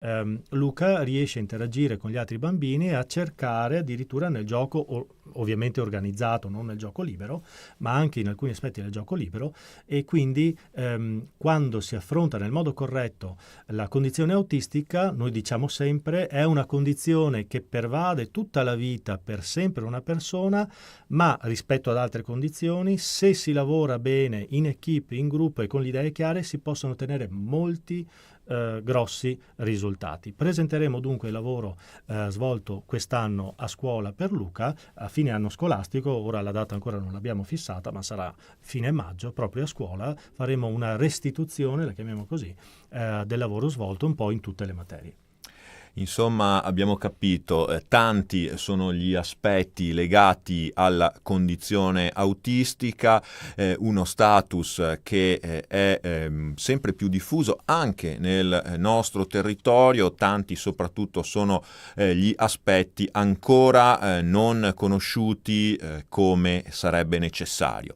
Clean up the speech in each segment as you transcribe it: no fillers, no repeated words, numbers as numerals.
Luca riesce a interagire con gli altri bambini e a cercare addirittura nel gioco, ovviamente organizzato, non nel gioco libero, ma anche in alcuni aspetti del gioco libero, e quindi quando si affronta nel modo corretto la condizione autistica, noi diciamo sempre, è una condizione che pervade tutta la vita per sempre una persona, ma rispetto ad altre condizioni, se si lavora bene in equipe, in gruppo e con le idee chiare, si possono ottenere molti grossi risultati. Presenteremo dunque il lavoro svolto quest'anno a scuola per Luca a fine anno scolastico. Ora la data ancora non l'abbiamo fissata, ma sarà fine maggio, proprio a scuola faremo una restituzione, la chiamiamo così, del lavoro svolto un po' in tutte le materie. Insomma, abbiamo capito, tanti sono gli aspetti legati alla condizione autistica, uno status che è sempre più diffuso anche nel nostro territorio. Tanti soprattutto sono gli aspetti ancora non conosciuti come sarebbe necessario.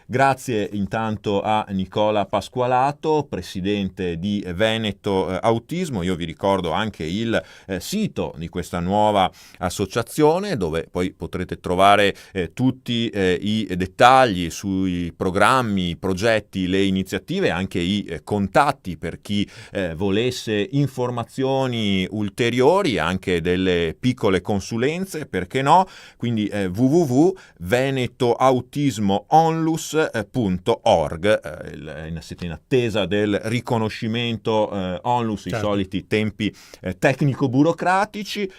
Grazie intanto a Nicola Pasqualato, presidente di Veneto Autismo. Io vi ricordo anche il sito di questa nuova associazione, dove poi potrete trovare tutti i dettagli sui programmi, i progetti, le iniziative, anche i contatti per chi volesse informazioni ulteriori, anche delle piccole consulenze, perché no? Quindi www.venetoautismoonlus.org. Siete in attesa del riconoscimento Onlus, certo. I soliti tempi tecnico-burocratici.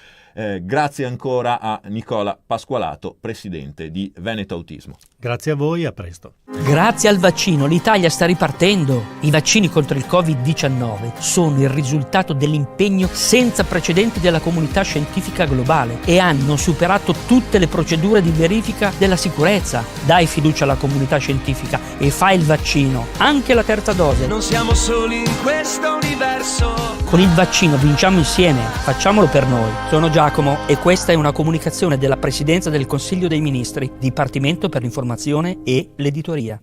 Grazie ancora a Nicola Pasqualato, presidente di Veneto Autismo. Grazie a voi, a presto. Grazie al vaccino l'Italia sta ripartendo. I vaccini contro il Covid-19 sono il risultato dell'impegno senza precedenti della comunità scientifica globale e hanno superato tutte le procedure di verifica della sicurezza. Dai fiducia alla comunità scientifica e fai il vaccino, anche la terza dose. Non siamo soli in questo universo. Con il vaccino vinciamo insieme, facciamolo per noi. Sono Giacomo e questa è una comunicazione della Presidenza del Consiglio dei Ministri, Dipartimento per l'Informazione e l'Editoria.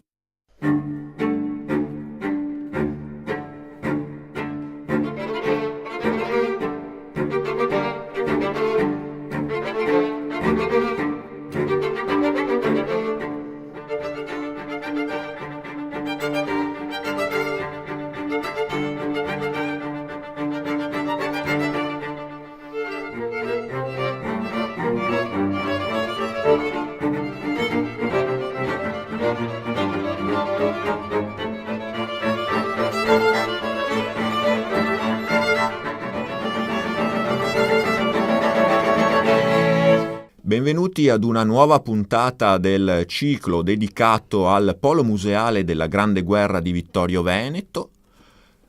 Benvenuti ad una nuova puntata del ciclo dedicato al Polo Museale della Grande Guerra di Vittorio Veneto.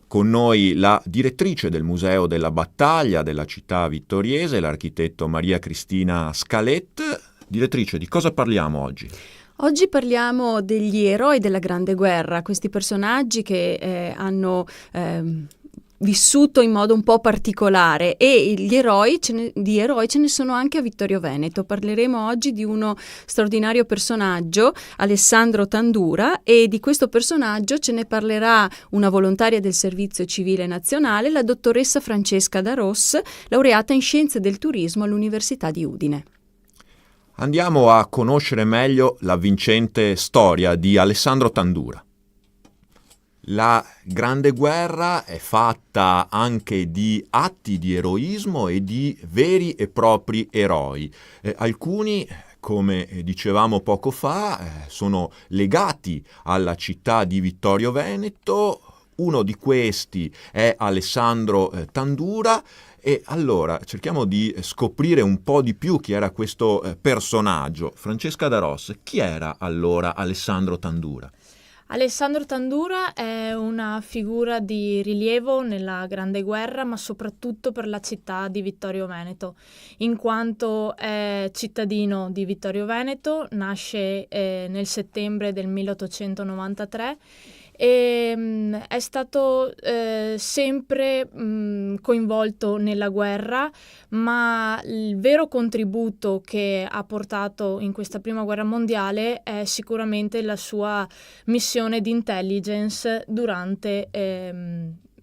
Con noi la direttrice del Museo della Battaglia della città vittoriese, l'architetto Maria Cristina Scalet. Direttrice, di cosa parliamo oggi? Oggi parliamo degli eroi della Grande Guerra, questi personaggi che hanno vissuto in modo un po' particolare, e di eroi ce ne sono anche a Vittorio Veneto. Parleremo oggi di uno straordinario personaggio, Alessandro Tandura, e di questo personaggio ce ne parlerà una volontaria del Servizio Civile Nazionale, la dottoressa Francesca Daros, laureata in Scienze del Turismo all'Università di Udine. Andiamo a conoscere meglio la vincente storia di Alessandro Tandura. La Grande Guerra è fatta anche di atti di eroismo e di veri e propri eroi. Alcuni, come dicevamo poco fa, sono legati alla città di Vittorio Veneto. Uno di questi è Alessandro Tandura. E allora cerchiamo di scoprire un po' di più chi era questo personaggio. Francesca Daros, chi era allora Alessandro Tandura? Alessandro Tandura è una figura di rilievo nella Grande Guerra, ma soprattutto per la città di Vittorio Veneto, in quanto è cittadino di Vittorio Veneto, nasce nel settembre del 1893 e è stato sempre coinvolto nella guerra, ma il vero contributo che ha portato in questa prima guerra mondiale è sicuramente la sua missione di intelligence durante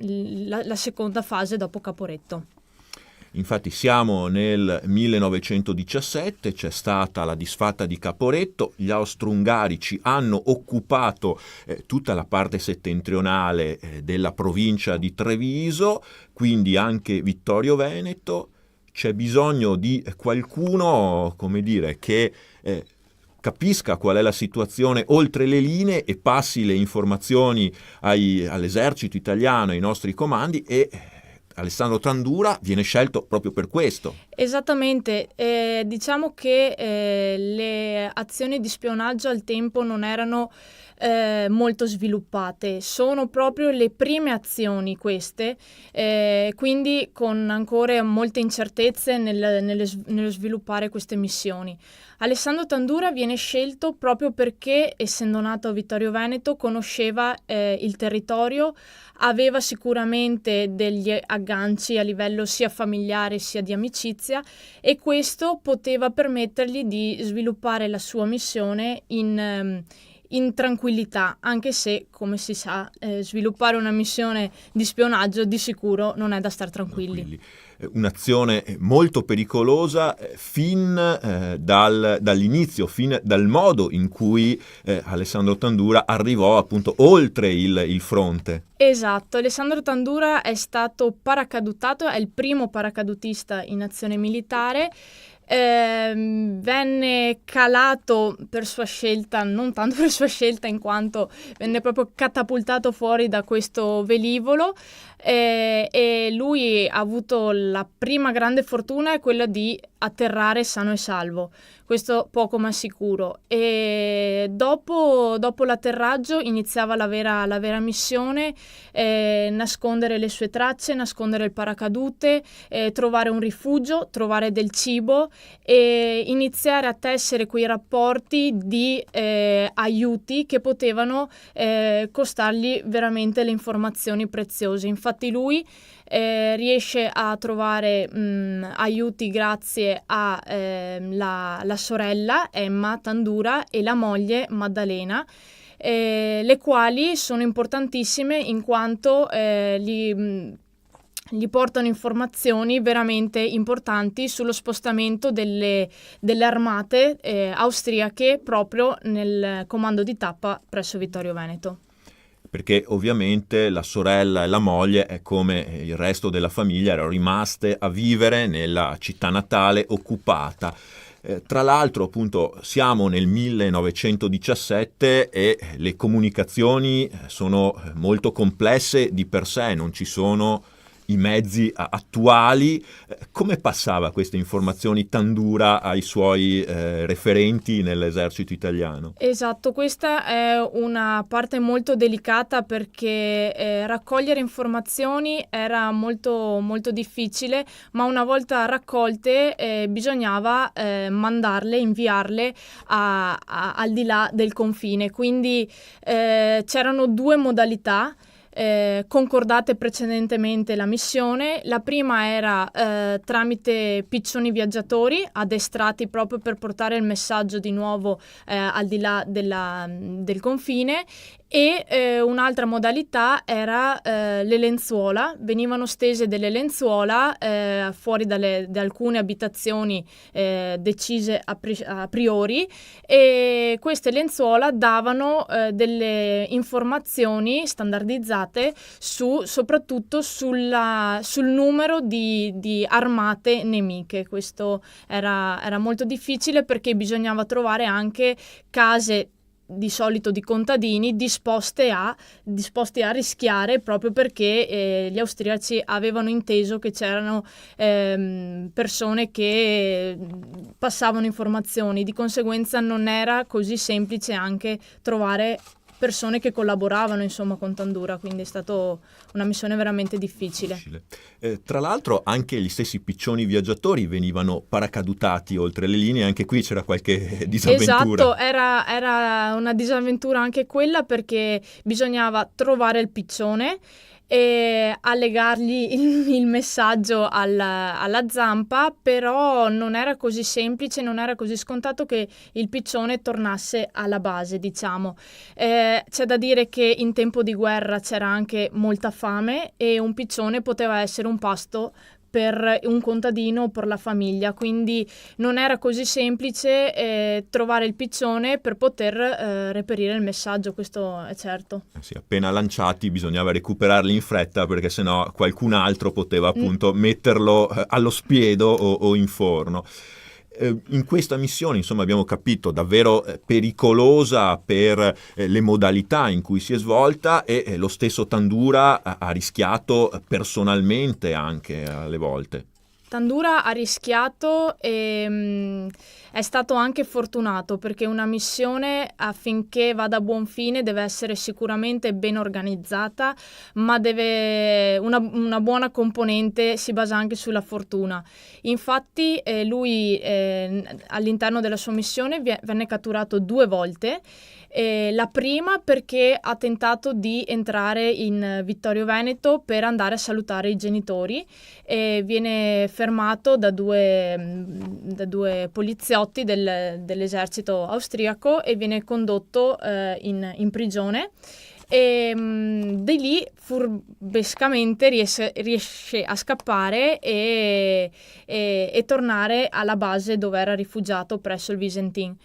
la seconda fase dopo Caporetto. Infatti siamo nel 1917, c'è stata la disfatta di Caporetto, gli austro-ungarici hanno occupato tutta la parte settentrionale della provincia di Treviso, quindi anche Vittorio Veneto. C'è bisogno di qualcuno, come dire, che capisca qual è la situazione oltre le linee e passi le informazioni all'esercito italiano, ai nostri comandi, e Alessandro Tandura viene scelto proprio per questo. Esattamente, diciamo che le azioni di spionaggio al tempo non erano molto sviluppate, sono proprio le prime azioni queste, quindi con ancora molte incertezze nello sviluppare queste missioni. Alessandro Tandura viene scelto proprio perché, essendo nato a Vittorio Veneto, conosceva il territorio, aveva sicuramente degli agganci a livello sia familiare sia di amicizia, e questo poteva permettergli di sviluppare la sua missione in tranquillità, anche se, come si sa, sviluppare una missione di spionaggio di sicuro non è da star tranquilli. Un'azione molto pericolosa fin dall'inizio, fin dal modo in cui Alessandro Tandura arrivò appunto oltre il fronte. Esatto, Alessandro Tandura è stato paracadutato, è il primo paracadutista in azione militare. Venne calato per sua scelta, non tanto per sua scelta in quanto venne proprio catapultato fuori da questo velivolo, e lui ha avuto la prima grande fortuna, è quella di atterrare sano e salvo, questo poco ma sicuro, e dopo l'atterraggio iniziava la vera missione, nascondere le sue tracce, nascondere il paracadute, trovare un rifugio, trovare del cibo e iniziare a tessere quei rapporti di aiuti che potevano costargli veramente le informazioni preziose. Infatti lui riesce a trovare aiuti grazie a la sorella Emma Tandura e la moglie Maddalena, le quali sono importantissime in quanto gli portano informazioni veramente importanti sullo spostamento delle armate austriache proprio nel comando di tappa presso Vittorio Veneto. Perché ovviamente la sorella e la moglie, come il resto della famiglia, erano rimaste a vivere nella città natale occupata. Tra l'altro, appunto, siamo nel 1917 e le comunicazioni sono molto complesse di per sé, non ci sono i mezzi attuali. Come passava queste informazioni Tandura ai suoi referenti nell'esercito italiano? Esatto, questa è una parte molto delicata perché raccogliere informazioni era molto, molto difficile, ma una volta raccolte bisognava mandarle, inviarle al di là del confine. Quindi c'erano due modalità concordate precedentemente la missione. La prima era tramite piccioni viaggiatori addestrati proprio per portare il messaggio di nuovo al di là del confine, e un'altra modalità era le lenzuola. Venivano stese delle lenzuola fuori da alcune abitazioni decise a priori, e queste lenzuola davano delle informazioni standardizzate soprattutto sul numero di armate nemiche. Questo era molto difficile perché bisognava trovare anche case di solito di contadini disposti a rischiare, proprio perché gli austriaci avevano inteso che c'erano persone che passavano informazioni, di conseguenza non era così semplice anche trovare persone che collaboravano insomma con Tandura, quindi è stata una missione veramente difficile. Tra l'altro anche gli stessi piccioni viaggiatori venivano paracadutati oltre le linee, anche qui c'era qualche disavventura. Esatto, era una disavventura anche quella, perché bisognava trovare il piccione e a legargli il messaggio alla zampa, però non era così semplice, non era così scontato che il piccione tornasse alla base, diciamo. C'è da dire che in tempo di guerra c'era anche molta fame e un piccione poteva essere un pasto per un contadino o per la famiglia, quindi non era così semplice trovare il piccione per poter reperire il messaggio, questo è certo. Sì, appena lanciati bisognava recuperarli in fretta, perché sennò qualcun altro poteva appunto metterlo allo spiedo o in forno. In questa missione, insomma, abbiamo capito davvero pericolosa per le modalità in cui si è svolta, e lo stesso Tandura ha rischiato personalmente anche alle volte. Tandura ha rischiato e è stato anche fortunato, perché una missione, affinché vada a buon fine, deve essere sicuramente ben organizzata, ma una buona componente si basa anche sulla fortuna. Infatti lui all'interno della sua missione venne catturato 2 volte. La prima perché ha tentato di entrare in Vittorio Veneto per andare a salutare i genitori, e viene fermato da due poliziotti dell'esercito austriaco e viene condotto in prigione. E di lì furbescamente riesce a scappare e tornare alla base dove era rifugiato presso il Visentin.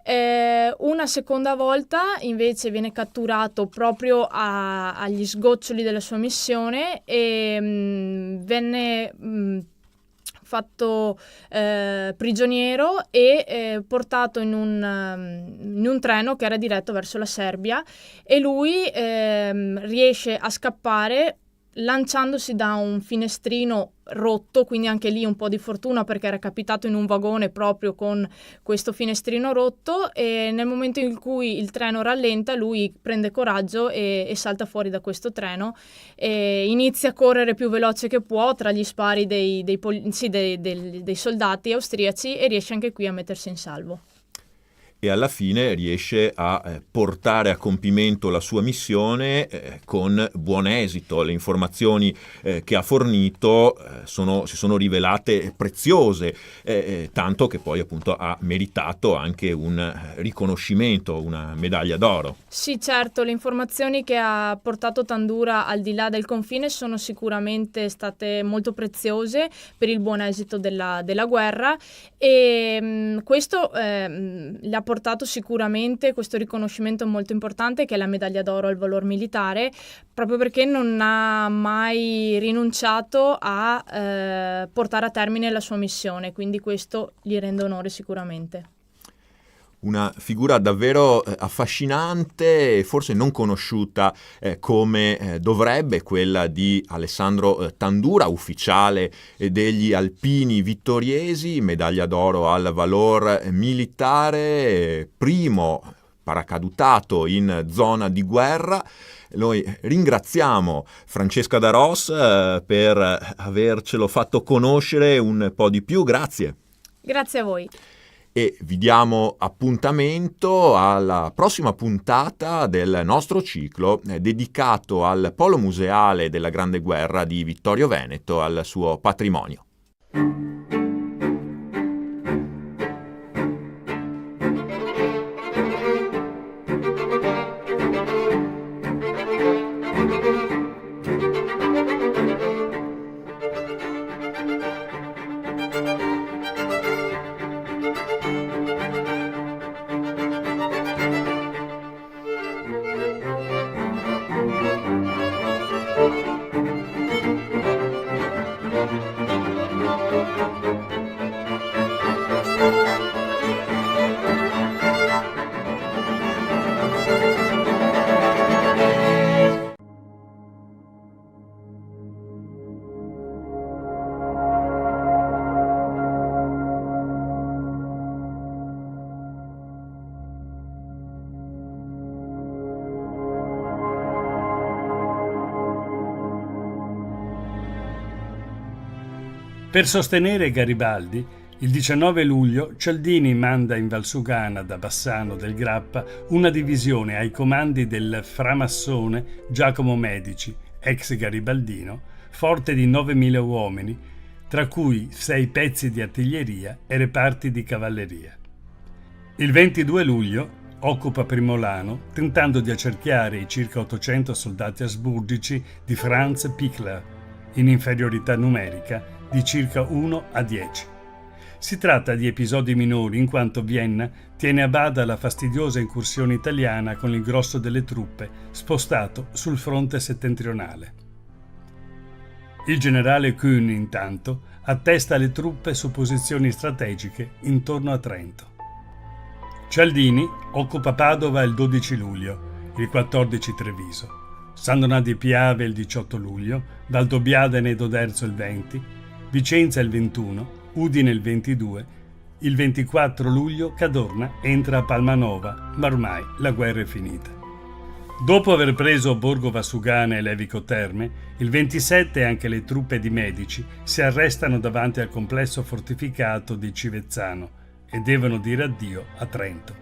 Una seconda volta invece viene catturato proprio agli sgoccioli della sua missione e venne fatto prigioniero e portato in un treno che era diretto verso la Serbia, e lui riesce a scappare lanciandosi da un finestrino rotto, quindi anche lì un po' di fortuna, perché era capitato in un vagone proprio con questo finestrino rotto, e nel momento in cui il treno rallenta lui prende coraggio e salta fuori da questo treno e inizia a correre più veloce che può tra gli spari dei soldati austriaci, e riesce anche qui a mettersi in salvo. E alla fine riesce a portare a compimento la sua missione con buon esito. Le informazioni che ha fornito si sono rivelate preziose, tanto che poi appunto ha meritato anche un riconoscimento, una medaglia d'oro. Sì, certo, le informazioni che ha portato Tandura al di là del confine sono sicuramente state molto preziose per il buon esito della guerra, e questo le ha portato sicuramente questo riconoscimento molto importante, che è la medaglia d'oro al valor militare, proprio perché non ha mai rinunciato a portare a termine la sua missione, quindi questo gli rende onore sicuramente. Una figura davvero affascinante e forse non conosciuta come dovrebbe, quella di Alessandro Tandura, ufficiale degli Alpini Vittoriesi, medaglia d'oro al valor militare, primo paracadutato in zona di guerra. Noi ringraziamo Francesca D'Aros per avercelo fatto conoscere un po' di più. Grazie. Grazie a voi. E vi diamo appuntamento alla prossima puntata del nostro ciclo dedicato al Polo Museale della Grande Guerra di Vittorio Veneto, al suo patrimonio. Per sostenere Garibaldi, il 19 luglio Cialdini manda in Valsugana da Bassano del Grappa una divisione ai comandi del framassone Giacomo Medici, ex garibaldino, forte di 9.000 uomini, tra cui 6 pezzi di artiglieria e reparti di cavalleria. Il 22 luglio occupa Primolano, tentando di accerchiare i circa 800 soldati asburgici di Franz Pichler, in inferiorità numerica di circa 1 a 10. Si tratta di episodi minori in quanto Vienna tiene a bada la fastidiosa incursione italiana con il grosso delle truppe spostato sul fronte settentrionale. Il generale Kuhn, intanto, attesta le truppe su posizioni strategiche intorno a Trento. Cialdini occupa Padova il 12 luglio, il 14 Treviso, San Donà di Piave il 18 luglio, Valdobbiadene ed Oderzo il 20, Vicenza il 21, Udine il 22, il 24 luglio Cadorna entra a Palmanova, ma ormai la guerra è finita. Dopo aver preso Borgo Vassugana e Levico Terme, il 27 anche le truppe di Medici si arrestano davanti al complesso fortificato di Civezzano e devono dire addio a Trento.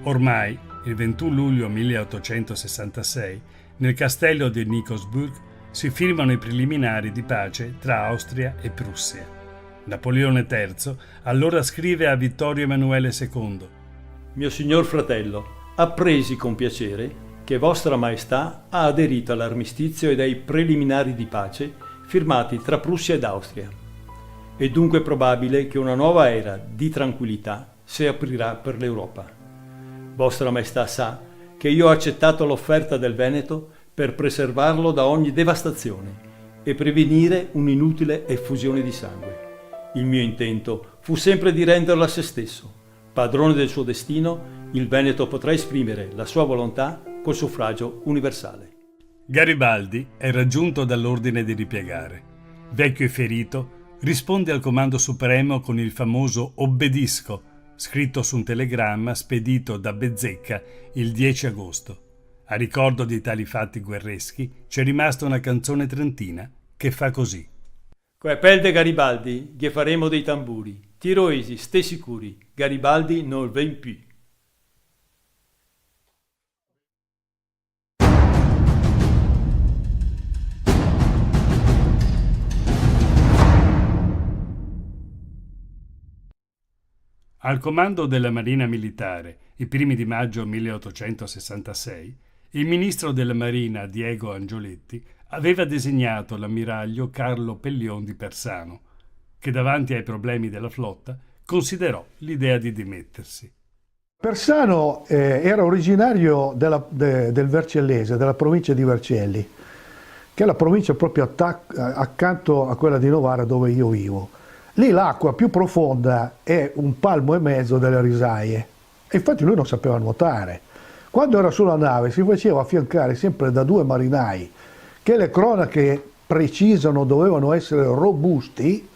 Ormai, il 21 luglio 1866, nel castello di Nikosburg si firmano i preliminari di pace tra Austria e Prussia. Napoleone III allora scrive a Vittorio Emanuele II: Mio signor fratello, appresi con piacere che Vostra Maestà ha aderito all'armistizio ed ai preliminari di pace firmati tra Prussia ed Austria. È dunque probabile che una nuova era di tranquillità si aprirà per l'Europa. Vostra Maestà sa che io ho accettato l'offerta del Veneto per preservarlo da ogni devastazione e prevenire un'inutile effusione di sangue. Il mio intento fu sempre di renderlo a se stesso. Padrone del suo destino, il Veneto potrà esprimere la sua volontà col suffragio universale. Garibaldi è raggiunto dall'ordine di ripiegare. Vecchio e ferito, risponde al comando supremo con il famoso obbedisco, scritto su un telegramma spedito da Bezzecca il 10 agosto. A ricordo di tali fatti guerreschi c'è rimasta una canzone trentina che fa così. Quepel de Garibaldi, che faremo dei tamburi. Tiroesi, ste sicuri, Garibaldi non ven più. Al comando della Marina Militare, i primi di maggio 1866, il ministro della Marina Diego Angioletti aveva designato l'ammiraglio Carlo Pellion di Persano, che davanti ai problemi della flotta considerò l'idea di dimettersi. Persano era originario del Vercellese, della provincia di Vercelli, che è la provincia proprio accanto a quella di Novara dove io vivo. Lì l'acqua più profonda è 1,5 palmi delle risaie e infatti lui non sapeva nuotare. Quando era sulla nave si faceva affiancare sempre da 2 marinai che le cronache precisano dovevano essere robusti,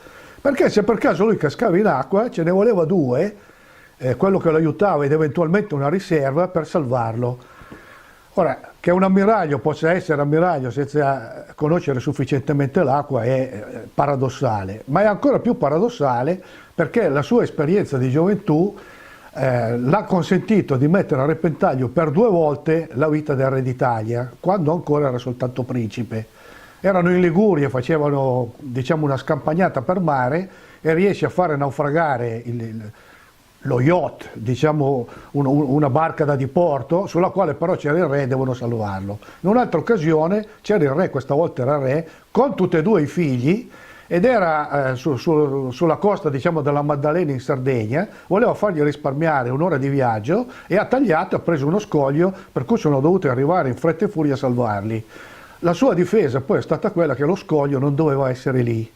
perché se per caso lui cascava in acqua ce ne voleva 2, quello che lo aiutava ed eventualmente una riserva per salvarlo. Ora, che un ammiraglio possa essere ammiraglio senza conoscere sufficientemente l'acqua è paradossale, ma è ancora più paradossale perché la sua esperienza di gioventù l'ha consentito di mettere a repentaglio per 2 volte la vita del re d'Italia, quando ancora era soltanto principe. Erano in Liguria, facevano una scampagnata per mare e riesce a fare naufragare lo yacht, una barca da diporto, sulla quale però c'era il re e devono salvarlo. In un'altra occasione c'era il re, questa volta era il re, con tutti e 2 i figli, ed era sulla costa della Maddalena in Sardegna, voleva fargli risparmiare un'ora di viaggio e ha tagliato, ha preso uno scoglio, per cui sono dovuti arrivare in fretta e furia a salvarli. La sua difesa poi è stata quella che lo scoglio non doveva essere lì.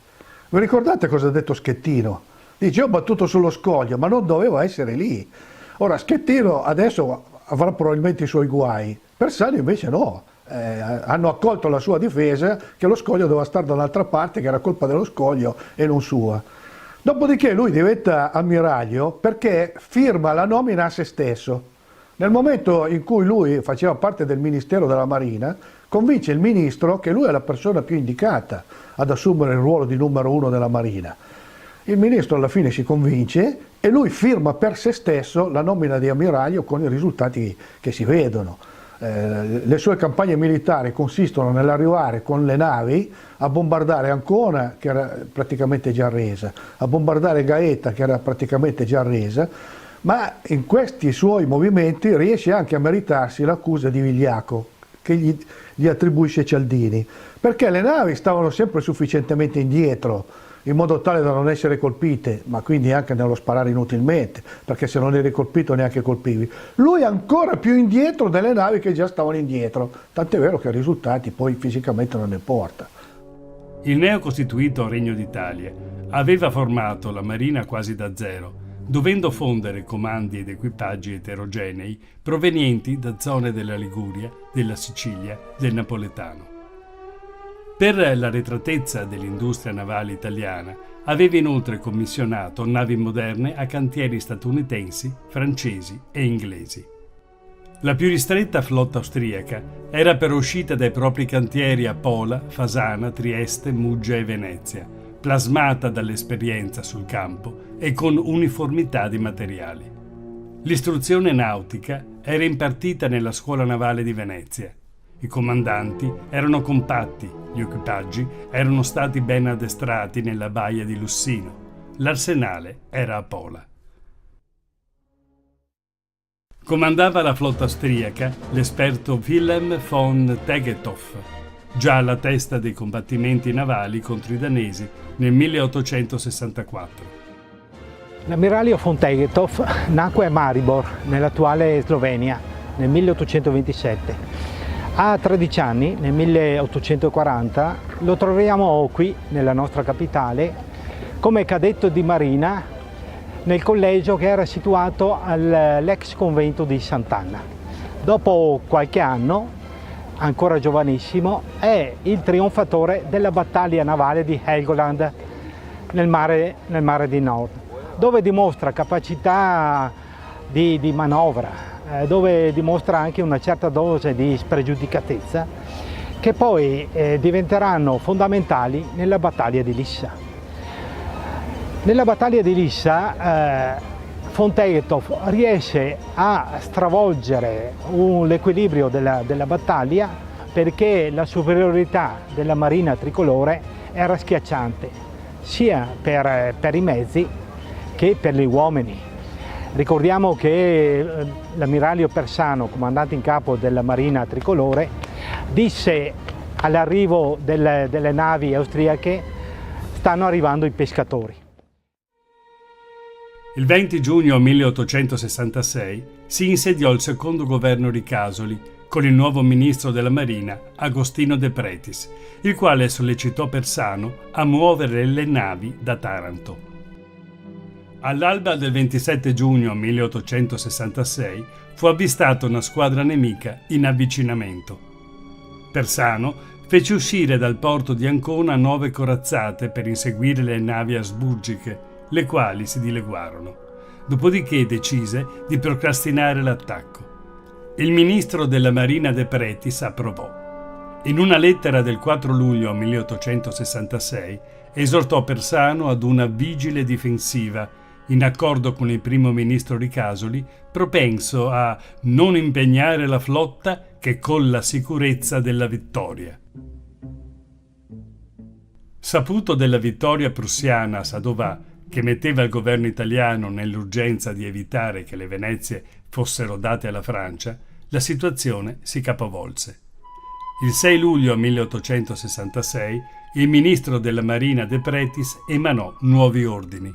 Vi ricordate cosa ha detto Schettino? Dice: ho battuto sullo scoglio, ma non doveva essere lì. Ora Schettino adesso avrà probabilmente i suoi guai, Persano invece no. Hanno accolto la sua difesa che lo scoglio doveva stare dall'altra parte, che era colpa dello scoglio e non sua. Dopodiché lui diventa ammiraglio perché firma la nomina a se stesso. Nel momento in cui lui faceva parte del Ministero della Marina, convince il ministro che lui è la persona più indicata ad assumere il ruolo di numero 1 della Marina. Il ministro alla fine si convince e lui firma per se stesso la nomina di ammiraglio con i risultati che si vedono. Le sue campagne militari consistono nell'arrivare con le navi a bombardare Ancona, che era praticamente già resa, a bombardare Gaeta, che era praticamente già resa, ma in questi suoi movimenti riesce anche a meritarsi l'accusa di vigliacco che gli attribuisce Cialdini, perché le navi stavano sempre sufficientemente indietro in modo tale da non essere colpite, ma quindi anche nello sparare inutilmente, perché se non eri colpito neanche colpivi. Lui ancora più indietro delle navi che già stavano indietro, tant'è vero che risultati poi fisicamente non ne porta. Il neocostituito Regno d'Italia aveva formato la marina quasi da zero, dovendo fondere comandi ed equipaggi eterogenei provenienti da zone della Liguria, della Sicilia, del Napoletano. Per l'arretratezza dell'industria navale italiana aveva inoltre commissionato navi moderne a cantieri statunitensi, francesi e inglesi. La più ristretta flotta austriaca era però uscita dai propri cantieri a Pola, Fasana, Trieste, Muggia e Venezia, plasmata dall'esperienza sul campo e con uniformità di materiali. L'istruzione nautica era impartita nella scuola navale di Venezia. I comandanti erano compatti, gli equipaggi erano stati ben addestrati nella baia di Lussino. L'arsenale era a Pola. Comandava la flotta austriaca l'esperto Wilhelm von Tegethoff, già alla testa dei combattimenti navali contro i danesi nel 1864. L'ammiraglio von Tegethoff nacque a Maribor, nell'attuale Slovenia, nel 1827. A 13 anni, nel 1840, lo troviamo qui, nella nostra capitale, come cadetto di marina nel collegio che era situato all'ex convento di Sant'Anna. Dopo qualche anno, ancora giovanissimo, è il trionfatore della battaglia navale di Helgoland nel mare di Nord, dove dimostra capacità di manovra, dove dimostra anche una certa dose di spregiudicatezza, che poi diventeranno fondamentali nella battaglia di Lissa. Nella battaglia di Lissa von Tegethoff riesce a stravolgere l'equilibrio della battaglia, perché la superiorità della marina tricolore era schiacciante, sia per i mezzi che per gli uomini. Ricordiamo che l'ammiraglio Persano, comandante in capo della marina tricolore, disse all'arrivo delle navi austriache: stanno arrivando i pescatori. Il 20 giugno 1866 si insediò il secondo governo Ricasoli con il nuovo ministro della Marina Agostino De Pretis, il quale sollecitò Persano a muovere le navi da Taranto. All'alba del 27 giugno 1866 fu avvistata una squadra nemica in avvicinamento. Persano fece uscire dal porto di Ancona 9 corazzate per inseguire le navi asburgiche, le quali si dileguarono. Dopodiché decise di procrastinare l'attacco. Il ministro della Marina De Pretis approvò. In una lettera del 4 luglio 1866 esortò Persano ad una vigile difensiva, in accordo con il primo ministro Ricasoli, propenso a non impegnare la flotta che con la sicurezza della vittoria. Saputo della vittoria prussiana a Sadovà, che metteva il governo italiano nell'urgenza di evitare che le Venezie fossero date alla Francia, la situazione si capovolse. Il 6 luglio 1866 il ministro della Marina De Pretis emanò nuovi ordini.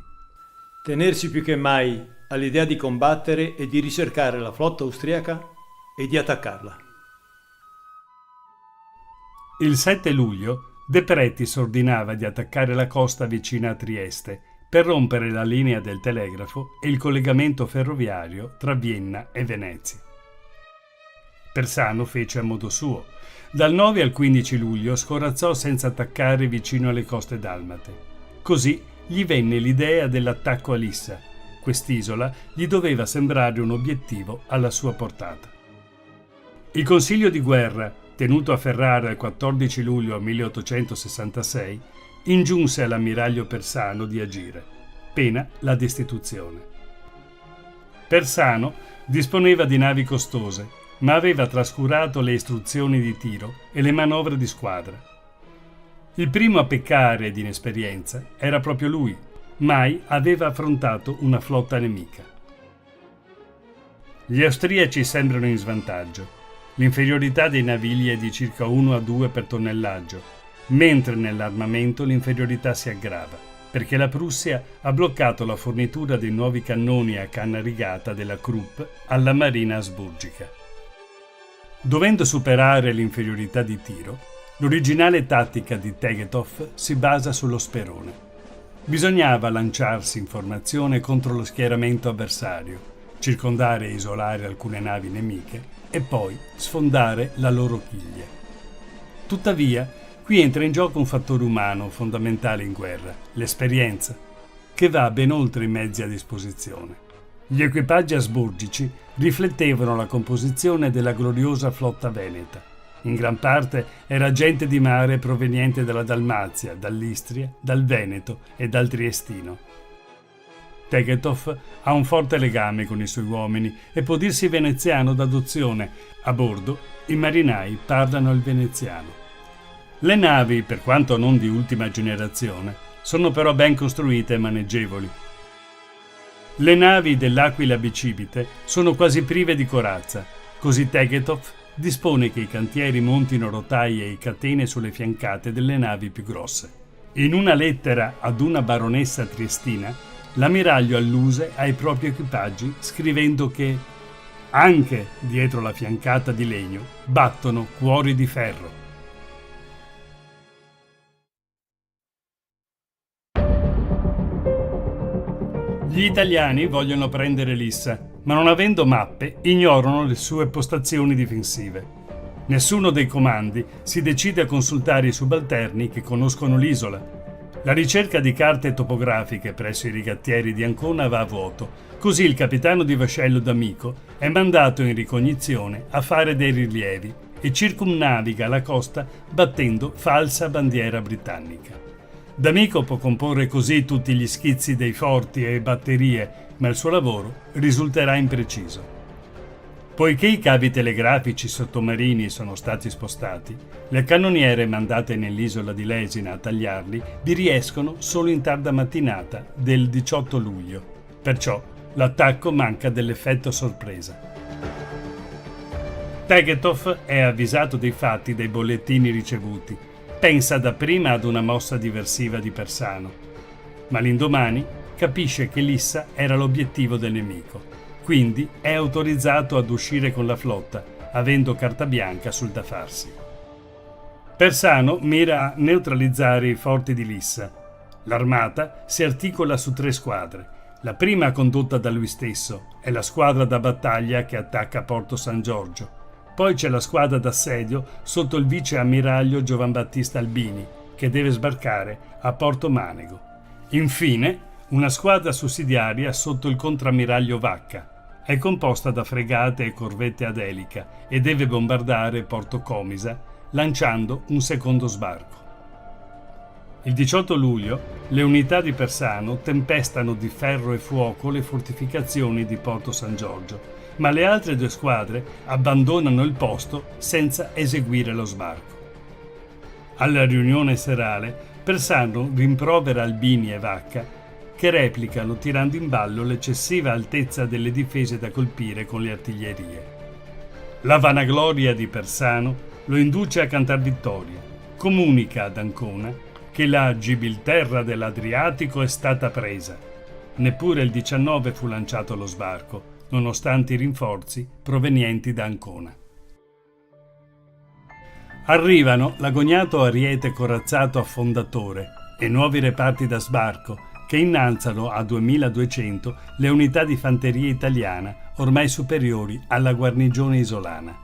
Tenersi più che mai all'idea di combattere e di ricercare la flotta austriaca e di attaccarla. Il 7 luglio De Pretis ordinava di attaccare la costa vicina a Trieste per rompere la linea del telegrafo e il collegamento ferroviario tra Vienna e Venezia. Persano fece a modo suo. Dal 9 al 15 luglio scorazzò senza attaccare vicino alle coste dalmate. Così gli venne l'idea dell'attacco a Lissa. Quest'isola gli doveva sembrare un obiettivo alla sua portata. Il consiglio di guerra, tenuto a Ferrara il 14 luglio 1866, ingiunse all'ammiraglio Persano di agire, pena la destituzione. Persano disponeva di navi costose, ma aveva trascurato le istruzioni di tiro e le manovre di squadra. Il primo a peccare di inesperienza era proprio lui. Mai aveva affrontato una flotta nemica. Gli austriaci sembrano in svantaggio. L'inferiorità dei navigli è di circa 1 a 2 per tonnellaggio, mentre nell'armamento l'inferiorità si aggrava, perché la Prussia ha bloccato la fornitura dei nuovi cannoni a canna rigata della Krupp alla marina asburgica. Dovendo superare l'inferiorità di tiro, l'originale tattica di Tegethoff si basa sullo sperone. Bisognava lanciarsi in formazione contro lo schieramento avversario, circondare e isolare alcune navi nemiche e poi sfondare la loro chiglia. Tuttavia, qui entra in gioco un fattore umano fondamentale in guerra, l'esperienza, che va ben oltre i mezzi a disposizione. Gli equipaggi asburgici riflettevano la composizione della gloriosa flotta veneta. In gran parte era gente di mare proveniente dalla Dalmazia, dall'Istria, dal Veneto e dal Triestino. Tegethoff ha un forte legame con i suoi uomini e può dirsi veneziano d'adozione. A bordo i marinai parlano il veneziano. Le navi, per quanto non di ultima generazione, sono però ben costruite e maneggevoli. Le navi dell'Aquila Bicibite sono quasi prive di corazza, così Tegethoff dispone che i cantieri montino rotaie e catene sulle fiancate delle navi più grosse. In una lettera ad una baronessa triestina, l'ammiraglio alluse ai propri equipaggi scrivendo che anche dietro la fiancata di legno battono cuori di ferro. Gli italiani vogliono prendere Lissa, ma non avendo mappe ignorano le sue postazioni difensive. Nessuno dei comandi si decide a consultare i subalterni che conoscono l'isola. La ricerca di carte topografiche presso i rigattieri di Ancona va a vuoto, così il capitano di vascello D'Amico è mandato in ricognizione a fare dei rilievi e circumnaviga la costa battendo falsa bandiera britannica. D'Amico può comporre così tutti gli schizzi dei forti e batterie, ma il suo lavoro risulterà impreciso. Poiché i cavi telegrafici sottomarini sono stati spostati, le cannoniere mandate nell'isola di Lesina a tagliarli vi riescono solo in tarda mattinata del 18 luglio. Perciò l'attacco manca dell'effetto sorpresa. Tegethoff è avvisato dei fatti dai bollettini ricevuti. Pensa dapprima ad una mossa diversiva di Persano, ma l'indomani capisce che Lissa era l'obiettivo del nemico, quindi è autorizzato ad uscire con la flotta, avendo carta bianca sul da farsi. Persano mira a neutralizzare i forti di Lissa. L'armata si articola su 3 squadre. La prima, condotta da lui stesso, è la squadra da battaglia che attacca Porto San Giorgio. Poi c'è la squadra d'assedio sotto il vice ammiraglio Giovan Battista Albini, che deve sbarcare a Porto Manego. Infine, una squadra sussidiaria sotto il contrammiraglio Vacca. È composta da fregate e corvette ad elica e deve bombardare Porto Comisa, lanciando un secondo sbarco. Il 18 luglio le unità di Persano tempestano di ferro e fuoco le fortificazioni di Porto San Giorgio, ma le altre 2 squadre abbandonano il posto senza eseguire lo sbarco. Alla riunione serale, Persano rimprovera Albini e Vacca, che replicano tirando in ballo l'eccessiva altezza delle difese da colpire con le artiglierie. La vanagloria di Persano lo induce a cantar vittoria. Comunica ad Ancona che la Gibilterra dell'Adriatico è stata presa. Neppure il 19 fu lanciato lo sbarco, nonostante i rinforzi provenienti da Ancona. Arrivano l'agognato Ariete corazzato affondatore e nuovi reparti da sbarco che innalzano a 2200 le unità di fanteria italiana ormai superiori alla guarnigione isolana.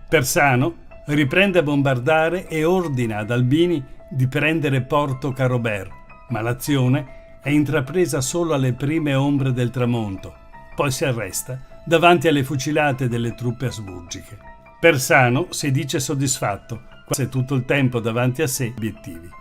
Persano riprende a bombardare e ordina ad Albini di prendere Porto Carobert, ma l'azione è intrapresa solo alle prime ombre del tramonto, poi si arresta davanti alle fucilate delle truppe asburgiche. Persano si dice soddisfatto, quasi tutto il tempo davanti a sé obiettivi.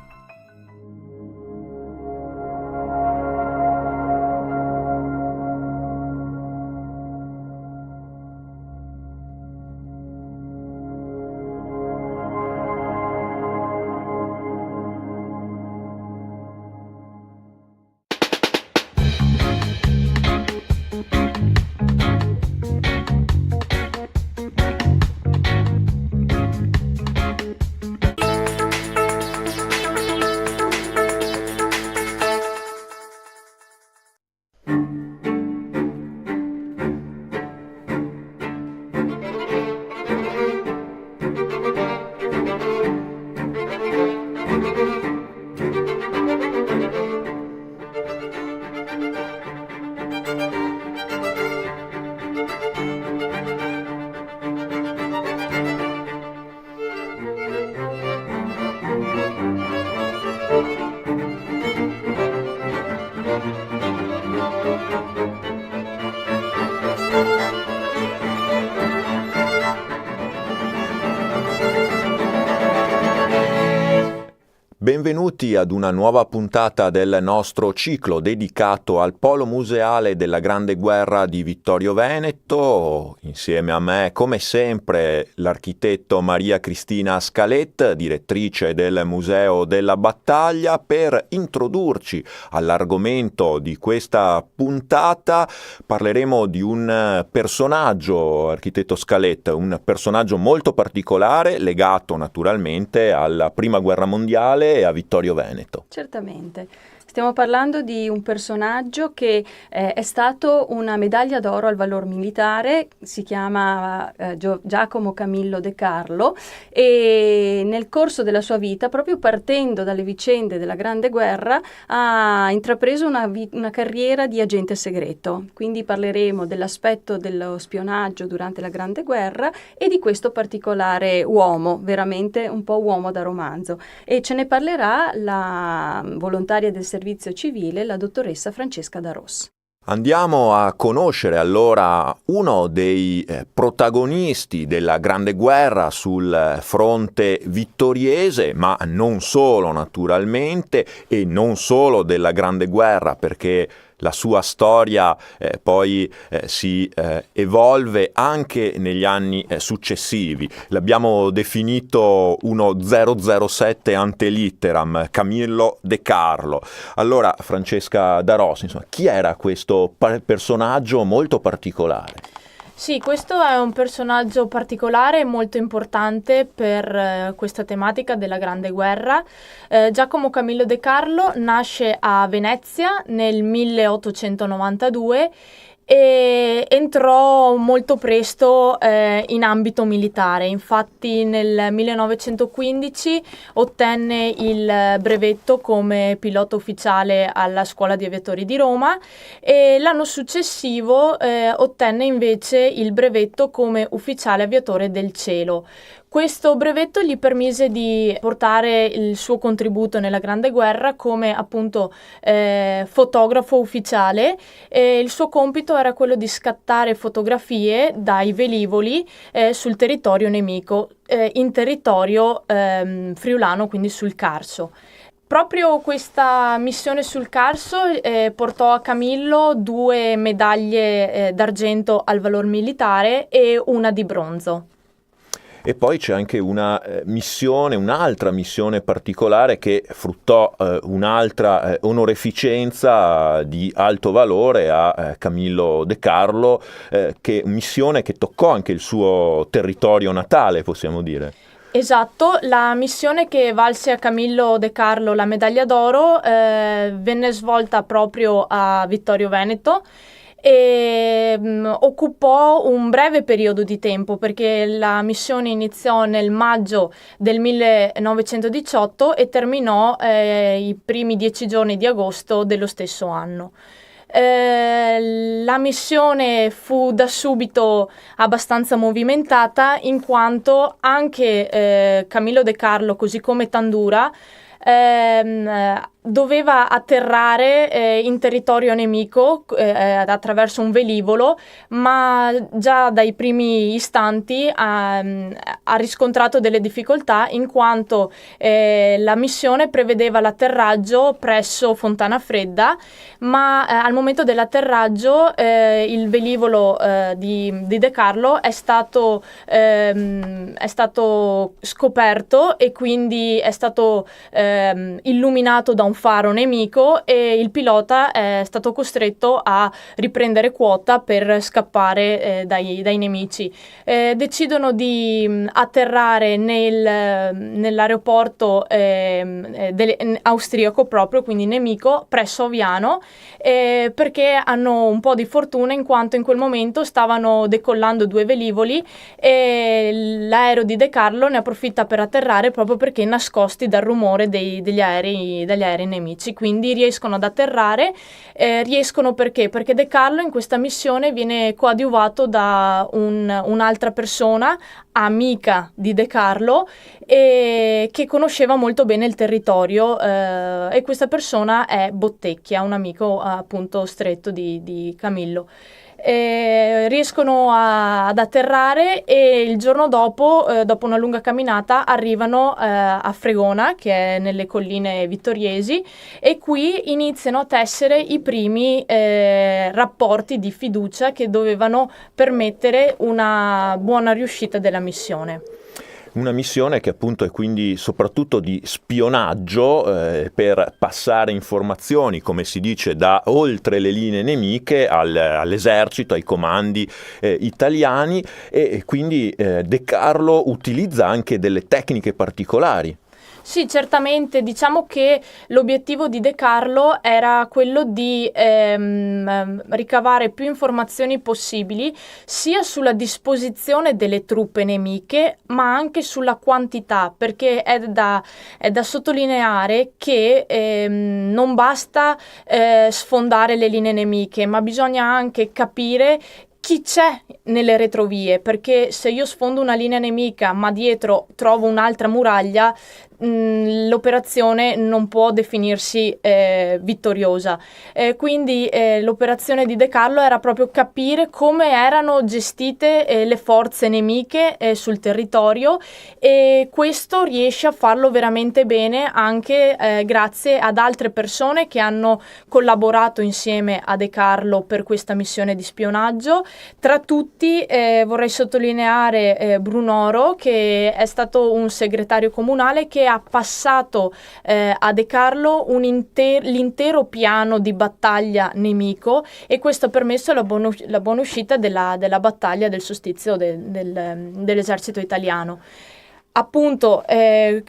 Benvenuti ad una nuova puntata del nostro ciclo dedicato al Polo Museale della Grande Guerra di Vittorio Veneto. Insieme a me, come sempre, l'architetto Maria Cristina Scalet, direttrice del Museo della Battaglia, per introdurci all'argomento di questa puntata. Parleremo di un personaggio, architetto Scalet, un personaggio molto particolare, legato naturalmente alla Prima Guerra Mondiale e a Vittorio Veneto. Certamente. Stiamo parlando di un personaggio che è stato una medaglia d'oro al valor militare, si chiama Giacomo Camillo De Carlo, e nel corso della sua vita, proprio partendo dalle vicende della Grande Guerra, ha intrapreso una carriera di agente segreto. Quindi parleremo dell'aspetto dello spionaggio durante la Grande Guerra e di questo particolare uomo, veramente un po' uomo da romanzo. E ce ne parlerà la volontaria del servizio civile, la dottoressa Francesca D'Aros. Andiamo a conoscere allora uno dei protagonisti della Grande Guerra sul fronte vittoriese, ma non solo naturalmente, e non solo della Grande Guerra, perché la sua storia poi si evolve anche negli anni successivi. L'abbiamo definito uno 007 ante litteram, Camillo De Carlo. Allora, Francesca D'Aros, insomma, chi era questo personaggio molto particolare? Sì, questo è un personaggio particolare e molto importante per questa tematica della Grande Guerra. Giacomo Camillo De Carlo nasce a Venezia nel 1892 e entrò molto presto in ambito militare. Infatti nel 1915 ottenne il brevetto come pilota ufficiale alla Scuola di Aviatori di Roma e l'anno successivo ottenne invece il brevetto come ufficiale aviatore del cielo. Questo brevetto gli permise di portare il suo contributo nella Grande Guerra come appunto fotografo ufficiale. Il suo compito era quello di scattare fotografie dai velivoli sul territorio nemico, in territorio friulano, quindi sul Carso. Proprio questa missione sul Carso portò a Camillo 2 medaglie d'argento al valor militare e una di bronzo. E poi c'è anche un'altra missione particolare che fruttò un'altra onoreficenza di alto valore a Camillo De Carlo, missione che toccò anche il suo territorio natale, possiamo dire. Esatto, la missione che valse a Camillo De Carlo la medaglia d'oro venne svolta proprio a Vittorio Veneto e occupò un breve periodo di tempo perché la missione iniziò nel maggio del 1918 e terminò i primi 10 giorni di agosto dello stesso anno. La missione fu da subito abbastanza movimentata in quanto anche Camillo De Carlo, così come Tandura, doveva atterrare in territorio nemico attraverso un velivolo, ma già dai primi istanti ha riscontrato delle difficoltà in quanto la missione prevedeva l'atterraggio presso Fontana Fredda, ma al momento dell'atterraggio il velivolo di De Carlo è stato scoperto e quindi è stato illuminato da un faro nemico e il pilota è stato costretto a riprendere quota per scappare dai nemici. Decidono di atterrare nell'aeroporto austriaco proprio, quindi nemico, presso Aviano, perché hanno un po' di fortuna in quanto in quel momento stavano decollando 2 velivoli e l'aereo di De Carlo ne approfitta per atterrare proprio perché nascosti dal rumore dagli aerei nemici, quindi riescono ad atterrare. Riescono perché De Carlo in questa missione viene coadiuvato da un'altra persona amica di De Carlo e che conosceva molto bene il territorio, e questa persona è Bottecchia, un amico appunto stretto di Camillo. riescono ad atterrare e il giorno dopo, dopo una lunga camminata, arrivano a Fregona, che è nelle colline vittoriesi, e qui iniziano a tessere i primi rapporti di fiducia che dovevano permettere una buona riuscita della missione. Una missione che appunto è quindi soprattutto di spionaggio per passare informazioni, come si dice, da oltre le linee nemiche all'esercito, ai comandi italiani, e quindi De Carlo utilizza anche delle tecniche particolari. Sì, certamente, diciamo che l'obiettivo di De Carlo era quello di ricavare più informazioni possibili sia sulla disposizione delle truppe nemiche, ma anche sulla quantità, perché è da sottolineare che non basta sfondare le linee nemiche, ma bisogna anche capire chi c'è nelle retrovie, perché se io sfondo una linea nemica ma dietro trovo un'altra muraglia, l'operazione non può definirsi vittoriosa. Quindi l'operazione di De Carlo era proprio capire come erano gestite le forze nemiche sul territorio, e questo riesce a farlo veramente bene anche grazie ad altre persone che hanno collaborato insieme a De Carlo per questa missione di spionaggio. Tra tutti vorrei sottolineare Brunoro, che è stato un segretario comunale che ha passato a De Carlo l'intero piano di battaglia nemico, e questo ha permesso la buona uscita della battaglia del solstizio dell'esercito italiano. Appunto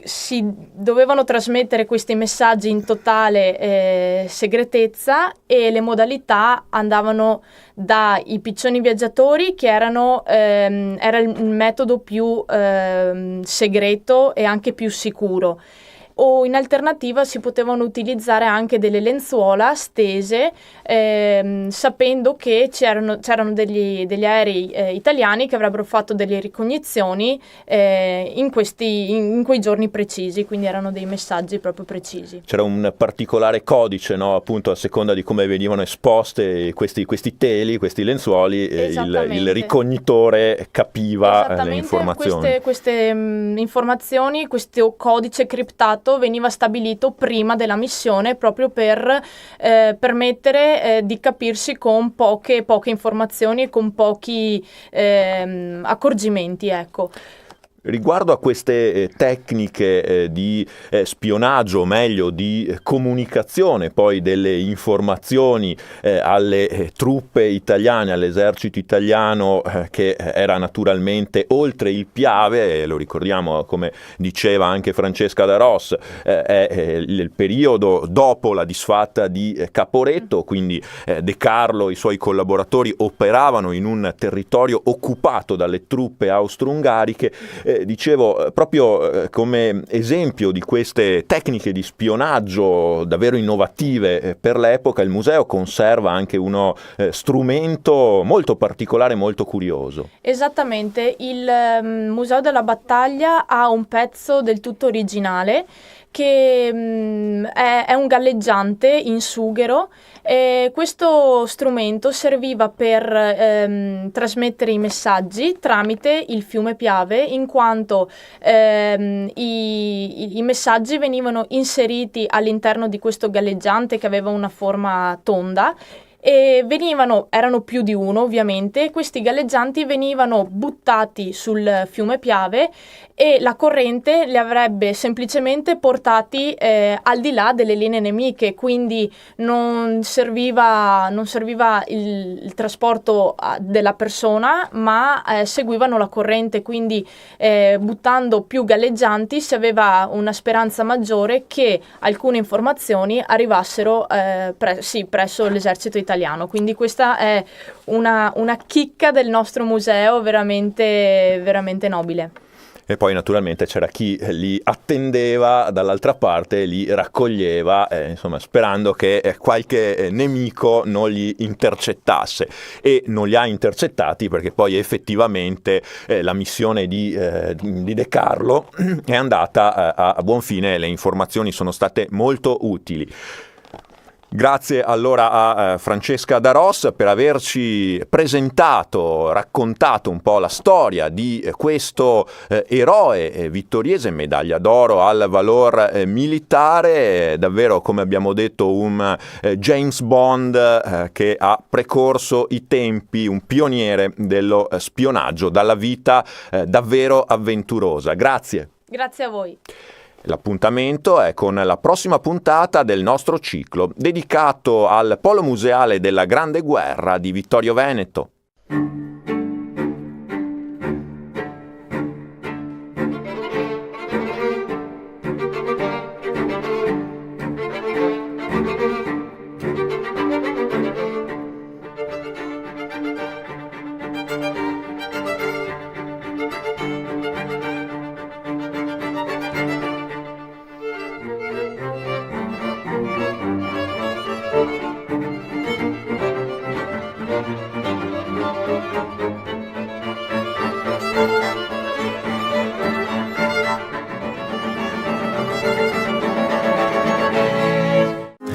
si dovevano trasmettere questi messaggi in totale segretezza, e le modalità andavano dai piccioni viaggiatori, che era il metodo più segreto e anche più sicuro, o in alternativa si potevano utilizzare anche delle lenzuola stese, sapendo che c'erano degli aerei italiani che avrebbero fatto delle ricognizioni in quei giorni precisi, quindi erano dei messaggi proprio precisi. C'era un particolare codice, no? Appunto, a seconda di come venivano esposte questi teli, questi lenzuoli, il ricognitore capiva le informazioni. Queste informazioni, questo codice criptato veniva stabilito prima della missione, proprio per permettere di capirsi con poche informazioni e con pochi accorgimenti, ecco. Riguardo a queste tecniche di spionaggio, o meglio di comunicazione poi delle informazioni alle truppe italiane, all'esercito italiano, che era naturalmente oltre il Piave, lo ricordiamo, come diceva anche Francesca Da Ros, è il periodo dopo la disfatta di Caporetto, quindi De Carlo e i suoi collaboratori operavano in un territorio occupato dalle truppe austro-ungariche. Dicevo, proprio come esempio di queste tecniche di spionaggio davvero innovative per l'epoca, il museo conserva anche uno strumento molto particolare, molto curioso. Esattamente, il Museo della Battaglia ha un pezzo del tutto originale che è un galleggiante in sughero. Questo strumento serviva per trasmettere i messaggi tramite il fiume Piave, in quanto i messaggi venivano inseriti all'interno di questo galleggiante che aveva una forma tonda, e erano più di uno ovviamente. Questi galleggianti venivano buttati sul fiume Piave e la corrente li avrebbe semplicemente portati al di là delle linee nemiche, quindi non serviva il trasporto della persona, ma seguivano la corrente, quindi buttando più galleggianti si aveva una speranza maggiore che alcune informazioni arrivassero presso l'esercito italiano. Quindi questa è una chicca del nostro museo veramente, veramente nobile. E poi naturalmente c'era chi li attendeva dall'altra parte, li raccoglieva, insomma, sperando che qualche nemico non li intercettasse, e non li ha intercettati, perché poi effettivamente la missione di De Carlo è andata a buon fine e le informazioni sono state molto utili. Grazie allora a Francesca Darós per averci presentato, raccontato un po' la storia di questo eroe vittoriese, medaglia d'oro al valor militare, davvero, come abbiamo detto, un James Bond che ha precorso i tempi, un pioniere dello spionaggio, dalla vita davvero avventurosa. Grazie. Grazie a voi. L'appuntamento è con la prossima puntata del nostro ciclo dedicato al Polo Museale della Grande Guerra di Vittorio Veneto.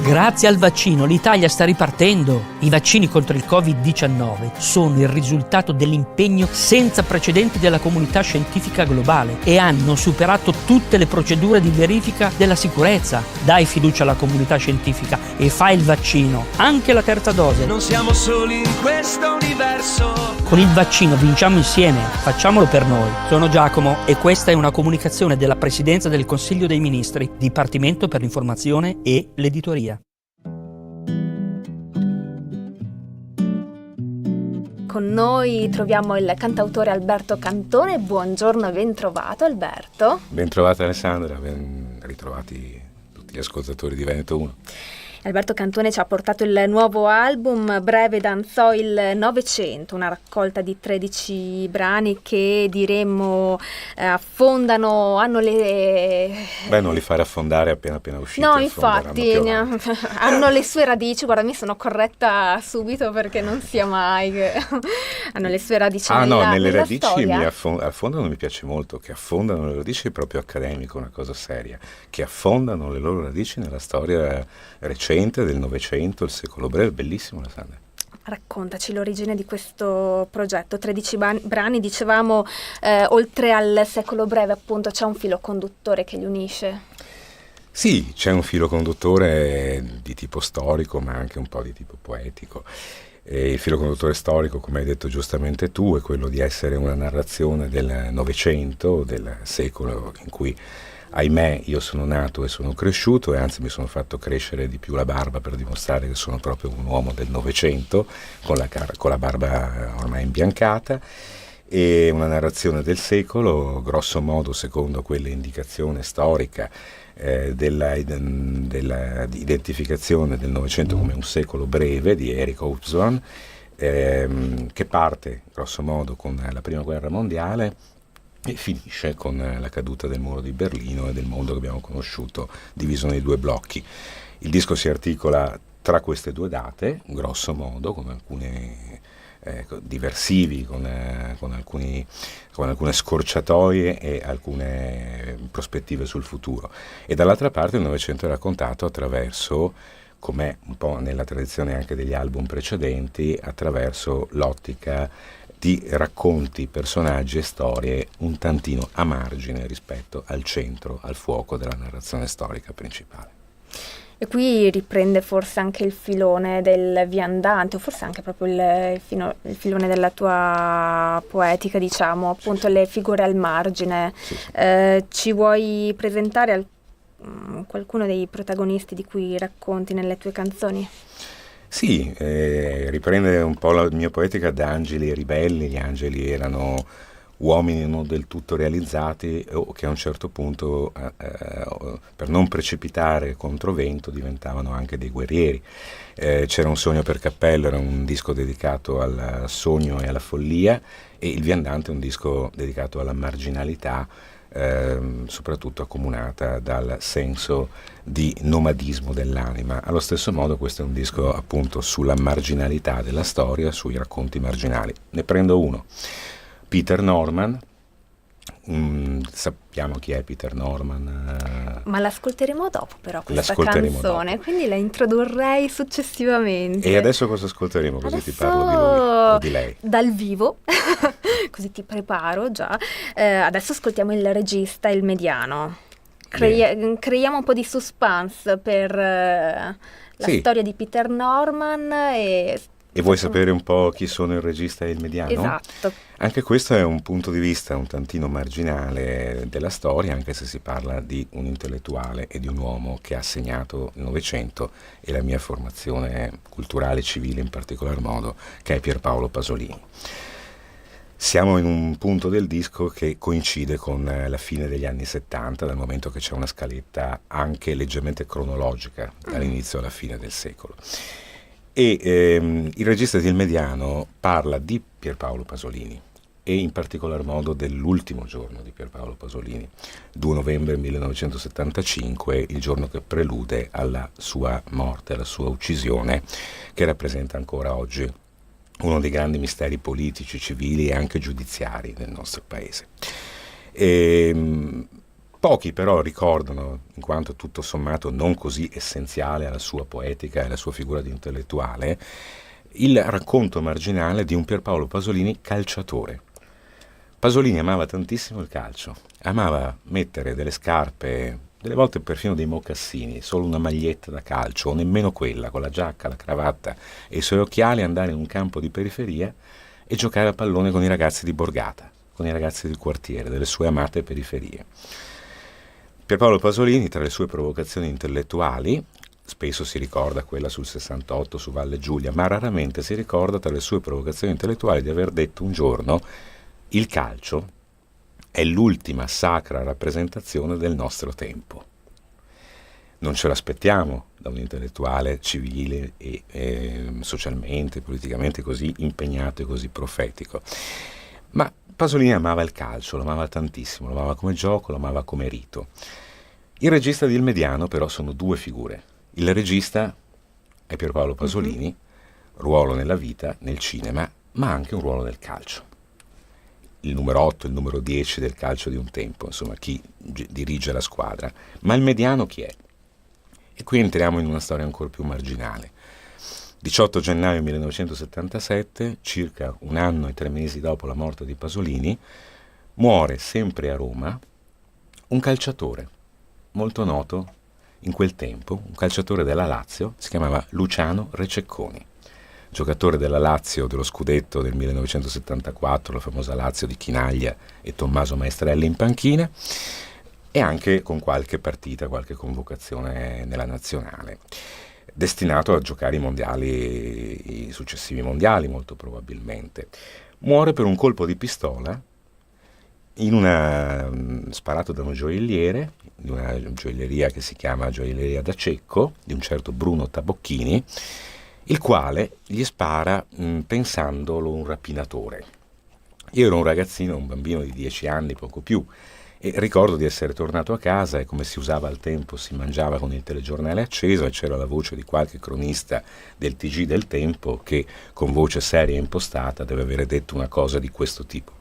Grazie al vaccino l'Italia sta ripartendo. I vaccini contro il Covid-19 sono il risultato dell'impegno senza precedenti della comunità scientifica globale e hanno superato tutte le procedure di verifica della sicurezza. Dai fiducia alla comunità scientifica e fai il vaccino, anche la terza dose. Non siamo soli in questo universo. Con il vaccino vinciamo insieme, facciamolo per noi. Sono Giacomo e questa è una comunicazione della Presidenza del Consiglio dei Ministri, Dipartimento per l'Informazione e l'Editoria. Con noi troviamo il cantautore Alberto Cantone. Buongiorno e ben trovato Alberto. Ben trovata Alessandra, ben ritrovati tutti gli ascoltatori di Veneto 1. Alberto Cantone ci ha portato il nuovo album Breve danzò il Novecento, una raccolta di 13 brani che diremmo affondano, hanno le... Beh, non li fare affondare appena usciti. No, infatti, hanno le sue radici, guarda, mi sono corretta subito perché non sia mai che hanno le sue radici nelle radici storia. Affondano mi piace molto, che affondano le radici è proprio accademico, una cosa seria, che affondano le loro radici nella storia recente del Novecento, il secolo breve, bellissimo Alessandra. Raccontaci l'origine di questo progetto, 13 brani, dicevamo, oltre al secolo breve appunto c'è un filo conduttore che li unisce. Sì, c'è un filo conduttore di tipo storico ma anche un po' di tipo poetico. E il filo conduttore storico, come hai detto giustamente tu, è quello di essere una narrazione del Novecento, del secolo in cui, ahimè, io sono nato e sono cresciuto, e anzi mi sono fatto crescere di più la barba per dimostrare che sono proprio un uomo del Novecento, con la barba ormai imbiancata, e una narrazione del secolo, grosso modo secondo quell'indicazione storica dell'identificazione del Novecento come un secolo breve di Eric Hobsbawm, che parte grosso modo con la Prima Guerra Mondiale e finisce con la caduta del muro di Berlino e del mondo che abbiamo conosciuto diviso nei due blocchi. Il disco si articola tra queste due date, grosso modo, con alcuni diversivi, con alcune scorciatoie e alcune prospettive sul futuro. E dall'altra parte il Novecento è raccontato attraverso, com'è un po' nella tradizione anche degli album precedenti, attraverso l'ottica di racconti, personaggi e storie un tantino a margine rispetto al centro, al fuoco della narrazione storica principale. E qui riprende forse anche il filone del viandante, o forse anche proprio il filone della tua poetica, diciamo, appunto sì. Le figure al margine. Sì. Ci vuoi presentare qualcuno dei protagonisti di cui racconti nelle tue canzoni? Sì, riprende un po' la mia poetica da angeli e ribelli. Gli angeli erano uomini non del tutto realizzati o che a un certo punto, per non precipitare contro vento, diventavano anche dei guerrieri. C'era un sogno per cappello, era un disco dedicato al sogno e alla follia, e il viandante è un disco dedicato alla marginalità, soprattutto accomunata dal senso di nomadismo dell'anima. Allo stesso modo questo è un disco appunto sulla marginalità della storia, sui racconti marginali. Ne prendo uno. Peter Norman, Sappiamo chi è Peter Norman. Ma l'ascolteremo dopo però questa L'ascolteremo canzone, dopo. quindi la introdurrei successivamente. E adesso cosa ascolteremo? Così Adesso, ti parlo di lui o di lei. Dal vivo, così ti preparo già. Adesso ascoltiamo il regista, il Mediano. Creiamo un po' di suspense per la storia di Peter Norman E vuoi sapere un po' chi sono il regista e il mediano? Esatto. Anche questo è un punto di vista un tantino marginale della storia, anche se si parla di un intellettuale e di un uomo che ha segnato il Novecento e la mia formazione culturale e civile in particolar modo, che è Pierpaolo Pasolini. Siamo in un punto del disco che coincide con la fine degli anni 70, dal momento che c'è una scaletta anche leggermente cronologica dall'inizio alla fine del secolo. E il regista di Il Mediano parla di Pierpaolo Pasolini e in particolar modo dell'ultimo giorno di Pierpaolo Pasolini, 2 novembre 1975, il giorno che prelude alla sua morte, alla sua uccisione, che rappresenta ancora oggi uno dei grandi misteri politici, civili e anche giudiziari del nostro paese. Pochi però ricordano, in quanto tutto sommato non così essenziale alla sua poetica e alla sua figura di intellettuale, il racconto marginale di un Pierpaolo Pasolini calciatore. Pasolini amava tantissimo il calcio, amava mettere delle scarpe, delle volte perfino dei mocassini, solo una maglietta da calcio, o nemmeno quella, con la giacca, la cravatta e i suoi occhiali, andare in un campo di periferia e giocare a pallone con i ragazzi di borgata, con i ragazzi del quartiere, delle sue amate periferie. Pierpaolo Pasolini, tra le sue provocazioni intellettuali, spesso si ricorda quella sul 68 su Valle Giulia, ma raramente si ricorda tra le sue provocazioni intellettuali di aver detto un giorno: il calcio è l'ultima sacra rappresentazione del nostro tempo. Non ce l'aspettiamo da un intellettuale civile e socialmente, politicamente così impegnato e così profetico. Ma Pasolini amava il calcio, lo amava tantissimo, lo amava come gioco, lo amava come rito. Il regista di Il Mediano però sono due figure. Il regista è Pierpaolo Pasolini, ruolo nella vita, nel cinema, ma anche un ruolo nel calcio. Il numero 8, il numero 10 del calcio di un tempo, insomma, chi dirige la squadra. Ma il mediano chi è? E qui entriamo in una storia ancora più marginale. 18 gennaio 1977, circa un anno e 3 mesi dopo la morte di Pasolini, muore sempre a Roma un calciatore molto noto in quel tempo, un calciatore della Lazio, si chiamava Luciano Rececconi, giocatore della Lazio dello scudetto del 1974, la famosa Lazio di Chinaglia e Tommaso Maestrelli in panchina, e anche con qualche partita, qualche convocazione nella nazionale. Destinato a giocare i successivi mondiali molto probabilmente. Muore per un colpo di pistola sparato da un gioielliere, di una gioielleria che si chiama Gioielleria da Cecco, di un certo Bruno Tabocchini, il quale gli spara pensandolo un rapinatore. Io ero un ragazzino, un bambino di 10 anni, poco più, e ricordo di essere tornato a casa e, come si usava al tempo, si mangiava con il telegiornale acceso e c'era la voce di qualche cronista del TG del tempo che, con voce seria e impostata, deve avere detto una cosa di questo tipo.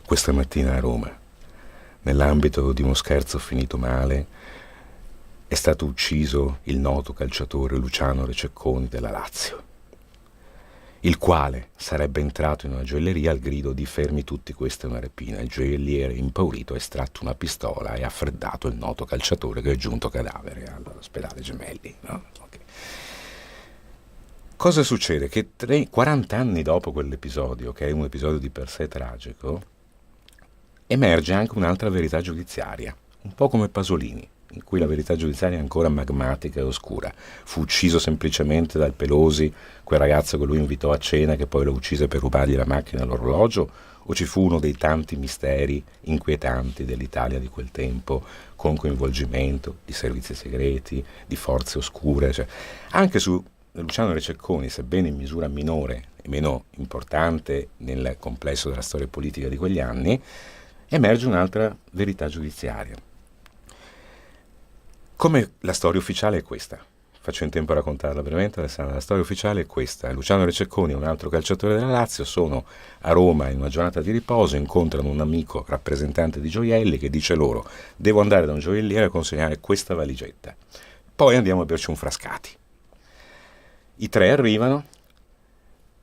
Questa mattina a Roma, nell'ambito di uno scherzo finito male, è stato ucciso il noto calciatore Luciano Rececconi della Lazio, il quale sarebbe entrato in una gioielleria al grido di "fermi tutti, questa è una rapina". Il gioielliere, impaurito, ha estratto una pistola e ha freddato il noto calciatore, che è giunto cadavere all'ospedale Gemelli. No? Okay. Cosa succede? Che 40 anni dopo quell'episodio, che è un episodio di per sé tragico, emerge anche un'altra verità giudiziaria, un po' come Pasolini, in cui la verità giudiziaria è ancora magmatica e oscura. Fu ucciso semplicemente dal Pelosi, quel ragazzo che lui invitò a cena, che poi lo uccise per rubargli la macchina e l'orologio, o ci fu uno dei tanti misteri inquietanti dell'Italia di quel tempo, con coinvolgimento di servizi segreti, di forze oscure? Cioè, anche su Luciano Rececconi, sebbene in misura minore e meno importante nel complesso della storia politica di quegli anni, emerge un'altra verità giudiziaria. Come la storia ufficiale è questa: faccio in tempo a raccontarla brevemente, Alessandra. La storia ufficiale è questa: Luciano Rececconi e un altro calciatore della Lazio sono a Roma in una giornata di riposo, incontrano un amico rappresentante di gioielli che dice loro: devo andare da un gioielliere a consegnare questa valigetta, poi andiamo a berci un Frascati. I tre arrivano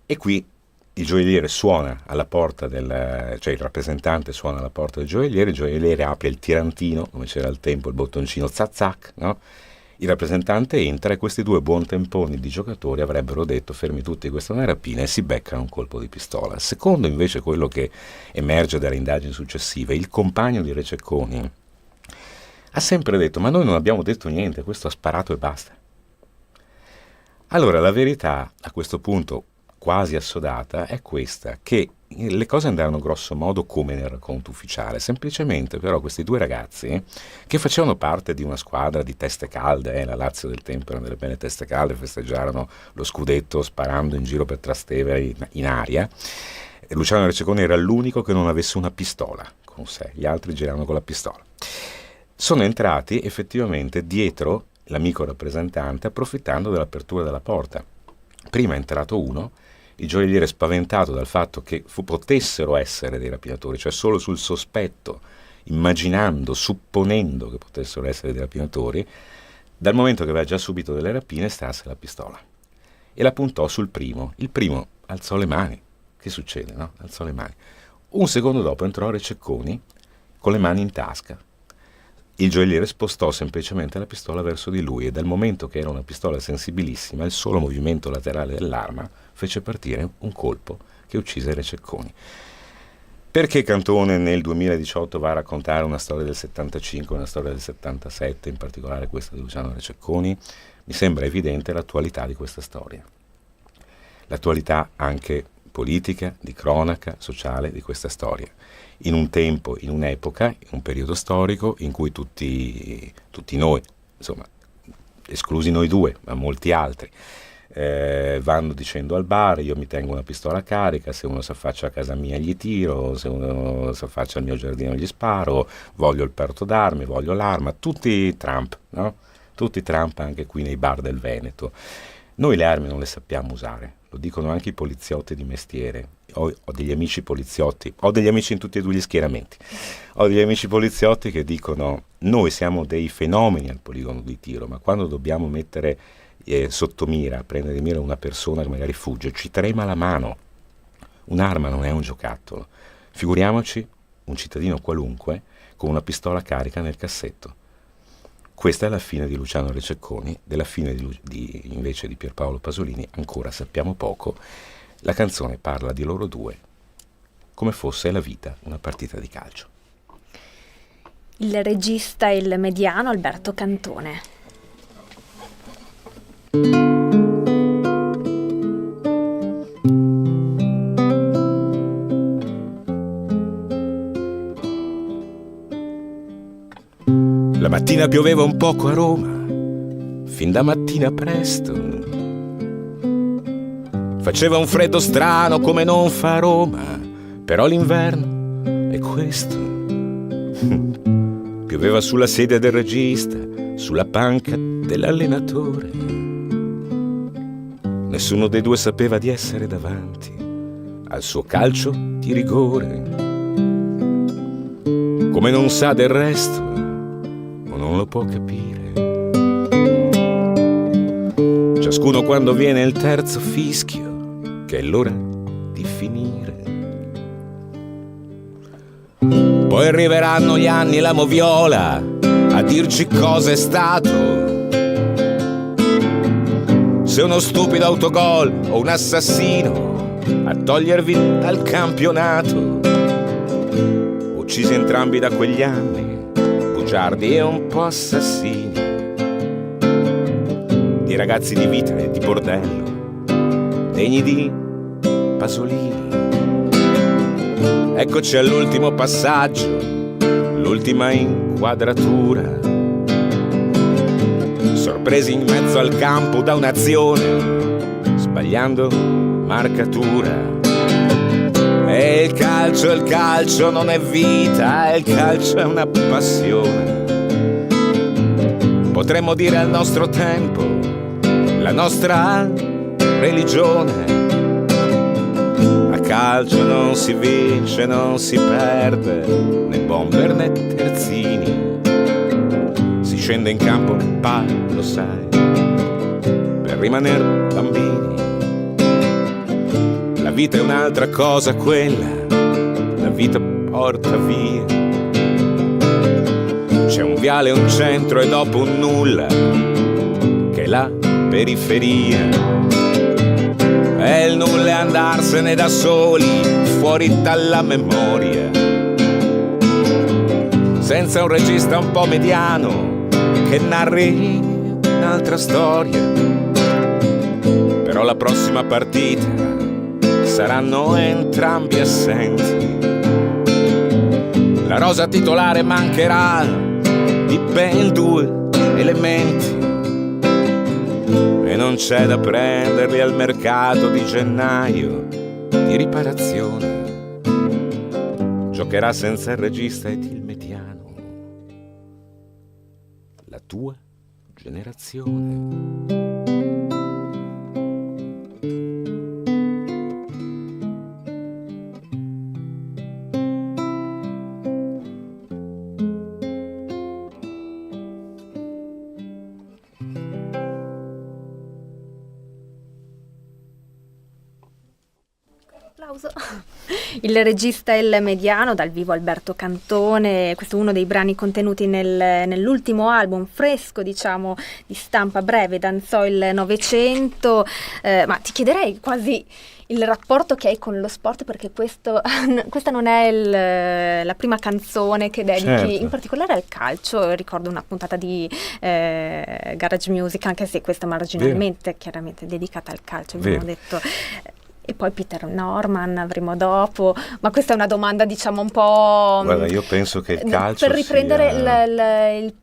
e qui il gioielliere suona alla porta cioè il rappresentante suona alla porta del gioielliere, il gioielliere apre il tirantino, come c'era al tempo il bottoncino zac zac, no? Il rappresentante entra e questi due buontemponi di giocatori avrebbero detto: fermi tutti, questa è una rapina, e si beccano un colpo di pistola. Secondo invece quello che emerge dalle indagini successive, il compagno di Rececconi ha sempre detto: ma noi non abbiamo detto niente, questo ha sparato e basta. Allora la verità a questo punto quasi assodata è questa, che le cose andarono grosso modo come nel racconto ufficiale, semplicemente però questi due ragazzi che facevano parte di una squadra di teste calde, la Lazio del tempo erano delle belle teste calde, festeggiarono lo scudetto sparando in giro per Trastevere in aria, e Luciano Rececconi era l'unico che non avesse una pistola con sé, gli altri giravano con la pistola. Sono entrati effettivamente dietro l'amico rappresentante approfittando dell'apertura della porta. Prima è entrato uno, il gioielliere, spaventato dal fatto che potessero essere dei rapinatori, cioè solo sul sospetto, immaginando, supponendo che potessero essere dei rapinatori, dal momento che aveva già subito delle rapine, estrasse la pistola e la puntò sul primo. Il primo alzò le mani. Che succede, no? Alzò le mani. Un secondo dopo entrò Rececconi con le mani in tasca. Il gioielliere spostò semplicemente la pistola verso di lui e dal momento che era una pistola sensibilissima, il solo movimento laterale dell'arma fece partire un colpo che uccise Rececconi. Perché Cantone nel 2018 va a raccontare una storia del 75, una storia del 77, in particolare questa di Luciano Rececconi? Mi sembra evidente l'attualità di questa storia. L'attualità anche politica, di cronaca, sociale di questa storia. In un tempo, in un'epoca, in un periodo storico in cui tutti noi, insomma, esclusi noi due, ma molti altri, vanno dicendo al bar: io mi tengo una pistola carica, se uno si affaccia a casa mia gli tiro, se uno si affaccia al mio giardino gli sparo, voglio il perto d'armi, voglio l'arma, tutti Trump, no? Tutti Trump anche qui nei bar del Veneto. Noi le armi non le sappiamo usare, lo dicono anche i poliziotti di mestiere. Ho degli amici poliziotti, ho degli amici in tutti e due gli schieramenti, ho degli amici poliziotti che dicono: noi siamo dei fenomeni al poligono di tiro, ma quando dobbiamo mettere sotto mira, prendere di mira una persona che magari fugge, ci trema la mano. Un'arma non è un giocattolo, figuriamoci un cittadino qualunque con una pistola carica nel cassetto. Questa è la fine di Luciano Rececconi, della fine invece di Pierpaolo Pasolini ancora sappiamo poco. La canzone parla di loro due come fosse la vita una partita di calcio. Il regista e il mediano Alberto Cantone. La mattina pioveva un poco a Roma, fin da mattina presto. Faceva un freddo strano come non fa a Roma, però l'inverno è questo. Pioveva sulla sedia del regista, sulla panca dell'allenatore. Nessuno dei due sapeva di essere davanti al suo calcio di rigore. Come non sa del resto, non lo può capire. Ciascuno quando viene il terzo fischio, che è l'ora di finire. Poi arriveranno gli anni e la moviola a dirci cosa è stato. Se uno stupido autogol o un assassino a togliervi dal campionato. Uccisi entrambi da quegli anni, bugiardi e un po' assassini, di ragazzi di vita e di bordello, degni di Pasolini. Eccoci all'ultimo passaggio, l'ultima inquadratura, sorpresi in mezzo al campo da un'azione, sbagliando marcatura. E il calcio non è vita, il calcio è una passione. Potremmo dire al nostro tempo la nostra religione. A calcio non si vince, non si perde, né bomber né terzini. Si scende in campo che palle, lo sai, per rimanere bambini. La vita è un'altra cosa quella, la vita porta via. C'è un viale, un centro e dopo un nulla, che è la periferia. E il nulla è andarsene da soli, fuori dalla memoria. Senza un regista un po' mediano, che narri un'altra storia. Però la prossima partita saranno entrambi assenti. La rosa titolare mancherà di ben 2 elementi. E non c'è da prenderli al mercato di gennaio di riparazione. Giocherà senza il regista ed il mediano la tua generazione. Il regista e il mediano, dal vivo Alberto Cantone. Questo è uno dei brani contenuti nell'ultimo album fresco, diciamo, di stampa breve, Danzò il Novecento. Ma ti chiederei quasi il rapporto che hai con lo sport, perché questa non è la prima canzone che dedichi, certo, in particolare al calcio. Ricordo una puntata di Garage Music, anche se questa marginalmente, chiaramente dedicata al calcio, abbiamo detto. E poi Peter Norman avremo dopo, ma questa è una domanda, diciamo, un po'... Guarda, io penso che il calcio per riprendere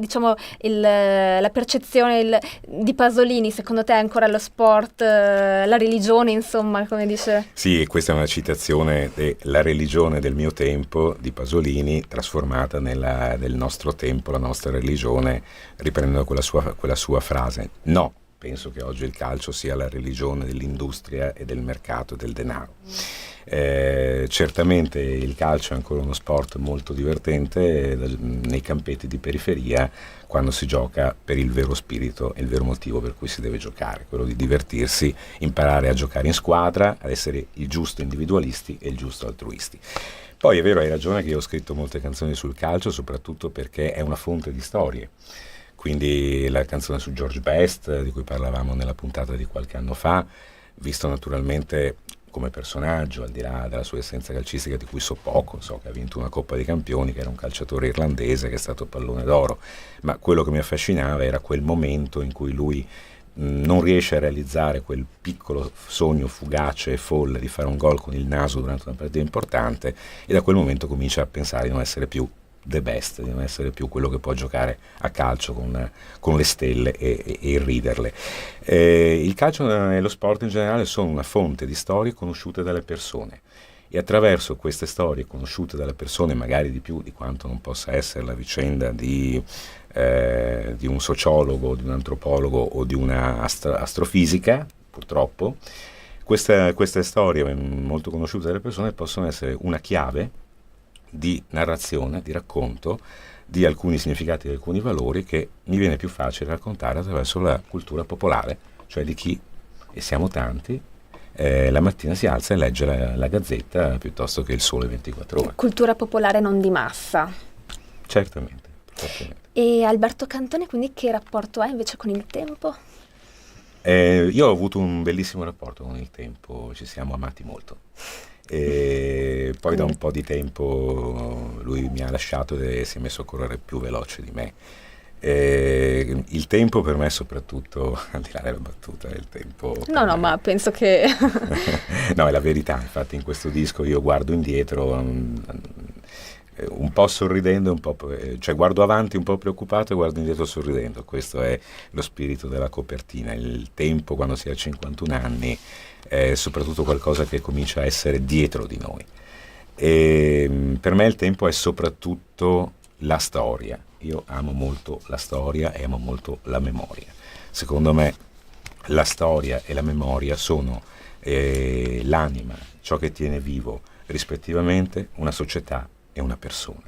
sia... la percezione di Pasolini, secondo te è ancora lo sport, la religione, insomma, come dice? Sì, questa è una citazione della religione del mio tempo di Pasolini, trasformata del nostro tempo, la nostra religione, riprendendo quella sua frase. No. Penso che oggi il calcio sia la religione dell'industria e del mercato del denaro. Certamente il calcio è ancora uno sport molto divertente nei campetti di periferia, quando si gioca per il vero spirito e il vero motivo per cui si deve giocare, quello di divertirsi, imparare a giocare in squadra, ad essere il giusto individualisti e il giusto altruisti. Poi è vero, hai ragione che io ho scritto molte canzoni sul calcio, soprattutto perché è una fonte di storie. Quindi la canzone su George Best, di cui parlavamo nella puntata di qualche anno fa, visto naturalmente come personaggio, al di là della sua essenza calcistica, di cui so poco, so che ha vinto una Coppa dei Campioni, che era un calciatore irlandese, che è stato pallone d'oro, ma quello che mi affascinava era quel momento in cui lui non riesce a realizzare quel piccolo sogno fugace e folle di fare un gol con il naso durante una partita importante, e da quel momento comincia a pensare di non essere più the best, di non essere più quello che può giocare a calcio con le stelle e irriderle. Il calcio e lo sport in generale sono una fonte di storie conosciute dalle persone, e attraverso queste storie conosciute dalle persone, magari di più di quanto non possa essere la vicenda di un sociologo, di un antropologo o di una astrofisica, purtroppo, queste storie molto conosciute dalle persone possono essere una chiave di narrazione, di racconto di alcuni significati, di alcuni valori che mi viene più facile raccontare attraverso la cultura popolare, cioè di chi, e siamo tanti, la mattina si alza e legge la Gazzetta piuttosto che il Sole 24 Ore. Cultura popolare, non di massa. Certamente. E Alberto Cantone, quindi, che rapporto ha invece con il tempo? Io ho avuto un bellissimo rapporto con il tempo, ci siamo amati molto. E poi da un po' di tempo lui mi ha lasciato e si è messo a correre più veloce di me. Il tempo per me, soprattutto, al di là della battuta, è il tempo. No, ma penso che no, è la verità. Infatti in questo disco io guardo indietro un po' sorridendo, cioè guardo avanti un po' preoccupato e guardo indietro sorridendo. Questo è lo spirito della copertina. Il tempo, quando si ha 51 anni, è soprattutto qualcosa che comincia a essere dietro di noi. E per me il tempo è soprattutto la storia. Io amo molto la storia e amo molto la memoria. Secondo me la storia e la memoria sono l'anima, ciò che tiene vivo rispettivamente una società e una persona.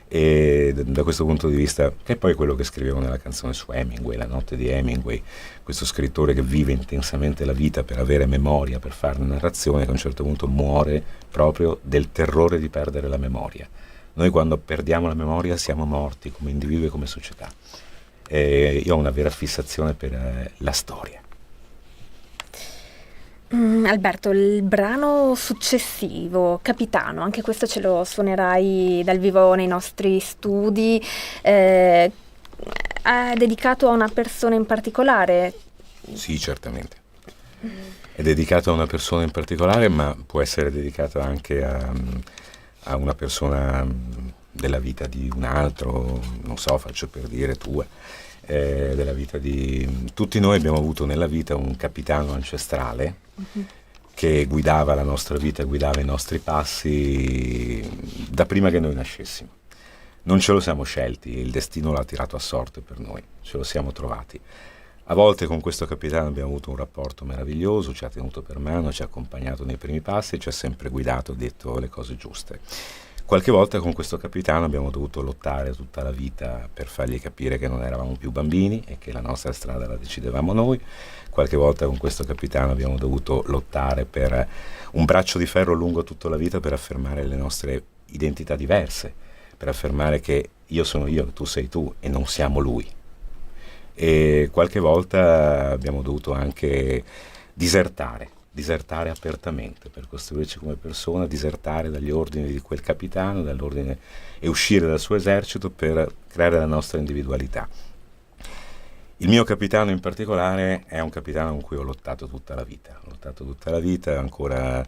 E da questo punto di vista, che è poi quello che scrivevo nella canzone su Hemingway, La notte di Hemingway, questo scrittore che vive intensamente la vita per avere memoria, per fare una narrazione, che a un certo punto muore proprio del terrore di perdere la memoria. Noi quando perdiamo la memoria siamo morti come individui e come società. Io ho una vera fissazione per la storia. Alberto, il brano successivo, Capitano, anche questo ce lo suonerai dal vivo nei nostri studi, è dedicato a una persona in particolare? Sì, certamente. È dedicato a una persona in particolare, ma può essere dedicato anche a una persona della vita di un altro, non so, faccio per dire tua. Della vita di tutti noi abbiamo avuto nella vita un capitano ancestrale che guidava la nostra vita, guidava i nostri passi da prima che noi nascessimo. Non ce lo siamo scelti, il destino l'ha tirato a sorte per noi, ce lo siamo trovati. A volte con questo capitano abbiamo avuto un rapporto meraviglioso, ci ha tenuto per mano, ci ha accompagnato nei primi passi e ci ha sempre guidato, detto le cose giuste. Qualche volta con questo capitano abbiamo dovuto lottare tutta la vita per fargli capire che non eravamo più bambini e che la nostra strada la decidevamo noi. Qualche volta con questo capitano abbiamo dovuto lottare per un braccio di ferro lungo tutta la vita per affermare le nostre identità diverse, per affermare che io sono io, tu sei tu e non siamo lui. E qualche volta abbiamo dovuto anche disertare apertamente per costruirci come persona, disertare dagli ordini di quel capitano, dall'ordine, e uscire dal suo esercito per creare la nostra individualità. Il mio capitano in particolare è un capitano con cui ho lottato tutta la vita, ancora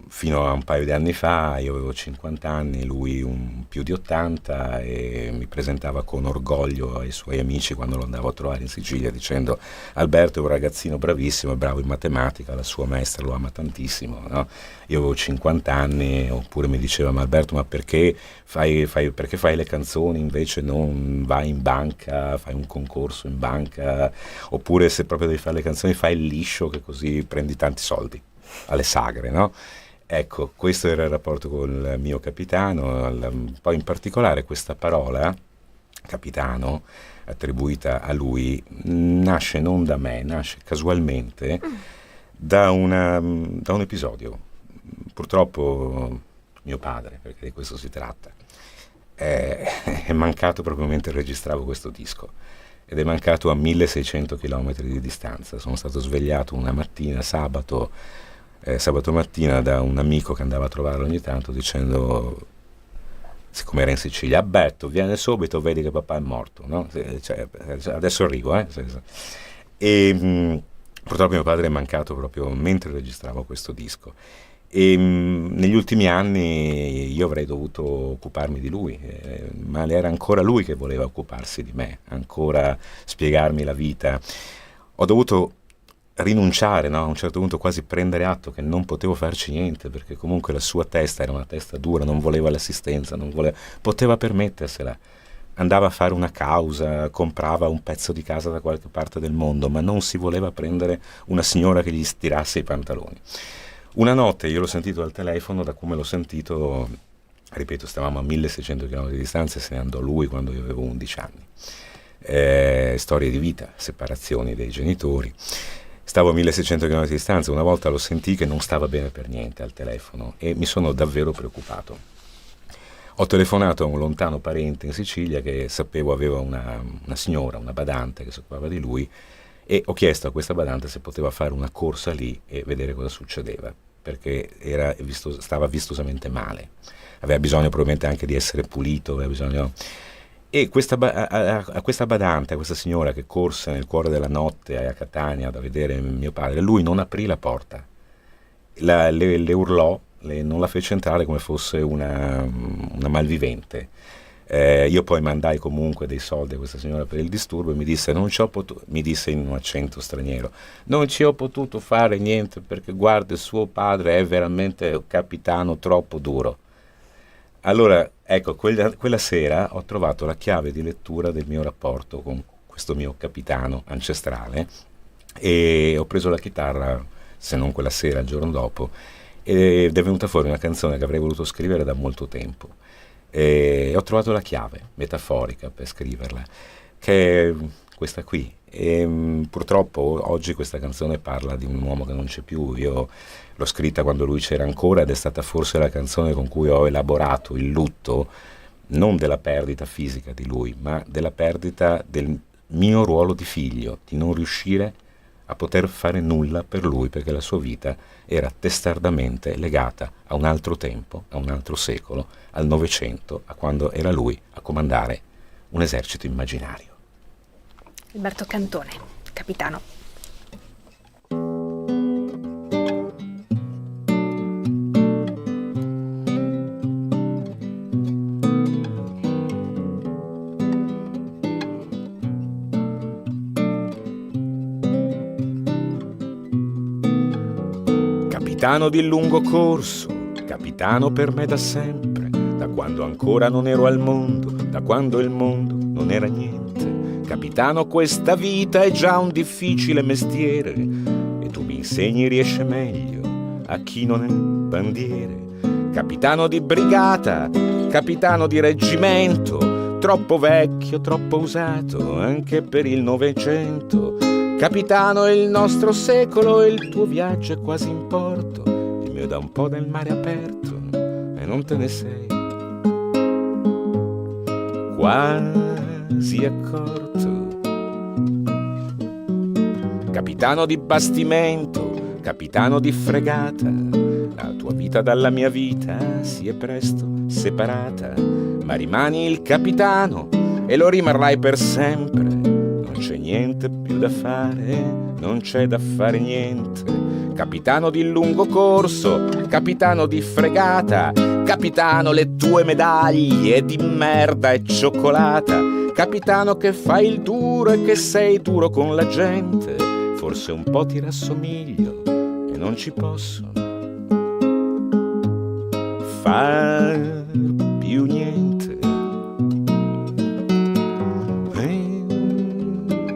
fino a un paio di anni fa. Io avevo 50 anni, lui più di 80, e mi presentava con orgoglio ai suoi amici quando lo andavo a trovare in Sicilia dicendo: Alberto è un ragazzino bravissimo, è bravo in matematica, la sua maestra lo ama tantissimo, no? Io avevo 50 anni, oppure mi diceva: ma Alberto, ma perché fai le canzoni invece non vai in banca, fai un concorso in banca, oppure se proprio devi fare le canzoni fai il liscio che così prendi tanti soldi alle sagre, no? Ecco, questo era il rapporto con il mio capitano. Poi in particolare questa parola, capitano, attribuita a lui, nasce non da me, nasce casualmente da un episodio. Purtroppo mio padre, perché di questo si tratta, è mancato proprio mentre registravo questo disco, ed è mancato a 1600 km di distanza. Sono stato svegliato una mattina, sabato mattina, da un amico che andava a trovarlo ogni tanto dicendo, siccome era in Sicilia: Alberto, vieni subito, vedi che papà è morto, no? Cioè, adesso arrivo, e purtroppo mio padre è mancato proprio mentre registravo questo disco, e negli ultimi anni io avrei dovuto occuparmi di lui, ma era ancora lui che voleva occuparsi di me, ancora spiegarmi la vita. Ho dovuto rinunciare, no? A un certo punto quasi prendere atto che non potevo farci niente, perché comunque la sua testa era una testa dura, non voleva l'assistenza, poteva permettersela, andava a fare una causa, comprava un pezzo di casa da qualche parte del mondo, ma non si voleva prendere una signora che gli stirasse i pantaloni. Una notte io l'ho sentito al telefono, da come l'ho sentito, ripeto, stavamo a 1600 km di distanza, e se ne andò lui quando io avevo 11 anni. Storie di vita, separazioni dei genitori. Stavo a 1600 km di distanza, una volta lo sentì che non stava bene per niente al telefono e mi sono davvero preoccupato. Ho telefonato a un lontano parente in Sicilia che sapevo aveva una signora, una badante che si occupava di lui, e ho chiesto a questa badante se poteva fare una corsa lì e vedere cosa succedeva, perché stava vistosamente male, aveva bisogno probabilmente anche di essere pulito, aveva bisogno... E a questa badante, a questa signora che corse nel cuore della notte a Catania da vedere mio padre, lui non aprì la porta, le urlò, non la fece entrare come fosse una malvivente. Io poi mandai comunque dei soldi a questa signora per il disturbo e mi disse mi disse in un accento straniero: non ci ho potuto fare niente perché guarda, suo padre è veramente un capitano troppo duro. Allora, ecco, quella sera ho trovato la chiave di lettura del mio rapporto con questo mio capitano ancestrale, e ho preso la chitarra, se non quella sera, il giorno dopo, ed è venuta fuori una canzone che avrei voluto scrivere da molto tempo. E ho trovato la chiave metaforica per scriverla, che è questa qui. E purtroppo oggi questa canzone parla di un uomo che non c'è più. Io l'ho scritta quando lui c'era ancora, ed è stata forse la canzone con cui ho elaborato il lutto, non della perdita fisica di lui, ma della perdita del mio ruolo di figlio, di non riuscire a poter fare nulla per lui, perché la sua vita era testardamente legata a un altro tempo, a un altro secolo, al Novecento, a quando era lui a comandare un esercito immaginario. Alberto Cantone, capitano. Capitano di lungo corso, capitano per me da sempre, da quando ancora non ero al mondo, da quando il mondo non era niente. Capitano, questa vita è già un difficile mestiere, e tu mi insegni riesce meglio a chi non è bandiere. Capitano di brigata, capitano di reggimento, troppo vecchio, troppo usato anche per il Novecento. Capitano, il nostro secolo e il tuo viaggio è quasi in porto, il mio da un po' del mare aperto e non te ne sei quasi accorto. Capitano di bastimento, capitano di fregata, la tua vita dalla mia vita si è presto separata, ma rimani il capitano e lo rimarrai per sempre. Non c'è niente più da fare, non c'è da fare niente. Capitano di lungo corso, capitano di fregata, capitano le tue medaglie di merda e cioccolata. Capitano che fai il duro e che sei duro con la gente, forse un po' ti rassomiglio e non ci posso far più niente.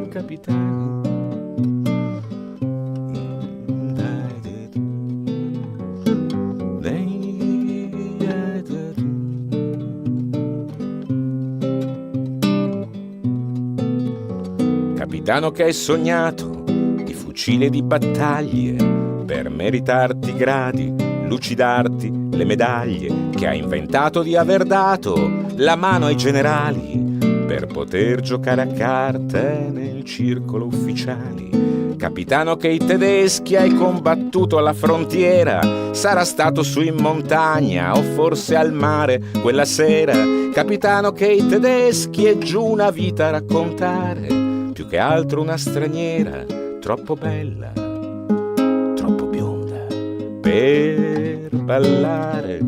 Capitano, capitano che hai sognato di fucile di battaglie per meritarti gradi, lucidarti le medaglie, che hai inventato di aver dato la mano ai generali per poter giocare a carte nel circolo ufficiali. Capitano che i tedeschi hai combattuto alla frontiera, sarà stato su in montagna o forse al mare quella sera. Capitano che i tedeschi è giù una vita a raccontare, più che altro una straniera troppo bella, troppo bionda per ballare.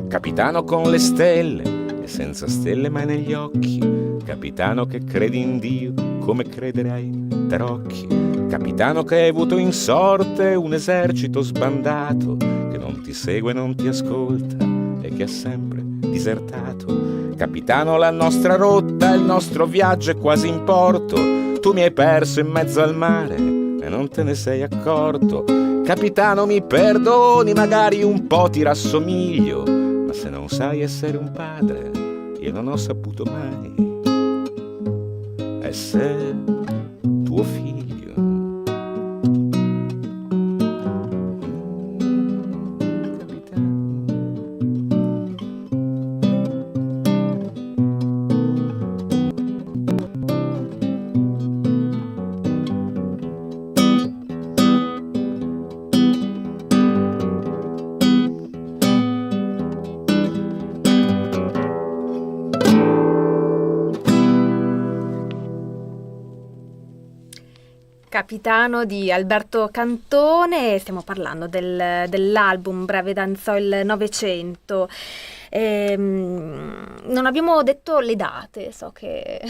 Capitano con le stelle e senza stelle mai negli occhi, capitano che credi in Dio come credere ai tarocchi. Capitano che hai avuto in sorte un esercito sbandato, che non ti segue, non ti ascolta e che ha sempre disertato. Capitano, la nostra rotta, il nostro viaggio è quasi in porto, tu mi hai perso in mezzo al mare e non te ne sei accorto. Capitano, mi perdoni, magari un po' ti rassomiglio, ma se non sai essere un padre, io non ho saputo mai essere tuo figlio. Capitano di Alberto Cantone, stiamo parlando dell'album Breve danzò il Novecento. Non abbiamo detto le date, so che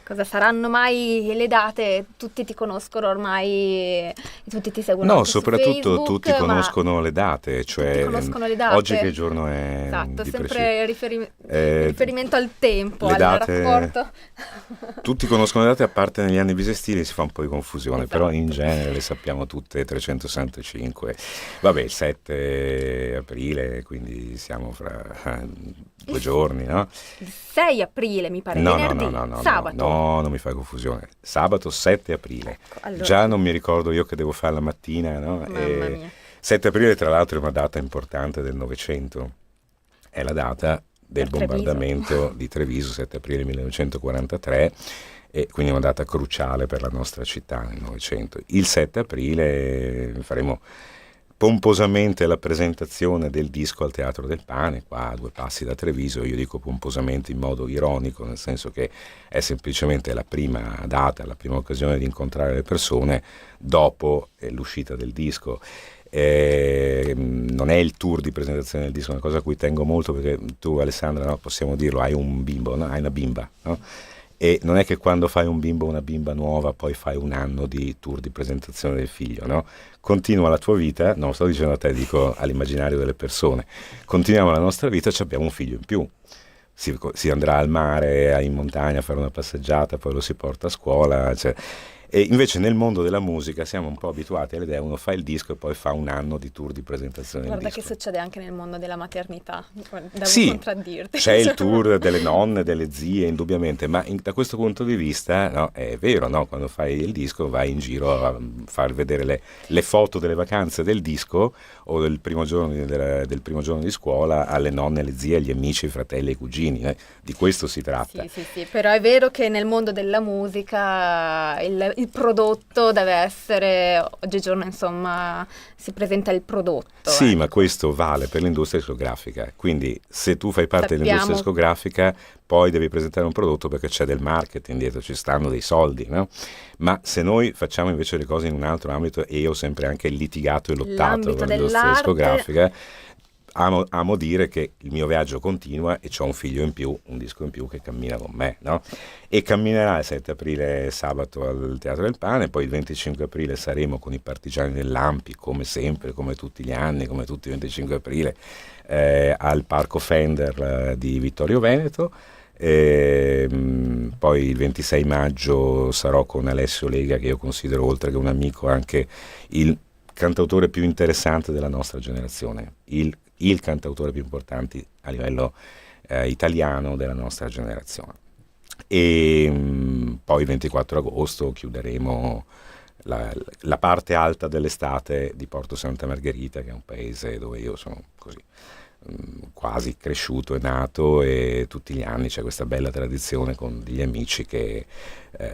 Cosa saranno mai le date? Tutti ti conoscono ormai, tutti ti seguono No, anche su soprattutto Facebook, tutti conoscono le date, cioè conoscono le date. oggi che giorno è? Esatto, di sempre riferimento al tempo, le al date, rapporto. Tutti conoscono le date, a parte negli anni bisestili si fa un po' di confusione, Esatto. però in genere le sappiamo tutte, 365. Vabbè, il 7 aprile, quindi siamo fra 2 giorni, no? Il 6 aprile mi pare, No, venerdì, sabato. no, non mi fai confusione. Sabato 7 aprile. Ecco, allora. Già non mi ricordo io che devo fare la mattina, no? Mamma mia. 7 aprile tra l'altro è una data importante del Novecento. È la data del Per Treviso. bombardamento di Treviso, 7 aprile 1943, e quindi è una data cruciale per la nostra città nel Novecento. Il 7 aprile faremo pomposamente la presentazione del disco al Teatro del Pane, qua a 2 passi da Treviso. Io dico pomposamente in modo ironico, nel senso che è semplicemente la prima data, la prima occasione di incontrare le persone dopo l'uscita del disco. Non è il tour di presentazione del disco, è una cosa a cui tengo molto, perché tu, Alessandra, no, possiamo dirlo, hai un bimbo, no? Hai una bimba, no? E non è che quando fai un bimbo o una bimba nuova poi fai un anno di tour di presentazione del figlio, no? Continua la tua vita, non sto dicendo a te, dico all'immaginario delle persone, continuiamo la nostra vita, ci abbiamo un figlio in più, si andrà al mare, in montagna a fare una passeggiata, poi lo si porta a scuola, cioè. E invece nel mondo della musica siamo un po' abituati all'idea, uno fa il disco e poi fa un anno di tour di presentazione del Guarda disco. che succede anche nel mondo della maternità, devo Sì, contraddirti. c'è il tour delle nonne, delle zie, indubbiamente, ma da questo punto di vista, no, è vero, no? Quando fai il disco vai in giro a far vedere le foto delle vacanze del disco o del primo giorno di scuola alle nonne, alle zie, agli amici, ai fratelli, ai cugini, di questo si tratta. Sì, però è vero che nel mondo della musica il prodotto deve essere, oggigiorno insomma si presenta il prodotto. Sì, ma questo vale per l'industria discografica, quindi se tu fai parte dell'industria discografica poi devi presentare un prodotto perché c'è del marketing dietro, ci stanno dei soldi, no? Ma se noi facciamo invece le cose in un altro ambito, e io ho sempre anche litigato e lottato con l'industria discografica, amo dire che il mio viaggio continua e c'ho un figlio in più, un disco in più che cammina con me, no? E camminerà il 7 aprile sabato al Teatro del Pane, poi il 25 aprile saremo con i Partigiani dell'Ampi, come sempre, come tutti gli anni, come tutti i 25 aprile, al Parco Fender di Vittorio Veneto. Poi il 26 maggio sarò con Alessio Lega, che io considero, oltre che un amico, anche il cantautore più interessante della nostra generazione, il cantautore più importante a livello italiano della nostra generazione. E poi il 24 agosto chiuderemo la parte alta dell'estate di Porto Santa Margherita, che è un paese dove io sono così quasi cresciuto e nato, e tutti gli anni c'è questa bella tradizione con degli amici che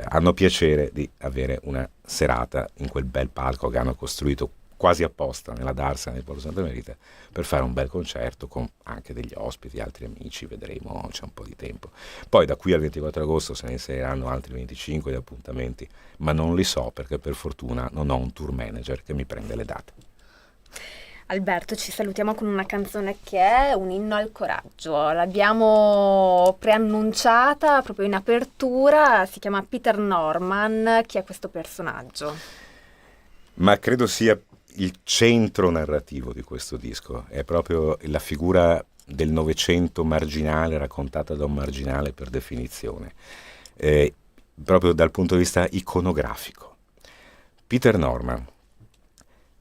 hanno piacere di avere una serata in quel bel palco che hanno costruito quasi apposta nella Darsena di Porto Santa Margherita per fare un bel concerto con anche degli ospiti, altri amici, vedremo, c'è un po' di tempo. Poi da qui al 24 agosto se ne inseriranno altri 25 di appuntamenti, ma non li so perché per fortuna non ho un tour manager che mi prende le date. Alberto, ci salutiamo con una canzone che è un inno al coraggio. L'abbiamo preannunciata proprio in apertura, si chiama Peter Norman. Chi è questo personaggio? Ma credo sia il centro narrativo di questo disco, è proprio la figura del Novecento marginale, raccontata da un marginale per definizione, proprio dal punto di vista iconografico. Peter Norman.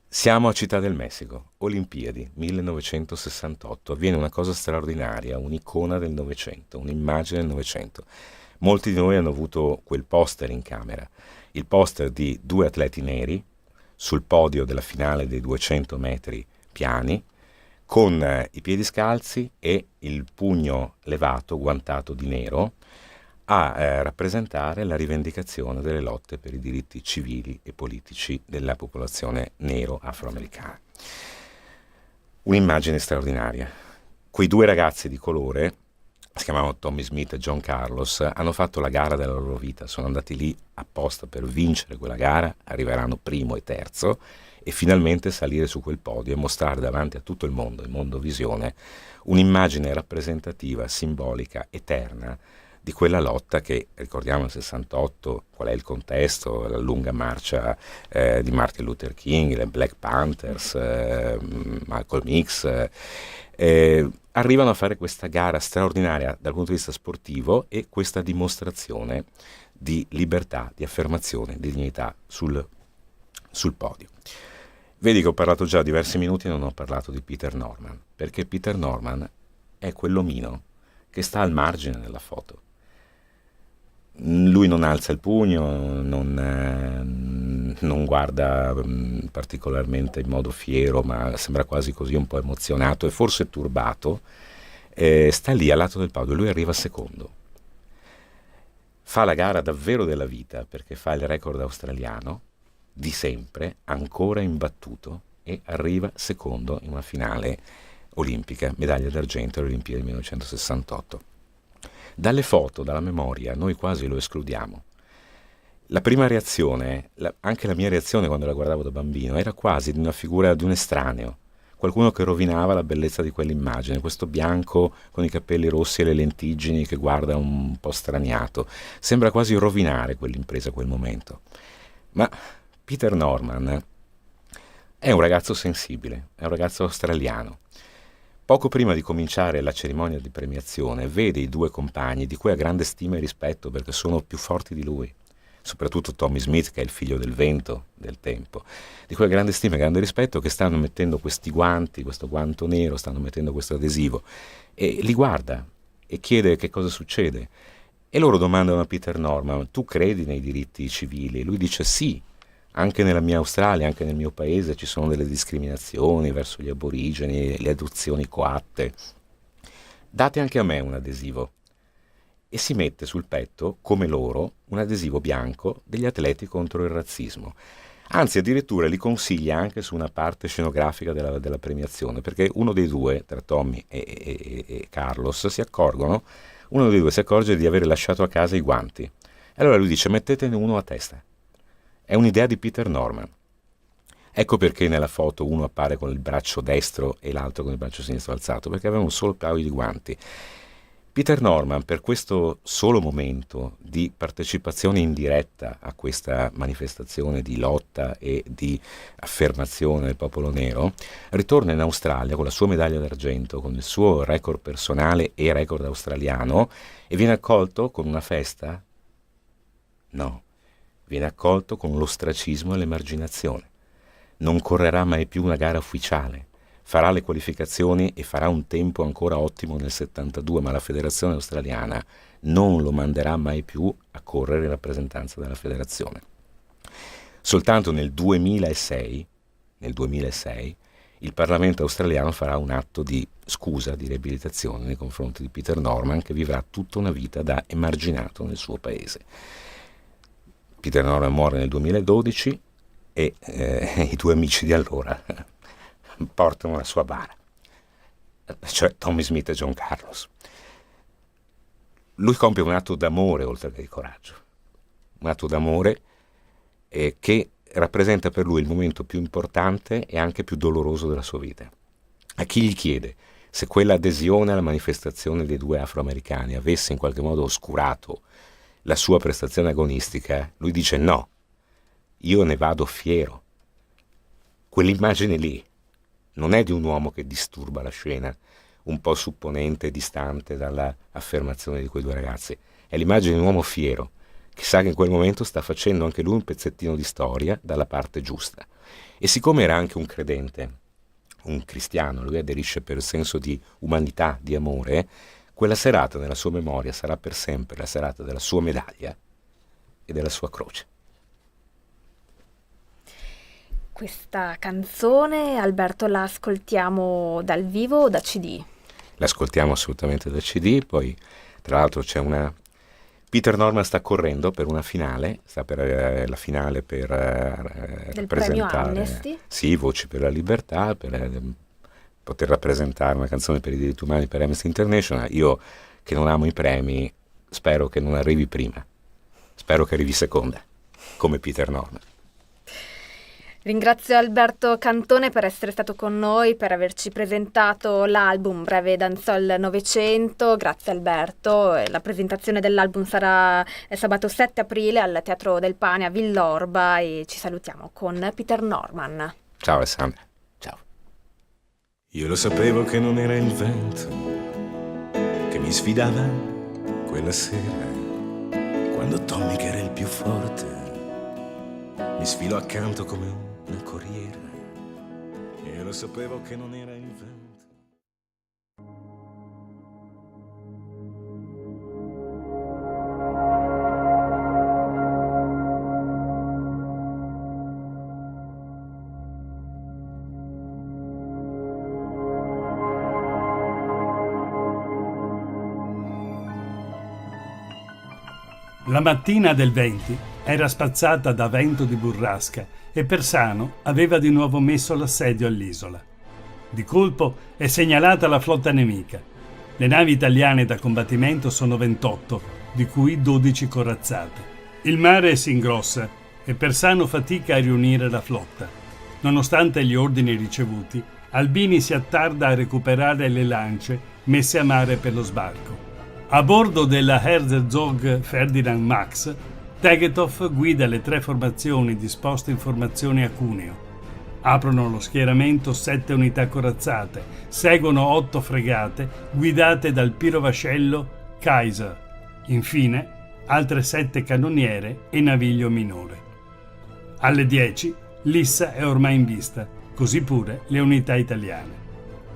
Siamo a Città del Messico, Olimpiadi, 1968, avviene una cosa straordinaria, un'icona del Novecento, un'immagine del Novecento. Molti di noi hanno avuto quel poster in camera, il poster di 2 atleti neri sul podio della finale dei 200 metri piani, con i piedi scalzi e il pugno levato, guantato di nero, a rappresentare la rivendicazione delle lotte per i diritti civili e politici della popolazione nero afroamericana. Un'immagine straordinaria. Quei 2 ragazzi di colore, si chiamavano Tommy Smith e John Carlos, hanno fatto la gara della loro vita, sono andati lì apposta per vincere quella gara, arriveranno primo e terzo e finalmente salire su quel podio e mostrare davanti a tutto il mondo Mondovisione, un'immagine rappresentativa, simbolica, eterna di quella lotta che, ricordiamo nel 68, qual è il contesto, la lunga marcia di Martin Luther King, le Black Panthers, Malcolm X, arrivano a fare questa gara straordinaria dal punto di vista sportivo e questa dimostrazione di libertà, di affermazione, di dignità sul podio. Vedi che ho parlato già diversi minuti e non ho parlato di Peter Norman, perché Peter Norman è quell'omino che sta al margine della foto. Lui non alza il pugno, non guarda particolarmente in modo fiero, ma sembra quasi così un po' emozionato e forse turbato. Sta lì al lato del podio, lui arriva secondo. Fa la gara davvero della vita, perché fa il record australiano di sempre, ancora imbattuto, e arriva secondo in una finale olimpica, medaglia d'argento alle Olimpiadi del 1968. Dalle foto, dalla memoria, noi quasi lo escludiamo. La prima reazione, anche la mia reazione quando la guardavo da bambino, era quasi di una figura di un estraneo, qualcuno che rovinava la bellezza di quell'immagine, questo bianco con i capelli rossi e le lentiggini che guarda un po' straniato. Sembra quasi rovinare quell'impresa, quel momento. Ma Peter Norman è un ragazzo sensibile, è un ragazzo australiano. Poco prima di cominciare la cerimonia di premiazione vede i due compagni di cui ha grande stima e rispetto perché sono più forti di lui, soprattutto Tommy Smith, che è il figlio del vento del tempo, di cui ha grande stima e grande rispetto, che stanno mettendo questi guanti, questo guanto nero, stanno mettendo questo adesivo, e li guarda e chiede che cosa succede. E loro domandano a Peter Norman: tu credi nei diritti civili? E lui dice sì. Anche nella mia Australia, anche nel mio paese ci sono delle discriminazioni verso gli aborigeni, le adozioni coatte. Date anche a me un adesivo. E si mette sul petto, come loro, un adesivo bianco degli atleti contro il razzismo. Anzi, addirittura li consiglia anche su una parte scenografica della premiazione, perché uno dei due, tra Tommy e Carlos, uno dei due si accorge di aver lasciato a casa i guanti. E allora lui dice: mettetene uno a testa. È un'idea di Peter Norman. Ecco perché nella foto uno appare con il braccio destro e l'altro con il braccio sinistro alzato, perché aveva un solo paio di guanti. Peter Norman, per questo solo momento di partecipazione indiretta a questa manifestazione di lotta e di affermazione del popolo nero, ritorna in Australia con la sua medaglia d'argento, con il suo record personale e record australiano, e viene accolto con una festa? No. Viene accolto con l'ostracismo e l'emarginazione. Non correrà mai più una gara ufficiale, farà le qualificazioni e farà un tempo ancora ottimo nel 72, ma la federazione australiana non lo manderà mai più a correre in rappresentanza della federazione. Soltanto nel 2006, il Parlamento australiano farà un atto di scusa, di riabilitazione nei confronti di Peter Norman, che vivrà tutta una vita da emarginato nel suo paese. Peter Norman muore nel 2012 e i due amici di allora portano la sua bara, cioè Tommy Smith e John Carlos. Lui compie un atto d'amore oltre che di coraggio, un atto d'amore che rappresenta per lui il momento più importante e anche più doloroso della sua vita. A chi gli chiede se quell'adesione alla manifestazione dei due afroamericani avesse in qualche modo oscurato la sua prestazione agonistica, lui dice no, io ne vado fiero. Quell'immagine lì non è di un uomo che disturba la scena, un po' supponente e distante dalla affermazione di quei due ragazzi, è l'immagine di un uomo fiero, che sa che in quel momento sta facendo anche lui un pezzettino di storia dalla parte giusta. E siccome era anche un credente, un cristiano, lui aderisce per il senso di umanità, di amore, quella serata nella sua memoria sarà per sempre la serata della sua medaglia e della sua croce. Questa canzone, Alberto, la ascoltiamo dal vivo o da CD? L'ascoltiamo assolutamente da CD, poi tra l'altro c'è una... Peter Norman sta correndo per una finale, sta per la finale per del premio rappresentare... Amnesty? Sì, Voci per la Libertà, per poter rappresentare una canzone per i diritti umani per Amnesty International. Io, che non amo i premi, spero che non arrivi prima, spero che arrivi seconda, come Peter Norman. Ringrazio Alberto Cantone per essere stato con noi, per averci presentato l'album Breve Dancehall Novecento. Grazie Alberto. La presentazione dell'album sarà sabato 7 aprile al Teatro del Pane a Villorba e ci salutiamo con Peter Norman. Ciao Alessandra. Ciao. Io lo sapevo che non era il vento che mi sfidava quella sera, quando Tommy, che era il più forte, mi sfilò accanto come una corriera. E lo sapevo che non era il vento. La mattina del 20 era spazzata da vento di burrasca e Persano aveva di nuovo messo l'assedio all'isola. Di colpo è segnalata la flotta nemica. Le navi italiane da combattimento sono 28, di cui 12 corazzate. Il mare si ingrossa e Persano fatica a riunire la flotta. Nonostante gli ordini ricevuti, Albini si attarda a recuperare le lance messe a mare per lo sbarco. A bordo della Herzog Ferdinand Max, Tegethoff guida le 3 formazioni disposte in formazione a Cuneo. Aprono lo schieramento 7 unità corazzate, seguono 8 fregate guidate dal pirovascello Kaiser. Infine, altre 7 cannoniere e naviglio minore. Alle 10, Lissa è ormai in vista, così pure le unità italiane.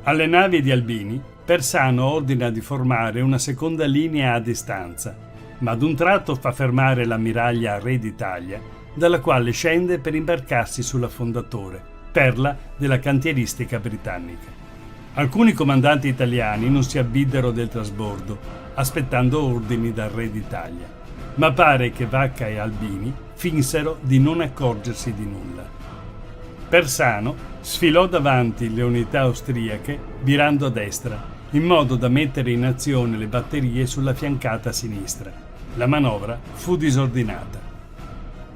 Alle navi di Albini, Persano ordina di formare una seconda linea a distanza, ma ad un tratto fa fermare l'ammiraglia Re d'Italia, dalla quale scende per imbarcarsi sull'Affondatore, perla della cantieristica britannica. Alcuni comandanti italiani non si avviddero del trasbordo, aspettando ordini dal Re d'Italia, ma pare che Vacca e Albini finsero di non accorgersi di nulla. Persano sfilò davanti le unità austriache virando a destra, in modo da mettere in azione le batterie sulla fiancata sinistra. La manovra fu disordinata.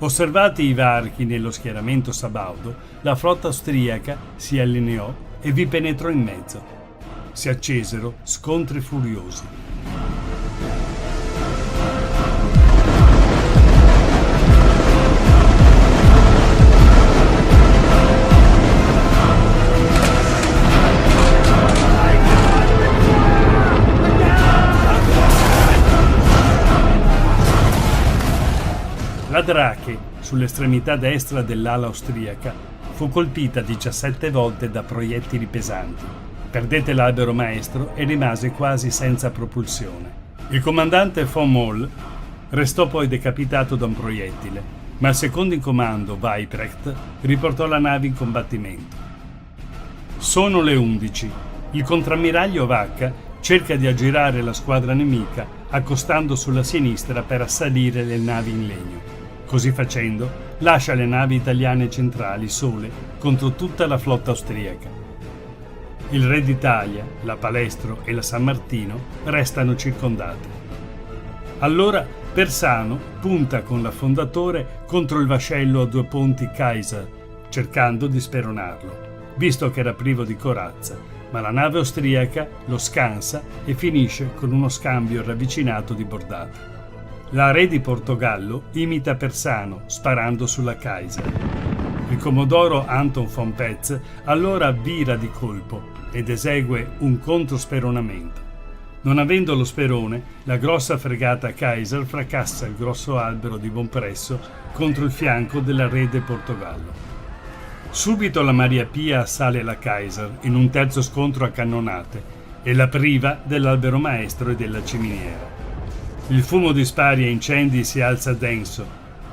Osservati i varchi nello schieramento sabaudo, la flotta austriaca si allineò e vi penetrò in mezzo. Si accesero scontri furiosi. La Drache, sull'estremità destra dell'ala austriaca, fu colpita 17 volte da proiettili pesanti. Perdette l'albero maestro e rimase quasi senza propulsione. Il comandante von Moll restò poi decapitato da un proiettile, ma il secondo in comando, Weiprecht, riportò la nave in combattimento. Sono le 11. Il contrammiraglio Vacca cerca di aggirare la squadra nemica accostando sulla sinistra per assalire le navi in legno. Così facendo, lascia le navi italiane centrali sole contro tutta la flotta austriaca. Il Re d'Italia, la Palestro e la San Martino restano circondate. Allora Persano punta con l'Affondatore contro il vascello a 2 ponti Kaiser, cercando di speronarlo, visto che era privo di corazza, ma la nave austriaca lo scansa e finisce con uno scambio ravvicinato di bordata. La Re di Portogallo imita Persano sparando sulla Kaiser. Il commodoro Anton von Petz allora vira di colpo ed esegue un controsperonamento. Non avendo lo sperone, la grossa fregata Kaiser fracassa il grosso albero di Bonpresso contro il fianco della Re di Portogallo. Subito la Maria Pia assale la Kaiser in un terzo scontro a cannonate e la priva dell'albero maestro e della ciminiera. Il fumo di spari e incendi si alza denso,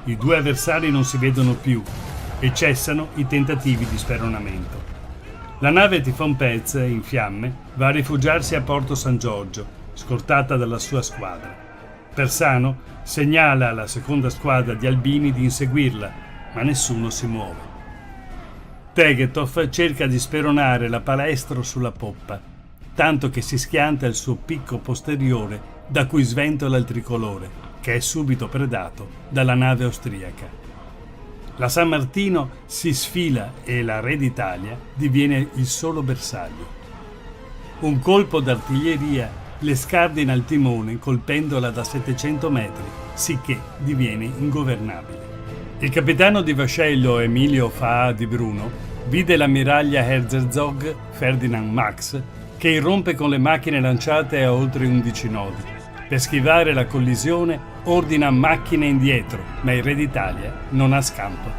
i 2 avversari non si vedono più e cessano i tentativi di speronamento. La nave di von Petz, in fiamme, va a rifugiarsi a Porto San Giorgio, scortata dalla sua squadra. Persano segnala alla seconda squadra di Albini di inseguirla, ma nessuno si muove. Tegethoff cerca di speronare la Palestro sulla poppa, tanto che si schianta il suo picco posteriore da cui sventola il tricolore, che è subito predato dalla nave austriaca. La San Martino si sfila e la Re d'Italia diviene il solo bersaglio. Un colpo d'artiglieria le scardina il timone colpendola da 700 metri, sicché diviene ingovernabile. Il capitano di vascello Emilio Faa di Bruno vide l'ammiraglia Herzog Ferdinand Max che irrompe con le macchine lanciate a oltre 11 nodi. Per schivare la collisione ordina macchine indietro, ma il Re d'Italia non ha scampo.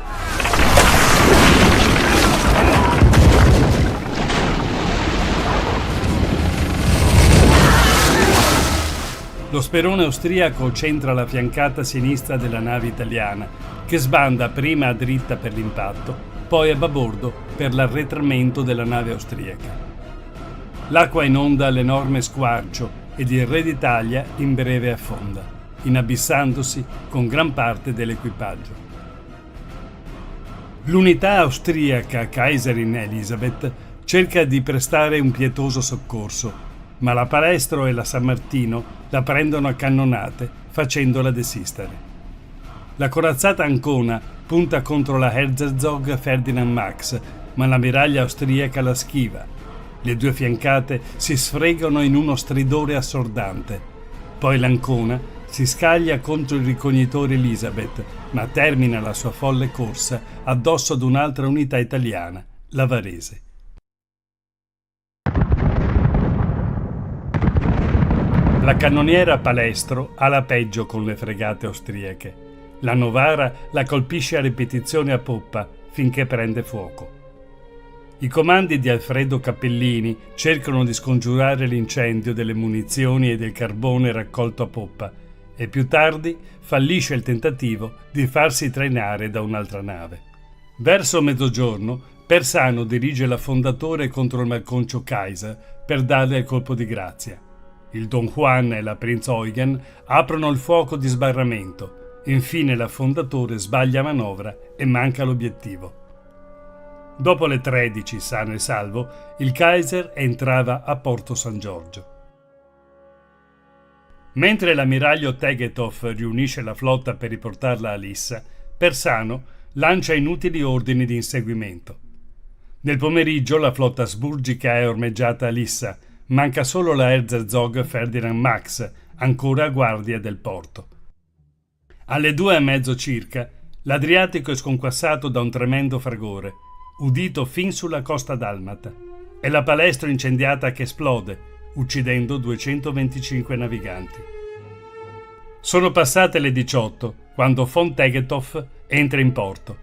Lo sperone austriaco centra la fiancata sinistra della nave italiana, che sbanda prima a dritta per l'impatto, poi a babordo per l'arretramento della nave austriaca. L'acqua inonda l'enorme squarcio ed il Re d'Italia in breve affonda, inabissandosi con gran parte dell'equipaggio. L'unità austriaca Kaiserin Elisabeth cerca di prestare un pietoso soccorso, ma la Palestro e la San Martino la prendono a cannonate, facendola desistere. La corazzata Ancona punta contro la Herzog Ferdinand Max, ma l'ammiraglia austriaca la schiva. Le due fiancate si sfregano in uno stridore assordante. Poi l'Ancona si scaglia contro il ricognitore Elisabeth, ma termina la sua folle corsa addosso ad un'altra unità italiana, la Varese. La cannoniera Palestro ha la peggio con le fregate austriache. La Novara la colpisce a ripetizione a poppa finché prende fuoco. I comandi di Alfredo Cappellini cercano di scongiurare l'incendio delle munizioni e del carbone raccolto a poppa e più tardi fallisce il tentativo di farsi trainare da un'altra nave. Verso mezzogiorno Persano dirige l'affondatore contro il malconcio Kaiser per darle il colpo di grazia. Il Don Juan e la Prinz Eugen aprono il fuoco di sbarramento. Infine l'affondatore sbaglia manovra e manca l'obiettivo. Dopo le 13, sano e salvo, il Kaiser entrava a Porto San Giorgio. Mentre l'ammiraglio Tegethoff riunisce la flotta per riportarla a Lissa, Persano lancia inutili ordini di inseguimento. Nel pomeriggio la flotta asburgica è ormeggiata a Lissa, manca solo la Herzog Ferdinand Max, ancora a guardia del porto. Alle 2:30 circa, l'Adriatico è sconquassato da un tremendo fragore, udito fin sulla costa dalmata. È la Palestro incendiata che esplode, uccidendo 225 naviganti. Sono passate le 18 quando von Tegethoff entra in porto.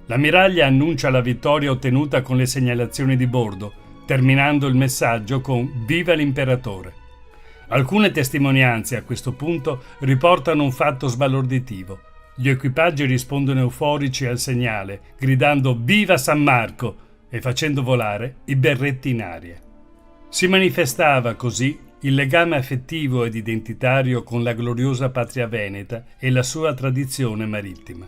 L'ammiraglia annuncia la vittoria ottenuta con le segnalazioni di bordo, terminando il messaggio con «Viva l'imperatore». Alcune testimonianze a questo punto riportano un fatto sbalorditivo. Gli equipaggi rispondono euforici al segnale, gridando «Viva San Marco!» e facendo volare i berretti in aria. Si manifestava così il legame affettivo ed identitario con la gloriosa patria veneta e la sua tradizione marittima.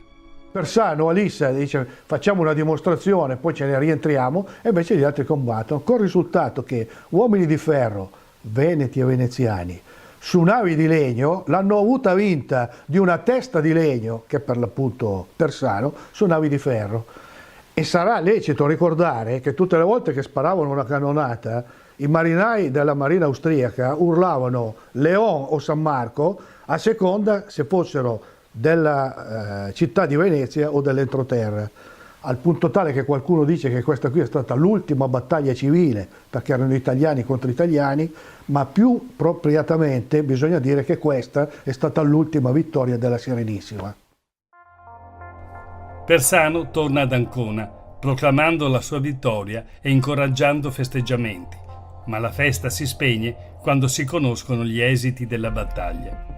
Persano a Lissa dice facciamo una dimostrazione, poi ce ne rientriamo, e invece gli altri combattono, con il risultato che uomini di ferro, veneti e veneziani, su navi di legno l'hanno avuta vinta di una testa di legno, che è per l'appunto Persano, su navi di ferro. E sarà lecito ricordare che tutte le volte che sparavano una cannonata, i marinai della marina austriaca urlavano Leon o San Marco, a seconda se fossero della città di Venezia o dell'entroterra, al punto tale che qualcuno dice che questa qui è stata l'ultima battaglia civile, perché erano italiani contro italiani, ma più appropriatamente bisogna dire che questa è stata l'ultima vittoria della Serenissima. Persano torna ad Ancona, proclamando la sua vittoria e incoraggiando festeggiamenti, ma la festa si spegne quando si conoscono gli esiti della battaglia.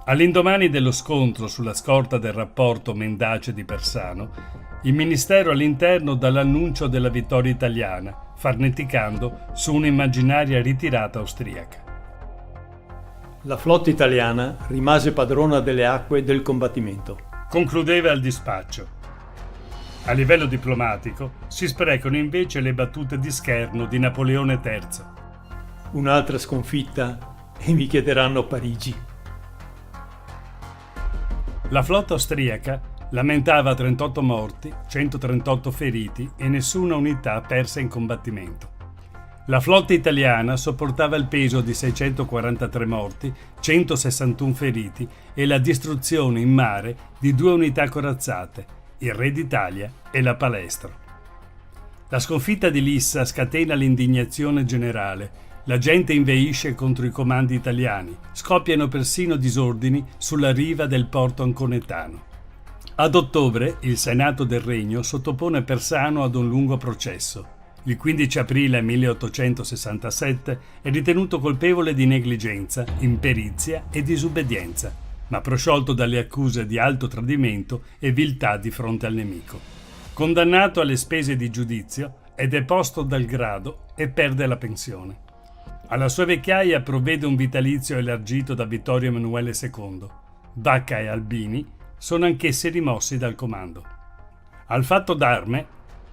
All'indomani dello scontro sulla scorta del rapporto mendace di Persano, il Ministero all'Interno dà l'annuncio della vittoria italiana, farneticando su un'immaginaria ritirata austriaca. La flotta italiana rimase padrona delle acque del combattimento. Concludeva il dispaccio. A livello diplomatico si sprecano invece le battute di scherno di Napoleone III. Un'altra sconfitta e mi chiederanno Parigi. La flotta austriaca Lamentava 38 morti, 138 feriti e nessuna unità persa in combattimento. La flotta italiana sopportava il peso di 643 morti, 161 feriti e la distruzione in mare di 2 unità corazzate, il Re d'Italia e la Palestro. La sconfitta di Lissa scatena l'indignazione generale. La gente inveisce contro i comandi italiani, scoppiano persino disordini sulla riva del porto anconetano. Ad ottobre il Senato del Regno sottopone Persano ad un lungo processo. Il 15 aprile 1867 è ritenuto colpevole di negligenza, imperizia e disobbedienza, ma prosciolto dalle accuse di alto tradimento e viltà di fronte al nemico. Condannato alle spese di giudizio, è deposto dal grado e perde la pensione. Alla sua vecchiaia provvede un vitalizio elargito da Vittorio Emanuele II. Vacca e Albini sono anch'essi rimossi dal comando. Al fatto d'arme,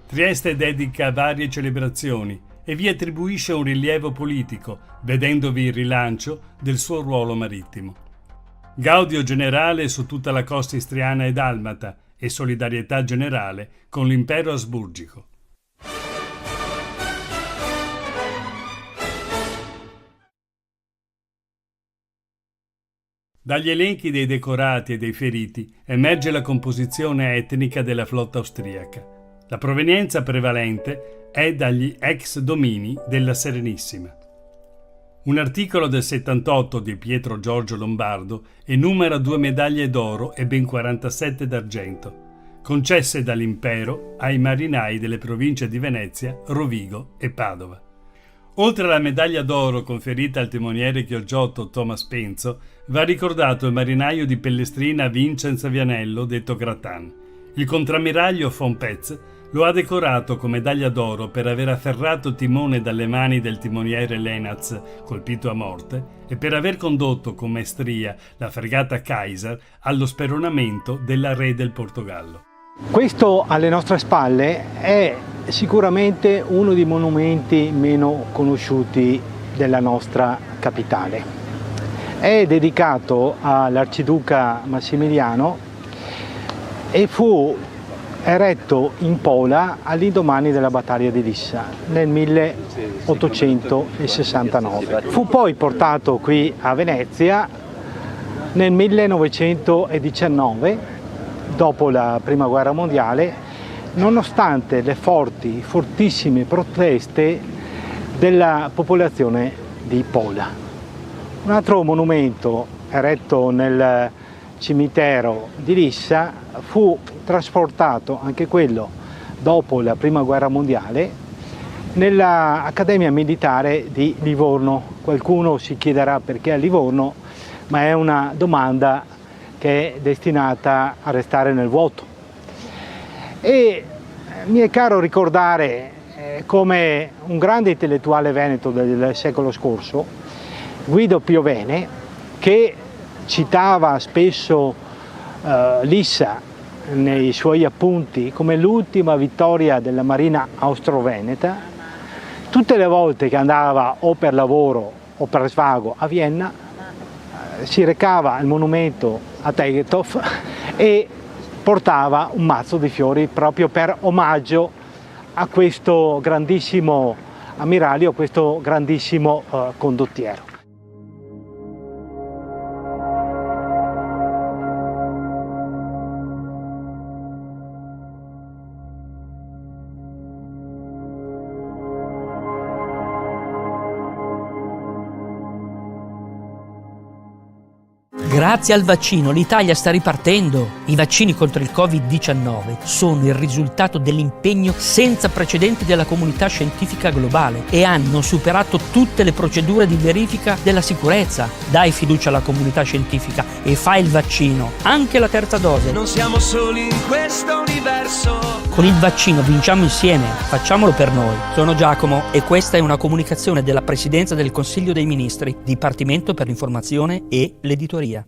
Trieste dedica varie celebrazioni e vi attribuisce un rilievo politico, vedendovi il rilancio del suo ruolo marittimo. Gaudio generale su tutta la costa istriana e dalmata e solidarietà generale con l'impero asburgico. Dagli elenchi dei decorati e dei feriti emerge la composizione etnica della flotta austriaca. La provenienza prevalente è dagli ex domini della Serenissima. Un articolo del 78 di Pietro Giorgio Lombardo enumera 2 medaglie d'oro e ben 47 d'argento, concesse dall'impero ai marinai delle province di Venezia, Rovigo e Padova. Oltre alla medaglia d'oro conferita al timoniere chioggiotto Thomas Penzo, va ricordato il marinaio di Pellestrina Vincenzo Vianello, detto Gratan. Il contrammiraglio von Petz lo ha decorato con medaglia d'oro per aver afferrato il timone dalle mani del timoniere Lenaz, colpito a morte, e per aver condotto con maestria la fregata Kaiser allo speronamento della Re del Portogallo. Questo alle nostre spalle è sicuramente uno dei monumenti meno conosciuti della nostra capitale. È dedicato all'arciduca Massimiliano e fu eretto in Pola all'indomani della battaglia di Lissa nel 1869. Fu poi portato qui a Venezia nel 1919, dopo la Prima Guerra Mondiale, nonostante le fortissime proteste della popolazione di Pola. Un altro monumento eretto nel cimitero di Lissa fu trasportato, anche quello dopo la Prima Guerra Mondiale, nell'Accademia Militare di Livorno. Qualcuno si chiederà perché a Livorno, ma è una domanda che è destinata a restare nel vuoto. E mi è caro ricordare come un grande intellettuale veneto del secolo scorso, Guido Piovene, che citava spesso Lissa nei suoi appunti come l'ultima vittoria della Marina austro-veneta, tutte le volte che andava o per lavoro o per svago a Vienna si recava al monumento a Tegethoff e portava un mazzo di fiori proprio per omaggio a questo grandissimo ammiraglio, a questo grandissimo condottiero. Grazie al vaccino l'Italia sta ripartendo. I vaccini contro il Covid-19 sono il risultato dell'impegno senza precedenti della comunità scientifica globale e hanno superato tutte le procedure di verifica della sicurezza. Dai fiducia alla comunità scientifica e fai il vaccino, anche la terza dose. Non siamo soli in questo universo. Con il vaccino vinciamo insieme, facciamolo per noi. Sono Giacomo e questa è una comunicazione della Presidenza del Consiglio dei Ministri, Dipartimento per l'Informazione e l'Editoria.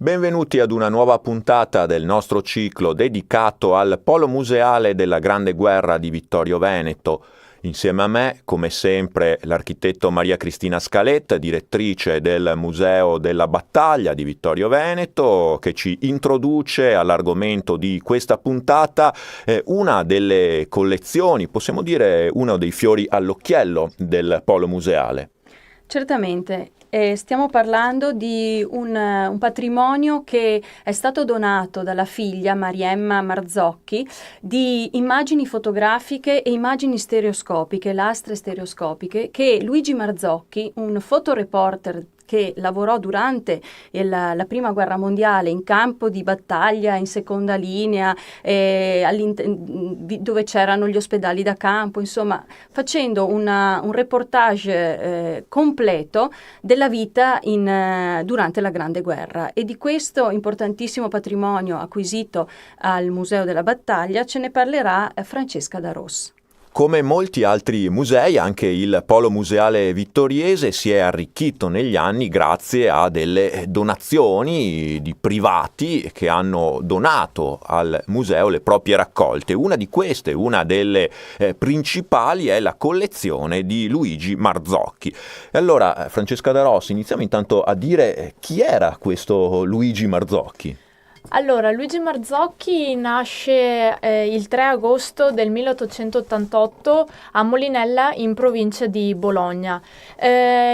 Benvenuti ad una nuova puntata del nostro ciclo dedicato al Polo Museale della Grande Guerra di Vittorio Veneto. Insieme a me, come sempre, l'architetto Maria Cristina Scalet, direttrice del Museo della Battaglia di Vittorio Veneto, che ci introduce all'argomento di questa puntata, una delle collezioni, possiamo dire uno dei fiori all'occhiello del Polo Museale. Certamente. Stiamo parlando di un patrimonio che è stato donato dalla figlia Mariemma Marzocchi di immagini fotografiche e immagini stereoscopiche, lastre stereoscopiche, che Luigi Marzocchi, un fotoreporter che lavorò durante la Prima Guerra Mondiale in campo di battaglia, in seconda linea, dove c'erano gli ospedali da campo, insomma, facendo un reportage completo della vita durante la Grande Guerra. E di questo importantissimo patrimonio acquisito al Museo della Battaglia ce ne parlerà Francesca D'Aros. Come molti altri musei, anche il Polo Museale Vittoriese si è arricchito negli anni grazie a delle donazioni di privati che hanno donato al museo le proprie raccolte. Una di queste, una delle principali, è la collezione di Luigi Marzocchi. E allora, Francesca D'Aros, iniziamo intanto a dire chi era questo Luigi Marzocchi. Allora, Luigi Marzocchi nasce il 3 agosto del 1888 a Molinella, in provincia di Bologna.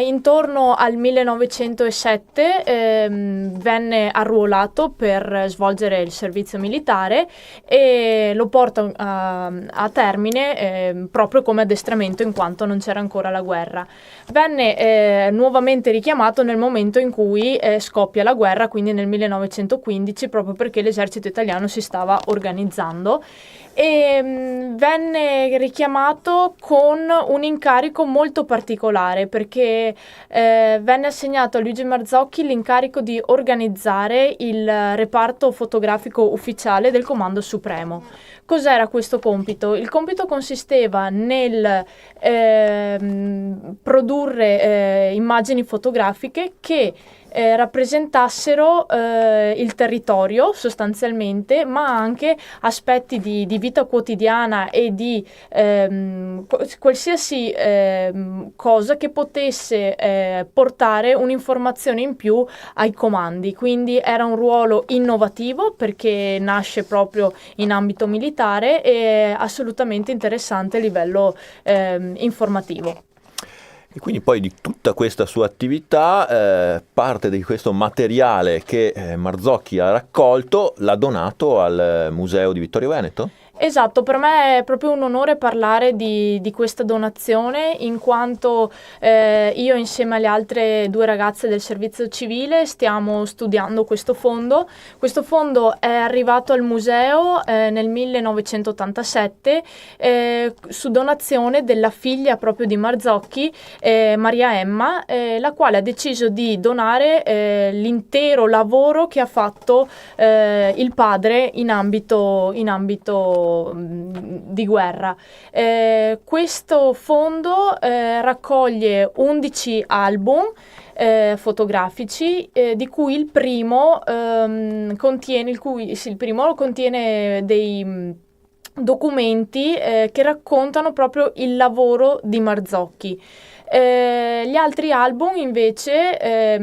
Intorno al 1907 venne arruolato per svolgere il servizio militare e lo porta a termine proprio come addestramento, in quanto non c'era ancora la guerra. Venne nuovamente richiamato nel momento in cui scoppia la guerra, quindi nel 1915, proprio perché l'esercito italiano si stava organizzando, e venne richiamato con un incarico molto particolare, perché venne assegnato a Luigi Marzocchi l'incarico di organizzare il reparto fotografico ufficiale del Comando Supremo. Cos'era questo compito? Il compito consisteva nel produrre immagini fotografiche che rappresentassero il territorio sostanzialmente, ma anche aspetti di vita quotidiana e di qualsiasi cosa che potesse portare un'informazione in più ai comandi. Quindi era un ruolo innovativo perché nasce proprio in ambito militare e assolutamente interessante a livello informativo. E quindi poi di tutta questa sua attività, parte di questo materiale che Marzocchi ha raccolto l'ha donato al Museo di Vittorio Veneto? Esatto, per me è proprio un onore parlare di questa donazione, in quanto io insieme alle altre 2 ragazze del servizio civile stiamo studiando questo fondo. Questo fondo è arrivato al museo nel 1987 su donazione della figlia proprio di Marzocchi, Maria Emma, la quale ha deciso di donare l'intero lavoro che ha fatto il padre in ambito di guerra. Questo fondo raccoglie 11 album fotografici, di cui il primo contiene dei documenti che raccontano proprio il lavoro di Marzocchi. Gli altri album invece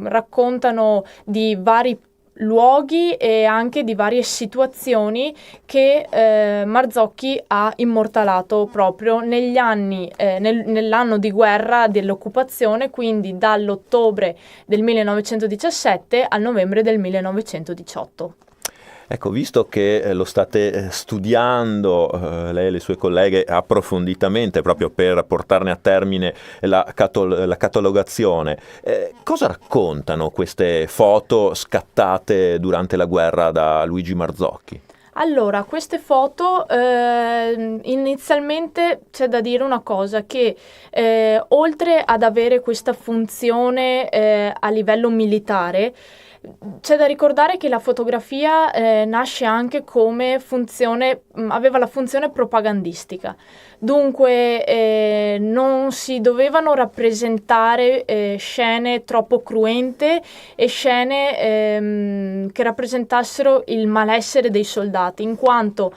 raccontano di vari luoghi e anche di varie situazioni che Marzocchi ha immortalato proprio negli anni, nell'anno di guerra dell'occupazione, quindi dall'ottobre del 1917 al novembre del 1918. Ecco, visto che lo state studiando, lei e le sue colleghe, approfonditamente proprio per portarne a termine la catalogazione, cosa raccontano queste foto scattate durante la guerra da Luigi Marzocchi? Allora, queste foto, inizialmente c'è da dire una cosa, che oltre ad avere questa funzione a livello militare, c'è da ricordare che la fotografia nasce anche come funzione, aveva la funzione propagandistica. Dunque non si dovevano rappresentare scene troppo cruente e scene che rappresentassero il malessere dei soldati, in quanto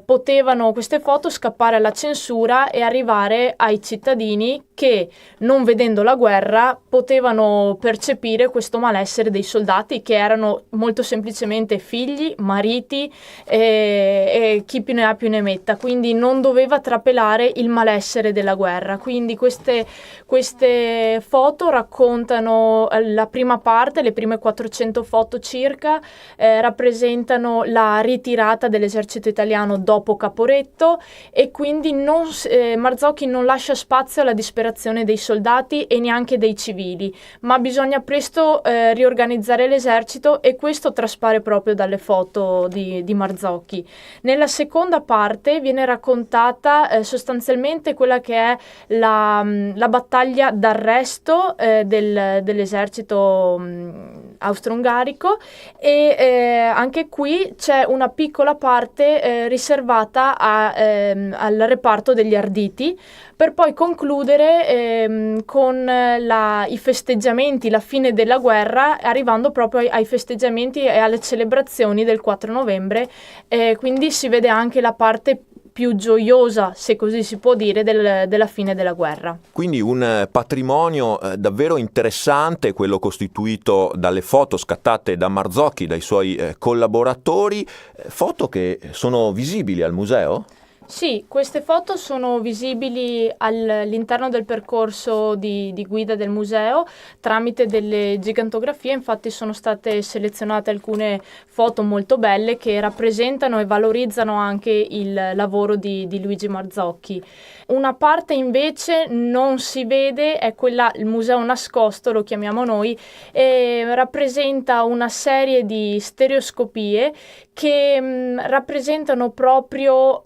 potevano queste foto scappare alla censura e arrivare ai cittadini che, non vedendo la guerra, potevano percepire questo malessere dei soldati, che erano molto semplicemente figli, mariti e chi più ne ha più ne metta, quindi non doveva trapelare il malessere della guerra. Quindi queste foto raccontano la prima parte, le prime 400 foto circa, rappresentano la ritirata dell'esercito italiano dopo Caporetto, e quindi Marzocchi non lascia spazio alla disperazione dei soldati e neanche dei civili, ma bisogna presto riorganizzare l'esercito, e questo traspare proprio dalle foto di Marzocchi. Nella seconda parte viene raccontata sostanzialmente quella che è la battaglia d'arresto dell'esercito austro-ungarico, e anche qui c'è una piccola parte riservata al reparto degli arditi, per poi concludere con i festeggiamenti, la fine della guerra, arrivando proprio ai festeggiamenti e alle celebrazioni del 4 novembre, quindi si vede anche la parte più gioiosa, se così si può dire, della fine della guerra. Quindi un patrimonio davvero interessante, quello costituito dalle foto scattate da Marzocchi, dai suoi collaboratori, foto che sono visibili al museo? Sì, queste foto sono visibili all'interno del percorso di guida del museo tramite delle gigantografie. Infatti sono state selezionate alcune foto molto belle che rappresentano e valorizzano anche il lavoro di Luigi Marzocchi. Una parte invece non si vede, è quella, il museo nascosto lo chiamiamo noi, e rappresenta una serie di stereoscopie che rappresentano proprio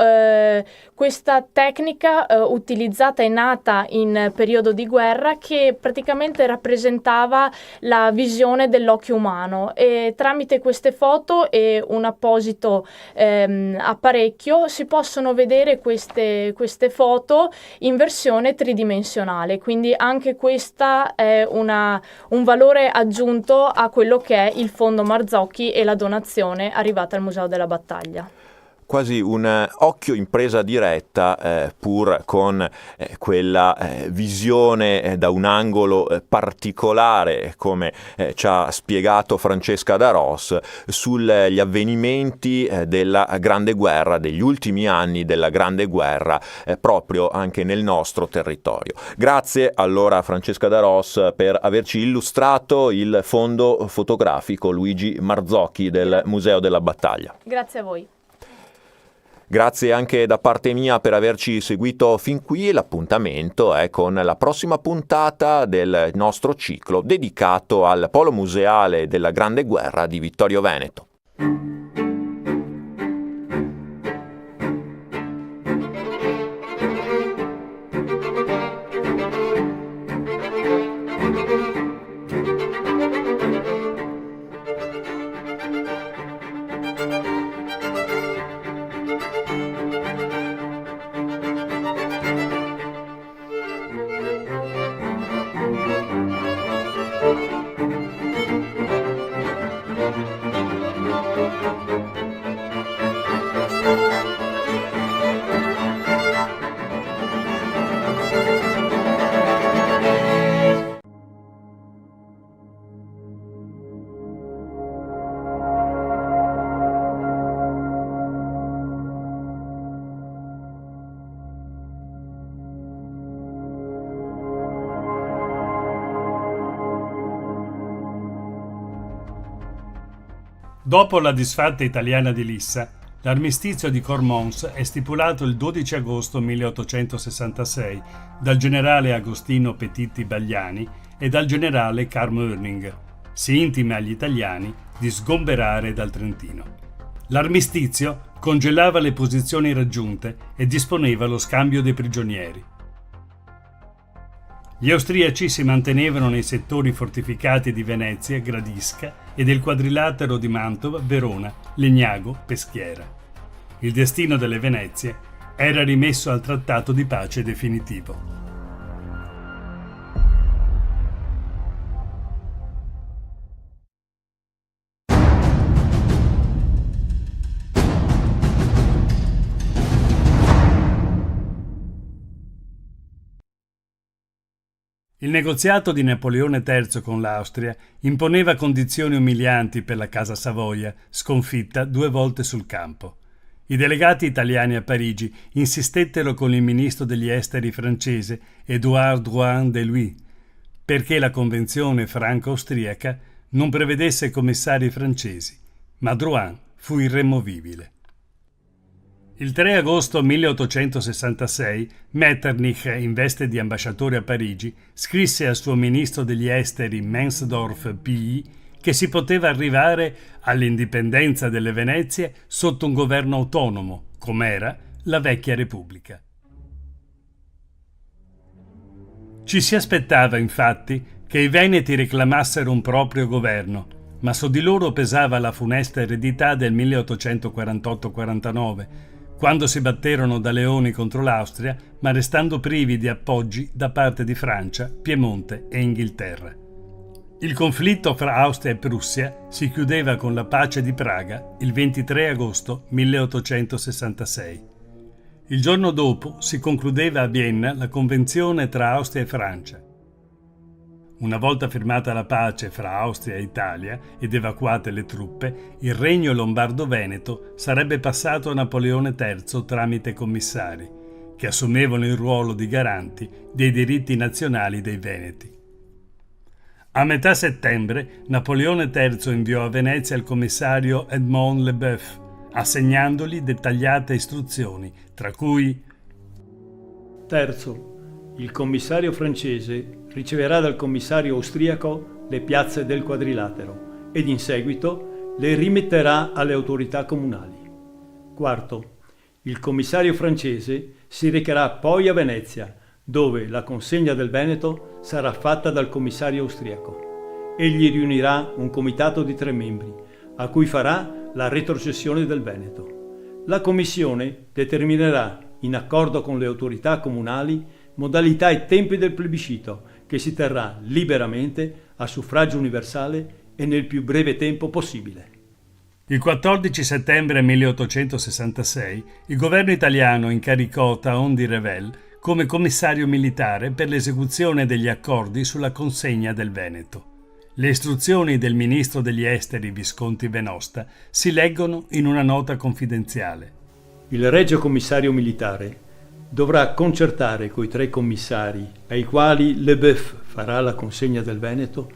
questa tecnica utilizzata e nata in periodo di guerra, che praticamente rappresentava la visione dell'occhio umano, e tramite queste foto e un apposito apparecchio si possono vedere queste foto in versione tridimensionale, quindi anche questa è un valore aggiunto a quello che è il fondo Marzocchi e la donazione arrivata al Museo della Battaglia. Quasi un occhio in presa diretta, pur con quella visione da un angolo particolare, come ci ha spiegato Francesca Darós, sugli avvenimenti della Grande Guerra, degli ultimi anni della Grande Guerra, proprio anche nel nostro territorio. Grazie allora Francesca Darós per averci illustrato il fondo fotografico Luigi Marzocchi del Museo della Battaglia. Grazie a voi. Grazie anche da parte mia per averci seguito fin qui. L'appuntamento è con la prossima puntata del nostro ciclo dedicato al Polo Museale della Grande Guerra di Vittorio Veneto. Dopo la disfatta italiana di Lissa, l'armistizio di Cormons è stipulato il 12 agosto 1866 dal generale Agostino Petitti Bagliani e dal generale Carl Möning. Si intima agli italiani di sgomberare dal Trentino. L'armistizio congelava le posizioni raggiunte e disponeva lo scambio dei prigionieri. Gli austriaci si mantenevano nei settori fortificati di Venezia, Gradisca e del quadrilatero di Mantova, Verona, Legnago, Peschiera. Il destino delle Venezie era rimesso al trattato di pace definitivo. Il negoziato di Napoleone III con l'Austria imponeva condizioni umilianti per la Casa Savoia, sconfitta 2 volte sul campo. I delegati italiani a Parigi insistettero con il ministro degli esteri francese, Édouard Drouin de Lhuys, perché la convenzione franco-austriaca non prevedesse commissari francesi, ma Drouin fu irremovibile. Il 3 agosto 1866 Metternich, in veste di ambasciatore a Parigi, scrisse al suo ministro degli esteri Mensdorff-Pilly che si poteva arrivare all'indipendenza delle Venezie sotto un governo autonomo, com'era la vecchia Repubblica. Ci si aspettava, infatti, che i Veneti reclamassero un proprio governo, ma su di loro pesava la funesta eredità del 1848-49, quando si batterono da leoni contro l'Austria, ma restando privi di appoggi da parte di Francia, Piemonte e Inghilterra. Il conflitto fra Austria e Prussia si chiudeva con la pace di Praga il 23 agosto 1866. Il giorno dopo si concludeva a Vienna la convenzione tra Austria e Francia. Una volta firmata la pace fra Austria e Italia ed evacuate le truppe, il regno lombardo-veneto sarebbe passato a Napoleone III tramite commissari, che assumevano il ruolo di garanti dei diritti nazionali dei Veneti. A metà settembre Napoleone III inviò a Venezia il commissario Edmond Leboeuf, assegnandogli dettagliate istruzioni, tra cui: Terzo, il commissario francese riceverà dal commissario austriaco le piazze del quadrilatero ed in seguito le rimetterà alle autorità comunali. Quarto, il commissario francese si recherà poi a Venezia, dove la consegna del Veneto sarà fatta dal commissario austriaco. Egli riunirà un comitato di 3 membri, a cui farà la retrocessione del Veneto. La commissione determinerà, in accordo con le autorità comunali, modalità e tempi del plebiscito, che si terrà liberamente, a suffragio universale e nel più breve tempo possibile. Il 14 settembre 1866 il governo italiano incaricò Thaon di Revel come commissario militare per l'esecuzione degli accordi sulla consegna del Veneto. Le istruzioni del ministro degli esteri Visconti Venosta si leggono in una nota confidenziale. Il regio commissario militare dovrà concertare coi 3 commissari ai quali Leboeuf farà la consegna del Veneto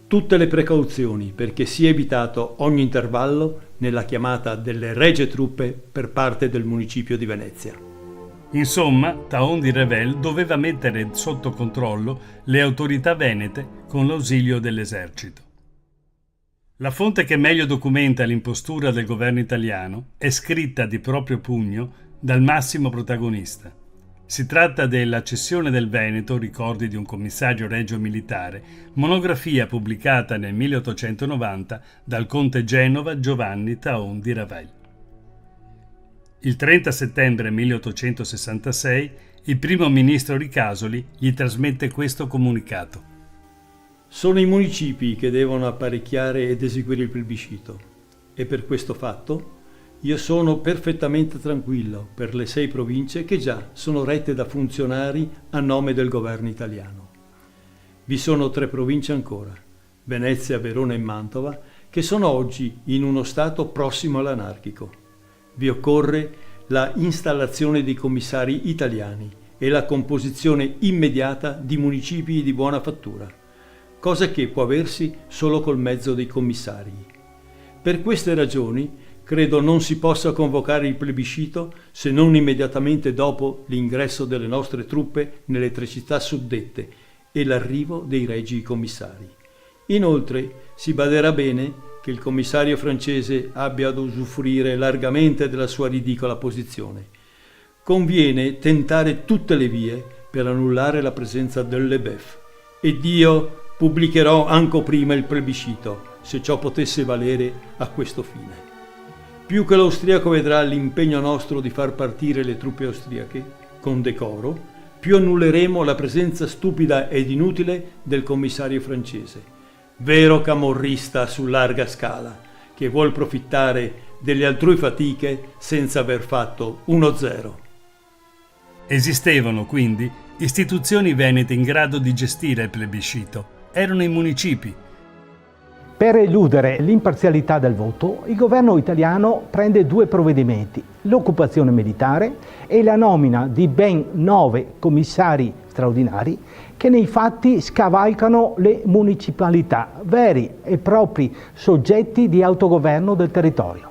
tutte le precauzioni perché sia evitato ogni intervallo nella chiamata delle regie truppe per parte del municipio di Venezia. Insomma, Thaon di Revel doveva mettere sotto controllo le autorità venete con l'ausilio dell'esercito. La fonte che meglio documenta l'impostura del governo italiano è scritta di proprio pugno dal massimo protagonista. Si tratta della cessione del Veneto, ricordi di un commissario regio militare, monografia pubblicata nel 1890 dal conte Genova Giovanni Thaon di Revel. Il 30 settembre 1866 il primo ministro Ricasoli gli trasmette questo comunicato. Sono i municipi che devono apparecchiare ed eseguire il plebiscito e per questo fatto io sono perfettamente tranquillo per le 6 province che già sono rette da funzionari a nome del governo italiano. Vi sono 3 province ancora, Venezia, Verona e Mantova, che sono oggi in uno stato prossimo all'anarchico. Vi occorre la installazione di commissari italiani e la composizione immediata di municipi di buona fattura, cosa che può aversi solo col mezzo dei commissari. Per queste ragioni credo non si possa convocare il plebiscito se non immediatamente dopo l'ingresso delle nostre truppe nelle 3 città suddette e l'arrivo dei regi commissari. Inoltre si baderà bene che il commissario francese abbia ad usufruire largamente della sua ridicola posizione. Conviene tentare tutte le vie per annullare la presenza del LeBeF, ed io pubblicherò anco prima il plebiscito, se ciò potesse valere a questo fine. Più che l'austriaco vedrà l'impegno nostro di far partire le truppe austriache con decoro, più annulleremo la presenza stupida ed inutile del commissario francese, vero camorrista su larga scala, che vuol profittare delle altrui fatiche senza aver fatto 1-0. Esistevano quindi istituzioni venete in grado di gestire il plebiscito. Erano i municipi. Per eludere l'imparzialità del voto, il governo italiano prende 2 provvedimenti: l'occupazione militare e la nomina di ben 9 commissari straordinari che nei fatti scavalcano le municipalità, veri e propri soggetti di autogoverno del territorio.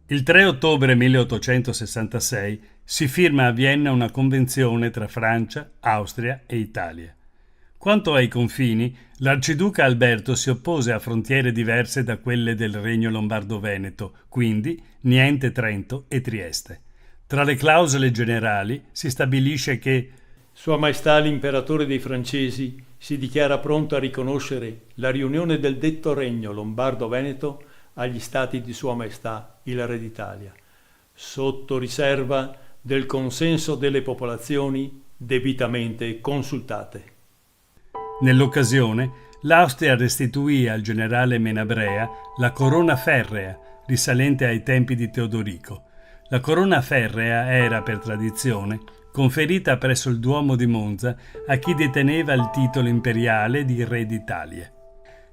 Il 3 ottobre 1866 si firma a Vienna una convenzione tra Francia, Austria e Italia. Quanto ai confini, l'arciduca Alberto si oppose a frontiere diverse da quelle del Regno Lombardo-Veneto, quindi niente Trento e Trieste. Tra le clausole generali si stabilisce che Sua Maestà l'Imperatore dei Francesi si dichiara pronto a riconoscere la riunione del detto Regno Lombardo-Veneto agli Stati di Sua Maestà il Re d'Italia, sotto riserva del consenso delle popolazioni debitamente consultate. Nell'occasione, l'Austria restituì al generale Menabrea la corona ferrea, risalente ai tempi di Teodorico. La corona ferrea era, per tradizione, conferita presso il Duomo di Monza a chi deteneva il titolo imperiale di Re d'Italia.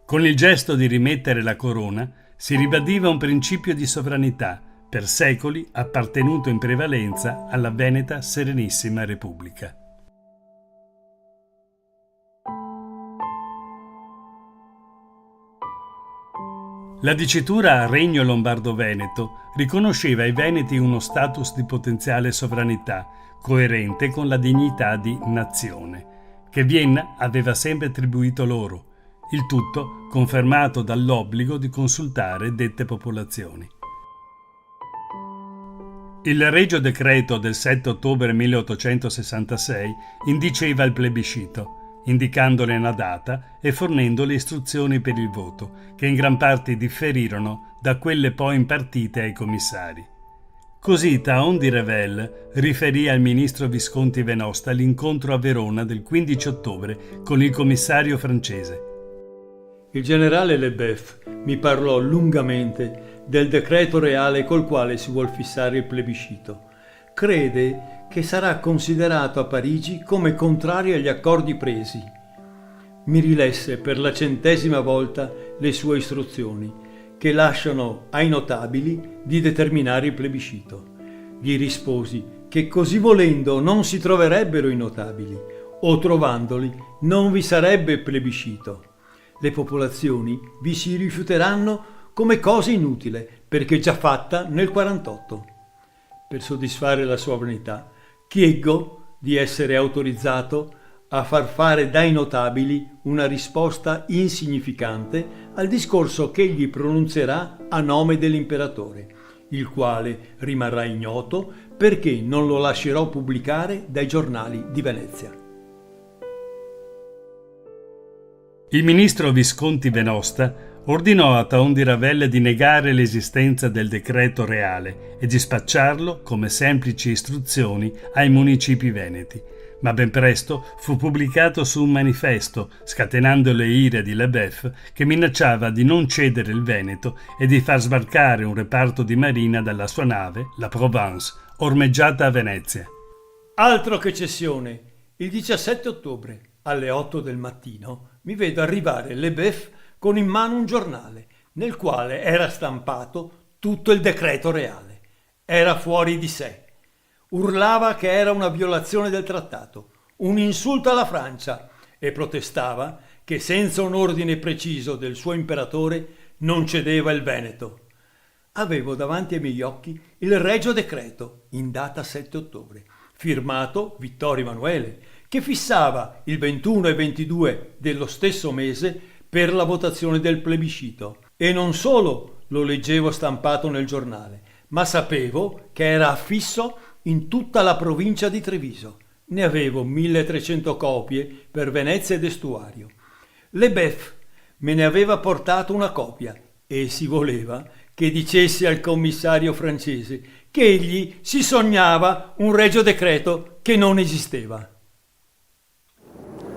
Con il gesto di rimettere la corona si ribadiva un principio di sovranità, per secoli appartenuto in prevalenza alla Veneta Serenissima Repubblica. La dicitura Regno Lombardo-Veneto riconosceva ai Veneti uno status di potenziale sovranità, coerente con la dignità di nazione, che Vienna aveva sempre attribuito loro, il tutto confermato dall'obbligo di consultare dette popolazioni. Il Regio Decreto del 7 ottobre 1866 indiceva il plebiscito, indicandone una data e fornendo le istruzioni per il voto, che in gran parte differirono da quelle poi impartite ai commissari. Così Thaon di Revel riferì al ministro Visconti Venosta l'incontro a Verona del 15 ottobre con il commissario francese. Il generale LeBeF mi parlò lungamente del decreto reale col quale si vuol fissare il plebiscito. Crede che sarà considerato a Parigi come contrario agli accordi presi. Mi rilesse per la 100ª volta le sue istruzioni, che lasciano ai notabili di determinare il plebiscito. Gli risposi che così volendo non si troverebbero i notabili, o trovandoli non vi sarebbe plebiscito. Le popolazioni vi si rifiuteranno come cosa inutile, perché già fatta nel 48. Per soddisfare la sua vanità, chieggo di essere autorizzato a far fare dai notabili una risposta insignificante al discorso che egli pronunzierà a nome dell'imperatore, il quale rimarrà ignoto perché non lo lascerò pubblicare dai giornali di Venezia. Il ministro Visconti Venosta ordinò a Thaon di Ravel di negare l'esistenza del decreto reale e di spacciarlo come semplici istruzioni ai municipi veneti, ma ben presto fu pubblicato su un manifesto, scatenando le ire di LeBeF, che minacciava di non cedere il Veneto e di far sbarcare un reparto di marina dalla sua nave, la Provence, ormeggiata a Venezia. Altro che cessione! Il 17 ottobre, alle 8 del mattino, mi vedo arrivare LeBeF con in mano un giornale, nel quale era stampato tutto il decreto reale. Era fuori di sé. Urlava che era una violazione del trattato, un insulto alla Francia, e protestava che senza un ordine preciso del suo imperatore non cedeva il Veneto. avevo davanti ai miei occhi il Regio Decreto in data 7 ottobre, firmato Vittorio Emanuele, che fissava il 21 e 22 dello stesso mese per la votazione del plebiscito. E non solo lo leggevo stampato nel giornale, ma sapevo che era affisso in tutta la provincia di Treviso. Ne avevo 1300 copie per Venezia ed Estuario. Leboeuf me ne aveva portato una copia e si voleva che dicessi al commissario francese che egli si sognava un Regio Decreto che non esisteva.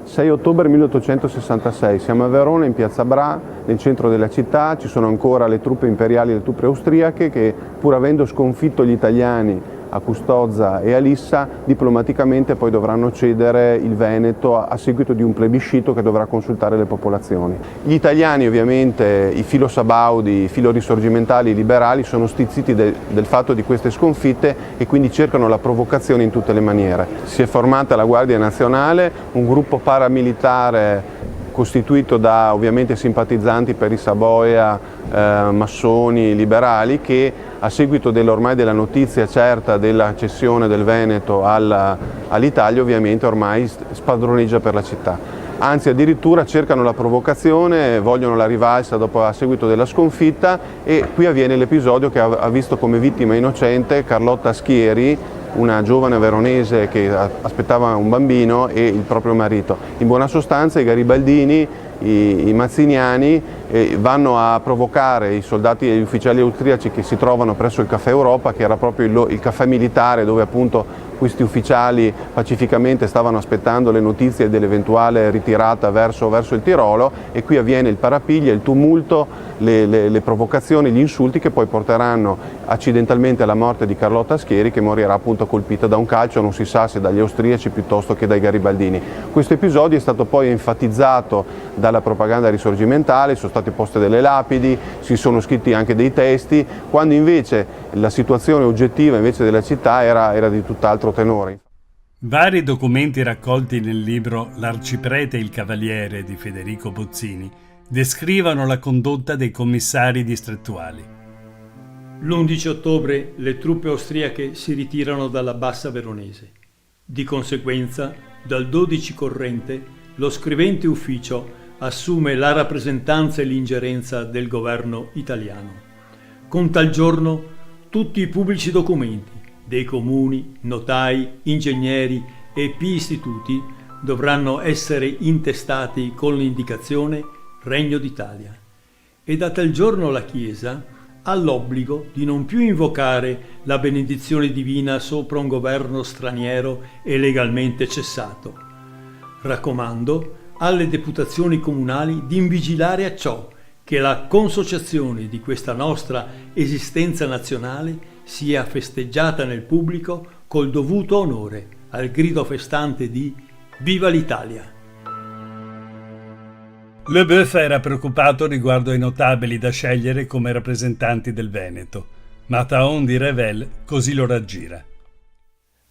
6 ottobre 1866, siamo a Verona in piazza Bra, nel centro della città, ci sono ancora le truppe imperiali e le truppe austriache che, pur avendo sconfitto gli italiani a Custozza e a Lissa, diplomaticamente poi dovranno cedere il Veneto a seguito di un plebiscito che dovrà consultare le popolazioni. Gli italiani, ovviamente, i filosabaudi, i filorisorgimentali, i liberali, sono stizziti del fatto di queste sconfitte e quindi cercano la provocazione in tutte le maniere. Si è formata la Guardia Nazionale, un gruppo paramilitare costituito da ovviamente simpatizzanti per i Savoia, massoni, liberali, che a seguito ormai della notizia certa della cessione del Veneto all'Italia ovviamente ormai spadroneggia per la città. Anzi, addirittura cercano la provocazione, vogliono la rivalsa a seguito della sconfitta, e qui avviene l'episodio che ha visto come vittima innocente Carlotta Schieri, una giovane veronese che aspettava un bambino, e il proprio marito. In buona sostanza i garibaldini, i mazziniani vanno a provocare i soldati e gli ufficiali austriaci che si trovano presso il Caffè Europa, che era proprio il caffè militare dove appunto questi ufficiali pacificamente stavano aspettando le notizie dell'eventuale ritirata verso il Tirolo, e qui avviene il parapiglia, il tumulto, le provocazioni, gli insulti che poi porteranno accidentalmente alla morte di Carlotta Schieri, che morirà appunto colpita da un calcio, non si sa se dagli austriaci piuttosto che dai garibaldini. Questo episodio è stato poi enfatizzato dalla propaganda risorgimentale, sono state poste delle lapidi, si sono scritti anche dei testi, quando invece la situazione oggettiva invece della città era di tutt'altro tenore. Vari documenti raccolti nel libro L'arciprete e il cavaliere di Federico Bozzini descrivono la condotta dei commissari distrettuali. L'11 ottobre le truppe austriache si ritirano dalla Bassa Veronese. Di conseguenza, dal 12 corrente, lo scrivente ufficio assume la rappresentanza e l'ingerenza del governo italiano. Con tal giorno tutti i pubblici documenti dei comuni, notai, ingegneri e istituti dovranno essere intestati con l'indicazione Regno d'Italia. E da tal giorno la Chiesa ha l'obbligo di non più invocare la benedizione divina sopra un governo straniero e legalmente cessato. Raccomando alle deputazioni comunali di invigilare a ciò che la consociazione di questa nostra esistenza nazionale sia festeggiata nel pubblico col dovuto onore, al grido festante di Viva l'Italia! Leboeuf era preoccupato riguardo ai notabili da scegliere come rappresentanti del Veneto, ma Thaon di Revel così lo raggira.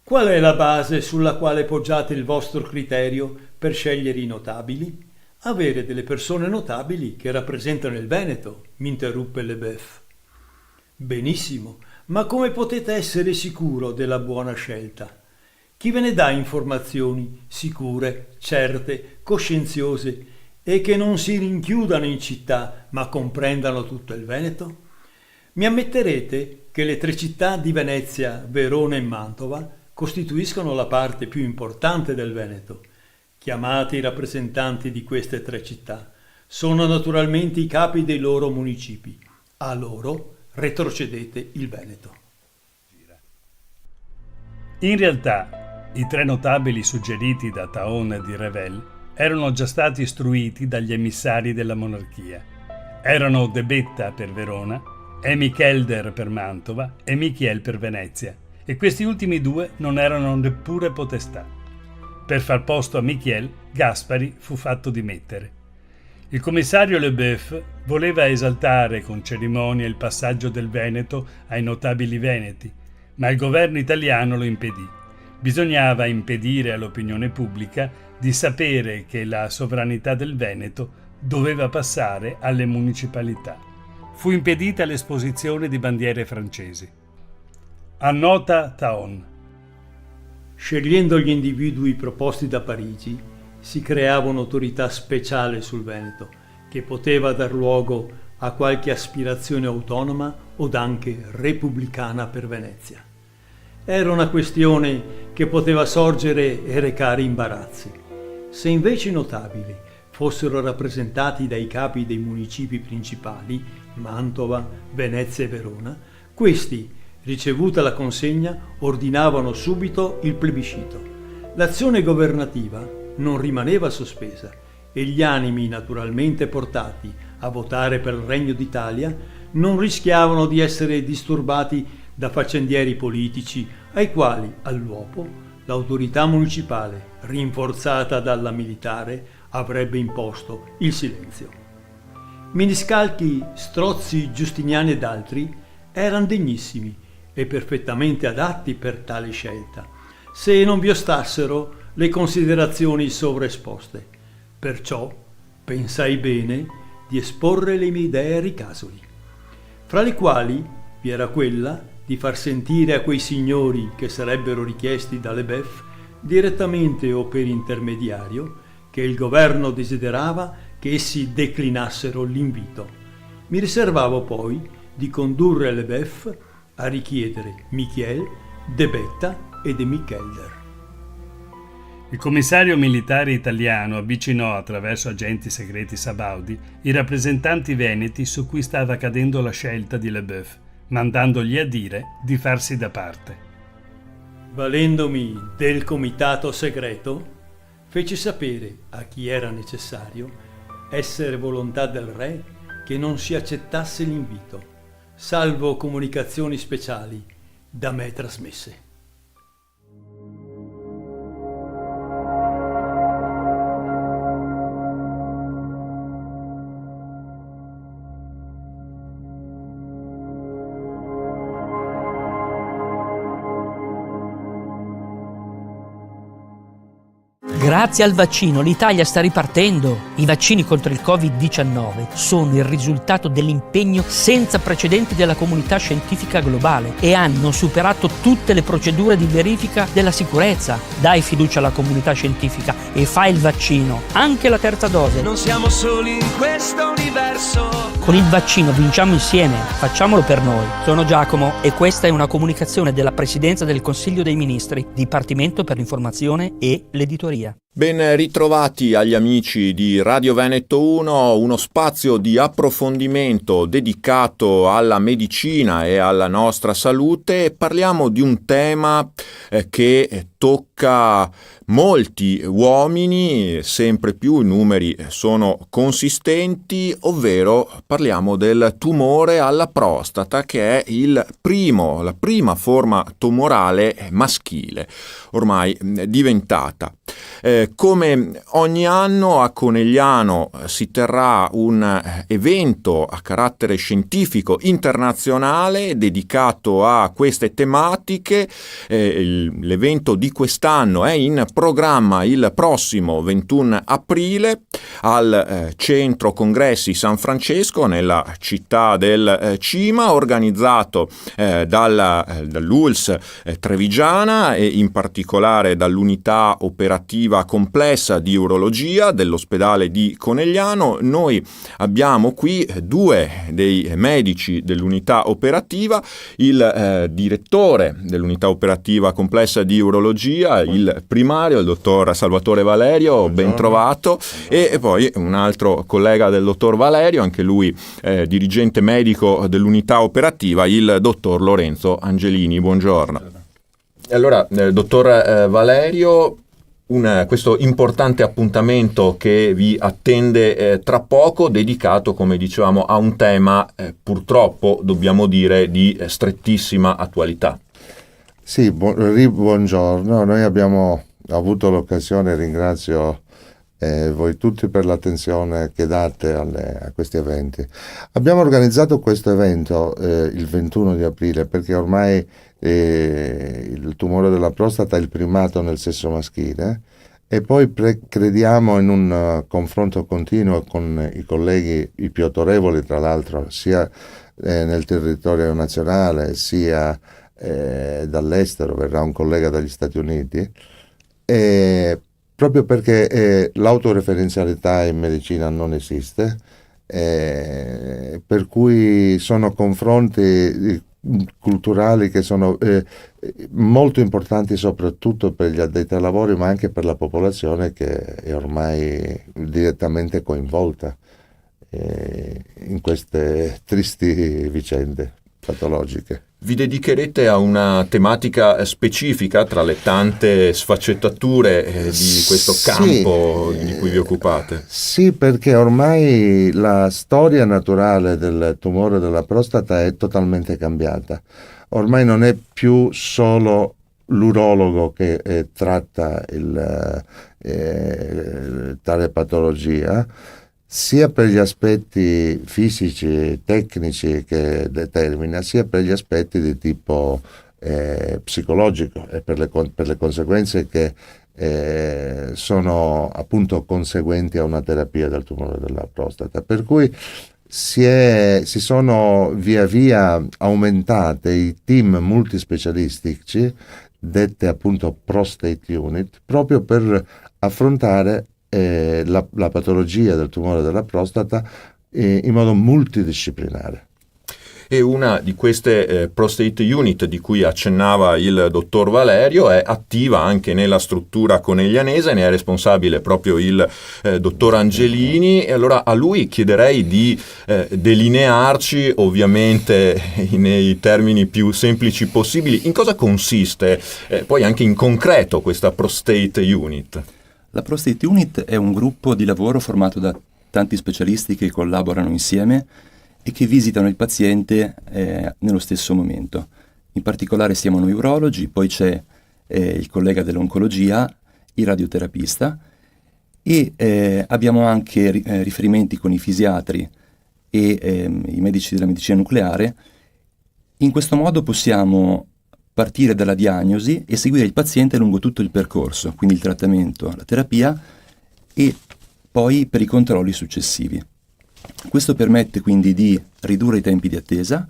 Qual è la base sulla quale poggiate il vostro criterio per scegliere i notabili? Avere delle persone notabili che rappresentano il Veneto, mi interruppe Leboeuf. Benissimo, ma come potete essere sicuro della buona scelta? Chi ve ne dà informazioni sicure, certe, coscienziose e che non si rinchiudano in città ma comprendano tutto il Veneto? Mi ammetterete che le 3 città di Venezia, Verona e Mantova costituiscono la parte più importante del Veneto. Chiamate i rappresentanti di queste 3 città. Sono naturalmente i capi dei loro municipi. A loro retrocedete il Veneto. In realtà, i 3 notabili suggeriti da Thaon di Revel erano già stati istruiti dagli emissari della monarchia. Erano De Betta per Verona, Emi Kelder per Mantova e Michiel per Venezia, e questi ultimi 2 non erano neppure potestà. Per far posto a Michiel, Gaspari fu fatto dimettere. Il commissario Leboeuf voleva esaltare con cerimonia il passaggio del Veneto ai notabili veneti, ma il governo italiano lo impedì. Bisognava impedire all'opinione pubblica di sapere che la sovranità del Veneto doveva passare alle municipalità. fu impedita l'esposizione di bandiere francesi. Annota Taon. Scegliendo gli individui proposti da Parigi, si creava un'autorità speciale sul Veneto, che poteva dar luogo a qualche aspirazione autonoma o anche repubblicana per Venezia. Era una questione che poteva sorgere e recare imbarazzi. Se invece i notabili fossero rappresentati dai capi dei municipi principali, Mantova, Venezia e Verona, questi, ricevuta la consegna, ordinavano subito il plebiscito. L'azione governativa non rimaneva sospesa e gli animi naturalmente portati a votare per il Regno d'Italia non rischiavano di essere disturbati da faccendieri politici ai quali, all'uopo, l'autorità municipale, rinforzata dalla militare, avrebbe imposto il silenzio. Miniscalchi, Strozzi, Giustiniani ed altri erano degnissimi e perfettamente adatti per tale scelta, se non vi ostassero le considerazioni sovraesposte. Perciò pensai bene di esporre le mie idee a ricasoli, fra le quali vi era quella di far sentire a quei signori che sarebbero richiesti dalle BEF, direttamente o per intermediario, che il governo desiderava che essi declinassero l'invito. Mi riservavo poi di condurre le BEF a richiedere Michiel, De Betta e De Michelder. Il commissario militare italiano avvicinò attraverso agenti segreti sabaudi i rappresentanti veneti su cui stava cadendo la scelta di Leboeuf, mandandogli a dire di farsi da parte. Valendomi del comitato segreto, feci sapere a chi era necessario essere volontà del re che non si accettasse l'invito, salvo comunicazioni speciali da me trasmesse. Grazie al vaccino l'Italia sta ripartendo. I vaccini contro il Covid-19 sono il risultato dell'impegno senza precedenti della comunità scientifica globale e hanno superato tutte le procedure di verifica della sicurezza. Dai fiducia alla comunità scientifica e fai il vaccino, anche la terza dose. Non siamo soli in questo universo. Con il vaccino vinciamo insieme, facciamolo per noi. Sono Giacomo e questa è una comunicazione della Presidenza del Consiglio dei Ministri, Dipartimento per l'Informazione e l'Editoria. Ben ritrovati agli amici di Radio Veneto 1, uno spazio di approfondimento dedicato alla medicina e alla nostra salute. Parliamo di un tema che tocca molti uomini, sempre più i numeri sono consistenti, ovvero parliamo del tumore alla prostata, che è la prima forma tumorale maschile, ormai diventata. Come ogni anno a Conegliano si terrà un evento a carattere scientifico internazionale dedicato a queste tematiche. L'evento di quest'anno è in programma il prossimo 21 aprile al Centro Congressi San Francesco nella città del Cima, organizzato dall'ULSS Trevigiana e in particolare dall'unità operativa complessa di urologia dell'ospedale di Conegliano. Noi abbiamo qui due dei medici dell'unità operativa, il direttore dell'unità operativa complessa di urologia, il primario, il dottor Salvatore Valerio. Buongiorno. Ben trovato. E poi un altro collega del dottor Valerio, anche lui dirigente medico dell'unità operativa, il dottor Lorenzo Angelini. Buongiorno. Allora, dottor Valerio, questo importante appuntamento che vi attende tra poco, dedicato, come dicevamo, a un tema purtroppo, dobbiamo dire, di strettissima attualità. Sì, buongiorno. Noi abbiamo avuto l'occasione, ringrazio voi tutti per l'attenzione che date a questi eventi. Abbiamo organizzato questo evento il 21 di aprile perché ormai il tumore della prostata è il primato nel sesso maschile e poi crediamo in un confronto continuo con i colleghi, i più autorevoli tra l'altro, sia nel territorio nazionale sia dall'estero. Verrà un collega dagli Stati Uniti, proprio perché l'autoreferenzialità in medicina non esiste, per cui sono confronti culturali che sono molto importanti soprattutto per gli addetti ai lavori, ma anche per la popolazione che è ormai direttamente coinvolta in queste tristi vicende patologiche. Vi dedicherete a una tematica specifica tra le tante sfaccettature di questo campo di cui vi occupate? Sì, perché ormai la storia naturale del tumore della prostata è totalmente cambiata. Ormai non è più solo l'urologo che tratta tale patologia, sia per gli aspetti fisici, tecnici che determina, sia per gli aspetti di tipo psicologico e per le conseguenze che sono appunto conseguenti a una terapia del tumore della prostata. Per cui si sono via via aumentate i team multispecialistici, dette appunto prostate unit, proprio per affrontare la patologia del tumore della prostata in modo multidisciplinare. E una di queste prostate unit di cui accennava il dottor Valerio è attiva anche nella struttura coneglianese, ne è responsabile proprio il dottor Angelini, e allora a lui chiederei di delinearci, ovviamente nei termini più semplici possibili, in cosa consiste poi anche in concreto questa prostate unit. La Prostate Unit è un gruppo di lavoro formato da tanti specialisti che collaborano insieme e che visitano il paziente nello stesso momento. In particolare siamo noi urologi, poi c'è il collega dell'oncologia, il radioterapista, e abbiamo anche riferimenti con i fisiatri e i medici della medicina nucleare. In questo modo possiamo partire dalla diagnosi e seguire il paziente lungo tutto il percorso, quindi il trattamento, la terapia e poi per i controlli successivi. Questo permette quindi di ridurre i tempi di attesa,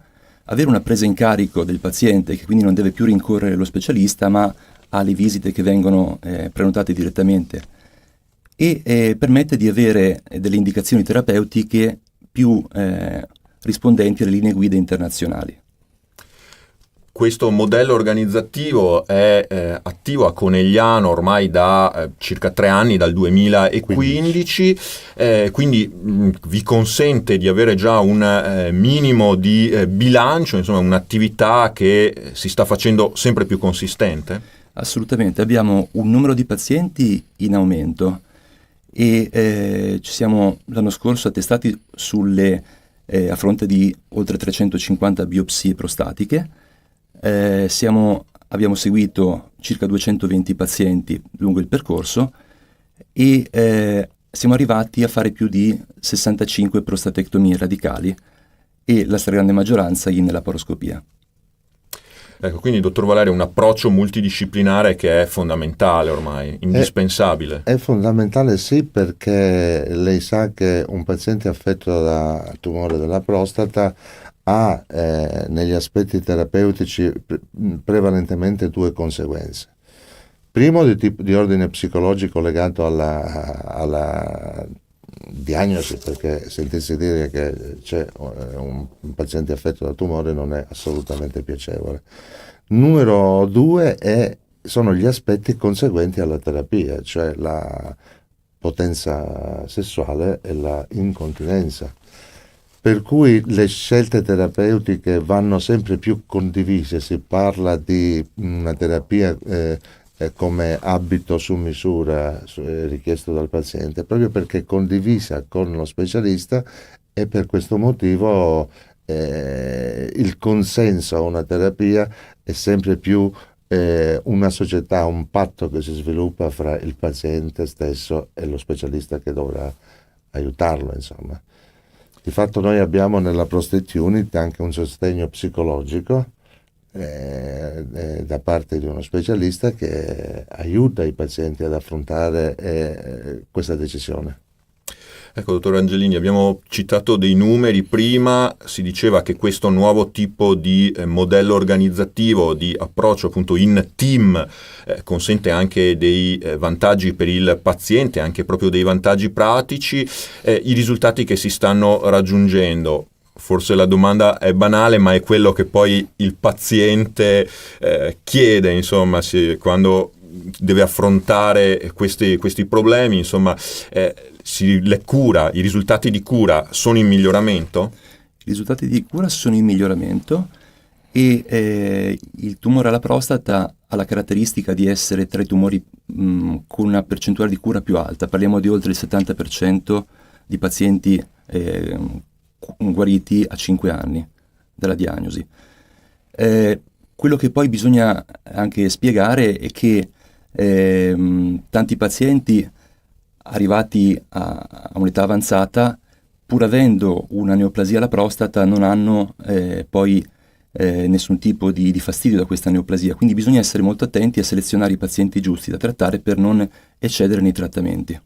avere una presa in carico del paziente che quindi non deve più rincorrere lo specialista, ma ha le visite che vengono prenotate direttamente, e permette di avere delle indicazioni terapeutiche più rispondenti alle linee guida internazionali. Questo modello organizzativo è attivo a Conegliano ormai da circa 3 anni, dal 2015, quindi vi consente di avere già un minimo di bilancio, insomma un'attività che si sta facendo sempre più consistente? Assolutamente, abbiamo un numero di pazienti in aumento e ci siamo l'anno scorso attestati a fronte di oltre 350 biopsie prostatiche. Abbiamo seguito circa 220 pazienti lungo il percorso e siamo arrivati a fare più di 65 prostatectomie radicali e la stragrande maggioranza in laparoscopia. Ecco, quindi dottor Valerio, un approccio multidisciplinare che è fondamentale ormai, indispensabile. È fondamentale, sì, perché lei sa che un paziente affetto da tumore della prostata ha negli aspetti terapeutici prevalentemente 2 conseguenze. Primo di ordine psicologico legato alla diagnosi, perché sentirsi dire che c'è un paziente affetto da tumore non è assolutamente piacevole. Numero 2 sono gli aspetti conseguenti alla terapia, cioè la potenza sessuale e la incontinenza. Per cui le scelte terapeutiche vanno sempre più condivise, si parla di una terapia come abito su misura richiesto dal paziente, proprio perché è condivisa con lo specialista, e per questo motivo il consenso a una terapia è sempre più una società, un patto che si sviluppa fra il paziente stesso e lo specialista che dovrà aiutarlo, insomma. Di fatto noi abbiamo nella Prostate Unit anche un sostegno psicologico da parte di uno specialista che aiuta i pazienti ad affrontare questa decisione. Ecco, dottor Angelini, abbiamo citato dei numeri prima, si diceva che questo nuovo tipo di modello organizzativo, di approccio appunto in team, consente anche dei vantaggi per il paziente, anche proprio dei vantaggi pratici. I risultati che si stanno raggiungendo, forse la domanda è banale, ma è quello che poi il paziente chiede, insomma, quando deve affrontare questi problemi, insomma, i risultati di cura sono in miglioramento? I risultati di cura sono in miglioramento e il tumore alla prostata ha la caratteristica di essere tra i tumori con una percentuale di cura più alta. Parliamo di oltre il 70% di pazienti guariti a 5 anni dalla diagnosi. Quello che poi bisogna anche spiegare è che tanti pazienti arrivati a un'età avanzata, pur avendo una neoplasia alla prostata, non hanno poi nessun tipo di fastidio da questa neoplasia, quindi bisogna essere molto attenti a selezionare i pazienti giusti da trattare per non eccedere nei trattamenti.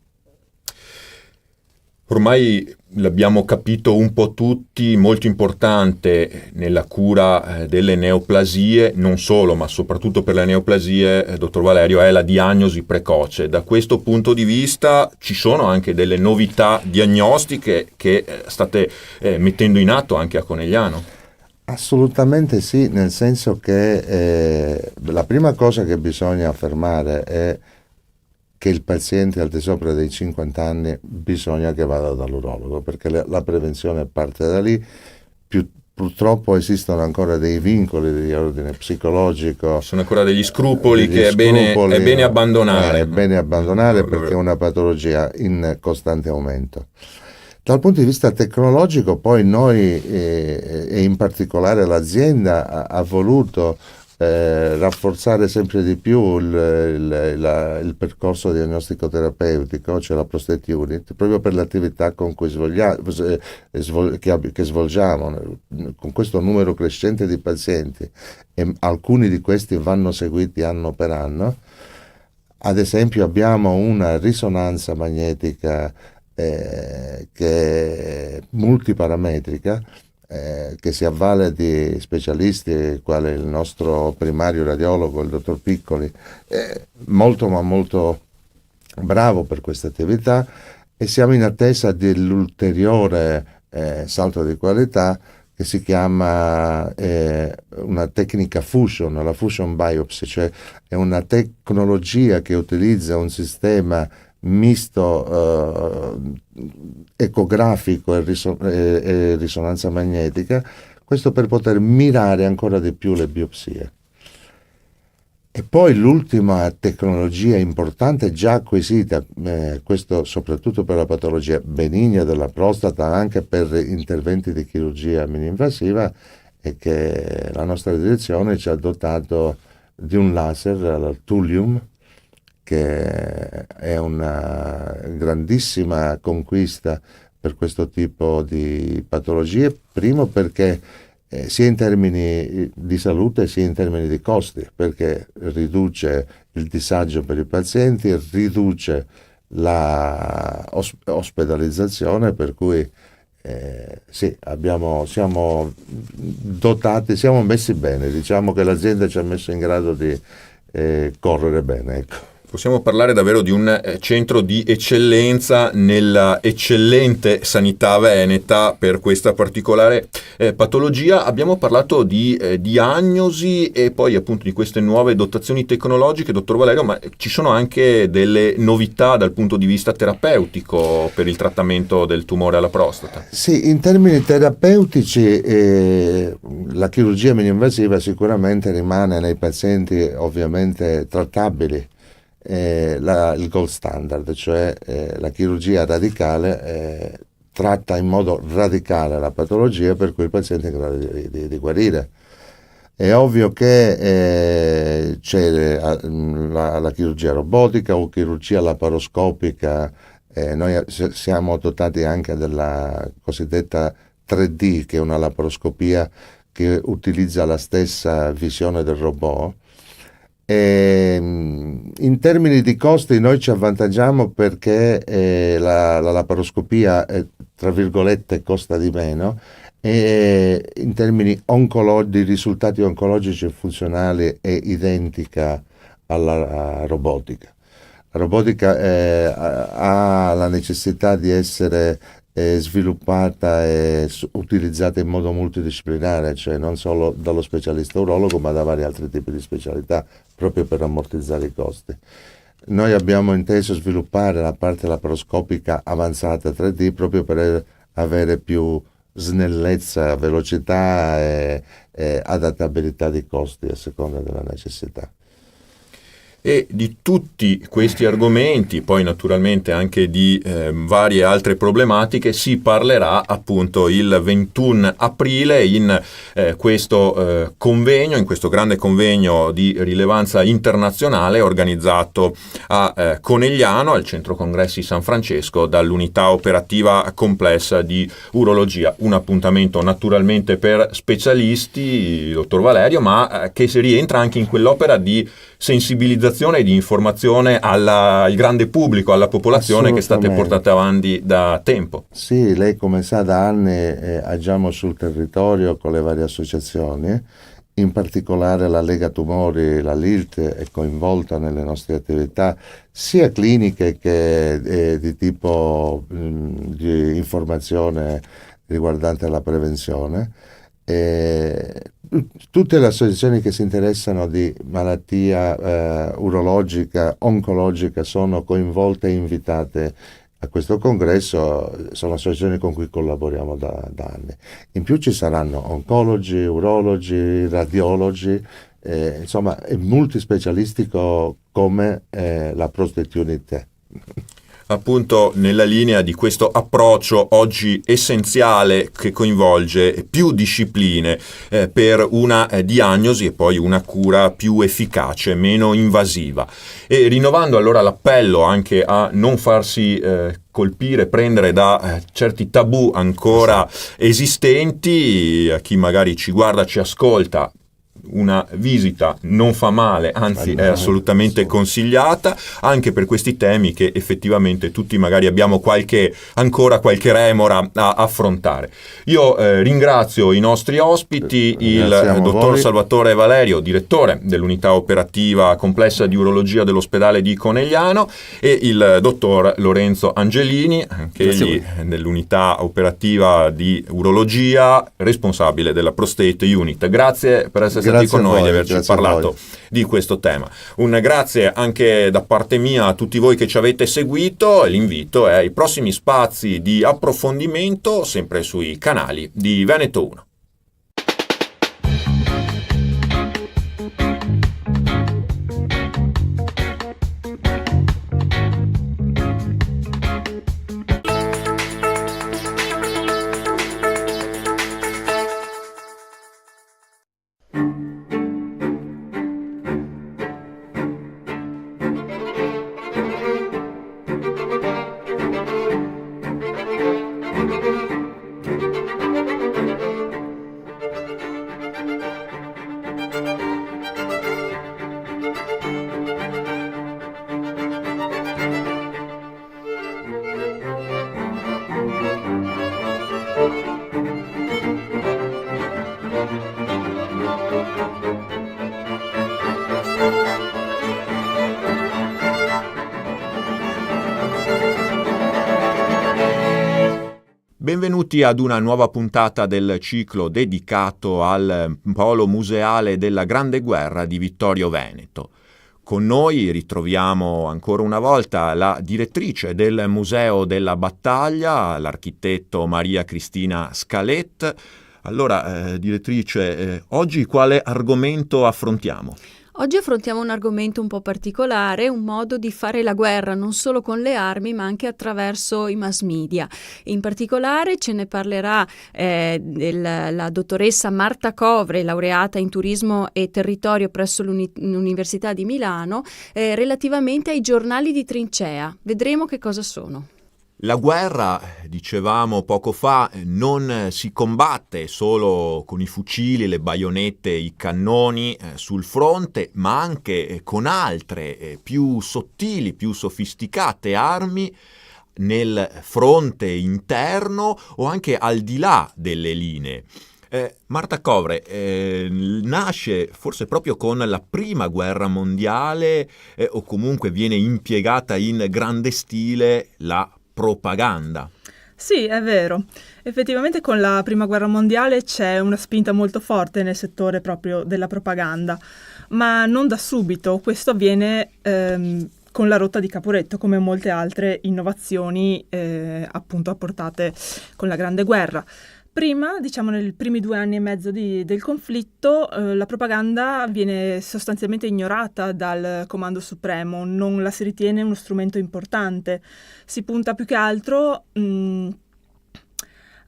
Ormai l'abbiamo capito un po' tutti, molto importante nella cura delle neoplasie, non solo, ma soprattutto per le neoplasie, dottor Valerio, è la diagnosi precoce. Da questo punto di vista ci sono anche delle novità diagnostiche che state mettendo in atto anche a Conegliano? Assolutamente sì, nel senso che la prima cosa che bisogna affermare è che il paziente al di sopra dei 50 anni bisogna che vada dall'urologo, perché la prevenzione parte da lì. Purtroppo esistono ancora dei vincoli di ordine psicologico. Sono ancora degli scrupoli che è bene abbandonare. È bene abbandonare perché è una patologia in costante aumento. Dal punto di vista tecnologico, poi noi e in particolare l'azienda ha voluto rafforzare sempre di più il percorso diagnostico terapeutico, cioè la prostate unit, proprio per l'attività con cui che svolgiamo con questo numero crescente di pazienti, e alcuni di questi vanno seguiti anno per anno. Ad esempio abbiamo una risonanza magnetica che è multiparametrica, che si avvale di specialisti quale il nostro primario radiologo, il dottor Piccoli, molto ma molto bravo per questa attività, e siamo in attesa dell'ulteriore salto di qualità che si chiama una tecnica fusion, la fusion biopsy, cioè è una tecnologia che utilizza un sistema misto ecografico e risonanza magnetica, questo per poter mirare ancora di più le biopsie. E poi l'ultima tecnologia importante già acquisita, questo soprattutto per la patologia benigna della prostata, anche per interventi di chirurgia mini-invasiva, è che la nostra direzione ci ha dotato di un laser, la Thulium, che è una grandissima conquista per questo tipo di patologie, primo perché sia in termini di salute sia in termini di costi, perché riduce il disagio per i pazienti, riduce la ospedalizzazione, per cui sì, siamo dotati, siamo messi bene, diciamo che l'azienda ci ha messo in grado di correre bene, ecco. Possiamo parlare davvero di un centro di eccellenza nella eccellente sanità veneta per questa particolare patologia. Abbiamo parlato di diagnosi e poi appunto di queste nuove dotazioni tecnologiche, dottor Valerio, ma ci sono anche delle novità dal punto di vista terapeutico per il trattamento del tumore alla prostata? Sì, in termini terapeutici la chirurgia mini-invasiva sicuramente rimane nei pazienti ovviamente trattabili. Il gold standard, cioè la chirurgia radicale tratta in modo radicale la patologia, per cui il paziente è in grado di guarire. È ovvio che c'è la chirurgia robotica o chirurgia laparoscopica, noi siamo dotati anche della cosiddetta 3D, che è una laparoscopia che utilizza la stessa visione del robot. E, in termini di costi noi ci avvantaggiamo perché la laparoscopia tra virgolette costa di meno, e in termini di risultati oncologici e funzionali è identica alla robotica. La robotica ha la necessità di essere sviluppata e utilizzata in modo multidisciplinare, cioè non solo dallo specialista urologo ma da vari altri tipi di specialità, proprio per ammortizzare i costi. Noi abbiamo inteso sviluppare la parte laparoscopica avanzata 3D proprio per avere più snellezza, velocità e adattabilità di costi a seconda della necessità. E di tutti questi argomenti, poi naturalmente anche di varie altre problematiche, si parlerà appunto il 21 aprile in questo convegno, in questo grande convegno di rilevanza internazionale organizzato a Conegliano, al Centro Congressi San Francesco, dall'Unità Operativa Complessa di Urologia. Un appuntamento naturalmente per specialisti, dottor Valerio, ma che si rientra anche in quell'opera di sensibilizzazione e di informazione al grande pubblico, alla popolazione, che state portate avanti da tempo. Sì, lei come sa da anni agiamo sul territorio con le varie associazioni, in particolare la Lega Tumori, la LILT, è coinvolta nelle nostre attività sia cliniche che di tipo di informazione riguardante la prevenzione. Tutte le associazioni che si interessano di malattia urologica, oncologica sono coinvolte e invitate a questo congresso, sono associazioni con cui collaboriamo da anni. In più ci saranno oncologi, urologi, radiologi, insomma è multispecialistico come la Prostate Unit. Appunto nella linea di questo approccio oggi essenziale che coinvolge più discipline per una diagnosi e poi una cura più efficace, meno invasiva. E rinnovando allora l'appello anche a non farsi prendere da certi tabù ancora esistenti, a chi magari ci guarda, ci ascolta, una visita non fa male, anzi è assolutamente consigliata, anche per questi temi che effettivamente tutti magari abbiamo ancora qualche remora a affrontare. Io ringrazio i nostri ospiti, il dottor Salvatore Valerio, direttore dell'Unità Operativa Complessa di Urologia dell'Ospedale di Conegliano, e il dottor Lorenzo Angelini, anche egli dell'Unità Operativa di Urologia, responsabile della Prostate Unit. Grazie per essere stati con noi, di averci parlato di questo tema. Un grazie anche da parte mia a tutti voi che ci avete seguito, e l'invito è ai prossimi spazi di approfondimento sempre sui canali di Veneto 1. Benvenuti ad una nuova puntata del ciclo dedicato al polo museale della Grande Guerra di Vittorio Veneto. Con noi ritroviamo ancora una volta la direttrice del Museo della Battaglia, l'architetto Maria Cristina Scalet. Allora, direttrice, oggi quale argomento affrontiamo? Oggi affrontiamo un argomento un po' particolare, un modo di fare la guerra non solo con le armi ma anche attraverso i mass media. In particolare ce ne parlerà la dottoressa Marta Covre, laureata in turismo e territorio presso l'Università di Milano, relativamente ai giornali di trincea. Vedremo che cosa sono. La guerra, dicevamo poco fa, non si combatte solo con i fucili, le baionette, i cannoni sul fronte, ma anche con altre più sottili, più sofisticate armi nel fronte interno o anche al di là delle linee. Marta Covre, nasce forse proprio con la prima guerra mondiale o comunque viene impiegata in grande stile la propaganda. Sì, è vero. Effettivamente con la prima guerra mondiale c'è una spinta molto forte nel settore proprio della propaganda, ma non da subito. Questo avviene con la rotta di Caporetto, come molte altre innovazioni appunto apportate con la Grande Guerra. Prima, diciamo nei primi 2 anni e mezzo del conflitto, la propaganda viene sostanzialmente ignorata dal Comando Supremo, non la si ritiene uno strumento importante. Si punta più che altro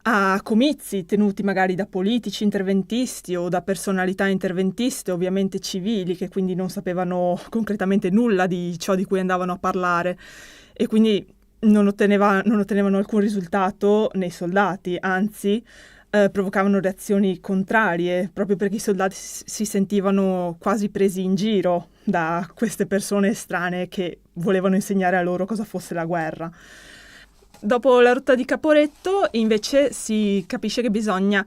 a comizi tenuti magari da politici interventisti o da personalità interventiste, ovviamente civili, che quindi non sapevano concretamente nulla di ciò di cui andavano a parlare e quindi non ottenevano alcun risultato nei soldati, anzi provocavano reazioni contrarie, proprio perché i soldati si sentivano quasi presi in giro da queste persone estranee che volevano insegnare a loro cosa fosse la guerra. Dopo la rotta di Caporetto invece si capisce che bisogna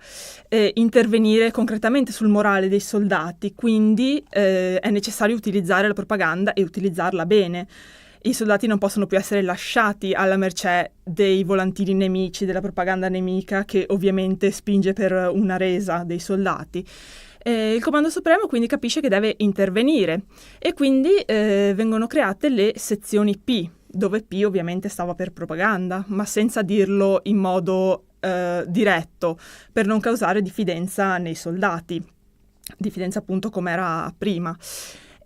intervenire concretamente sul morale dei soldati, quindi è necessario utilizzare la propaganda e utilizzarla bene. I soldati non possono più essere lasciati alla mercé dei volantini nemici, della propaganda nemica che ovviamente spinge per una resa dei soldati. Il Comando Supremo quindi capisce che deve intervenire e quindi vengono create le sezioni P, dove P ovviamente stava per propaganda, ma senza dirlo in modo diretto, per non causare diffidenza nei soldati, diffidenza appunto come era prima.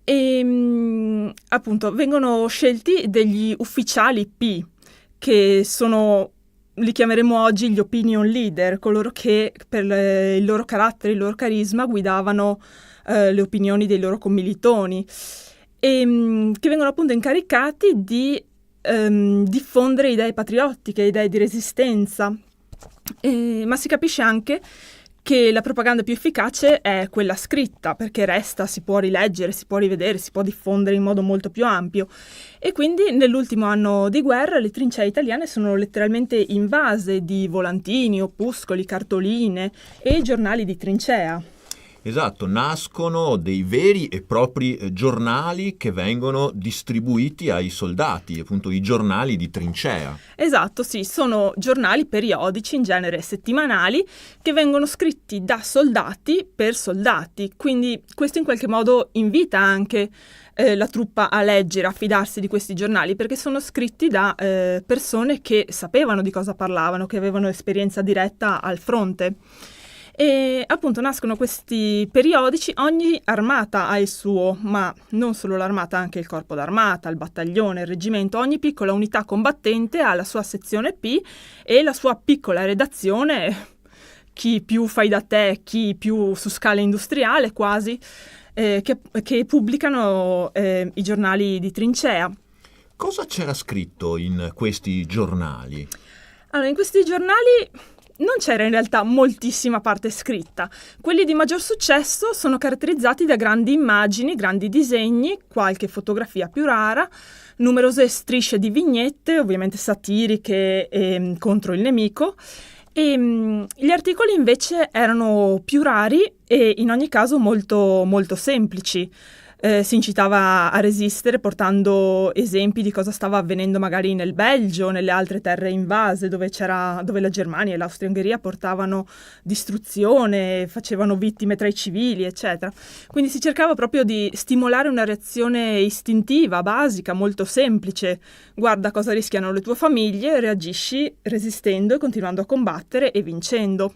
E appunto vengono scelti degli ufficiali P, che sono, li chiameremo oggi gli opinion leader, coloro che per il loro carattere, il loro carisma guidavano le opinioni dei loro commilitoni e che vengono appunto incaricati di diffondere idee patriottiche, idee di resistenza, ma si capisce anche che la propaganda più efficace è quella scritta, perché resta, si può rileggere, si può rivedere, si può diffondere in modo molto più ampio. E quindi nell'ultimo anno di guerra le trincee italiane sono letteralmente invase di volantini, opuscoli, cartoline e giornali di trincea. Esatto, nascono dei veri e propri giornali che vengono distribuiti ai soldati, appunto i giornali di trincea. Esatto, sì, sono giornali periodici, in genere settimanali, che vengono scritti da soldati per soldati, quindi questo in qualche modo invita anche la truppa a leggere, a fidarsi di questi giornali, perché sono scritti da persone che sapevano di cosa parlavano, che avevano esperienza diretta al fronte. E appunto nascono questi periodici, ogni armata ha il suo, ma non solo l'armata, anche il corpo d'armata, il battaglione, il reggimento, ogni piccola unità combattente ha la sua sezione P e la sua piccola redazione, chi più fai da te, chi più su scala industriale quasi, che pubblicano i giornali di trincea. Cosa c'era scritto in questi giornali? Allora, in questi giornali non c'era in realtà moltissima parte scritta. Quelli di maggior successo sono caratterizzati da grandi immagini, grandi disegni, qualche fotografia più rara, numerose strisce di vignette, ovviamente satiriche e contro il nemico. E gli articoli invece erano più rari e in ogni caso molto, molto semplici. Si incitava a resistere portando esempi di cosa stava avvenendo magari nel Belgio, nelle altre terre invase dove la Germania e l'Austria-Ungheria portavano distruzione, facevano vittime tra i civili, eccetera. Quindi si cercava proprio di stimolare una reazione istintiva, basica, molto semplice. Guarda cosa rischiano le tue famiglie, reagisci resistendo e continuando a combattere e vincendo.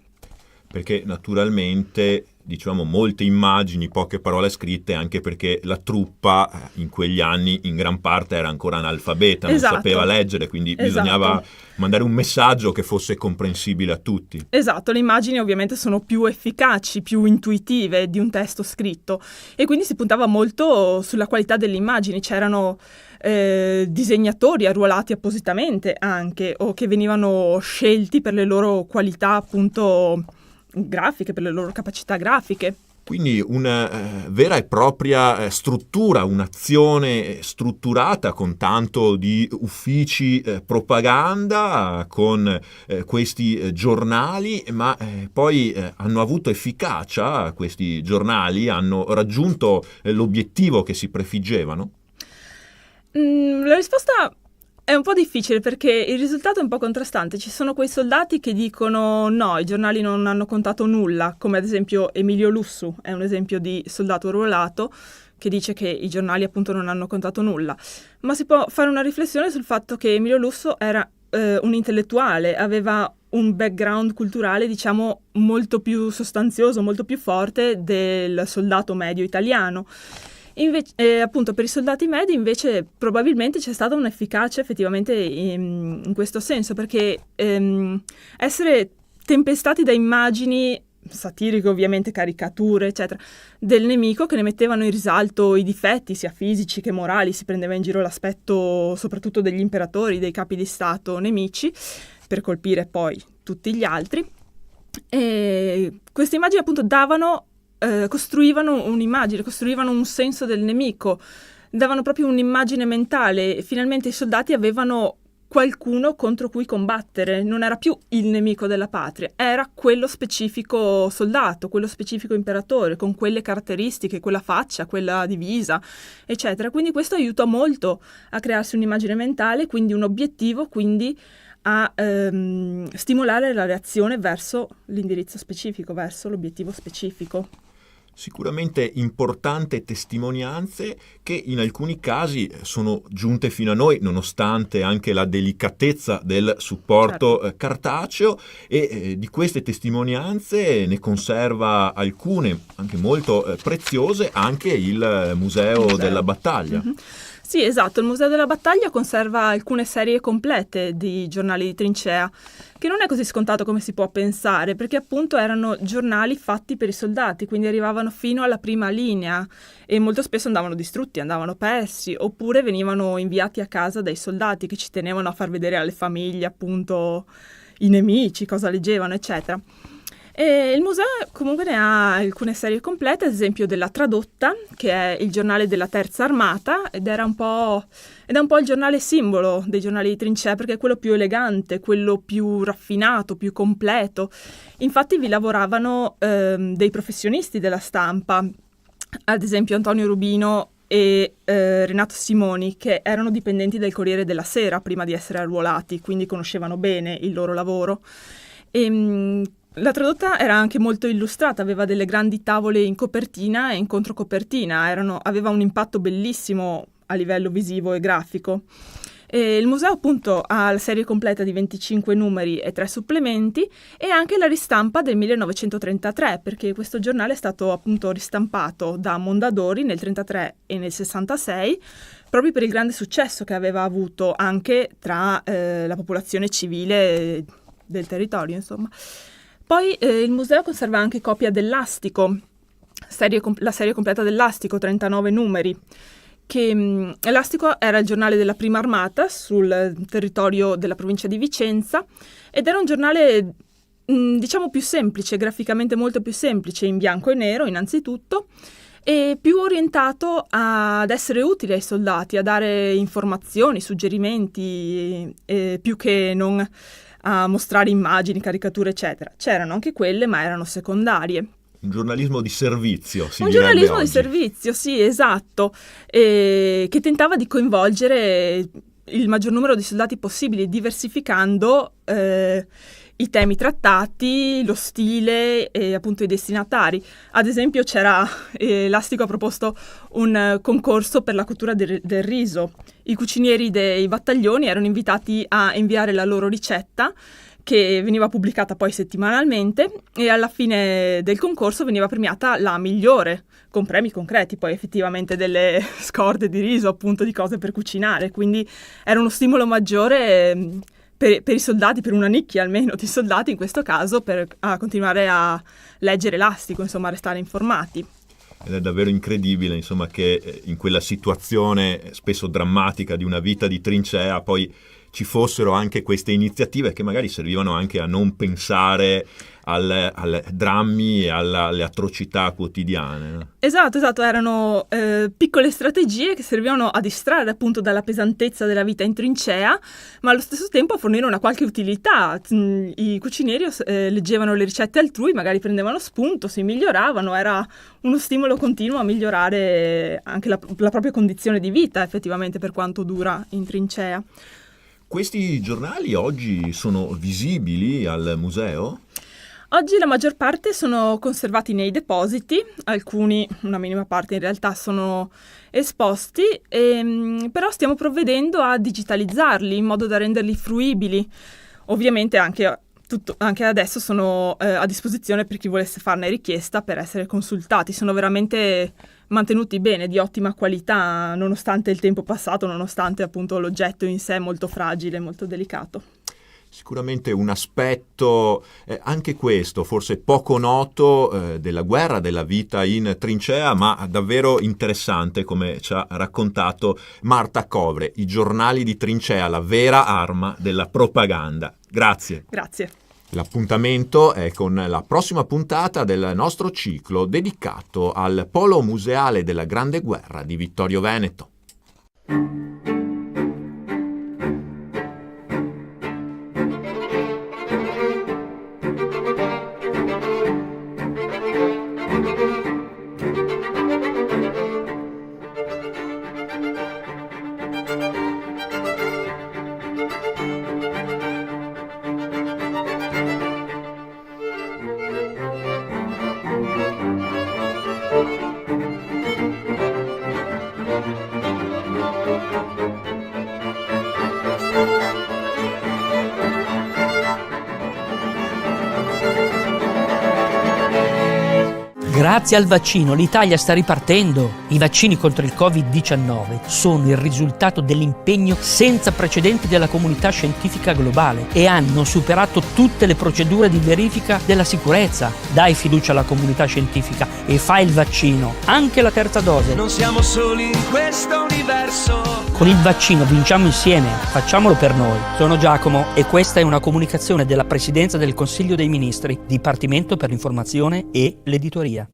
Perché naturalmente diciamo molte immagini, poche parole scritte, anche perché la truppa in quegli anni in gran parte era ancora analfabeta, non sapeva leggere, quindi bisognava mandare un messaggio che fosse comprensibile a tutti. Esatto, le immagini ovviamente sono più efficaci, più intuitive di un testo scritto, e quindi si puntava molto sulla qualità delle immagini. C'erano disegnatori arruolati appositamente anche, o che venivano scelti per le loro qualità appunto grafiche, per le loro capacità grafiche. Quindi una vera e propria struttura, un'azione strutturata con tanto di uffici propaganda, con questi giornali, ma poi hanno avuto efficacia questi giornali, hanno raggiunto l'obiettivo che si prefiggevano? La risposta è un po' difficile perché il risultato è un po' contrastante. Ci sono quei soldati che dicono no, i giornali non hanno contato nulla, come ad esempio Emilio Lussu è un esempio di soldato arruolato che dice che i giornali appunto non hanno contato nulla. Ma si può fare una riflessione sul fatto che Emilio Lussu era un intellettuale, aveva un background culturale diciamo molto più sostanzioso, molto più forte del soldato medio italiano. Invece, appunto per i soldati medi invece probabilmente c'è stata un'efficacia effettivamente in questo senso, perché essere tempestati da immagini satiriche, ovviamente caricature eccetera, del nemico che ne mettevano in risalto i difetti sia fisici che morali, si prendeva in giro l'aspetto soprattutto degli imperatori, dei capi di stato nemici, per colpire poi tutti gli altri, e queste immagini appunto costruivano un'immagine, costruivano un senso del nemico, davano proprio un'immagine mentale, e finalmente i soldati avevano qualcuno contro cui combattere, non era più il nemico della patria, era quello specifico soldato, quello specifico imperatore, con quelle caratteristiche, quella faccia, quella divisa, eccetera. Quindi questo aiuta molto a crearsi un'immagine mentale, quindi un obiettivo, quindi a stimolare la reazione verso l'indirizzo specifico, verso l'obiettivo specifico. Sicuramente importanti testimonianze che in alcuni casi sono giunte fino a noi nonostante anche la delicatezza del supporto cartaceo, e di queste testimonianze ne conserva alcune anche molto preziose anche il Museo della Battaglia. Mm-hmm. Sì, esatto, il Museo della Battaglia conserva alcune serie complete di giornali di trincea, che non è così scontato come si può pensare, perché appunto erano giornali fatti per i soldati, quindi arrivavano fino alla prima linea e molto spesso andavano distrutti, andavano persi, oppure venivano inviati a casa dai soldati che ci tenevano a far vedere alle famiglie appunto i nemici, cosa leggevano, eccetera. E il museo comunque ne ha alcune serie complete, ad esempio della Tradotta, che è il giornale della Terza Armata, ed è un po' il giornale simbolo dei giornali di trincea, perché è quello più elegante, quello più raffinato, più completo. Infatti vi lavoravano dei professionisti della stampa, ad esempio Antonio Rubino e Renato Simoni, che erano dipendenti del Corriere della Sera prima di essere arruolati, quindi conoscevano bene il loro lavoro. La Tradotta era anche molto illustrata, aveva delle grandi tavole in copertina e in controcopertina, aveva un impatto bellissimo a livello visivo e grafico. Il museo appunto ha la serie completa di 25 numeri e 3 supplementi, e anche la ristampa del 1933, perché questo giornale è stato appunto ristampato da Mondadori nel 1933 e nel 1966, proprio per il grande successo che aveva avuto anche tra la popolazione civile del territorio, insomma. Poi il museo conserva anche copia dell'Astico, la serie completa dell'Astico, 39 numeri, che l'Astico era il giornale della Prima Armata sul territorio della provincia di Vicenza, ed era un giornale diciamo più semplice, graficamente molto più semplice, in bianco e nero innanzitutto, e più orientato ad essere utile ai soldati, a dare informazioni, suggerimenti, più che non a mostrare immagini, caricature, eccetera. C'erano anche quelle, ma erano secondarie. Un giornalismo di servizio, un giornalismo di servizio, sì, esatto, che tentava di coinvolgere il maggior numero di soldati possibili, diversificando i temi trattati, lo stile e appunto i destinatari. Ad esempio l'Astico ha proposto un concorso per la cottura del riso. I cucinieri dei battaglioni erano invitati a inviare la loro ricetta, che veniva pubblicata poi settimanalmente, e alla fine del concorso veniva premiata la migliore, con premi concreti, poi effettivamente delle scorde di riso, appunto, di cose per cucinare, quindi era uno stimolo maggiore per i soldati, per una nicchia almeno di soldati in questo caso, a continuare a leggere Elastico, insomma a restare informati. Ed è davvero incredibile, insomma, che in quella situazione spesso drammatica di una vita di trincea poi ci fossero anche queste iniziative che magari servivano anche a non pensare al drammi e alle atrocità quotidiane, no? Esatto, erano piccole strategie che servivano a distrarre appunto dalla pesantezza della vita in trincea, ma allo stesso tempo a fornire una qualche utilità. I cucinieri leggevano le ricette altrui, magari prendevano spunto, si miglioravano, era uno stimolo continuo a migliorare anche la propria condizione di vita, effettivamente, per quanto dura in trincea. Questi giornali oggi sono visibili al museo? Oggi la maggior parte sono conservati nei depositi, alcuni, una minima parte in realtà, sono esposti, però stiamo provvedendo a digitalizzarli in modo da renderli fruibili. Ovviamente anche adesso sono a disposizione per chi volesse farne richiesta per essere consultati. Sono veramente mantenuti bene, di ottima qualità, nonostante il tempo passato, nonostante appunto l'oggetto in sé molto fragile, molto delicato. Sicuramente un aspetto, anche questo, forse poco noto, della guerra, della vita in trincea, ma davvero interessante, come ci ha raccontato Marta Covre. I giornali di trincea, la vera arma della propaganda. Grazie. Grazie. L'appuntamento è con la prossima puntata del nostro ciclo dedicato al Polo Museale della Grande Guerra di Vittorio Veneto. Grazie al vaccino l'Italia sta ripartendo. I vaccini contro il Covid-19 sono il risultato dell'impegno senza precedenti della comunità scientifica globale e hanno superato tutte le procedure di verifica della sicurezza. Dai fiducia alla comunità scientifica e fai il vaccino, anche la terza dose. Non siamo soli in questo universo. Con il vaccino vinciamo insieme, facciamolo per noi. Sono Giacomo e questa è una comunicazione della Presidenza del Consiglio dei Ministri, Dipartimento per l'Informazione e l'Editoria.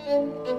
Thank you.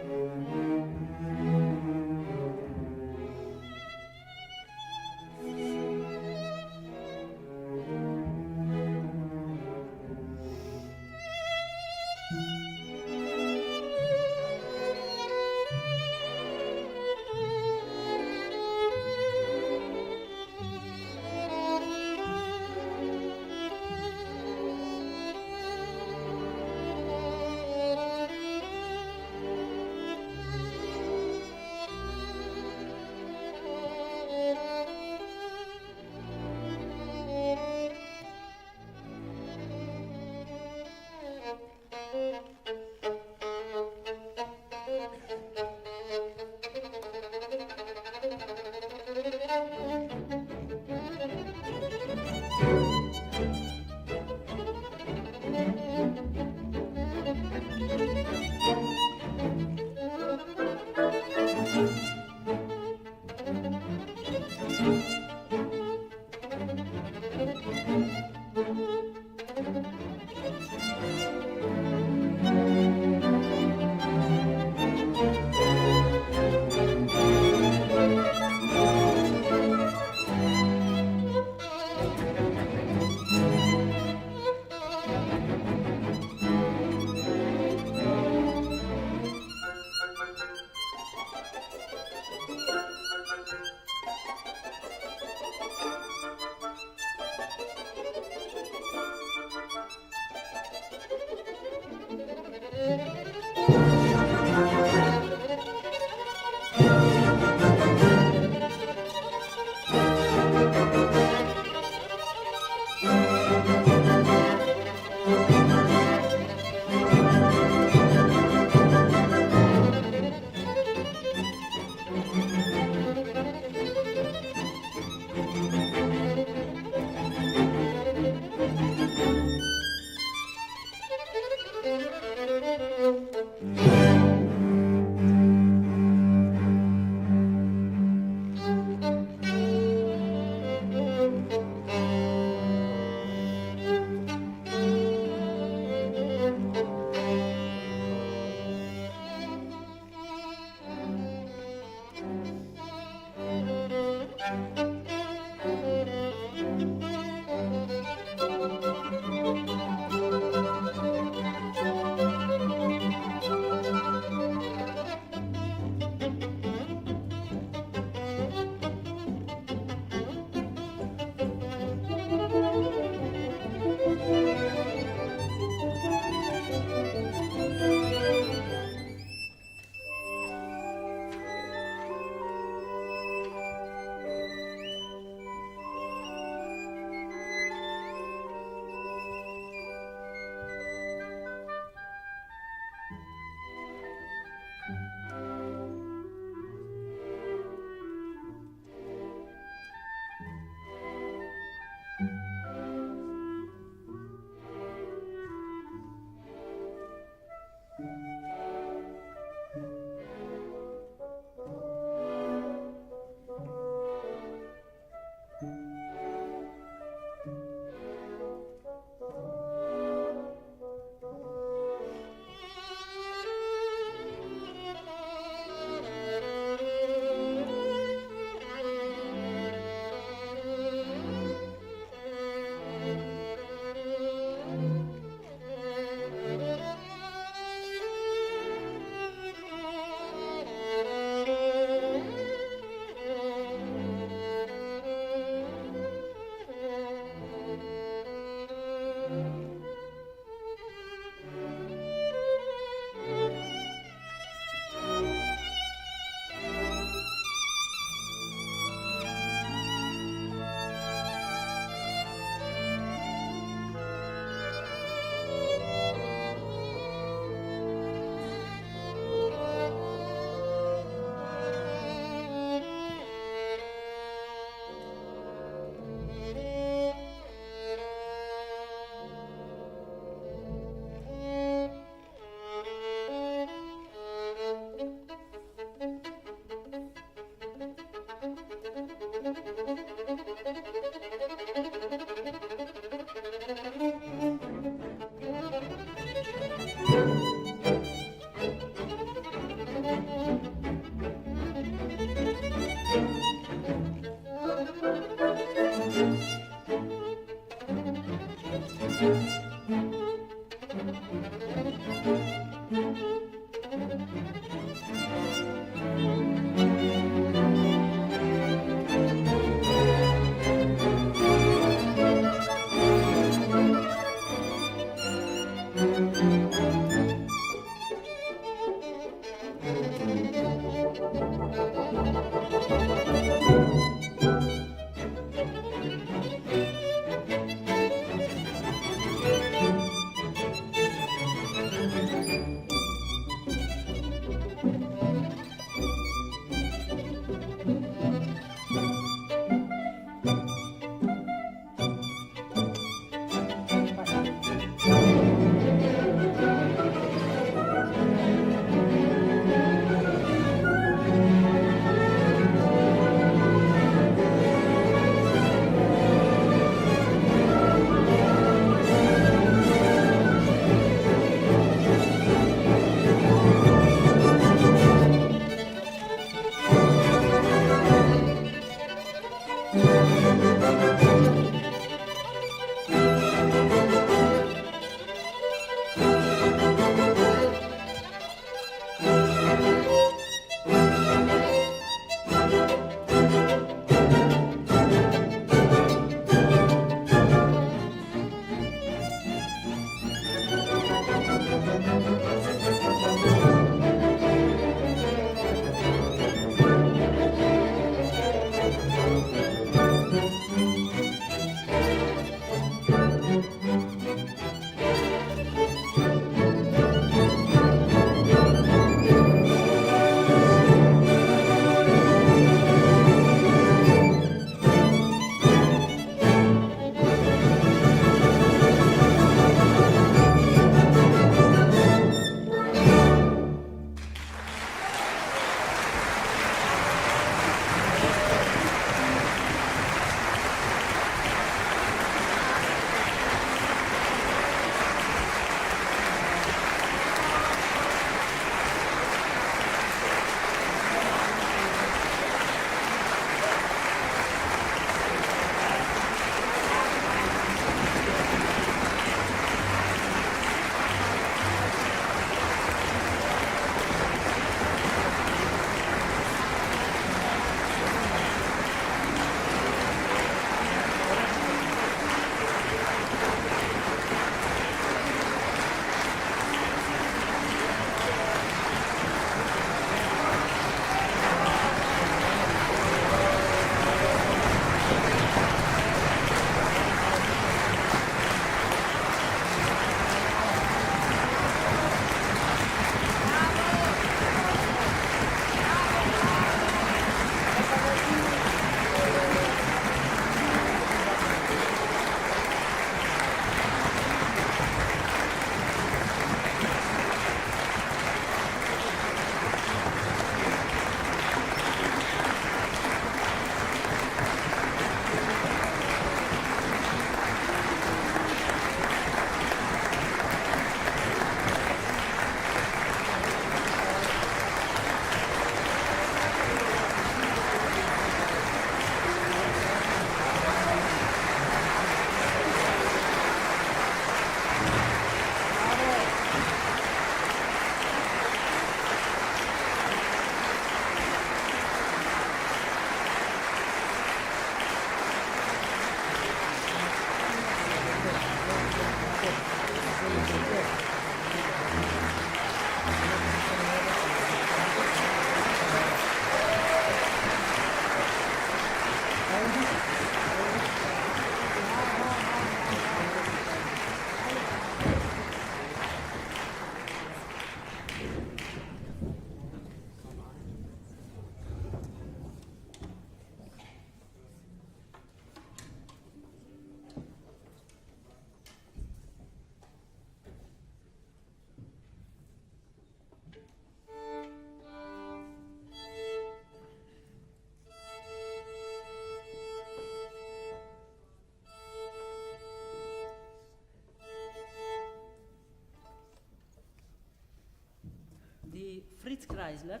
Fritz Kreisler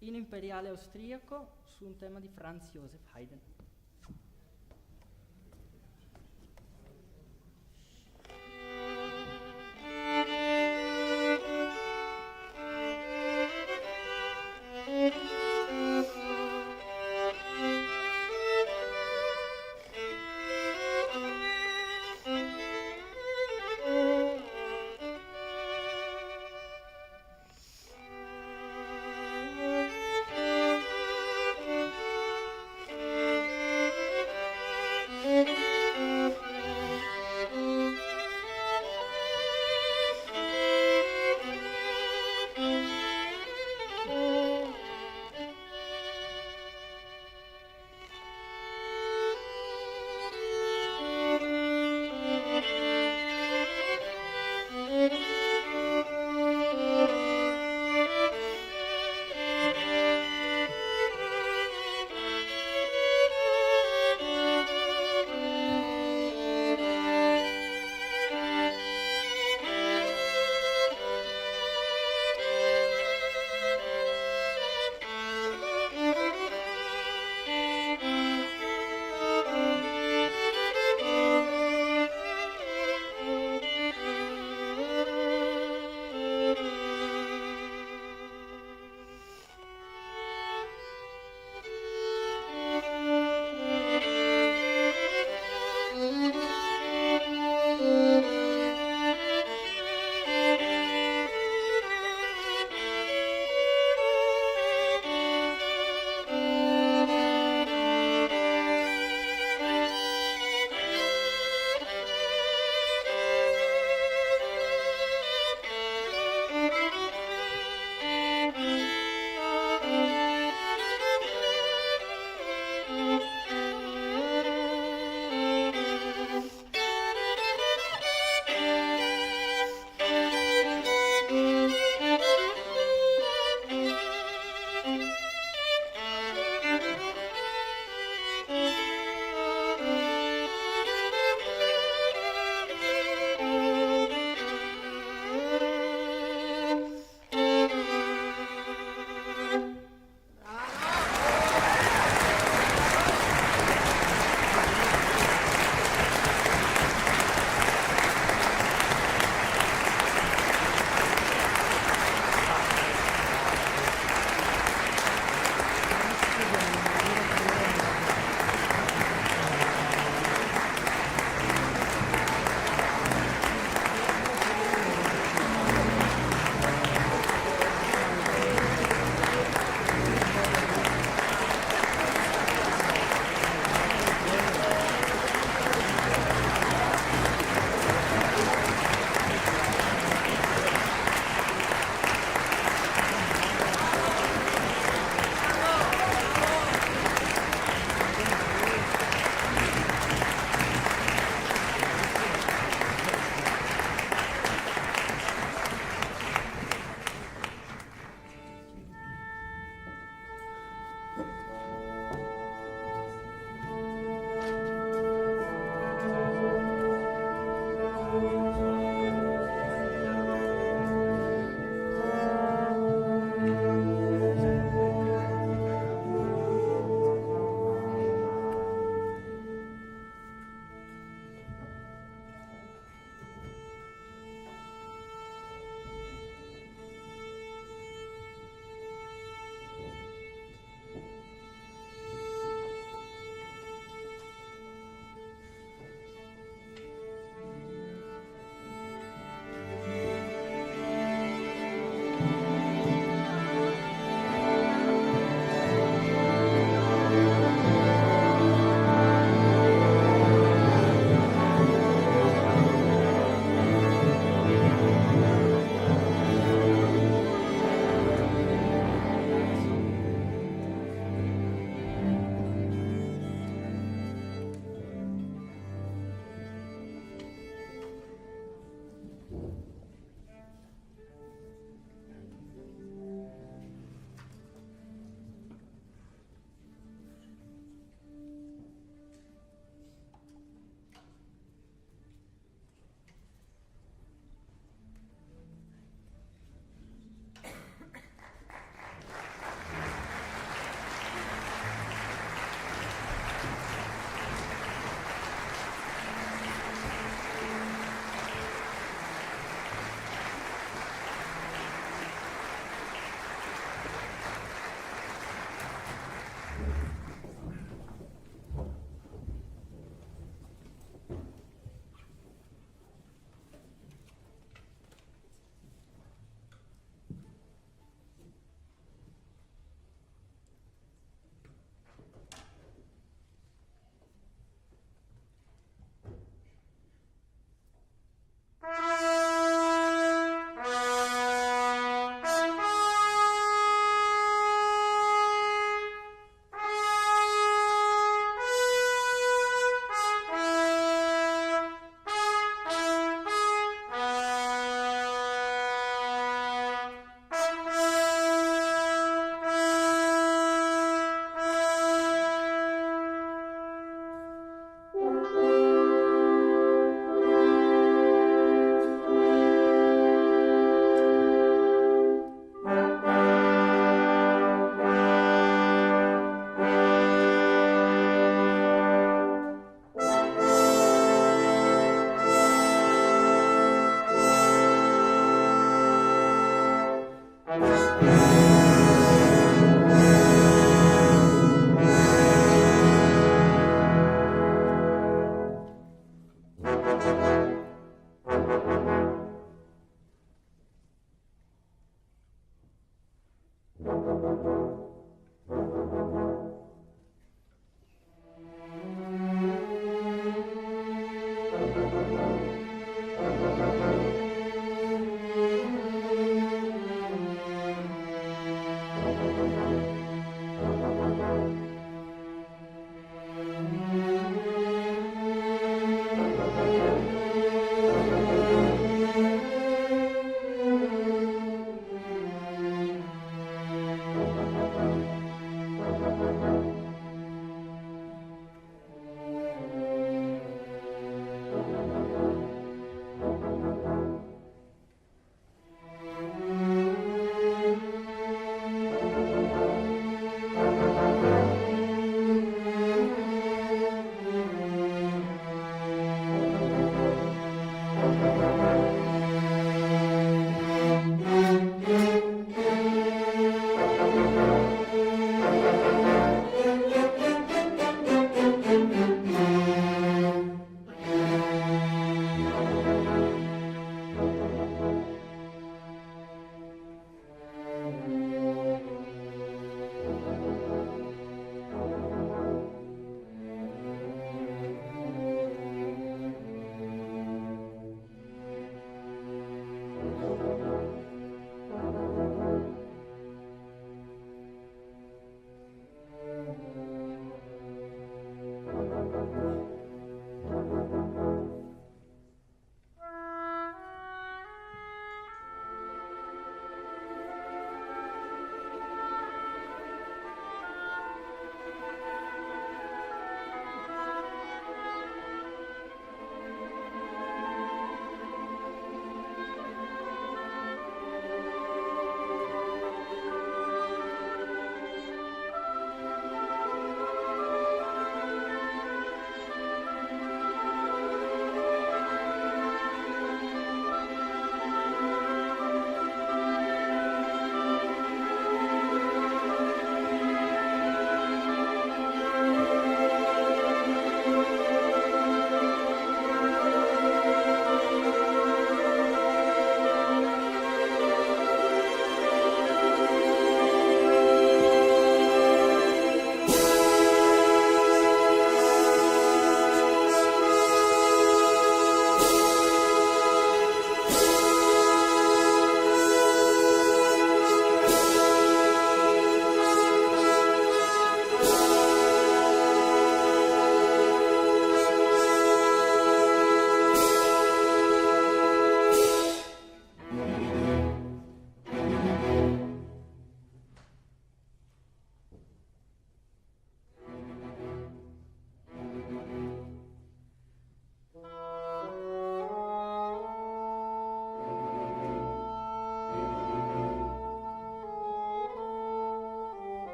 in imperiale austriaco su un tema di Franz Joseph Haydn.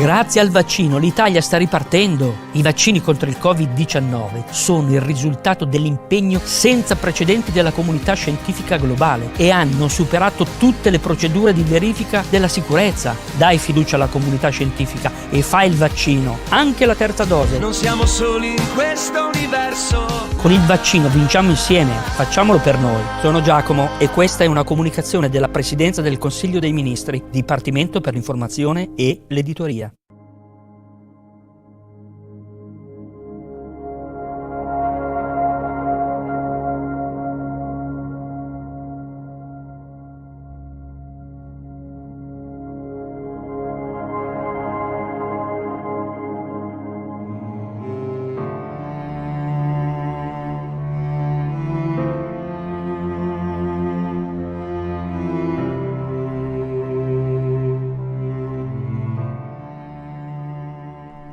Grazie al vaccino l'Italia sta ripartendo. I vaccini contro il Covid-19 sono il risultato dell'impegno senza precedenti della comunità scientifica globale e hanno superato tutte le procedure di verifica della sicurezza. Dai fiducia alla comunità scientifica e fai il vaccino, anche la terza dose. Non siamo soli in questo universo. Con il vaccino vinciamo insieme, facciamolo per noi. Sono Giacomo e questa è una comunicazione della Presidenza del Consiglio dei Ministri, Dipartimento per l'Informazione e l'Editoria.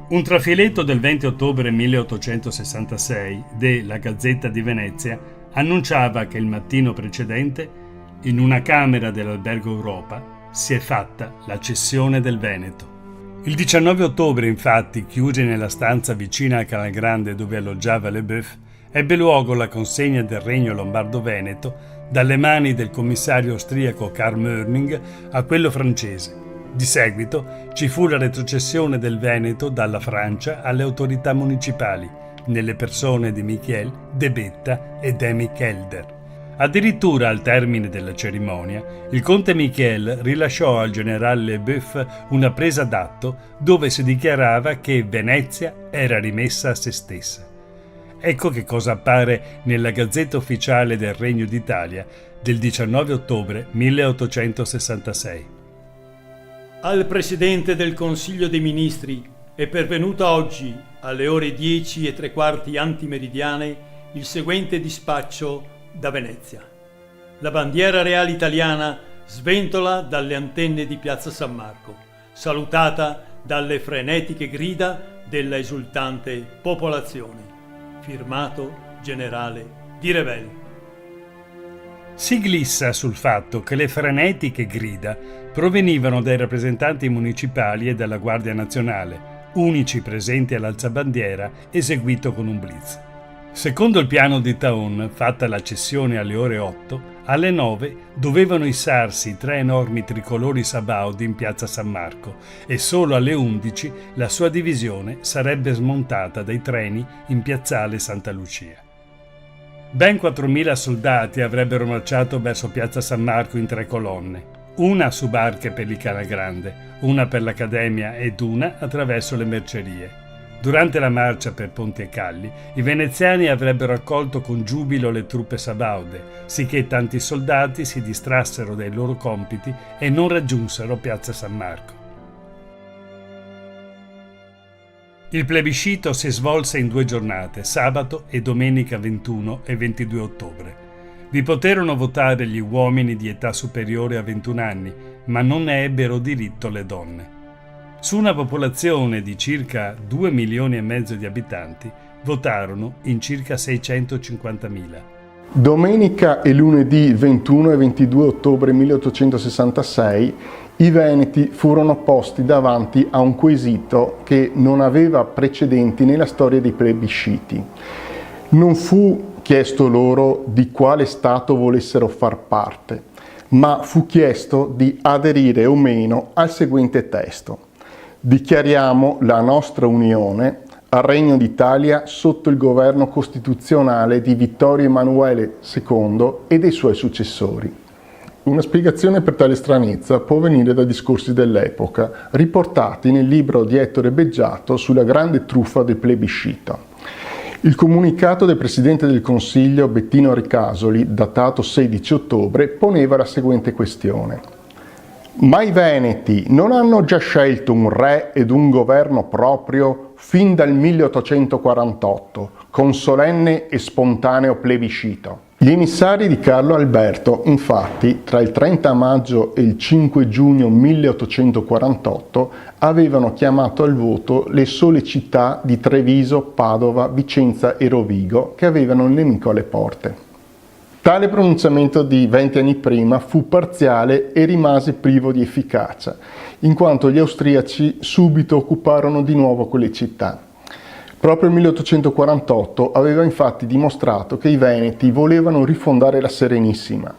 Un trafiletto del 20 ottobre 1866 de La Gazzetta di Venezia annunciava che il mattino precedente, in una camera dell'Albergo Europa, si è fatta la cessione del Veneto. Il 19 ottobre, infatti, chiusi nella stanza vicina a Canal Grande dove alloggiava Leboeuf, ebbe luogo la consegna del Regno Lombardo-Veneto dalle mani del commissario austriaco Karl Möning a quello francese. Di seguito ci fu la retrocessione del Veneto dalla Francia alle autorità municipali, nelle persone di Michiel, De Betta e Demi Kelder. Addirittura al termine della cerimonia, il conte Michiel rilasciò al generale Leboeuf una presa d'atto dove si dichiarava che Venezia era rimessa a se stessa. Ecco che cosa appare nella Gazzetta Ufficiale del Regno d'Italia del 19 ottobre 1866. Al Presidente del Consiglio dei Ministri è pervenuta oggi, alle ore 10:15 antimeridiane, il seguente dispaccio da Venezia. La bandiera reale italiana sventola dalle antenne di Piazza San Marco, salutata dalle frenetiche grida della esultante popolazione. Firmato Generale Di Revel. Si glissa sul fatto che le frenetiche grida provenivano dai rappresentanti municipali e dalla Guardia Nazionale, unici presenti all'alzabandiera eseguito con un blitz. Secondo il piano di Taon, fatta la cessione alle ore 8, alle 9 dovevano issarsi 3 enormi tricolori Sabaudi in piazza San Marco e solo alle 11 la sua divisione sarebbe smontata dai treni in piazzale Santa Lucia. Ben 4.000 soldati avrebbero marciato verso piazza San Marco in 3 colonne, una su barche per il Canal Grande, una per l'Accademia ed una attraverso le mercerie. Durante la marcia per Ponti e Calli, i veneziani avrebbero accolto con giubilo le truppe sabaude, sicché tanti soldati si distrassero dai loro compiti e non raggiunsero piazza San Marco. Il plebiscito si svolse in 2 giornate, sabato e domenica 21 e 22 ottobre. Vi poterono votare gli uomini di età superiore a 21 anni, ma non ne ebbero diritto le donne. Su una popolazione di circa 2 milioni e mezzo di abitanti, votarono in circa 650.000. Domenica e lunedì 21 e 22 ottobre 1866 i veneti furono posti davanti a un quesito che non aveva precedenti nella storia dei plebisciti. Non fu chiesto loro di quale Stato volessero far parte, ma fu chiesto di aderire o meno al seguente testo. Dichiariamo la nostra unione al Regno d'Italia sotto il governo costituzionale di Vittorio Emanuele II e dei suoi successori. Una spiegazione per tale stranezza può venire da discorsi dell'epoca, riportati nel libro di Ettore Beggiato sulla grande truffa del plebiscito. Il comunicato del Presidente del Consiglio Bettino Ricasoli, datato 16 ottobre, poneva la seguente questione. Ma i veneti non hanno già scelto un re ed un governo proprio fin dal 1848, con solenne e spontaneo plebiscito? Gli emissari di Carlo Alberto, infatti, tra il 30 maggio e il 5 giugno 1848 avevano chiamato al voto le sole città di Treviso, Padova, Vicenza e Rovigo che avevano il nemico alle porte. Tale pronunciamento di 20 anni prima fu parziale e rimase privo di efficacia, in quanto gli austriaci subito occuparono di nuovo quelle città. Proprio il 1848 aveva infatti dimostrato che i Veneti volevano rifondare la Serenissima.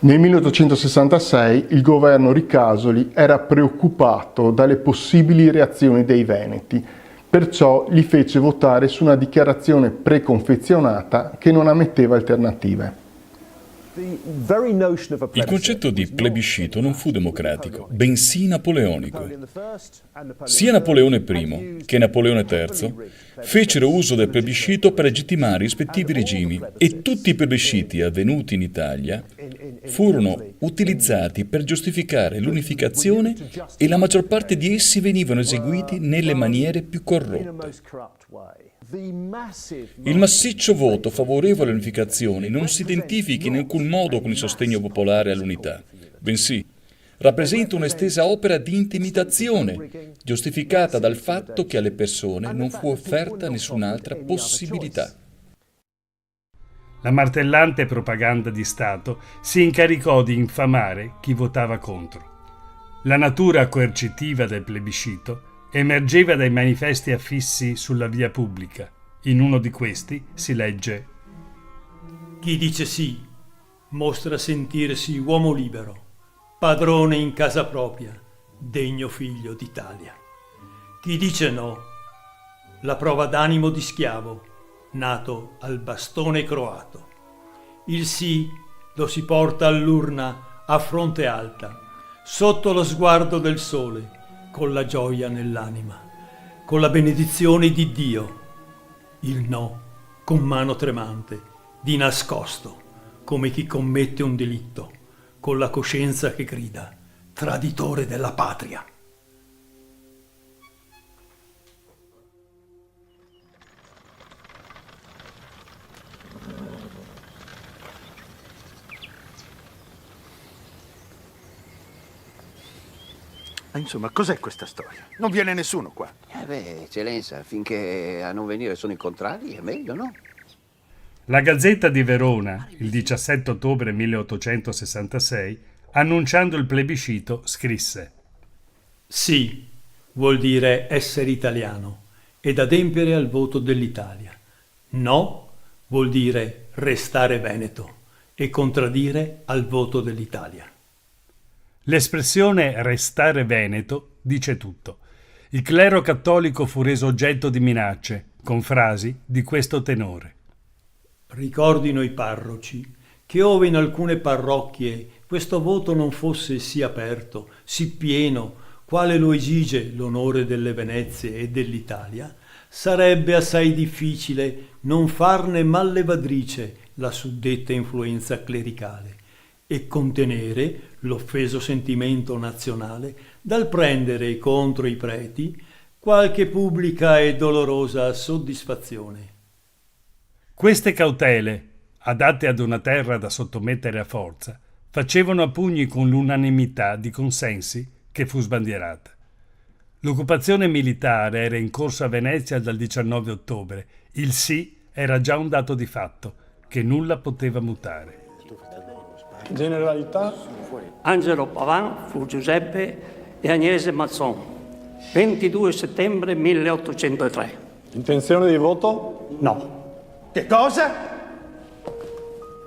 Nel 1866 il governo Ricasoli era preoccupato dalle possibili reazioni dei Veneti, perciò li fece votare su una dichiarazione preconfezionata che non ammetteva alternative. Il concetto di plebiscito non fu democratico, bensì napoleonico. Sia Napoleone I che Napoleone III fecero uso del plebiscito per legittimare i rispettivi regimi e tutti i plebisciti avvenuti in Italia furono utilizzati per giustificare l'unificazione e la maggior parte di essi venivano eseguiti nelle maniere più corrotte. Il massiccio voto favorevole all'unificazione non si identifica in alcun modo con il sostegno popolare all'unità, bensì rappresenta un'estesa opera di intimidazione, giustificata dal fatto che alle persone non fu offerta nessun'altra possibilità. La martellante propaganda di Stato si incaricò di infamare chi votava contro. La natura coercitiva del plebiscito emergeva dai manifesti affissi sulla via pubblica. In uno di questi si legge: Chi dice sì mostra sentirsi uomo libero, padrone in casa propria, degno figlio d'Italia. Chi dice no, la prova d'animo di schiavo, nato al bastone croato. Il sì lo si porta all'urna a fronte alta, sotto lo sguardo del sole, con la gioia nell'anima, con la benedizione di Dio. Il no, con mano tremante, di nascosto, come chi commette un delitto, con la coscienza che grida, traditore della patria. Insomma, cos'è questa storia? Non viene nessuno qua. Eccellenza, finché a non venire sono i contrari è meglio, no? La Gazzetta di Verona, il 17 ottobre 1866, annunciando il plebiscito, scrisse: Sì vuol dire essere italiano ed adempiere al voto dell'Italia. No vuol dire restare veneto e contraddire al voto dell'Italia. L'espressione restare veneto dice tutto. Il clero cattolico fu reso oggetto di minacce, con frasi di questo tenore. Ricordino i parroci che ove in alcune parrocchie questo voto non fosse sì aperto, sì pieno, quale lo esige l'onore delle Venezie e dell'Italia, sarebbe assai difficile non farne mallevadrice la suddetta influenza clericale e contenere l'offeso sentimento nazionale dal prendere contro i preti qualche pubblica e dolorosa soddisfazione. Queste cautele, adatte ad una terra da sottomettere a forza, facevano a pugni con l'unanimità di consensi che fu sbandierata. L'occupazione militare era in corso a Venezia dal 19 ottobre. Il sì era già un dato di fatto che nulla poteva mutare. Generalità. Angelo Pavan fu Giuseppe e Agnese Mazzon, 22 settembre 1803. Intenzione di voto? No. Che cosa?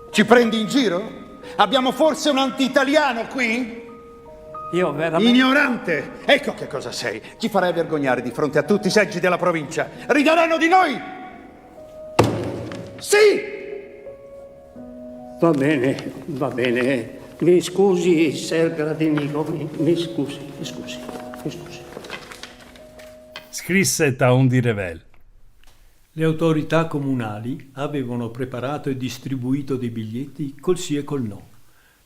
Ci prendi in giro? Abbiamo forse un anti-italiano qui? Io veramente... Ignorante! Ecco che cosa sei. Ci farai vergognare di fronte a tutti i seggi della provincia. Rideranno di noi! Sì! Va bene. Mi scusi, Ser Gradinigo, mi scusi. Scrisse Taon di Revel. Le autorità comunali avevano preparato e distribuito dei biglietti col sì e col no,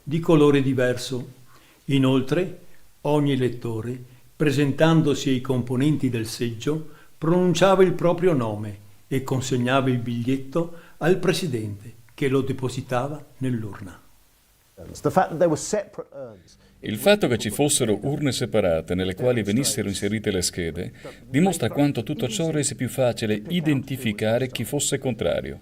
di colore diverso. Inoltre, ogni lettore, presentandosi ai componenti del seggio, pronunciava il proprio nome e consegnava il biglietto al presidente, che lo depositava nell'urna. Il fatto che ci fossero urne separate nelle quali venissero inserite le schede dimostra quanto tutto ciò rese più facile identificare chi fosse contrario.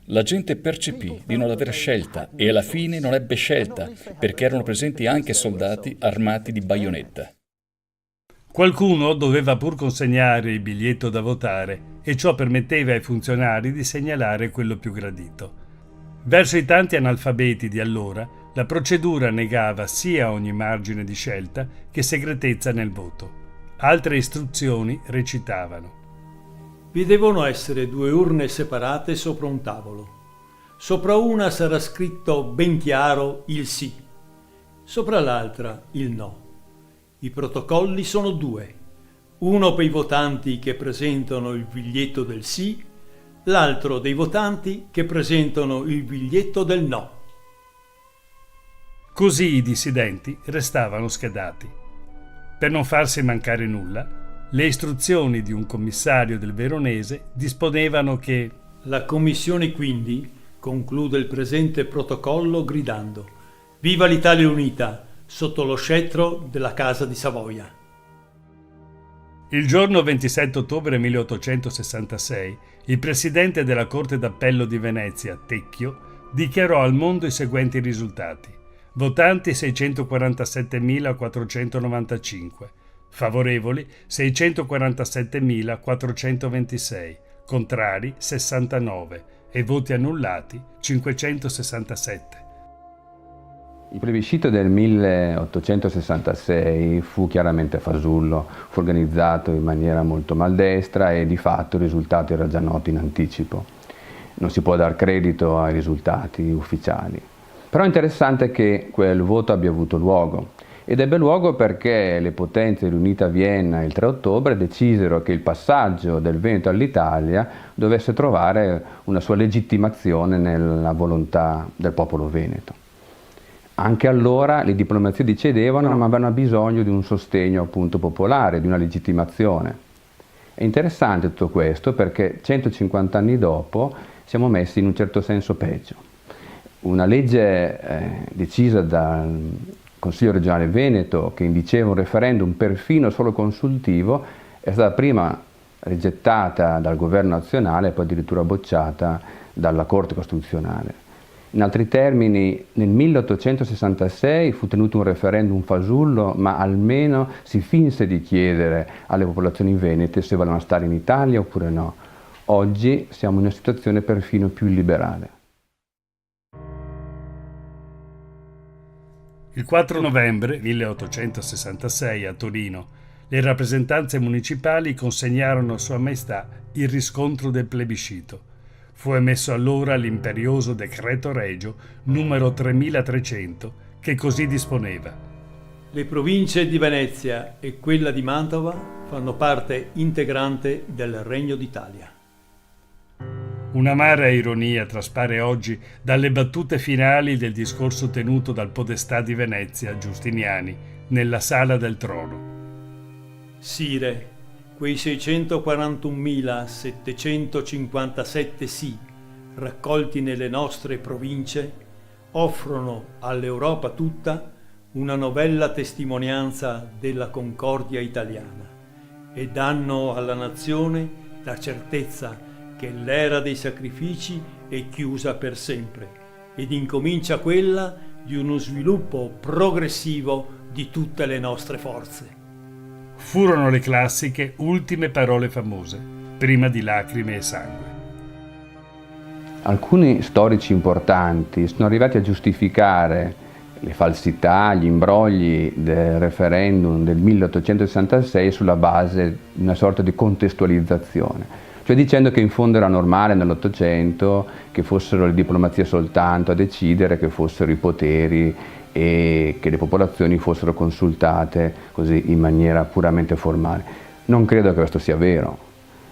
La gente percepì di non aver scelta e alla fine non ebbe scelta perché erano presenti anche soldati armati di baionetta. Qualcuno doveva pur consegnare il biglietto da votare e ciò permetteva ai funzionari di segnalare quello più gradito. Verso i tanti analfabeti di allora, la procedura negava sia ogni margine di scelta che segretezza nel voto. Altre istruzioni recitavano: vi devono essere 2 urne separate sopra un tavolo. Sopra una sarà scritto ben chiaro il sì, sopra l'altra il no. I protocolli sono 2, uno per i votanti che presentano il biglietto del sì, l'altro dei votanti che presentano il biglietto del no. Così i dissidenti restavano schedati. Per non farsi mancare nulla, le istruzioni di un commissario del Veronese disponevano che la commissione quindi conclude il presente protocollo gridando: viva l'Italia unita sotto lo scettro della Casa di Savoia. Il giorno 27 ottobre 1866 il presidente della Corte d'Appello di Venezia, Tecchio, dichiarò al mondo i seguenti risultati: votanti 647.495, favorevoli 647.426, contrari 69 e voti annullati 567. Il plebiscito del 1866 fu chiaramente fasullo, fu organizzato in maniera molto maldestra e di fatto il risultato era già noto in anticipo. Non si può dar credito ai risultati ufficiali. Però è interessante che quel voto abbia avuto luogo. Ed ebbe luogo perché le potenze riunite a Vienna il 3 ottobre decisero che il passaggio del Veneto all'Italia dovesse trovare una sua legittimazione nella volontà del popolo veneto. Anche allora le diplomazie decedevano, ma avevano bisogno di un sostegno appunto popolare, di una legittimazione. È interessante tutto questo perché 150 anni dopo siamo messi in un certo senso peggio. Una legge decisa dal Consiglio regionale Veneto che indiceva un referendum perfino solo consultivo è stata prima rigettata dal governo nazionale e poi addirittura bocciata dalla Corte Costituzionale. In altri termini, nel 1866 fu tenuto un referendum fasullo, ma almeno si finse di chiedere alle popolazioni venete se volevano stare in Italia oppure no. Oggi siamo in una situazione perfino più illiberale. Il 4 novembre 1866 a Torino le rappresentanze municipali consegnarono a Sua Maestà il riscontro del plebiscito. Fu emesso allora l'imperioso decreto regio numero 3300 che così disponeva: le province di Venezia e quella di Mantova fanno parte integrante del Regno d'Italia. Un'amara ironia traspare oggi dalle battute finali del discorso tenuto dal podestà di Venezia, Giustiniani, nella Sala del Trono. Sire, quei 641.757 sì raccolti nelle nostre province offrono all'Europa tutta una novella testimonianza della concordia italiana e danno alla nazione la certezza che l'era dei sacrifici è chiusa per sempre ed incomincia quella di uno sviluppo progressivo di tutte le nostre forze. Furono le classiche ultime parole famose, prima di lacrime e sangue. Alcuni storici importanti sono arrivati a giustificare le falsità, gli imbrogli del referendum del 1866 sulla base di una sorta di contestualizzazione. Cioè dicendo che in fondo era normale nell'Ottocento che fossero le diplomazie soltanto a decidere, che fossero i poteri e che le popolazioni fossero consultate così in maniera puramente formale. Non credo che questo sia vero.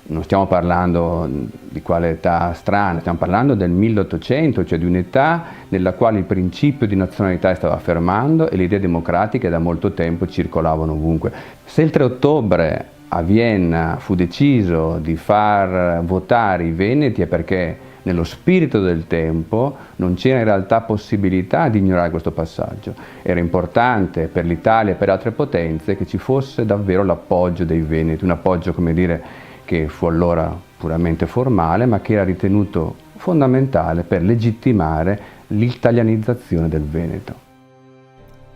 Non stiamo parlando di quale età strana, stiamo parlando del 1800, cioè di un'età nella quale il principio di nazionalità stava affermando e le idee democratiche da molto tempo circolavano ovunque. Se il 3 ottobre a Vienna fu deciso di far votare i veneti è perché nello spirito del tempo non c'era in realtà possibilità di ignorare questo passaggio. Era importante per l'Italia e per altre potenze che ci fosse davvero l'appoggio dei veneti, un appoggio, come dire, che fu allora puramente formale, ma che era ritenuto fondamentale per legittimare l'italianizzazione del Veneto.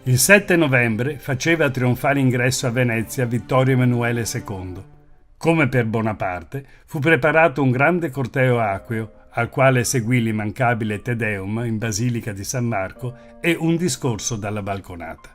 Il 7 novembre faceva trionfale ingresso a Venezia Vittorio Emanuele II. Come per Bonaparte, fu preparato un grande corteo acqueo, al quale seguì l'immancabile Te Deum in Basilica di San Marco e un discorso dalla balconata.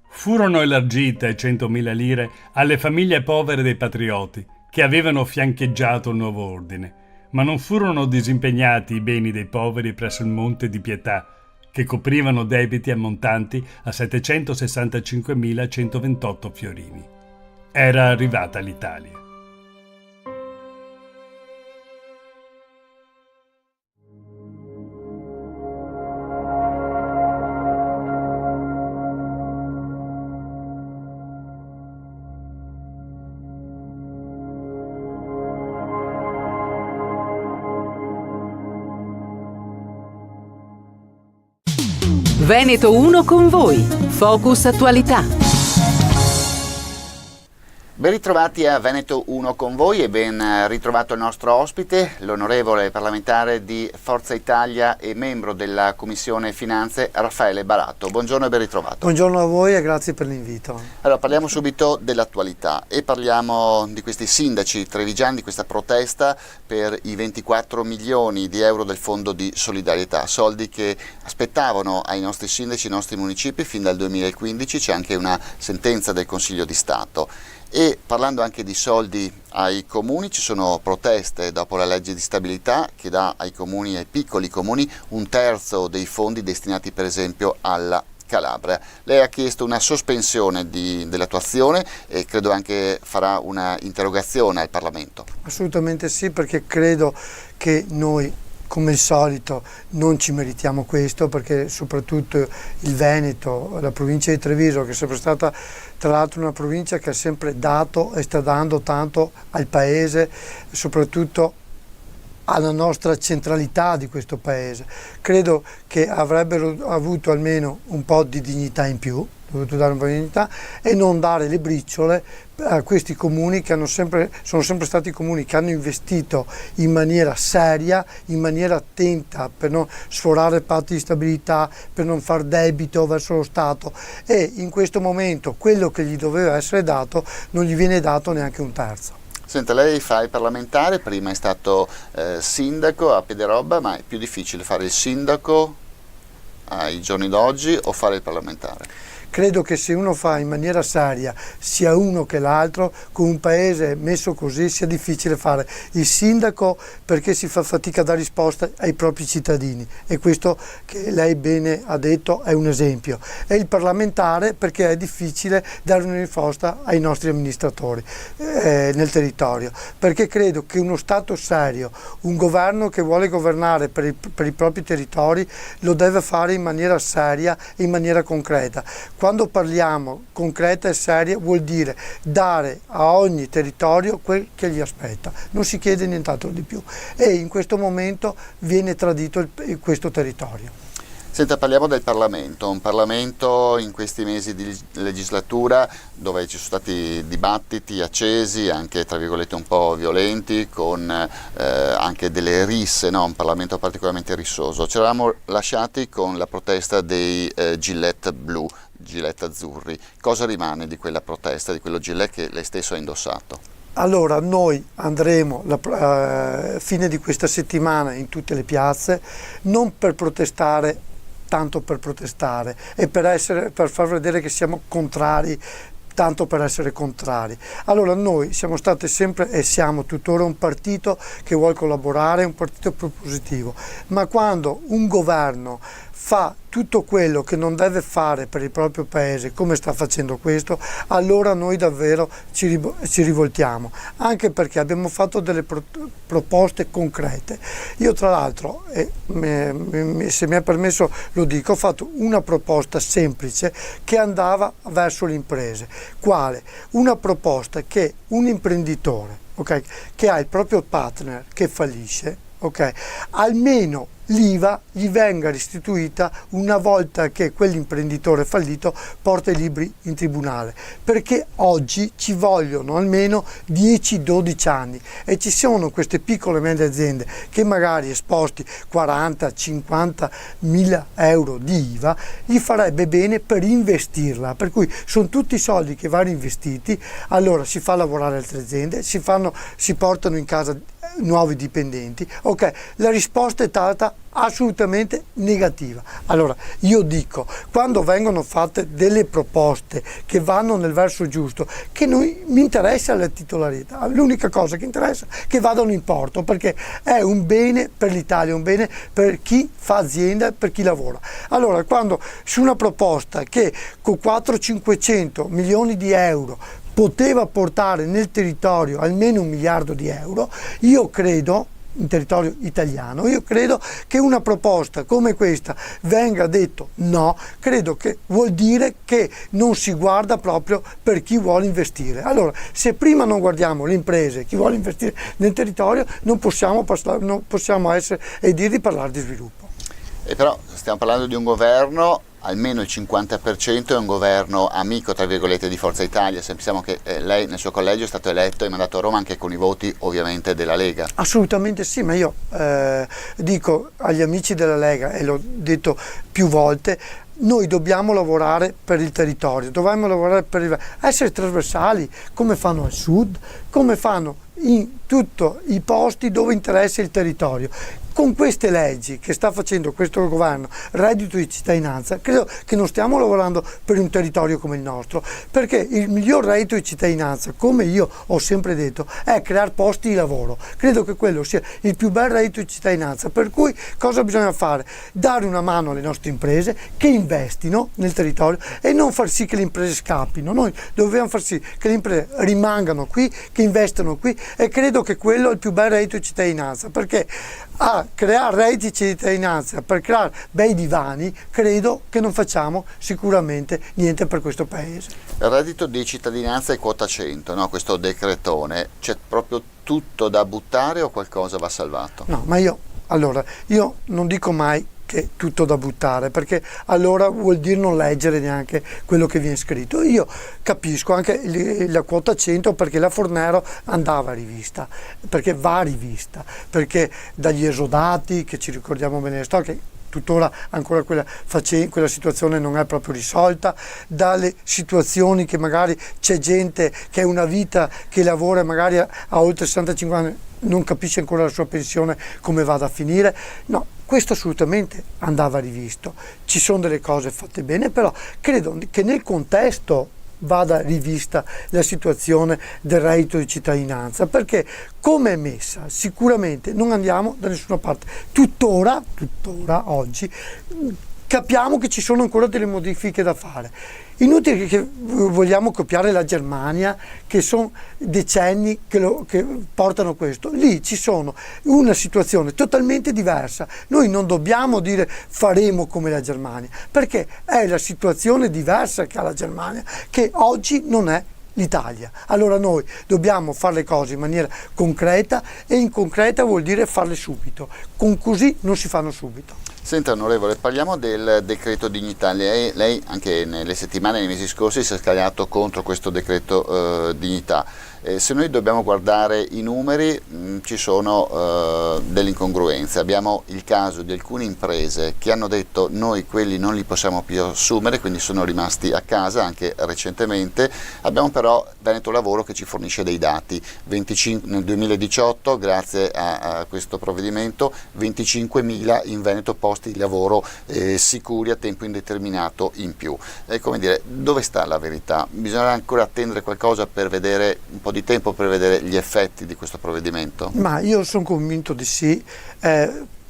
Furono elargite 100.000 lire alle famiglie povere dei patrioti, che avevano fiancheggiato il nuovo ordine, ma non furono disimpegnati i beni dei poveri presso il Monte di Pietà, che coprivano debiti ammontanti a 765.128 fiorini. Era arrivata l'Italia. Veneto 1 con voi. Focus Attualità. Ben ritrovati a Veneto 1 con voi e ben ritrovato il nostro ospite, l'onorevole parlamentare di Forza Italia e membro della Commissione Finanze, Raffaele Barato. Buongiorno e ben ritrovato. Buongiorno a voi e grazie per l'invito. Allora, parliamo subito dell'attualità e parliamo di questi sindaci trevigiani, di questa protesta per i 24 milioni di euro del Fondo di Solidarietà, soldi che aspettavano ai nostri sindaci, ai nostri municipi fin dal 2015, c'è anche una sentenza del Consiglio di Stato. E parlando anche di soldi ai comuni, ci sono proteste dopo la legge di stabilità che dà ai comuni, ai piccoli comuni, un terzo dei fondi destinati per esempio alla Calabria. Lei ha chiesto una sospensione dell'attuazione e credo anche farà una interrogazione al Parlamento. Assolutamente sì, perché credo che noi come al solito non ci meritiamo questo, perché soprattutto il Veneto, la provincia di Treviso, che è sempre stata tra l'altro una provincia che ha sempre dato e sta dando tanto al paese, soprattutto alla nostra centralità di questo paese, credo che avrebbero avuto almeno un po' di dignità in più, dovuto dare un po' di dignità e non dare le briciole a questi comuni che sono sempre stati comuni che hanno investito in maniera seria, in maniera attenta per non sforare patti di stabilità, per non far debito verso lo Stato, e in questo momento quello che gli doveva essere dato non gli viene dato neanche un terzo. Senta, lei fa il parlamentare, prima è stato sindaco a Piederobba, ma è più difficile fare il sindaco ai giorni d'oggi o fare il parlamentare? Credo che se uno fa in maniera seria sia uno che l'altro, con un paese messo così sia difficile fare il sindaco, perché si fa fatica a dare risposta ai propri cittadini, e questo che lei bene ha detto è un esempio, e il parlamentare perché è difficile dare una risposta ai nostri amministratori nel territorio, perché credo che uno Stato serio, un governo che vuole governare per i propri territori, lo deve fare in maniera seria e in maniera concreta. Quando parliamo concreta e seria vuol dire dare a ogni territorio quel che gli aspetta, non si chiede nient'altro di più, e in questo momento viene tradito questo territorio. Senta, parliamo del Parlamento, un Parlamento in questi mesi di legislatura dove ci sono stati dibattiti accesi, anche tra virgolette un po' violenti, con anche delle risse, no? Un Parlamento particolarmente rissoso. Ci eravamo lasciati con la protesta dei gilet blu, gilet azzurri. Cosa rimane di quella protesta, di quello gilet che lei stesso ha indossato? Allora, noi andremo alla fine di questa settimana in tutte le piazze, non per protestare tanto per protestare e per far vedere che siamo contrari tanto per essere contrari. Allora, noi siamo stati sempre e siamo tuttora un partito che vuole collaborare, un partito propositivo, ma quando un governo fa tutto quello che non deve fare per il proprio paese, come sta facendo questo, allora noi davvero ci rivoltiamo, anche perché abbiamo fatto delle proposte concrete. Io tra l'altro, se mi è permesso lo dico, ho fatto una proposta semplice che andava verso le imprese. Quale? Una proposta che un imprenditore, okay, che ha il proprio partner che fallisce, okay, almeno l'IVA gli venga restituita una volta che quell'imprenditore fallito porta i libri in tribunale, perché oggi ci vogliono almeno 10-12 anni e ci sono queste piccole e medie aziende che magari esposti 40-50 mila euro di IVA gli farebbe bene per investirla, per cui sono tutti soldi che vanno investiti, allora si fa lavorare altre aziende, si portano in casa nuovi dipendenti. Ok, la risposta è stata assolutamente negativa. Allora io dico, quando vengono fatte delle proposte che vanno nel verso giusto, che mi interessa la titolarità, l'unica cosa che interessa è che vadano in porto, perché è un bene per l'Italia, un bene per chi fa azienda, per chi lavora. Allora quando su una proposta che con 400-500 milioni di euro poteva portare nel territorio almeno 1 miliardo di euro, io credo, in territorio italiano, io credo che una proposta come questa venga detto no, credo che vuol dire che non si guarda proprio per chi vuole investire. Allora, se prima non guardiamo le imprese, chi vuole investire nel territorio, non possiamo essere e dire di parlare di sviluppo. E però stiamo parlando di un governo, almeno il 50% è un governo amico, tra virgolette, di Forza Italia. Sappiamo che lei nel suo collegio è stato eletto e mandato a Roma anche con i voti ovviamente della Lega. Assolutamente sì, ma io dico agli amici della Lega, e l'ho detto più volte, noi dobbiamo lavorare per il territorio, dobbiamo lavorare per essere trasversali, come fanno al sud, come fanno in tutti i posti dove interessa il territorio. Con queste leggi che sta facendo questo governo, reddito di cittadinanza, credo che non stiamo lavorando per un territorio come il nostro, perché il miglior reddito di cittadinanza, come io ho sempre detto, è creare posti di lavoro. Credo che quello sia il più bel reddito di cittadinanza, per cui cosa bisogna fare? Dare una mano alle nostre imprese che investino nel territorio e non far sì che le imprese scappino. Noi dobbiamo far sì che le imprese rimangano qui, che investano qui, e credo che quello è il più bel reddito di cittadinanza, perché creare redditi di cittadinanza per creare bei divani, credo che non facciamo sicuramente niente per questo paese. Il reddito di cittadinanza e quota 100, no? Questo decretone, c'è proprio tutto da buttare o qualcosa va salvato? No, ma io non dico mai che tutto da buttare, perché allora vuol dire non leggere neanche quello che viene scritto. Io capisco anche la quota 100, perché la Fornero andava rivista, perché va rivista, perché dagli esodati, che ci ricordiamo bene la storia, che tuttora ancora quella situazione non è proprio risolta, dalle situazioni che magari c'è gente che è una vita che lavora magari a oltre 65 anni, non capisce ancora la sua pensione come vada a finire. No, questo assolutamente andava rivisto. Ci sono delle cose fatte bene, però credo che nel contesto vada rivista la situazione del reddito di cittadinanza, perché come è messa sicuramente non andiamo da nessuna parte. Tuttora oggi capiamo che ci sono ancora delle modifiche da fare. Inutile che vogliamo copiare la Germania, che sono decenni che portano questo. Lì ci sono una situazione totalmente diversa. Noi non dobbiamo dire faremo come la Germania, perché è la situazione diversa che ha la Germania, che oggi non è l'Italia. Allora noi dobbiamo fare le cose in maniera concreta, e in concreta vuol dire farle subito. Così non si fanno subito. Senta onorevole, parliamo del decreto dignità. Lei anche nelle settimane, nei mesi scorsi, si è scagliato contro questo decreto dignità. Se noi dobbiamo guardare i numeri, ci sono delle incongruenze. Abbiamo il caso di alcune imprese che hanno detto noi quelli non li possiamo più assumere, quindi sono rimasti a casa anche recentemente. Abbiamo però Veneto Lavoro che ci fornisce dei dati. Nel 2018, grazie a questo provvedimento, 25.000 in Veneto posti di lavoro sicuri a tempo indeterminato in più. Come dire, dove sta la verità? Bisogna ancora attendere qualcosa per vedere, un po' di tempo per vedere gli effetti di questo provvedimento? Ma io sono convinto di sì.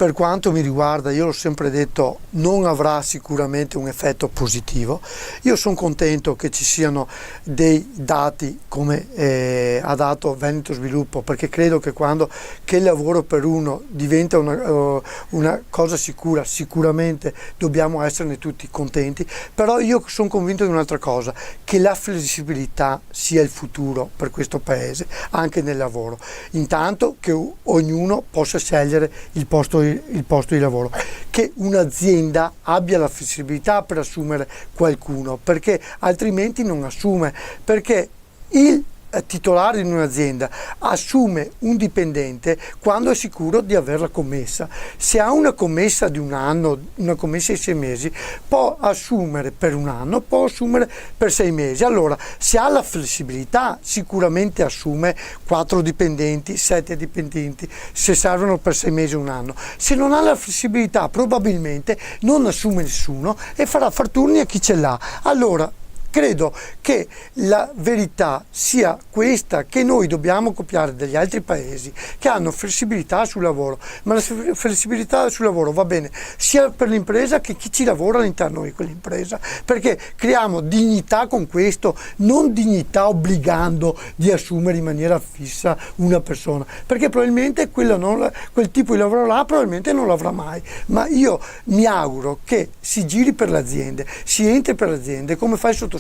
Per quanto mi riguarda, io l'ho sempre detto, non avrà sicuramente un effetto positivo. Io sono contento che ci siano dei dati come ha dato Veneto Sviluppo, perché credo che quando il lavoro per uno diventa una cosa sicura, sicuramente dobbiamo esserne tutti contenti. Però io sono convinto di un'altra cosa, che la flessibilità sia il futuro per questo paese, anche nel lavoro. Intanto che ognuno possa scegliere il posto di il posto di lavoro, che un'azienda abbia la flessibilità per assumere qualcuno, perché altrimenti non assume, perché il titolare di un'azienda assume un dipendente quando è sicuro di averla commessa. Se ha una commessa di un anno, una commessa di 6 mesi, può assumere per un anno, può assumere per 6 mesi. Allora, se ha la flessibilità, sicuramente assume 4 dipendenti, 7 dipendenti, se servono per 6 mesi o un anno. Se non ha la flessibilità, probabilmente non assume nessuno e farà far turni a chi ce l'ha. Allora, credo che la verità sia questa, che noi dobbiamo copiare dagli altri paesi che hanno flessibilità sul lavoro, ma la flessibilità sul lavoro va bene sia per l'impresa che chi ci lavora all'interno di quell'impresa, perché creiamo dignità con questo, non dignità obbligando di assumere in maniera fissa una persona, perché probabilmente quel tipo di lavoro là probabilmente non lo avrà mai. Ma io mi auguro che si giri per le aziende, si entri per le aziende come fa il sottoscritto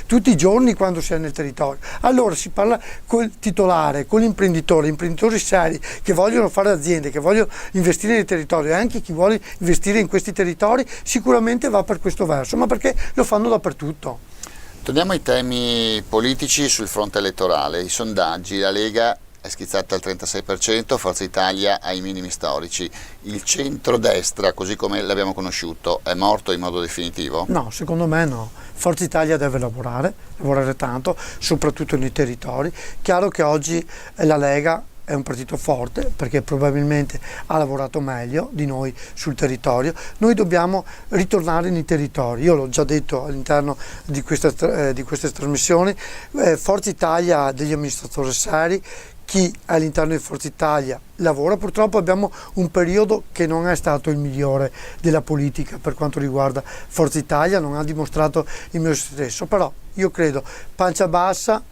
tutti i giorni quando si è nel territorio. Allora si parla col titolare, con l'imprenditore, imprenditori seri che vogliono fare aziende, che vogliono investire nel territorio, e anche chi vuole investire in questi territori sicuramente va per questo verso, ma perché lo fanno dappertutto. Torniamo ai temi politici sul fronte elettorale. I sondaggi, la Lega è schizzata al 36%, Forza Italia ai minimi storici. Il centrodestra, così come l'abbiamo conosciuto, è morto in modo definitivo? No, secondo me no. Forza Italia deve lavorare tanto, soprattutto nei territori. Chiaro che oggi la Lega è un partito forte perché probabilmente ha lavorato meglio di noi sul territorio. Noi dobbiamo ritornare nei territori, io l'ho già detto all'interno di queste trasmissioni. Forza Italia ha degli amministratori seri, chi all'interno di Forza Italia lavora. Purtroppo abbiamo un periodo che non è stato il migliore della politica per quanto riguarda Forza Italia, non ha dimostrato il mio stesso, però io credo pancia bassa,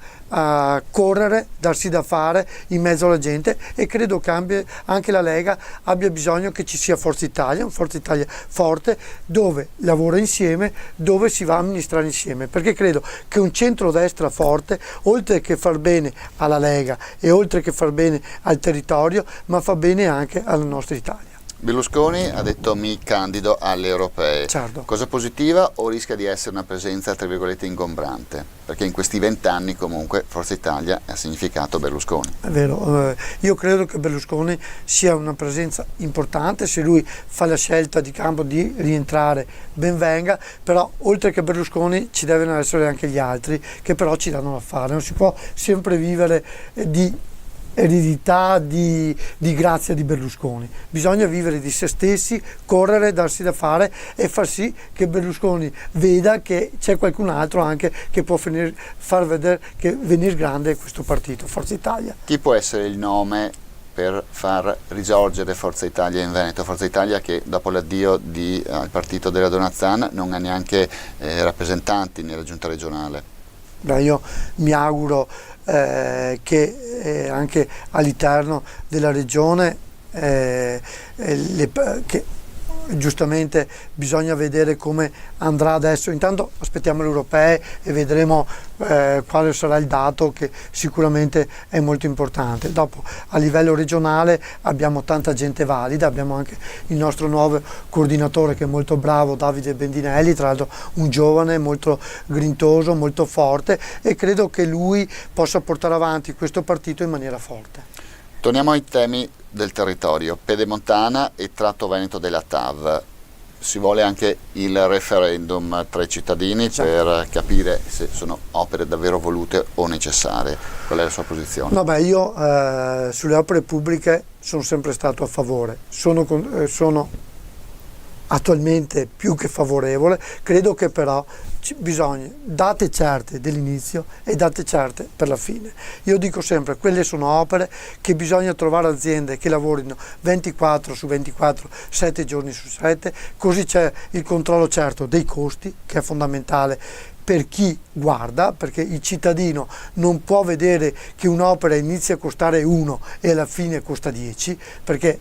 correre, darsi da fare in mezzo alla gente, e credo che anche la Lega abbia bisogno che ci sia Forza Italia, un Forza Italia forte dove lavora insieme, dove si va a amministrare insieme, perché credo che un centrodestra forte, oltre che far bene alla Lega e oltre che far bene al territorio, ma fa bene anche alla nostra Italia. Berlusconi ha detto mi candido alle europee. Certo. Cosa positiva o rischia di essere una presenza tra virgolette ingombrante? Perché in questi 20 anni comunque Forza Italia ha significato Berlusconi. È vero, io credo che Berlusconi sia una presenza importante, se lui fa la scelta di campo di rientrare ben venga, però oltre che Berlusconi ci devono essere anche gli altri che però ci danno da fare, non si può sempre vivere di eredità, di grazia di Berlusconi, bisogna vivere di se stessi, correre, darsi da fare e far sì che Berlusconi veda che c'è qualcun altro anche che può far vedere che venire grande questo partito, Forza Italia. Chi può essere il nome per far risorgere Forza Italia in Veneto? Forza Italia che dopo l'addio al partito della Donat-Zan non ha neanche rappresentanti nella giunta regionale. Beh, io mi auguro che anche all'interno della regione che giustamente bisogna vedere come andrà adesso. Intanto aspettiamo le europee e vedremo quale sarà il dato, che sicuramente è molto importante. Dopo a livello regionale abbiamo tanta gente valida, abbiamo anche il nostro nuovo coordinatore che è molto bravo, Davide Bendinelli, tra l'altro un giovane molto grintoso, molto forte, e credo che lui possa portare avanti questo partito in maniera forte. Torniamo ai temi del territorio, Pedemontana e tratto veneto della TAV. Si vuole anche il referendum tra i cittadini per capire se sono opere davvero volute o necessarie. Qual è la sua posizione? No, beh, io sulle opere pubbliche sono sempre stato a favore, sono attualmente più che favorevole, credo che però bisogna date certe dell'inizio e date certe per la fine. Io dico sempre, quelle sono opere che bisogna trovare aziende che lavorino 24 su 24, 7 giorni su 7, così c'è il controllo certo dei costi, che è fondamentale per chi guarda, perché il cittadino non può vedere che un'opera inizia a costare 1 e alla fine costa 10, perché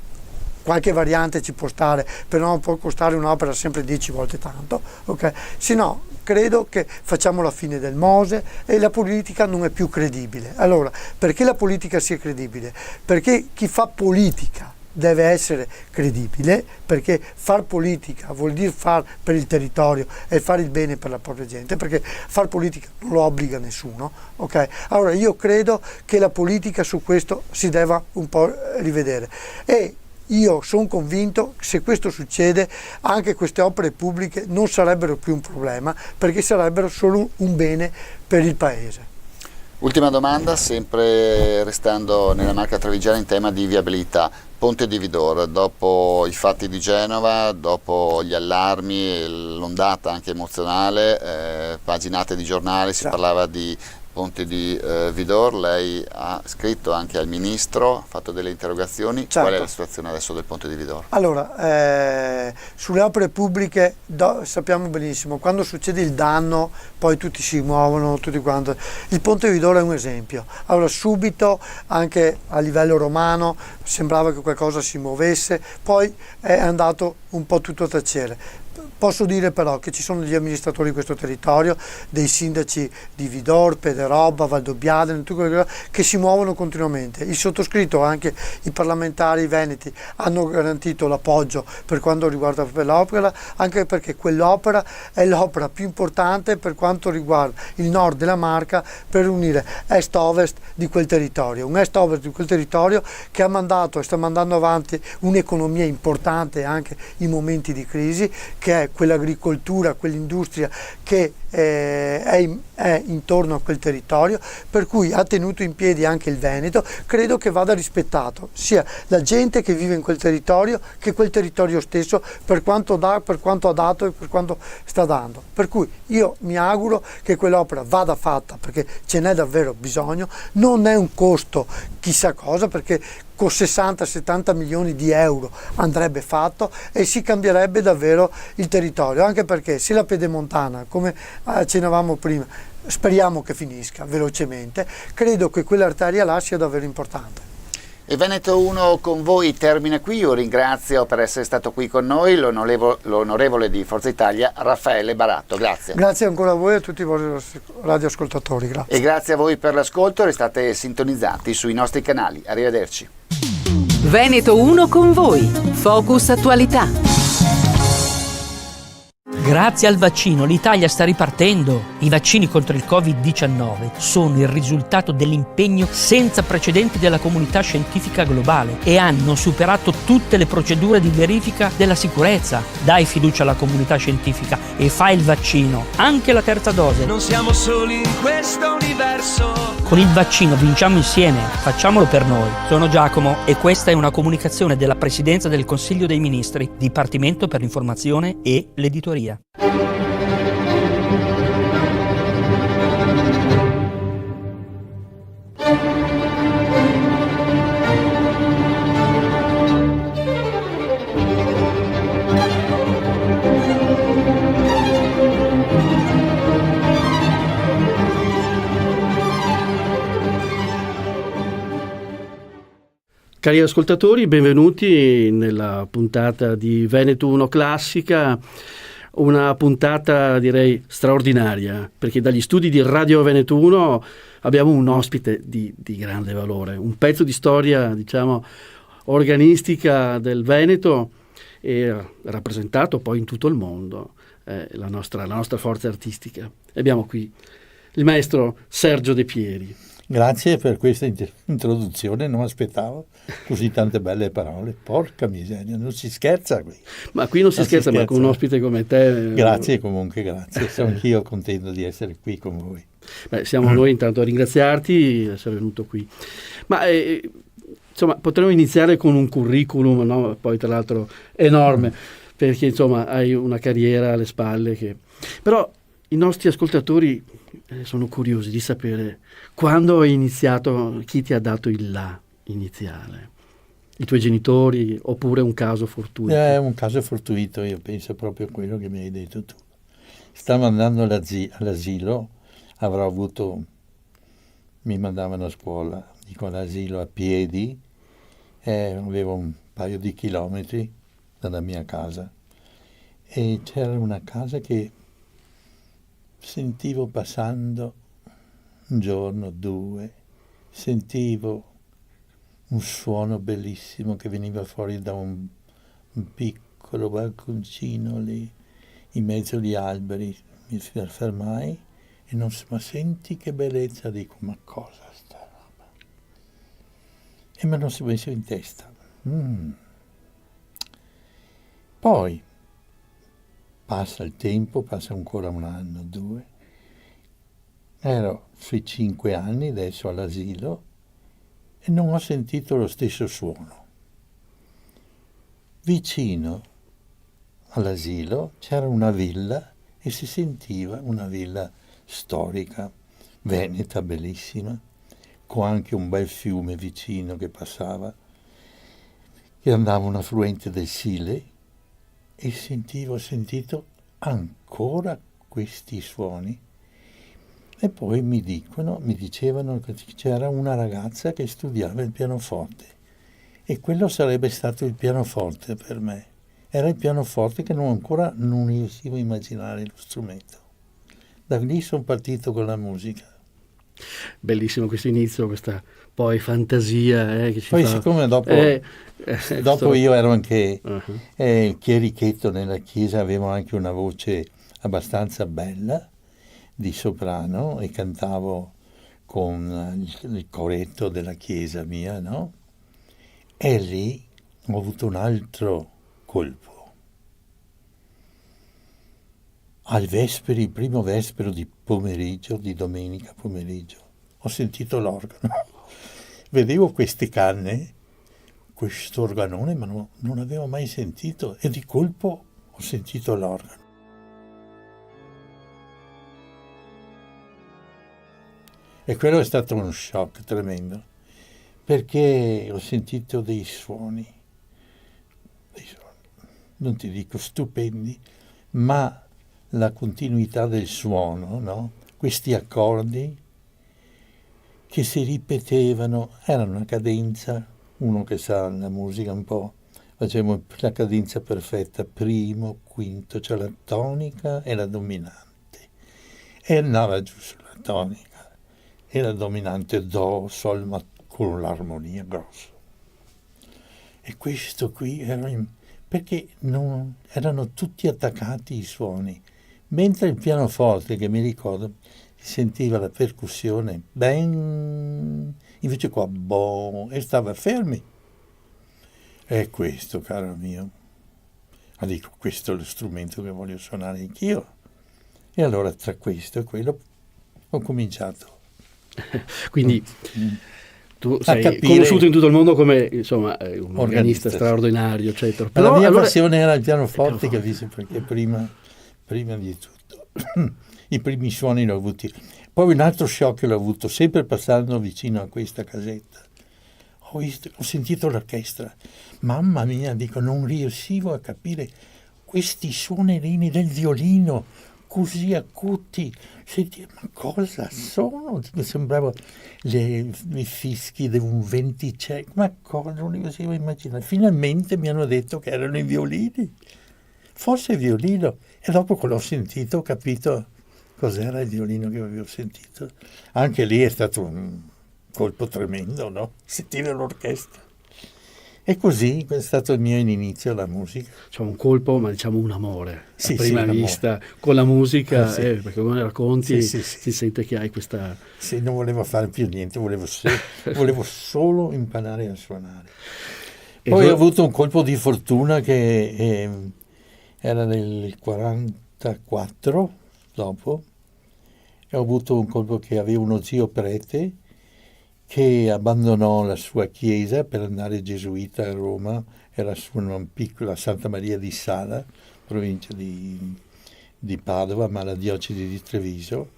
qualche variante ci può stare, però non può costare un'opera sempre 10 volte tanto, ok? Se no, credo che facciamo la fine del Mose e la politica non è più credibile. Allora, perché la politica sia credibile? Perché chi fa politica deve essere credibile, perché far politica vuol dire far per il territorio e fare il bene per la propria gente, perché far politica non lo obbliga nessuno, ok? Allora io credo che la politica su questo si debba un po' rivedere, e io sono convinto che se questo succede anche queste opere pubbliche non sarebbero più un problema, perché sarebbero solo un bene per il paese. Ultima domanda, sempre restando nella Marca Trevigiana in tema di viabilità. Ponte di Vidor, dopo i fatti di Genova, dopo gli allarmi, l'ondata anche emozionale, paginate di giornali, si parlava di Ponte di Vidor, lei ha scritto anche al Ministro, ha fatto delle interrogazioni. Certo. Qual è la situazione adesso del Ponte di Vidor? Allora, sulle opere pubbliche sappiamo benissimo, quando succede il danno poi tutti si muovono, tutti quanti. Il Ponte di Vidor è un esempio. Allora subito, anche a livello romano, sembrava che qualcosa si muovesse, poi è andato un po' tutto a tacere. Posso dire però che ci sono degli amministratori di questo territorio, dei sindaci di Vidor, Pederobba, Valdobbiadene, che si muovono continuamente. Il sottoscritto, anche i parlamentari veneti, hanno garantito l'appoggio per quanto riguarda l'opera, anche perché quell'opera è l'opera più importante per quanto riguarda il nord della Marca, per unire est-ovest di quel territorio. Un est-ovest di quel territorio che ha mandato e sta mandando avanti un'economia importante anche in momenti di crisi, che è quell'agricoltura, quell'industria che è intorno a quel territorio, per cui ha tenuto in piedi anche il Veneto. Credo che vada rispettato sia la gente che vive in quel territorio che quel territorio stesso, per quanto dà, per quanto ha dato e per quanto sta dando. Per cui io mi auguro che quell'opera vada fatta, perché ce n'è davvero bisogno. Non è un costo chissà cosa, perché con 60-70 milioni di euro andrebbe fatto e si cambierebbe davvero il territorio, anche perché se la Pedemontana, come accennavamo prima, speriamo che finisca velocemente, credo che quell'arteria là sia davvero importante. E Veneto 1 con voi termina qui. Io ringrazio per essere stato qui con noi l'onorevole di Forza Italia Raffaele Baratto. Grazie. Grazie ancora a voi e a tutti i vostri radioascoltatori. Grazie. E grazie a voi per l'ascolto, restate sintonizzati sui nostri canali. Arrivederci. Veneto 1 con voi. Focus Attualità. Grazie al vaccino l'Italia sta ripartendo. I vaccini contro il Covid-19 sono il risultato dell'impegno senza precedenti della comunità scientifica globale e hanno superato tutte le procedure di verifica della sicurezza. Dai fiducia alla comunità scientifica e fai il vaccino, anche la terza dose. Non siamo soli in questo universo. Con il vaccino vinciamo insieme, facciamolo per noi. Sono Giacomo e questa è una comunicazione della Presidenza del Consiglio dei Ministri, Dipartimento per l'Informazione e l'Editoria. Cari ascoltatori, benvenuti nella puntata di Veneto 1 Classica, una puntata direi straordinaria, perché dagli studi di Radio Veneto 1 abbiamo un ospite di grande valore, un pezzo di storia, diciamo, organistica del Veneto e rappresentato poi in tutto il mondo la nostra forza artistica. Abbiamo qui il maestro Sergio De Pieri. Grazie per questa introduzione, non aspettavo così tante belle parole. Porca miseria, non si scherza qui. Ma qui non si scherza, ma con un ospite come te... Grazie comunque, grazie. Sono anch'io contento di essere qui con voi. Beh, siamo noi intanto a ringraziarti di essere venuto qui. Ma insomma, potremmo iniziare con un curriculum, no? Poi tra l'altro enorme, perché insomma hai una carriera alle spalle che... Però i nostri ascoltatori sono curiosi di sapere quando hai iniziato, chi ti ha dato il là iniziale? I tuoi genitori oppure un caso fortuito? È un caso fortuito, io penso proprio a quello che mi hai detto tu. Stavo andando all'asilo, mi mandavano a scuola, dico all'asilo a piedi, avevo un paio di chilometri dalla mia casa e c'era una casa che sentivo passando un giorno, due, sentivo un suono bellissimo che veniva fuori da un piccolo balconcino lì, in mezzo agli alberi. Mi fermai e non so, ma senti che bellezza, dico, ma cosa sta roba? E me lo si messo in testa. Poi passa il tempo, passa ancora 1 anno, 2. Ero sui 5 anni adesso all'asilo e non ho sentito lo stesso suono. Vicino all'asilo c'era una villa e si sentiva una villa storica, veneta, bellissima, con anche un bel fiume vicino che passava, che andava un affluente del Sile, e ho sentito ancora questi suoni. E poi mi dicevano che c'era una ragazza che studiava il pianoforte e quello sarebbe stato il pianoforte per me. Era il pianoforte che ancora non riuscivo a immaginare lo strumento. Da lì sono partito con la musica. Bellissimo questo inizio, questa poi fantasia che ci poi fa. Siccome dopo io ero anche il chierichetto nella chiesa, avevo anche una voce abbastanza bella di soprano e cantavo con il coretto della chiesa mia, no? E lì ho avuto un altro colpo. Il primo vespero di pomeriggio, di domenica pomeriggio, ho sentito l'organo. Vedevo queste canne, questo organone, ma non avevo mai sentito, e di colpo ho sentito l'organo. E quello è stato uno shock tremendo, perché ho sentito dei suoni, non ti dico stupendi, ma la continuità del suono, no? Questi accordi che si ripetevano, erano una cadenza, uno che sa la musica un po', facevamo la cadenza perfetta, primo, quinto, cioè la tonica e la dominante, e andava giù sulla tonica, e la dominante do, sol, ma con l'armonia grossa. E questo qui perché erano tutti attaccati i suoni, mentre il pianoforte, che mi ricordo, si sentiva la percussione, invece qua, e stava fermi. E questo, caro mio, dico, questo è lo strumento che voglio suonare anch'io. E allora tra questo e quello ho cominciato. Quindi tu sei conosciuto in tutto il mondo come, insomma, un organista straordinario, eccetera. Però la mia passione era il pianoforte, capisci? Perché prima di tutto i primi suoni l'ho avuti. Poi un altro shock l'ho avuto sempre passando vicino a questa casetta. Ho sentito l'orchestra. Mamma mia, dico, non riuscivo a capire questi suonerini del violino così acuti. Ma cosa sono? Sembrava i fischi di un venticello. Ma cosa? Non riuscivo a immaginare. Finalmente mi hanno detto che erano i violini. Forse il violino. E dopo che l'ho sentito ho capito cos'era il violino che avevo sentito. Anche lì è stato un colpo tremendo, no? Sentire l'orchestra. E così è stato il mio inizio alla musica. Cioè un colpo, ma diciamo un amore a prima l'amore. Vista con la musica, sì. Perché come racconti si sente che hai questa... Sì, non volevo fare più niente, volevo solo imparare a suonare. Poi ho avuto un colpo di fortuna che era nel 44, dopo, e ho avuto un colpo che aveva uno zio prete che abbandonò la sua chiesa per andare gesuita a Roma, era su una piccola Santa Maria di Sala, provincia di Padova, ma la diocesi di Treviso,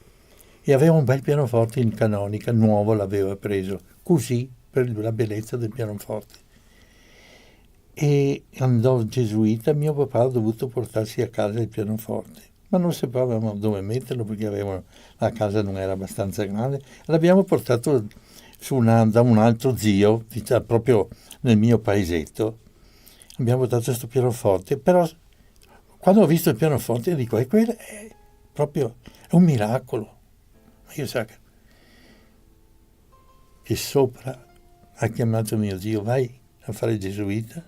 e aveva un bel pianoforte in canonica, nuovo l'aveva preso, così per la bellezza del pianoforte. E andò gesuita, mio papà ha dovuto portarsi a casa il pianoforte, ma non sapevamo dove metterlo perché la casa non era abbastanza grande, l'abbiamo portato da un altro zio, proprio nel mio paesetto. Abbiamo portato questo pianoforte, però quando ho visto il pianoforte dico, quello è proprio un miracolo. Ma io so che sopra ha chiamato mio zio, vai a fare gesuita,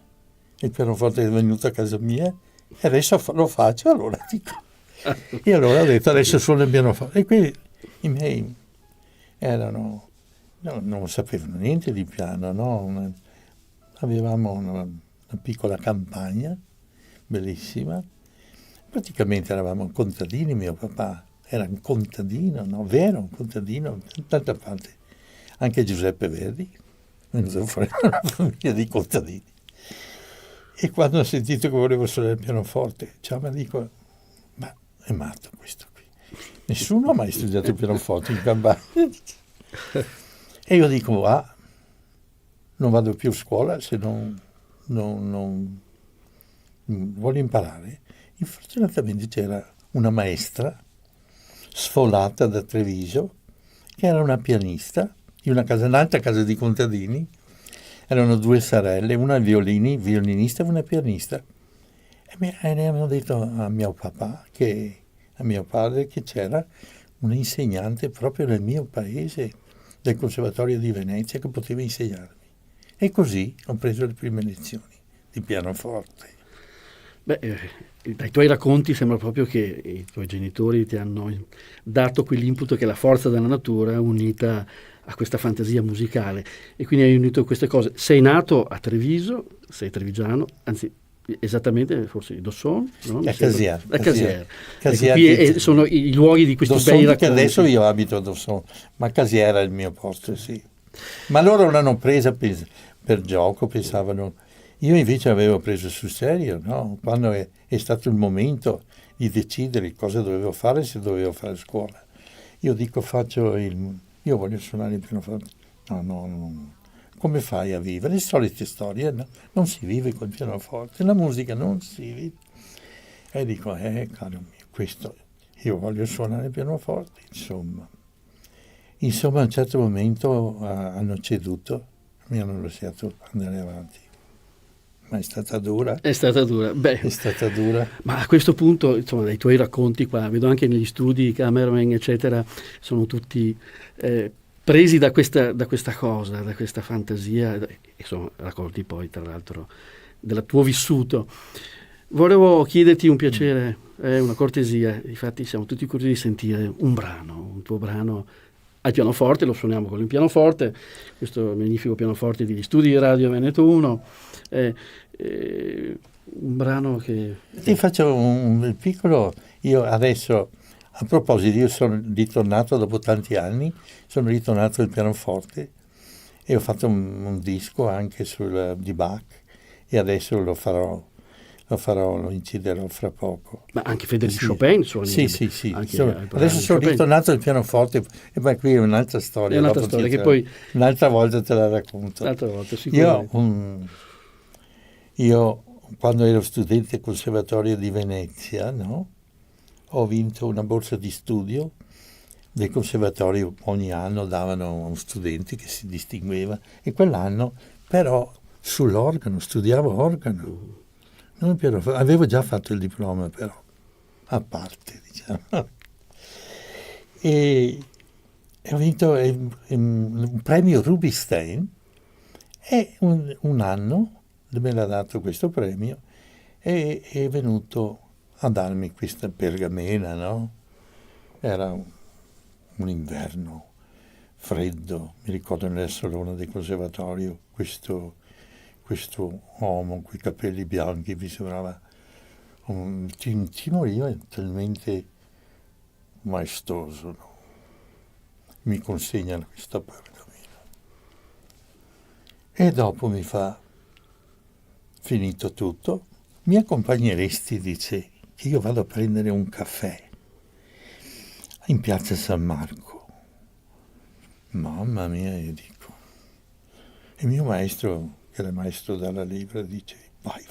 il pianoforte è venuto a casa mia e adesso lo faccio, allora dico. E allora ho detto adesso suono il pianoforte. E quindi i miei non sapevano niente di piano, no? Avevamo una piccola campagna bellissima, praticamente eravamo contadini, mio papà era un contadino, no? Vero, un contadino, d'altra parte anche Giuseppe Verdi, venuto fuori da una famiglia di contadini. E quando ho sentito che volevo suonare il pianoforte, mi dico, ma è matto questo qui. Nessuno ha mai studiato il pianoforte in campagna. E io dico, non vado più a scuola se non voglio imparare. Fortunatamente c'era una maestra sfolata da Treviso, che era una pianista di un'altra casa di contadini. Erano 2 sorelle, una violinista e una pianista. E ne avevano detto a mio padre che c'era un insegnante proprio nel mio paese, del Conservatorio di Venezia, che poteva insegnarmi. E così ho preso le prime lezioni di pianoforte. Dai tuoi racconti sembra proprio che i tuoi genitori ti hanno dato quell'input che è la forza della natura unita a questa fantasia musicale, e quindi hai unito queste cose. Sei nato a Treviso, sei trevigiano, anzi esattamente forse di Dosson, no? A Casier. Qui sono i luoghi di questi bei racconti. Che adesso io abito a Dosson, ma Casier era il mio posto, sì. Ma loro l'hanno presa per gioco, pensavano. Io invece avevo preso sul serio, no? Quando è stato il momento di decidere cosa dovevo fare, se dovevo fare scuola. Io dico io voglio suonare il pianoforte. No. Come fai a vivere? Le solite storie, no? Non si vive col pianoforte, la musica non si vive. E dico, caro mio, io voglio suonare il pianoforte, insomma. Insomma, a un certo momento hanno ceduto, mi hanno lasciato andare avanti. Ma è stata dura. È stata dura. Ma a questo punto, insomma, dai tuoi racconti qua, vedo anche negli studi, Cameraman, eccetera, sono tutti presi da questa cosa, da questa fantasia, e sono racconti poi, tra l'altro, del tuo vissuto. Volevo chiederti un piacere, una cortesia, infatti siamo tutti curiosi di sentire un tuo brano al pianoforte, lo suoniamo con il pianoforte, questo magnifico pianoforte degli studi di Radio Veneto 1, un brano che... Ti faccio un piccolo, io adesso, a proposito, io sono ritornato dopo tanti anni, sono ritornato al pianoforte e ho fatto un disco anche di Bach, e adesso lo inciderò fra poco. Ma anche Federico Chopin suoni? Sì. Adesso sono ritornato al pianoforte, e poi qui è un'altra storia. È un'altra storia che poi... Un'altra volta te la racconto. Un'altra volta, sicuramente. Io quando ero studente al Conservatorio di Venezia, no? Ho vinto una borsa di studio del Conservatorio, ogni anno davano a un studente che si distingueva, e quell'anno però sull'organo, studiavo organo. Avevo già fatto il diploma, però, a parte, diciamo. E ho vinto un premio Rubinstein, e un anno me l'ha dato questo premio, e è venuto a darmi questa pergamena, no? Era un inverno freddo, mi ricordo nel salone del conservatorio, questo uomo con i capelli bianchi mi sembrava ti moriva, talmente maestoso, no? Mi consegna questa pergamena e dopo mi fa, finito tutto, mi accompagneresti, dice, che io vado a prendere un caffè in piazza San Marco. Mamma mia, io dico. Il mio maestro, che era maestro dalla Libra, dice, vai.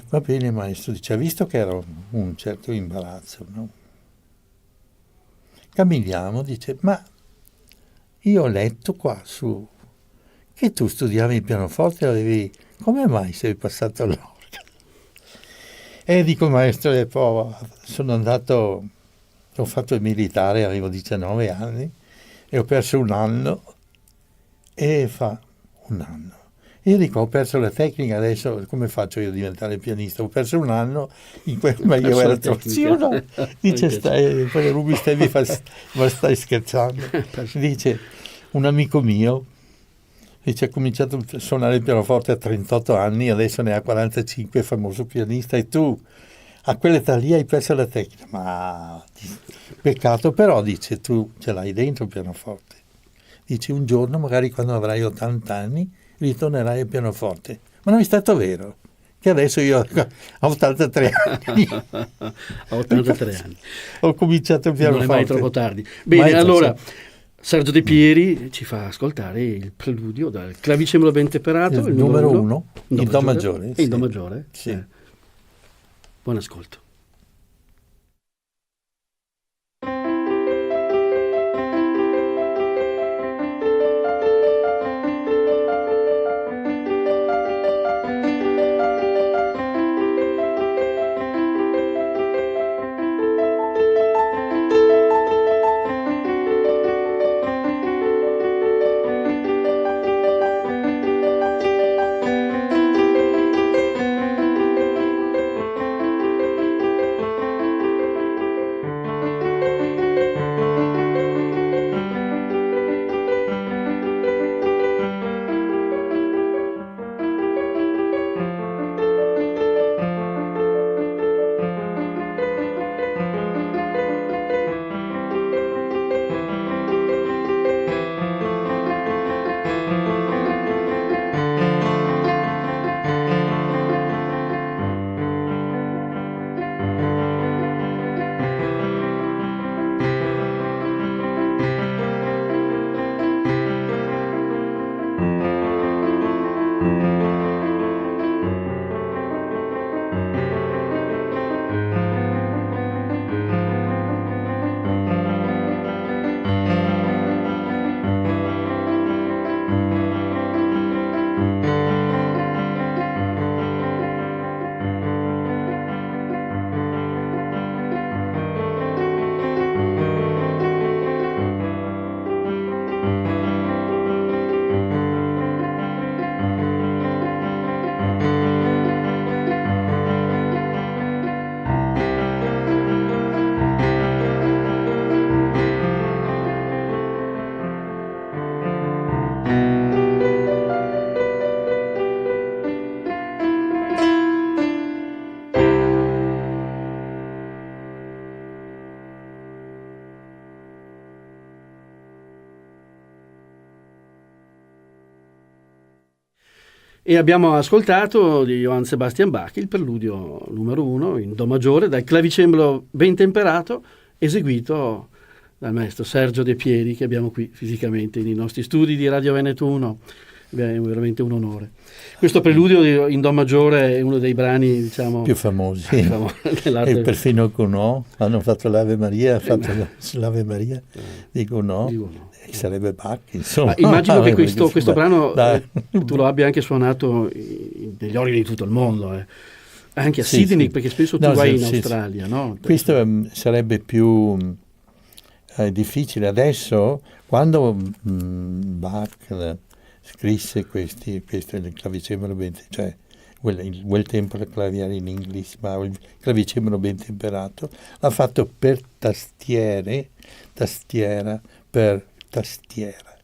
Va bene, maestro, dice, ha visto che era un certo imbarazzo, no? Camminiamo, dice, ma io ho letto qua su che tu studiavi il pianoforte, come mai sei passato all'organo? E dico, maestro, ho fatto il militare, avevo 19 anni, e ho perso un anno, e fa un anno. Io dico, ho perso la tecnica, adesso come faccio io a diventare pianista? Ho perso un anno in cui ma io ero no. Dice, stai, Ruby Stevi ma stai scherzando? Dice, un amico mio, dice, ha cominciato a suonare il pianoforte a 38 anni, adesso ne ha 45, famoso pianista, e tu a quell'età lì hai perso la tecnica. Ma peccato, però, dice, tu ce l'hai dentro il pianoforte. Dice, un giorno, magari quando avrai 80 anni, ritornerai al pianoforte. Ma non è stato vero, che adesso io ho 83 anni. Ho 83 anni. Ho cominciato il pianoforte. Non è mai troppo tardi. Bene, allora, Sergio De Pieri ci fa ascoltare il preludio dal clavicembalo ben temperato, il numero 1, in Do maggiore. In Do maggiore? Sì. Buon ascolto. E abbiamo ascoltato di Johann Sebastian Bach il preludio numero 1 in Do maggiore dal clavicembalo ben temperato, eseguito dal maestro Sergio De Pieri, che abbiamo qui fisicamente nei nostri studi di Radio Veneto 1. È veramente un onore. Questo preludio in Do maggiore è uno dei brani, diciamo, più famosi. E perfino Gounod hanno fatto l'Ave Maria, l'Ave Maria di Gounod. Sarebbe Bach, insomma. Ma immagino che questo brano tu lo abbia anche suonato negli organi di tutto il mondo, anche a Sydney, perché spesso tu vai in Australia, no? Questo sarebbe più difficile adesso, quando Bach scrisse questo il clavicembalo ben, cioè quel tempo il claviere in inglese, ma il clavicembalo ben temperato, l'ha fatto per tastiera per tastiera.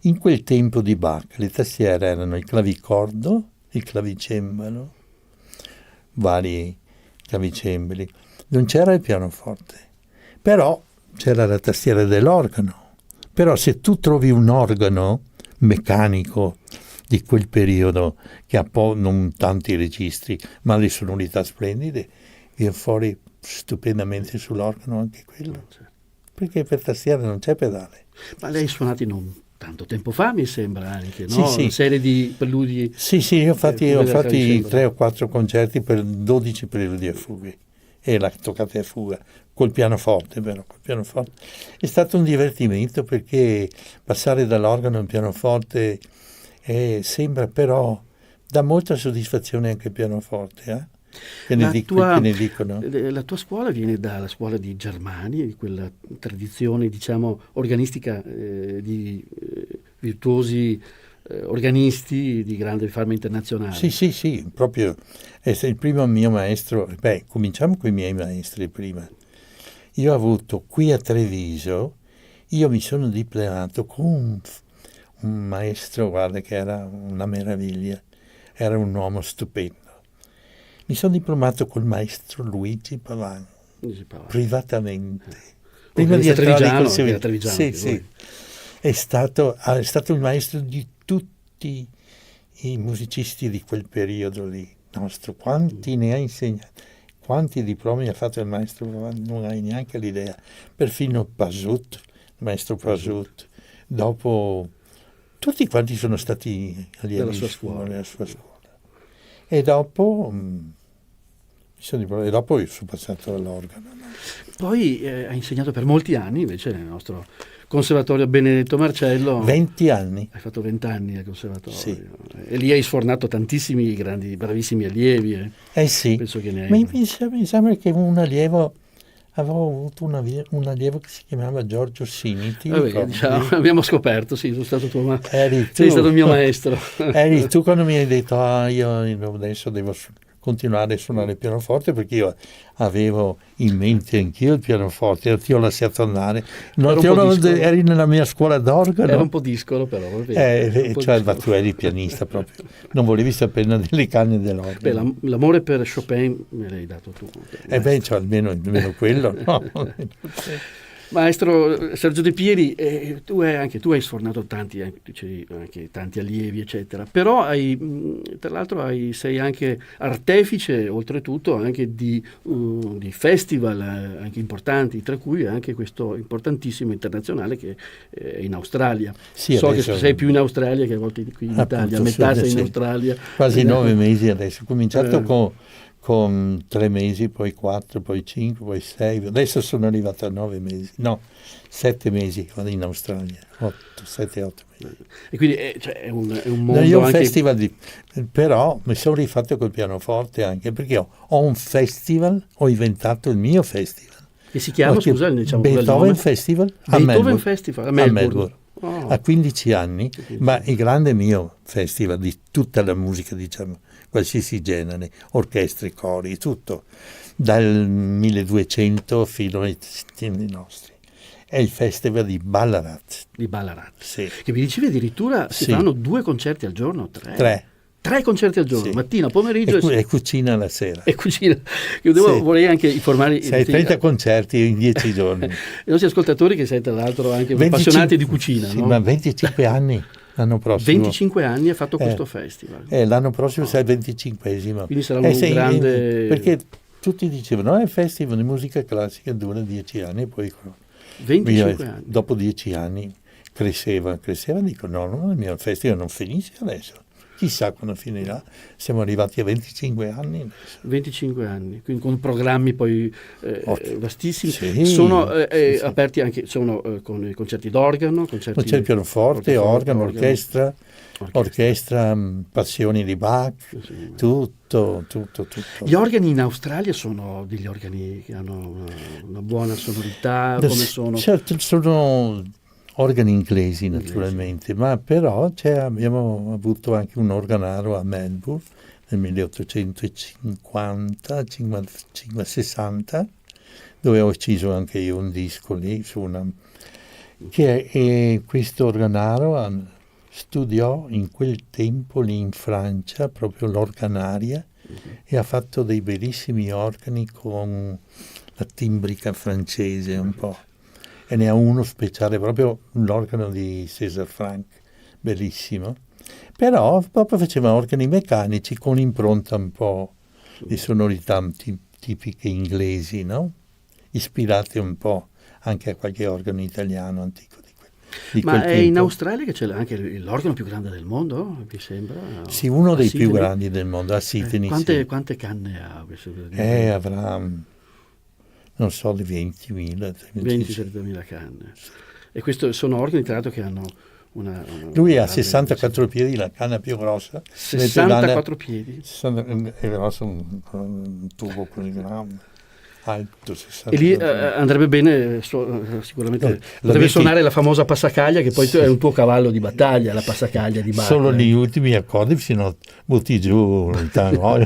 In quel tempo di Bach le tastiere erano il clavicordo, il clavicembalo, vari clavicembali. Non c'era il pianoforte, però c'era la tastiera dell'organo. Però se tu trovi un organo meccanico di quel periodo che ha non tanti registri, ma le sonorità splendide, viene fuori stupendamente sull'organo anche quello. Perché per tastiera non c'è pedale. Ma lei ha suonato non tanto tempo fa, mi sembra, anche, no? Sì. Una serie di preludi. Sì, io ho fatti 3 o 4 concerti per 12 preludi a fughe, e la toccata a fuga, col pianoforte, però, col pianoforte. È stato un divertimento, perché passare dall'organo al pianoforte sembra, però, dà molta soddisfazione anche il pianoforte, La tua scuola viene dalla scuola di Germania, di quella tradizione, diciamo, organistica di virtuosi organisti di grande fama internazionale. Sì, proprio il primo mio maestro. Cominciamo con i miei maestri prima. Io ho avuto qui a Treviso, io mi sono diplomato con un maestro, guarda, che era una meraviglia, era un uomo stupendo. Mi sono diplomato col maestro Luigi Pavan, privatamente. Prima di entrare in conservatorio. Sì. È stato il maestro di tutti i musicisti di quel periodo lì nostro. Quanti ne ha insegnati, quanti diplomi ha fatto il maestro Pavan, non hai neanche l'idea. Perfino il maestro Pasut. Dopo tutti quanti sono stati allievi nella sua scuola. E dopo io sono passato all'organo. Poi ha insegnato per molti anni invece nel nostro Conservatorio Benedetto Marcello. 20 anni. Hai fatto 20 anni al conservatorio. Sì. E lì hai sfornato tantissimi grandi, bravissimi allievi. Sì. Penso che ne hai. Ma mi sembra che avevo avuto un allievo che si chiamava Giorgio Sini. Abbiamo scoperto, sì, sono stato tuo maestro. Sei stato il mio maestro. Eri tu quando mi hai detto io adesso devo continuare a suonare il pianoforte, perché io avevo in mente anch'io il pianoforte, ti ho lasciato andare. Eri nella mia scuola d'organo. Era un po' discolo però. Ma tu eri pianista proprio, non volevi sapere delle canne dell'organo. L'amore per Chopin me l'hai dato tu. Almeno quello. No. Maestro Sergio De Pieri, tu hai sfornato tanti allievi, eccetera, però tra l'altro sei anche artefice, oltretutto, anche di festival anche importanti, tra cui anche questo importantissimo internazionale che è in Australia. Sì, so che sei più in Australia che a volte qui in Italia, a metà sei in Australia. Quasi 9 mesi adesso, ho cominciato con 3 mesi, poi 4, poi 5, poi 6, adesso sono arrivato a 7 mesi in Australia, 7-8 mesi. E quindi è un mondo io ho un anche... festival, però mi sono rifatto col pianoforte anche, perché ho un festival, ho inventato il mio festival. Che si chiama, scusa, diciamo Beethoven Festival a Melbourne. Oh. A 15 anni, ma il grande mio festival di tutta la musica, diciamo, qualsiasi genere, orchestre, cori, tutto, dal 1200 fino ai tempi nostri. È il festival di Ballarat. Sì. Che mi dicevi addirittura si fanno 2 concerti al giorno? 3. 3 concerti al giorno, sì. Mattina, pomeriggio e cucina la sera. E cucina. Vorrei anche informare 30 concerti in 10 giorni. I nostri ascoltatori, che sei tra l'altro anche appassionati di cucina, sì, no? Ma 25 anni l'anno prossimo. 25 anni ha fatto questo festival. L'anno prossimo sarà il 25esimo. Quindi sarà un grande... Perché tutti dicevano il festival di musica classica dura 10 anni e poi 25 anni. Dopo 10 anni cresceva, dico no, il mio festival non finisce adesso. Chissà quando finirà, siamo arrivati a 25 anni adesso. 25 anni, quindi con programmi poi vastissimi. Sì, sono aperti anche con i concerti d'organo, concerti di pianoforte, organo, orchestra, passioni di Bach, sì. Tutto. Gli organi in Australia sono degli organi che hanno una buona sonorità, come sono? Certo, sono organi inglesi naturalmente, ma però abbiamo avuto anche un organaro a Melbourne nel 1850-60, dove ho ucciso anche io un disco lì, e questo organaro studiò in quel tempo lì in Francia proprio l'organaria e ha fatto dei bellissimi organi con la timbrica francese un po'. E ne ha uno speciale, proprio l'organo di César Franck, bellissimo. Però proprio faceva organi meccanici con impronta un po' di sonorità tipiche inglesi, no? Ispirate un po' anche a qualche organo italiano antico di Ma quel è tempo. in Australia che c'è anche l'organo più grande del mondo, mi sembra? Sì, uno dei più grandi del mondo, a Sydney. Quante canne ha? Avrà... non di 20.000. 20-30.000 canne. E questo sono organi tra l'altro che hanno Lui ha 64 piedi, la canna più grossa. 64 piedi? È grosso, un tubo così grande. Alto, e lì andrebbe bene sicuramente potrebbe suonare la famosa passacaglia, che poi è un tuo cavallo di battaglia, la passacaglia di Bach. Solo gli ultimi accordi, sino butti giù lontano.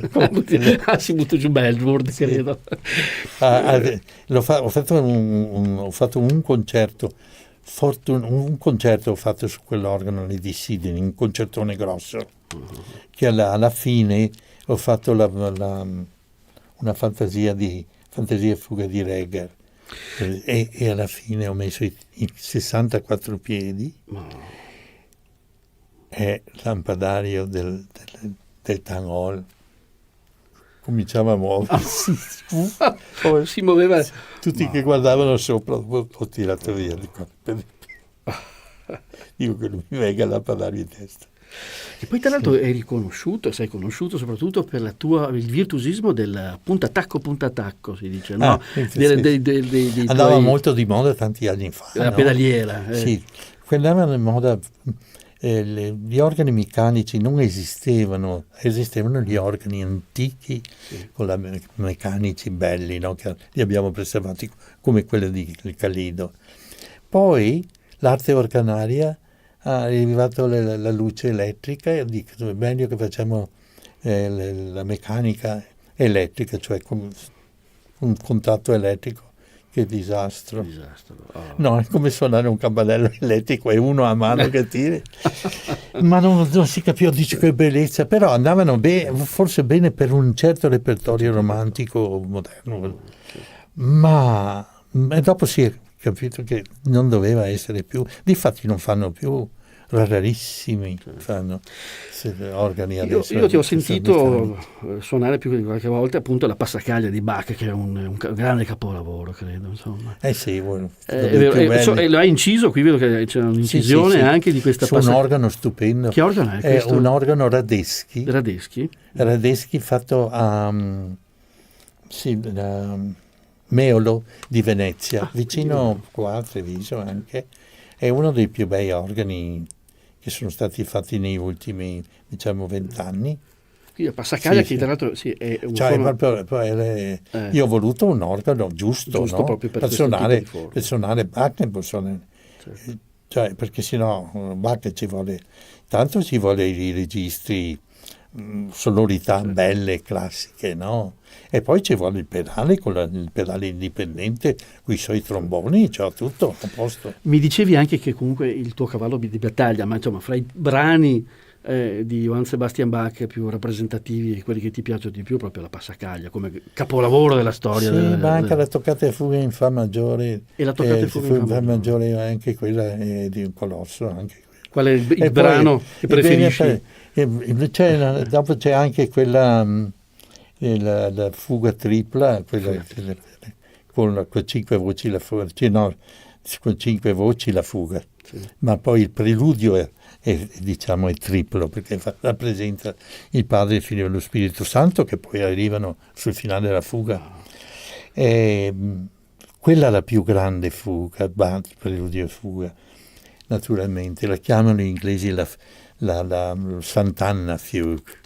Si butta giù Melbourne, credo. Ho fatto un concerto ho fatto su quell'organo lì di Sydney, un concertone grosso, che alla fine ho fatto una fantasia fuga di Reger, e alla fine ho messo i 64 piedi e lampadario del Town Hall cominciava a muoversi. Si muoveva. Tutti che guardavano sopra, ho tirato via. Dico che lui mi venga a lampadario in testa. E poi tra l'altro sei conosciuto soprattutto per il virtuosismo del puntatacco, si dice, no? Andava molto di moda tanti anni fa. La pedaliera. Sì, andavano in moda, gli organi meccanici non esistevano gli organi antichi, con meccanici belli, no? Che li abbiamo preservati, come quello di Calido. Poi l'arte organaria è arrivata la luce elettrica, e dico è meglio che facciamo la meccanica elettrica, cioè con un contatto elettrico. Che disastro. No, è come suonare un campanello elettrico e uno a mano che tiri. Ma non si capiva, dice che bellezza, però andavano forse bene per un certo repertorio romantico moderno. Ma dopo si è capito che non doveva essere più, difatti non fanno più, rarissimi fanno organi adesso. Io ti ho sentito suonare più di qualche volta appunto la passacaglia di Bach, che è un grande capolavoro, credo, insomma. Sì, lo hai inciso, qui vedo che c'è un'incisione anche di questa passacaglia. Un organo stupendo. Che organo è questo? È un organo Radetzky fatto a Meolo di Venezia, vicino qua a Treviso anche. È uno dei più bei organi che sono stati fatti negli ultimi, 20 anni. La passacaglia che tra l'altro è un io ho voluto un organo giusto, no? Proprio per suonare Bach, cioè, perché sennò Bach ci vuole i registri, sonorità belle, classiche, no? E poi ci vuole il pedale, il pedale indipendente, con i suoi tromboni, cioè tutto a posto. Mi dicevi anche che comunque il tuo cavallo di battaglia, ma insomma fra i brani di Johann Sebastian Bach più rappresentativi e quelli che ti piacciono di più, proprio la passacaglia come capolavoro della storia. Sì, ma anche la toccata e fuga in fa maggiore. E la toccata e fuga in fa maggiore, anche quella è di un colosso. Anche qual è il brano che preferisci? Dopo c'è anche quella, la fuga tripla, quella, con 5 voci la fuga, con 5 voci la fuga, ma poi il preludio è triplo, perché rappresenta il Padre, il Figlio e lo Spirito Santo, che poi arrivano sul finale della fuga. Quella è la più grande fuga, preludio e fuga, naturalmente. La chiamano gli inglesi la Sant'Anna Fugue.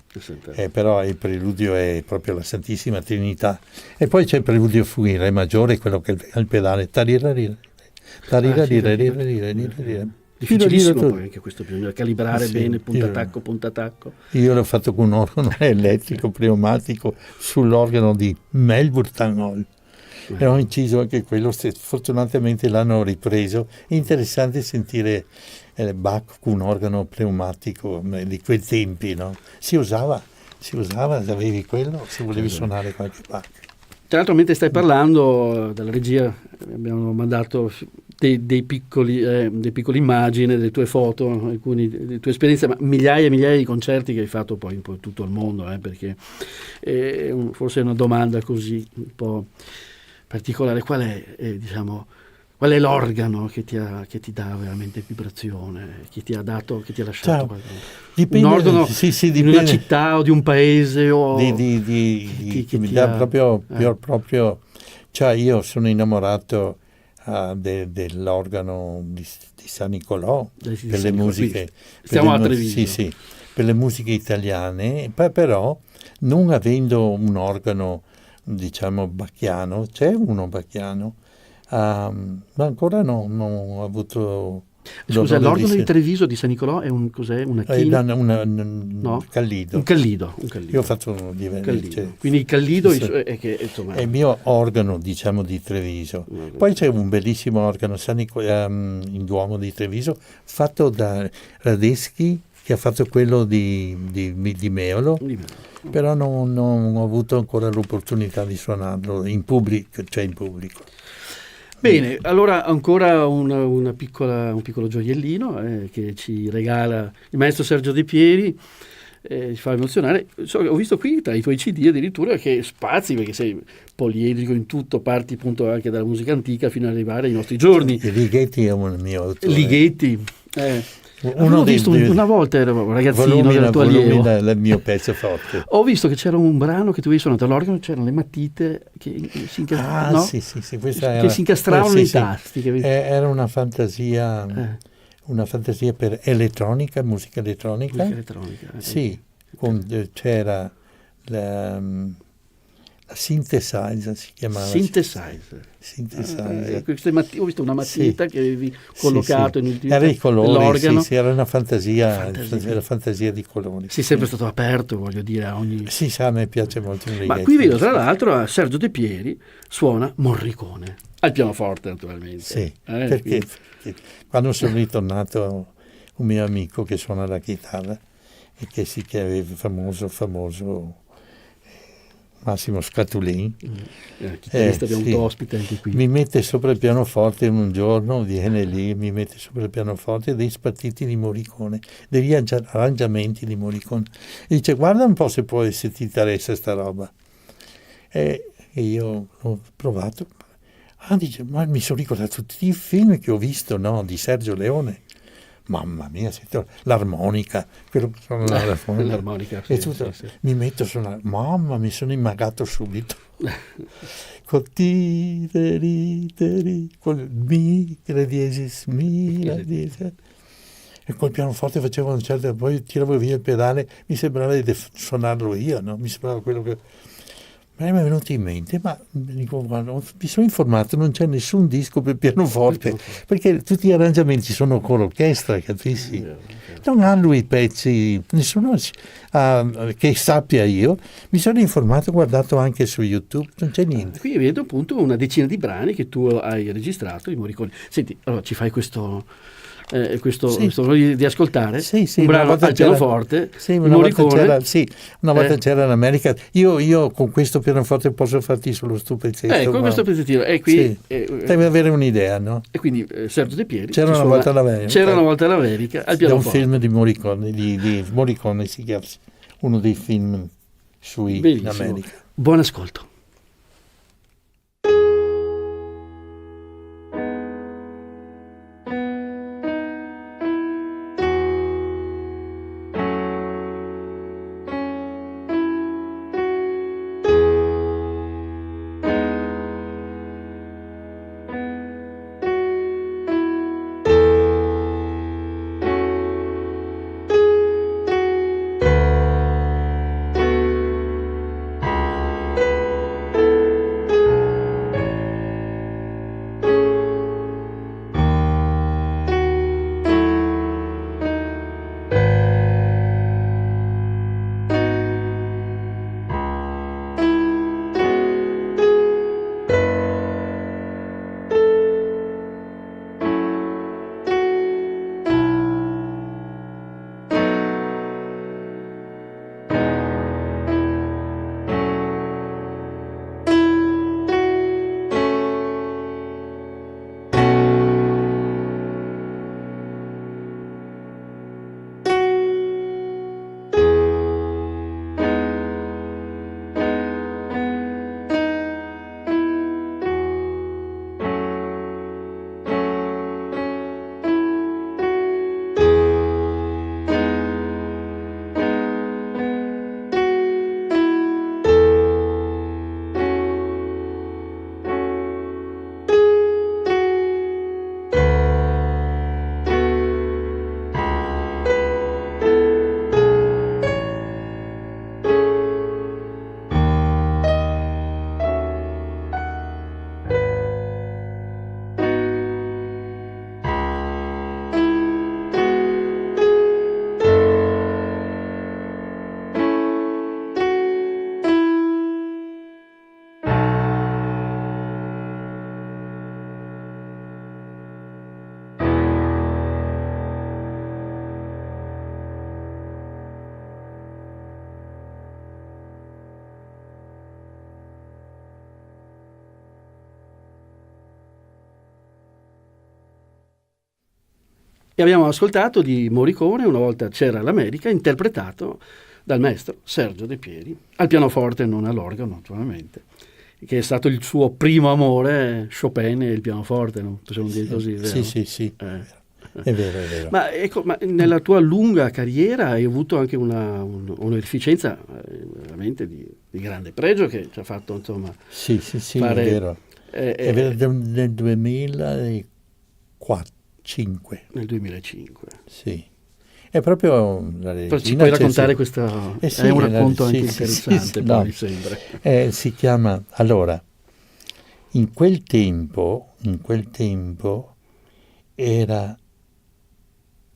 Però il preludio è proprio la Santissima Trinità. E poi c'è il preludio fuga in Re maggiore, quello che è il pedale. Difficilissimo poi anche questo, bisogna calibrare bene puntatacco. Io l'ho fatto con un organo elettrico pneumatico sull'organo di Melbourne Town Hall. E ho inciso anche quello, fortunatamente l'hanno ripreso. È interessante sentire Bach con un organo pneumatico di quei tempi, no? Si usava, avevi quello se volevi suonare qualche Bach. Tra l'altro, mentre stai parlando, dalla regia abbiamo mandato dei piccoli immagini, delle tue foto, alcune delle tue esperienze, ma migliaia e migliaia di concerti che hai fatto poi in tutto il mondo, perché forse è una domanda così un po' particolare. Qual è l'organo che ti dà veramente vibrazione, che ti ha lasciato dipende, un organo dipende. In una città o di un paese o che mi dà proprio, cioè io sono innamorato dell'organo di San Nicolò per le musiche. Stiamo a Treviso. Sì, per le musiche italiane, però non avendo un organo, diciamo, bacchiano, c'è uno bacchiano, ma ancora non ho avuto... Scusa, l'organo di Treviso di San Nicolò è cos'è? Una china? No? Un callido. Io ho fatto diversi. Quindi il callido è che, insomma... è il mio organo, diciamo, di Treviso. Poi c'è un bellissimo organo in Duomo di Treviso fatto da Radeschi, che ha fatto quello di Meolo, però non ho avuto ancora l'opportunità di suonarlo in pubblico. Bene, allora ancora un piccolo gioiellino che ci regala il maestro Sergio De Pieri, ci fa emozionare. Ho visto qui tra i tuoi CD addirittura che spazi, perché sei poliedrico in tutto, parti appunto anche dalla musica antica fino ad arrivare ai nostri giorni. Ligeti è un mio autore. Ligeti. Ho visto una volta, ero un ragazzino, era il tuo allievo. Il mio pezzo forte. Ho visto che c'era un brano che tu avevi suonato all'organo, c'erano le matite che si incastravano, sì, che si incastravano nei tasti. Era una fantasia per elettronica, musica elettronica. Sì, c'era la synthesizer, si chiamava. Synthesizer. Ho visto una matita che avevi collocato era i colori, era una fantasia di colori. Sei sempre stato aperto, voglio dire, a ogni... Sì, a me piace molto il Ma qui vedo, tra l'altro, Sergio De Pieri suona Morricone, al pianoforte naturalmente. Sì, perché quando sono ritornato, un mio amico che suona la chitarra e che aveva famoso Massimo Scatulin, abbiamo avuto ospite anche qui. Mi mette sopra il pianoforte un giorno, viene lì, mi mette sopra il pianoforte dei spartiti di Morricone, degli arrangiamenti di Morricone, e dice: guarda un po' se ti interessa sta roba. E io ho provato, dice, ma mi sono ricordato tutti i film che ho visto, no, di Sergio Leone. Mamma mia, l'armonica, quello che suona l'armonica, sì, mi metto a suonare, mamma, mi sono immagato subito. Col col mi, la diesis, mi, la diesis. E col pianoforte facevo un certo, poi tiravo via il pedale, mi sembrava di suonarlo io, no? Mi sembrava quello che... Mi è venuto in mente, ma dico, guarda, mi sono informato, non c'è nessun disco per pianoforte, perché tutti gli arrangiamenti sono con l'orchestra, capisci? Non ha lui pezzi, nessuno che sappia io. Mi sono informato, ho guardato anche su YouTube, non c'è niente. Qui vedo appunto una decina di brani che tu hai registrato di Morricone. Senti, allora ci fai questo di ascoltare un brano al pianoforte. Una volta c'era in America. Io con questo pianoforte posso farti solo sto pezzetto. Con questo pezzettino. E qui devi avere un'idea, no? E quindi Sergio De Pieri. C'era una volta all'America al pianoforte. È un film di Morricone, di Morricone si chiama, uno dei film sui in America. Buon ascolto. E abbiamo ascoltato di Morricone Una volta c'era l'America, interpretato dal maestro Sergio De Pieri, al pianoforte, non all'organo naturalmente, che è stato il suo primo amore, Chopin e il pianoforte, non possiamo dire così, vero? Sì. È vero, è vero. Ma ecco, ma nella tua lunga carriera hai avuto anche un'efficienza veramente di grande pregio, che ci ha fatto, insomma, Sì, fare, è vero. È vero, nel 2005. Nel 2005. Sì. È proprio la regina. Però ci puoi raccontare questo? Sì, è un racconto anche sì, interessante, no. mi sembra. Si chiama, allora, in quel tempo era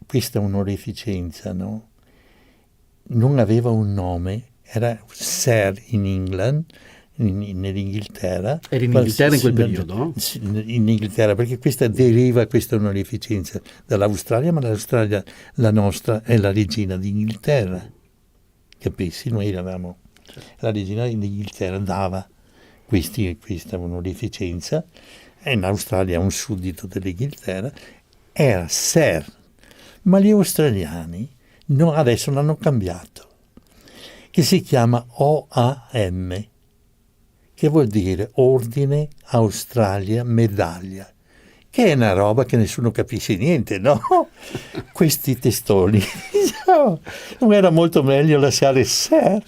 questa onorificenza, no? Non aveva un nome, era Sir in England, nell'Inghilterra. Eri in Inghilterra in quel periodo, no? In Inghilterra, perché questa deriva, questa onorificenza dall'Australia, ma l'Australia, la nostra, è la regina d'Inghilterra. Capisci? Noi eravamo... La regina d'Inghilterra dava questa onorificenza, e in Australia un suddito dell'Inghilterra, era Sir. Ma gli australiani adesso l'hanno cambiato, che si chiama OAM, che vuol dire Ordine Australia Medaglia, che è una roba che nessuno capisce niente, no? Questi testoni. Non era molto meglio lasciare Sir?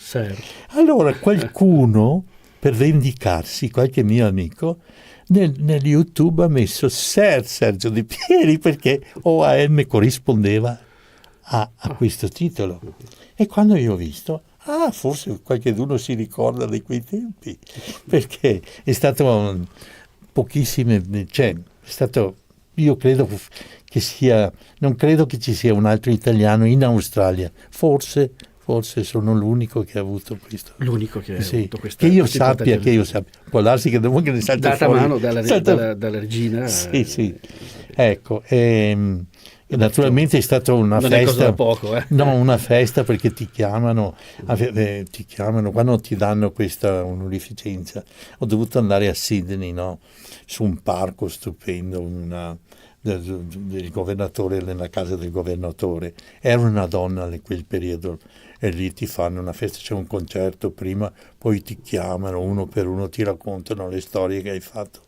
Allora qualcuno, per vendicarsi, qualche mio amico, nel YouTube ha messo Sir Sergio De Pieri, perché OAM corrispondeva a questo titolo. E quando io ho visto, forse qualcuno si ricorda di quei tempi, perché è stato io credo che non credo che ci sia un altro italiano in Australia, forse sono l'unico che ha avuto questo. L'unico che ha avuto questa. Che io sappia, può darsi che dopo che ne salta data fuori. Mano dalla regina. Sì. Ecco, naturalmente è stata una non festa. È cosa da poco, No, una festa, perché ti chiamano quando ti danno questa onorificenza. Ho dovuto andare a Sydney, no? Su un parco stupendo, del governatore, nella casa del governatore. Era una donna in quel periodo, e lì ti fanno una festa, c'è un concerto prima, poi ti chiamano uno per uno, ti raccontano le storie che hai fatto.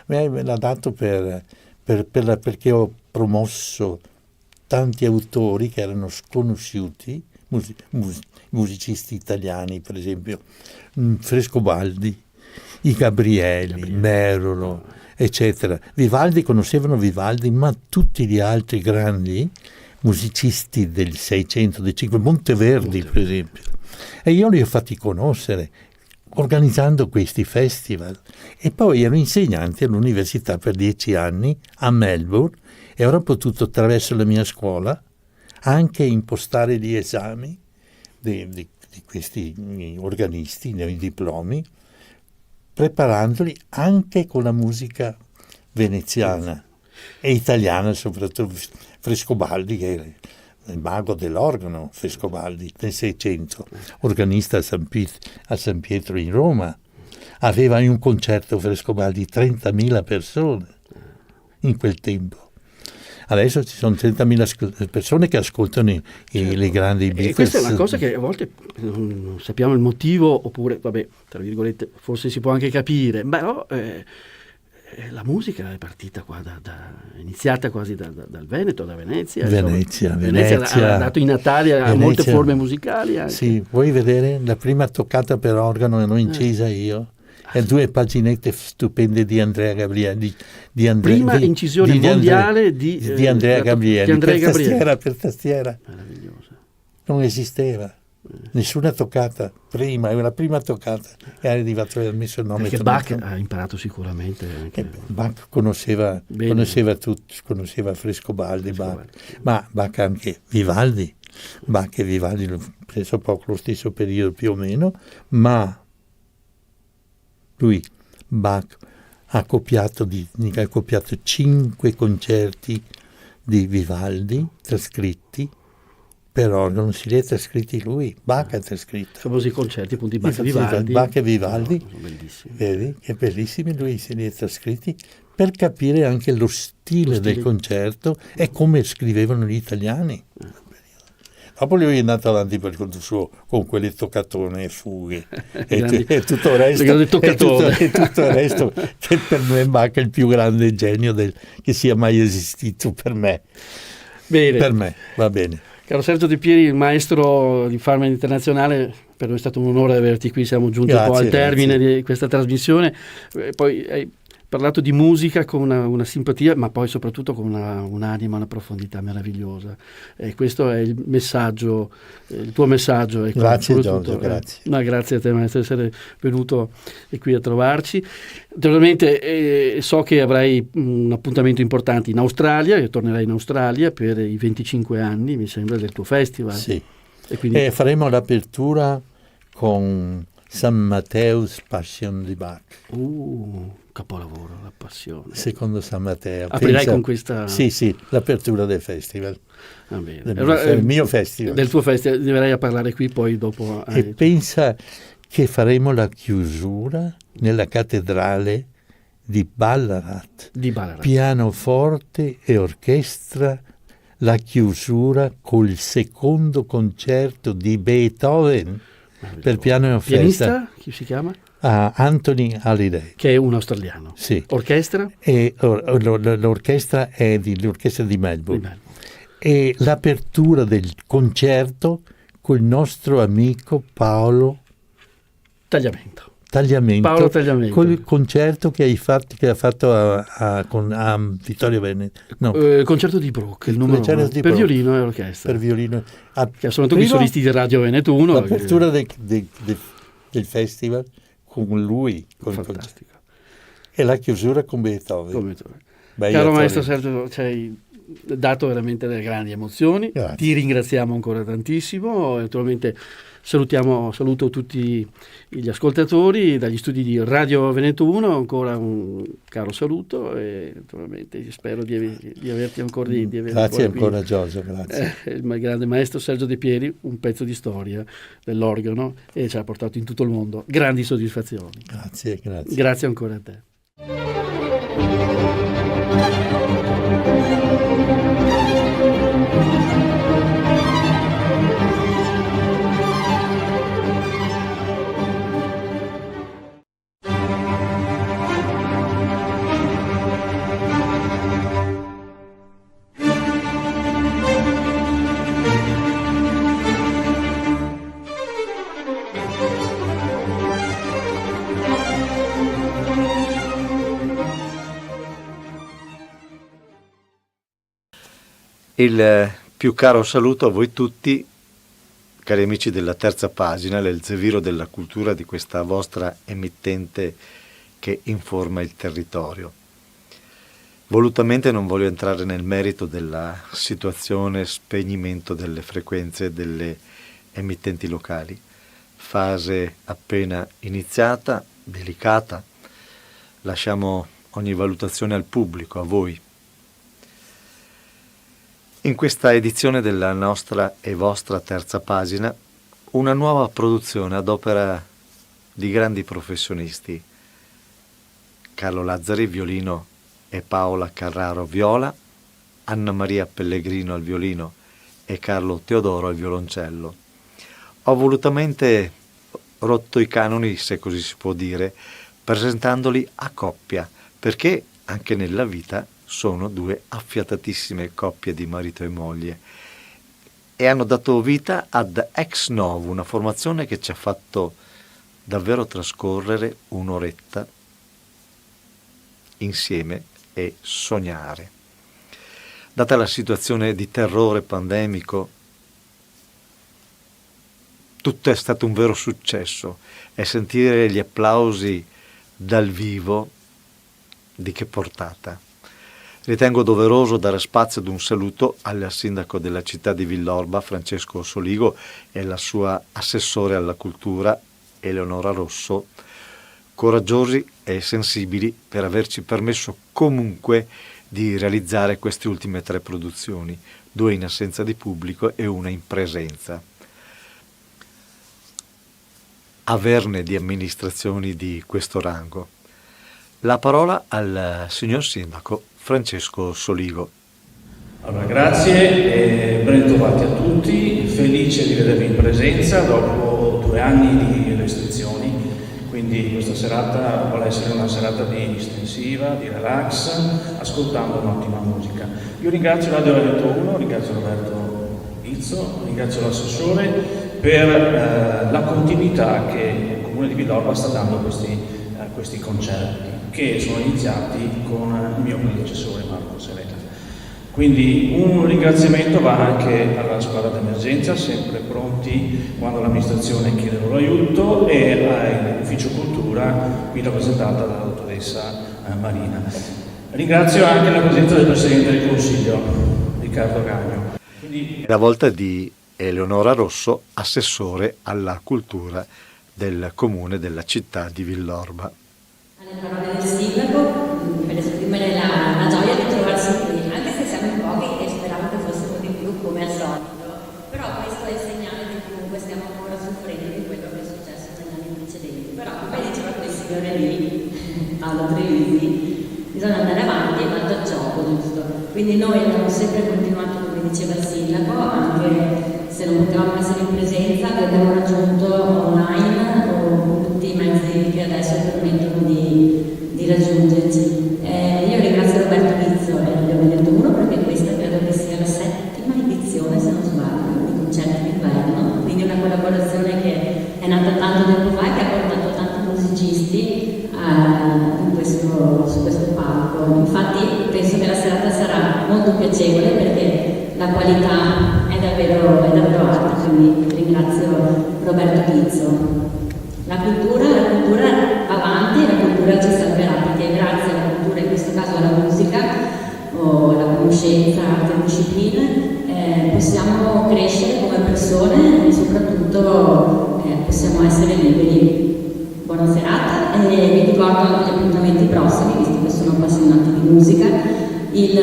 Me l'ha dato perché ho promosso tanti autori che erano sconosciuti, musicisti italiani, per esempio Frescobaldi, i Gabrieli, Merolo, eccetera. Conoscevano Vivaldi, ma tutti gli altri grandi musicisti del 600, del 500, Monteverdi per esempio. E io li ho fatti conoscere organizzando questi festival. E poi ero insegnante all'università per 10 anni a Melbourne, e ero potuto, attraverso la mia scuola, anche impostare gli esami di questi organisti, nei diplomi, preparandoli anche con la musica veneziana e italiana, soprattutto Frescobaldi, che era il mago dell'organo, Frescobaldi, nel 600, organista a San Pietro in Roma. Aveva in un concerto Frescobaldi 30.000 persone in quel tempo. Adesso ci sono 30.000 persone che ascoltano le grandi Beatles. E questa è una cosa che a volte non sappiamo il motivo, oppure, vabbè, tra virgolette, forse si può anche capire, però la musica è partita qua è iniziata quasi dal Veneto, da Venezia. Venezia ha dato i natali a molte forme musicali anche. Sì, vuoi vedere la prima toccata per organo l'ho incisa io? E 2 paginette stupende di Andrea Gabrieli. Prima incisione mondiale di Andrea Gabrieli, per tastiera. Meravigliosa. Non esisteva. Nessuna toccata prima, è la prima toccata e è arrivato e ha messo il nome. Perché Bach ha imparato sicuramente anche. Bach conosceva tutti, conosceva Frescobaldi, ma Bach anche Vivaldi. Bach e Vivaldi hanno preso poco lo stesso periodo più o meno, ma Bach ha copiato 5 concerti di Vivaldi trascritti per organo, si li ha trascritti lui, Bach ha trascritto. I famosi concerti appunto di Bach e Vivaldi. Bach e Vivaldi, sono bellissimi. Vedi che bellissimi, lui se li ha trascritti per capire anche lo stile del concerto e come scrivevano gli italiani. Dopo lui è andato avanti per conto suo con quelle toccatone e fughe e tutto il resto, e tutto il resto che per me manca il più grande genio che sia mai esistito per me. Bene. Per me, va bene. Caro Sergio De Pieri, il maestro di Farmen Internazionale, per noi è stato un onore averti qui, siamo giunti un po' al termine di questa trasmissione. Poi hai parlato di musica con una simpatia, ma poi soprattutto con un'anima, una profondità meravigliosa. E questo è il messaggio, il tuo messaggio. Ecco, grazie Giorgio, grazie. No, grazie a te maestro di essere venuto qui a trovarci. Naturalmente so che avrai un appuntamento importante in Australia, che tornerai in Australia per i 25 anni, mi sembra, del tuo festival. Sì, e quindi faremo l'apertura con San Matteo's Passion di Bach. Capolavoro, la passione. Secondo San Matteo. Aprirai con questa... Sì, l'apertura del festival. Va bene. Del mio festival. Del tuo festival, verrai a parlare qui poi dopo. E pensa che faremo la chiusura nella cattedrale di Ballarat. Pianoforte e orchestra, la chiusura col secondo concerto di Beethoven per piano e orchestra. Pianista? Chi si chiama? Anthony Hallyday, che è un australiano. Sì. Orchestra? E l'orchestra è l'orchestra di Melbourne. E l'apertura del concerto col nostro amico Paolo Tagliamento. Paolo Tagliamento. Col concerto che ha fatto a Vittorio Veneto. No. Concerto di Bruch, il numero uno, per violino e orchestra. Per violino. Che sono tutti i solisti di Radio Veneto 1. L'apertura del festival con lui. Fantastico. E la chiusura con Beethoven. Caro maestro Sergio, ci hai dato veramente delle grandi emozioni. Grazie. Ti ringraziamo ancora tantissimo. Naturalmente saluto tutti gli ascoltatori dagli studi di Radio Veneto 1, ancora un caro saluto e naturalmente spero di averti ancora grazie ancora Giorgio, grazie. Il grande maestro Sergio De Pieri, un pezzo di storia dell'organo e ci ha portato in tutto il mondo grandi soddisfazioni. Grazie ancora a te. Il più caro saluto a voi tutti, cari amici della Terza Pagina, l'Elzeviro della cultura di questa vostra emittente che informa il territorio. Volutamente non voglio entrare nel merito della situazione spegnimento delle frequenze delle emittenti locali, fase appena iniziata, delicata, lasciamo ogni valutazione al pubblico, a voi. In questa edizione della nostra e vostra Terza Pagina, una nuova produzione ad opera di grandi professionisti. Carlo Lazzari, violino, e Paola Carraro, viola, Anna Maria Pellegrino al violino e Carlo Teodoro al violoncello. Ho volutamente rotto i canoni, se così si può dire, presentandoli a coppia, perché anche nella vita sono due affiatatissime coppie di marito e moglie e hanno dato vita ad Ex Novo, una formazione che ci ha fatto davvero trascorrere un'oretta insieme e sognare. Data la situazione di terrore pandemico, tutto è stato un vero successo e sentire gli applausi dal vivo di che portata. Ritengo doveroso dare spazio ad un saluto al sindaco della città di Villorba, Francesco Soligo, e alla sua assessore alla cultura, Eleonora Rosso, coraggiosi e sensibili per averci permesso comunque di realizzare queste ultime 3 produzioni, 2 in assenza di pubblico e una in presenza. Averne di amministrazioni di questo rango. La parola al signor sindaco Francesco Soligo. Allora, grazie e ben ritrovati a tutti, felice di vedervi in presenza dopo 2 anni di restrizioni, quindi questa serata vuole essere una serata di distensiva, di relax, ascoltando un'ottima musica. Io ringrazio Radio Veneto 1, ringrazio Roberto Izzo, ringrazio l'assessore per la continuità che il Comune di Villorba sta dando a questi concerti, che sono iniziati con il mio predecessore Marco Serena. Quindi un ringraziamento va anche alla squadra d'emergenza, sempre pronti quando l'amministrazione chiede loro aiuto, e all'ufficio cultura qui rappresentata dalla dottoressa Marina. Ringrazio anche la presenza del Presidente del Consiglio, Riccardo Gagno. È la volta di Eleonora Rosso, assessore alla cultura del comune della città di Villorba. Alle parole del sindaco, per esprimere la gioia di trovarsi qui, anche se siamo in pochi e speravo che fossimo di più come al solito, però questo è il segnale che comunque stiamo ancora soffrendo di quello che è successo negli anni precedenti. Però come diceva quel signore lì, Paolo Trevisi, bisogna andare avanti e vanno al gioco, giusto? Quindi noi abbiamo sempre continuato, come diceva il sindaco, anche se non potevamo essere in presenza, vi abbiamo raggiunto online o con tutti i mezzi che adesso permettono di raggiungerci. Io ringrazio Roberto Izzo e Radio Veneto 1 perché questa credo che sia la 7ª edizione, se non sbaglio, di concerti d'inverno, quindi una collaborazione che è nata tanto tempo fa e che ha portato tanti musicisti su questo palco. Infatti penso che la serata sarà molto piacevole perché la qualità è davvero alta, quindi ringrazio Roberto Izzo. La cultura va avanti e la cultura ci salverà, perché grazie alla cultura, in questo caso alla musica o alla conoscenza, altre discipline, possiamo crescere come persone e soprattutto possiamo essere liberi. Buona serata e vi ricordo gli appuntamenti prossimi, visto che sono appassionati di musica. Il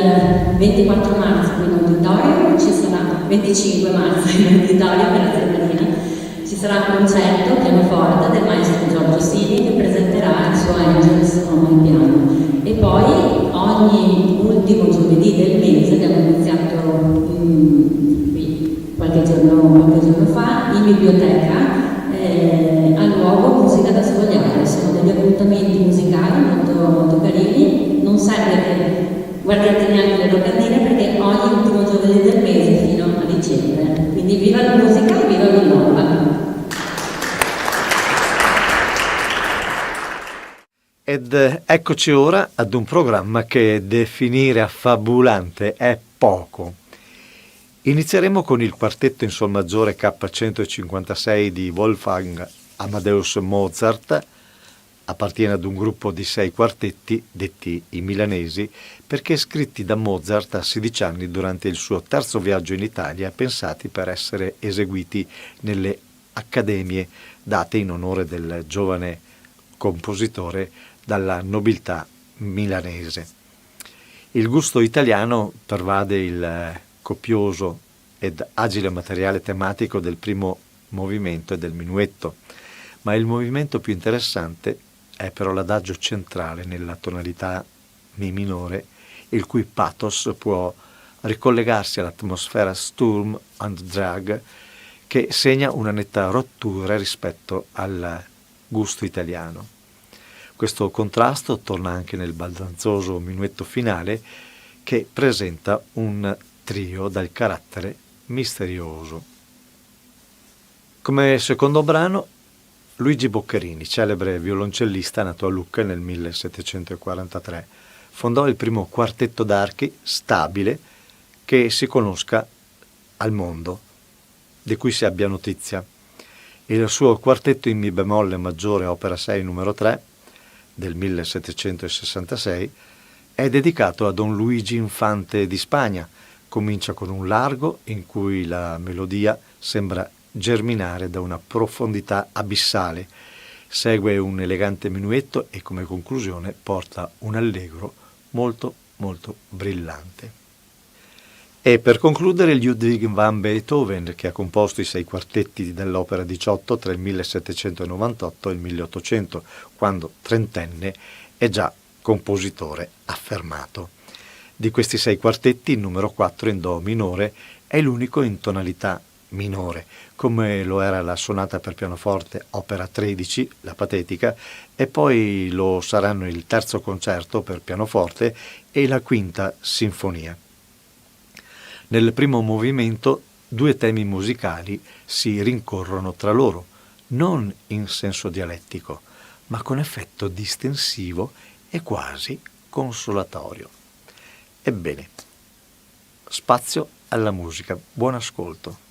24 marzo qui in auditorio ci sarà, 25 marzo in auditorio per la Zerbarina, ci sarà un concerto pianoforte del maestro Giorgio Sini che presenterà il suo Angels on my piano. E poi ogni ultimo giovedì del mese, che abbiamo iniziato qui qualche giorno fa, in biblioteca, al luogo Musica da Svogliare. Sono degli appuntamenti musicali molto carini, non serve che guardate neanche le locandine perché ogni ultimo giovedì del mese fino a dicembre. Quindi viva la musica e viva Villorba! Ed eccoci ora ad un programma che definire affabulante è poco. Inizieremo con il quartetto in sol maggiore K156 di Wolfgang Amadeus Mozart. Appartiene ad un gruppo di 6 quartetti, detti i milanesi, perché scritti da Mozart a 16 anni durante il suo terzo viaggio in Italia, pensati per essere eseguiti nelle accademie date in onore del giovane compositore dalla nobiltà milanese. Il gusto italiano pervade il copioso ed agile materiale tematico del primo movimento e del minuetto, ma il movimento più interessante è però l'adagio centrale nella tonalità Mi minore, il cui pathos può ricollegarsi all'atmosfera Sturm und Drag, che segna una netta rottura rispetto al gusto italiano. Questo contrasto torna anche nel baldanzoso minuetto finale, che presenta un trio dal carattere misterioso. Come secondo brano, Luigi Boccherini, celebre violoncellista nato a Lucca nel 1743, fondò il primo quartetto d'archi stabile che si conosca al mondo, di cui si abbia notizia. Il suo quartetto in Mi bemolle maggiore opera 6 numero 3 del 1766 è dedicato a Don Luigi Infante di Spagna. Comincia con un largo in cui la melodia sembra germinare da una profondità abissale, segue un elegante minuetto e come conclusione porta un allegro molto molto brillante. E per concludere Ludwig van Beethoven, che ha composto i 6 quartetti dell'opera 18 tra il 1798 e il 1800, quando trentenne, è già compositore affermato. Di questi 6 quartetti, il numero 4 in Do minore è l'unico in tonalità minore, come lo era la sonata per pianoforte opera 13, la Patetica, e poi lo saranno il terzo concerto per pianoforte e la quinta sinfonia. Nel primo movimento 2 temi musicali si rincorrono tra loro, non in senso dialettico, ma con effetto distensivo e quasi consolatorio. Ebbene, spazio alla musica. Buon ascolto.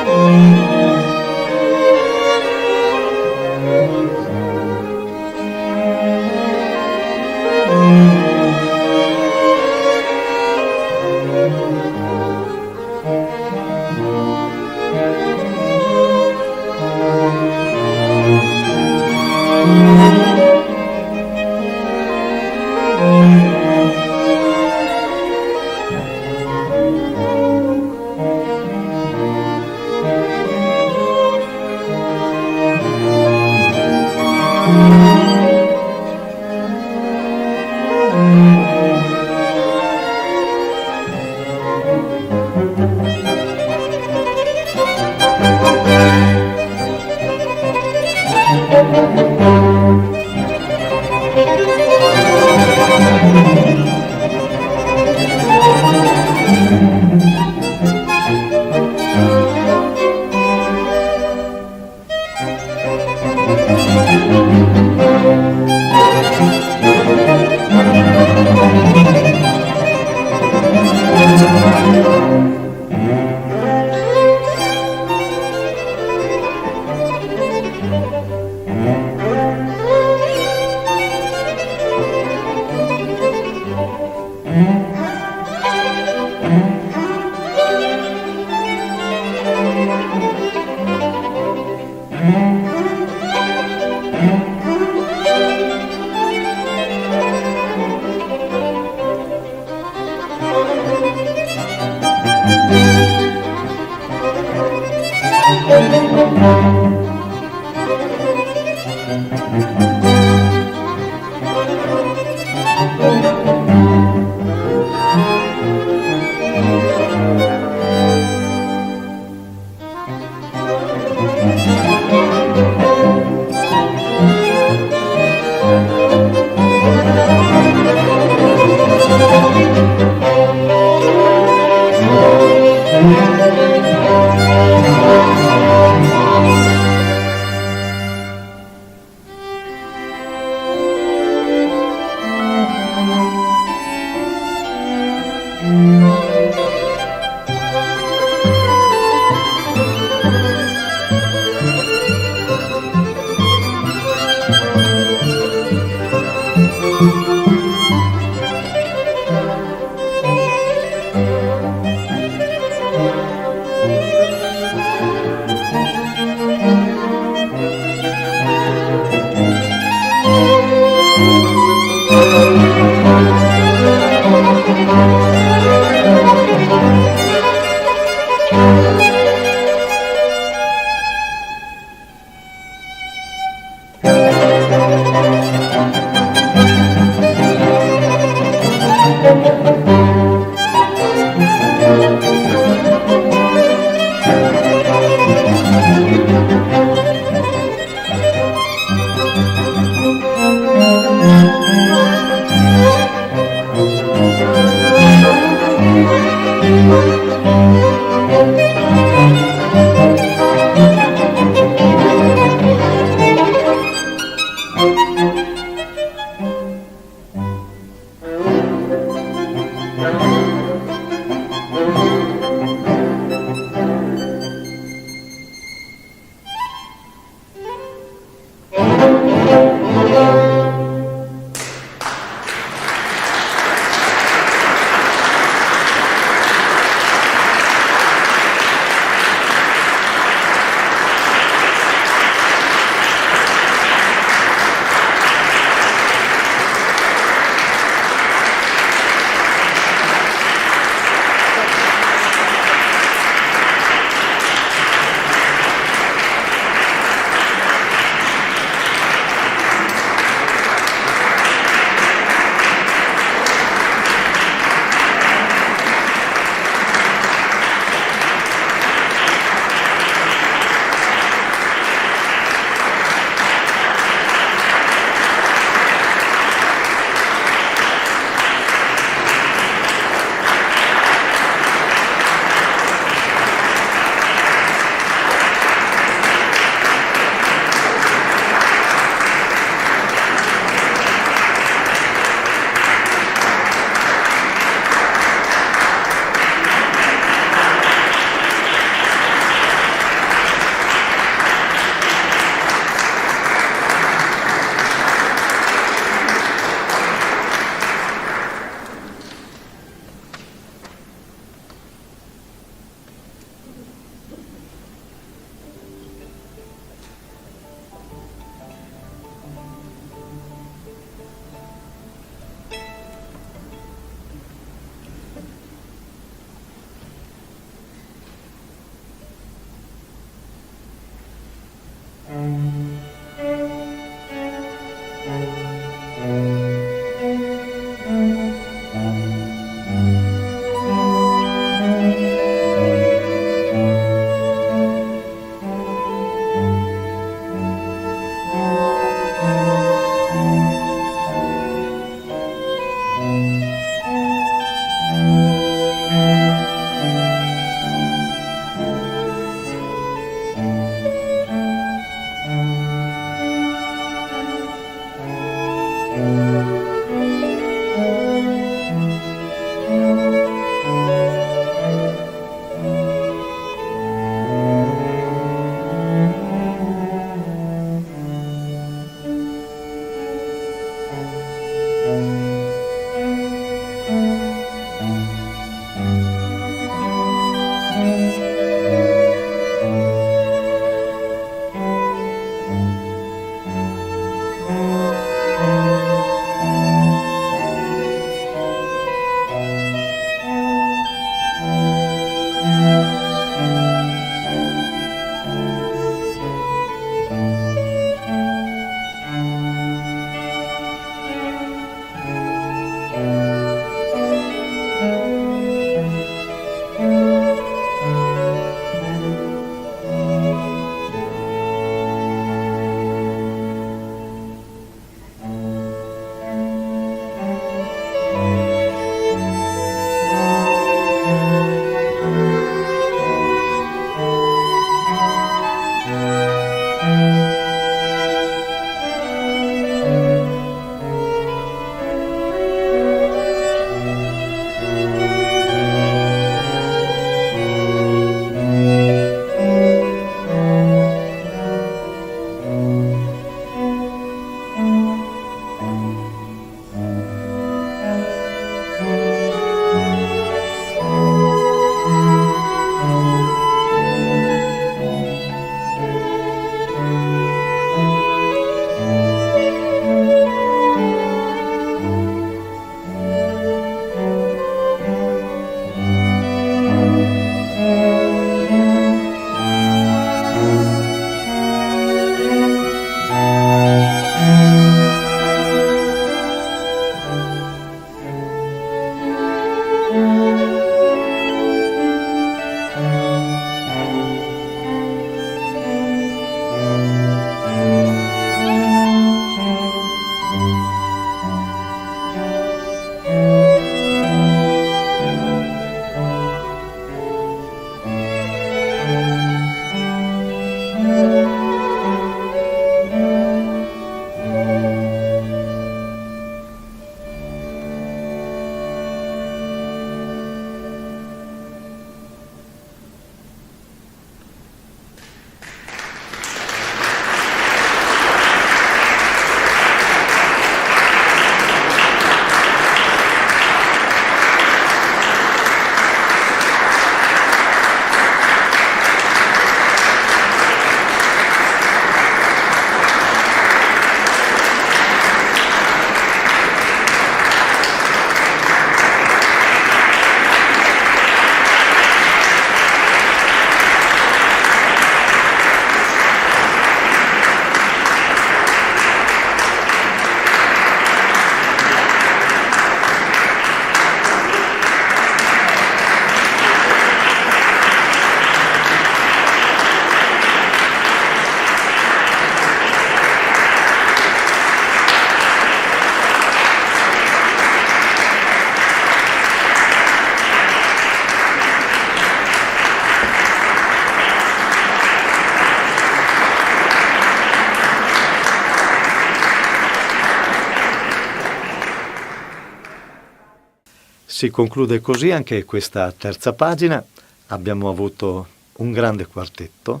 Si conclude così anche questa terza pagina. Abbiamo avuto un grande quartetto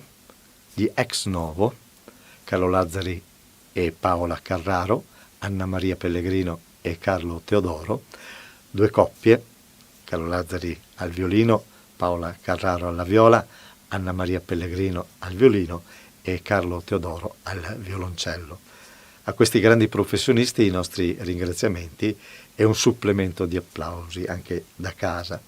di ex novo, Carlo Lazzari e Paola Carraro, Anna Maria Pellegrino e Carlo Teodoro, due coppie, Carlo Lazzari al violino, Paola Carraro alla viola, Anna Maria Pellegrino al violino e Carlo Teodoro al violoncello. A questi grandi professionisti i nostri ringraziamenti e un supplemento di applausi anche da casa.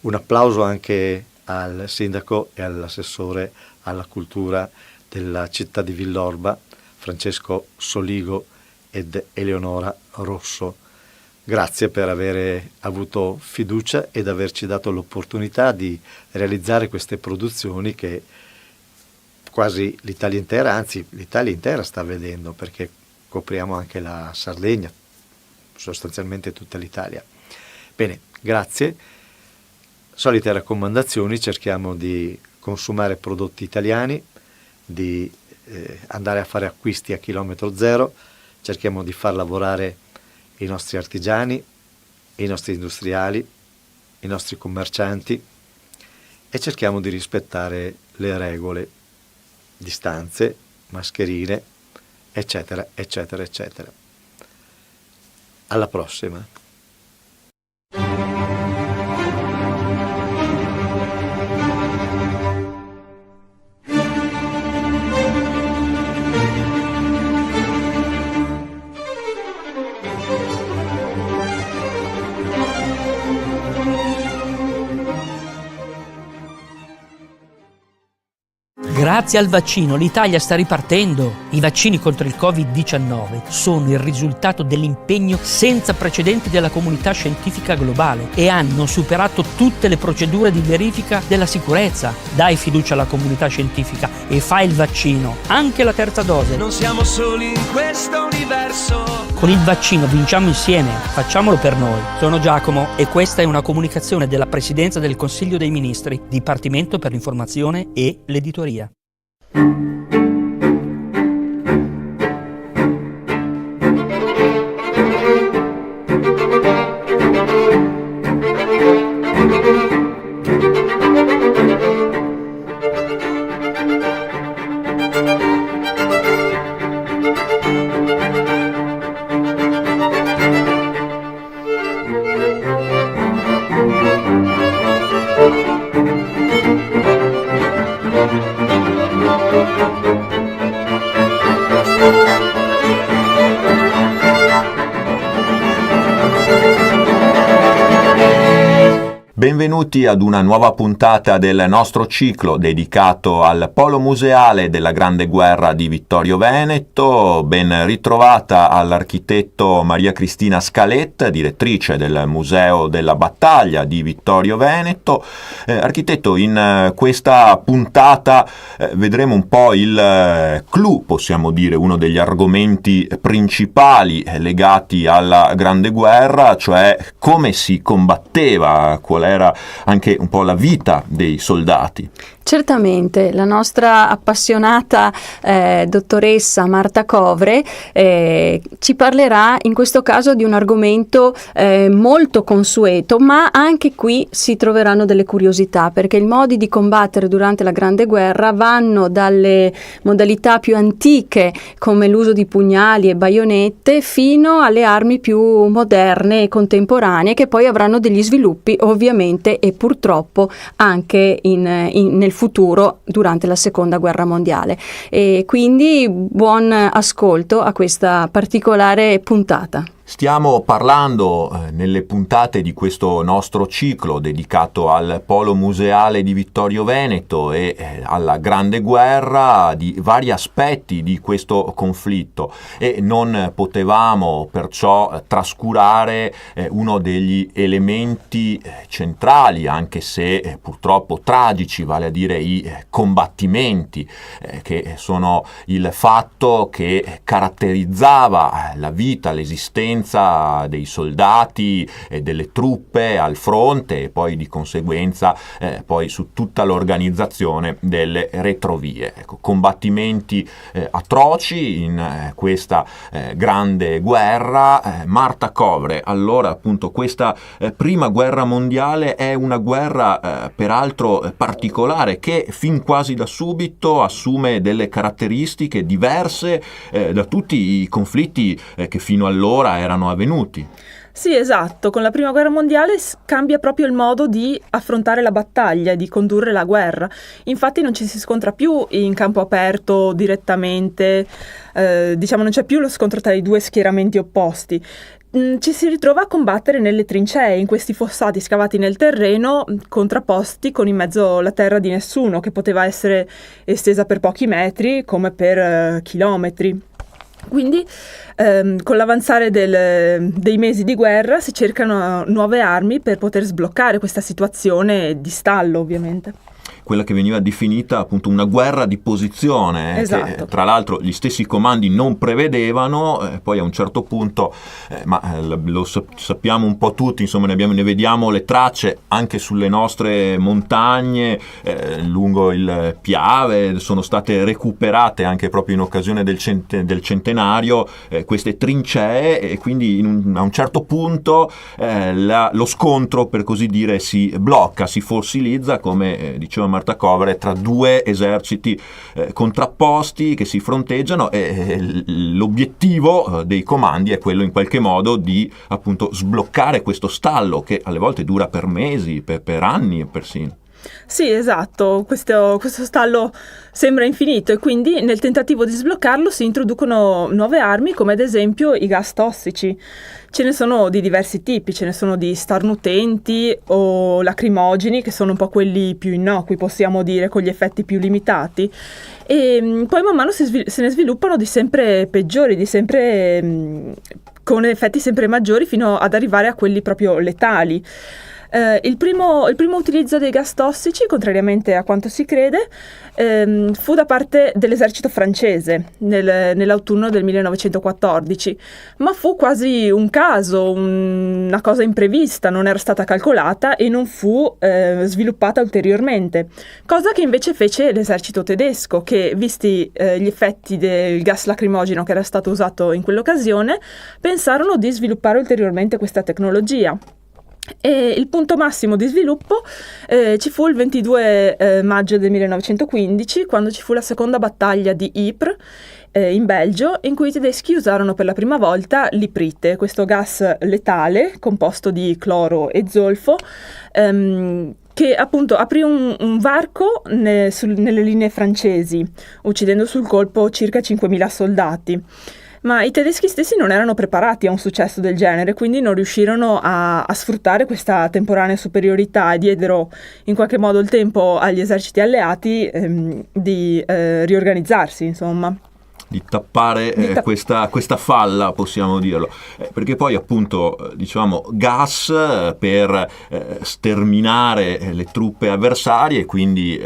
Un applauso anche al sindaco e all'assessore alla cultura della città di Villorba, Francesco Soligo ed Eleonora Rosso. Grazie per aver avuto fiducia ed averci dato l'opportunità di realizzare queste produzioni che quasi l'Italia intera, anzi l'Italia intera sta vedendo, perché copriamo anche la Sardegna, sostanzialmente tutta l'Italia. Bene, grazie. Solite raccomandazioni: cerchiamo di consumare prodotti italiani, di andare a fare acquisti a chilometro zero, cerchiamo di far lavorare i nostri artigiani, i nostri industriali, i nostri commercianti, e cerchiamo di rispettare le regole, distanze, mascherine, eccetera, eccetera, eccetera. Alla prossima. Grazie al vaccino l'Italia sta ripartendo. I vaccini contro il Covid-19 sono il risultato dell'impegno senza precedenti della comunità scientifica globale e hanno superato tutte le procedure di verifica della sicurezza. Dai fiducia alla comunità scientifica e fai il vaccino, anche la terza dose. Non siamo soli in questo universo. Con il vaccino vinciamo insieme, facciamolo per noi. Sono Giacomo e questa è una comunicazione della Presidenza del Consiglio dei Ministri, Dipartimento per l'Informazione e l'Editoria. Benvenuti ad una nuova puntata del nostro ciclo dedicato al Polo Museale della Grande Guerra di Vittorio Veneto. Ben ritrovata all'architetto Maria Cristina Scaletta, direttrice del Museo della Battaglia di Vittorio Veneto. Architetto, in questa puntata vedremo un po' il clou, possiamo dire, uno degli argomenti principali legati alla Grande Guerra, cioè come si combatteva, qual era anche un po' la vita dei soldati. Certamente, la nostra appassionata dottoressa Marta Covre ci parlerà in questo caso di un argomento molto consueto, ma anche qui si troveranno delle curiosità, perché i modi di combattere durante la Grande Guerra vanno dalle modalità più antiche, come l'uso di pugnali e baionette, fino alle armi più moderne e contemporanee, che poi avranno degli sviluppi ovviamente e purtroppo anche nel futuro durante la Seconda Guerra Mondiale. E quindi buon ascolto a questa particolare puntata. Stiamo parlando nelle puntate di questo nostro ciclo dedicato al Polo Museale di Vittorio Veneto e alla Grande Guerra di vari aspetti di questo conflitto, e non potevamo perciò trascurare uno degli elementi centrali, anche se purtroppo tragici, vale a dire i combattimenti, che sono il fatto che caratterizzava la vita, l'esistenza dei soldati e delle truppe al fronte, e poi di conseguenza poi su tutta l'organizzazione delle retrovie. Ecco, combattimenti atroci in questa grande guerra. Marta Covre, allora appunto questa prima guerra mondiale è una guerra peraltro particolare, che fin quasi da subito assume delle caratteristiche diverse da tutti i conflitti che fino allora erano avvenuti. Sì, esatto, con la Prima Guerra Mondiale cambia proprio il modo di affrontare la battaglia, di condurre la guerra. Infatti non ci si scontra più in campo aperto direttamente, non c'è più lo scontro tra i due schieramenti opposti. Ci si ritrova a combattere nelle trincee, in questi fossati scavati nel terreno, contrapposti con in mezzo la terra di nessuno, che poteva essere estesa per pochi metri come per chilometri. Quindi con l'avanzare dei mesi di guerra si cercano nuove armi per poter sbloccare questa situazione di stallo, ovviamente. quella che veniva definita appunto una guerra di posizione, esatto. Che tra l'altro gli stessi comandi non prevedevano, poi a un certo punto, lo sappiamo un po' tutti, insomma ne vediamo le tracce anche sulle nostre montagne, lungo il Piave, sono state recuperate anche proprio in occasione del centenario queste trincee, e quindi a un certo punto lo scontro, per così dire, si blocca, si fossilizza, come diceva Marta Covre, tra due eserciti contrapposti che si fronteggiano, e l'obiettivo dei comandi è quello in qualche modo di appunto sbloccare questo stallo che alle volte dura per mesi, per anni persino. Sì, esatto, questo stallo sembra infinito, e quindi nel tentativo di sbloccarlo si introducono nuove armi, come ad esempio i gas tossici. Ce ne sono di diversi tipi, ce ne sono di starnutenti o lacrimogeni, che sono un po' quelli più innocui, possiamo dire, con gli effetti più limitati, e poi man mano se ne sviluppano di sempre peggiori, con effetti sempre maggiori, fino ad arrivare a quelli proprio letali. Il primo utilizzo dei gas tossici, contrariamente a quanto si crede, fu da parte dell'esercito francese nell'autunno del 1914, ma fu quasi un caso, una cosa imprevista, non era stata calcolata e non fu sviluppata ulteriormente, cosa che invece fece l'esercito tedesco, che, visti gli effetti del gas lacrimogeno che era stato usato in quell'occasione, pensarono di sviluppare ulteriormente questa tecnologia. E il punto massimo di sviluppo ci fu il 22 maggio del 1915, quando ci fu la seconda battaglia di Ypres in Belgio, in cui i tedeschi usarono per la prima volta l'iprite, questo gas letale composto di cloro e zolfo, che appunto aprì un varco nelle linee francesi, uccidendo sul colpo circa 5.000 soldati. Ma i tedeschi stessi non erano preparati a un successo del genere, quindi non riuscirono a sfruttare questa temporanea superiorità, e diedero in qualche modo il tempo agli eserciti alleati di riorganizzarsi, insomma. Di tappare questa falla, possiamo dirlo, perché poi appunto diciamo gas per sterminare le truppe avversarie, quindi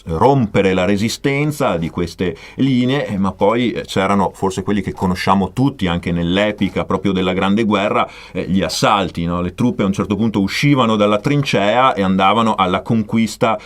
rompere la resistenza di queste linee, ma poi c'erano forse quelli che conosciamo tutti anche nell'epica proprio della Grande Guerra, gli assalti, no? Le truppe a un certo punto uscivano dalla trincea e andavano alla conquista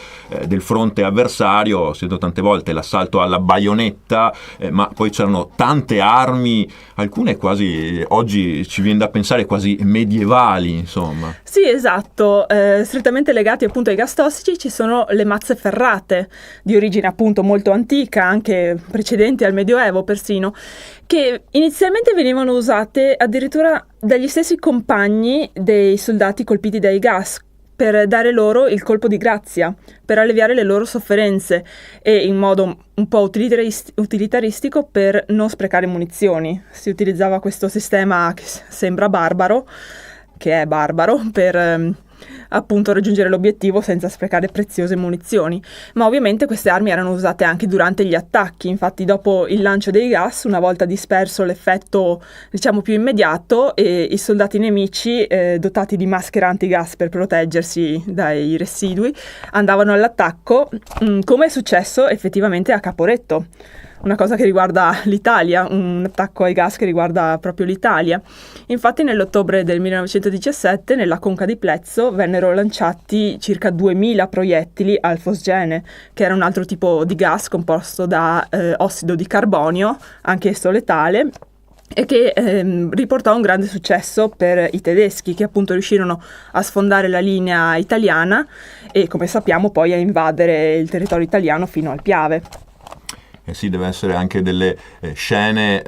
del fronte avversario. Ho sentito tante volte l'assalto alla baionetta, ma poi c'erano tante armi, alcune quasi, oggi ci viene da pensare, quasi medievali, insomma. Sì, esatto, strettamente legati appunto ai gas tossici ci sono le mazze ferrate, di origine appunto molto antica, anche precedenti al Medioevo persino, che inizialmente venivano usate addirittura dagli stessi compagni dei soldati colpiti dai gas, per dare loro il colpo di grazia, per alleviare le loro sofferenze, e in modo un po' utilitaristico per non sprecare munizioni. Si utilizzava questo sistema che sembra barbaro, che è barbaro, per appunto raggiungere l'obiettivo senza sprecare preziose munizioni. Ma ovviamente queste armi erano usate anche durante gli attacchi. Infatti dopo il lancio dei gas, una volta disperso l'effetto diciamo più immediato, e i soldati nemici dotati di maschere antigas per proteggersi dai residui andavano all'attacco, come è successo effettivamente a Caporetto. Una cosa che riguarda l'Italia, un attacco ai gas che riguarda proprio l'Italia. Infatti nell'ottobre del 1917 nella conca di Plezzo vennero lanciati circa 2000 proiettili al fosgene, che era un altro tipo di gas composto da ossido di carbonio, anch'esso letale, e che riportò un grande successo per i tedeschi, che appunto riuscirono a sfondare la linea italiana e, come sappiamo, poi a invadere il territorio italiano fino al Piave. Sì, deve essere anche delle scene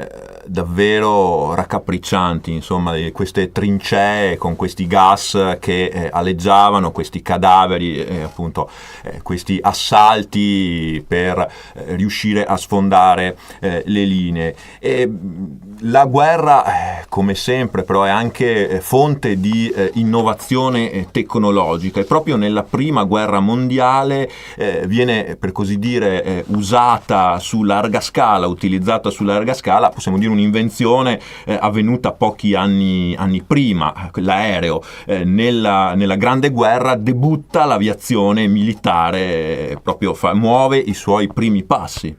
davvero raccapriccianti, insomma, di queste trincee con questi gas che aleggiavano, questi cadaveri, appunto questi assalti per riuscire a sfondare le linee. E la guerra, come sempre, però è anche fonte di innovazione tecnologica, e proprio nella prima guerra mondiale viene, per così dire, usata su larga scala, utilizzata su larga scala, possiamo dire un'invenzione avvenuta pochi anni prima. L'aereo nella Grande Guerra debutta l'aviazione militare, proprio muove i suoi primi passi.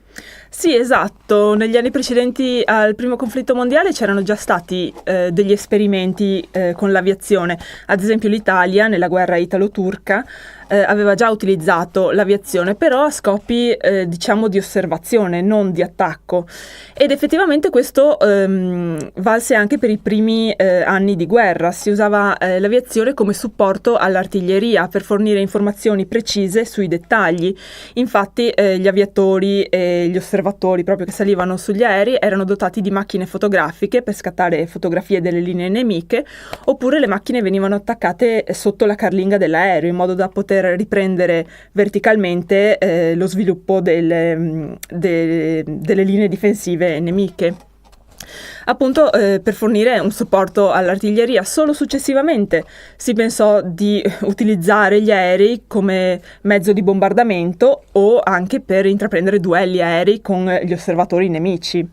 Sì, esatto. Negli anni precedenti al primo conflitto mondiale c'erano già stati degli esperimenti con l'aviazione. Ad esempio l'Italia, nella guerra italo-turca, aveva già utilizzato l'aviazione, però a scopi diciamo di osservazione, non di attacco. Ed effettivamente questo valse anche per i primi anni di guerra. Si usava l'aviazione come supporto all'artiglieria per fornire informazioni precise sui dettagli. Infatti gli aviatori e gli osservatori proprio che salivano sugli aerei erano dotati di macchine fotografiche per scattare fotografie delle linee nemiche, oppure le macchine venivano attaccate sotto la carlinga dell'aereo in modo da poter riprendere verticalmente lo sviluppo delle linee difensive nemiche. Appunto per fornire un supporto all'artiglieria. Solo successivamente si pensò di utilizzare gli aerei come mezzo di bombardamento o anche per intraprendere duelli aerei con gli osservatori nemici.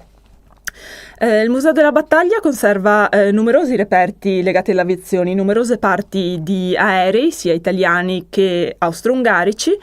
Il Museo della Battaglia conserva numerosi reperti legati all'aviazione, numerose parti di aerei, sia italiani che austro-ungarici,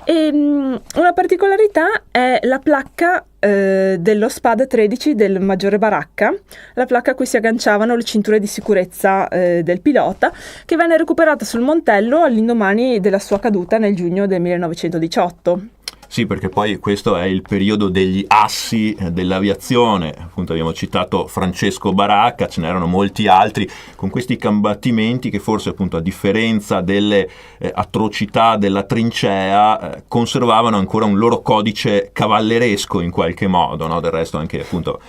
e una particolarità è la placca dello SPAD 13 del maggiore Baracca, la placca a cui si agganciavano le cinture di sicurezza del pilota, che venne recuperata sul Montello all'indomani della sua caduta nel giugno del 1918. Sì, perché poi questo è il periodo degli assi dell'aviazione. Appunto abbiamo citato Francesco Baracca, ce n'erano molti altri con questi combattimenti che forse, appunto, a differenza delle atrocità della trincea, conservavano ancora un loro codice cavalleresco in qualche modo, no? Del resto anche, appunto,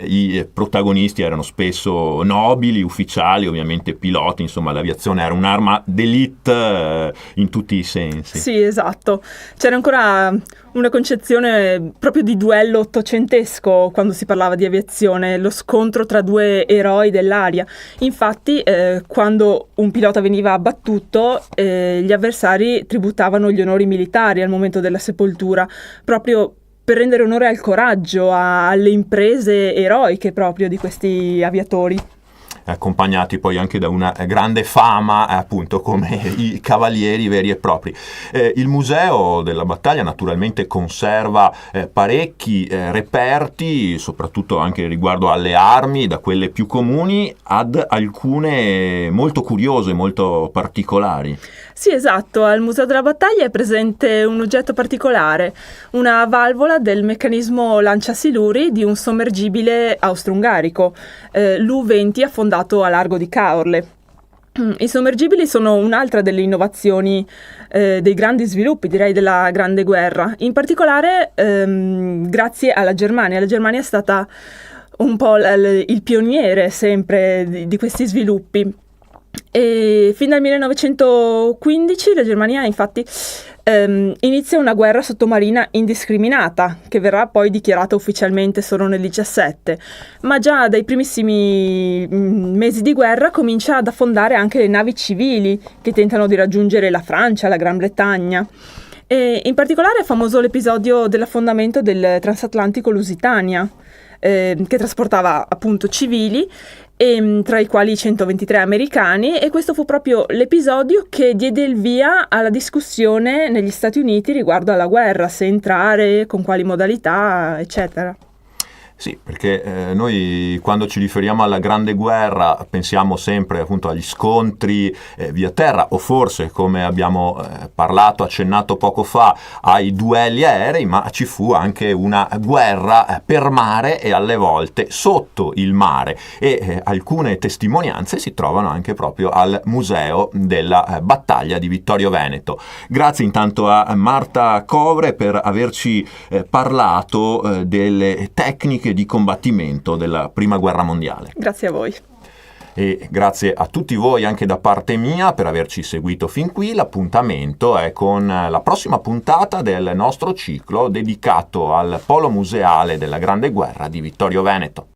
i protagonisti erano spesso nobili, ufficiali, ovviamente piloti. Insomma, l'aviazione era un'arma d'élite in tutti i sensi. Sì, esatto. C'era ancora una concezione proprio di duello ottocentesco quando si parlava di aviazione, lo scontro tra due eroi dell'aria. Infatti quando un pilota veniva abbattuto gli avversari tributavano gli onori militari al momento della sepoltura, proprio per rendere onore al coraggio, alle imprese eroiche proprio di questi aviatori. Accompagnati poi anche da una grande fama, appunto, come i cavalieri veri e propri. Il Museo della Battaglia naturalmente conserva parecchi reperti, soprattutto anche riguardo alle armi, da quelle più comuni ad alcune molto curiose, molto particolari. Sì, esatto, al Museo della Battaglia è presente un oggetto particolare, una valvola del meccanismo lanciasiluri di un sommergibile austro-ungarico, l'U-20, affondato a largo di Caorle. I sommergibili sono un'altra delle innovazioni, dei grandi sviluppi, direi, della Grande Guerra, in particolare grazie alla Germania. La Germania è stata un po' il pioniere sempre di questi sviluppi. E fin dal 1915 la Germania infatti inizia una guerra sottomarina indiscriminata, che verrà poi dichiarata ufficialmente solo nel 17, ma già dai primissimi mesi di guerra comincia ad affondare anche le navi civili che tentano di raggiungere la Francia, la Gran Bretagna. E in particolare è famoso l'episodio dell'affondamento del transatlantico Lusitania, che trasportava appunto civili, tra i quali 123 americani, e questo fu proprio l'episodio che diede il via alla discussione negli Stati Uniti riguardo alla guerra, se entrare, con quali modalità, eccetera. Sì, perché noi quando ci riferiamo alla Grande Guerra pensiamo sempre, appunto, agli scontri via terra, o forse, come abbiamo parlato, accennato poco fa, ai duelli aerei, ma ci fu anche una guerra per mare e alle volte sotto il mare, e alcune testimonianze si trovano anche proprio al Museo della Battaglia di Vittorio Veneto. Grazie intanto a Marta Covre per averci parlato delle tecniche di combattimento della Prima Guerra Mondiale. Grazie a voi. E grazie a tutti voi anche da parte mia per averci seguito fin qui. L'appuntamento è con la prossima puntata del nostro ciclo dedicato al polo museale della Grande Guerra di Vittorio Veneto.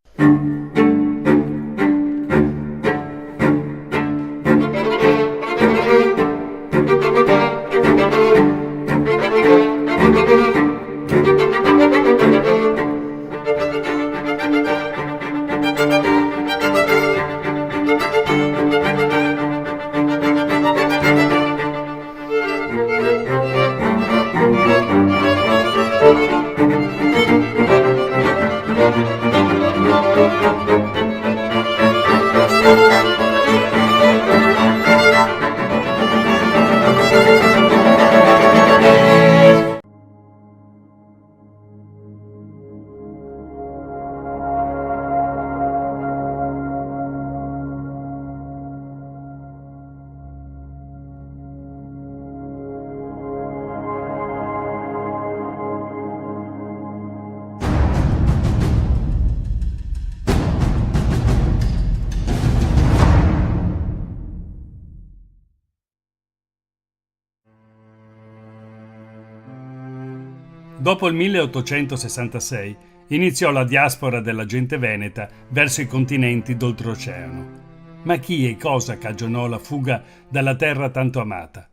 Dopo il 1866 iniziò la diaspora della gente veneta verso i continenti d'oltreoceano. Ma chi e cosa cagionò la fuga dalla terra tanto amata?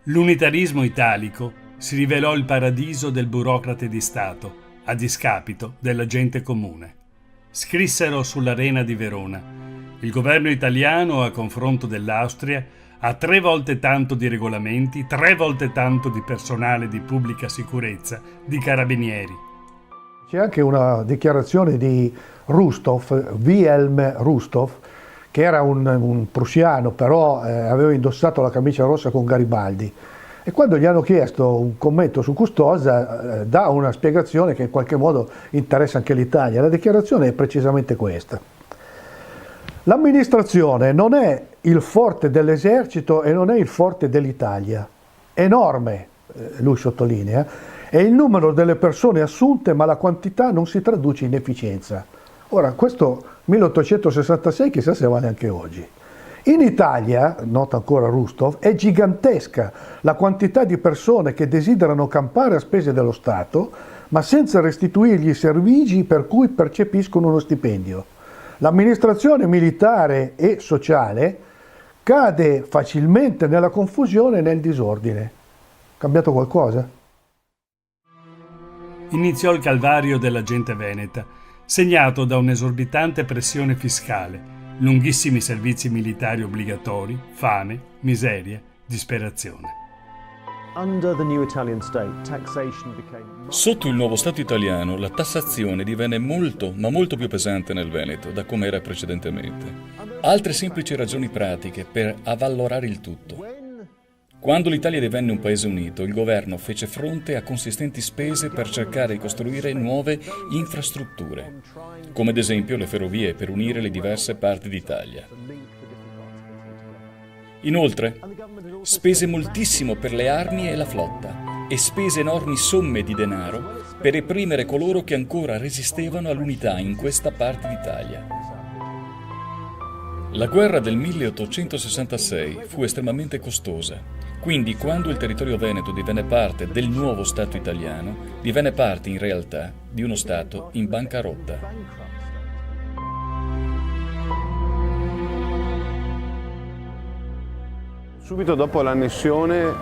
L'unitarismo italico si rivelò il paradiso del burocrate di Stato, a discapito della gente comune. Scrissero sull'Arena di Verona: il governo italiano, a confronto dell'Austria, ha 3 volte tanto di regolamenti, 3 volte tanto di personale di pubblica sicurezza, di carabinieri. C'è anche una dichiarazione di Rustov, Wilhelm Rustov, che era un prussiano, però aveva indossato la camicia rossa con Garibaldi. E quando gli hanno chiesto un commento su Custoza, dà una spiegazione che in qualche modo interessa anche l'Italia. La dichiarazione è precisamente questa: l'amministrazione non è il forte dell'esercito e non è il forte dell'Italia. Enorme, lui sottolinea, è il numero delle persone assunte, ma la quantità non si traduce in efficienza. Ora, questo 1866 chissà se vale anche oggi. In Italia, nota ancora Rustov, è gigantesca la quantità di persone che desiderano campare a spese dello Stato, ma senza restituirgli i servigi per cui percepiscono uno stipendio. L'amministrazione militare e sociale cade facilmente nella confusione e nel disordine. Cambiato qualcosa? Iniziò il calvario della gente veneta, segnato da un'esorbitante pressione fiscale, lunghissimi servizi militari obbligatori, fame, miseria, disperazione. Sotto il nuovo Stato italiano la tassazione divenne molto, ma molto più pesante nel Veneto da come era precedentemente. Altre semplici ragioni pratiche per avvalorare il tutto. Quando l'Italia divenne un paese unito, il governo fece fronte a consistenti spese per cercare di costruire nuove infrastrutture, come ad esempio le ferrovie per unire le diverse parti d'Italia. Inoltre, spese moltissimo per le armi e la flotta e spese enormi somme di denaro per reprimere coloro che ancora resistevano all'unità in questa parte d'Italia. La guerra del 1866 fu estremamente costosa. Quindi, quando il territorio veneto divenne parte del nuovo Stato italiano, divenne parte in realtà di uno Stato in bancarotta. Subito dopo l'annessione,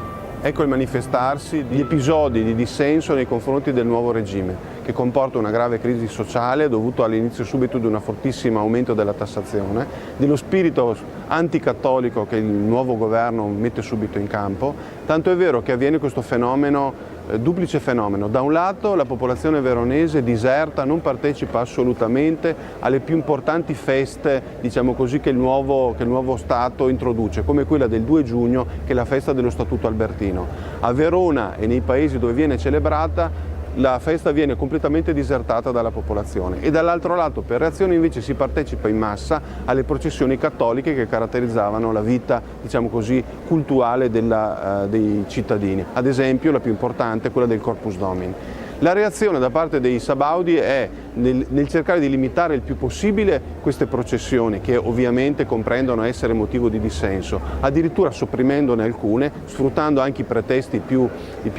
ecco il manifestarsi di episodi di dissenso nei confronti del nuovo regime, che comporta una grave crisi sociale dovuto all'inizio subito di un fortissimo aumento della tassazione, dello spirito anticattolico che il nuovo governo mette subito in campo, tanto è vero che avviene questo fenomeno, duplice fenomeno. Da un lato la popolazione veronese diserta, non partecipa assolutamente alle più importanti feste, diciamo così, che il nuovo Stato introduce, come quella del 2 giugno, che è la festa dello Statuto Albertino. A Verona e nei paesi dove viene celebrata la festa viene completamente disertata dalla popolazione, e dall'altro lato per reazione invece si partecipa in massa alle processioni cattoliche che caratterizzavano la vita, diciamo così, cultuale dei cittadini. Ad esempio la più importante è quella del Corpus Domini. La reazione da parte dei sabaudi è nel cercare di limitare il più possibile queste processioni, che ovviamente comprendono essere motivo di dissenso, addirittura sopprimendone alcune, sfruttando anche i pretesti più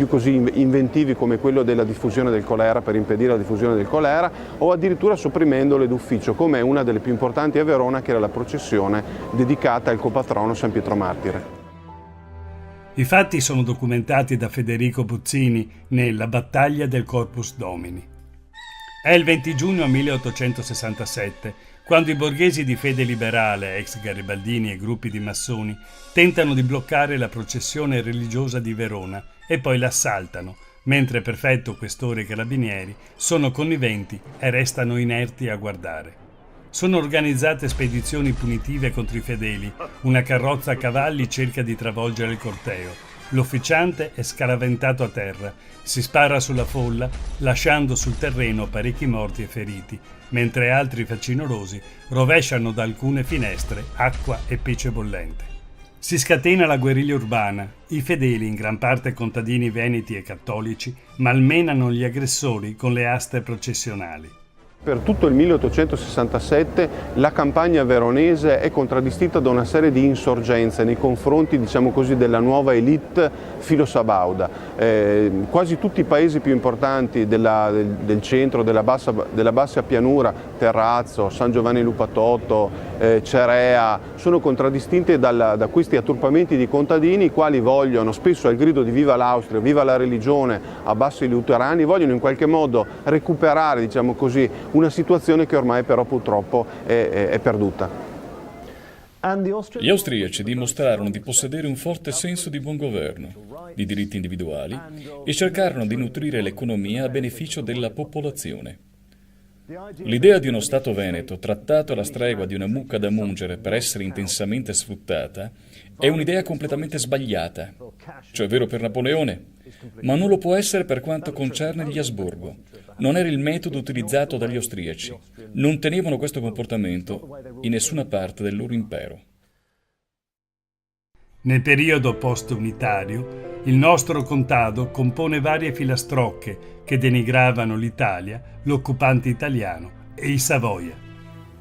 così inventivi come quello della diffusione del colera, per impedire la diffusione del colera, o addirittura sopprimendole d'ufficio, come una delle più importanti a Verona, che era la processione dedicata al copatrono San Pietro Martire. I fatti sono documentati da Federico Buzzini nella Battaglia del Corpus Domini. È il 20 giugno 1867, quando i borghesi di fede liberale, ex garibaldini e gruppi di massoni, tentano di bloccare la processione religiosa di Verona e poi l'assaltano, mentre prefetto, questore e carabinieri sono conniventi e restano inerti a guardare. Sono organizzate spedizioni punitive contro i fedeli, una carrozza a cavalli cerca di travolgere il corteo, l'ufficiante è scaraventato a terra, si spara sulla folla lasciando sul terreno parecchi morti e feriti, mentre altri facinorosi rovesciano da alcune finestre acqua e pece bollente. Si scatena la guerriglia urbana, i fedeli, in gran parte contadini veneti e cattolici, malmenano gli aggressori con le aste processionali. Per tutto il 1867 la campagna veronese è contraddistinta da una serie di insorgenze nei confronti, diciamo così, della nuova elite filosabauda. Quasi tutti i paesi più importanti del centro, della bassa pianura, Terrazzo, San Giovanni Lupatotto, Cerea, sono contraddistinti da questi atturpamenti di contadini, i quali vogliono, spesso al grido di viva l'Austria, viva la religione, abbasso i luterani, vogliono in qualche modo recuperare, diciamo così, una situazione che ormai però purtroppo è perduta. Gli austriaci dimostrarono di possedere un forte senso di buon governo, di diritti individuali e cercarono di nutrire l'economia a beneficio della popolazione. L'idea di uno Stato veneto trattato alla stregua di una mucca da mungere per essere intensamente sfruttata è un'idea completamente sbagliata. Ciò è vero per Napoleone, ma non lo può essere per quanto concerne gli Asburgo. Non era il metodo utilizzato dagli austriaci. Non tenevano questo comportamento in nessuna parte del loro impero. Nel periodo post-unitario, il nostro contado compone varie filastrocche che denigravano l'Italia, l'occupante italiano e i Savoia.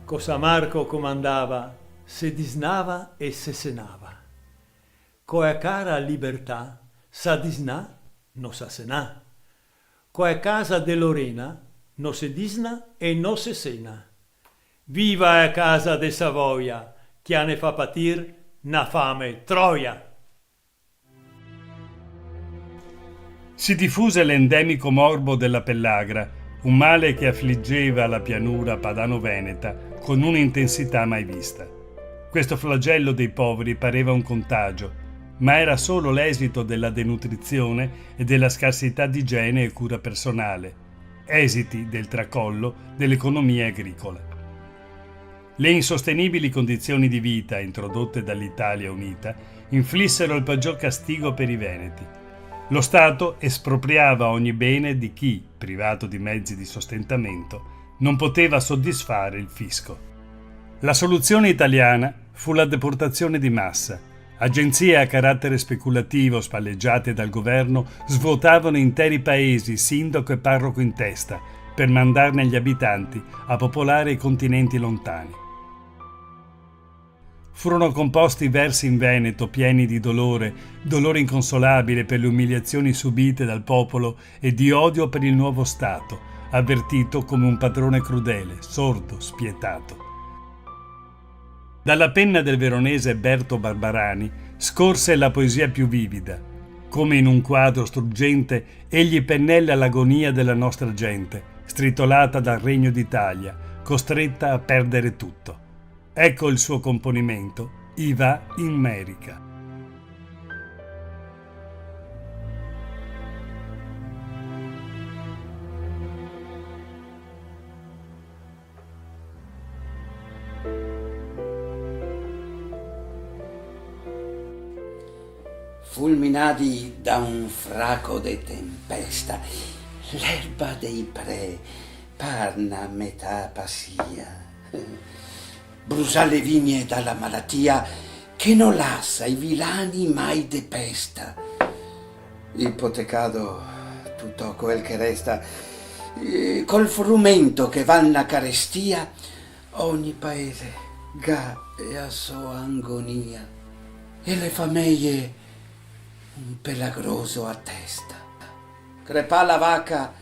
Cosamarco comandava, se disnava e se senava. Coe cara libertà, sa disnà, no sa senà. Coe casa de Lorena, no se disna e no se sena. Viva a casa de Savoia, che ne fa patir na fame troia. Si diffuse l'endemico morbo della pellagra, un male che affliggeva la pianura padano-veneta con un'intensità mai vista. Questo flagello dei poveri pareva un contagio, ma era solo l'esito della denutrizione e della scarsità di igiene e cura personale, esiti del tracollo dell'economia agricola. Le insostenibili condizioni di vita introdotte dall'Italia unita inflissero il peggior castigo per i veneti. Lo Stato espropriava ogni bene di chi, privato di mezzi di sostentamento, non poteva soddisfare il fisco. La soluzione italiana fu la deportazione di massa. Agenzie a carattere speculativo spalleggiate dal governo svuotavano interi paesi, sindaco e parroco in testa, per mandarne gli abitanti a popolare i continenti lontani. Furono composti versi in Veneto pieni di dolore inconsolabile per le umiliazioni subite dal popolo e di odio per il nuovo Stato, avvertito come un padrone crudele, sordo, spietato. Dalla penna del veronese Berto Barbarani scorse la poesia più vivida. Come in un quadro struggente, egli pennella l'agonia della nostra gente, stritolata dal Regno d'Italia, costretta a perdere tutto. Ecco il suo componimento, I va in Merica. Fulminati da un fraco de tempesta, l'erba dei pre parna a metà passia. Brucia le vigne dalla malattia che non lascia i vilani mai depesta. Ipotecato tutto quel che resta, col frumento che vanno a carestia, ogni paese ga e a sua agonia, e le famiglie un pelagroso a testa. Crepà la vacca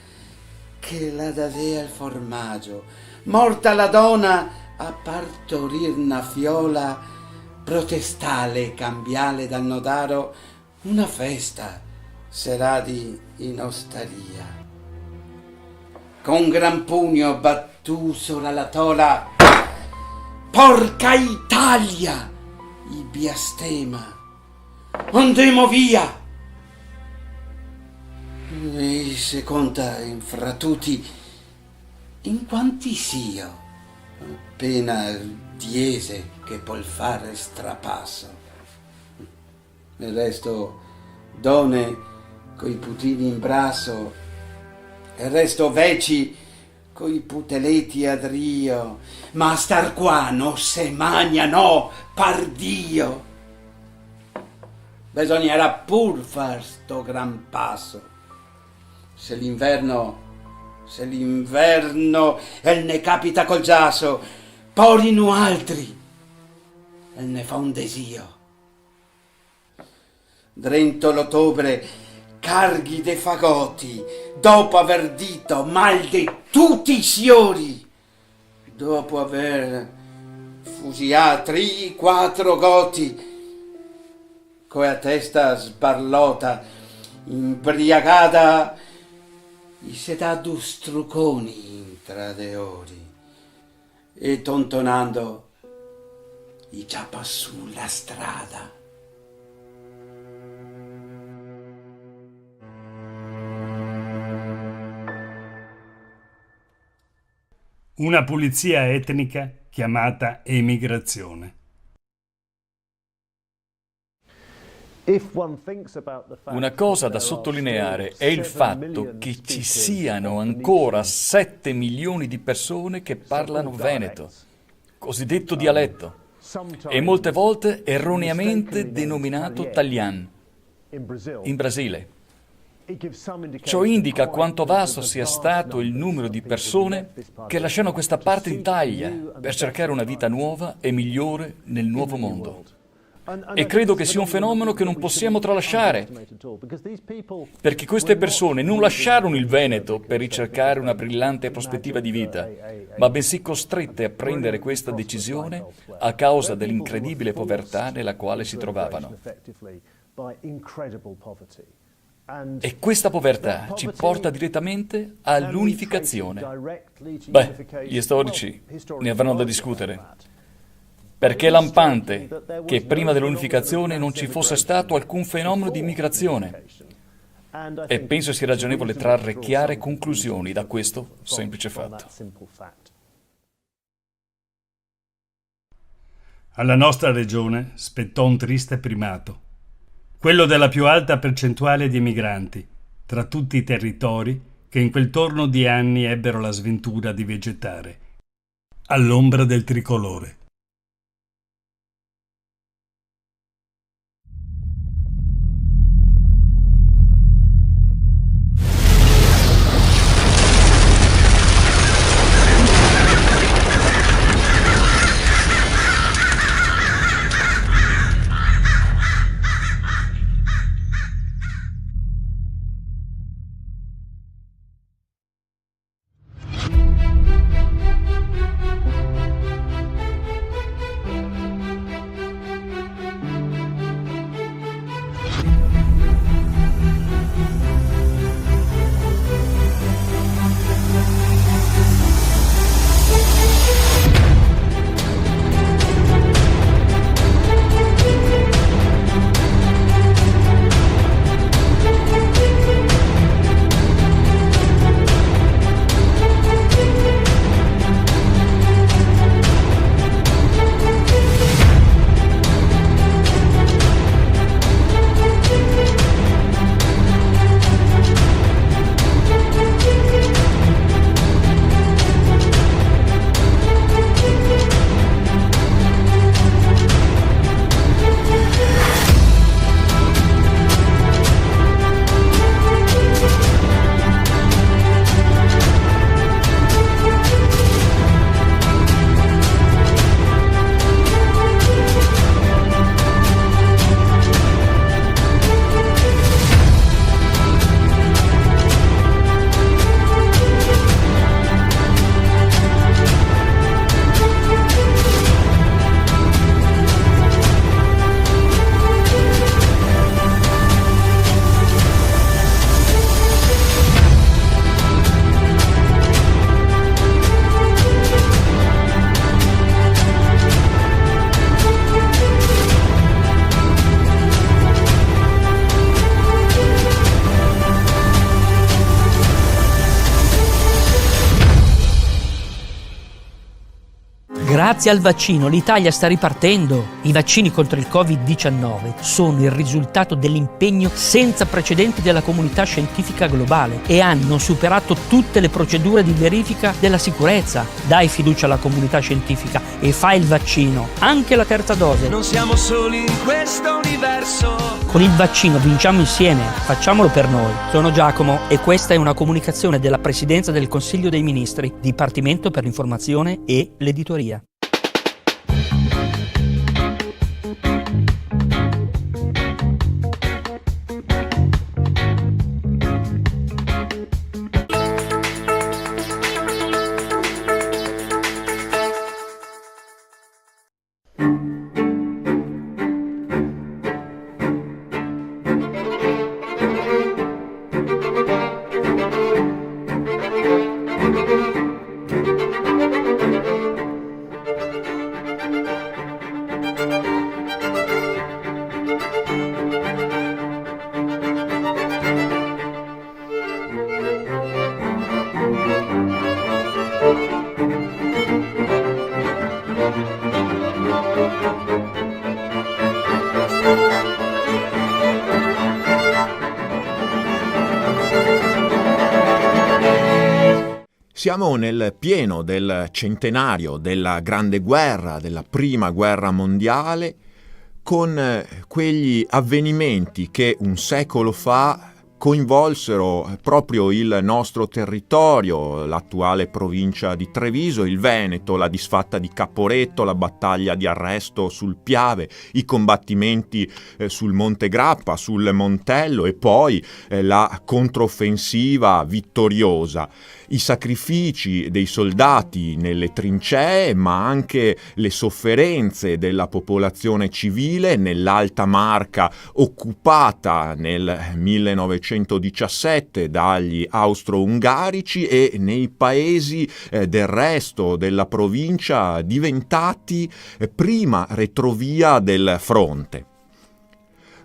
che la davea il formaggio, morta la donna a partorir una fiola, protestale cambiale dal nodaro, una festa seradi in osteria. Con gran pugno battù sopra la tola, porca Italia, i biastema, andemo via! E se conta infra tutti, in quanti sio, appena diese che può fare strapasso. Nel resto donne coi putini in brasso, il resto veci coi puteletti a drio, ma star qua non se magna, no, pardio. Bisognerà pur far sto gran passo. Se l'inverno Se l'inverno ne capita col giasso, porino altri e ne fa un desio. Drento l'ottobre carghi de fagoti, dopo aver dito mal di tutti i siori, dopo aver fusiato 3-4 goti, coi a testa sbarlota, imbriagata, i se dà due struconi intra de ori, e tontonando i giappa sulla strada. Una pulizia etnica chiamata emigrazione. Una cosa da sottolineare è il fatto che ci siano ancora 7 milioni di persone che parlano veneto, cosiddetto dialetto, e molte volte erroneamente denominato taglian, in Brasile. Ciò indica quanto vasto sia stato il numero di persone che lasciano questa parte d'Italia per cercare una vita nuova e migliore nel nuovo mondo. E credo che sia un fenomeno che non possiamo tralasciare, perché queste persone non lasciarono il Veneto per ricercare una brillante prospettiva di vita, ma bensì costrette a prendere questa decisione a causa dell'incredibile povertà nella quale si trovavano. E questa povertà ci porta direttamente all'unificazione. Beh, gli storici ne avranno da discutere, perché è lampante che prima dell'unificazione non ci fosse stato alcun fenomeno di immigrazione. E penso sia ragionevole trarre chiare conclusioni da questo semplice fatto. Alla nostra regione spettò un triste primato, quello della più alta percentuale di emigranti, tra tutti i territori che in quel torno di anni ebbero la sventura di vegetare all'ombra del tricolore. Grazie al vaccino l'Italia sta ripartendo. I vaccini contro il Covid-19 sono il risultato dell'impegno senza precedenti della comunità scientifica globale e hanno superato tutte le procedure di verifica della sicurezza. Dai fiducia alla comunità scientifica e fai il vaccino, anche la terza dose. Non siamo soli in questo universo. Con il vaccino vinciamo insieme, facciamolo per noi. Sono Giacomo e questa è una comunicazione della Presidenza del Consiglio dei Ministri, Dipartimento per l'Informazione e l'Editoria. Siamo nel pieno del centenario della Grande Guerra, della Prima Guerra Mondiale, con quegli avvenimenti che un secolo fa coinvolsero proprio il nostro territorio, l'attuale provincia di Treviso, il Veneto, la disfatta di Caporetto, la battaglia di Arresto sul Piave, i combattimenti sul Monte Grappa, sul Montello e poi la controffensiva vittoriosa. I sacrifici dei soldati nelle trincee, ma anche le sofferenze della popolazione civile nell'Alta Marca occupata nel 1917 dagli austro-ungarici e nei paesi del resto della provincia diventati prima retrovia del fronte.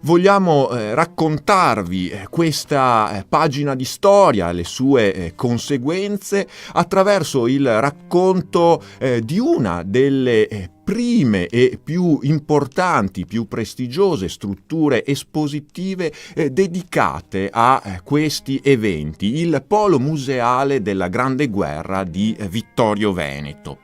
Vogliamo raccontarvi questa pagina di storia, le sue conseguenze, attraverso il racconto di una delle prime e più importanti, più prestigiose strutture espositive dedicate a questi eventi, il Polo Museale della Grande Guerra di Vittorio Veneto.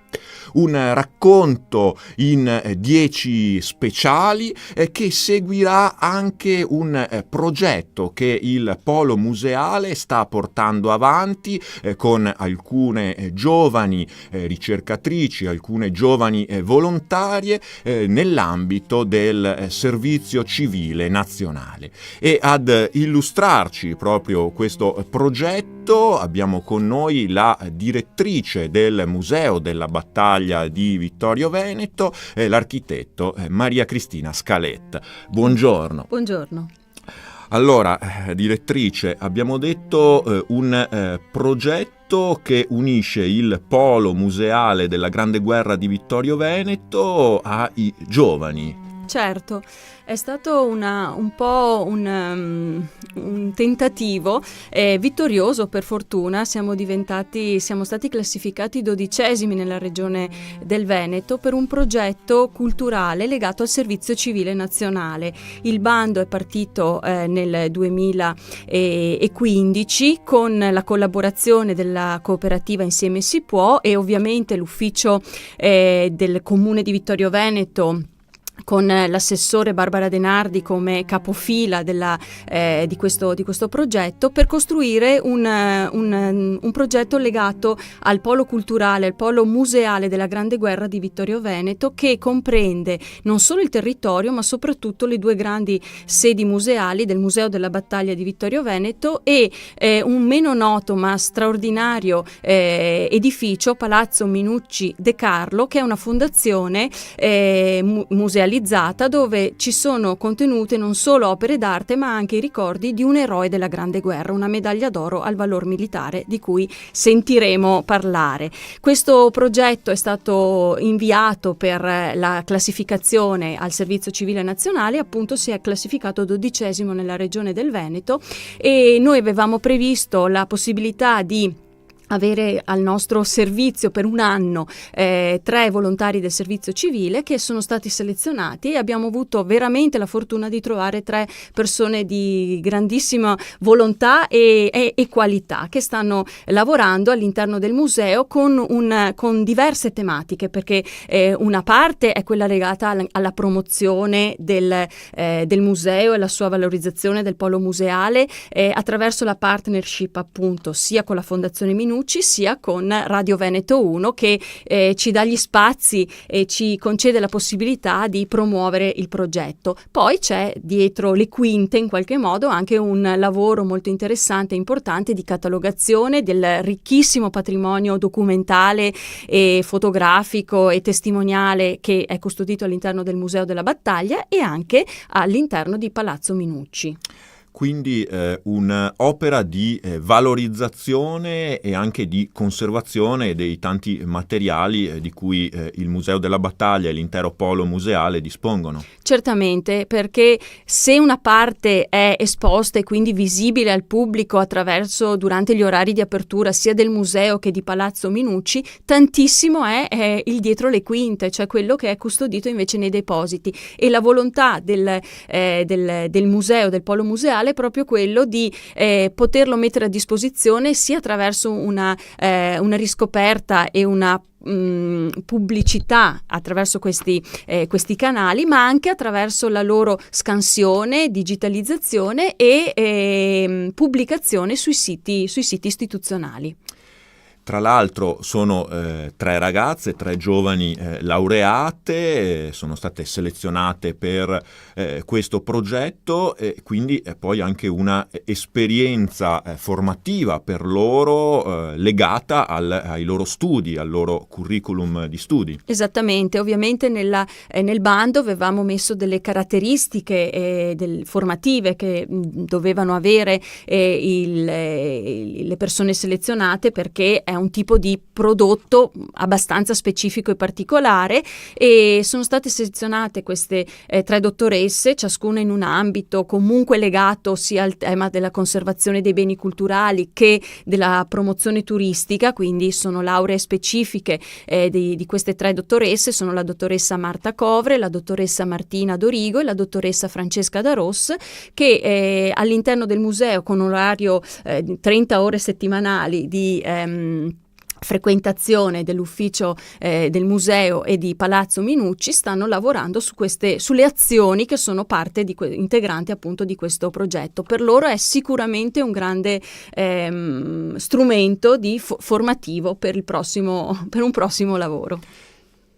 Un racconto in 10 speciali che seguirà anche un progetto che il Polo Museale sta portando avanti con alcune giovani ricercatrici, alcune giovani volontarie nell'ambito del servizio civile nazionale. E ad illustrarci proprio questo progetto abbiamo con noi la direttrice del Museo della Battaglia di Vittorio Veneto, l'architetto Maria Cristina Scaletta. Buongiorno. Buongiorno. Allora, direttrice, abbiamo detto un progetto che unisce il Polo Museale della Grande Guerra di Vittorio Veneto ai giovani. Certo, è stato un po' un tentativo vittorioso, per fortuna. Siamo stati classificati 12esimi nella regione del Veneto per un progetto culturale legato al servizio civile nazionale. Il bando è partito nel 2015 con la collaborazione della cooperativa Insieme si può e ovviamente l'ufficio del comune di Vittorio Veneto, con l'assessore Barbara Denardi come capofila di questo progetto, per costruire un progetto legato al polo culturale, al polo museale della Grande Guerra di Vittorio Veneto, che comprende non solo il territorio ma soprattutto le due grandi sedi museali del Museo della Battaglia di Vittorio Veneto e un meno noto ma straordinario edificio, Palazzo Minucci De Carlo, che è una fondazione museale dove ci sono contenute non solo opere d'arte ma anche i ricordi di un eroe della Grande Guerra, una medaglia d'oro al valor militare di cui sentiremo parlare. Questo progetto è stato inviato per la classificazione al Servizio Civile Nazionale, appunto si è classificato 12esimo nella regione del Veneto e noi avevamo previsto la possibilità di avere al nostro servizio per un anno 3 volontari del servizio civile che sono stati selezionati, e abbiamo avuto veramente la fortuna di trovare 3 persone di grandissima volontà e qualità, che stanno lavorando all'interno del museo con diverse tematiche, perché una parte è quella legata alla promozione del museo e la sua valorizzazione del polo museale attraverso la partnership appunto sia con la Fondazione Minucci sia con Radio Veneto 1, che ci dà gli spazi e ci concede la possibilità di promuovere il progetto. Poi c'è dietro le quinte in qualche modo anche un lavoro molto interessante e importante di catalogazione del ricchissimo patrimonio documentale e fotografico e testimoniale che è custodito all'interno del Museo della Battaglia e anche all'interno di Palazzo Minucci. Quindi un'opera di valorizzazione e anche di conservazione dei tanti materiali di cui il Museo della Battaglia e l'intero polo museale dispongono. Certamente, perché se una parte è esposta e quindi visibile al pubblico durante gli orari di apertura sia del museo che di Palazzo Minucci, tantissimo è il dietro le quinte, cioè quello che è custodito invece nei depositi, e la volontà del museo, del polo museale, è proprio quello di poterlo mettere a disposizione sia attraverso una riscoperta e una pubblicità attraverso questi canali, ma anche attraverso la loro scansione, digitalizzazione e pubblicazione sui siti istituzionali. Tra l'altro sono 3 ragazze, 3 giovani laureate, sono state selezionate per questo progetto, e quindi poi anche una esperienza formativa per loro legata ai loro studi, al loro curriculum di studi. Esattamente, ovviamente nel bando avevamo messo delle caratteristiche formative che dovevano avere le persone selezionate, perché è un tipo di prodotto abbastanza specifico e particolare, e sono state selezionate queste 3 dottoresse, ciascuna in un ambito comunque legato sia al tema della conservazione dei beni culturali che della promozione turistica, quindi sono lauree specifiche di queste 3 dottoresse, sono la dottoressa Marta Covre, la dottoressa Martina Dorigo e la dottoressa Francesca Daros, che all'interno del museo, con un orario 30 ore settimanali di frequentazione dell'ufficio del museo e di Palazzo Minucci, stanno lavorando sulle azioni che sono parte integrante appunto di questo progetto. Per loro è sicuramente un grande strumento formativo per un prossimo lavoro.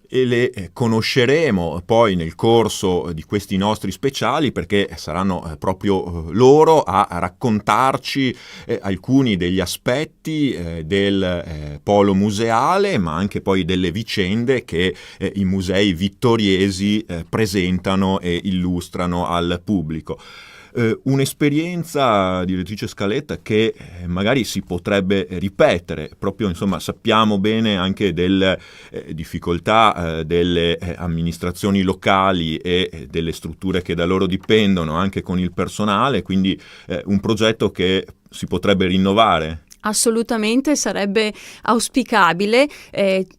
E le conosceremo poi nel corso di questi nostri speciali, perché saranno proprio loro a raccontarci alcuni degli aspetti del polo museale, ma anche poi delle vicende che i musei vittoriesi presentano e illustrano al pubblico. Un'esperienza, direttrice Scaletta, che magari si potrebbe ripetere, proprio sappiamo bene anche delle difficoltà delle amministrazioni locali e delle strutture che da loro dipendono, anche con il personale, quindi un progetto che si potrebbe rinnovare. Assolutamente, sarebbe auspicabile.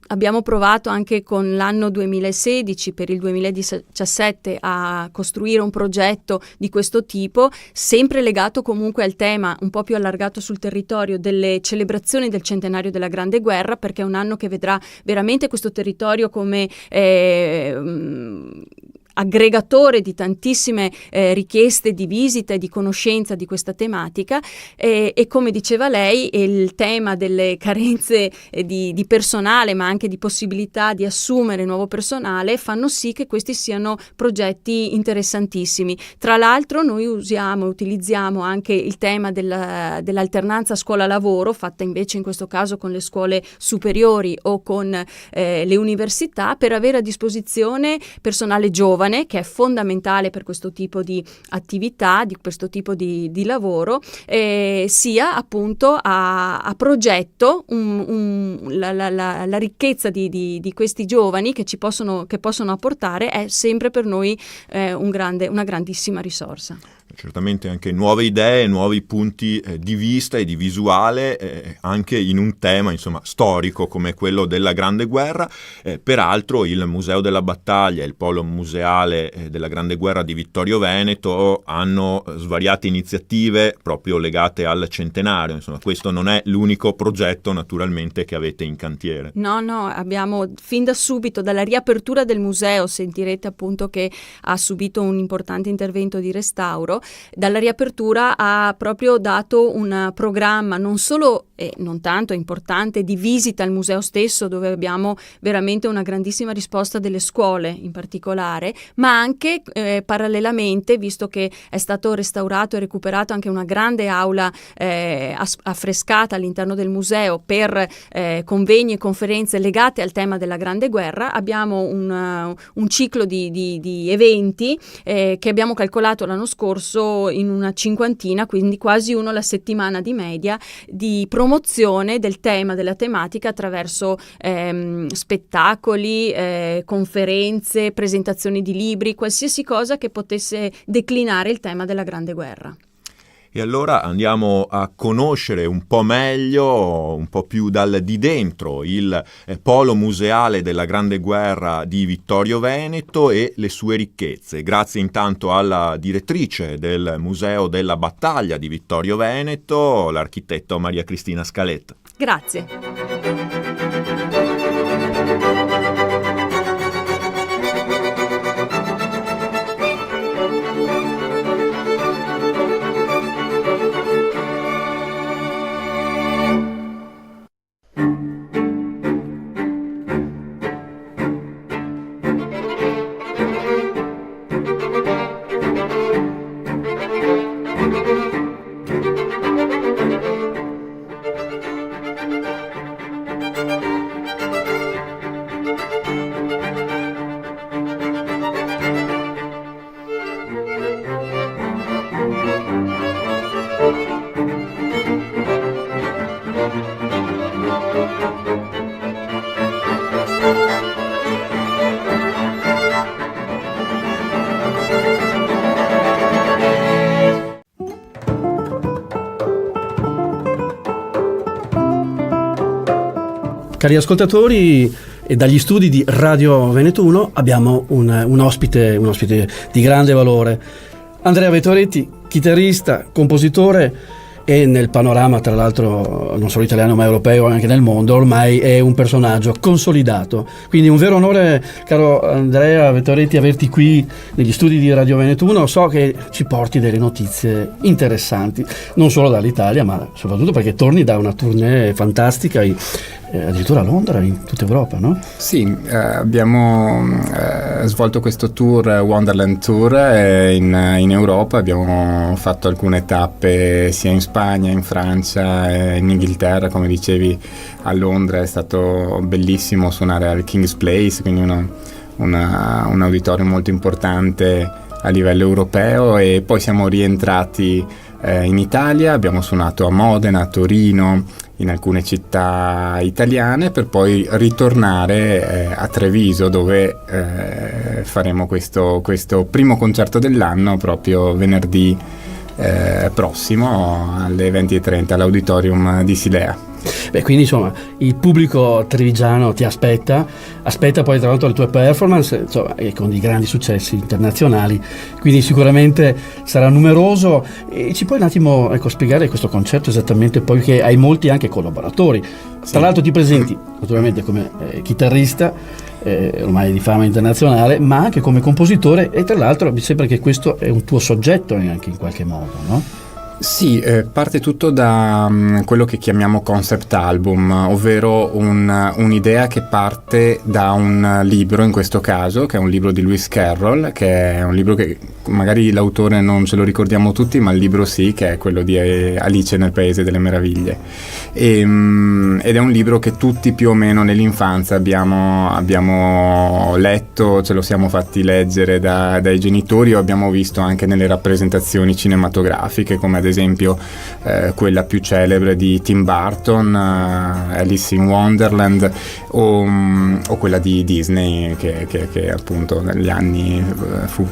Abbiamo provato anche con l'anno 2016 per il 2017 a costruire un progetto di questo tipo, sempre legato comunque al tema un po' più allargato sul territorio delle celebrazioni del centenario della Grande Guerra, perché è un anno che vedrà veramente questo territorio come aggregatore di tantissime richieste di visita e di conoscenza di questa tematica, e come diceva lei, il tema delle carenze di personale, ma anche di possibilità di assumere nuovo personale, fanno sì che questi siano progetti interessantissimi. Tra l'altro noi utilizziamo anche il tema dell'alternanza scuola-lavoro, fatta invece in questo caso con le scuole superiori o con le università, per avere a disposizione personale giovane, che è fondamentale per questo tipo di attività, di questo tipo di lavoro, sia appunto a progetto la ricchezza di questi giovani che possono apportare è sempre per noi una grandissima risorsa. certamente anche nuove idee, nuovi punti di vista e di visuale, anche in un tema insomma storico come quello della Grande Guerra. Peraltro il Museo della Battaglia e il Polo Museale della Grande Guerra di Vittorio Veneto hanno svariate iniziative proprio legate al centenario. Insomma, questo non è l'unico progetto naturalmente che avete in cantiere. No, abbiamo fin da subito, dalla riapertura del museo, sentirete appunto che ha subito un importante intervento di restauro, dalla riapertura ha proprio dato un programma non solo e non tanto importante di visita al museo stesso, dove abbiamo veramente una grandissima risposta delle scuole in particolare, ma anche parallelamente, visto che è stato restaurato e recuperato anche una grande aula affrescata all'interno del museo per convegni e conferenze legate al tema della Grande Guerra, abbiamo un ciclo di eventi che abbiamo calcolato l'anno scorso in una 50, quindi quasi uno alla settimana di media, di promozione del tema, della tematica, attraverso spettacoli, conferenze, presentazioni di libri, qualsiasi cosa che potesse declinare il tema della Grande Guerra. E allora andiamo a conoscere un po' meglio, un po' più di dentro, il Polo Museale della Grande Guerra di Vittorio Veneto e le sue ricchezze. Grazie intanto alla direttrice del Museo della Battaglia di Vittorio Veneto, l'architetto Maria Cristina Scaletta. Grazie. Cari ascoltatori, e dagli studi di Radio Veneto 1 abbiamo un ospite di grande valore. Andrea Vetoretti, chitarrista, compositore, e nel panorama, tra l'altro, non solo italiano ma europeo, anche nel mondo, ormai è un personaggio consolidato. Quindi un vero onore, caro Andrea Vetoretti, averti qui negli studi di Radio Veneto 1. So che ci porti delle notizie interessanti, non solo dall'Italia, ma soprattutto perché torni da una tournée fantastica, addirittura a Londra, in tutta Europa, no? Sì, abbiamo svolto questo tour, Wonderland Tour, in Europa. Abbiamo fatto alcune tappe sia in Spagna, in Francia, in Inghilterra, come dicevi, a Londra. È stato bellissimo suonare al King's Place, quindi un auditorium molto importante a livello europeo, e poi siamo rientrati in Italia. Abbiamo suonato a Modena, a Torino, in alcune città italiane, per poi ritornare a Treviso, dove faremo questo primo concerto dell'anno proprio venerdì prossimo alle 20:30 all'Auditorium di Silea. Beh, quindi insomma il pubblico trevigiano ti aspetta poi tra l'altro le tue performance, insomma, e con dei grandi successi internazionali, quindi sicuramente sarà numeroso. E ci puoi un attimo spiegare questo concerto esattamente, poi che hai molti anche collaboratori, sì. Tra l'altro ti presenti naturalmente come chitarrista, ormai di fama internazionale, ma anche come compositore, e tra l'altro mi sembra che questo è un tuo soggetto anche in qualche modo, no? Sì, parte tutto da quello che chiamiamo concept album, ovvero un'idea che parte da un libro, in questo caso, che è un libro di Lewis Carroll, che è un libro che magari l'autore non ce lo ricordiamo tutti, ma il libro sì, che è quello di Alice nel Paese delle Meraviglie. Ed è un libro che tutti più o meno nell'infanzia abbiamo letto, ce lo siamo fatti leggere dai genitori, o abbiamo visto anche nelle rappresentazioni cinematografiche, come ad esempio quella più celebre di Tim Burton, Alice in Wonderland, o quella di Disney che appunto negli anni fu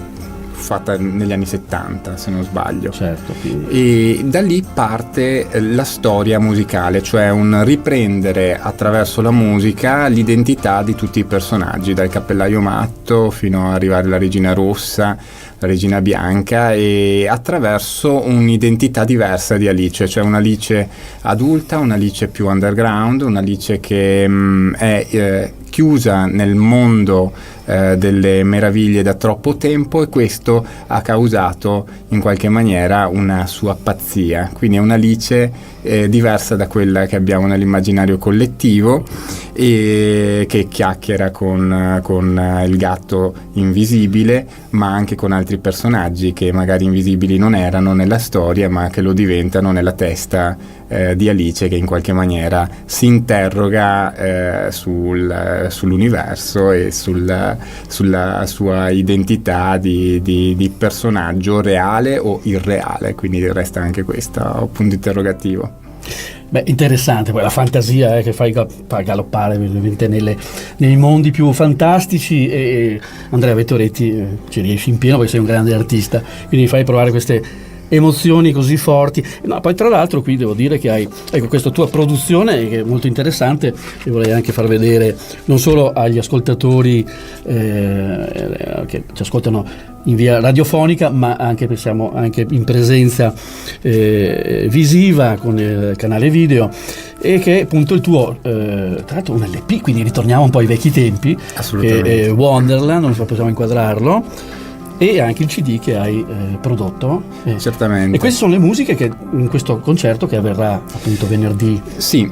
fatta negli anni 70 se non sbaglio. Certo, e da lì parte la storia musicale, cioè un riprendere attraverso la musica l'identità di tutti i personaggi, dal cappellaio matto fino ad arrivare alla regina rossa, la regina bianca, e attraverso un'identità diversa di Alice, cioè un'Alice adulta, un'Alice più underground, un'Alice che è chiusa nel mondo delle meraviglie da troppo tempo, e questo ha causato in qualche maniera una sua pazzia. Quindi è un'Alice diversa da quella che abbiamo nell'immaginario collettivo, e che chiacchiera con il gatto invisibile, ma anche con altri personaggi che magari invisibili non erano nella storia, ma che lo diventano nella testa di Alice, che in qualche maniera si interroga sull'universo e sulla sua identità di personaggio reale o irreale, quindi resta anche questo punto interrogativo. Beh, interessante poi la fantasia che fai galoppare veramente nei mondi più fantastici, e Andrea Vettoretti ci riesci in pieno perché sei un grande artista, quindi fai provare queste emozioni così forti. No, poi tra l'altro qui devo dire che hai questa tua produzione che è molto interessante, e vorrei anche far vedere non solo agli ascoltatori che ci ascoltano in via radiofonica, ma anche siamo anche in presenza visiva con il canale video, e che è appunto il tuo tra l'altro un LP, quindi ritorniamo un po' ai vecchi tempi, che è Wonderland, non so, possiamo inquadrarlo, e anche il CD che hai prodotto. Certamente. E queste sono le musiche che in questo concerto che avverrà appunto venerdì. Sì,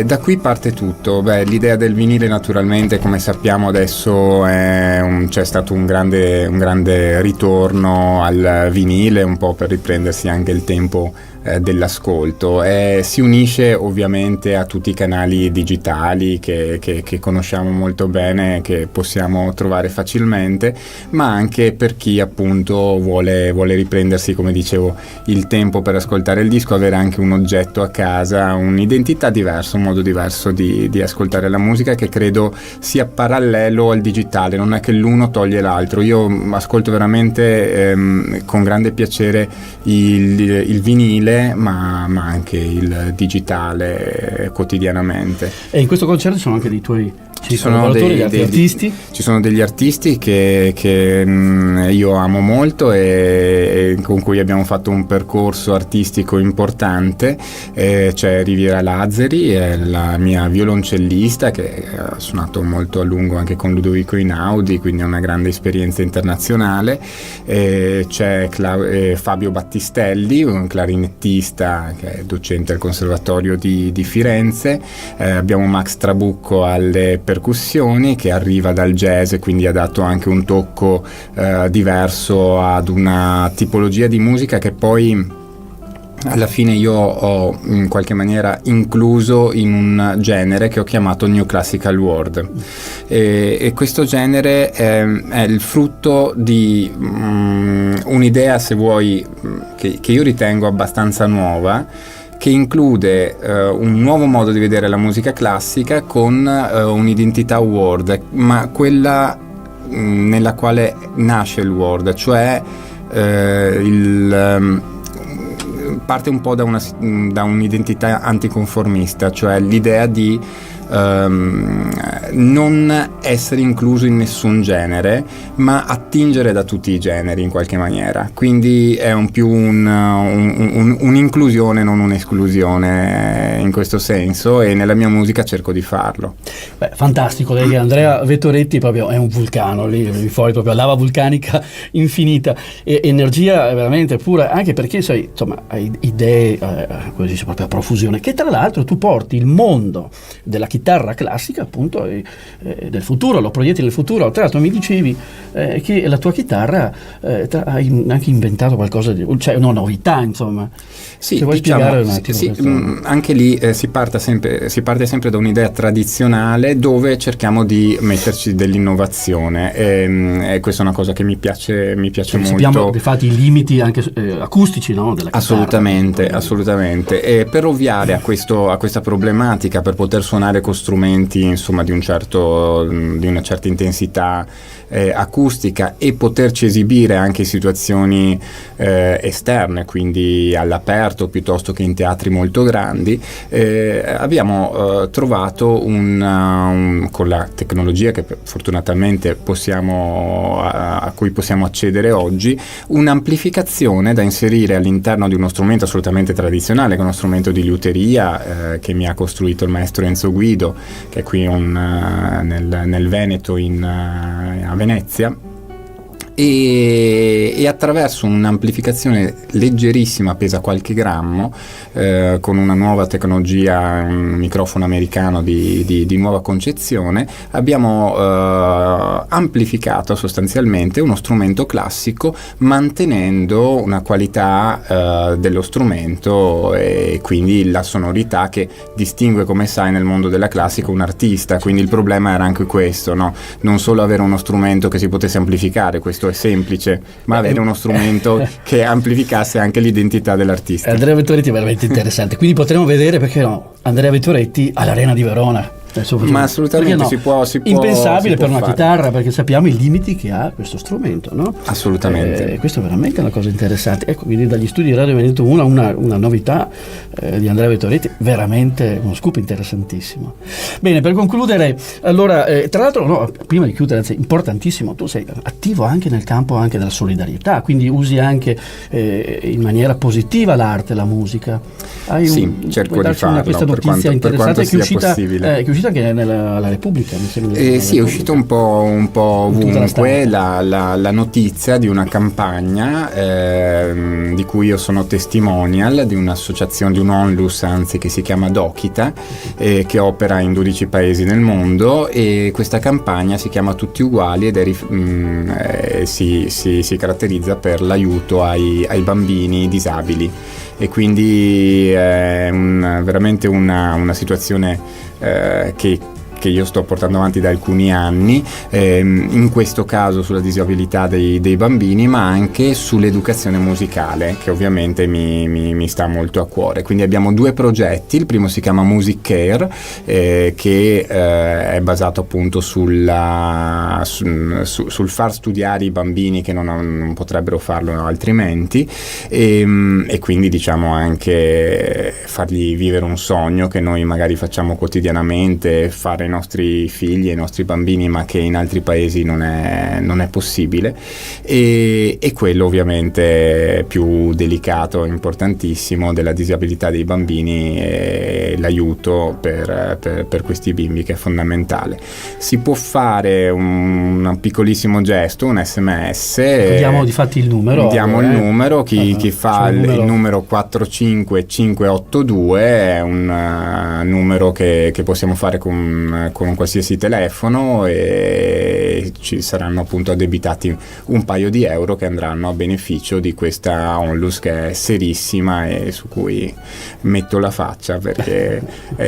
da qui parte tutto. L'idea del vinile naturalmente, come sappiamo adesso, c'è stato un grande ritorno al vinile, un po' per riprendersi anche il tempo dell'ascolto. Si unisce ovviamente a tutti i canali digitali che conosciamo molto bene, che possiamo trovare facilmente, ma anche per chi appunto vuole riprendersi, come dicevo, il tempo per ascoltare il disco, avere anche un oggetto a casa, un'identità diversa, un modo diverso di ascoltare la musica, che credo sia parallelo al digitale, non è che l'uno toglie l'altro. Io ascolto veramente con grande piacere il vinile, ma anche il digitale quotidianamente. E in questo concerto ci sono anche dei tuoi artisti? Ci sono degli artisti che io amo molto e con cui abbiamo fatto un percorso artistico importante. C'è Riviera Lazzari, la mia violoncellista, che ha suonato molto a lungo anche con Ludovico Einaudi, quindi è una grande esperienza internazionale. C'è Fabio Battistelli, un clarinettista che è docente al Conservatorio di Firenze. Abbiamo Max Trabucco alle percussioni, che arriva dal jazz, quindi ha dato anche un tocco diverso ad una tipologia di musica che poi alla fine io ho in qualche maniera incluso in un genere che ho chiamato New Classical World, e questo genere è il frutto di un'idea, se vuoi, che io ritengo abbastanza nuova, che include un nuovo modo di vedere la musica classica con un'identità world, ma quella nella quale nasce il world, cioè parte un po' da un'identità anticonformista, cioè l'idea di non essere incluso in nessun genere, ma attingere da tutti i generi in qualche maniera. Quindi è un'inclusione, non un'esclusione in questo senso, e nella mia musica cerco di farlo. Beh, fantastico, lei, Andrea Vettoretti proprio è un vulcano, lì fuori proprio lava vulcanica infinita, e energia veramente pura, anche perché sai, insomma, hai idee così proprio a profusione, che tra l'altro tu porti il mondo della chitarra classica appunto del futuro, lo proietti nel futuro. Tra l'altro mi dicevi che la tua chitarra hai anche inventato qualcosa di, cioè una novità, insomma. Sì, se vuoi spiegare un attimo. Sì, anche lì si parte sempre da un'idea tradizionale, dove cerchiamo di metterci dell'innovazione, e questa è una cosa che mi piace molto. Sappiamo infatti i limiti anche acustici, no, della chitarra. Assolutamente. E per ovviare a questa problematica, per poter suonare con strumenti insomma di una certa intensità acustica, e poterci esibire anche in situazioni esterne, quindi all'aperto piuttosto che in teatri molto grandi. Abbiamo trovato con la tecnologia che fortunatamente a cui possiamo accedere oggi, un'amplificazione da inserire all'interno di uno strumento assolutamente tradizionale, che è uno strumento di liuteria che mi ha costruito il maestro Enzo Guido, che è qui nel Veneto, a Venezia, e attraverso un'amplificazione leggerissima, pesa qualche grammo, con una nuova tecnologia, un microfono americano di nuova concezione, abbiamo amplificato sostanzialmente uno strumento classico, mantenendo una qualità dello strumento e quindi la sonorità che distingue, come sai, nel mondo della classica un artista. Quindi il problema era anche questo, no? Non solo avere uno strumento che si potesse amplificare, questo è semplice, ma avere uno strumento che amplificasse anche l'identità dell'artista. Andrea Vettoretti è veramente interessante, quindi potremo vedere, perché no, Andrea Vettoretti all'Arena di Verona. Ma assolutamente, no? si può Impensabile per una fare. chitarra, perché sappiamo i limiti che ha questo strumento, no? Assolutamente. Questo è veramente una cosa interessante. Ecco, quindi dagli studi di Radio Veneto 1 una novità di Andrea Vettoretti, veramente uno scoop interessantissimo. Bene, per concludere, allora, tra l'altro, prima di chiudere, importantissimo, tu sei attivo anche nel campo anche della solidarietà, quindi usi anche in maniera positiva l'arte, la musica. Cerco di farlo questa notizia per quanto interessante sia possibile. Che è usita anche alla Repubblica, mi sembra. Sì, è uscita un po' ovunque la notizia di una campagna di cui io sono testimonial, di un'associazione, di un onlus anzi, che si chiama Dokita, che opera in 12 paesi nel mondo, e questa campagna si chiama Tutti Uguali ed si caratterizza per l'aiuto ai bambini disabili, e quindi è veramente una situazione che io sto portando avanti da alcuni anni, in questo caso sulla disabilità dei bambini, ma anche sull'educazione musicale, che ovviamente mi sta molto a cuore. Quindi abbiamo 2 progetti. Il primo si chiama Music Care, che è basato appunto sul far studiare i bambini che non potrebbero farlo altrimenti, e quindi diciamo anche fargli vivere un sogno che noi magari facciamo quotidianamente, fare ai nostri figli, ai nostri bambini, ma che in altri paesi non è possibile, e quello ovviamente più delicato, importantissimo, della disabilità dei bambini, e l'aiuto per questi bimbi, che è fondamentale. Si può fare un piccolissimo gesto, un SMS. Diamo difatti il numero. Diamo il numero, chi fa il numero 45582 è un numero che possiamo fare con qualsiasi telefono, e ci saranno appunto addebitati un paio di euro che andranno a beneficio di questa onlus, che è serissima e su cui metto la faccia, perché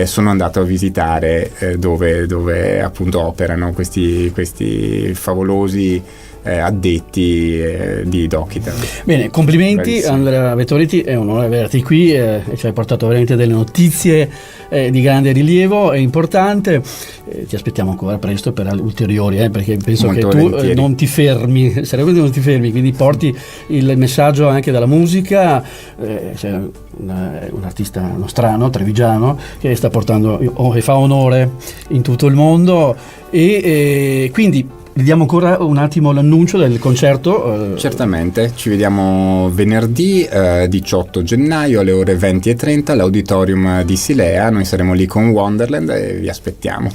sono andato a visitare dove appunto operano questi favolosi addetti di Dokita. Bene, complimenti. Bravissimo. Andrea Vettoretti, è un onore averti qui, ci hai portato veramente delle notizie di grande rilievo e importante. Ti aspettiamo ancora presto per ulteriori, perché penso molto che tu non ti fermi, seriamente non ti fermi, quindi porti il messaggio anche dalla musica. C'è un artista nostrano, trevigiano, che sta portando e fa onore in tutto il mondo, e quindi vediamo ancora un attimo l'annuncio del concerto. Certamente, ci vediamo venerdì 18 gennaio alle ore 20:30 all'Auditorium di Silea. Noi saremo lì con Wonderland e vi aspettiamo.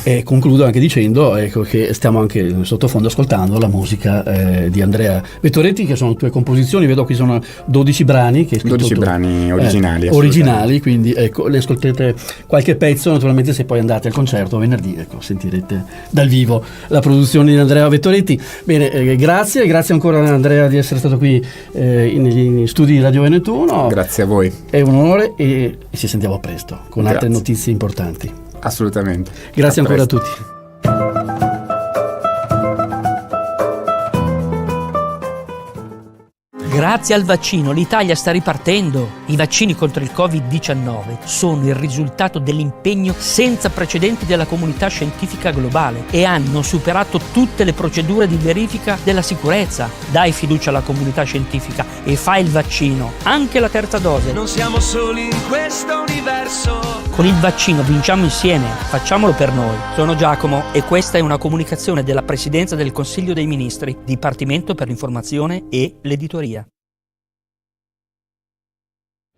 E concludo anche dicendo che stiamo anche sottofondo ascoltando la musica di Andrea Vettoretti, che sono tue composizioni. Vedo qui sono 12 brani che 12 brani originali, quindi ecco, le ascoltate qualche pezzo. Naturalmente, se poi andate al concerto venerdì, sentirete dal vivo la produzione di Andrea Vettoretti. Bene, grazie ancora Andrea di essere stato qui negli studi di Radio Veneto 1. Grazie a voi. È un onore, e ci sentiamo presto con altre notizie importanti. Assolutamente. Grazie ancora a tutti. Grazie al vaccino l'Italia sta ripartendo. I vaccini contro il Covid-19 sono il risultato dell'impegno senza precedenti della comunità scientifica globale e hanno superato tutte le procedure di verifica della sicurezza. Dai fiducia alla comunità scientifica e fai il vaccino, anche la terza dose. Non siamo soli in questo universo. Con il vaccino vinciamo insieme, facciamolo per noi. Sono Giacomo e questa è una comunicazione della Presidenza del Consiglio dei Ministri, Dipartimento per l'Informazione e l'Editoria.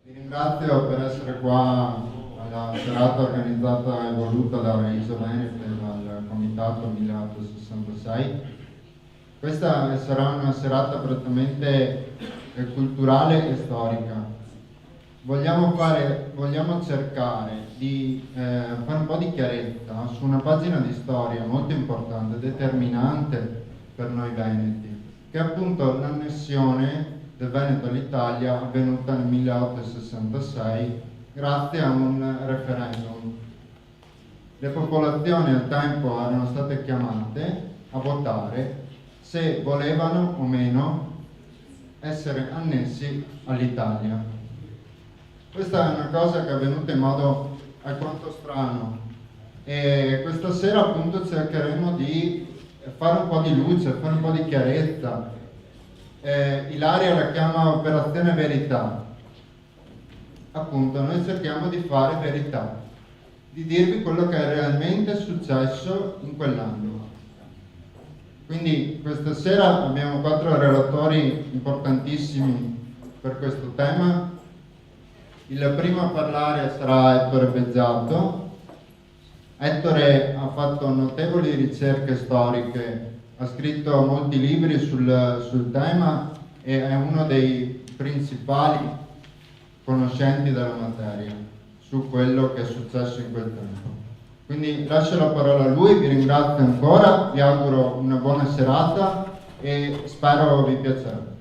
Vi ringrazio per essere qua alla serata organizzata e voluta da Raíso Veneto e dal Comitato 1866. Questa sarà una serata prettamente culturale e storica. Vogliamo cercare di fare un po' di chiarezza su una pagina di storia molto importante, determinante per noi veneti, che è appunto l'annessione del Veneto all'Italia avvenuta nel 1866 grazie a un referendum. Le popolazioni al tempo erano state chiamate a votare se volevano o meno essere annessi all'Italia. Questa è una cosa che è avvenuta in modo alquanto strano e questa sera appunto cercheremo di fare un po' di luce, fare un po' di chiarezza. Ilaria la chiama operazione verità. Appunto noi cerchiamo di fare verità, di dirvi quello che è realmente successo in quell'anno. Quindi questa sera abbiamo 4 relatori importantissimi per questo tema. Il primo a parlare sarà Ettore Bezzato. Ettore ha fatto notevoli ricerche storiche, ha scritto molti libri sul tema e è uno dei principali conoscenti della materia su quello che è successo in quel tempo. Quindi lascio la parola a lui, vi ringrazio ancora, vi auguro una buona serata e spero vi piacerà.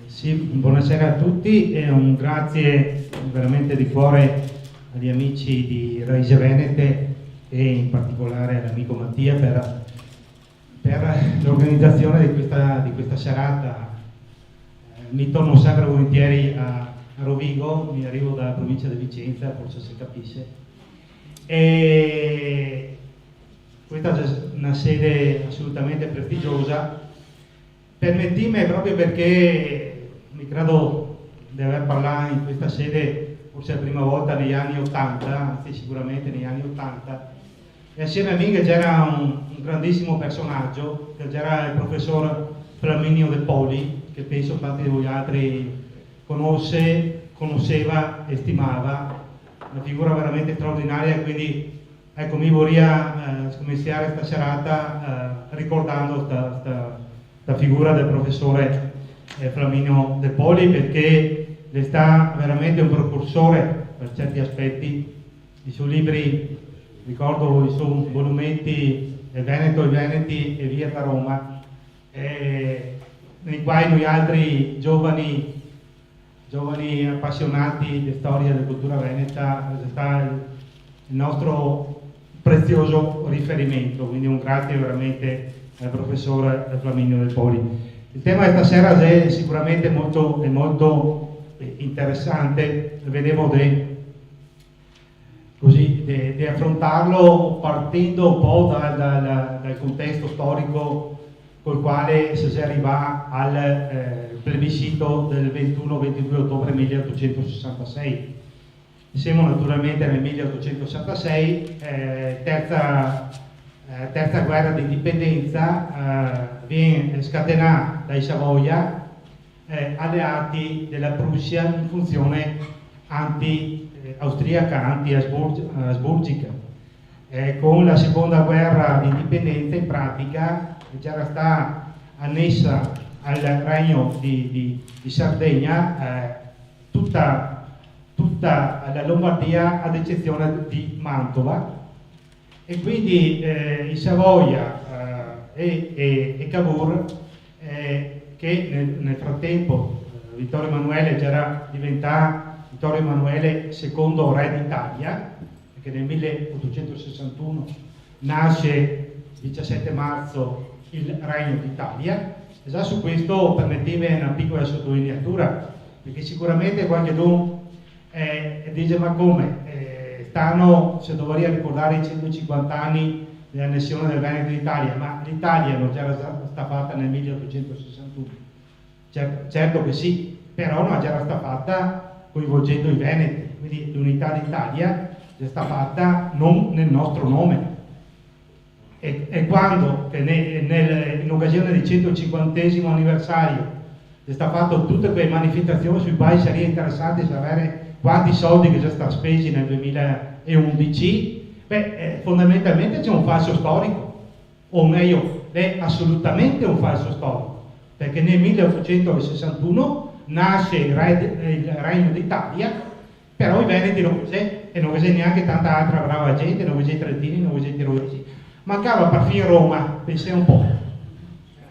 Sì, buonasera a tutti e un grazie veramente di cuore agli amici di Raíso Veneto e in particolare all'amico Mattia per l'organizzazione di questa serata. Mi torno sempre volentieri a Rovigo, mi arrivo dalla provincia di Vicenza, forse si capisce. E questa è una sede assolutamente prestigiosa. Permettimi, proprio perché mi credo di aver parlato in questa sede forse la prima volta negli anni 80, anzi sicuramente negli anni 80, e assieme a me che c'era un grandissimo personaggio, che c'era il professor Flaminio De Poli, che penso tanti di voi altri conosceva e stimava, una figura veramente straordinaria. Quindi ecco, mi vorrei iniziare questa serata ricordando la figura del professore Flaminio De Poli, perché è sta veramente un precursore per certi aspetti. I suoi libri, ricordo i suoi monumenti Il Veneto, i Veneti e Via da Roma, nei quali noi altri giovani appassionati di storia e di cultura veneta sta il nostro prezioso riferimento. Quindi un grazie veramente al professore Flaminio De Poli. Il tema di stasera è sicuramente molto interessante. Vedevo di affrontarlo partendo un po' dal contesto storico col quale si arriva al plebiscito del 21-22 ottobre 1866. Siamo naturalmente nel 1866, terza guerra di indipendenza, viene scatenata dai Savoia, alleati della Prussia in funzione anti-austriaca, anti-asburgica. Con la seconda guerra di indipendenza in pratica già stata annessa al regno di Sardegna tutta la Lombardia ad eccezione di Mantova, e quindi i Savoia e Cavour, che nel frattempo Vittorio Emanuele già era diventato Vittorio Emanuele II re d'Italia, che nel 1861 nasce il 17 marzo il Regno d'Italia. E già su questo permettimi una piccola sottolineatura, perché sicuramente qualcuno dice ma come stanno, se dovrei ricordare i 150 anni dell'annessione del Veneto d'Italia, ma l'Italia non c'era stata fatta nel 1861. Certo che sì, però non c'era stata fatta coinvolgendo i Veneti, quindi l'unità d'Italia è stata fatta non nel nostro nome. E quando in occasione del 150° anniversario è stato fatto tutte quelle manifestazioni sui quali sarebbe interessante sapere quanti soldi che sono stati spesi nel 2011, fondamentalmente c'è un falso storico, o meglio, è assolutamente un falso storico, perché nel 1861 nasce il Regno d'Italia, però i Veneti non c'è, e non c'è neanche tanta altra brava gente, non c'è i Trentini, non c'è i Tirolesi. Mancava perfino Roma, pensiamo un po'.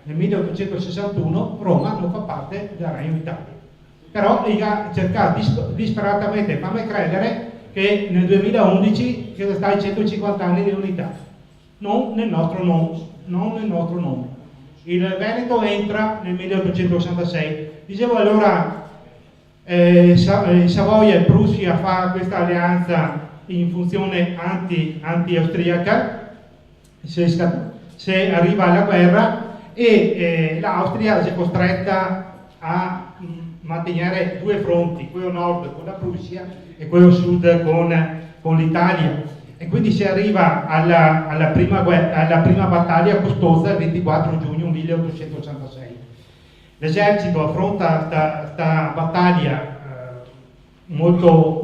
Nel 1861 Roma non fa parte del Regno d'Italia. Però ha cercato disperatamente di farmi credere che nel 2011 ci sono stati 150 anni di unità. Non nel nostro nome. Il Veneto entra nel 1866. Dicevo allora, Savoia e Prussia fa questa alleanza in funzione anti-austriaca, se arriva alla guerra, e l'Austria si è costretta a mantenere due fronti, quello nord con la Prussia e quello sud con l'Italia, e quindi si arriva alla prima battaglia costosa il 24 giugno 1886. L'esercito affronta questa battaglia molto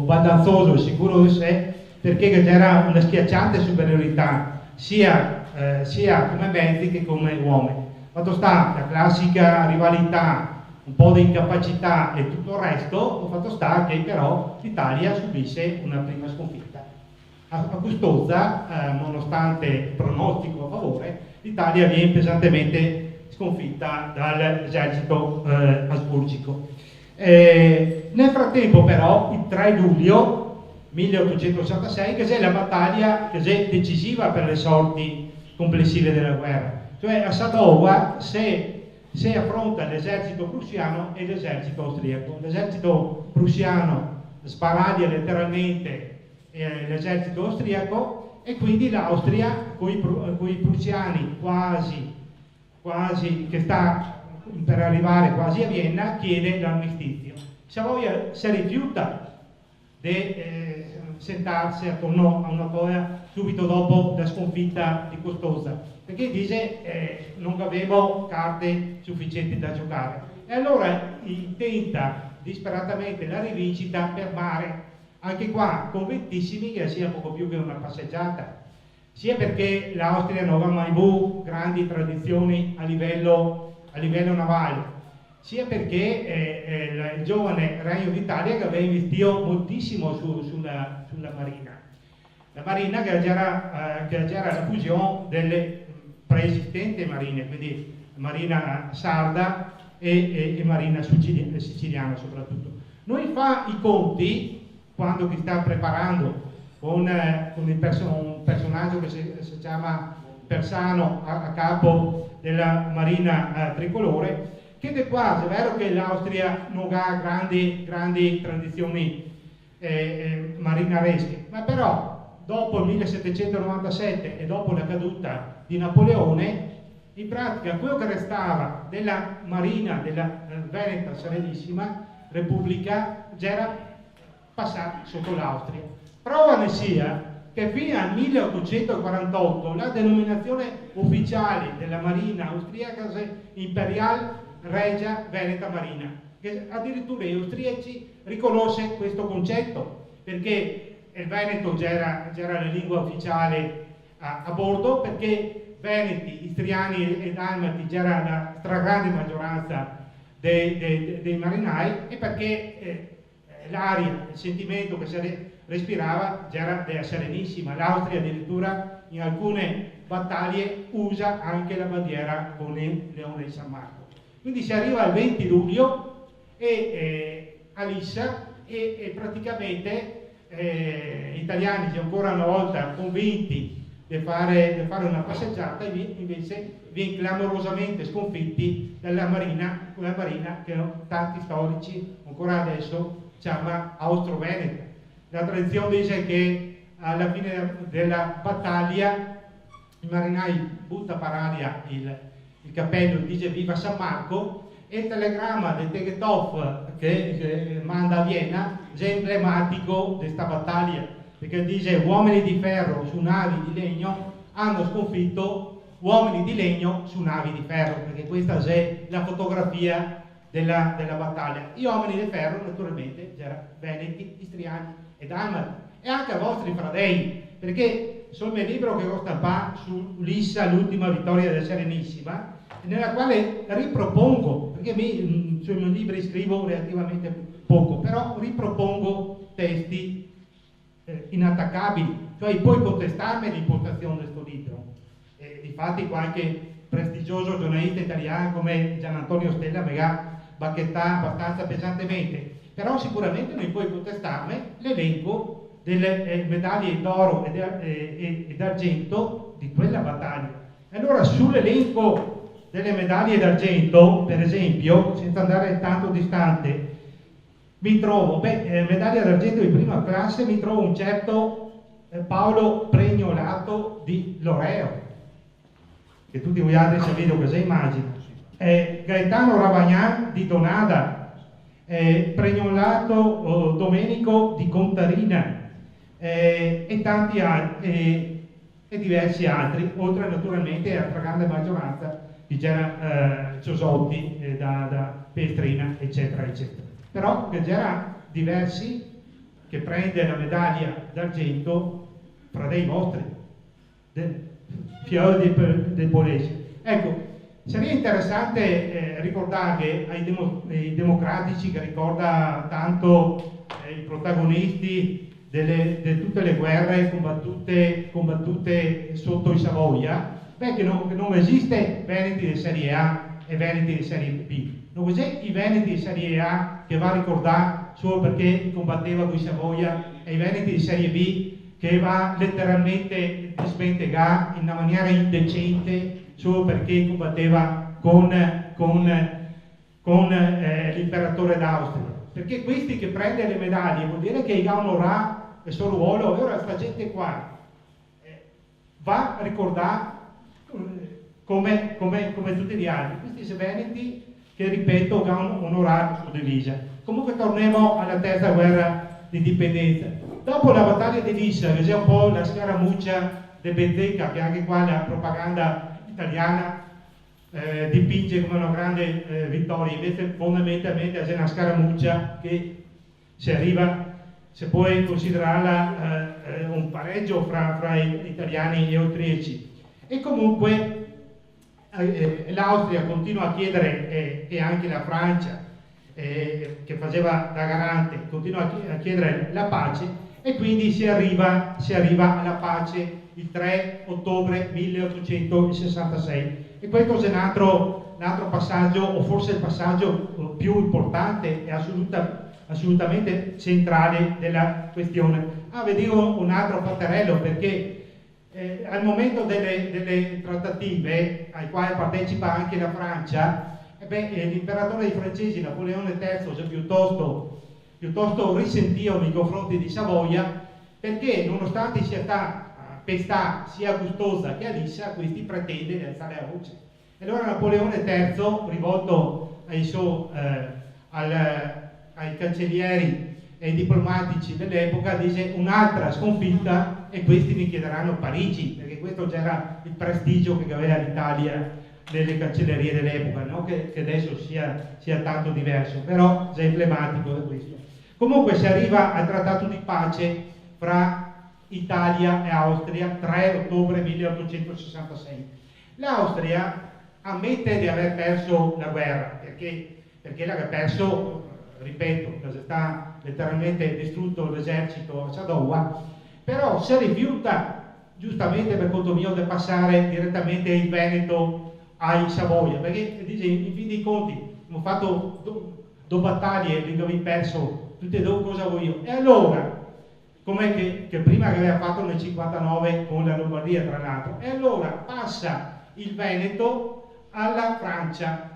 baldanzoso e sicuro di sé, perché c'era una schiacciante superiorità sia come mezzi che come uomini. Fatto sta la classica rivalità, un po' di incapacità e tutto il resto, fatto sta che però l'Italia subisce una prima sconfitta. A Custoza, nonostante il pronostico a favore, l'Italia viene pesantemente sconfitta dall'esercito asburgico. Nel frattempo però, il 3 luglio 1866, che è la battaglia che è decisiva per le sorti complessive della guerra. Cioè a Sadowa se affronta l'esercito prussiano e l'esercito austriaco. L'esercito prussiano sbaraglia letteralmente l'esercito austriaco, e quindi l'Austria con i prussiani quasi che sta per arrivare quasi a Vienna chiede l'armistizio. Savoia si rifiuta di sentarsi attorno a una tavola subito dopo la sconfitta di Custoza, perché dice non avevo carte sufficienti da giocare, e allora tenta disperatamente la rivincita per mare, anche qua convintissimi che sia poco più che una passeggiata, sia perché l'Austria non aveva mai avuto grandi tradizioni a livello navale, sia perché il giovane Regno d'Italia che aveva investito moltissimo sulla marina. La marina che era la fusione delle preesistenti marine, quindi marina sarda e marina siciliana soprattutto. Noi fa i conti quando si sta preparando con un personaggio che si chiama Persano a capo della marina tricolore, che è quasi, è vero che l'Austria non ha grandi tradizioni marinaresche, ma però dopo il 1797 e dopo la caduta di Napoleone, in pratica quello che restava della marina della Veneta Serenissima Repubblica era passato sotto l'Austria. Prova ne sia che fino al 1848 la denominazione ufficiale della marina austriaca è Imperial Regia Veneta Marina, che addirittura gli austriaci riconosce questo concetto, perché il Veneto era la lingua ufficiale a bordo, perché Veneti, Istriani e Dalmati c'era la stragrande maggioranza dei marinai, e perché l'aria, il sentimento che si respirava era della Serenissima. L'Austria addirittura in alcune battaglie usa anche la bandiera con il leone di San Marco. Quindi si arriva al 20 luglio a Lissa e praticamente italiani siano ancora una volta convinti di fare una passeggiata, e invece viene clamorosamente sconfitti dalla Marina, quella Marina che tanti storici ancora adesso chiama Austro-Veneta. La tradizione dice che alla fine della battaglia il marinai butta per aria il cappello e dice viva San Marco, e il telegramma del Tegethoff che manda a Vienna è emblematico di questa battaglia, perché dice uomini di ferro su navi di legno hanno sconfitto uomini di legno su navi di ferro, perché questa è la fotografia della battaglia. Gli uomini di ferro naturalmente erano veneti, istriani e dalmati, e anche i vostri fradei, perché sul mio libro che ho stampato su Lissa, l'ultima vittoria della Serenissima, nella quale ripropongo, perché sui miei libri scrivo relativamente poco, però ripropongo testi inattaccabili, cioè puoi contestarmi l'impostazione di questo libro. Infatti qualche prestigioso giornalista italiano come Gian Antonio Stella mi ha bacchettato abbastanza pesantemente, però sicuramente non puoi contestarmi l'elenco delle medaglie d'oro e d'argento di quella battaglia. Allora sull'elenco delle medaglie d'argento, per esempio, senza andare tanto distante, mi trovo, medaglia d'argento di prima classe, mi trovo un certo Paolo Pregnolato di Loreo, che tutti voi altri sapete cosa immagino, Gaetano Ravagnan di Donada, Pregnolato Domenico di Contarina, e tanti altri, e diversi altri, oltre naturalmente alla grande maggioranza di Gera Ciosotti, da Pestrina, eccetera, eccetera. Però che c'era diversi che prende la medaglia d'argento fra dei vostri, Fiori del Polese. Ecco, sarebbe interessante ricordare ai democratici, che ricorda tanto i protagonisti di tutte le guerre combattute sotto i Savoia, che non esiste Veneti di Serie A e Veneti di Serie B. Non c'è i Veneti di Serie A che va a ricordare solo perché combatteva con i Savoia, e i Veneti di Serie B che va letteralmente a sventegare in una maniera indecente solo perché combatteva con l'imperatore d'Austria. Perché questi che prende le medaglie vuol dire che ha onorato il suo ruolo. Ora questa gente qua va a ricordare come tutti gli altri, questi veneti che, ripeto, hanno onorato la sua divisa. Comunque torniamo alla terza guerra di indipendenza. Dopo la battaglia di Lissa, che è un po' la scaramuccia di Benteca, che anche qua la propaganda italiana dipinge come una grande vittoria, invece fondamentalmente è una scaramuccia che se puoi considerarla un pareggio fra italiani e austriaci. E comunque l'Austria continua a chiedere, e anche la Francia, che faceva da garante, continua a chiedere la pace, e quindi si arriva alla pace il 3 ottobre 1866. E questo è un altro passaggio, o forse il passaggio più importante e assolutamente centrale della questione. Vi dico un altro fatterello, perché al momento delle trattative, ai quali partecipa anche la Francia, l'imperatore dei francesi, Napoleone III, è piuttosto risentito nei confronti di Savoia, perché nonostante sia pestà sia gustosa che a Lissa, questi pretende di alzare la voce. E allora Napoleone III, rivolto ai cancellieri e ai diplomatici dell'epoca, dice un'altra sconfitta e questi mi chiederanno Parigi, perché questo già era il prestigio che aveva l'Italia nelle cancellerie dell'epoca, no? che adesso sia tanto diverso, però è emblematico di questo. Comunque si arriva al trattato di pace fra Italia e Austria 3 ottobre 1866. L'Austria ammette di aver perso la guerra, perché l'aveva perso, ripeto, sta letteralmente distrutto l'esercito a Sadowa, però si rifiuta, giustamente per conto mio, di passare direttamente il Veneto ai Savoia, perché dice, in fin dei conti, abbiamo fatto due battaglie, li avevi perso tutte e due, cosa vuoi io? E allora come che prima che aveva fatto nel 59 con la Lombardia, tra l'altro. E allora passa il Veneto alla Francia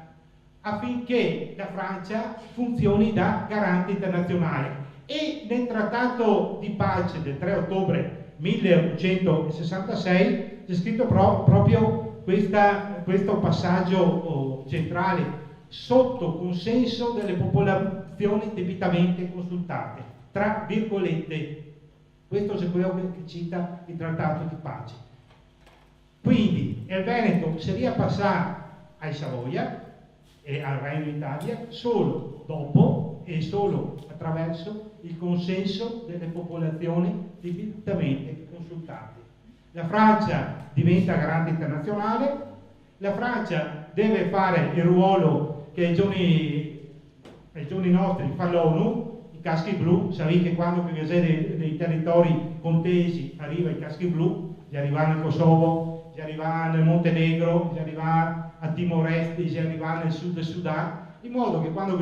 affinché la Francia funzioni da garante internazionale. E nel trattato di pace del 3 ottobre 1866 c'è scritto proprio questo passaggio centrale: sotto consenso delle popolazioni debitamente consultate, tra virgolette. Questo è quello che cita il trattato di pace. Quindi il Veneto si riappassa ai Savoia e al Regno d'Italia solo dopo e solo attraverso il consenso delle popolazioni debitamente consultate. La Francia diventa garante internazionale, la Francia deve fare il ruolo che ai giorni nostri fa l'ONU, i caschi blu. Sapete che quando dei territori contesi arriva i caschi blu, gli arrivano in Kosovo, gli arrivano nel Montenegro, gli arrivano a Timor-Est, gli arrivano nel sud del Sudan, in modo che quando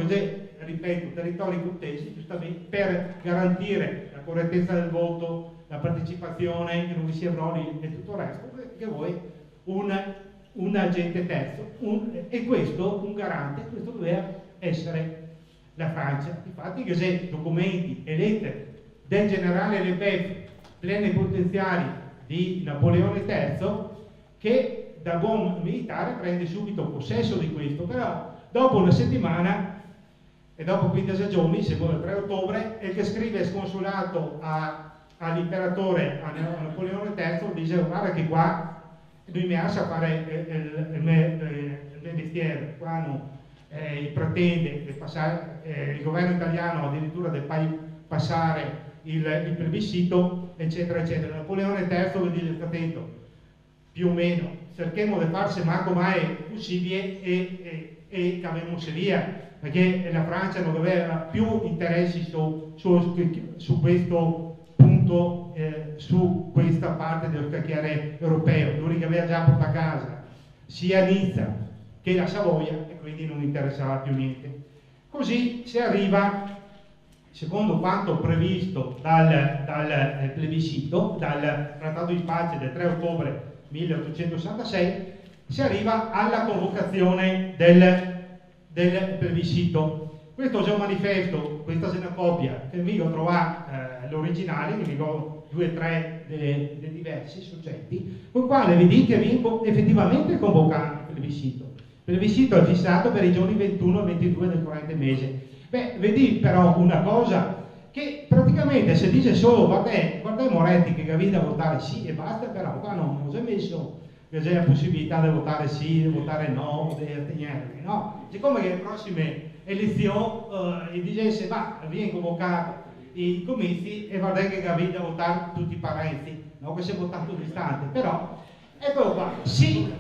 ripeto, territori contesi, giustamente per garantire la correttezza del voto, la partecipazione, che non vi sia brogli e tutto il resto, che vuoi un agente terzo, e questo, un garante, questo doveva essere la Francia. Infatti che se documenti e lettere del generale Leboeuf, plenipotenziario di Napoleone III, che da buon militare prende subito possesso di questo, però dopo una settimana e dopo 15 giorni, secondo il 3 ottobre, il che scrive sconsolato all'imperatore, a Napoleone III, dice: guarda che qua lui mi lascia fare il mio mestiere, qua no, pretende il governo italiano addirittura deve passare il plebiscito, eccetera, eccetera. Napoleone III dice: attento, più o meno, cerchiamo di farsi manco mai possibile e cavemmosi via, perché la Francia non aveva più interessi su questo punto, su questa parte del scacchiere europeo. Lui che aveva già portato a casa sia Nizza che la Savoia e quindi non interessava più niente. Così si arriva, secondo quanto previsto dal plebiscito, dal trattato di pace del 3 ottobre 1866, si arriva alla convocazione del plebiscito. Questo è un manifesto, questa è una copia che mi ho trovato l'originale, che mi ho 2 o 3 dei diversi soggetti, con il quale vi dico che vengo effettivamente convocato il plebiscito. Il plebiscito è fissato per i giorni 21 e 22 del corrente mese. Beh, vedi però una cosa, che praticamente se dice solo guarda Moretti che Gavina a votare sì e basta, però qua non si è messo che c'è la possibilità di votare sì, di votare no, di attenervi, no? Siccome che le prossime elezioni dicesse viene convocato i comizi e guarda che Gavina a votare tutti i parenti, no? Che si è votato distante, però eccolo qua, sì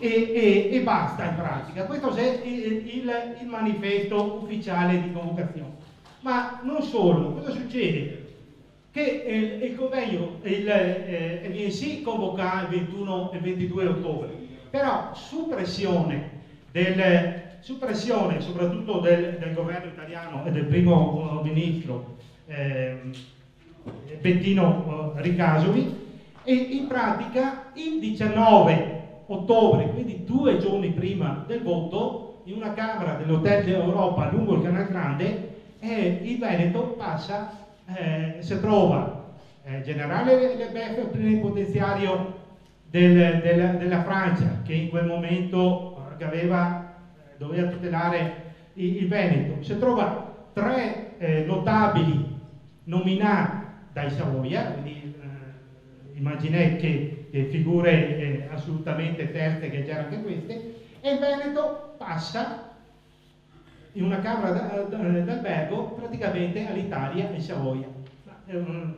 e basta in pratica. Questo è il manifesto ufficiale di convocazione. Ma non solo, cosa succede? Che il convegno viene sì convocato il 21 e il 22 ottobre, però su pressione soprattutto del governo italiano e del primo ministro Bettino Ricasoli, e in pratica il 19 ottobre, quindi 2 giorni prima del voto, in una camera dell'Hotel d'Europa lungo il Canal Grande, il Veneto passa, si trova generale Leboeuf, plenipotenziario della Francia, che in quel momento doveva tutelare il Veneto, si trova 3 notabili nominati dai Savoia, quindi immaginate che figure assolutamente terze, che c'erano anche queste, e il Veneto passa in una camera d'albergo praticamente all'Italia e Savoia.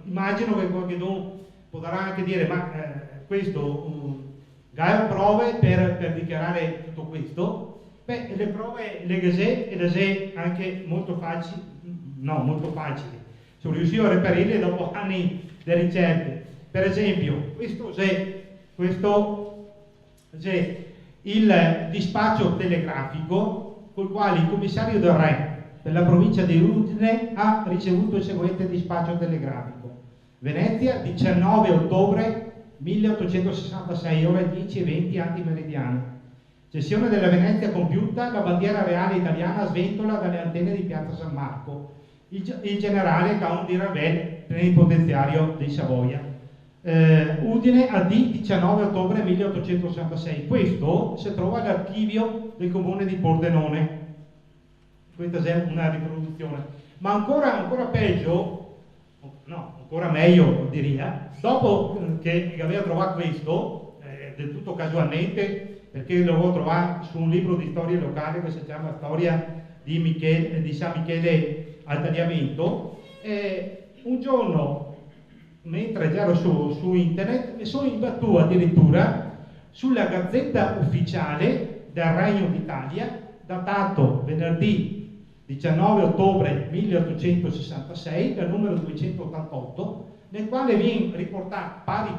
Immagino che qualcuno potrà anche dire: ma questo Gaio prove per dichiarare tutto questo? Beh, le prove le sé anche molto facili, sono riuscito a reperirle dopo anni di ricerche. Per esempio, questo è il dispaccio telegrafico col quale il commissario del re per la provincia di Udine ha ricevuto il seguente dispaccio telegrafico. Venezia, 19 ottobre 1866, ore 10:20 antimeridiano. Cessione della Venezia compiuta, la bandiera reale italiana sventola dalle antenne di Piazza San Marco. Il generale Count di Ravel, plenipotenziario di Savoia. Udine AD, 19 ottobre 1866. Questo si trova all'archivio del comune di Pordenone. Questa è una riproduzione. Ma ancora peggio, no, ancora meglio direi, dopo che aveva trovato questo, del tutto casualmente, perché lo avevo trovato su un libro di storia locale che si chiama Storia di San Michele al Tagliamento, un giorno, mentre ero su internet, mi sono imbattuto addirittura sulla Gazzetta Ufficiale del Regno d'Italia, datato venerdì 19 ottobre 1866, dal numero 288, nel quale viene riportato pari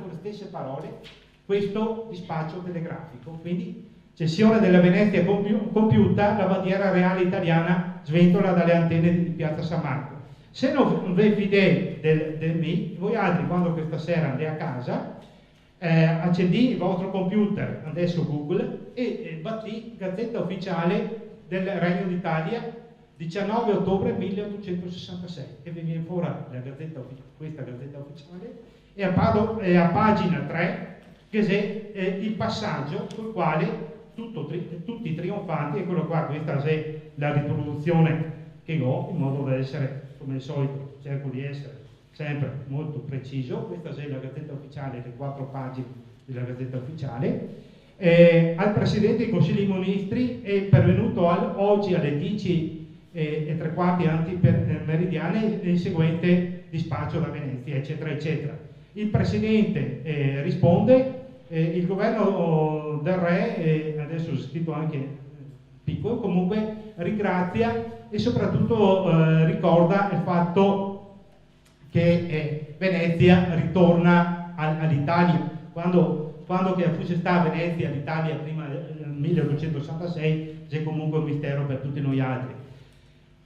con le stesse parole questo dispaccio telegrafico. Quindi cessione della Venezia compiuta, la bandiera reale italiana sventola dalle antenne di Piazza San Marco. Se non vi fidate di me, voi altri quando questa sera andate a casa, accendi il vostro computer, adesso Google, e batti Gazzetta Ufficiale del Regno d'Italia, 19 ottobre 1866, e vi viene fuori questa Gazzetta Ufficiale, e a pagina 3 che è il passaggio col quale tutti trionfanti, eccolo qua, questa è la riproduzione che ho, in modo da essere, come al solito, cerco di essere sempre molto preciso. Questa è la Gazzetta Ufficiale, le 4 pagine della Gazzetta Ufficiale. Al Presidente del Consiglio dei Ministri è pervenuto oggi alle 10:03 antimeridiane il seguente dispaccio da Venezia, eccetera, eccetera. Il Presidente risponde, il governo del Re, adesso è scritto anche piccolo, comunque ringrazia e soprattutto ricorda il fatto che Venezia ritorna all'Italia. Quando che fosse stata Venezia all'Italia prima del 1866 c'è comunque un mistero per tutti noi altri.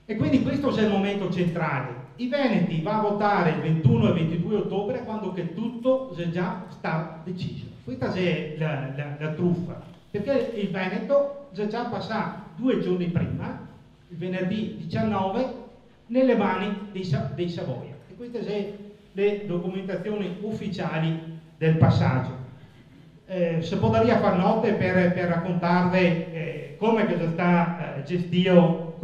E quindi questo è il momento centrale. I Veneti va a votare il 21 e 22 ottobre quando che tutto è già stato deciso. Questa è la truffa, perché il Veneto è già passato 2 giorni prima, il venerdì 19, nelle mani dei Savoia. E queste sono le documentazioni ufficiali del passaggio. Se potrebbe far note per raccontarvi come che sta gestito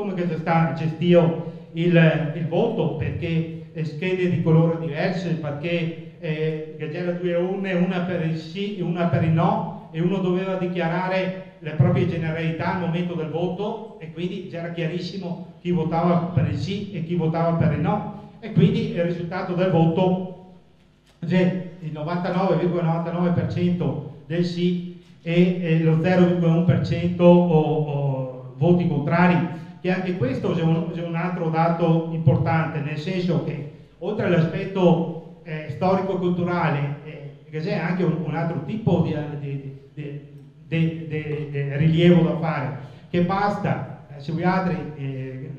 il voto, perché schede di colore diverse, perché c'era 2 urne, una per il sì e una per il no, e uno doveva dichiarare le proprie generalità al momento del voto, e quindi c'era chiarissimo chi votava per il sì e chi votava per il no, e quindi il risultato del voto c'è il 99,99% del sì e lo 0,1% voti contrari, che anche questo è un altro dato importante, nel senso che oltre all'aspetto storico-culturale che c'è anche un altro tipo di rilievo da fare, che basta, se voi altri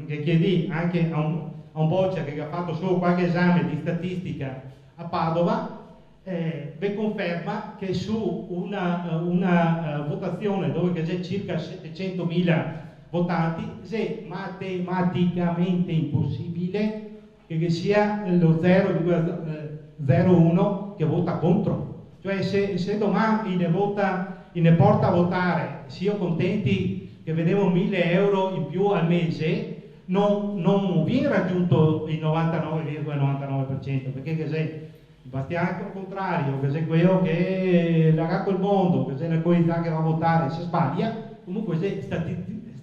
che chiedi anche a un Boccia che ha fatto solo qualche esame di statistica a Padova, vi conferma che su una votazione dove c'è circa 700.000 votanti è matematicamente impossibile che sia lo 0,01 che vota contro. Cioè se domani ne porta a votare, siamo contenti che vedevo 1.000 euro in più al mese, non viene raggiunto il 99,99%, perché se il bastiano contrario, che se quello che l'ha col mondo, che se la comunità che va a votare si sbaglia, comunque è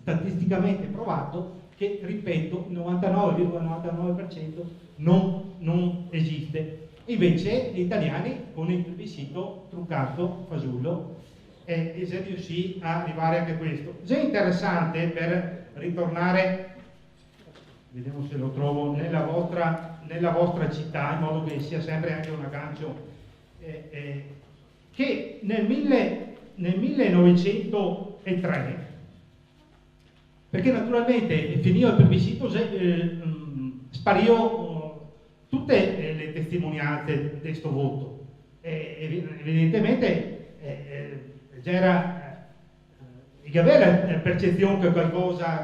statisticamente provato che, ripeto, il 99,99% non esiste. Invece gli italiani con il plebiscito truccato, fasullo, e si è riusciti a arrivare anche a questo. È interessante, per ritornare, vediamo se lo trovo, nella vostra città, in modo che sia sempre anche un aggancio, che nel 1903 perché naturalmente finito il plebiscito sparirono tutte le testimonianze di questo voto. Evidentemente c'era la percezione che qualcosa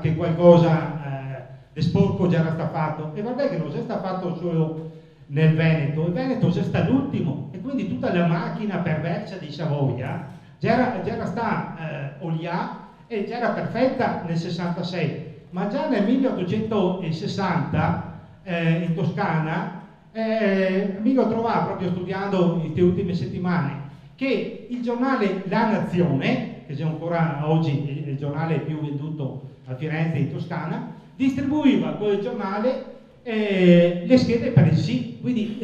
di sporco già era stato fatto, e guardate che non è stato fatto solo nel Veneto, il Veneto è stato l'ultimo, e quindi tutta la macchina perversa di Savoia già era stata oliata e già era perfetta nel 66, ma già nel 1860 in Toscana mi ho trovato proprio studiando queste ultime settimane che il giornale La Nazione, che è ancora oggi il giornale più venduto a Firenze in Toscana, distribuiva quel giornale le schede per il sì, quindi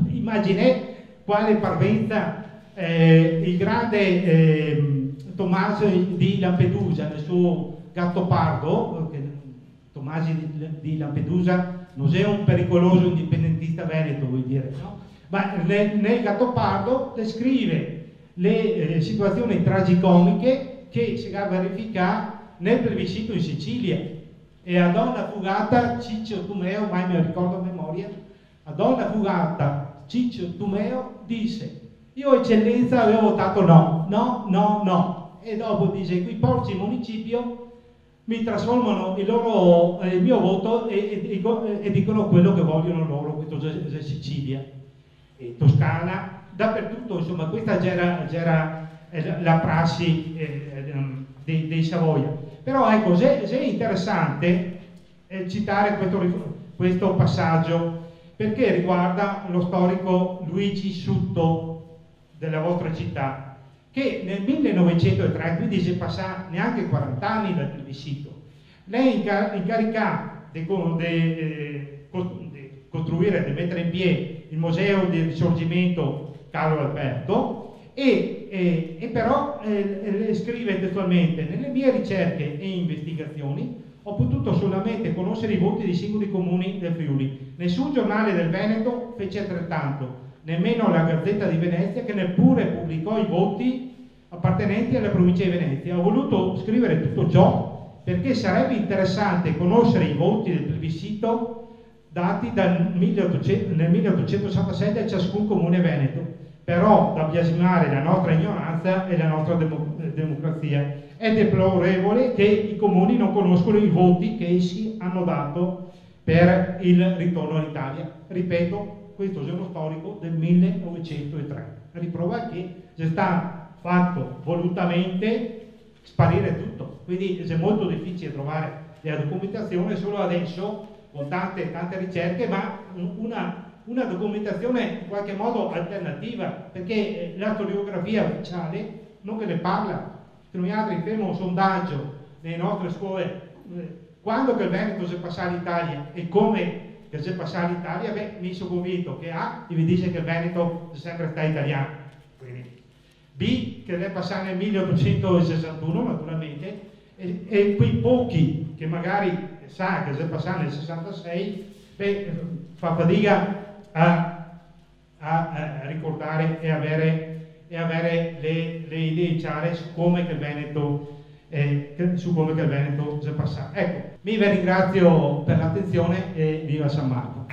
immaginate quale parvenza il grande Tommaso di Lampedusa nel suo Gattopardo, che Tommaso di Lampedusa non è un pericoloso indipendentista veneto, vuol dire, no? Ma nel Gattopardo descrive le situazioni tragicomiche che si verificano nel plebiscito in Sicilia, e a donna fugata Ciccio Tumeo, mai me lo ricordo a memoria, a donna fugata Ciccio Tumeo disse: io eccellenza avevo votato no, e dopo dice: quei porci municipio mi trasformano il mio voto e dicono quello che vogliono loro. Questo è Sicilia, e Toscana, dappertutto, insomma, questa era la prassi dei Savoia. Però ecco, è interessante citare questo passaggio, perché riguarda lo storico Luigi Sutto della vostra città, che nel 1903, quindi si passa neanche 40 anni dal plebiscito, lei incarica di costruire, di mettere in piedi il Museo del Risorgimento Carlo Alberto, e però scrive testualmente: nelle mie ricerche e investigazioni ho potuto solamente conoscere i voti dei singoli comuni del Friuli. Nessun giornale del Veneto fece altrettanto, nemmeno la Gazzetta di Venezia, che neppure pubblicò i voti appartenenti alla provincia di Venezia. Ho voluto scrivere tutto ciò perché sarebbe interessante conoscere i voti del plebiscito dati nel 1867 a ciascun comune veneto, però da biasimare la nostra ignoranza e la nostra democrazia. È deplorevole che i comuni non conoscono i voti che essi hanno dato per il ritorno all'Italia. Ripeto, questo è uno storico del 1903, a riprova che c'è stato fatto volutamente sparire tutto, quindi è molto difficile trovare la documentazione solo adesso con tante ricerche, ma una documentazione in qualche modo alternativa, perché la storiografia ufficiale non che ne parla. Noi altri faremo un sondaggio nelle nostre scuole quando che il Veneto si passa all'Italia e come che si passa all'Italia, mi sono convinto che A, vi dice che il Veneto è sempre stato italiano, quindi B, che è passato nel 1861 naturalmente, e quei pochi che magari sa che si è passato nel 66, fa fatica a ricordare e avere le idee chiare su come che il Veneto si è passato. Ecco, vi ringrazio per l'attenzione e viva San Marco.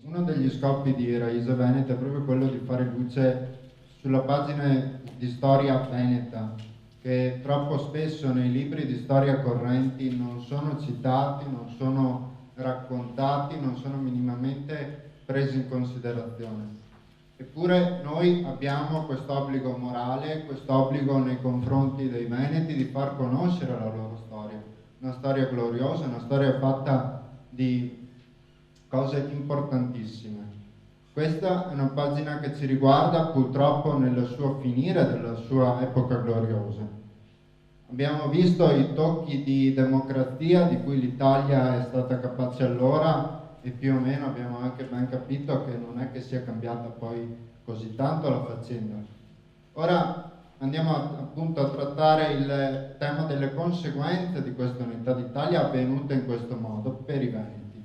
Uno degli scopi di Raíces Venete è proprio quello di fare luce sulla pagina di storia veneta, che troppo spesso nei libri di storia correnti non sono citati, non sono raccontati, non sono minimamente presi in considerazione. Eppure noi abbiamo quest'obbligo morale, quest'obbligo nei confronti dei veneti di far conoscere la loro storia, una storia gloriosa, una storia fatta di cose importantissime. Questa è una pagina che ci riguarda purtroppo nel suo finire della sua epoca gloriosa. Abbiamo visto i tocchi di democrazia di cui l'Italia è stata capace allora, e più o meno abbiamo anche ben capito che non è che sia cambiata poi così tanto la faccenda. Ora andiamo appunto a trattare il tema delle conseguenze di questa unità d'Italia avvenuta in questo modo per i veneti,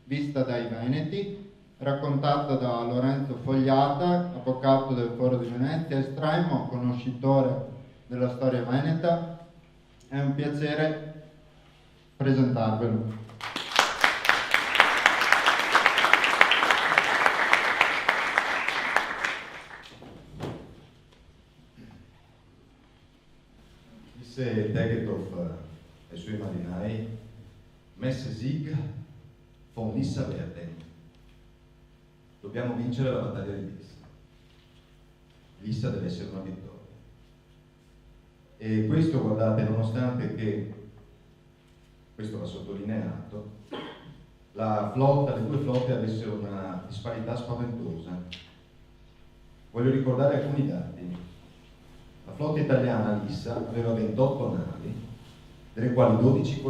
vista dai veneti raccontata da Lorenzo Fogliata, avvocato del Foro di Venezia, estremo conoscitore della storia veneta. È un piacere presentarvelo. Disse Tegethoff ai suoi marinai: Messe Sieg von Lissa werden. Dobbiamo vincere la battaglia di Lissa. Lissa deve essere una vittoria. E questo, guardate, nonostante che, questo va sottolineato, le due flotte avessero una disparità spaventosa. Voglio ricordare alcuni dati. La flotta italiana a Lissa aveva 28 navi, delle quali 12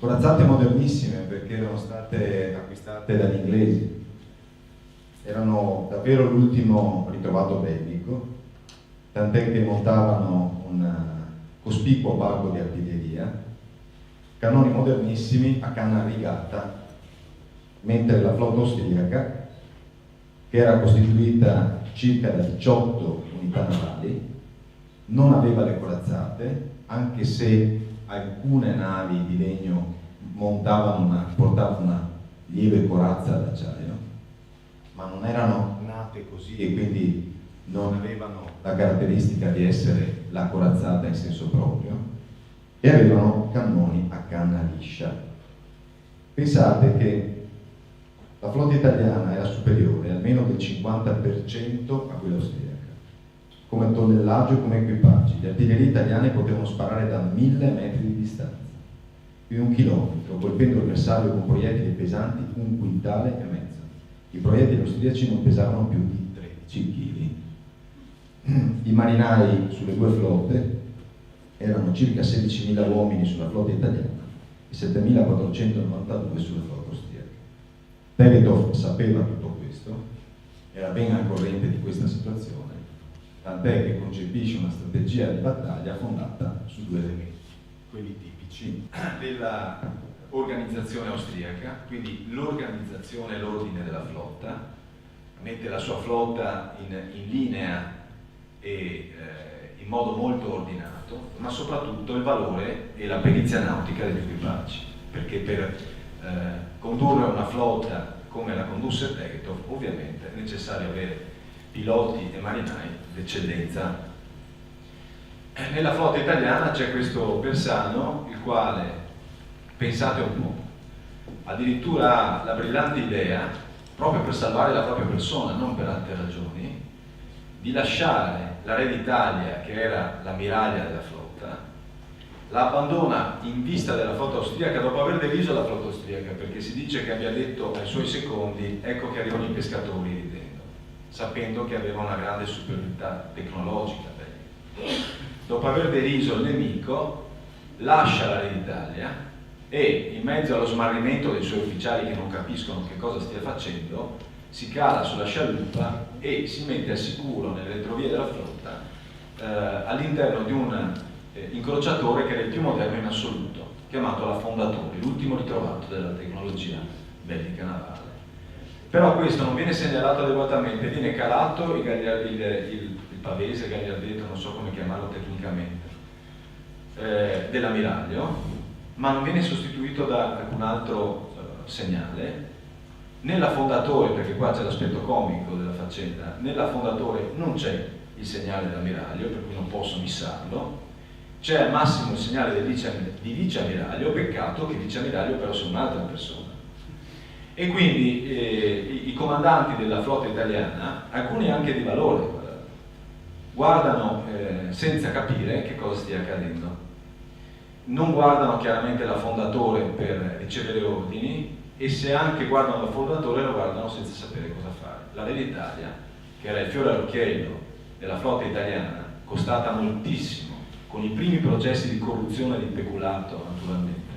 corazzate modernissime perché erano state acquistate dagli inglesi. Erano davvero l'ultimo ritrovato bellico, tant'è che montavano un cospicuo parco di artiglieria, cannoni modernissimi a canna rigata, mentre la flotta austriaca, che era costituita circa da 18 unità navali, non aveva le corazzate, anche se alcune navi di legno portavano una lieve corazza d'acciaio, ma non erano nate così e quindi non avevano la caratteristica di essere la corazzata in senso proprio, e avevano cannoni a canna liscia. Pensate che la flotta italiana era superiore almeno del 50% a quella austriaca, come tonnellaggio e come equipaggi. Le artiglierie italiane potevano sparare da 1000 metri di distanza, più di 1 chilometro, colpendo il bersaglio con proiettili pesanti 1,5 quintali. I proiettili austriaci non pesavano più di 13 kg. I marinai sulle due flotte erano circa 16.000 uomini sulla flotta italiana e 7.492 sulla flotta austriaca. Tegethoff sapeva tutto questo, era ben al corrente di questa situazione, tant'è che concepisce una strategia di battaglia fondata su 2 elementi, quelli tipici della organizzazione austriaca, quindi l'organizzazione e l'ordine della flotta, mette la sua flotta in linea e in modo molto ordinato, ma soprattutto il valore e la perizia nautica degli equipaggi, perché per condurre una flotta come la condusse Tegethoff ovviamente è necessario avere piloti e marinai d'eccellenza. Nella flotta italiana c'è questo Persano, il quale, pensate un po', addirittura ha la brillante idea, proprio per salvare la propria persona, non per altre ragioni, di lasciare la Re d'Italia, che era l'ammiraglia della flotta, la abbandona in vista della flotta austriaca dopo aver deriso la flotta austriaca, perché si dice che abbia detto ai suoi secondi: ecco che arrivano i pescatori, ridendo, sapendo che aveva una grande superiorità tecnologica. Dopo aver deriso il nemico, lascia la Re d'Italia e, in mezzo allo smarrimento dei suoi ufficiali che non capiscono che cosa stia facendo, si cala sulla scialuppa e si mette al sicuro nelle retrovie della flotta all'interno di un incrociatore che era il più moderno in assoluto, chiamato l'Affondatore, l'ultimo ritrovato della tecnologia bellica navale. Però questo non viene segnalato adeguatamente, viene calato il pavese, il gagliardetto, non so come chiamarlo tecnicamente, dell'ammiraglio, ma non viene sostituito da alcun altro segnale. Nell'affondatore, perché qua c'è l'aspetto comico della faccenda, nell'affondatore non c'è il segnale dell'ammiraglio, per cui non posso missarlo, c'è al massimo il segnale di viceammiraglio, peccato che viceammiraglio però sia un'altra persona. E quindi i comandanti della flotta italiana, alcuni anche di valore, guardano senza capire che cosa stia accadendo. Non guardano chiaramente l'affondatore per ricevere ordini, e se anche guardano l'affondatore lo guardano senza sapere cosa fare. La Re d'Italia, che era il fiore all'occhiello della flotta italiana, costata moltissimo, con i primi processi di corruzione e di peculato naturalmente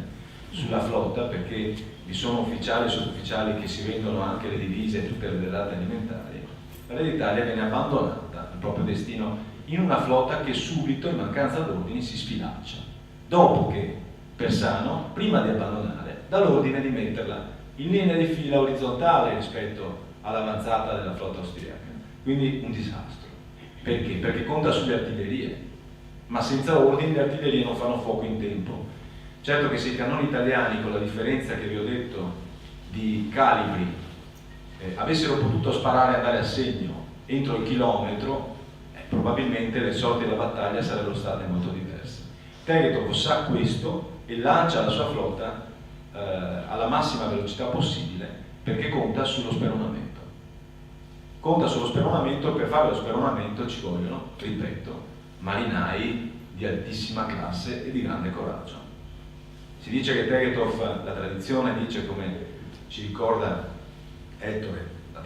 sulla flotta, perché vi sono ufficiali e sottufficiali che si vendono anche le divise e tutte le derrate alimentari, la Re d'Italia viene abbandonata al proprio destino in una flotta che subito, in mancanza d'ordini, si sfilaccia, dopo che Persano, prima di abbandonare, dà l'ordine di metterla in linea di fila orizzontale rispetto all'avanzata della flotta austriaca. Quindi un disastro. Perché? Perché conta sulle artiglierie, ma senza ordini le artiglierie non fanno fuoco in tempo. Certo che se i cannoni italiani, con la differenza che vi ho detto di calibri, avessero potuto sparare e andare a segno entro il chilometro, probabilmente le sorti della battaglia sarebbero state molto diverse. Tegetov sa questo e lancia la sua flotta alla massima velocità possibile, perché conta sullo speronamento. Conta sullo speronamento. Per fare lo speronamento ci vogliono, ripeto, marinai di altissima classe e di grande coraggio. Si dice che Tegetov, la tradizione dice, come ci ricorda Ettore, la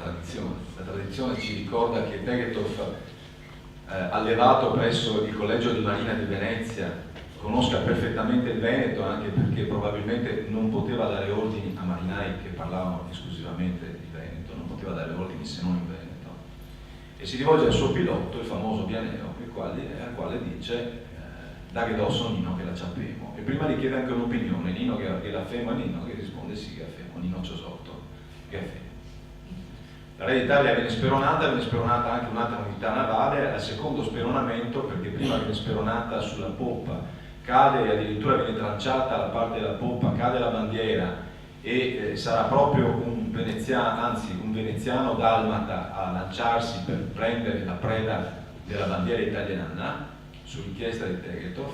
tradizione ci ricorda che Tegetov, allevato presso il Collegio di Marina di Venezia, conosca perfettamente il Veneto, anche perché probabilmente non poteva dare ordini a marinai che parlavano esclusivamente di Veneto, non poteva dare ordini se non in Veneto, e si rivolge al suo pilota, il famoso Bianeo, al quale dice daghe dosso Nino che la ciappemo, e prima gli chiede anche un'opinione, Nino che la femo, e Nino che risponde sì che la femo, Nino Ciosotto che la femo. La Re d'Italia viene speronata anche un'altra unità navale al secondo speronamento, perché prima viene speronata sulla poppa, cade e addirittura viene tranciata la parte della poppa, cade la bandiera e sarà proprio un veneziano dalmata a lanciarsi per prendere la preda della bandiera italiana su richiesta di Tegetov,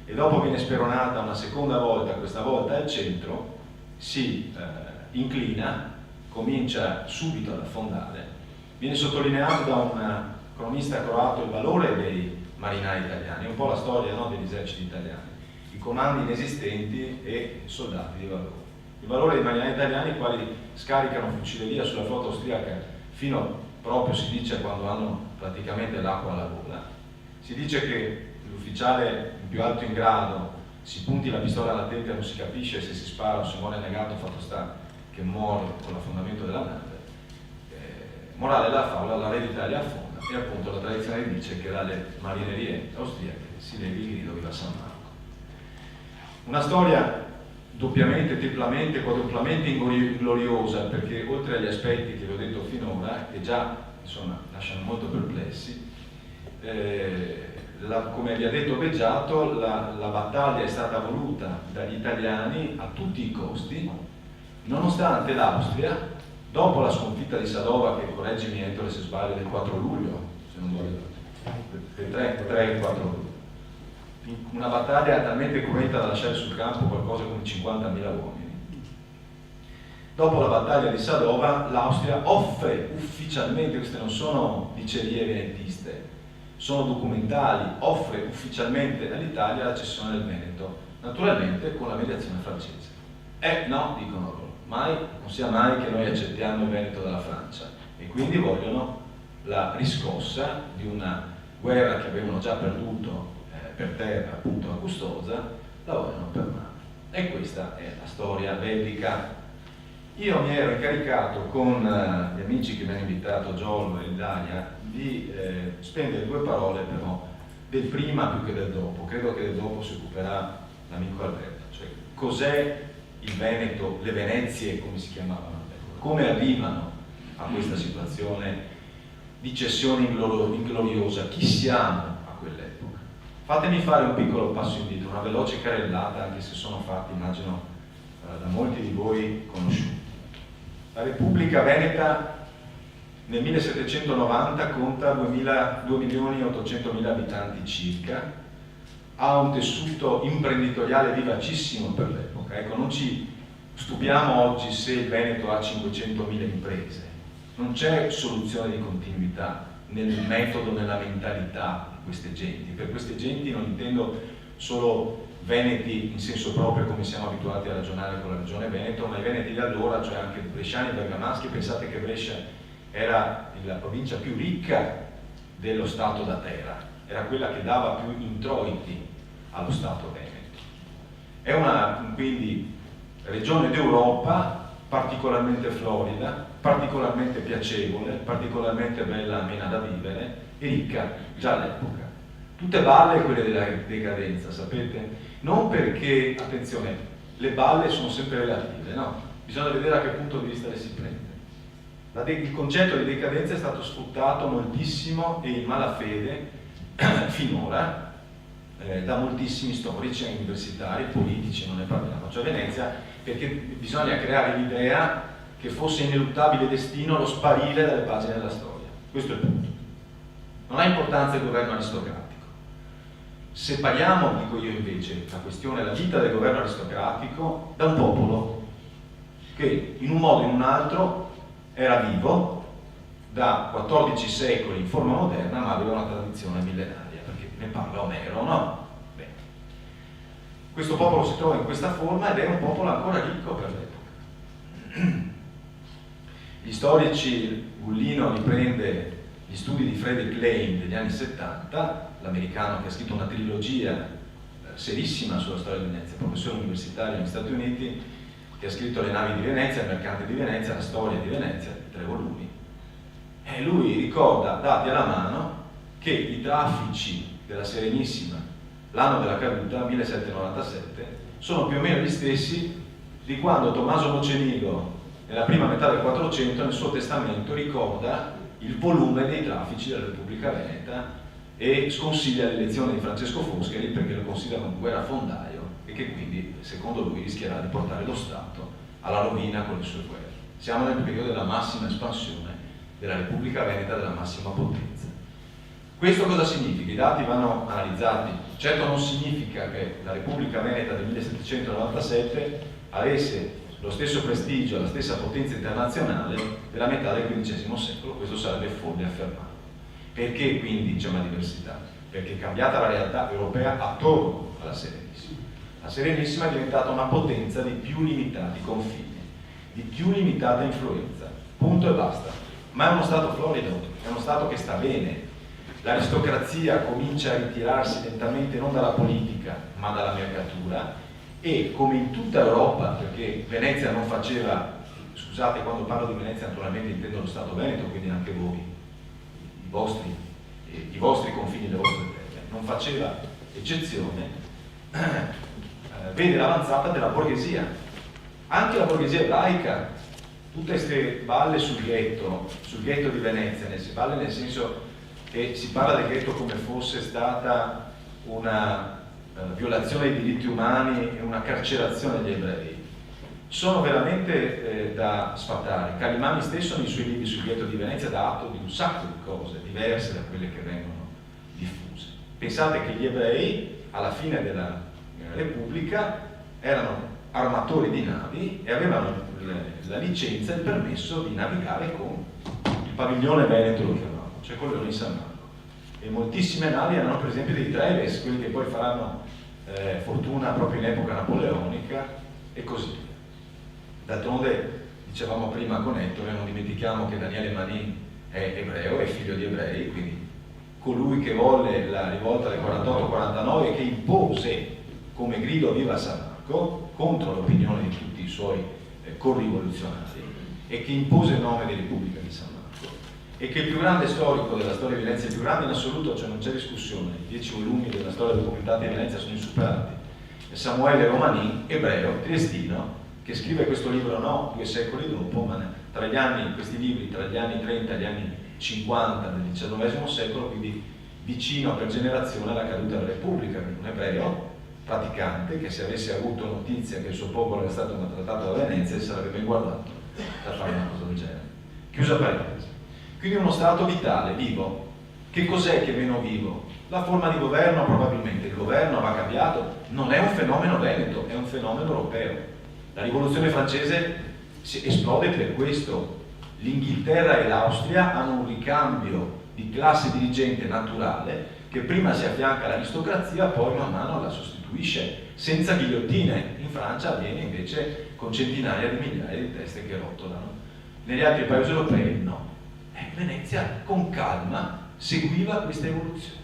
e dopo viene speronata una seconda volta, questa volta al centro, si inclina, comincia subito ad affondare. Viene sottolineato da un cronista croato il valore dei marinai italiani, un po' la storia, no, degli eserciti italiani, i comandi inesistenti e soldati di valore. Il valore dei marinai italiani, i quali scaricano fucileria sulla flotta austriaca fino proprio, si dice, quando hanno praticamente l'acqua alla gola. Si dice che l'ufficiale più alto in grado si punti la pistola alla tempia e non si capisce se si spara o se muore negato, fatto sta che muore con l'affondamento della nave. Morale della favola, la Re d'Italia affonda, e appunto la tradizione dice che dalle marinerie austriache si levi il grido viva San Marco. Una storia doppiamente, triplamente, quadruplamente gloriosa, perché oltre agli aspetti che vi ho detto finora, che già insomma lasciano molto perplessi, come vi ha detto Beggiato, la battaglia è stata voluta dagli italiani a tutti i costi, nonostante l'Austria, dopo la sconfitta di Sadova, che correggimi Ettore se sbaglio, del 4 luglio, se non voglio, del 3 e 4 luglio, una battaglia talmente cruenta da lasciare sul campo qualcosa come 50.000 uomini. Dopo la battaglia di Sadova, l'Austria offre ufficialmente, queste non sono dicerie venetiste, sono documentali, offre ufficialmente all'Italia la cessione del Veneto, naturalmente con la mediazione francese. No, dicono loro, non sia mai che noi accettiamo il Veneto dalla Francia, e quindi vogliono la riscossa di una guerra che avevano già perduto per terra, appunto a Custoza, la vogliono per mare. E questa è la storia bellica. Io mi ero incaricato con gli amici che mi hanno invitato, Giorgio e Dalia, di spendere due parole però del prima più che del dopo. Credo che del dopo si occuperà l'amico Alberto, cioè cos'è il Veneto, le Venezie come si chiamavano, come arrivano a questa situazione di cessione ingloriosa, chi siamo a quell'epoca. Fatemi fare un piccolo passo indietro, una veloce carrellata, anche se sono fatti, immagino, da molti di voi conosciuti. La Repubblica Veneta nel 1790 conta 2.800.000 abitanti circa, ha un tessuto imprenditoriale vivacissimo per l'epoca. Ecco, non ci stupiamo oggi se il Veneto ha 500.000 imprese, non c'è soluzione di continuità nel metodo, nella mentalità di queste genti. Per queste genti non intendo solo veneti in senso proprio come siamo abituati a ragionare con la regione Veneto, ma i veneti di allora, cioè anche bresciani e bergamaschi. Pensate che Brescia era la provincia più ricca dello Stato da terra, era quella che dava più introiti allo Stato Veneto. È una quindi regione d'Europa particolarmente florida, particolarmente piacevole, particolarmente bella, amena da vivere e ricca già all'epoca. Tutte balle quelle della decadenza, sapete? Non perché, attenzione, le balle sono sempre relative, no? bisogna vedere a che punto di vista le si prende. Il concetto di decadenza è stato sfruttato moltissimo e in malafede finora da moltissimi storici, universitari, politici, non ne parliamo, cioè Venezia, perché bisogna creare l'idea che fosse ineluttabile destino lo sparire dalle pagine della storia. Questo è il punto. Non ha importanza il governo aristocratico. Separiamo, dico io invece, la questione della vita del governo aristocratico da un popolo che in un modo o in un altro era vivo da 14 secoli in forma moderna, ma aveva una tradizione millenaria, perché ne parla Omero, no? Bene. Questo popolo si trova in questa forma ed è un popolo ancora ricco per l'epoca. Gli storici, Gullino riprende gli studi di Frederick Lane degli anni 70, l'americano che ha scritto una trilogia serissima sulla storia di Venezia, professore universitario negli Stati Uniti, che ha scritto Le navi di Venezia, Il mercante di Venezia, La storia di Venezia, 3 volumi. E lui ricorda, dati alla mano, che i traffici della Serenissima, l'anno della caduta, 1797, sono più o meno gli stessi di quando Tommaso Mocenigo, nella prima metà del 400, nel suo testamento ricorda il volume dei traffici della Repubblica Veneta e sconsiglia l'elezione di Francesco Foscheri perché lo considera un guerrafondaio e che quindi, secondo lui, rischierà di portare lo Stato alla rovina con le sue guerre. Siamo nel periodo della massima espansione della Repubblica Veneta, della massima potenza. Questo cosa significa? I dati vanno analizzati. Certo non significa che la Repubblica Veneta del 1797 avesse lo stesso prestigio, la stessa potenza internazionale della metà del XV secolo, questo sarebbe folle affermarlo. Perché quindi c'è una diversità? Perché è cambiata la realtà europea attorno alla Serenissima. La Serenissima è diventata una potenza di più limitati confini, di più limitata influenza, punto e basta. Ma è uno Stato florido, è uno Stato che sta bene. L'aristocrazia comincia a ritirarsi lentamente non dalla politica, ma dalla mercatura, e come in tutta Europa, perché Venezia non faceva, scusate, quando parlo di Venezia naturalmente intendo lo Stato Veneto, quindi anche voi, i vostri confini, le vostre terre, non faceva eccezione, vede l'avanzata della borghesia, anche la borghesia ebraica, tutte queste balle sul ghetto di Venezia, balle nel senso che si parla del ghetto come fosse stata una violazione dei diritti umani e una carcerazione degli ebrei, sono veramente da sfatare. Calimani stesso nei suoi libri sul ghetto di Venezia dà atto di un sacco di cose diverse da quelle che vengono diffuse. Pensate che gli ebrei alla fine della Repubblica erano armatori di navi e avevano la licenza e il permesso di navigare con il padiglione veneto, lo chiamavano, cioè quello di San Marco. E moltissime navi erano per esempio dei Treves, quelli che poi faranno fortuna proprio in epoca napoleonica e così via. D'altronde, dicevamo prima con Ettore, non dimentichiamo che Daniele Manin è ebreo, è figlio di ebrei, quindi colui che volle la rivolta del 48-49 e che impose come grido viva San Marco contro l'opinione di tutti i suoi corrivoluzionari e che impose il nome di Repubblica di San Marco, e che il più grande storico della storia di Venezia, il più grande in assoluto, cioè non c'è discussione, i 10 volumi della storia documentata di Venezia sono insuperati, è Samuele Romanin, ebreo, triestino, che scrive questo libro no 2 secoli dopo, ma tra gli anni, questi libri tra gli anni 30 e gli anni 50 del XIX secolo, quindi vicino per generazione alla caduta della Repubblica, un ebreo praticante che se avesse avuto notizia che il suo popolo era stato maltrattato da Venezia si sarebbe ben guardato da fare una cosa del genere. Chiusa parentesi. Quindi uno Stato vitale, vivo. Che cos'è che è meno vivo? La forma di governo probabilmente, il governo va cambiato, non è un fenomeno veneto, è un fenomeno europeo. La rivoluzione francese esplode per questo. L'Inghilterra e l'Austria hanno un ricambio di classe dirigente naturale che prima si affianca all'aristocrazia, poi man mano la sostituisce, senza ghigliottine. In Francia avviene invece con centinaia di migliaia di teste che rotolano. Negli altri paesi europei no. Venezia con calma seguiva questa evoluzione.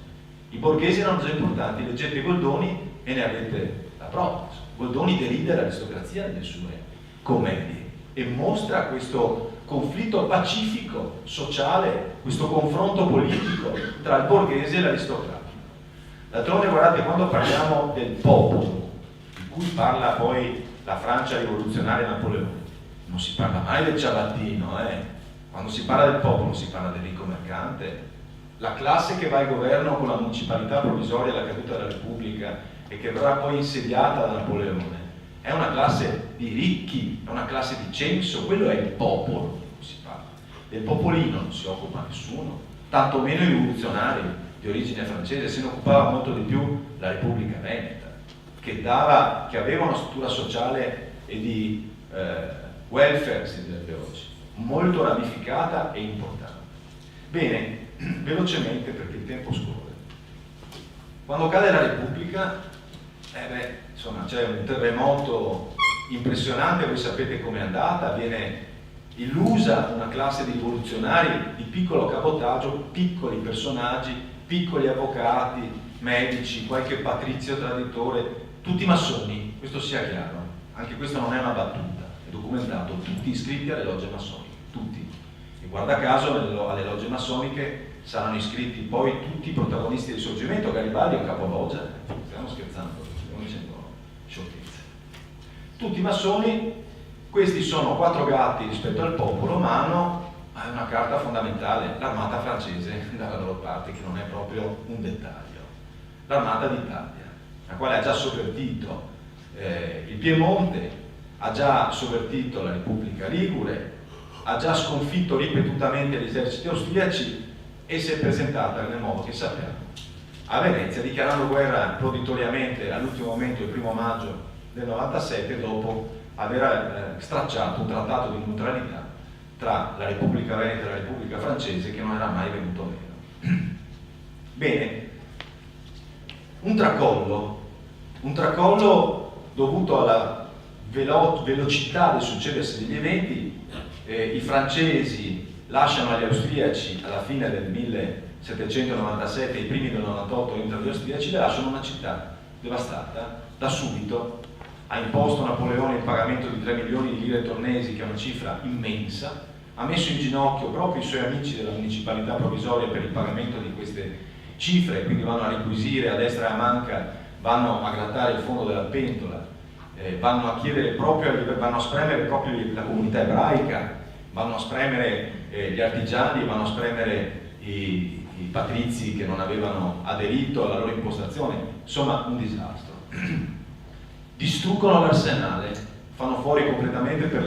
I borghesi erano già importanti, leggete Goldoni e ne avete la prova. Goldoni deride l'aristocrazia nelle sue commedie e mostra questo conflitto pacifico, sociale, questo confronto politico tra il borghese e l'aristocratico. D'altronde, guardate, quando parliamo del popolo, di cui parla poi la Francia rivoluzionaria Napoleone, non si parla mai del ciabattino, quando si parla del popolo si parla del ricco mercante. La classe che va al governo con la municipalità provvisoria alla caduta della Repubblica e che verrà poi insediata da Napoleone è una classe di ricchi, è una classe di censo, quello è il popolo di cui si parla. Del popolino non si occupa nessuno, tantomeno i rivoluzionari di origine francese, se ne occupava molto di più la Repubblica Veneta, che aveva una struttura sociale e di welfare, si direbbe oggi, molto ramificata e importante. Bene, velocemente perché il tempo scorre. Quando cade la Repubblica, insomma, c'è un terremoto impressionante, voi sapete com'è andata, viene illusa una classe di rivoluzionari di piccolo cabotaggio, piccoli personaggi, piccoli avvocati, medici, qualche patrizio traditore, tutti massoni, questo sia chiaro, anche questa non è una battuta, è documentato, tutti iscritti alle logge massoniche, tutti. E guarda caso alle logge massoniche saranno iscritti poi tutti i protagonisti del Risorgimento. Garibaldi è un capologgia, stiamo scherzando, stiamo dicendo sciocchezze. Tutti massoni, questi sono 4 gatti rispetto al popolo, ma hanno una carta fondamentale, l'armata francese dalla loro parte, che non è proprio un dettaglio. L'armata d'Italia, la quale ha già sovvertito il Piemonte, ha già sovvertito la Repubblica Ligure, ha già sconfitto ripetutamente gli eserciti austriaci e si è presentata nel modo che sappiamo a Venezia, dichiarando guerra proditoriamente all'ultimo momento, il 1° maggio del 97, dopo aver stracciato un trattato di neutralità tra la Repubblica Veneta e la Repubblica Francese che non era mai venuto meno. Bene, un tracollo dovuto alla velocità del succedersi degli eventi. I francesi lasciano agli austriaci alla fine del 1797, i primi del 98 entrano gli austriaci, le lasciano una città devastata. Da subito ha imposto Napoleone il pagamento di 3 milioni di lire tornesi, che è una cifra immensa, ha messo in ginocchio proprio i suoi amici della municipalità provvisoria per il pagamento di queste cifre, quindi vanno a requisire a destra e a manca, vanno a grattare il fondo della pentola, vanno a chiedere proprio, vanno a spremere proprio la comunità ebraica, vanno a spremere gli artigiani, vanno a spremere i patrizi che non avevano aderito alla loro impostazione, insomma un disastro. Distruggono l'arsenale, fanno fuori completamente per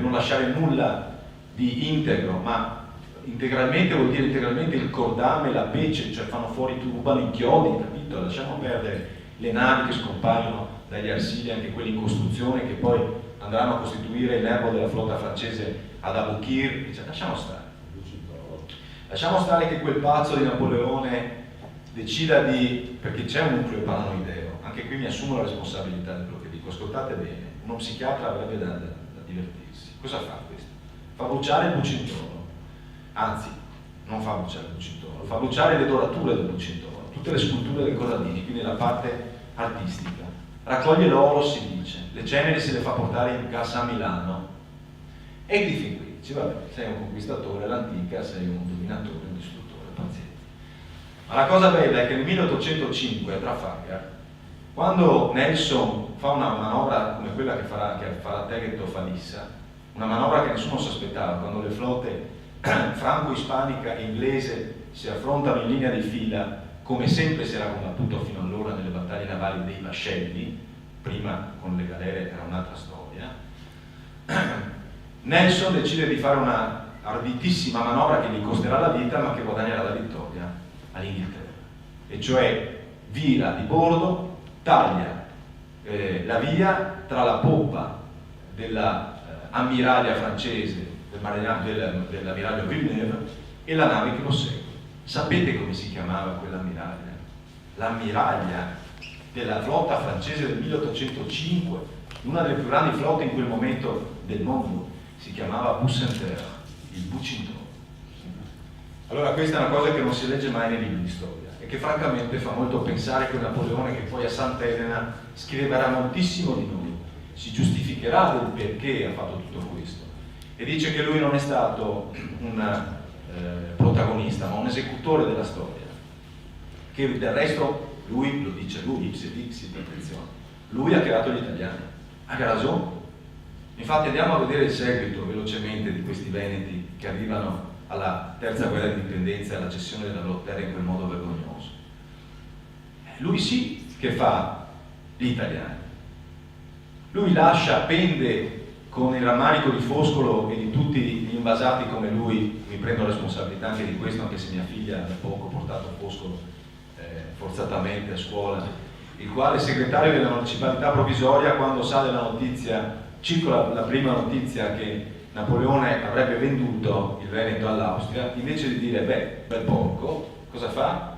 non lasciare nulla di integro, ma integralmente vuol dire integralmente il cordame, la pece, cioè fanno fuori, rubano i chiodi, capito? Lasciamo perdere le navi che scompaiono dagli arsili, anche quelli in costruzione, che poi andranno a costituire il nervo della flotta francese ad Aboukir, cioè, lasciamo stare che quel pazzo di Napoleone decida di, perché c'è un nucleo paranoideo, anche qui mi assumo la responsabilità di quello che dico, ascoltate bene, uno psichiatra avrebbe da divertirsi. Cosa fa questo? Fa bruciare il Bucintoro, anzi non fa bruciare il Bucintoro, fa bruciare le dorature del Bucintoro, tutte le sculture del Corradini, quindi la parte artistica, raccoglie l'oro, si dice, le ceneri se le fa portare in cassa a Milano e di fin qui dice vabbè, sei un conquistatore all'antica, sei un dominatore, un distruttore, paziente. Ma la cosa bella è che nel 1805 a Trafalgar, quando Nelson fa una manovra come quella che farà Tegetto Falissa, una manovra che nessuno si aspettava, quando le flotte franco-ispanica e inglese si affrontano in linea di fila, come sempre si era combattuto fino allora nelle battaglie navali dei vascelli, prima con le galere era un'altra storia, Nelson decide di fare una arditissima manovra che gli costerà la vita ma che guadagnerà la vittoria all'Inghilterra, e cioè vira di bordo, taglia la via tra la poppa dell'ammiraglia francese, dell'ammiraglio Villeneuve, e la nave che lo segue. Sapete come si chiamava quell'ammiraglia? L'ammiraglia della flotta francese del 1805, una delle più grandi flotte in quel momento del mondo, si chiamava Bucentaure, il Bucintoro. Allora questa è una cosa che non si legge mai nei libri di storia e che francamente fa molto pensare che Napoleone, che poi a Sant'Elena scriverà moltissimo di noi, si giustificherà del perché ha fatto tutto questo e dice che lui non è stato un protagonista ma un esecutore della storia, che del resto lui, lo dice lui, ipse dixit, attenzione, lui ha creato gli italiani, ha ragione, Infatti andiamo a vedere il seguito velocemente di questi veneti che arrivano alla terza guerra di indipendenza e alla cessione della loro terra in quel modo vergognoso. Lui sì che fa gli italiani. Lui lascia, pende con il rammarico di Foscolo e di tutti gli invasati come lui, mi prendo la responsabilità anche di questo, anche se mia figlia da poco ha portato Foscolo forzatamente a scuola, il quale segretario della municipalità provvisoria, quando sale la notizia, circola la prima notizia che Napoleone avrebbe venduto il Veneto all'Austria, invece di dire bel porco, cosa fa?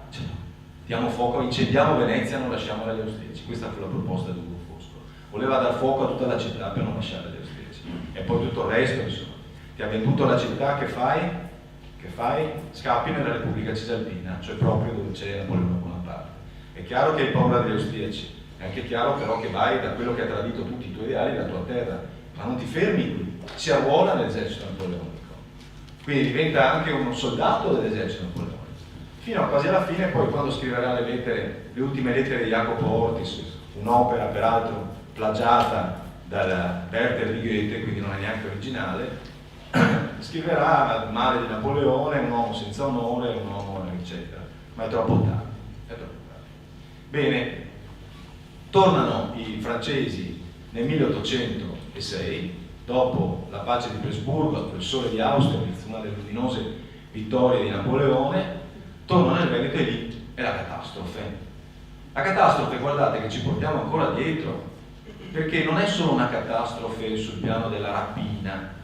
Diamo fuoco, incendiamo Venezia, non lasciamo agli austriaci. Questa fu la proposta di Ugo Foscolo. Voleva dar fuoco a tutta la città per non lasciare agli austriaci. E poi tutto il resto, insomma. Ti ha venduto la città, che fai? Scappi nella Repubblica Cisalpina, cioè proprio dove c'è Napoleone Bonaparte. È chiaro che hai paura degli austriaci, è anche chiaro però che vai da quello che ha tradito tutti i tuoi ideali, la tua terra, ma non ti fermi qui, si arruola nell'esercito napoleonico, quindi diventa anche un soldato dell'esercito napoleonico, fino a quasi alla fine. Poi quando scriverà le lettere, le ultime lettere di Jacopo Ortis, un'opera peraltro plagiata da Werther di Goethe, quindi non è neanche originale, scriverà male di Napoleone, un uomo senza onore, un uomo eccetera, ma è troppo tardi. Bene, tornano i francesi nel 1806, dopo la pace di Presburgo, il sole di Austerlitz, una delle luminose vittorie di Napoleone, tornano nel Veneto e lì è la catastrofe. La catastrofe, guardate, che ci portiamo ancora dietro, perché non è solo una catastrofe sul piano della rapina,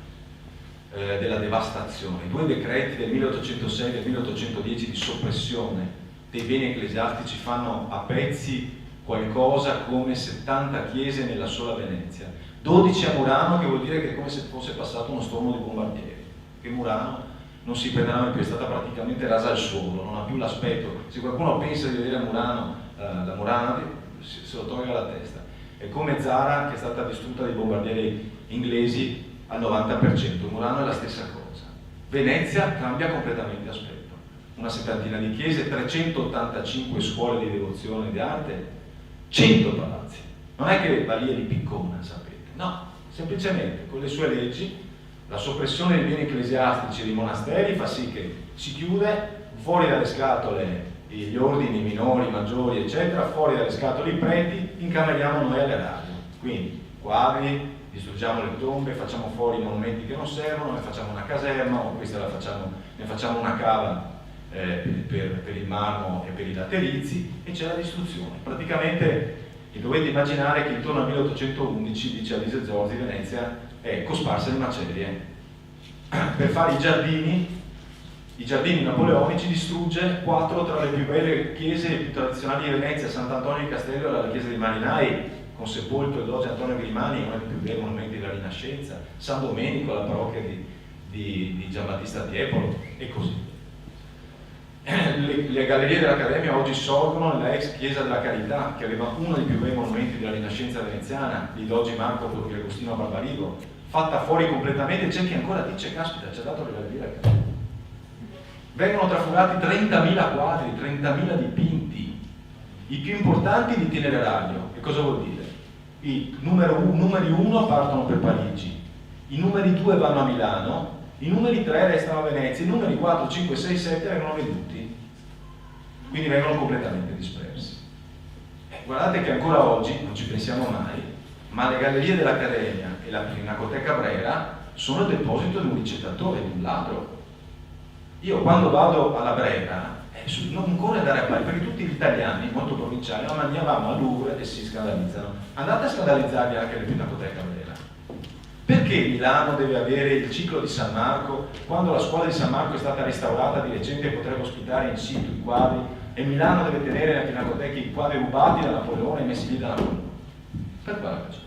della devastazione. I due decreti del 1806 e del 1810 di soppressione dei beni ecclesiastici fanno a pezzi qualcosa come 70 chiese nella sola Venezia, 12 a Murano, che vuol dire che è come se fosse passato uno stormo di bombardieri, che Murano non si prenderà mai più, è stata praticamente rasa al suolo, non ha più l'aspetto. Se qualcuno pensa di vedere a Murano, la Murano se lo toglie dalla testa. È come Zara, che è stata distrutta dai bombardieri inglesi al 90%, Murano è la stessa cosa. Venezia cambia completamente aspetto, una settantina di chiese, 385 scuole di devozione e di arte, 100 palazzi. Non è che va lì e li piccona, sapete, no, semplicemente con le sue leggi la soppressione dei beni ecclesiastici e dei monasteri fa sì che si chiude, fuori dalle scatole gli ordini minori, maggiori, eccetera, fuori dalle scatole i preti, incameriamo noi alle radio. Quindi quadri, distruggiamo le tombe, facciamo fuori i monumenti che non servono, ne facciamo una caserma, o questa ne facciamo una cava per il marmo e per i laterizi, e c'è la distruzione. Praticamente dovete immaginare che intorno al 1811, dice Alise Zorzi, Venezia è cosparsa di macerie. Per fare i giardini napoleonici distrugge 4 tra le più belle chiese e più tradizionali di Venezia. Sant'Antonio di Castello era la chiesa dei Marinai, con sepolto e doge Antonio Grimani, uno dei più bei monumenti della Rinascenza, San Domenico, la parrocchia di Giambattista Tiepolo, e così. Le gallerie dell'Accademia oggi sorgono nella ex chiesa della Carità, che aveva uno dei più bei monumenti della Rinascenza veneziana, di Dogi Marco di Agostino Barbarigo, fatta fuori completamente. C'è chi ancora dice, caspita, ci ha dato le gallerie dell'Accademia. Vengono trafugati 30.000 quadri, 30.000 dipinti, i più importanti di itinerario. E cosa vuol dire? I numeri 1 partono per Parigi, i numeri 2 vanno a Milano, i numeri 3 restano a Venezia, i numeri 4, 5, 6, 7 vengono venduti, quindi vengono completamente dispersi. Guardate che ancora oggi, non ci pensiamo mai, ma le gallerie dell'Accademia e la Pinacoteca Brera sono il deposito di un ricettatore, di un ladro. Io quando vado alla Brera non corre andare a Parigi, perché tutti gli italiani, molto provinciali, ma andiamo al Louvre e si scandalizzano. Andate a scandalizzarvi anche le Pinacoteca Brera. Perché Milano deve avere il ciclo di San Marco, quando la scuola di San Marco è stata restaurata di recente e potrebbe ospitare in situ i quadri, e Milano deve tenere nella Pinacoteca i quadri rubati da Napoleone e messi lì da Napoleone? Per quale ragione?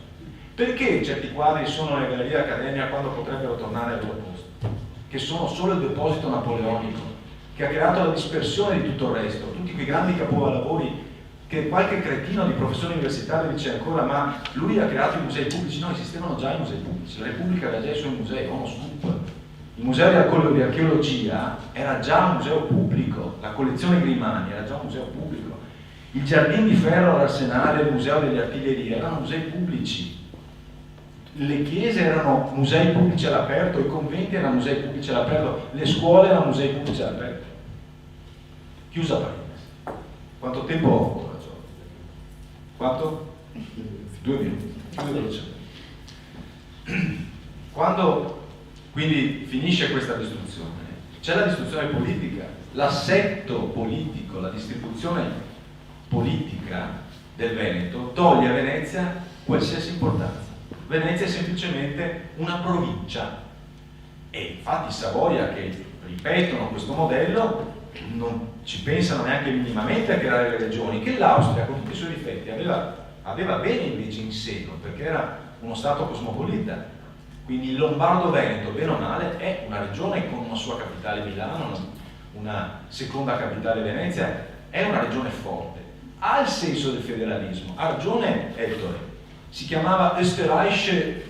Perché certi quadri sono nelle gallerie dell'Accademia quando potrebbero tornare al loro posto? Che sono solo il deposito napoleonico, che ha creato la dispersione di tutto il resto, tutti quei grandi capolavori che qualche cretino di professore universitario dice ancora, ma lui ha creato i musei pubblici. No, esistevano già i musei pubblici, la Repubblica aveva già i suoi musei, uno scoop. Il museo di archeologia era già un museo pubblico, la collezione Grimani era già un museo pubblico, il Giardino di Ferro all'Arsenale, il museo delle artiglierie erano musei pubblici. le chiese erano musei pubblici all'aperto, i conventi erano musei pubblici all'aperto, le scuole erano musei pubblici all'aperto. Chiusa parentesi. Quanto tempo ho ancora? Quanto? 2 minuti. Chiudo velocemente. Quando quindi finisce questa distruzione, c'è la distruzione politica, l'assetto politico, la distribuzione politica del Veneto toglie a Venezia qualsiasi importanza. Venezia è semplicemente una provincia e infatti Savoia, che ripetono questo modello, non ci pensano neanche minimamente a creare le regioni, che l'Austria con tutti i suoi difetti aveva bene invece in seno, perché era uno stato cosmopolita. Quindi il Lombardo-Veneto, bene o male, è una regione con una sua capitale Milano, una seconda capitale Venezia, è una regione forte, ha il senso del federalismo, ha ragione Ettore, si chiamava Österreichische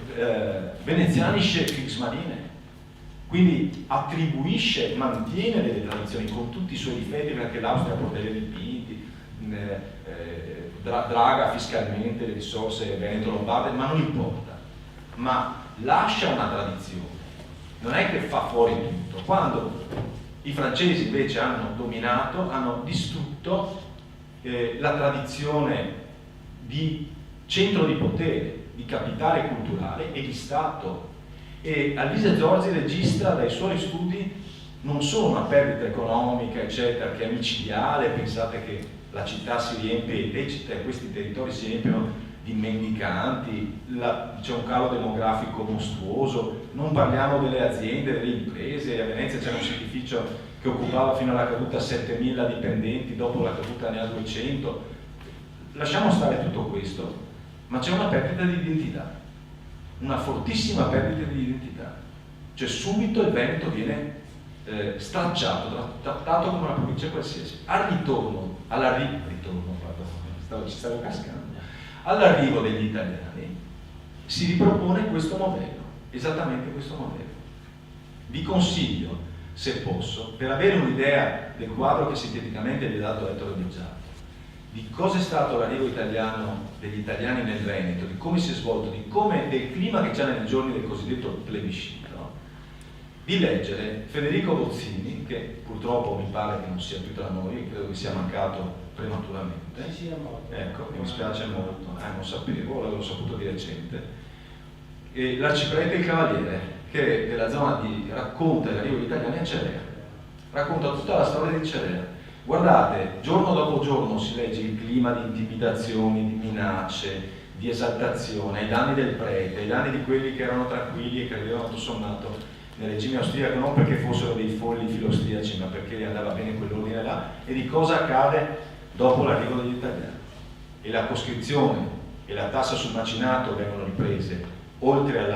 Venezianische Kriegsmarine, quindi attribuisce, mantiene delle tradizioni con tutti i suoi difetti, perché l'Austria ha portato dei dipinti, draga fiscalmente le risorse veneto-lombarde, ma non importa, ma lascia una tradizione, non è che fa fuori tutto. Quando i francesi invece hanno dominato, hanno distrutto la tradizione di centro di potere, di capitale culturale e di Stato. E Alvise Zorzi registra dai suoi studi non solo una perdita economica, eccetera, che è micidiale, pensate che la città si riempie, questi territori si riempiono di mendicanti, c'è un calo demografico mostruoso, non parliamo delle aziende, delle imprese. A Venezia c'era un sitificio che occupava fino alla caduta 7.000 dipendenti, dopo la caduta ne ha 200. Lasciamo stare tutto questo, ma c'è una perdita di identità, una fortissima perdita di identità, cioè subito il Veneto viene stracciato, trattato come una provincia qualsiasi. Ci stavo cascando. All'arrivo degli italiani si ripropone questo modello, esattamente questo modello. Vi consiglio, se posso, per avere un'idea del quadro che sinteticamente vi ha dato Ettore Bigiatti, di cosa è stato l'arrivo italiano degli italiani nel Veneto, di come si è svolto, del clima che c'è nei giorni del cosiddetto plebiscito, di leggere Federico Bozzini, che purtroppo mi pare che non sia più tra noi, credo che sia mancato prematuramente. Ecco, mi dispiace molto, non sapevo, l'avevo saputo di recente. E L'Arciprete e il Cavaliere, che della zona racconta l'arrivo degli italiani a Cerea, racconta tutta la storia di Cerea. Guardate, giorno dopo giorno si legge il clima di intimidazioni, di minacce, di esaltazione, ai danni del prete, ai danni di quelli che erano tranquilli e che avevano tutto sommato nel regime austriaco, non perché fossero dei folli filostriaci, ma perché gli andava bene quell'ordine là, e di cosa accade dopo l'arrivo degli italiani. E la coscrizione e la tassa sul macinato vengono riprese, oltre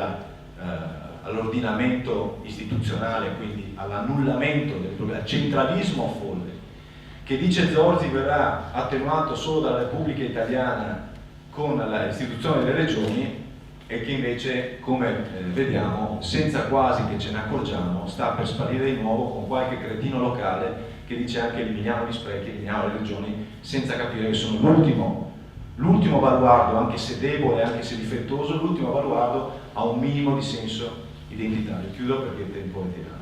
all'ordinamento istituzionale, quindi all'annullamento del problema, al centralismo folle, che dice Zorzi verrà attenuato solo dalla Repubblica Italiana con l'istituzione delle regioni, e che invece, come vediamo, senza quasi che ce ne accorgiamo, sta per sparire di nuovo con qualche cretino locale che dice anche eliminiamo gli sprechi, eliminiamo le regioni, senza capire che sono l'ultimo baluardo, anche se debole, anche se difettoso, l'ultimo baluardo a un minimo di senso identitario. Chiudo perché il tempo è tirato.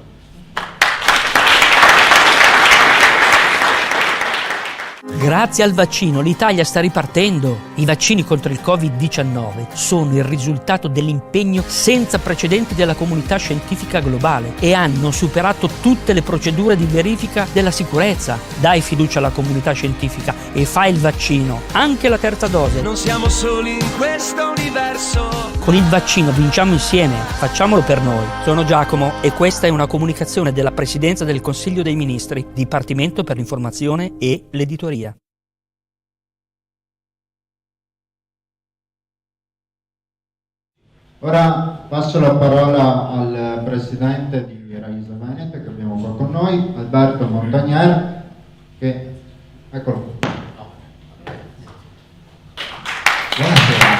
Grazie al vaccino l'Italia sta ripartendo. I vaccini contro il Covid-19 sono il risultato dell'impegno senza precedenti della comunità scientifica globale e hanno superato tutte le procedure di verifica della sicurezza. Dai fiducia alla comunità scientifica e fai il vaccino, anche la terza dose. Non siamo soli in questo universo. Con il vaccino vinciamo insieme, facciamolo per noi. Sono Giacomo e questa è una comunicazione della Presidenza del Consiglio dei Ministri, Dipartimento per l'Informazione e l'Editoria. Ora passo la parola al presidente di Raisa Veneto che abbiamo qua con noi, Alberto Montagnier, che eccolo. Buonasera.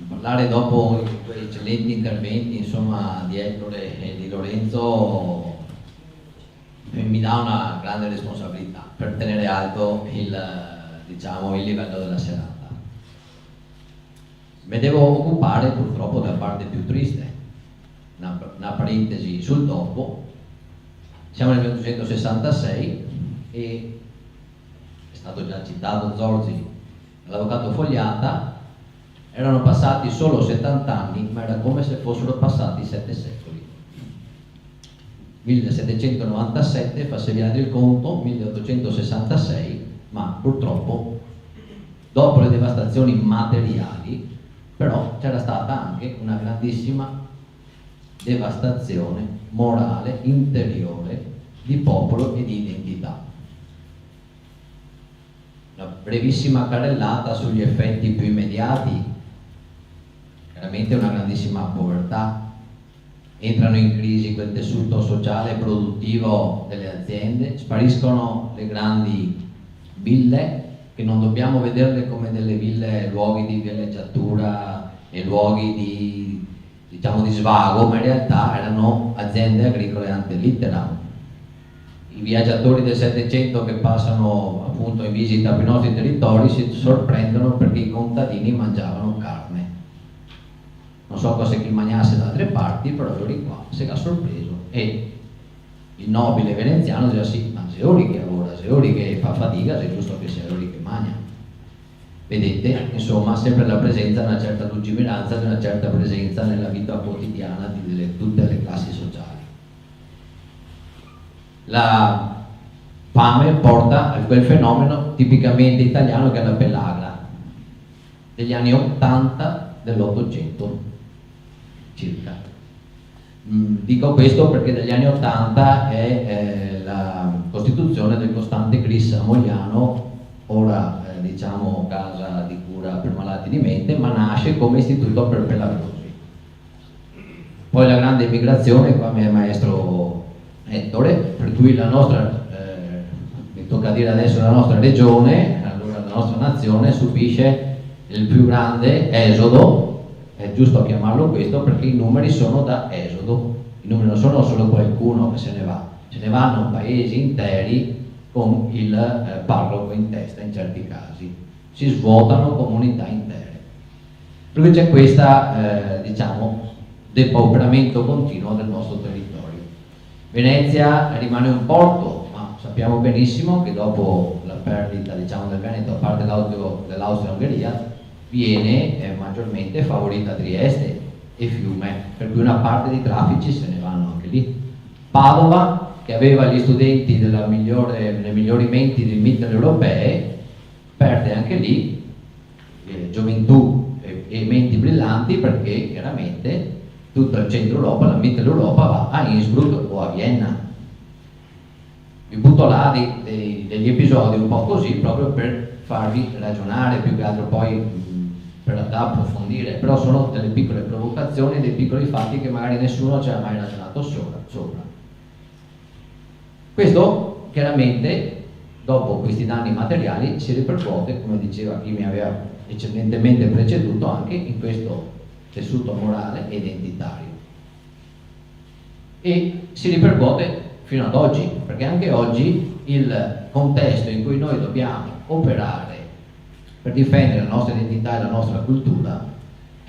Parlare dopo quei eccellenti interventi, insomma, di Ettore e di Lorenzo mi dà una grande responsabilità per tenere alto il diciamo, il livello della serata. Me devo occupare purtroppo della parte più triste, una parentesi sul dopo. Siamo nel 1866 e è stato già citato Zorzi, l'avvocato Fogliata. Erano passati solo 70 anni, ma era come se fossero passati 7 secoli. 1797, facevi il conto, 1866, ma purtroppo dopo le devastazioni materiali, però c'era stata anche una grandissima devastazione morale, interiore, di popolo e di identità. Una brevissima carrellata sugli effetti più immediati. Veramente una grandissima povertà, entrano in crisi quel tessuto sociale e produttivo delle aziende, spariscono le grandi ville, che non dobbiamo vederle come delle ville, luoghi di villeggiatura e luoghi di, diciamo, di svago, ma in realtà erano aziende agricole ante litteram. I viaggiatori del Settecento che passano appunto in visita per i nostri territori si sorprendono perché i contadini mangiavano carne. Non so cosa chi mangiasse da altre parti, però lui qua si è sorpreso e il nobile veneziano dice sì, ma se ora che lavora, se ora che fa fatica, è giusto che sia ora che mangia. Vedete, insomma, sempre la presenza, una certa lungimiranza, di una certa presenza nella vita quotidiana di tutte le classi sociali. La fame porta a quel fenomeno tipicamente italiano che è la pellagra degli anni 80 dell'800 circa. Dico questo perché dagli anni 80 è la costituzione del Costante Cris a Mogliano, ora diciamo casa di cura per malati di mente, ma nasce come istituto per pellagrosi. Poi la grande immigrazione, qua mi è maestro Ettore, per cui la nostra, mi tocca dire adesso la nostra regione, allora la nostra nazione subisce il più grande esodo. È giusto chiamarlo questo perché i numeri sono da esodo, i numeri non sono solo qualcuno che se ne va, ce ne vanno paesi interi con il parroco in testa in certi casi, si svuotano comunità intere. Per cui c'è questa, diciamo, depauperamento continuo del nostro territorio. Venezia rimane un porto, ma sappiamo benissimo che dopo la perdita, diciamo, del Veneto, a parte dell'Austria-Ungheria, viene maggiormente favorita Trieste e Fiume, per cui una parte dei traffici se ne vanno anche lì. Padova, che aveva gli studenti delle migliori menti dei mitteleuropee, perde anche lì gioventù e menti brillanti, perché chiaramente tutto il centro Europa, la Mitteleuropa va a Innsbruck o a Vienna. Vi butto là degli episodi un po' così proprio per farvi ragionare, più che altro poi per approfondire, però sono delle piccole provocazioni, dei piccoli fatti che magari nessuno ci ha mai ragionato sopra. Questo chiaramente, dopo questi danni materiali, si ripercuote, come diceva chi mi aveva eccellentemente preceduto, anche in questo tessuto morale e identitario. E si ripercuote fino ad oggi, perché anche oggi il contesto in cui noi dobbiamo operare per difendere la nostra identità e la nostra cultura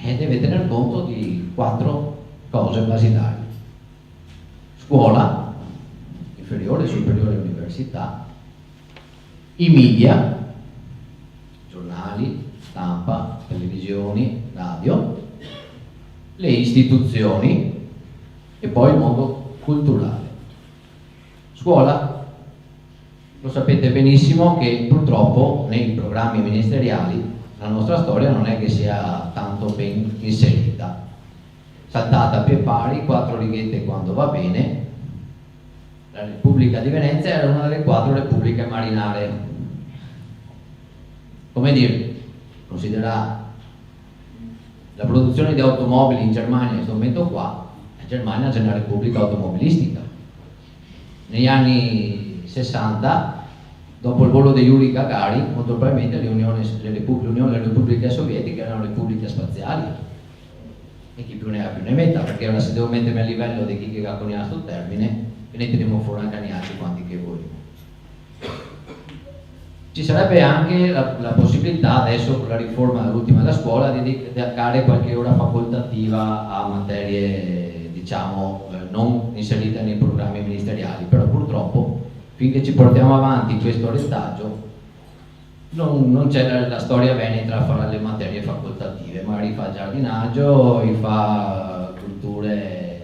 deve tener conto di 4 cose basilari: scuola, inferiore, superiore, università, i media, giornali, stampa, televisioni, radio, le istituzioni e poi il mondo culturale. Scuola, lo sapete benissimo che purtroppo nei programmi ministeriali la nostra storia non è che sia tanto ben inserita, saltata a pie pari, 4 righette quando va bene. La Repubblica di Venezia era una delle 4 repubbliche marinare. Come dire, considera la produzione di automobili in Germania in questo momento qua, in Germania c'è una repubblica automobilistica. Negli anni 60, dopo il volo di Yuri Gagarin, molto probabilmente l'Unione delle Repubbliche Sovietiche erano repubbliche spaziali, e chi più ne ha più ne metta, perché ora se devo mettermi a livello di chi che ha coniato questo termine, ve ne teniamo fuori anche altri quanti che vogliono. Ci sarebbe anche la possibilità adesso con la riforma dell'ultima della scuola di dedicare qualche ora facoltativa a materie diciamo non inserite nei programmi ministeriali, però purtroppo finché ci portiamo avanti questo retaggio non c'è la storia veneta a fare le materie facoltative, magari fa giardinaggio, fa culture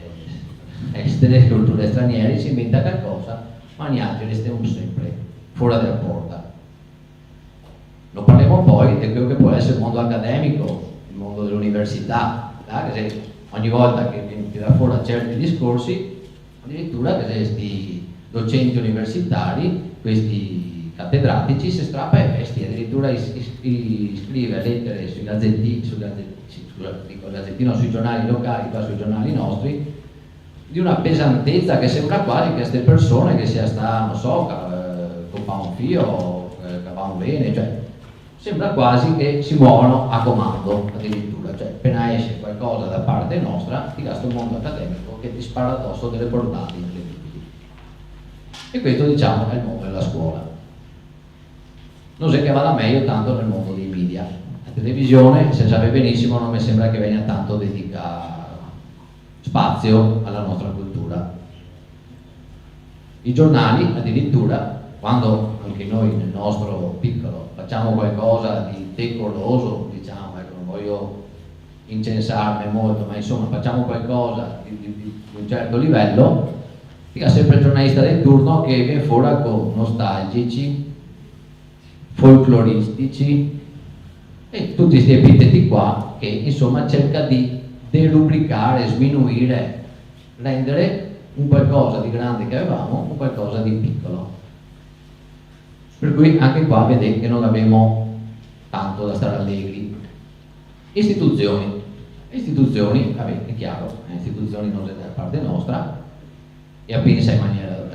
estere, culture straniere, si inventa qualcosa, ma noi altri restiamo sempre fuori dalla porta. Non parliamo poi di quello che può essere il mondo accademico, il mondo dell'università, che ogni volta che tira fuori certi discorsi, addirittura che questi docenti universitari, questi cattedratici, si strappa i vesti, addirittura scrive lettere sui gazzettino, sui giornali locali, qua sui giornali nostri, di una pesantezza che sembra quasi che queste persone che sia sta, non so, con un fio, che vanno bene, cioè sembra quasi che si muovono a comando addirittura, cioè appena esce qualcosa da parte nostra ti gasta un mondo accademico che ti spara addosso delle bordate incredibili. E questo diciamo è il mondo della scuola. Non so che vada meglio tanto nel mondo dei media. La televisione, se sape benissimo, non mi sembra che venga tanto dedica spazio alla nostra cultura. I giornali addirittura, quando anche noi nel nostro piccolo facciamo qualcosa di decoroso, diciamo, ecco, non voglio incensarmi molto, ma insomma facciamo qualcosa di un certo livello, dica sempre il giornalista del turno che viene fuori con nostalgici, folcloristici e tutti questi epiteti qua che insomma cerca di derubricare, sminuire, rendere un qualcosa di grande che avevamo un qualcosa di piccolo. Per cui anche qua vedete che non abbiamo tanto da stare allegri. Istituzioni, vabbè, è chiaro, istituzioni non sono da parte nostra e pensa in maniera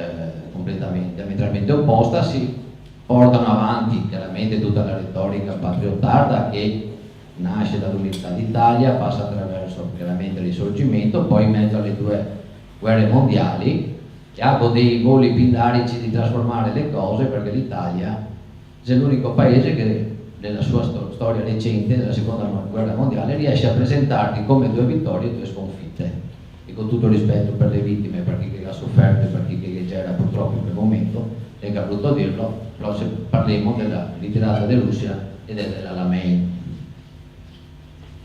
completamente, diametralmente opposta, si portano avanti chiaramente tutta la retorica patriottarda che nasce dall'Unità d'Italia, passa attraverso chiaramente il Risorgimento, poi in mezzo alle due guerre mondiali e ha dei voli pindarici di trasformare le cose, perché l'Italia è l'unico paese che nella sua storia recente della seconda guerra mondiale riesce a presentarti come 2 vittorie e 2 sconfitte, e con tutto rispetto per le vittime, per chi che ha sofferto e per chi che c'era purtroppo in quel momento, è che ha brutto dirlo, però se parliamo della ritirata della Russia e dell'Alamein.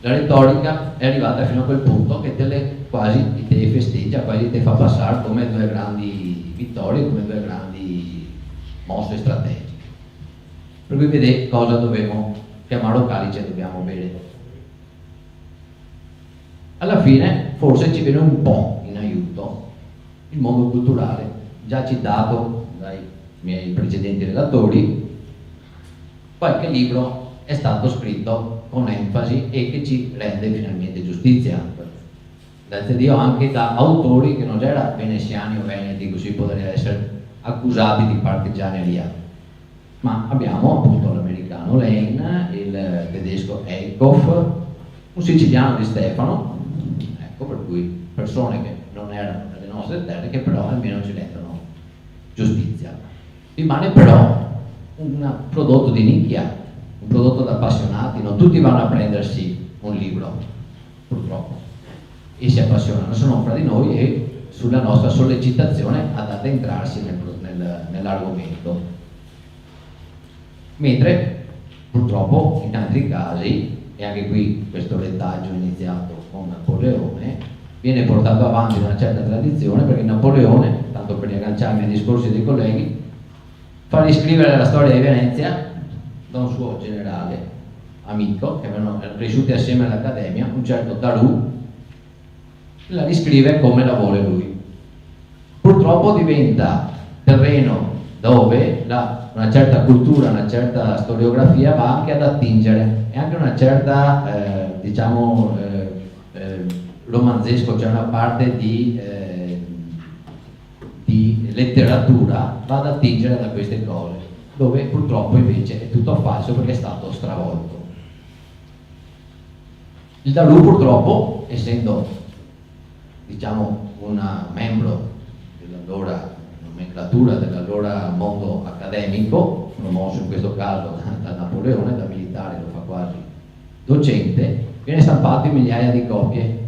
La retorica è arrivata fino a quel punto che quasi te festeggia, quasi te fa passare come 2 grandi vittorie, come 2 grandi mosse strategiche. Per cui vedete cosa dobbiamo chiamare calice e dobbiamo bere. Alla fine forse ci viene un po' in aiuto il mondo culturale, già citato dai miei precedenti relatori. Qualche libro è stato scritto con enfasi e che ci rende finalmente giustizia, grazie a Dio, anche da autori che non erano veneziani o veneti, così potrebbero essere accusati di partigianeria, ma abbiamo appunto l'americano Lane, il tedesco Eickhoff, un siciliano di Stefano, ecco, per cui persone che non erano delle nostre terre, che però almeno ci rendono giustizia. Rimane però un prodotto di nicchia, un prodotto da appassionati, non tutti vanno a prendersi un libro, purtroppo, e si appassionano se non fra di noi e sulla nostra sollecitazione ad addentrarsi nell'argomento. Mentre purtroppo in altri casi, e anche qui questo retaggio iniziato con Napoleone, viene portato avanti da una certa tradizione, perché Napoleone, tanto per riagganciarmi ai discorsi dei colleghi, fa riscrivere la storia di Venezia da un suo generale amico, che erano cresciuti assieme all'Accademia, un certo Daru, la riscrive come la vuole lui. Purtroppo diventa terreno dove una certa cultura, una certa storiografia va anche ad attingere, e anche una certa, romanzesco, c'è una parte di letteratura, va ad attingere da queste cose, dove purtroppo invece è tutto falso perché è stato stravolto. Il Daru purtroppo, essendo un membro dell'allora nomenclatura dell'allora mondo accademico, promosso in questo caso da Napoleone, da militare lo fa quasi docente, viene stampato in migliaia di copie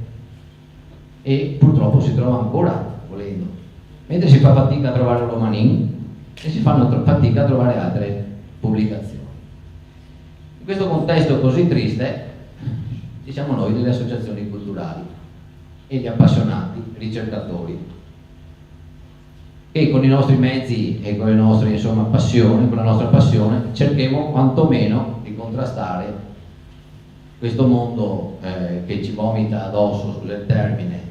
e purtroppo si trova ancora, volendo, mentre si fa fatica a trovare Romanin e si fanno fatica a trovare altre pubblicazioni. In questo contesto così triste ci siamo noi delle associazioni culturali e gli appassionati ricercatori che con i nostri mezzi e con le nostre, insomma, passioni, con la nostra passione cerchiamo quantomeno di contrastare questo mondo che ci vomita addosso, scusa il termine,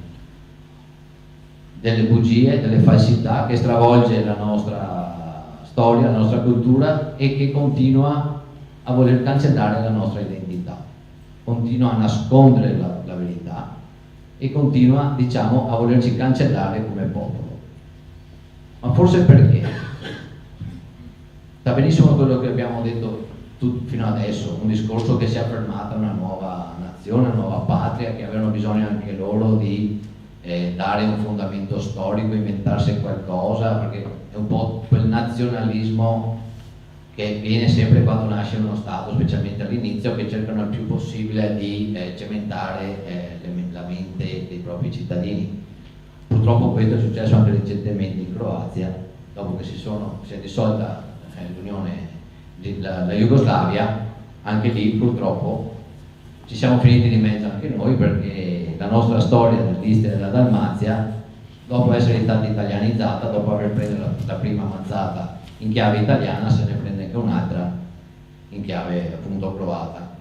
delle bugie, delle falsità, che stravolge la nostra storia, la nostra cultura e che continua a voler cancellare la nostra identità, continua a nascondere la verità e continua, diciamo, a volerci cancellare come popolo. Ma forse perché? Sta benissimo quello che abbiamo detto fino adesso, un discorso che si è affermata una nuova nazione, una nuova patria, che avevano bisogno anche loro di dare un fondamento storico, inventarsi qualcosa, perché è un po' quel nazionalismo che viene sempre quando nasce uno Stato, specialmente all'inizio, che cercano il più possibile di cementare la mente dei propri cittadini. Purtroppo questo è successo anche recentemente in Croazia, dopo che si è dissolta l'Unione, la Jugoslavia, anche lì purtroppo ci siamo finiti di mezzo anche noi, perché la nostra storia dell'Istria e della Dalmazia, dopo essere stata italianizzata, dopo aver preso la prima mazzata in chiave italiana, se ne prende anche un'altra in chiave appunto croata.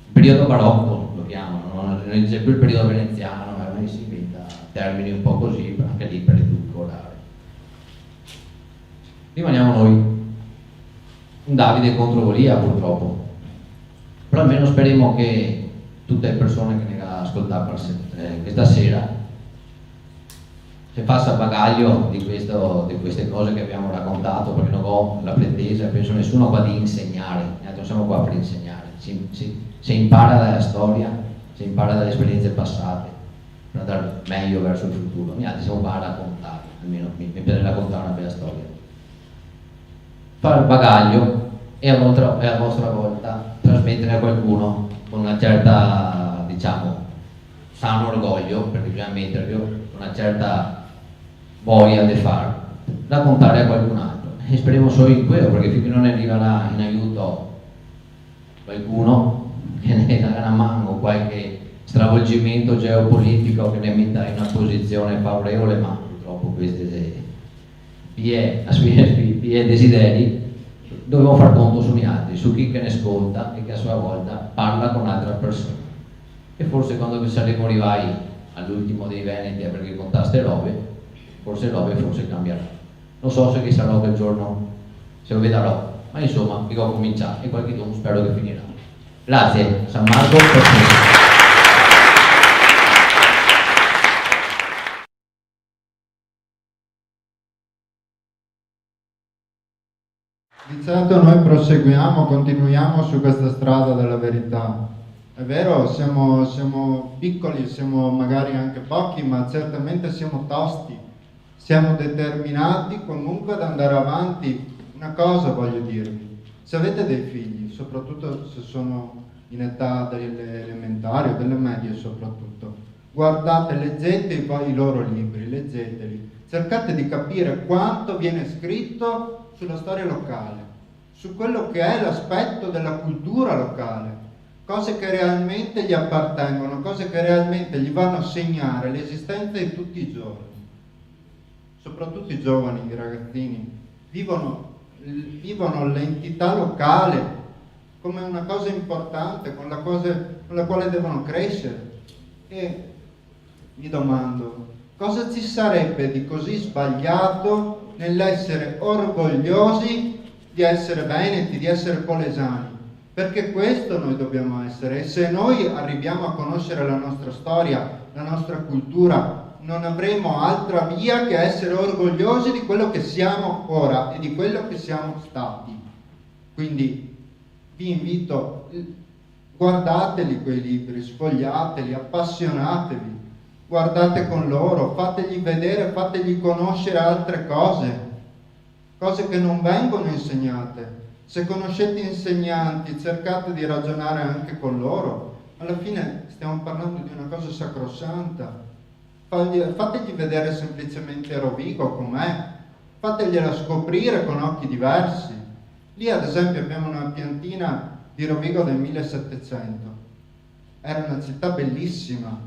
Il periodo barocco lo chiamano, non c'è più il periodo veneziano, ma si inventa termini un po' così, anche lì per edulcorare. Rimaniamo noi, un Davide contro Golia purtroppo, però almeno speriamo che tutte le persone che ne ascoltano questa sera si faccia bagaglio di queste cose che abbiamo raccontato, perché non ho la pretesa, penso nessuno qua di insegnare, non siamo qua per insegnare, si impara dalla storia, si impara dalle esperienze passate per andare meglio verso il futuro. Noi altri siamo qua a raccontare, almeno mi piace raccontare una bella storia. Fare il bagaglio e a vostra volta trasmettere a qualcuno con una certa, diciamo, sano orgoglio, perché bisogna metterlo, con una certa voglia di far raccontare a qualcun altro, e speriamo solo in quello, perché finché non arriverà in aiuto qualcuno che ne dà una mano, qualche stravolgimento geopolitico che ne metta in una posizione favorevole, ma purtroppo questi desideri, dobbiamo far conto sugli altri, su chi che ne ascolta e che a sua volta parla con altre persone. E forse quando saremo arrivati all'ultimo dei Veneti, perché contaste robe, forse cambierà. Non so se chi sarò quel giorno, se lo vedrò, ma insomma dico cominciare e qualche giorno spero che finirà. Grazie, San Marco. Di certo noi proseguiamo, continuiamo su questa strada della verità. È vero, siamo piccoli, siamo magari anche pochi, ma certamente siamo tosti, siamo determinati comunque ad andare avanti. Una cosa voglio dirvi, se avete dei figli, soprattutto se sono in età delle elementari o delle medie soprattutto, guardate, leggete i loro libri, leggeteli, cercate di capire quanto viene scritto sulla storia locale, su quello che è l'aspetto della cultura locale, cose che realmente gli appartengono, cose che realmente gli vanno a segnare l'esistenza di tutti i giorni. Soprattutto i giovani, i ragazzini, vivono l'entità locale come una cosa importante, con la quale devono crescere. E mi domando, cosa ci sarebbe di così sbagliato nell'essere orgogliosi di essere veneti, di essere polesani? Perché questo noi dobbiamo essere, e se noi arriviamo a conoscere la nostra storia, la nostra cultura, non avremo altra via che essere orgogliosi di quello che siamo ora e di quello che siamo stati. Quindi vi invito, guardateli quei libri, sfogliateli, appassionatevi, guardate con loro, fategli vedere, fategli conoscere altre cose, cose che non vengono insegnate. Se conoscete insegnanti, cercate di ragionare anche con loro. Alla fine stiamo parlando di una cosa sacrosanta. Fategli vedere semplicemente Rovigo com'è, fategliela scoprire con occhi diversi. Lì ad esempio abbiamo una piantina di Rovigo del 1700. Era una città bellissima,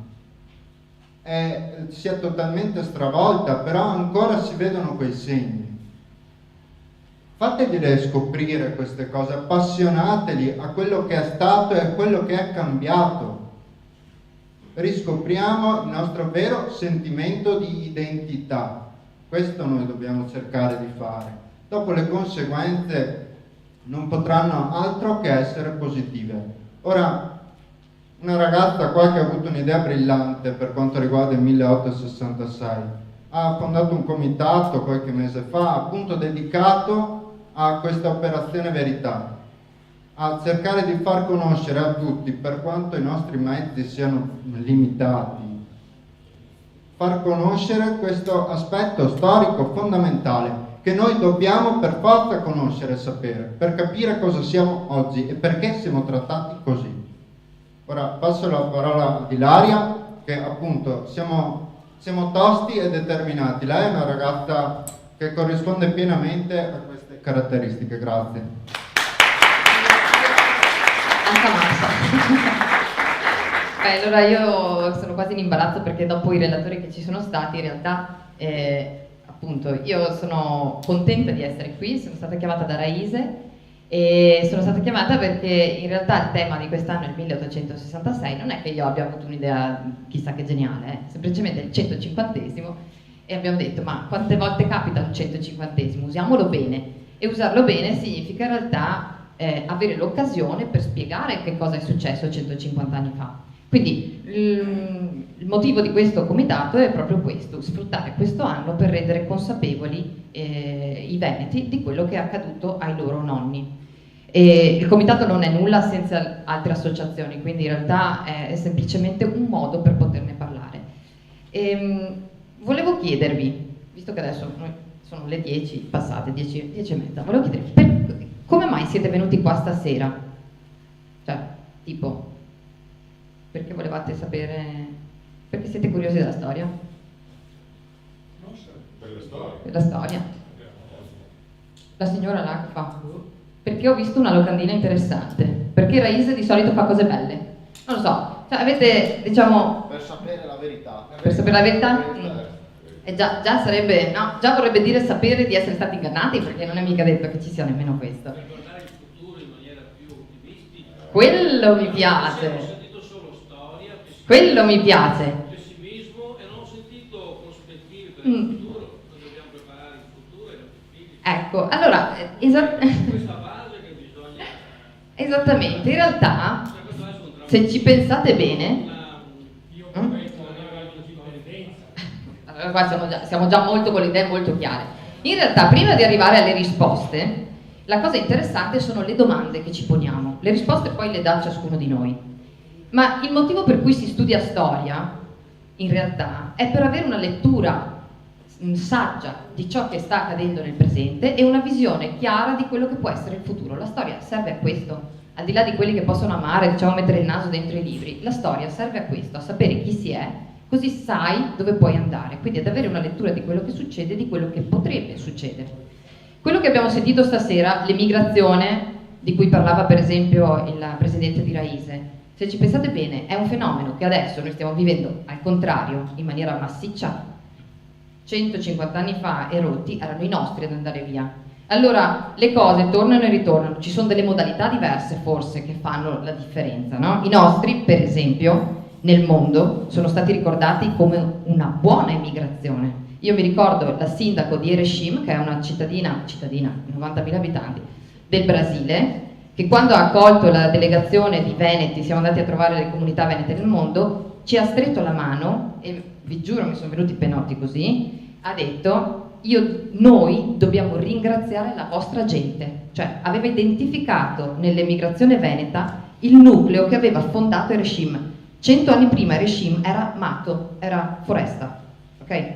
si è totalmente stravolta, però ancora si vedono quei segni. Fategliele scoprire queste cose, appassionateli a quello che è stato e a quello che è cambiato. Riscopriamo il nostro vero sentimento di identità. Questo noi dobbiamo cercare di fare. Dopo le conseguenze non potranno altro che essere positive. Ora, una ragazza qua che ha avuto un'idea brillante per quanto riguarda il 1866 ha fondato un comitato qualche mese fa, appunto dedicato a questa operazione verità, a cercare di far conoscere a tutti, per quanto i nostri mezzi siano limitati, far conoscere questo aspetto storico fondamentale che noi dobbiamo per forza conoscere e sapere, per capire cosa siamo oggi e perché siamo trattati così. Ora passo la parola ad Ilaria, che appunto siamo tosti e determinati. Lei è una ragazza che corrisponde pienamente a queste caratteristiche. Grazie. Beh, allora io sono quasi in imbarazzo perché dopo i relatori che ci sono stati, in realtà, appunto, io sono contenta di essere qui, sono stata chiamata da Raise e sono stata chiamata perché in realtà il tema di quest'anno è il 1866, non è che io abbia avuto un'idea chissà che geniale, semplicemente il 150esimo e abbiamo detto ma quante volte capita un 150esimo, usiamolo bene, e usarlo bene significa in realtà avere l'occasione per spiegare che cosa è successo 150 anni fa. Quindi il motivo di questo comitato è proprio questo, sfruttare questo anno per rendere consapevoli i veneti di quello che è accaduto ai loro nonni. E il comitato non è nulla senza altre associazioni, quindi in realtà è semplicemente un modo per poterne parlare. Volevo chiedervi, visto che adesso sono le 10 passate, 10 e mezza, volevo chiedervi come mai siete venuti qua stasera? Cioè, tipo, perché volevate sapere, perché siete curiosi della storia? Non so, per la storia. Per la storia. La signora là che fa, perché ho visto una locandina interessante, perché Raise di solito fa cose belle. Non lo so, cioè avete, diciamo... Per sapere la verità. Per sapere la verità? E già sarebbe, no, già vorrebbe dire sapere di essere stati ingannati, perché non è mica detto che ci sia nemmeno questo. Ricordare il futuro in maniera più ottimistica. Quello mi piace. Ho sentito solo storia. Quello mi piace. Pessimismo e non ho sentito prospettive per il futuro. Noi dobbiamo preparare il futuro e i nostri figli. Ecco, allora, Questa base che bisogna... esattamente, in realtà, se ci pensate bene... Allora, qua siamo già molto con le idee molto chiare. In realtà, prima di arrivare alle risposte, la cosa interessante sono le domande che ci poniamo. Le risposte poi le dà ciascuno di noi. Ma il motivo per cui si studia storia, in realtà, è per avere una lettura saggia di ciò che sta accadendo nel presente e una visione chiara di quello che può essere il futuro. La storia serve a questo, al di là di quelli che possono amare, diciamo, mettere il naso dentro i libri. La storia serve a questo, a sapere chi si è, così sai dove puoi andare, quindi ad avere una lettura di quello che succede e di quello che potrebbe succedere. Quello che abbiamo sentito stasera, l'emigrazione, di cui parlava per esempio il presidente di Raise, se ci pensate bene è un fenomeno che adesso noi stiamo vivendo al contrario, in maniera massiccia. 150 anni fa erotti erano i nostri ad andare via. Allora le cose tornano e ritornano, ci sono delle modalità diverse forse che fanno la differenza, no? I nostri, per esempio, nel mondo sono stati ricordati come una buona immigrazione. Io mi ricordo la sindaco di Erechim, che è una cittadina, 90.000 abitanti, del Brasile, che quando ha accolto la delegazione di veneti, siamo andati a trovare le comunità venete nel mondo, ci ha stretto la mano e vi giuro mi sono venuti i penotti così, ha detto noi dobbiamo ringraziare la vostra gente, cioè aveva identificato nell'emigrazione veneta il nucleo che aveva fondato Erechim. 100 anni prima Erechim era mato, era foresta, ok?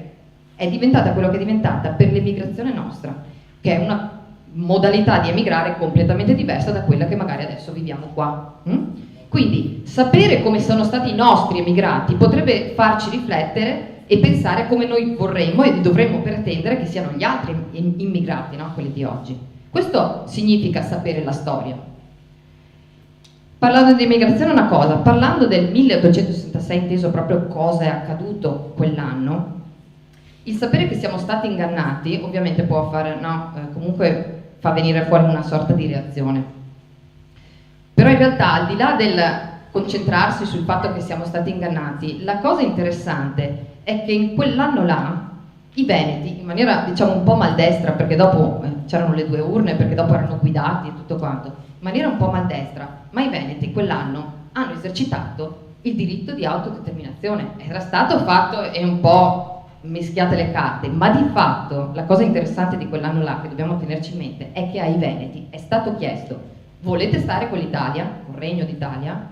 È diventata quello che è diventata per l'emigrazione nostra. che è una modalità di emigrare completamente diversa da quella che magari adesso viviamo qua. Quindi sapere come sono stati i nostri emigrati potrebbe farci riflettere e pensare come noi vorremmo e dovremmo pretendere che siano gli altri immigrati, no? Quelli di oggi. Questo significa sapere la storia. Parlando di immigrazione una cosa, parlando del 1866, inteso proprio cosa è accaduto quell'anno, il sapere che siamo stati ingannati ovviamente può fare, comunque fa venire fuori una sorta di reazione. Però in realtà, al di là del concentrarsi sul fatto che siamo stati ingannati, la cosa interessante è che in quell'anno là i veneti, in maniera diciamo un po' maldestra, perché dopo c'erano le 2 urne, perché dopo erano guidati e tutto quanto, in maniera un po' maldestra, ma i veneti quell'anno hanno esercitato il diritto di autodeterminazione. Era stato fatto e un po' mischiate le carte, ma di fatto la cosa interessante di quell'anno là che dobbiamo tenerci in mente è che ai veneti è stato chiesto: volete stare con l'Italia, con il Regno d'Italia?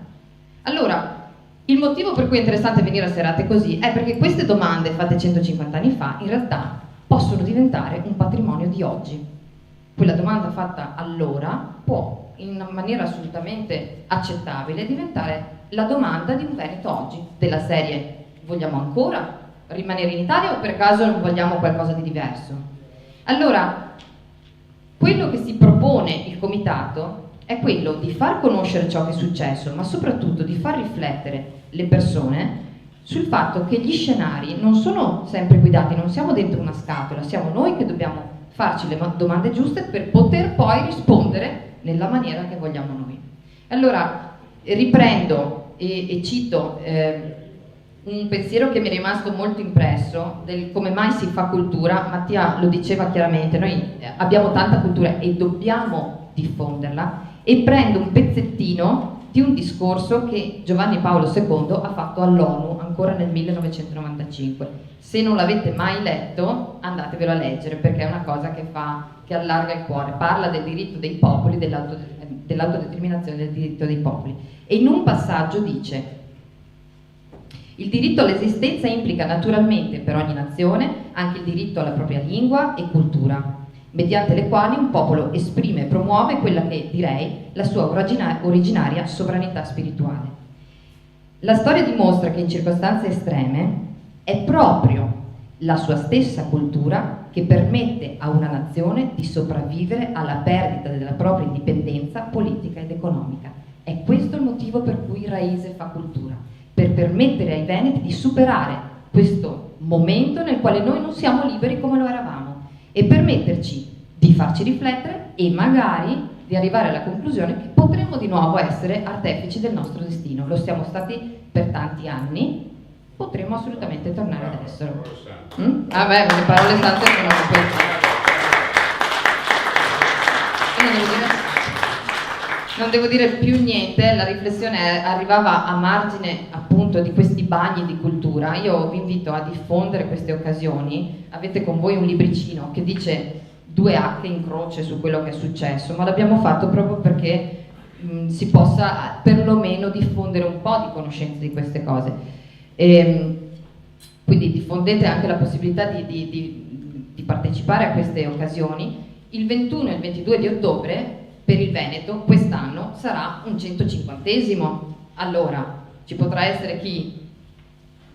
Allora, il motivo per cui è interessante venire a serate così è perché queste domande fatte 150 anni fa in realtà possono diventare un patrimonio di oggi. Quella domanda fatta allora può, in maniera assolutamente accettabile, diventare la domanda di un Veneto oggi, della serie: vogliamo ancora rimanere in Italia o per caso vogliamo qualcosa di diverso? Allora, quello che si propone il comitato è quello di far conoscere ciò che è successo, ma soprattutto di far riflettere le persone sul fatto che gli scenari non sono sempre guidati, non siamo dentro una scatola, siamo noi che dobbiamo farci le domande giuste per poter poi rispondere nella maniera che vogliamo noi. Allora, riprendo e cito un pensiero che mi è rimasto molto impresso del come mai si fa cultura. Mattia lo diceva chiaramente, noi abbiamo tanta cultura e dobbiamo diffonderla, e prendo un pezzettino di un discorso che Giovanni Paolo II ha fatto all'ONU ancora nel 1995. Se non l'avete mai letto, andatevelo a leggere, perché è una cosa che allarga il cuore. Parla del diritto dei popoli, dell'autodeterminazione del diritto dei popoli, e in un passaggio dice: il diritto all'esistenza implica naturalmente per ogni nazione anche il diritto alla propria lingua e cultura, mediante le quali un popolo esprime e promuove quella che direi la sua originaria sovranità spirituale. La storia dimostra che in circostanze estreme è proprio la sua stessa cultura che permette a una nazione di sopravvivere alla perdita della propria indipendenza politica ed economica. È questo il motivo per cui Raise fa cultura, per permettere ai veneti di superare questo momento nel quale noi non siamo liberi come lo eravamo, e permetterci di farci riflettere e magari di arrivare alla conclusione che potremmo di nuovo essere artefici del nostro destino. Lo siamo stati per tanti anni, potremmo assolutamente tornare ad esserlo. Vabbè, le parole sante sono queste. Non devo dire più niente, la riflessione arrivava a margine appunto di questi bagni di cultura. Io vi invito a diffondere queste occasioni. Avete con voi un libricino che dice 2H in croce su quello che è successo, ma l'abbiamo fatto proprio perché si possa perlomeno diffondere un po' di conoscenza di queste cose. Quindi diffondete anche la possibilità di partecipare a queste occasioni. Il 21 e il 22 di ottobre per il Veneto quest'anno sarà un 150esimo. Allora, ci potrà essere chi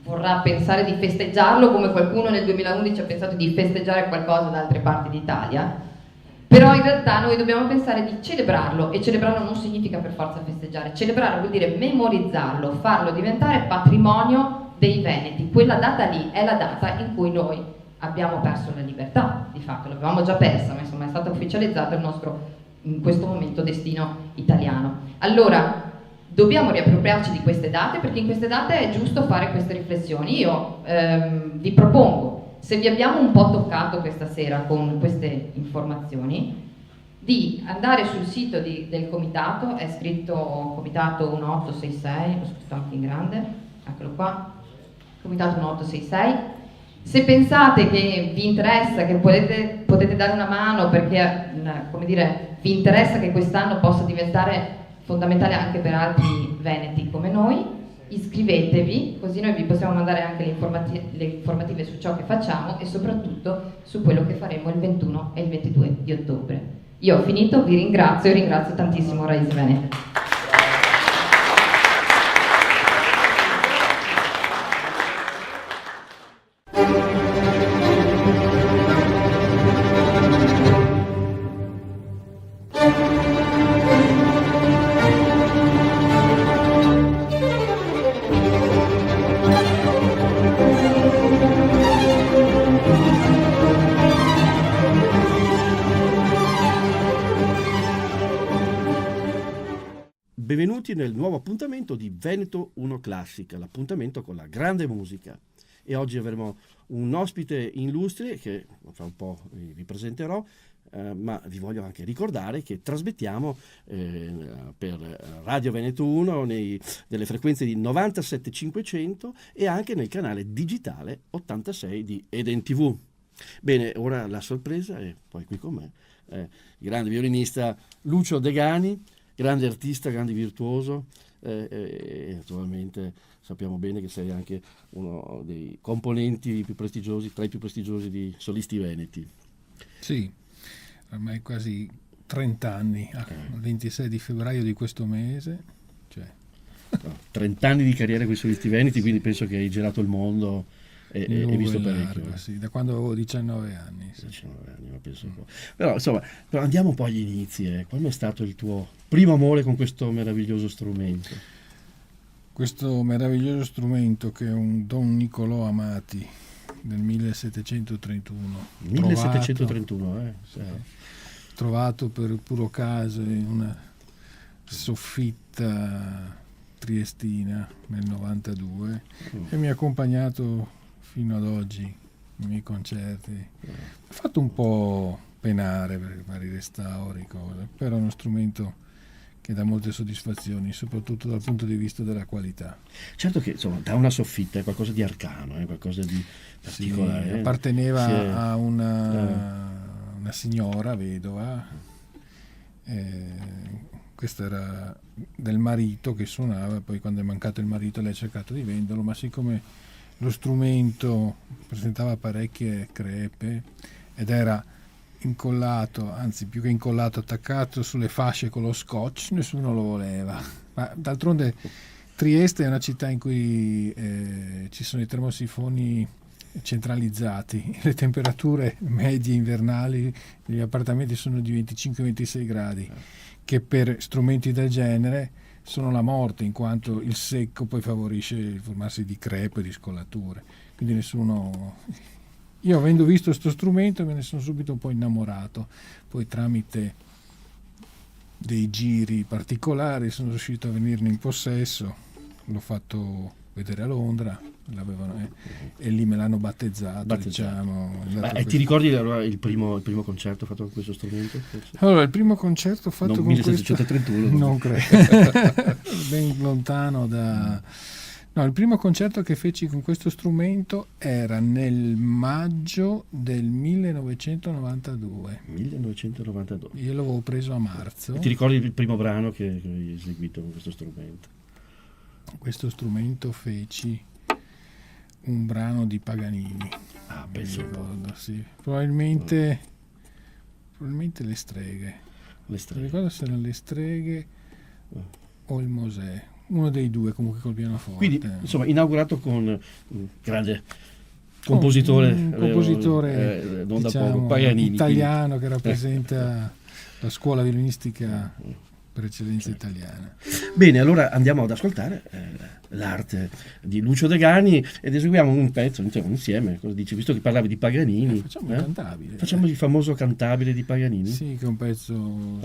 vorrà pensare di festeggiarlo come qualcuno nel 2011 ha pensato di festeggiare qualcosa da altre parti d'Italia, però in realtà noi dobbiamo pensare di celebrarlo, e celebrarlo non significa per forza festeggiare. Celebrarlo vuol dire memorizzarlo, farlo diventare patrimonio dei veneti. Quella data lì è la data in cui noi abbiamo perso la libertà, di fatto l'avevamo già persa, ma insomma è stato ufficializzato il nostro in questo momento destino italiano. Allora dobbiamo riappropriarci di queste date, perché in queste date è giusto fare queste riflessioni. Io vi propongo, se vi abbiamo un po' toccato questa sera con queste informazioni, di andare sul sito del comitato. È scritto comitato 1866, l'ho scritto anche in grande, eccolo qua, comitato 1866. Se pensate che vi interessa, che potete dare una mano, perché come dire, vi interessa che quest'anno possa diventare fondamentale anche per altri veneti come noi, iscrivetevi, così noi vi possiamo mandare anche le informative su ciò che facciamo e soprattutto su quello che faremo il 21 e il 22 di ottobre. Io ho finito, vi ringrazio e ringrazio tantissimo Raiz Veneto. Benvenuti nel nuovo appuntamento di Veneto 1 Classica, l'appuntamento con la grande musica. E oggi avremo un ospite illustre che fra un po' vi presenterò, ma vi voglio anche ricordare che trasmettiamo per Radio Veneto 1 nelle frequenze di 97.500 e anche nel canale digitale 86 di Eden TV. Bene, ora la sorpresa è poi qui con me il grande violinista Lucio Degani, grande artista, grande virtuoso, e naturalmente sappiamo bene che sei anche uno dei componenti più prestigiosi, tra i più prestigiosi di Solisti Veneti. Sì, ormai quasi 30 anni, il 26 di febbraio di questo mese. 30 anni di carriera con i Solisti Veneti, quindi penso che hai girato il mondo e visto parecchio. Largo, sì, da quando avevo 19 anni. Sì. 19 anni, ma penso un po'. Però insomma, andiamo un po' agli inizi. Qual è stato il tuo primo amore con questo meraviglioso strumento? Questo meraviglioso strumento che è un Don Niccolò Amati del 1731. 1731, trovato per puro caso in una soffitta triestina nel 92 e mi ha accompagnato fino ad oggi nei miei concerti. Mi ha fatto un po' penare per vari restauri, cose, però è uno strumento che dà molte soddisfazioni, soprattutto dal punto di vista della qualità. Certo che insomma da una soffitta è qualcosa di arcano, è qualcosa di particolare. Sì, apparteneva a una signora vedova, questo era del marito che suonava, poi quando è mancato il marito lei ha cercato di venderlo, ma siccome lo strumento presentava parecchie crepe ed era incollato, anzi più che incollato, attaccato sulle fasce con lo scotch, nessuno lo voleva. Ma d'altronde Trieste è una città in cui ci sono i termosifoni centralizzati, le temperature medie invernali degli appartamenti sono di 25-26 gradi, che per strumenti del genere sono la morte, in quanto il secco poi favorisce il formarsi di crepe e di scollature. Quindi nessuno... Io avendo visto questo strumento me ne sono subito un po' innamorato, poi tramite dei giri particolari sono riuscito a venirne in possesso, l'ho fatto vedere a Londra, e lì me l'hanno battezzato. Diciamo. E ti ricordi allora il primo concerto fatto con questo strumento? Forse? Allora, il primo concerto fatto non con 1731 questo... Non credo, ben lontano da... No, il primo concerto che feci con questo strumento era nel maggio del 1992. 1992. Io l'avevo preso a marzo. E ti ricordi il primo brano che hai eseguito con questo strumento? Con questo strumento feci un brano di Paganini. Ah, penso ricordo, sì. Probabilmente le streghe. Le streghe. Non ricordo se erano le streghe o il Mosè. Uno dei due, comunque col pianoforte. Quindi, insomma, inaugurato con un grande compositore, non da poco, Paganini, italiano, che rappresenta la scuola violinistica per eccellenza italiana. Bene, allora andiamo ad ascoltare l'arte di Lucio Degani ed eseguiamo un pezzo insieme. Cosa dici? Visto che parlavi di Paganini, facciamo il cantabile. Facciamo il famoso cantabile di Paganini? Sì, che è un pezzo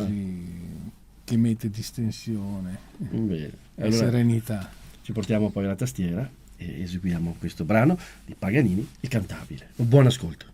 che mette distensione e allora serenità. Ci portiamo poi alla tastiera e eseguiamo questo brano di Paganini, il cantabile. Un buon ascolto.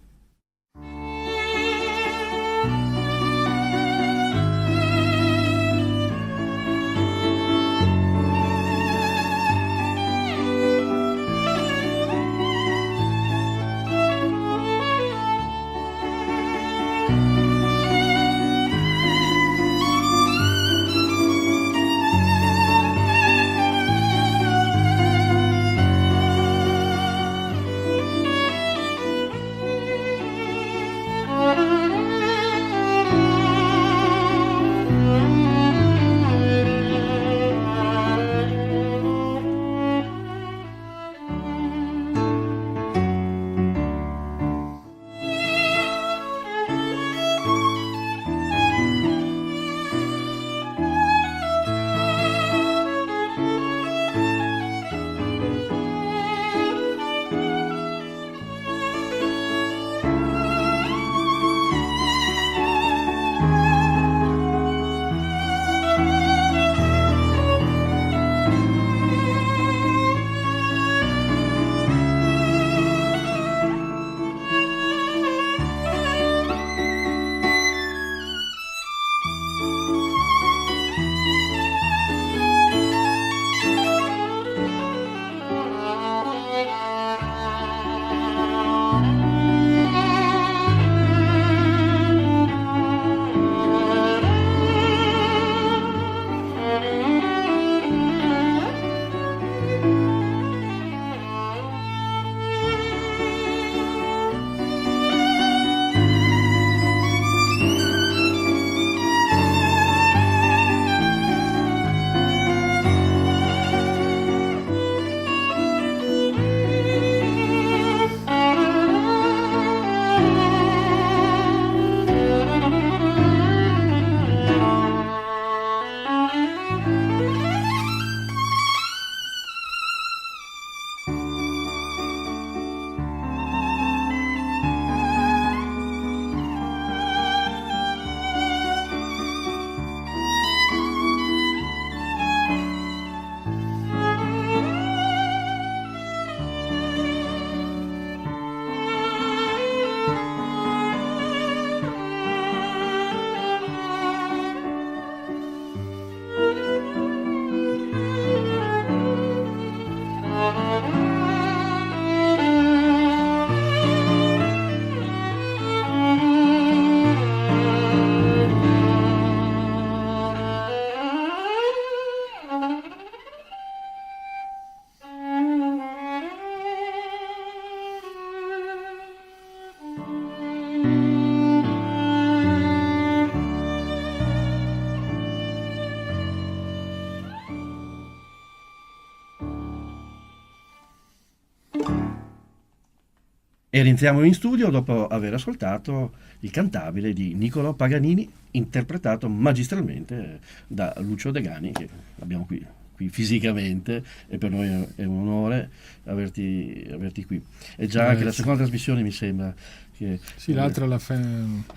E rientriamo in studio dopo aver ascoltato il cantabile di Niccolò Paganini, interpretato magistralmente da Lucio Degani, che abbiamo qui fisicamente, e per noi è un onore averti qui. È già anche la seconda trasmissione, mi sembra. Che, sì, l'altra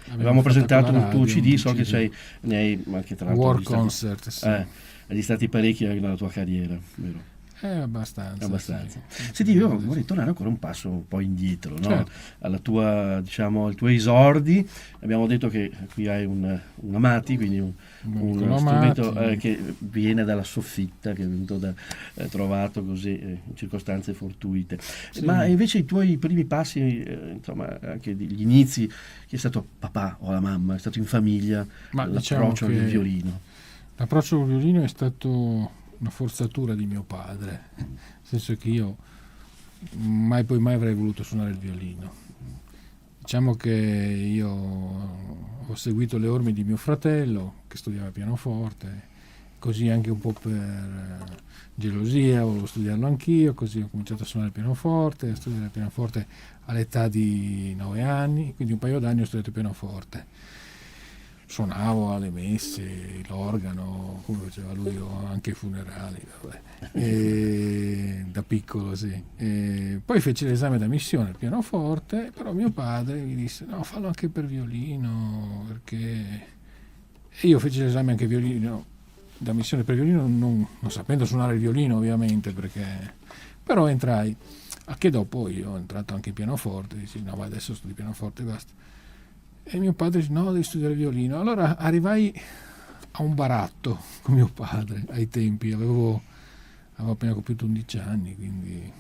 avevamo presentato un tuo CD, so che ne hai anche tra l'altro War Concert, sì. Agli stati parecchi nella tua carriera, vero? Abbastanza. Sì. Senti, io vorrei tornare ancora un passo un po' indietro, no? Certo. Alla tua, al tuo esordi. Abbiamo detto che qui hai un Amati, quindi uno strumento che viene dalla soffitta, che è venuto trovato così in circostanze fortuite. Sì. Ma invece i tuoi primi passi, insomma, anche gli inizi, chi è stato papà o la mamma? È stato in famiglia? L'approccio al violino? L'approccio al violino è stato una forzatura di mio padre, nel senso che io mai avrei voluto suonare il violino. Diciamo che io ho seguito le orme di mio fratello che studiava pianoforte, così anche un po' per gelosia volevo studiarlo anch'io, così ho cominciato a suonare il pianoforte, a studiare il pianoforte all'età di 9 anni, quindi un paio d'anni ho studiato il pianoforte. Suonavo alle messe, l'organo, come faceva lui, anche ai funerali, da piccolo, sì. Poi feci l'esame d'ammissione al pianoforte, però mio padre mi disse no, fallo anche per violino, perché... E io feci l'esame anche violino, d'ammissione per violino, non sapendo suonare il violino ovviamente, però entrai, a che dopo io ho entrato anche in pianoforte, dici no, ma adesso studi pianoforte e basta. E mio padre dice no, devi studiare violino. Allora arrivai a un baratto con mio padre ai tempi, avevo appena compiuto 11 anni, quindi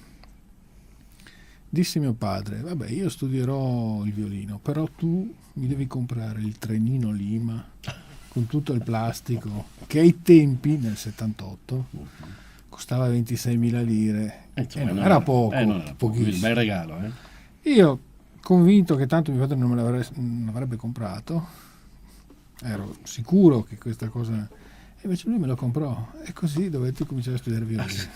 dissi mio padre vabbè, io studierò il violino, però tu mi devi comprare il trenino Lima con tutto il plastico, che ai tempi nel 78 costava 26.000 lire, era poco, pochissimo. Un bel regalo, Io convinto che tanto mio padre non me l'avrebbe comprato, ero sicuro che questa cosa, e invece lui me lo comprò e così dovetti cominciare a studiare violino.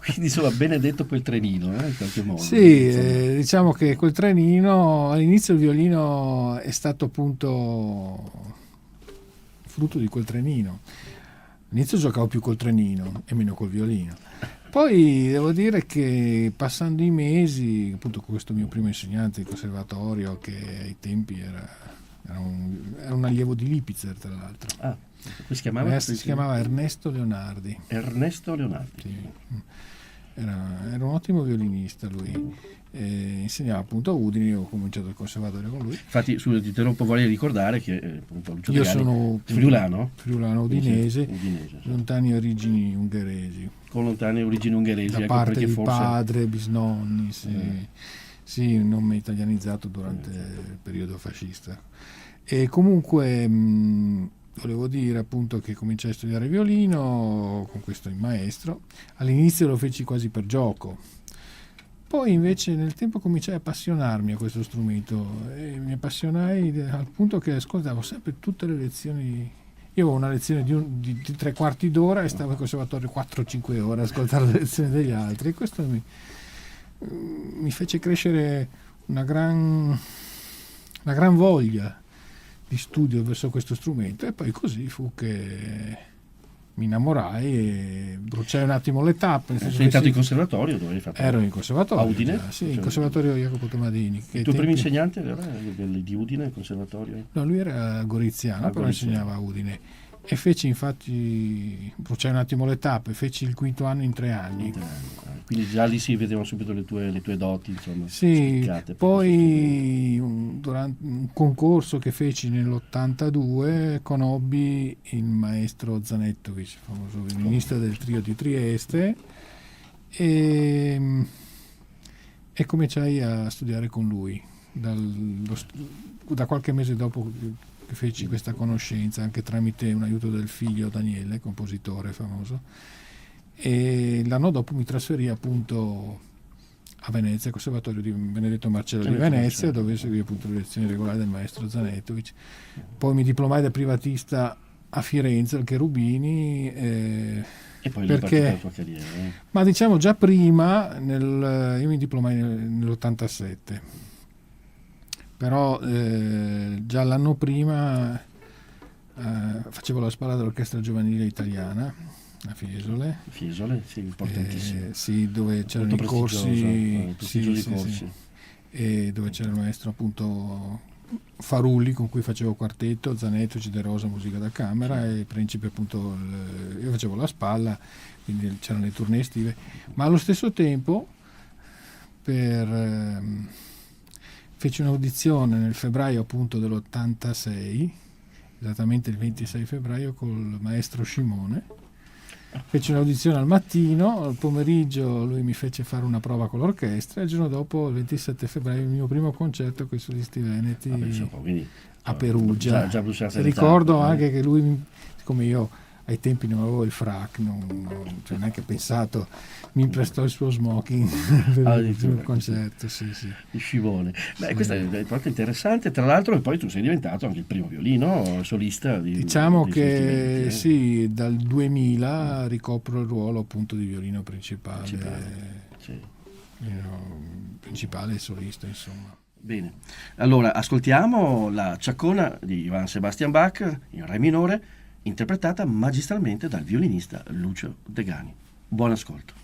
Quindi insomma benedetto quel trenino, in qualche modo. Sì, diciamo che quel trenino, all'inizio il violino è stato appunto frutto di quel trenino. All'inizio giocavo più col trenino e meno col violino. Poi devo dire che passando i mesi, appunto con questo mio primo insegnante di conservatorio, che ai tempi era un allievo di Lipitzer, tra l'altro. Ah, si chiamava Ernesto Leonardi. Ernesto Leonardi. Sì. Era un ottimo violinista lui. Insegnava appunto a Udine, io ho cominciato il conservatorio con lui. Infatti, ti interrompo, vorrei ricordare che appunto Lucio io Degani, sono friulano udinese, lontani origini ungheresi. Con lontane origini ungheresi, da parte di padre, bisnonni, sì, un nome italianizzato durante il periodo fascista. E comunque volevo dire appunto che cominciai a studiare violino con questo maestro. All'inizio lo feci quasi per gioco, poi invece nel tempo cominciai a appassionarmi a questo strumento e mi appassionai al punto che ascoltavo sempre tutte le lezioni. Io avevo una lezione di 3/4 d'ora e stavo in conservatorio 4-5 ore a ascoltare le lezioni degli altri, e questo mi fece crescere una gran voglia di studio verso questo strumento, e poi così fu che mi innamorai e bruciai un attimo le tappe. Sei entrato in conservatorio? Dove hai fatto? Ero in conservatorio. A Udine? Sì, in conservatorio Jacopo Tomadini. Il tuo primo insegnante era di Udine, il conservatorio? No, lui era goriziano, però insegnava a Udine. E feci infatti, bruciai un attimo le tappe, feci il 5º anno in 3 anni. Quindi già lì si vedevano subito le tue doti, insomma. Sì, poi durante un concorso che feci nell'82 conobbi il maestro Zanettovic, famoso violinista del trio di Trieste, e cominciai a studiare con lui da qualche mese dopo che feci questa conoscenza, anche tramite un aiuto del figlio Daniele, compositore famoso, e l'anno dopo mi trasferì appunto a Venezia, al Conservatorio di Benedetto Marcello di Venezia, dove seguì appunto le lezioni regolari del maestro Zanettovic. Poi mi diplomai da privatista a Firenze, al Cherubini, e poi perché la tua carriera, ma diciamo già prima, io mi diplomai nell'87, però già l'anno prima facevo la spalla dell'orchestra giovanile italiana a Fiesole. Fiesole, sì, importantissimo. Sì, dove c'erano i corsi, sì, e dove c'era il maestro appunto Farulli, con cui facevo quartetto, Zanetto, Ciderosa, musica da camera, e Principe appunto, io facevo la spalla, quindi c'erano le tournée estive, ma allo stesso tempo feci un'audizione nel febbraio appunto dell'86, esattamente il 26 febbraio, col maestro Scimone. Feci un'audizione al mattino, al pomeriggio lui mi fece fare una prova con l'orchestra, e il giorno dopo, il 27 febbraio, il mio primo concerto con i solisti veneti a Perugia. Già ricordo anche che lui, siccome io ai tempi non avevo il frac, non ho neanche pensato, mi prestò il suo smoking per il concerto. Di Scimone. Beh, questo è proprio interessante, tra l'altro, e poi tu sei diventato anche il primo violino solista diciamo che sì, dal 2000 ricopro il ruolo appunto di violino principale principale e solista, insomma. Bene, allora ascoltiamo la Ciaccona di Johann Sebastian Bach in re minore, interpretata magistralmente dal violinista Lucio Degani. Buon ascolto.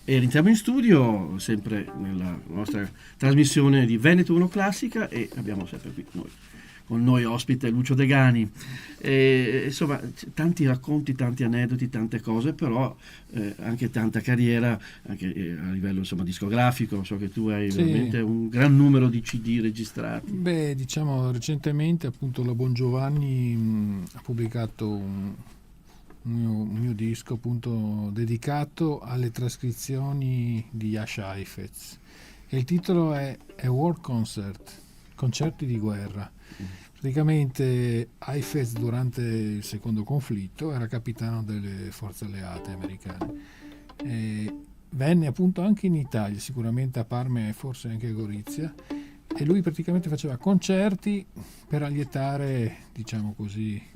E rientriamo in studio, sempre nella nostra trasmissione di Veneto 1 Classica, e abbiamo sempre qui con noi ospite Lucio Degani. Insomma, tanti racconti, tanti aneddoti, tante cose, però anche tanta carriera, anche a livello insomma discografico. So che tu hai veramente un gran numero di CD registrati. Beh, diciamo recentemente appunto la Bongiovanni ha pubblicato un mio disco appunto dedicato alle trascrizioni di Jascha Heifetz, e il titolo è A War Concert, concerti di guerra. Praticamente Heifetz durante il secondo conflitto era capitano delle forze alleate americane e venne appunto anche in Italia, sicuramente a Parma e forse anche a Gorizia, e lui praticamente faceva concerti per allietare, diciamo così,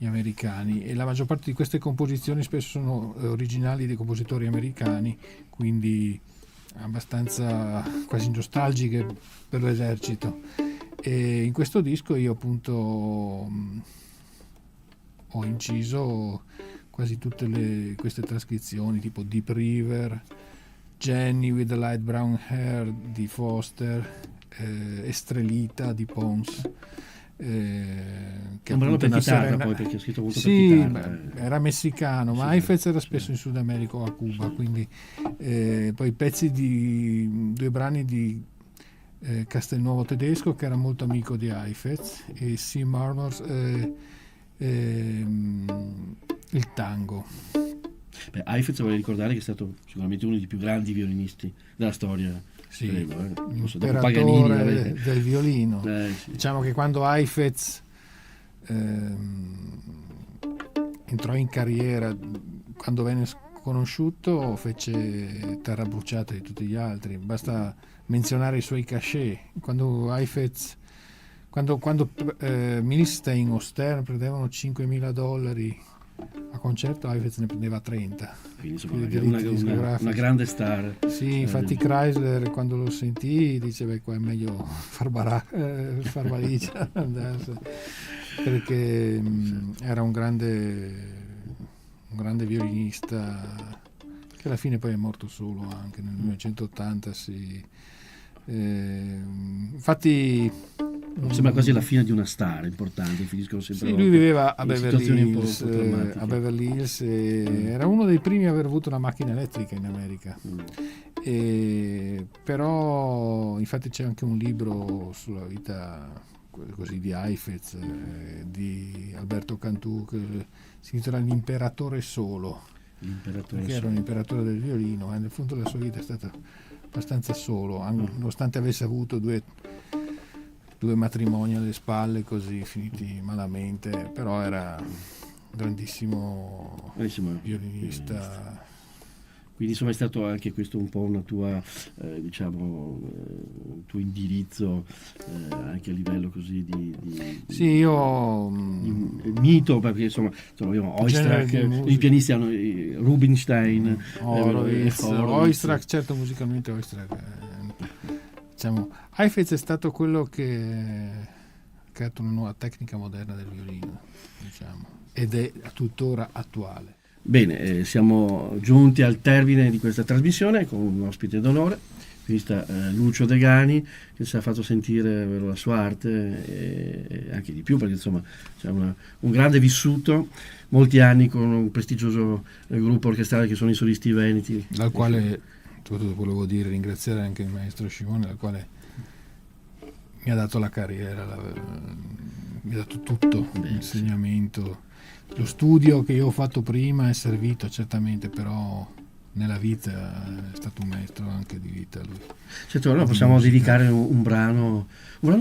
gli americani, e la maggior parte di queste composizioni spesso sono originali dei compositori americani, quindi abbastanza quasi nostalgiche per l'esercito. E in questo disco io appunto ho inciso quasi tutte queste trascrizioni, tipo Deep River, Jenny with the Light Brown Hair di Foster, Estrelita di Pons, che un brano per chitarra, poi, perché ho scritto molto per chitarra. Era messicano, ma Heifetz era spesso in Sud America o a Cuba, quindi poi pezzi di due brani di Castelnuovo Tedesco, che era molto amico di Heifetz, e C. Marmors, il tango. Heifetz, vorrei ricordare che è stato sicuramente uno dei più grandi violinisti della storia Sì, credo, l'imperatore del violino. Sì. Diciamo che quando Heifetz entrò in carriera, quando venne conosciuto, fece terra bruciata di tutti gli altri. Basta menzionare i suoi cachet. Quando Heifetz, quando Milstein o Stern prendevano $5.000 a concerto, Heifetz ne prendeva 30. Quindi insomma, una grande star. Sì, infatti Chrysler quando lo sentì dice qua è meglio far valigia, perché era un grande violinista che alla fine poi è morto solo anche nel 1980. Infatti sembra quasi la fine di una star importante, finiscono sempre. Sì, lui viveva a in Beverly situazioni un po' Hills, drammatiche. Era uno dei primi a aver avuto una macchina elettrica in America. Però infatti c'è anche un libro sulla vita così di Heifetz, di Alberto Cantù, che si intitola L'imperatore solo, perché era un imperatore del violino, ma nel fondo della sua vita è stato abbastanza solo, nonostante avesse avuto due matrimoni alle spalle così finiti malamente, però era un grandissimo violinista. Quindi insomma è stato anche questo un po' una tua tuo indirizzo anche a livello così di sì, io mito, perché insomma Oistrakh, i pianisti hanno Rubinstein, Oistrakh, certo, musicalmente Oistrakh diciamo, Heifetz è stato quello che ha creato una nuova tecnica moderna del violino, diciamo, ed è tuttora attuale. Bene, siamo giunti al termine di questa trasmissione con un ospite d'onore, pianista Lucio Degani, che ci ha fatto sentire la sua arte e anche di più, perché insomma c'è un grande vissuto, molti anni con un prestigioso gruppo orchestrale che sono i Solisti Veneti, dal quale volevo ringraziare anche il maestro Scimone, dal quale mi ha dato la carriera, mi ha dato tutto, l'insegnamento. Lo studio che io ho fatto prima è servito certamente, però nella vita è stato un maestro anche di vita lui. Certo, allora possiamo dedicare un brano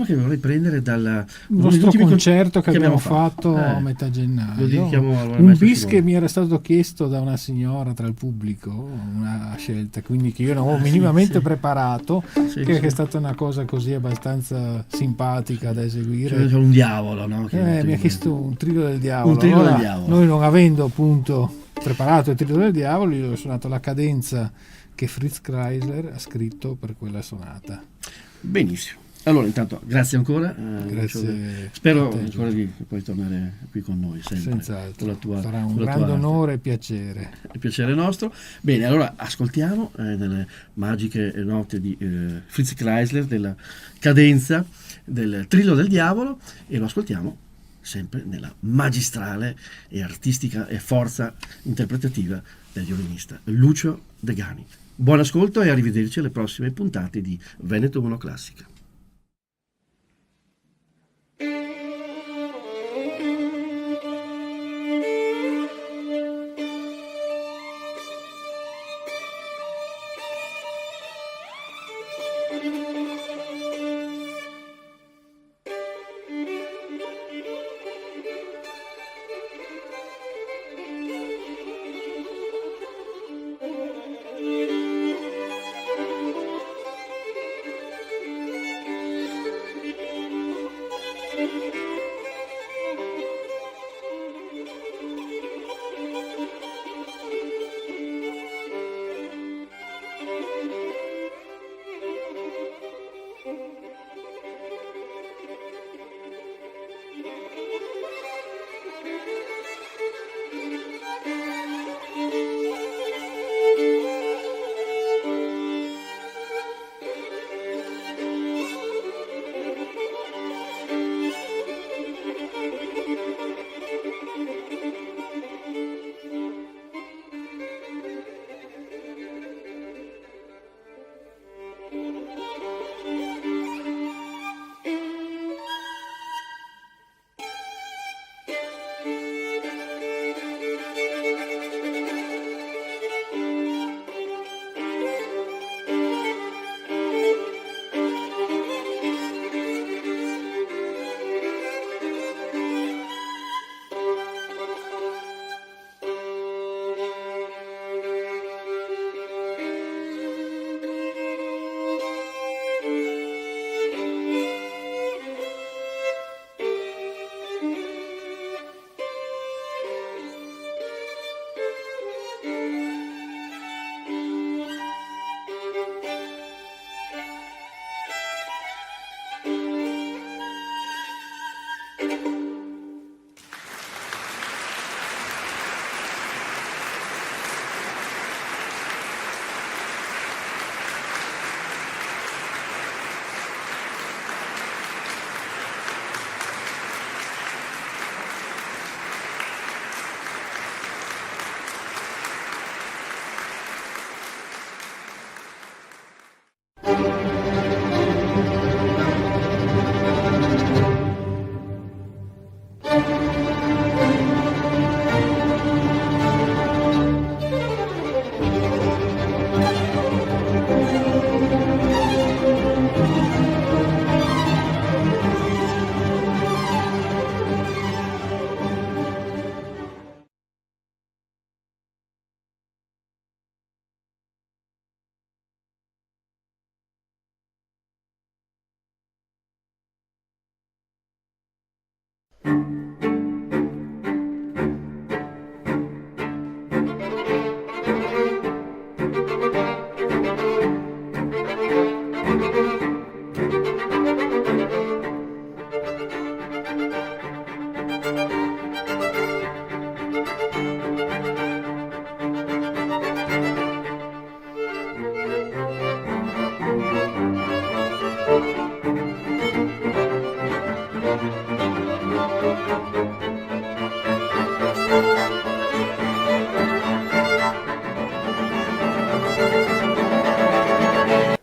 che vorrei prendere dal nostro concerto che abbiamo fatto a metà gennaio. Lo dedichiamo un bis che mi era stato chiesto da una signora tra il pubblico, una scelta quindi che io non avevo minimamente preparato, che è stata una cosa così abbastanza simpatica da eseguire. Cioè, un diavolo, no? Mi ha chiesto un trillo del diavolo. Noi non avendo appunto preparato il trillo del diavolo, io ho suonato la cadenza che Fritz Kreisler ha scritto per quella sonata. Benissimo. Allora, intanto, grazie ancora. Grazie. Spero ancora di poi tornare qui con noi sempre. Senz'altro. Sarà un grande onore e piacere. Il piacere nostro. Bene, allora ascoltiamo nelle magiche note di Fritz Kreisler della cadenza del Trillo del Diavolo, e lo ascoltiamo sempre nella magistrale e artistica e forza interpretativa del violinista Lucio Degani. Buon ascolto e arrivederci alle prossime puntate di Veneto 1 Classica.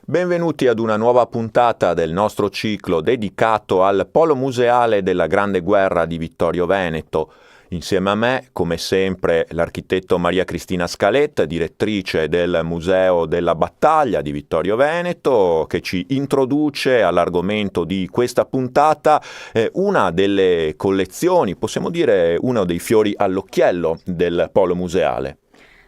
Benvenuti ad una nuova puntata del nostro ciclo dedicato al Polo Museale della Grande Guerra di Vittorio Veneto. Insieme a me, come sempre, l'architetto Maria Cristina Scalet, direttrice del Museo della Battaglia di Vittorio Veneto, che ci introduce all'argomento di questa puntata, una delle collezioni, possiamo dire uno dei fiori all'occhiello del Polo Museale.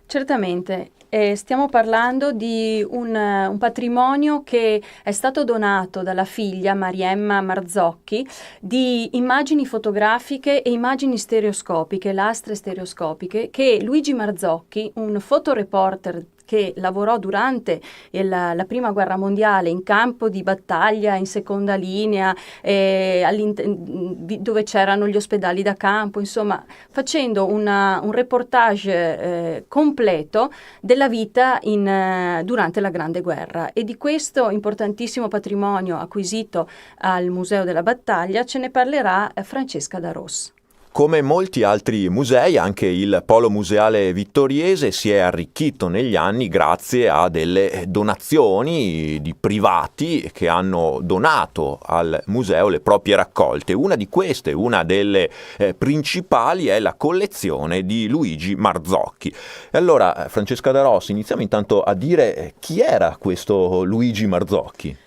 Certamente. Stiamo parlando di un patrimonio che è stato donato dalla figlia Mariemma Marzocchi di immagini fotografiche e immagini stereoscopiche, lastre stereoscopiche, che Luigi Marzocchi, un fotoreporter che lavorò durante la Prima Guerra Mondiale in campo di battaglia, in seconda linea, dove c'erano gli ospedali da campo, insomma, facendo un reportage completo della vita durante la Grande Guerra. E di questo importantissimo patrimonio acquisito al Museo della Battaglia ce ne parlerà Francesca D'Aros. Come molti altri musei, anche il Polo Museale Vittoriese si è arricchito negli anni grazie a delle donazioni di privati che hanno donato al museo le proprie raccolte. Una di queste, una delle principali, è la collezione di Luigi Marzocchi. E allora, Francesca D'Aros, iniziamo intanto a dire chi era questo Luigi Marzocchi.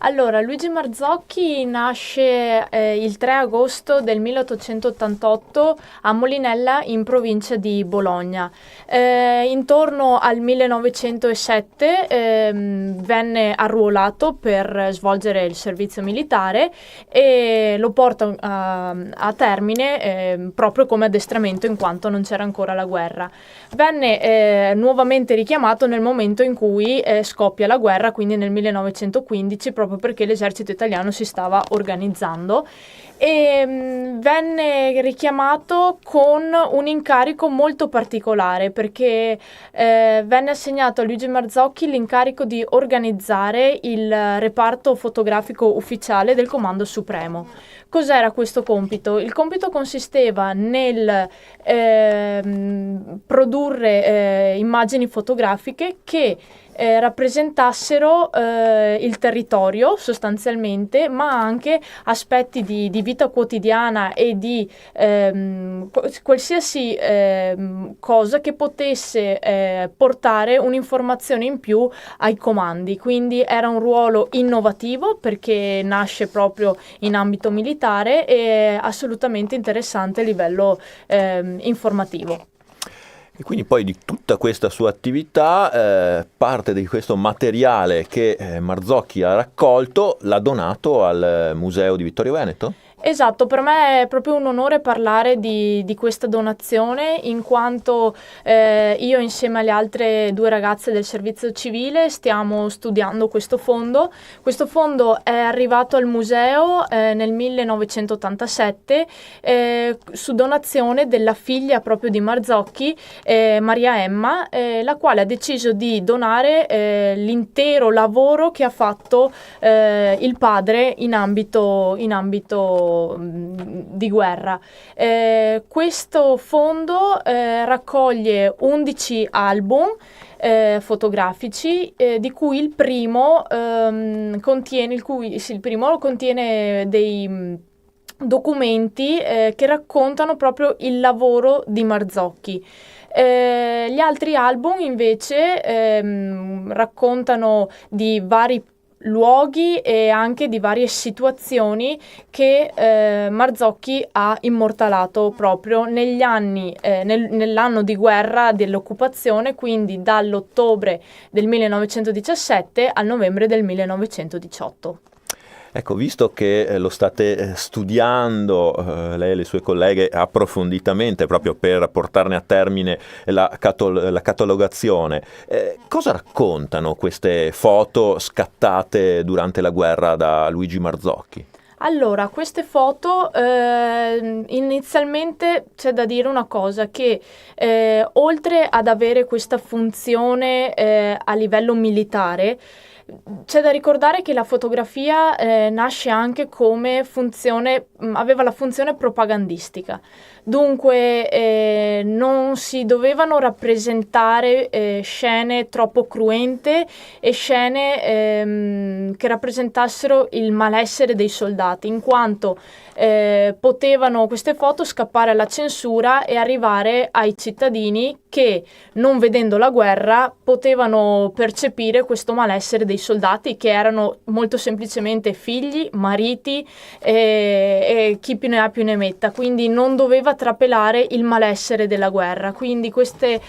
Allora, Luigi Marzocchi nasce il 3 agosto del 1888 a Molinella, in provincia di Bologna. Intorno al 1907 venne arruolato per svolgere il servizio militare e lo porta a termine proprio come addestramento, in quanto non c'era ancora la guerra. Venne nuovamente richiamato nel momento in cui scoppia la guerra, quindi nel 1915, proprio perché l'esercito italiano si stava organizzando, e venne richiamato con un incarico molto particolare, perché venne assegnato a Luigi Marzocchi l'incarico di organizzare il reparto fotografico ufficiale del Comando Supremo. Cos'era questo compito? Il compito consisteva nel produrre immagini fotografiche che rappresentassero il territorio sostanzialmente, ma anche aspetti di vita quotidiana e di qualsiasi cosa che potesse portare un'informazione in più ai comandi. Quindi era un ruolo innovativo perché nasce proprio in ambito militare e assolutamente interessante a livello informativo. E quindi poi di tutta questa sua attività, parte di questo materiale che Marzocchi ha raccolto l'ha donato al Museo di Vittorio Veneto? Esatto, per me è proprio un onore parlare di questa donazione, in quanto io insieme alle altre 2 ragazze del servizio civile stiamo studiando questo fondo. Questo fondo è arrivato al museo nel 1987 su donazione della figlia proprio di Marzocchi, Maria Emma, la quale ha deciso di donare l'intero lavoro che ha fatto il padre in ambito di guerra. Questo fondo raccoglie 11 album fotografici, di cui il primo contiene dei documenti che raccontano proprio il lavoro di Marzocchi. Gli altri album invece raccontano di vari luoghi e anche di varie situazioni che Marzocchi ha immortalato proprio negli anni, nell'anno di guerra dell'occupazione, quindi dall'ottobre del 1917 al novembre del 1918. Ecco, visto che lo state studiando, lei e le sue colleghe, approfonditamente, proprio per portarne a termine la catalogazione, cosa raccontano queste foto scattate durante la guerra da Luigi Marzocchi? Allora, queste foto, inizialmente c'è da dire una cosa, che oltre ad avere questa funzione a livello militare, c'è da ricordare che la fotografia nasce anche come funzione, aveva la funzione propagandistica. Dunque non si dovevano rappresentare scene troppo cruente e scene che rappresentassero il malessere dei soldati, in quanto potevano queste foto scappare alla censura e arrivare ai cittadini che, non vedendo la guerra, potevano percepire questo malessere dei soldati, che erano molto semplicemente figli, mariti e chi più ne ha più ne metta, quindi non doveva trapelare il malessere della guerra. Quindi queste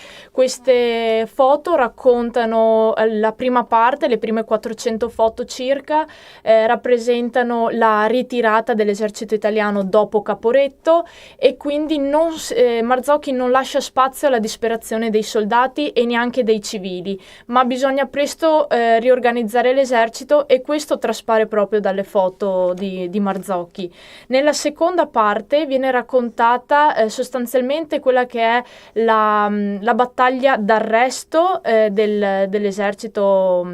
foto raccontano la prima parte, le prime 400 foto circa, rappresentano la ritirata dell'esercito italiano dopo Caporetto, e quindi Marzocchi non lascia spazio alla disperazione dei soldati e neanche dei civili, ma bisogna presto riorganizzare l'esercito, e questo traspare proprio dalle foto di Marzocchi. Nella seconda parte viene raccontata sostanzialmente quella che è la battaglia d'arresto dell'esercito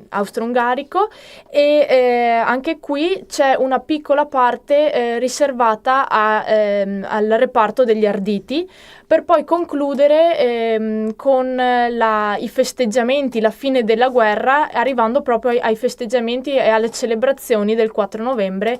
austro-ungarico, e anche qui c'è una piccola parte riservata al reparto degli Arditi, per poi concludere con i festeggiamenti, la fine della guerra, arrivando proprio ai festeggiamenti e alle celebrazioni del 4 novembre,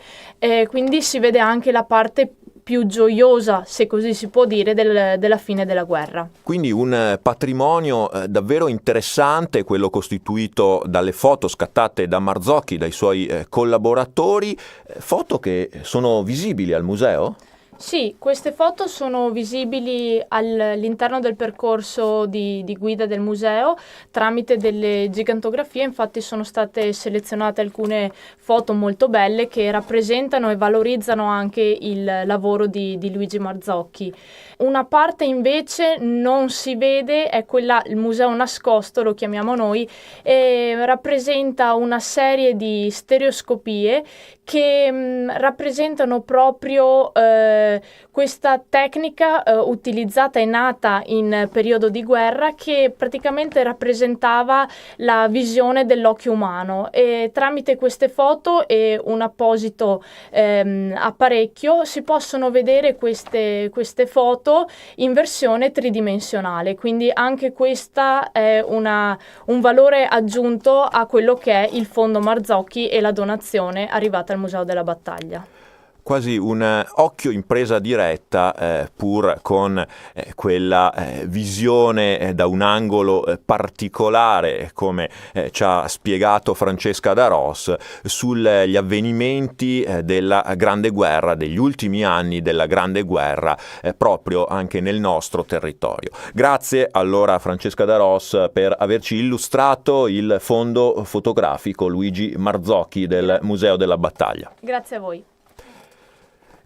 quindi si vede anche la parte più gioiosa, se così si può dire, della fine della guerra. Quindi un patrimonio davvero interessante, quello costituito dalle foto scattate da Marzocchi, dai suoi collaboratori, foto che sono visibili al museo? Sì, queste foto sono visibili all'interno del percorso di guida del museo tramite delle gigantografie. Infatti sono state selezionate alcune foto molto belle che rappresentano e valorizzano anche il lavoro di Luigi Marzocchi. Una parte invece non si vede, è quella, il museo nascosto lo chiamiamo noi, e rappresenta una serie di stereoscopie che rappresentano proprio questa tecnica utilizzata e nata in periodo di guerra, che praticamente rappresentava la visione dell'occhio umano, e tramite queste foto e un apposito apparecchio si possono vedere queste foto in versione tridimensionale, quindi anche questa è un valore aggiunto a quello che è il fondo Marzocchi e la donazione arrivata al Museo della Battaglia. Quasi un occhio in presa diretta, pur con quella visione da un angolo particolare, come ci ha spiegato Francesca Darós, sugli avvenimenti della Grande Guerra, degli ultimi anni della Grande Guerra, proprio anche nel nostro territorio. Grazie allora Francesca Darós per averci illustrato il fondo fotografico Luigi Marzocchi del Museo della Battaglia. Grazie a voi.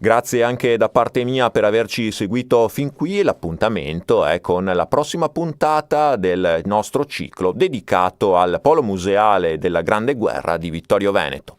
Grazie anche da parte mia per averci seguito fin qui. L'appuntamento è con la prossima puntata del nostro ciclo dedicato al Polo Museale della Grande Guerra di Vittorio Veneto.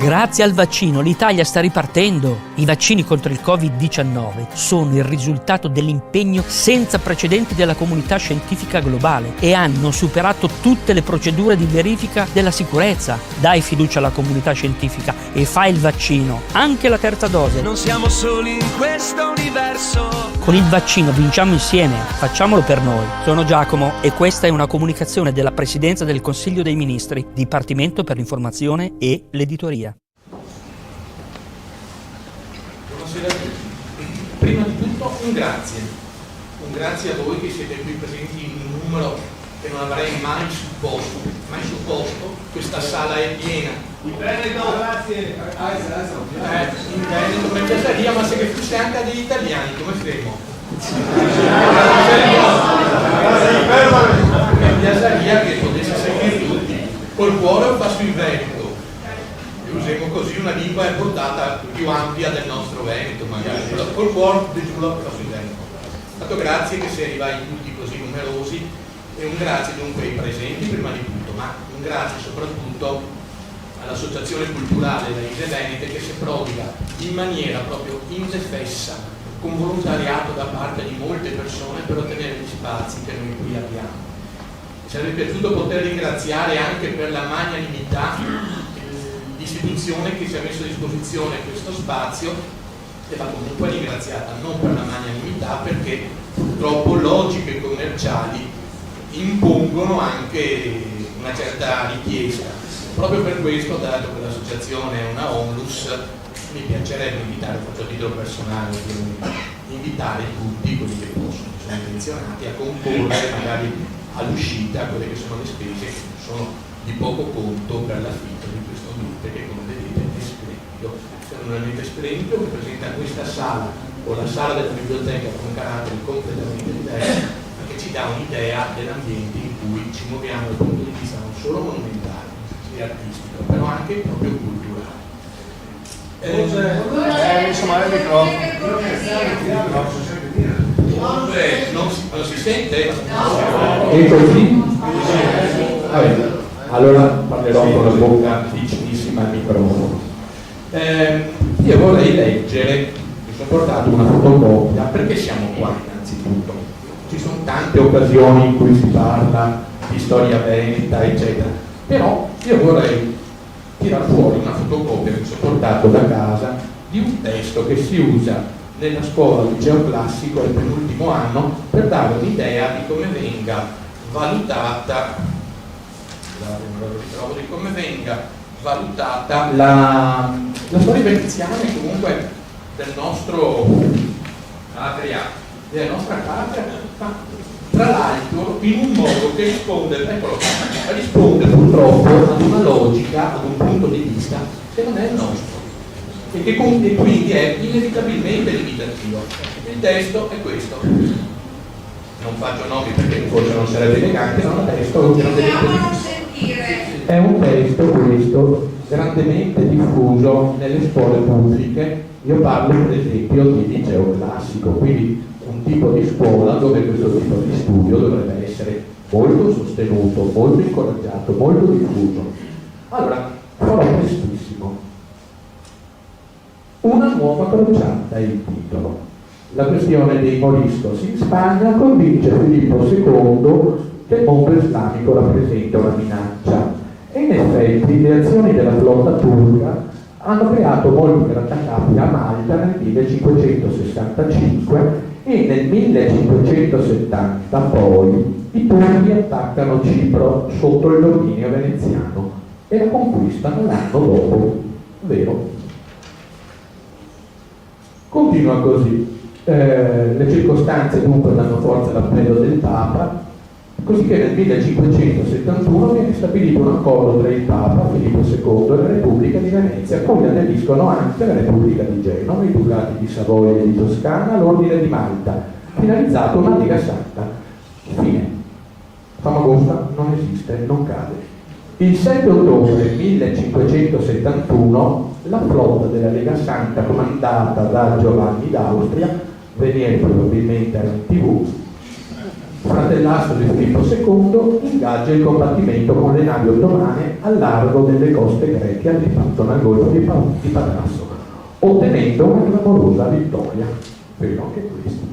Grazie al vaccino l'Italia sta ripartendo. I vaccini contro il Covid-19 sono il risultato dell'impegno senza precedenti della comunità scientifica globale e hanno superato tutte le procedure di verifica della sicurezza. Dai fiducia alla comunità scientifica e fai il vaccino, anche la terza dose. Non siamo soli in questo universo. Con il vaccino vinciamo insieme, facciamolo per noi. Sono Giacomo e questa è una comunicazione della Presidenza del Consiglio dei Ministri, Dipartimento per l'Informazione e l'Editoria. Buonasera a tutti. Prima di tutto un grazie a voi che siete qui presenti in un numero che non avrei mai supposto. Questa sala è piena. In Veneto, grazie. In Veneto, in Piazzaria, ma se che fosse anche degli italiani, come faremo? In Piazzaria che potesse seguire tutti, col cuore passo in Veneto. Usiamo così una lingua a portata più ampia del nostro Veneto, magari, però col cuore di giù la passo in Veneto. Tanto grazie che si arrivai tutti così numerosi e un grazie dunque ai presenti prima di tutto, ma un grazie soprattutto all'Associazione Culturale Raise Venete che si prodiga in maniera proprio indefessa, con volontariato da parte di molte persone per ottenere gli spazi che noi qui abbiamo. Mi sarebbe piaciuto poter ringraziare anche per la magnanimità l'istituzione che ci ha messo a disposizione questo spazio e va comunque ringraziata non per la magnanimità perché purtroppo logiche commerciali impongono anche una certa richiesta. Proprio per questo, dato che l'associazione è una onlus, mi piacerebbe invitare, faccio a titolo personale, invitare tutti quelli che possono, che sono intenzionati a concorrere magari all'uscita a quelle che sono le spese che sono di poco conto per l'affitto di questo gruppo che come vedete è splendido, fenomenalmente splendido, che presenta questa sala o la sala della biblioteca con caratteri completamente diversi, ma che ci dà un'idea dell'ambiente in cui ci muoviamo dal punto di vista non solo monumentale e artistico, però anche proprio culturale. Insomma, il microfono. Non si sente? E così? Allora parlerò con la bocca vicinissima al microfono. Io vorrei leggere, mi sono portato una fotocopia, perché siamo qua innanzitutto. Ci sono tante occasioni in cui si parla di storia veneta, eccetera, però io vorrei tirar fuori una fotocopia che mi sono portato da casa di un testo che si usa nella scuola al liceo classico al penultimo anno per dare un'idea di come venga valutata la storia veneziana e comunque del nostro della nostra patria, ma tra l'altro in un modo che risponde purtroppo ad una logica, ad un punto di vista che non è il nostro e che quindi è inevitabilmente limitativo. Il testo è questo. Non faccio nomi perché forse non sarebbe elegante, ma è un testo questo grandemente diffuso nelle scuole pubbliche. Io parlo per esempio di liceo classico, quindi un tipo di scuola dove questo tipo di studio dovrebbe essere molto sostenuto, molto incoraggiato, molto diffuso. Allora, farò prestissimo. Una nuova crociata è il titolo. La questione dei moriscos in Spagna convince Filippo II che il mondo islamico rappresenta una minaccia e in effetti le azioni della flotta turca hanno creato molti grattacapi a Malta nel 1565 e nel 1570 poi i turchi attaccano Cipro sotto il dominio veneziano e la conquistano l'anno dopo, vero? Continua così. Le circostanze dunque danno forza all'appello del Papa, così che nel 1571 viene stabilito un accordo tra il Papa, Filippo II e la Repubblica di Venezia, cui aderiscono anche la Repubblica di Genova, i Ducati di Savoia e di Toscana, l'Ordine di Malta, finalizzato a una Lega Santa. Fine. Famagosta non esiste, non cade. Il 7 ottobre 1571 la flotta della Lega Santa comandata da Giovanni d'Austria, Venier probabilmente era in TV, fratellastro di Filippo II, ingaggia il combattimento con le navi ottomane al largo delle coste greche, arrivando al golfo di Patrasso. ottenendo una clamorosa vittoria, però anche questo.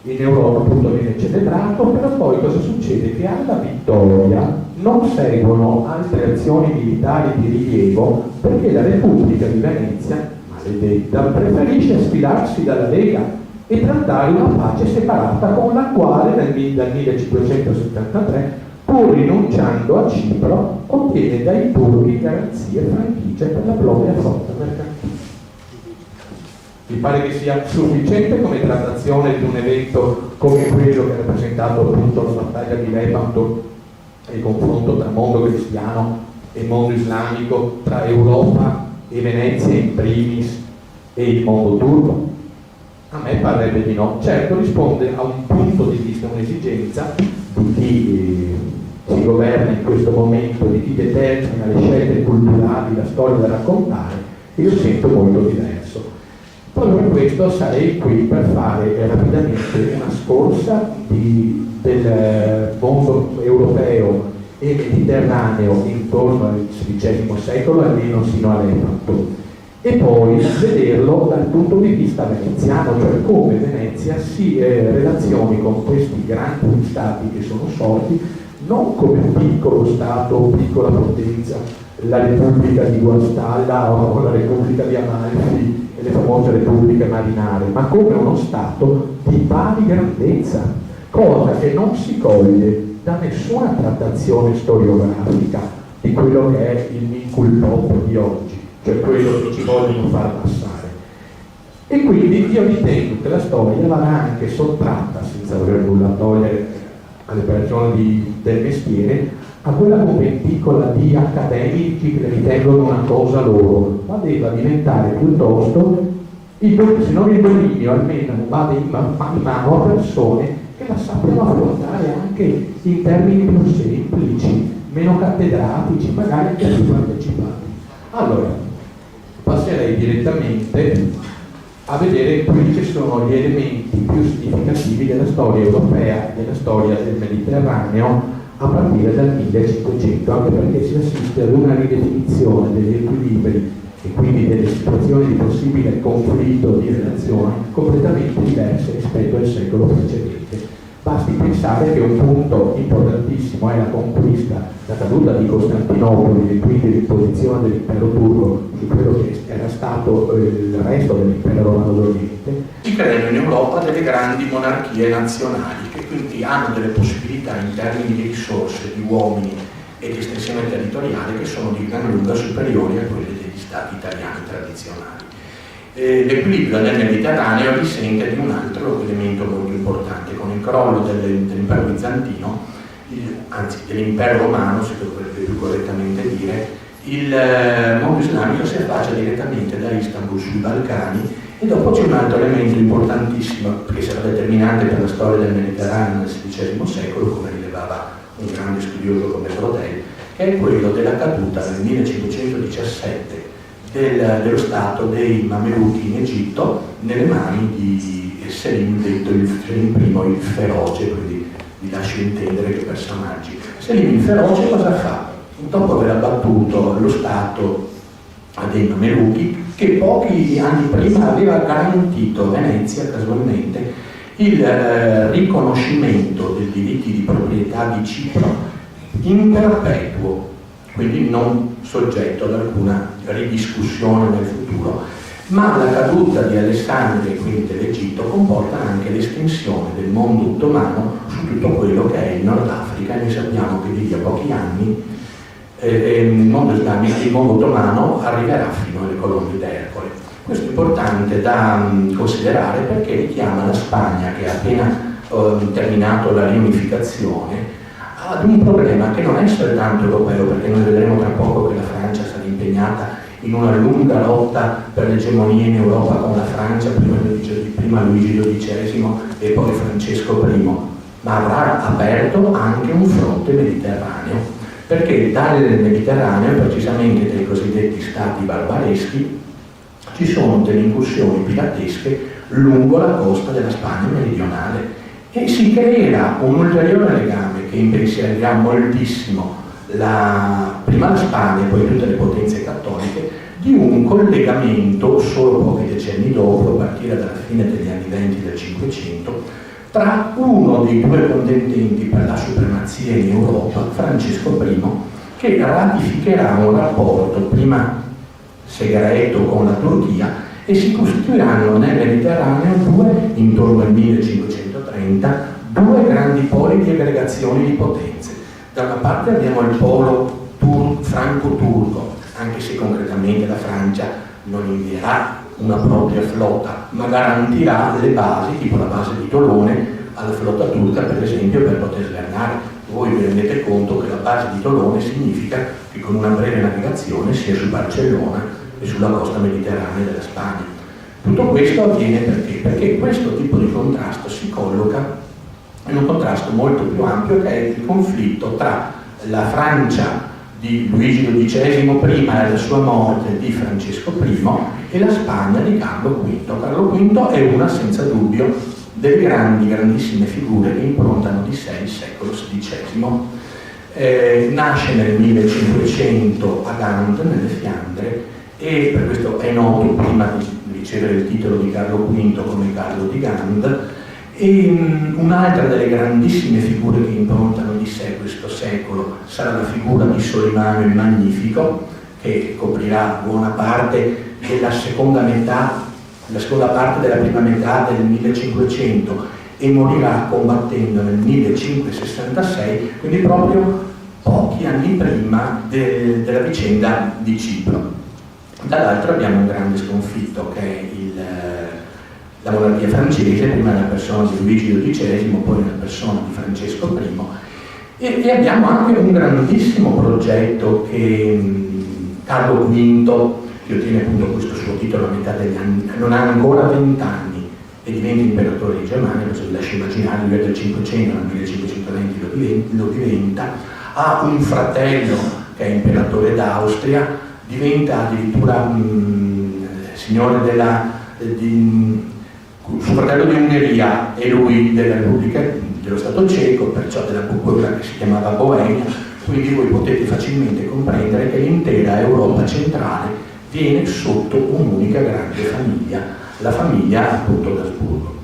In Europa appunto viene celebrato, però poi cosa succede? Che alla vittoria non seguono altre azioni militari di rilievo, perché la Repubblica di Venezia, maledetta, preferisce sfilarsi dalla Lega e trattare una pace separata con la quale dal 1573, pur rinunciando a Cipro, ottiene dai turchi garanzie e franchigie per la propria flotta mercantile. Mi pare che sia sufficiente come trattazione di un evento come quello che ha rappresentato appunto la battaglia di Lepanto e il confronto tra mondo cristiano e mondo islamico, tra Europa e Venezia in primis e il mondo turco? A me parrebbe di no. Certo, risponde a un punto di vista, un'esigenza di chi si governa in questo momento, di chi determina le scelte culturali, la storia da raccontare, e io sento molto diverso. Proprio per questo sarei qui per fare rapidamente una scorsa del mondo europeo e mediterraneo intorno al XVI secolo, almeno sino a Lepanto, e poi vederlo dal punto di vista veneziano, cioè come Venezia si relazioni con questi grandi stati che sono sorti non come un piccolo stato o piccola potenza, la Repubblica di Guastalla o la Repubblica di Amalfi e le famose repubbliche marinare, ma come uno stato di pari grandezza, cosa che non si coglie da nessuna trattazione storiografica di quello che è il vincul pop di oggi, cioè quello che ci vogliono far passare. E quindi io ritengo che la storia vada anche sottratta, senza voler nulla togliere alle persone del mestiere, a quella conventicola di accademici che ritengono una cosa loro, ma deve diventare piuttosto, se non il dominio, almeno vada in mano a persone che la sappiano affrontare anche in termini più semplici, meno cattedratici, magari anche più partecipati. Allora, passerei direttamente a vedere quelli che sono gli elementi più significativi della storia europea, della storia del Mediterraneo, a partire dal 1500, anche perché si assiste ad una ridefinizione degli equilibri e quindi delle situazioni di possibile conflitto di relazioni completamente diverse rispetto al secolo precedente. Basti pensare che un punto importantissimo è la conquista, la caduta di Costantinopoli e quindi l'imposizione dell'impero turco su quello che era stato il resto dell'impero romano d'Oriente. Si creano in Europa delle grandi monarchie nazionali che quindi hanno delle possibilità in termini di risorse, di uomini e di estensione territoriale che sono di gran lunga superiori a quelle degli stati italiani tradizionali. L'equilibrio nel Mediterraneo risente di un altro elemento molto importante. Con il crollo dell'impero bizantino, anzi dell'impero romano si dovrebbe più correttamente dire, il mondo islamico si affaccia direttamente da Istanbul sui Balcani, e dopo c'è un altro elemento importantissimo che sarà determinante per la storia del Mediterraneo nel XVI secolo, come rilevava un grande studioso come Brodel, che è quello della caduta nel 1517 dello stato dei Mameluchi in Egitto nelle mani di Selim, detto Selim I il feroce, quindi vi lascio intendere che personaggi. Selim il feroce cosa fa? Dopo aver abbattuto lo stato dei Mameluchi, che pochi anni prima aveva garantito a Venezia casualmente il riconoscimento dei diritti di proprietà di Cipro in perpetuo, quindi non soggetto ad alcuna ridiscussione nel futuro. Ma la caduta di Alessandria e quindi dell'Egitto comporta anche l'estensione del mondo ottomano su tutto quello che è il Nord Africa, e noi sappiamo che di lì a pochi anni il mondo islamico, il mondo ottomano arriverà fino alle colonne d'Ercole. Questo è importante da considerare perché richiama la Spagna, che ha appena terminato la riunificazione, ad un problema che non è soltanto europeo, perché noi vedremo tra poco che la Francia sarà impegnata in una lunga lotta per l'egemonia in Europa con la Francia, prima Luigi XII e poi Francesco I, ma avrà aperto anche un fronte mediterraneo, perché dal Mediterraneo, precisamente dai cosiddetti stati barbareschi, ci sono delle incursioni piratesche lungo la costa della Spagna meridionale, e si creerà un ulteriore legame che impensierirà moltissimo prima la Spagna e poi tutte le potenze cattoliche, di un collegamento solo pochi decenni dopo, a partire dalla fine degli anni 20 del Cinquecento, tra uno dei due contendenti per la supremazia in Europa, Francesco I, che ratificherà un rapporto prima segreto con la Turchia e si costituiranno nel Mediterraneo intorno al 1530, due grandi poli di aggregazione di potenze. Da una parte abbiamo il polo franco-turco, anche se concretamente la Francia non invierà una propria flotta, ma garantirà le basi, tipo la base di Tolone, alla flotta turca, per esempio, per poter svernare. Voi vi rendete conto che la base di Tolone significa che con una breve navigazione sia su Barcellona e sulla costa mediterranea della Spagna. Tutto questo avviene perché questo tipo di contrasto si colloca in un contrasto molto più ampio, che è il conflitto tra la Francia di Luigi XII prima e la sua morte di Francesco I e la Spagna di Carlo V. Carlo V è una, senza dubbio, delle grandissime figure che improntano di sé il secolo XVI. Nasce nel 1500 a Gand, nelle Fiandre, e per questo è noto prima di ricevere il titolo di Carlo V come Carlo di Gand. E un'altra delle grandissime figure che improntano di sé questo secolo sarà la figura di Solimano il Magnifico, che coprirà buona parte della seconda parte della prima metà del 1500 e morirà combattendo nel 1566, quindi proprio pochi anni prima della vicenda di Cipro. Dall'altro abbiamo un grande sconfitto, che è la monarchia francese, prima nella persona di Luigi XII, poi nella persona di Francesco I, e abbiamo anche un grandissimo progetto che Carlo V, che ottiene appunto questo suo titolo a metà degli anni, non ha ancora 20 anni e diventa imperatore di Germania, perciò vi lascio immaginare, lui è del 500, nel 1520 lo diventa, ha un fratello che è imperatore d'Austria, diventa addirittura signore suo fratello di Ungheria e lui della Repubblica dello Stato Ceco, perciò della quella che si chiamava Boemia, quindi voi potete facilmente comprendere che l'intera Europa centrale viene sotto un'unica grande famiglia, la famiglia appunto d'Asburgo.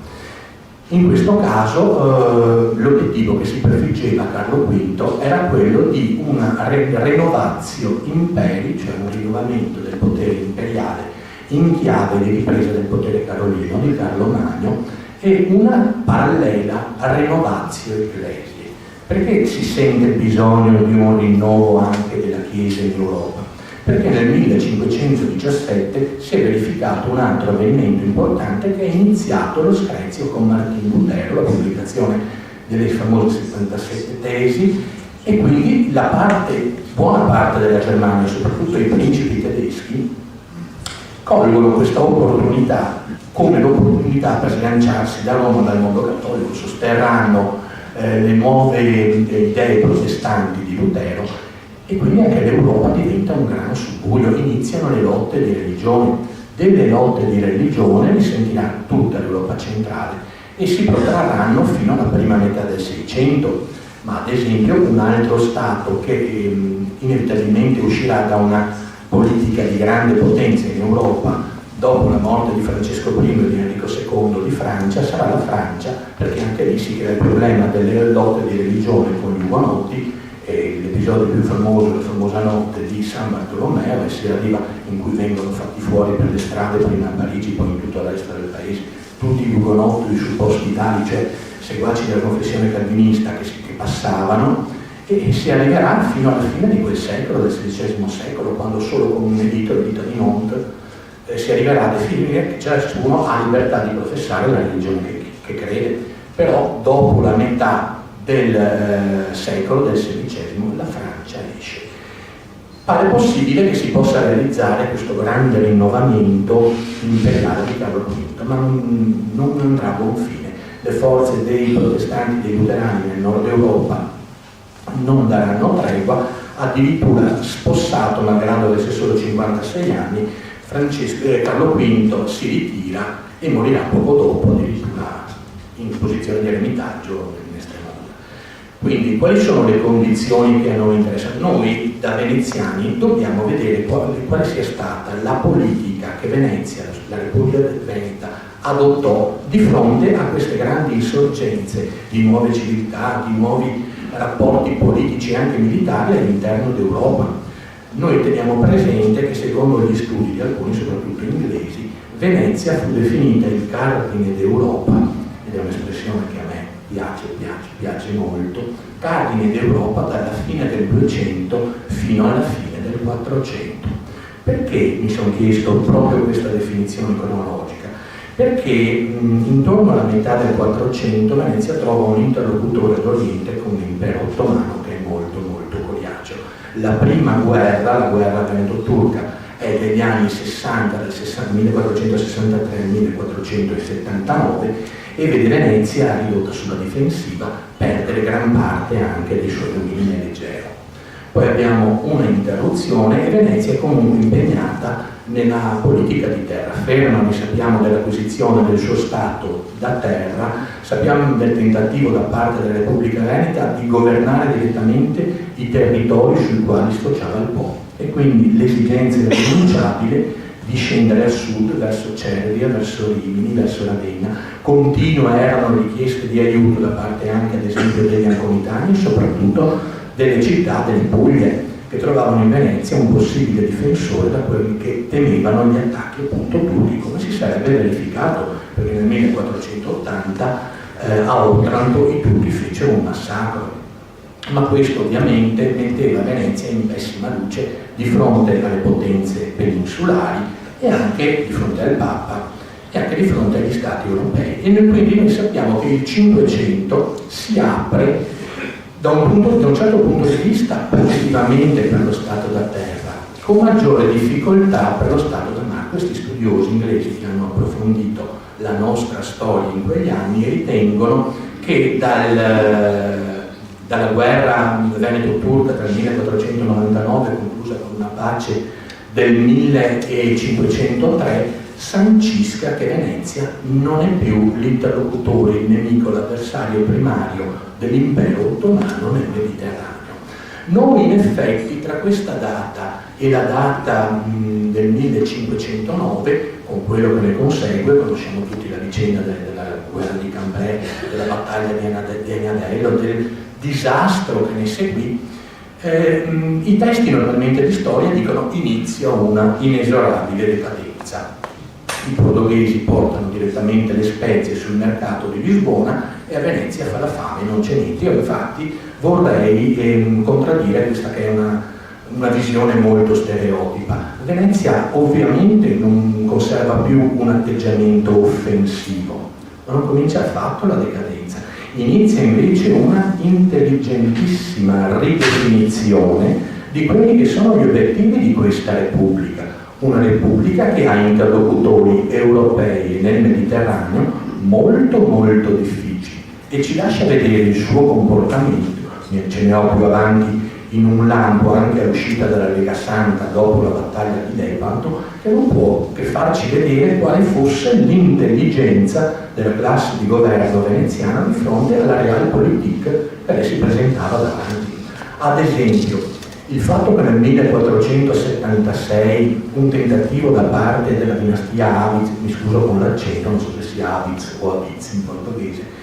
In questo caso l'obiettivo che si prefiggeva Carlo V era quello di una renovatio imperi, cioè un rinnovamento del potere imperiale in chiave di ripresa del potere carolino di Carlo Magno e una parallela renovatio ecclesiae, perché si sente il bisogno di un rinnovo anche della Chiesa in Europa, perché nel 1517 si è verificato un altro avvenimento importante, che è iniziato lo screzio con Martin Lutero, la pubblicazione delle famose 77 tesi, e quindi buona parte della Germania, soprattutto i principi tedeschi, colgono questa opportunità come l'opportunità per sganciarsi da Roma, dal mondo cattolico, sosterranno le nuove idee protestanti di Lutero, e quindi anche l'Europa diventa un gran subbuglio, iniziano le lotte di religione. Delle lotte di religione ne sentirà tutta l'Europa centrale e si protrarranno fino alla prima metà del Seicento, ma ad esempio un altro Stato che inevitabilmente uscirà da una politica di grande potenza in Europa dopo la morte di Francesco I e di Enrico II di Francia sarà la Francia, perché anche lì si crea il problema delle lotte di religione con gli Ugonotti. L'episodio più famoso, la famosa notte di San Bartolomeo, e si arriva in cui vengono fatti fuori per le strade, prima a Parigi, poi in tutto il resto del paese, tutti gli Ugonotti, i supposti tali, cioè seguaci della confessione calvinista che passavano, e si arriverà fino alla fine di quel secolo, del XVI secolo, quando solo con un editto, il dito di Nantes, si arriverà a definire che ciascuno ha libertà di professare la religione che crede. Però dopo la metà del secolo, del XVI, la Francia esce. Pare possibile che si possa realizzare questo grande rinnovamento imperiale di Carlo V, ma non andrà a buon fine. Le forze dei protestanti, dei luterani nel nord Europa non daranno tregua, addirittura spossato, malgrado avesse solo 56 anni, Carlo V si ritira e morirà poco dopo, addirittura in posizione di eremitaggio in Estremadura. Quindi quali sono le condizioni che a noi interessano? Noi da veneziani dobbiamo vedere quale sia stata la politica che Venezia, la Repubblica Veneta, adottò di fronte a queste grandi insorgenze di nuove civiltà, di nuovi rapporti politici e anche militari all'interno d'Europa. Noi teniamo presente che secondo gli studi di alcuni, soprattutto inglesi, Venezia fu definita il cardine d'Europa, ed è un'espressione che a me piace molto, cardine d'Europa dalla fine del 200 fino alla fine del 400. Perché mi sono chiesto proprio questa definizione cronologica? Perché intorno alla metà del 400 Venezia trova un interlocutore d'Oriente con l'impero ottomano che è molto molto coriaceo. La prima guerra, la guerra veneto-turca, è degli anni 60, dal 1463 al 1479, e vede Venezia ridotta sulla difensiva, perdere gran parte anche dei suoi domini leggeri. Poi abbiamo una interruzione e Venezia è comunque impegnata nella politica di terraferma. Noi sappiamo dell'acquisizione del suo stato da terra, sappiamo del tentativo da parte della Repubblica Veneta di governare direttamente i territori sui quali sfociava il Po, e quindi l'esigenza irrinunciabile di scendere a sud verso Cervia, verso Rimini, verso Ravenna. Continue erano richieste di aiuto da parte anche ad esempio degli anconitani e soprattutto delle città delle Puglie, che trovavano in Venezia un possibile difensore da quelli che temevano gli attacchi appunto turchi, come si sarebbe verificato, perché nel 1480 a Otranto i turchi fecero un massacro. Ma questo ovviamente metteva Venezia in pessima luce di fronte alle potenze peninsulari e anche di fronte al Papa e anche di fronte agli stati europei. E quindi noi sappiamo che il Cinquecento si apre da un certo punto di vista positivamente per lo stato da terra, con maggiore difficoltà per lo stato da mare. Questi studiosi inglesi che hanno approfondito la nostra storia in quegli anni ritengono che dalla guerra veneto-turca tra il 1499, conclusa con una pace del 1503, sancisca che Venezia non è più l'interlocutore, il nemico, l'avversario primario dell'impero ottomano nel Mediterraneo. Noi in effetti tra questa data e la data del 1509, con quello che ne consegue, conosciamo tutti la vicenda della guerra di Cambrai, della battaglia di Agnadello, del disastro che ne seguì, i testi normalmente di storia dicono inizia una inesorabile decadenza. I portoghesi portano direttamente le spezie sul mercato di Lisbona e a Venezia fa la fame, non c'è niente. Io infatti vorrei contraddire questa che è una visione molto stereotipa. Venezia ovviamente non conserva più un atteggiamento offensivo, ma non comincia affatto la decadenza. Inizia invece una intelligentissima ridefinizione di quelli che sono gli obiettivi di questa Repubblica. Una Repubblica che ha interlocutori europei nel Mediterraneo molto molto difficili e ci lascia vedere il suo comportamento. Ce ne ho più avanti in un lampo anche all'uscita dalla Lega Santa dopo la battaglia di Lepanto, che non può che farci vedere quale fosse l'intelligenza della classe di governo veneziana di fronte alla realpolitik che le si presentava davanti. Ad esempio, il fatto che nel 1476 un tentativo da parte della dinastia Aviz, mi scuso con l'accento, non so se sia Aviz o Aviz in portoghese,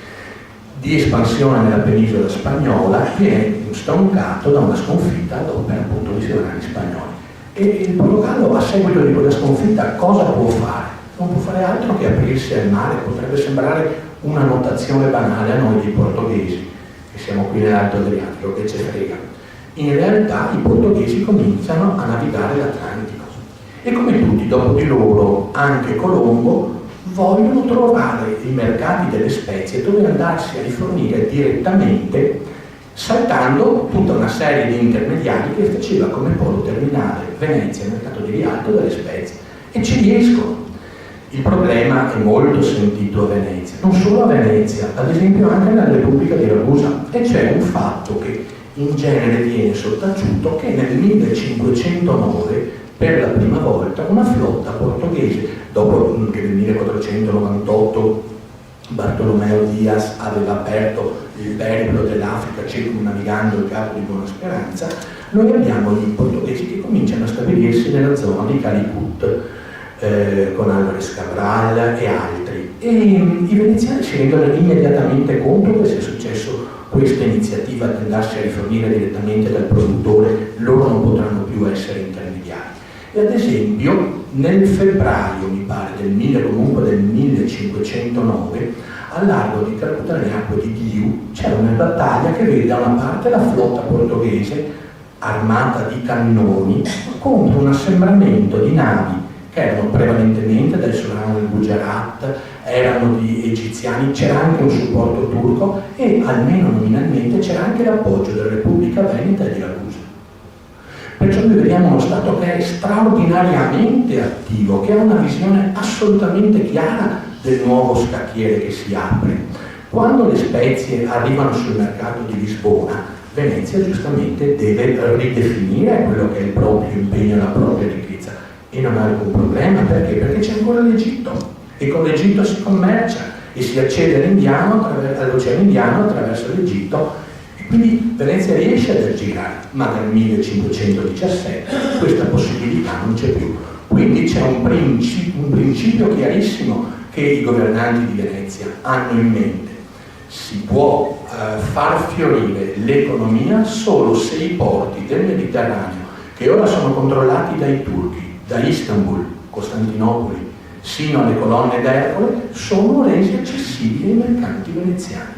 di espansione nella penisola spagnola, viene stroncato da una sconfitta ad opera appunto dei sovrani spagnoli. E il Portogallo a seguito di quella sconfitta cosa può fare? Non può fare altro che aprirsi al mare. Potrebbe sembrare una notazione banale a noi dei portoghesi, che siamo qui nell'Alto Adriatico, che ce frega. In realtà i portoghesi cominciano a navigare l'Atlantico e come tutti dopo di loro anche Colombo vogliono trovare i mercati delle spezie dove andarsi a rifornire direttamente, saltando tutta una serie di intermediari che faceva come polo terminale Venezia, il mercato di Rialto delle spezie, e ci riescono. Il problema è molto sentito a Venezia, non solo a Venezia, ad esempio anche nella Repubblica di Ragusa, e c'è un fatto che in genere viene sottaciuto, che nel 1509 per la prima volta una flotta portoghese, dopo che nel 1498 Bartolomeo Diaz aveva aperto il periplo dell'Africa circumnavigando il Capo di Buona Speranza, noi abbiamo i portoghesi che cominciano a stabilirsi nella zona di Calicut, con Álvarez Cabral e altri, e i veneziani si rendono immediatamente conto che se è successo questa iniziativa di andarsi a rifornire direttamente dal produttore, loro non potranno più essere intermediari. E ad esempio nel febbraio, mi pare, del 1509, al largo di Calcutta, nelle acque di Diu, c'è una battaglia che vede da una parte la flotta portoghese armata di cannoni contro un assembramento di navi che erano prevalentemente del Sultano del Gujarat, erano di egiziani, c'era anche un supporto turco e almeno nominalmente c'era anche l'appoggio della Repubblica Veneta e di Ragusa. Perciò noi vediamo uno Stato che è straordinariamente attivo, che ha una visione assolutamente chiara del nuovo scacchiere che si apre. Quando le spezie arrivano sul mercato di Lisbona, Venezia giustamente deve ridefinire quello che è il proprio impegno e la propria ricchezza, e non ha alcun problema. Perché? Perché c'è ancora l'Egitto, e con l'Egitto si commercia e si accede all'Oceano Indiano attraverso l'Egitto. Quindi Venezia riesce ad aggirare, ma nel 1517 questa possibilità non c'è più. Quindi c'è un principio chiarissimo che i governanti di Venezia hanno in mente. Si può far fiorire l'economia solo se i porti del Mediterraneo, che ora sono controllati dai turchi, da Istanbul, Costantinopoli, sino alle colonne d'Ercole, sono resi accessibili ai mercanti veneziani.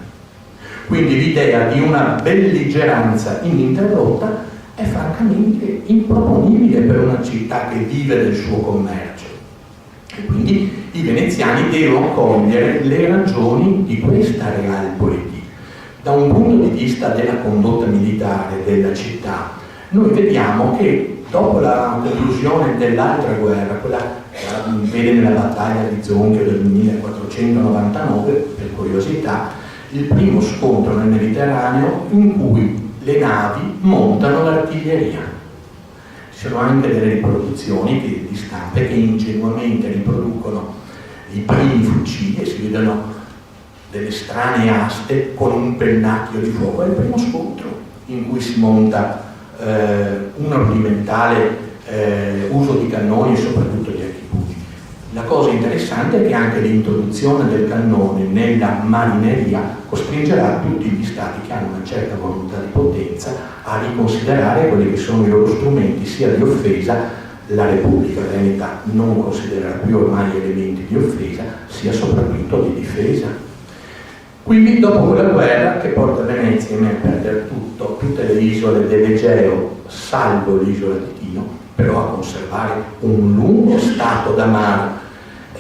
Quindi l'idea di una belligeranza ininterrotta è francamente improponibile per una città che vive del suo commercio. E quindi i veneziani devono cogliere le ragioni di questa realpolitik. Da un punto di vista della condotta militare della città, noi vediamo che dopo la conclusione dell'altra guerra, quella che vede nella battaglia di Zonchio del 1499, per curiosità, il primo scontro nel Mediterraneo in cui le navi montano l'artiglieria. Ci sono anche delle riproduzioni di stampe che ingenuamente riproducono i primi fucili e si vedono delle strane aste con un pennacchio di fuoco. È il primo scontro in cui si monta un rudimentale uso di cannoni e soprattutto di archibuggi. La cosa interessante è che anche l'introduzione del cannone nella marineria costringerà tutti gli stati che hanno una certa volontà di potenza a riconsiderare quelli che sono i loro strumenti sia di offesa. La Repubblica Veneta non considererà più ormai elementi di offesa, sia soprattutto di difesa. Quindi dopo quella guerra che porta Venezia a perdere tutto, tutte le isole dell'Egeo, salvo l'isola di Tino, però a conservare un lungo stato da mare,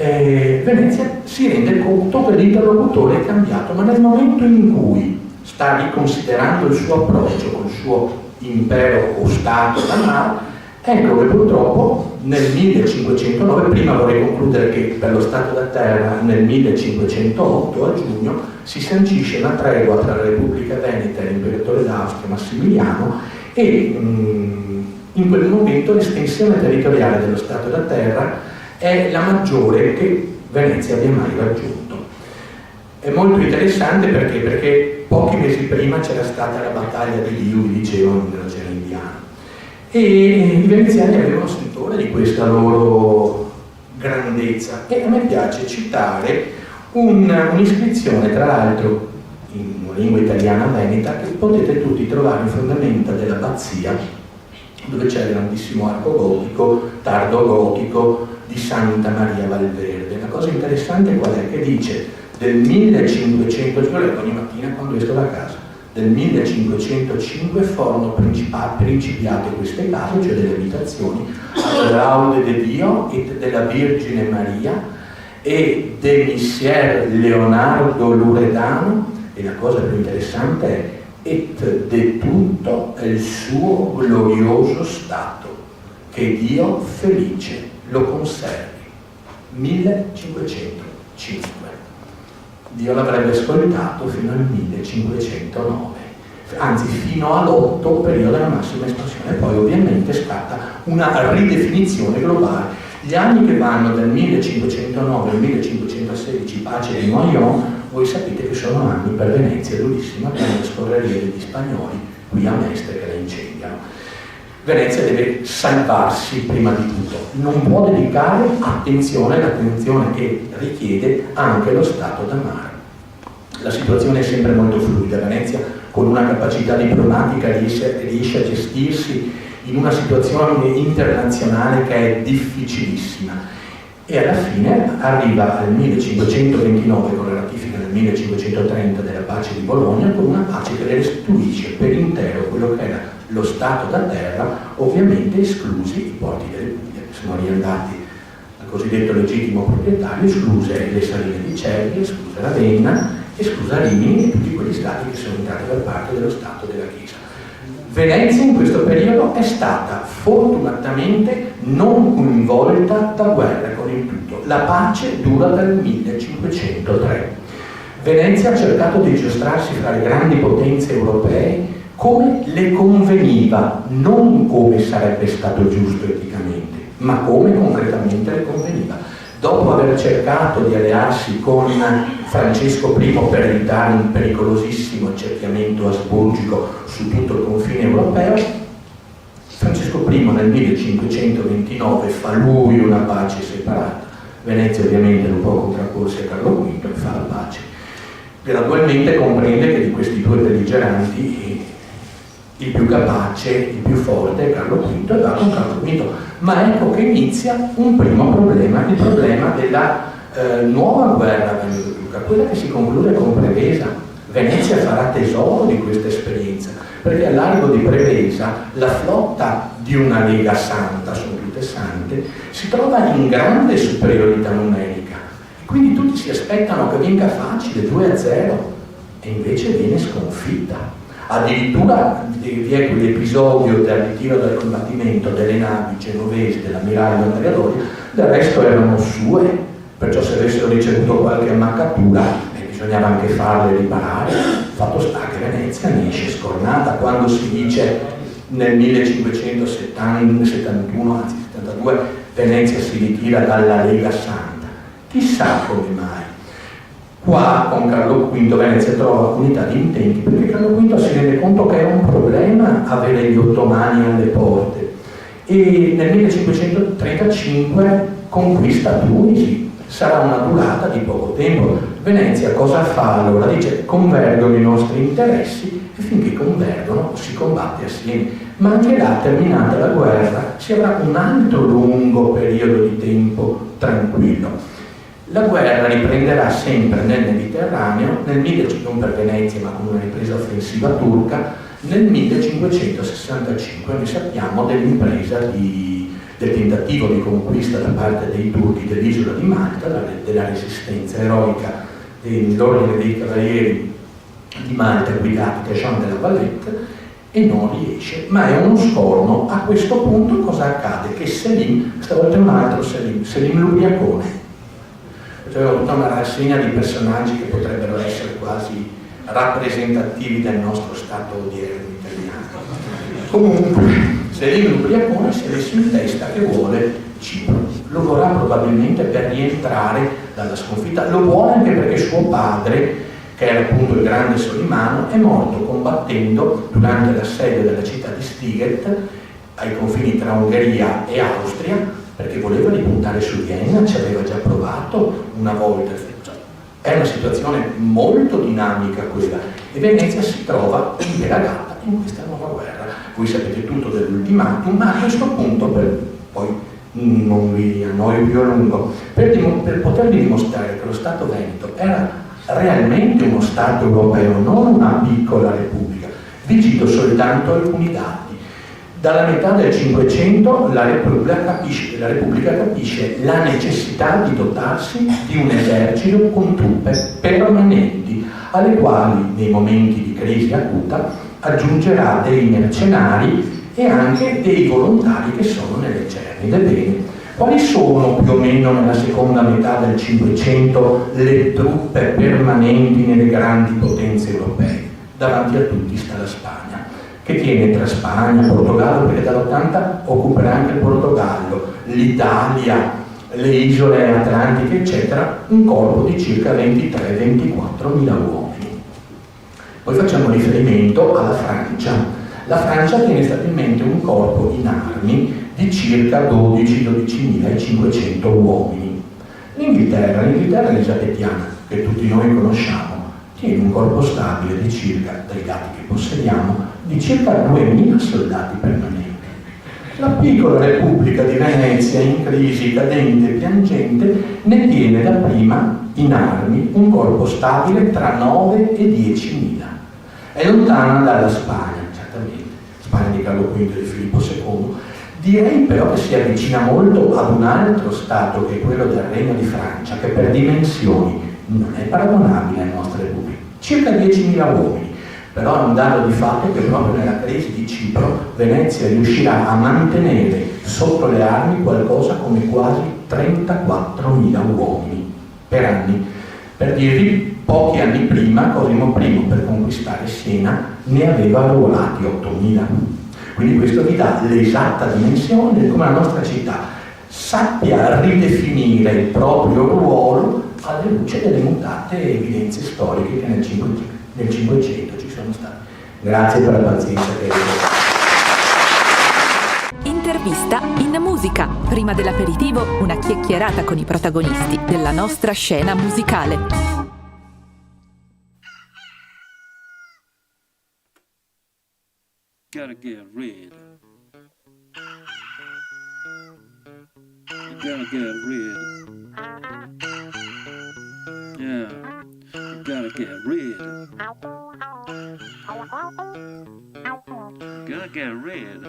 Venezia si rende conto che l'interlocutore è cambiato, ma nel momento in cui sta riconsiderando il suo approccio col suo impero o stato da mare, ecco che purtroppo nel 1509, prima vorrei concludere che per lo Stato da Terra nel 1508 a giugno si sancisce una tregua tra la Repubblica Veneta e l'imperatore d'Austria Massimiliano e in quel momento l'estensione territoriale dello Stato da Terra è la maggiore che Venezia abbia mai raggiunto. È molto interessante perché pochi mesi prima c'era stata la battaglia di Diu, vi dicevo, nell'Oceano Indiano. E i veneziani avevano sentore di questa loro grandezza e a me piace citare un'iscrizione, tra l'altro in una lingua italiana veneta, che potete tutti trovare in fondamenta dell'abbazia, dove c'è il grandissimo arco gotico, tardo gotico di Santa Maria Valverde. La cosa interessante qual è? Che dice del 1505, ogni mattina quando esco da casa, del 1505 furono principiate queste case, cioè delle abitazioni, a laude de Dio et della Vergine Maria e de Missier Leonardo Loredano, e la cosa più interessante è et de tutto il suo glorioso stato, che Dio felice lo conservi. 1505. Dio l'avrebbe ascoltato fino al 1509, anzi fino all'8 periodo della massima espansione, poi ovviamente scatta una ridefinizione globale. Gli anni che vanno dal 1509 al 1516, pace di Noyon, voi sapete che sono anni per Venezia durissima, per le scorrerie degli spagnoli qui a Mestre che la incendiano. Venezia deve salvarsi prima di tutto, non può dedicare l'attenzione che richiede anche lo Stato da mare. La situazione è sempre molto fluida, Venezia con una capacità diplomatica riesce a gestirsi in una situazione internazionale che è difficilissima e alla fine arriva al 1529 con la ratifica del 1530 della pace di Bologna, con una pace che le restituisce per intero quello che era lo Stato da terra, ovviamente esclusi i porti delle Puglie, che sono riandati al cosiddetto legittimo proprietario, escluse le Saline di Cervi, escluse Ravenna, esclusa Rimini e tutti quegli stati che sono entrati per parte dello Stato della Chiesa. Venezia in questo periodo è stata fortunatamente non coinvolta da guerre con il tutto. La pace dura dal 1503. Venezia ha cercato di giostrarsi fra le grandi potenze europee come le conveniva, non come sarebbe stato giusto eticamente, ma come concretamente le conveniva. Dopo aver cercato di allearsi con Francesco I per evitare un pericolosissimo accerchiamento asburgico su tutto il confine europeo, Francesco I nel 1529 fa lui una pace separata. Venezia ovviamente non può contrapporsi a Carlo V e fa la pace. Gradualmente comprende che di questi due belligeranti il più capace, il più forte è Carlo V e va con Carlo V. Ma ecco che inizia un primo problema, il problema della nuova guerra veneto-turca, quella che si conclude con Prevesa. Venezia farà tesoro di questa esperienza, perché a largo di Prevesa la flotta di una Lega Santa, sono tutte sante, si trova in grande superiorità numerica. E quindi tutti si aspettano che venga facile, 2-0, e invece viene sconfitta. Addirittura vi è quell'episodio del ritiro dal combattimento delle navi genovesi dell'ammiraglio Andrea Doria, del resto erano sue, perciò se avessero ricevuto qualche ammaccatura bisognava anche farle riparare. Fatto sta che Venezia ne esce scornata quando si dice nel 1571, anzi 72, Venezia si ritira dalla Lega Santa. Chissà come mai. Qua con Carlo V Venezia trova unità di intenti, perché Carlo V si rende conto che è un problema avere gli ottomani alle porte e nel 1535 conquista Tunisi. Sarà una durata di poco tempo. Venezia cosa fa allora? Dice: convergono i nostri interessi e finché convergono si combatte assieme. Ma anche là, terminata la guerra, si avrà un altro lungo periodo di tempo tranquillo. La guerra riprenderà sempre nel Mediterraneo, non per Venezia ma con una ripresa offensiva turca, nel 1565. Noi sappiamo dell'impresa del tentativo di conquista da parte dei turchi dell'isola di Malta, della resistenza eroica dell'ordine dei cavalieri di Malta guidati da Jean de la Valette, e non riesce, ma è uno scorno. A questo punto cosa accade? Che Selim, stavolta è un altro Selim l'Ubriacone. C'è tutta una rassegna di personaggi che potrebbero essere quasi rappresentativi del nostro stato odierno italiano. Comunque, Selim l'Ubriacone si è messo in testa che vuole Cipro. Lo vorrà probabilmente per rientrare dalla sconfitta, lo vuole anche perché suo padre, che era appunto il grande Solimano, è morto combattendo durante l'assedio della città di Stiget ai confini tra Ungheria e Austria, perché voleva ripuntare su Vienna, ci aveva già provato una volta. È una situazione molto dinamica quella, e Venezia si trova impelagata in questa nuova guerra. Voi sapete tutto dell'ultimatum, ma a questo punto, poi non vi annoio più a lungo, per potervi dimostrare che lo Stato Veneto era realmente uno Stato europeo, non una piccola repubblica, vi cito soltanto alcuni dati. Dalla metà del Cinquecento la Repubblica capisce la necessità di dotarsi di un esercito con truppe permanenti, alle quali nei momenti di crisi acuta aggiungerà dei mercenari e anche dei volontari che sono nelle cerni. Ebbene, quali sono più o meno nella seconda metà del Cinquecento le truppe permanenti nelle grandi potenze europee? Davanti a tutti sta la Spagna, che tiene tra Spagna e Portogallo, perché dall'80 occuperà anche il Portogallo, l'Italia, le isole atlantiche, eccetera, un corpo di circa 23-24 mila uomini. Poi facciamo riferimento alla Francia. La Francia tiene stabilmente un corpo in armi di circa 12-12.500 uomini. L'Inghilterra elisabettiana, che tutti noi conosciamo, tiene un corpo stabile di circa, dai dati che possediamo, di circa 2.000 soldati permanenti. La piccola Repubblica di Venezia, in crisi, cadente e piangente, ne tiene dapprima in armi un corpo stabile tra 9 e 10.000. È lontana dalla Spagna, certamente, Spagna di Carlo V e di Filippo II. Direi però che si avvicina molto ad un altro stato, che è quello del Regno di Francia, che per dimensioni non è paragonabile alle nostre repubbliche, circa 10.000 uomini. Però è un dato di fatto che proprio nella crisi di Cipro Venezia riuscirà a mantenere sotto le armi qualcosa come quasi 34.000 uomini per anni. Per dirvi, pochi anni prima Cosimo I, per conquistare Siena, ne aveva arruolati 8.000. Quindi questo vi dà l'esatta dimensione di come la nostra città sappia ridefinire il proprio ruolo alla luce delle mutate evidenze storiche che nel Cinquecento ci sono state. Grazie per la pazienza che avete. Intervista in musica. Prima dell'aperitivo, una chiacchierata con i protagonisti della nostra scena musicale. Gotta get rid. You gotta get rid. Yeah, you gotta get rid. You gotta get rid.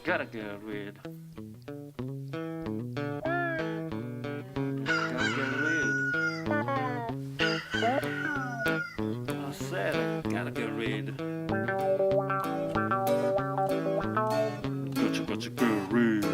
Gotta get rid. Gotta get rid. I said it. Gotta get rid. Gotcha get rid.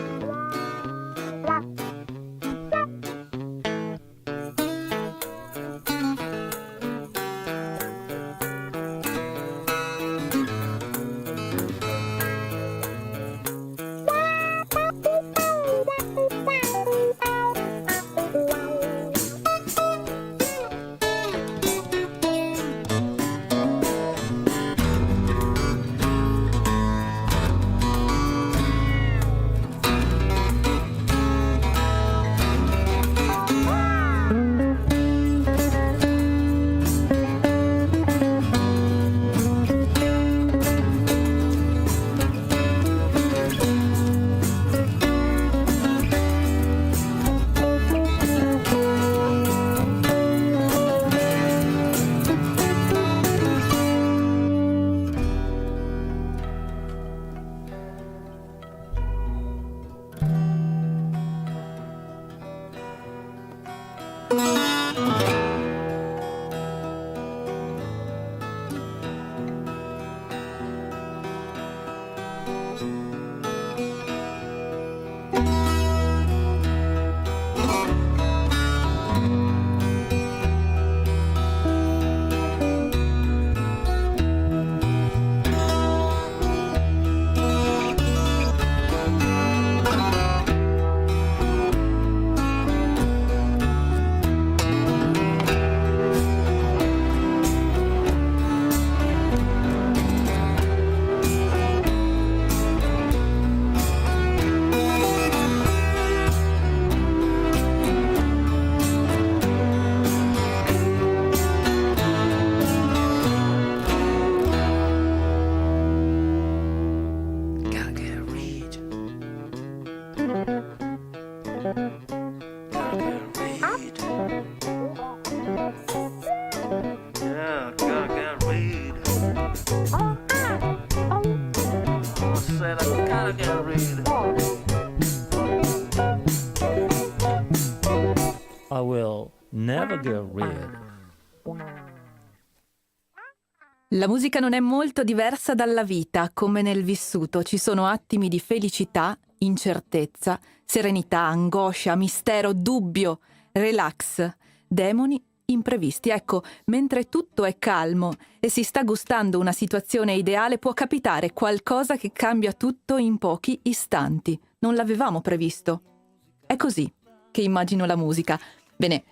Yeah, gotta get read. I said I gotta get read. I will never get rid. La musica non è molto diversa dalla vita, come nel vissuto. Ci sono attimi di felicità, incertezza, serenità, angoscia, mistero, dubbio, relax, demoni, imprevisti. Ecco, mentre tutto è calmo e si sta gustando una situazione ideale, può capitare qualcosa che cambia tutto in pochi istanti. Non l'avevamo previsto. È così che immagino la musica. Bene,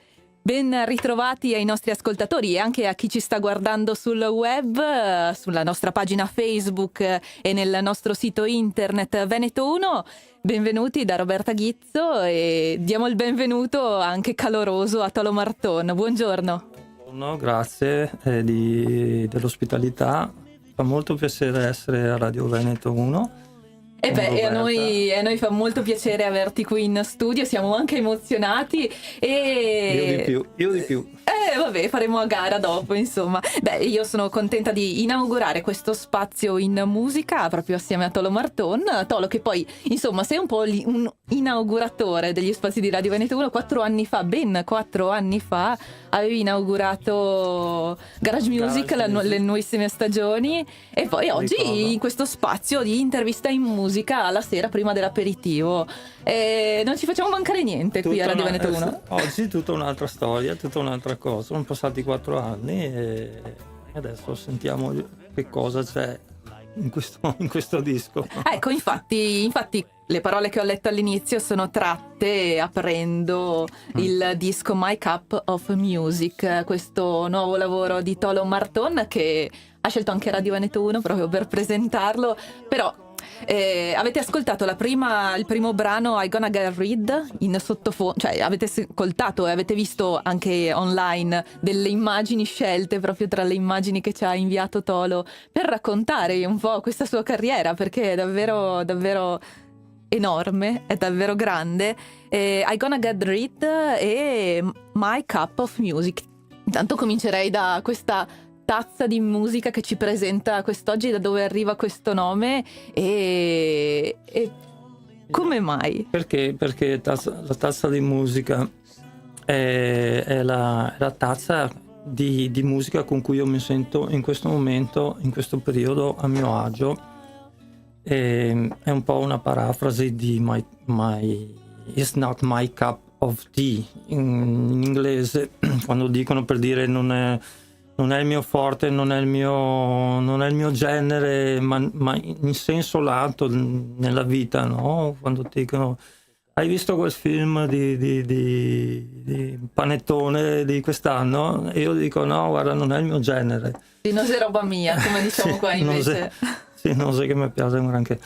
ben ritrovati ai nostri ascoltatori e anche a chi ci sta guardando sul web, sulla nostra pagina Facebook e nel nostro sito internet Veneto 1. Benvenuti da Roberta Ghizzo e diamo il benvenuto anche caloroso a Tolo Marton. Buongiorno. Buongiorno, grazie dell'ospitalità. Fa molto piacere essere a Radio Veneto 1. E beh, a noi fa molto piacere averti qui in studio, siamo anche emozionati e... Io di più. Vabbè, faremo a gara dopo, insomma. Beh, io sono contenta di inaugurare questo spazio in musica proprio assieme a Tolo Marton. Tolo, che poi, insomma, sei un po' un inauguratore degli spazi di Radio Veneto 1. 4 anni fa, ben 4 anni fa, avevi inaugurato Garage Music, le nuovissime stagioni, e poi oggi in questo spazio di intervista in musica alla sera prima dell'aperitivo. Non ci facciamo mancare niente qui a Radio Veneto 1. Oggi tutta un'altra storia, tutta un'altra cosa. Sono passati 4 anni e adesso sentiamo che cosa c'è in questo disco. Ecco, infatti le parole che ho letto all'inizio sono tratte aprendo il disco My Cup of Music, questo nuovo lavoro di Tolo Marton che ha scelto anche Radio Veneto 1 proprio per presentarlo. Però avete ascoltato il primo brano I Gonna Get Rid in sottofondo, cioè avete ascoltato e avete visto anche online delle immagini scelte proprio tra le immagini che ci ha inviato Tolo per raccontare un po' questa sua carriera, perché è davvero davvero enorme, è davvero grande. I Gonna Get Rid e My Cup of Music. Intanto comincerei da questa tazza di musica che ci presenta quest'oggi, da dove arriva questo nome e come mai? Perché la tazza di musica è la tazza di musica con cui io mi sento in questo momento, in questo periodo, a mio agio. È un po' una parafrasi di It's not my cup of tea in inglese, quando dicono, per dire, non è il mio forte, non è il mio genere, ma in senso lato nella vita, no? Quando ti dicono: hai visto quel film di panettone di quest'anno? E io dico: no, guarda, non è il mio genere. Sì, non è roba mia, come diciamo sì, qua invece. Non so che mi piace un granché.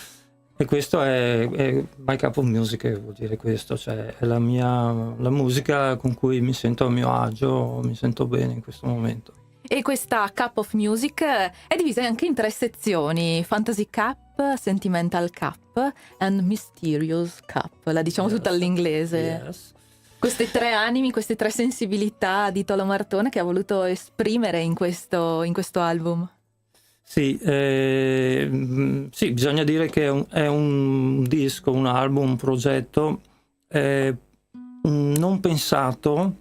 E questo è My Cup of Music, vuol dire questo, cioè è la musica con cui mi sento a mio agio, mi sento bene in questo momento. E questa Cup of Music è divisa anche in 3 sezioni: Fantasy Cup, Sentimental Cup and Mysterious Cup. La diciamo tutta all'inglese. Yes. Queste 3 animi, queste 3 sensibilità di Tolo Marton che ha voluto esprimere in questo album. Sì, bisogna dire che è un disco, un album, un progetto non pensato,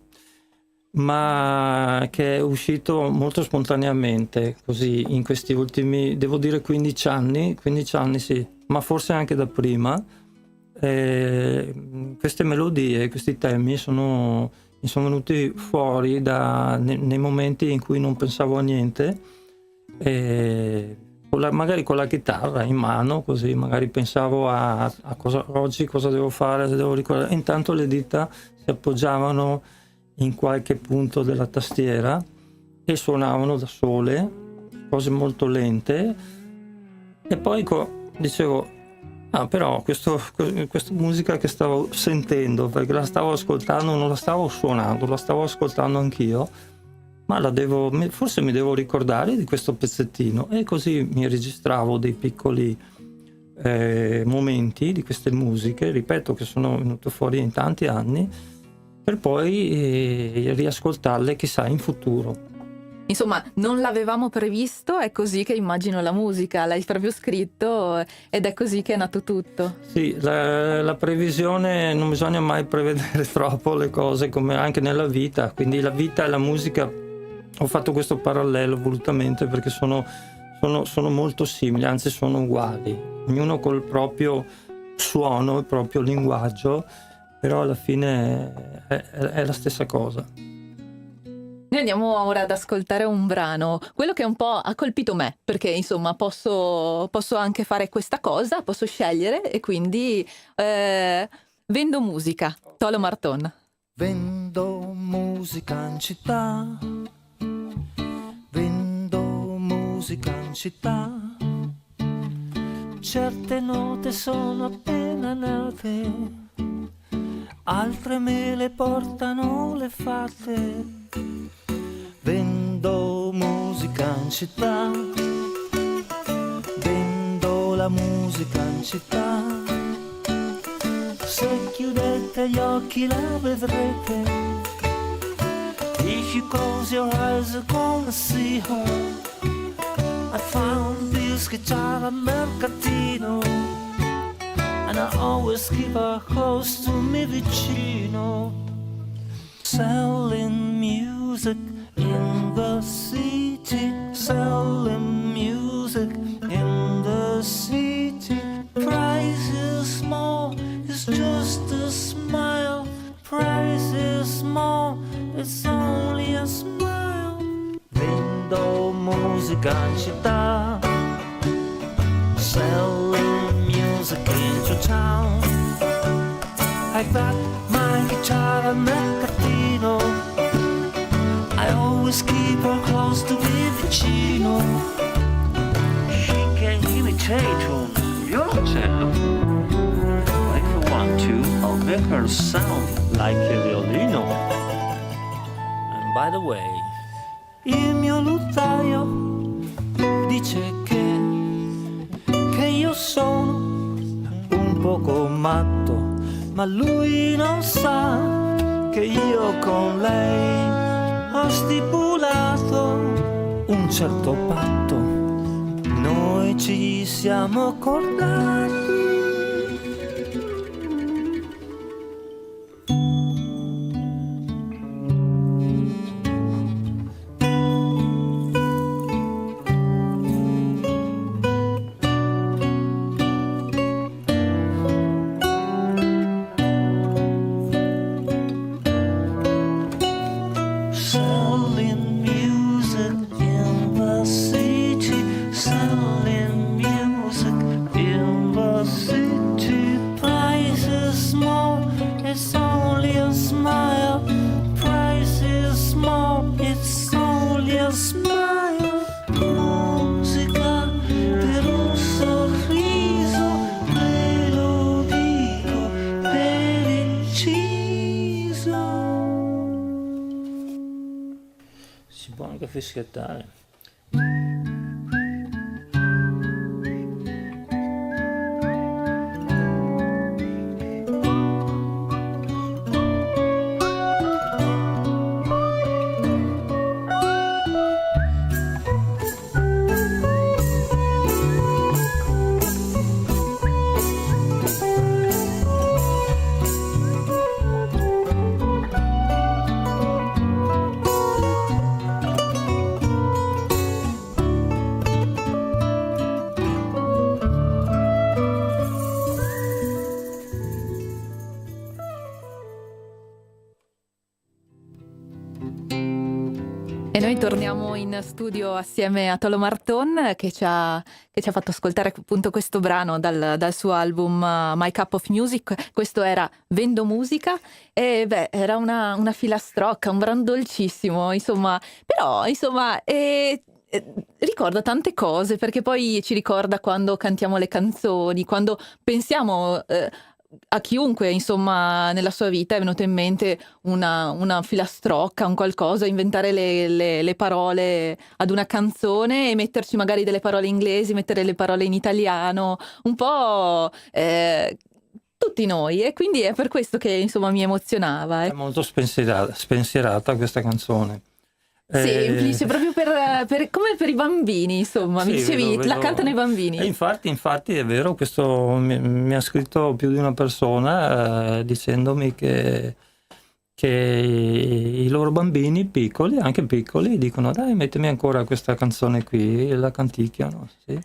ma che è uscito molto spontaneamente, così, in questi ultimi, devo dire, 15 anni sì, ma forse anche da prima. Queste melodie, questi temi mi sono venuti fuori nei momenti in cui non pensavo a niente. Magari con la chitarra in mano, così magari pensavo a oggi cosa devo fare, se devo ricordare. Intanto le dita si appoggiavano in qualche punto della tastiera e suonavano da sole, cose molto lente, e poi dicevo: però questa musica che stavo sentendo, perché la stavo ascoltando, non la stavo suonando, la stavo ascoltando anch'io, ma forse mi devo ricordare di questo pezzettino, e così mi registravo dei piccoli momenti, di queste musiche, ripeto, che sono venute fuori in tanti anni, per poi riascoltarle chissà in futuro. Insomma, non l'avevamo previsto, è così che immagino la musica, l'hai proprio scritto ed è così che è nato tutto. Sì, la previsione, non bisogna mai prevedere troppo le cose, come anche nella vita, quindi la vita e la musica, ho fatto questo parallelo volutamente perché sono molto simili, anzi sono uguali, ognuno col proprio suono, il proprio linguaggio, però alla fine è la stessa cosa. Noi andiamo ora ad ascoltare un brano, quello che un po' ha colpito me, perché insomma posso anche fare questa cosa, posso scegliere, e quindi Vendo musica, Tolo Marton. Vendo musica in città, vendo musica in città, certe note sono appena nate, altre me le portano le fate. Vendo musica in città, vendo la musica in città, se chiudete gli occhi la vedrete, if you close your eyes you're gonna see her. I found this guitar al mercatino, and I always keep her close to me vicino. Selling music in the city, selling music in the city. Price is small, it's just a smile. Price is small, it's only a smile. Vendo musica in città, selling music into town. I got my guitar al mercatino, I always keep her close to me vicino. She can imitate un violoncello. If you want to, I'll make her sound like a violino. And by the way, Il mio luttaio dice che io sono un poco matto, ma lui non sa che io con lei ho stipulato un certo patto. Noi ci siamo accordati. Selling music in the city, selling music in the city. Price is small, it's only a smile. Price is small, it's only a smile. Musica per un sorriso, me lo dico per inciso. si può anche fischiettare. E noi torniamo in studio assieme a Tolo Marton che ci ha fatto ascoltare appunto questo brano dal suo album My Cup of Music. Questo era Vendo Musica e era una filastrocca, un brano dolcissimo, insomma, però insomma ricorda tante cose, perché poi ci ricorda quando cantiamo le canzoni, quando pensiamo a chiunque, insomma, nella sua vita è venuto in mente una filastrocca, un qualcosa, inventare le parole ad una canzone e metterci magari delle parole inglesi, mettere le parole in italiano, un po' tutti noi, e quindi è per questo che insomma mi emozionava. È molto spensierata questa canzone. Semplice, proprio come per i bambini, insomma. Mi Sì, dicevi, vedo. la cantano i bambini. E infatti è vero, questo mi ha scritto più di una persona dicendomi che i loro bambini piccoli, anche piccoli, dicono dai, mettimi ancora questa canzone qui, e la canticchiano. Sì.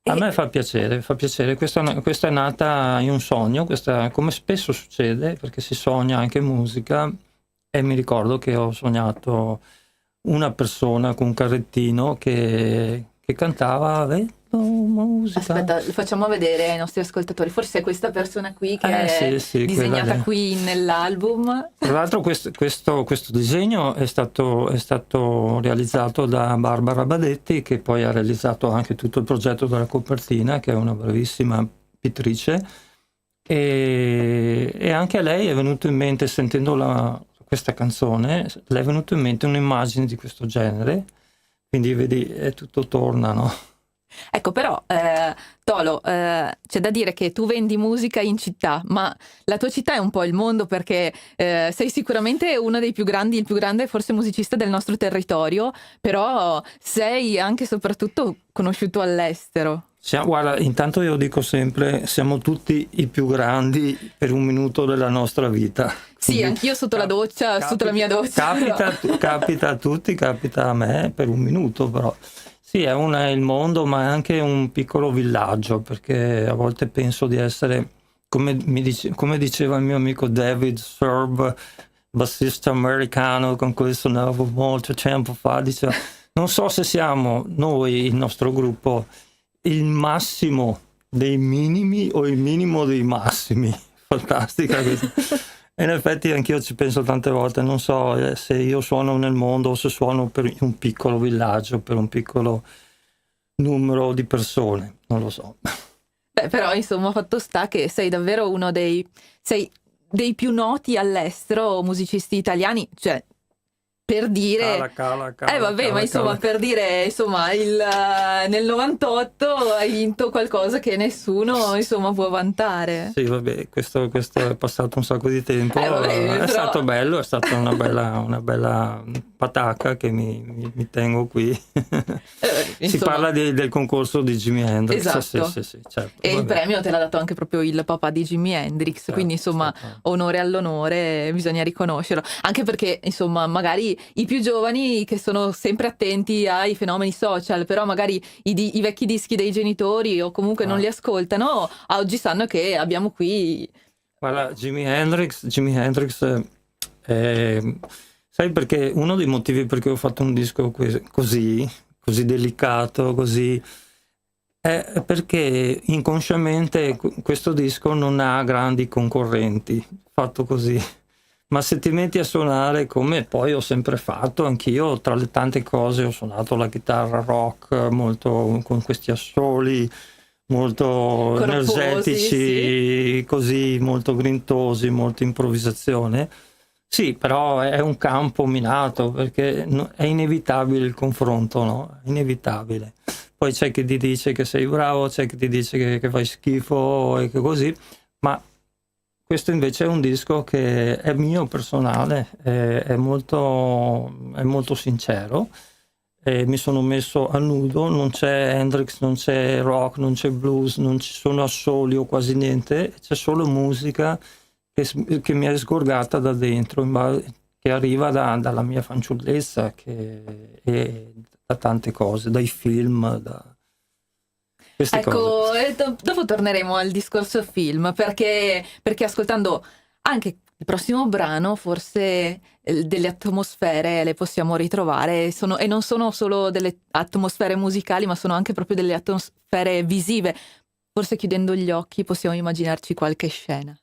A me fa piacere. Questa è nata in un sogno, come spesso succede, perché si sogna anche musica, e mi ricordo che ho sognato una persona con un carrettino che cantava musica. Aspetta, lo facciamo vedere ai nostri ascoltatori. Forse è questa persona qui che è sì, disegnata quella lì. qui nell'album. Tra l'altro questo disegno è stato realizzato da Barbara Badetti, che poi ha realizzato anche tutto il progetto della copertina, che è una bravissima pittrice, e anche a lei è venuto in mente, sentendo questa canzone, le è venuto in mente un'immagine di questo genere, quindi vedi, tutto torna, no? Ecco, però, Tolo, c'è da dire che tu vendi musica in città, ma la tua città è un po' il mondo, perché sei sicuramente uno dei più grandi, il più grande forse musicista del nostro territorio, però sei anche e soprattutto conosciuto all'estero. Guarda, intanto io dico sempre, siamo tutti i più grandi per un minuto della nostra vita. Sì, anch'io sotto la doccia, sotto la mia doccia. Capita a tutti, capita a me per un minuto, però. Sì, è il mondo, ma è anche un piccolo villaggio, perché a volte penso di essere, come diceva il mio amico David Serb, bassista americano con cui suonavo molto tempo fa, diceva, non so se siamo noi, il nostro gruppo, il massimo dei minimi o il minimo dei massimi. Fantastica questa. E in effetti anch'io ci penso tante volte, non so se io suono nel mondo o se suono per un piccolo villaggio, per un piccolo numero di persone, non lo so. Beh, però insomma, fatto sta che sei davvero sei dei più noti all'estero musicisti italiani, cioè per dire ma insomma per dire, insomma, nel 98 hai vinto qualcosa che nessuno insomma può vantare. Sì, vabbè, questo è passato un sacco di tempo, è stato bello, è stata una bella patacca che mi tengo qui. Si parla del concorso di Jimi Hendrix. Esatto. Sì, certo, e il premio te l'ha dato anche proprio il papà di Jimi Hendrix, quindi insomma onore all'onore, bisogna riconoscerlo, anche perché insomma magari i più giovani che sono sempre attenti ai fenomeni social, però magari i vecchi dischi dei genitori o comunque non li ascoltano, oggi sanno che abbiamo qui. Guarda, Jimi Hendrix, sai, perché uno dei motivi per cui ho fatto un disco così delicato, così, è perché inconsciamente questo disco non ha grandi concorrenti, fatto così. Ma se ti metti a suonare, come poi ho sempre fatto, anch'io tra le tante cose ho suonato la chitarra rock, molto con questi assoli, molto corposi, energetici, così, molto grintosi, molta improvvisazione. Sì, però è un campo minato, perché è inevitabile il confronto, no? È inevitabile. Poi c'è chi ti dice che sei bravo, c'è chi ti dice che fai schifo e che così, ma questo invece è un disco che è mio, personale, è molto sincero, mi sono messo a nudo, non c'è Hendrix, non c'è rock, non c'è blues, non ci sono assoli o quasi niente, c'è solo musica che mi è sgorgata da dentro, che arriva dalla mia fanciullezza e da tante cose, dai film, da queste cose. Ecco, dopo torneremo al discorso film, perché ascoltando anche il prossimo brano forse delle atmosfere le possiamo ritrovare, e non sono solo delle atmosfere musicali, ma sono anche proprio delle atmosfere visive. Forse chiudendo gli occhi possiamo immaginarci qualche scena.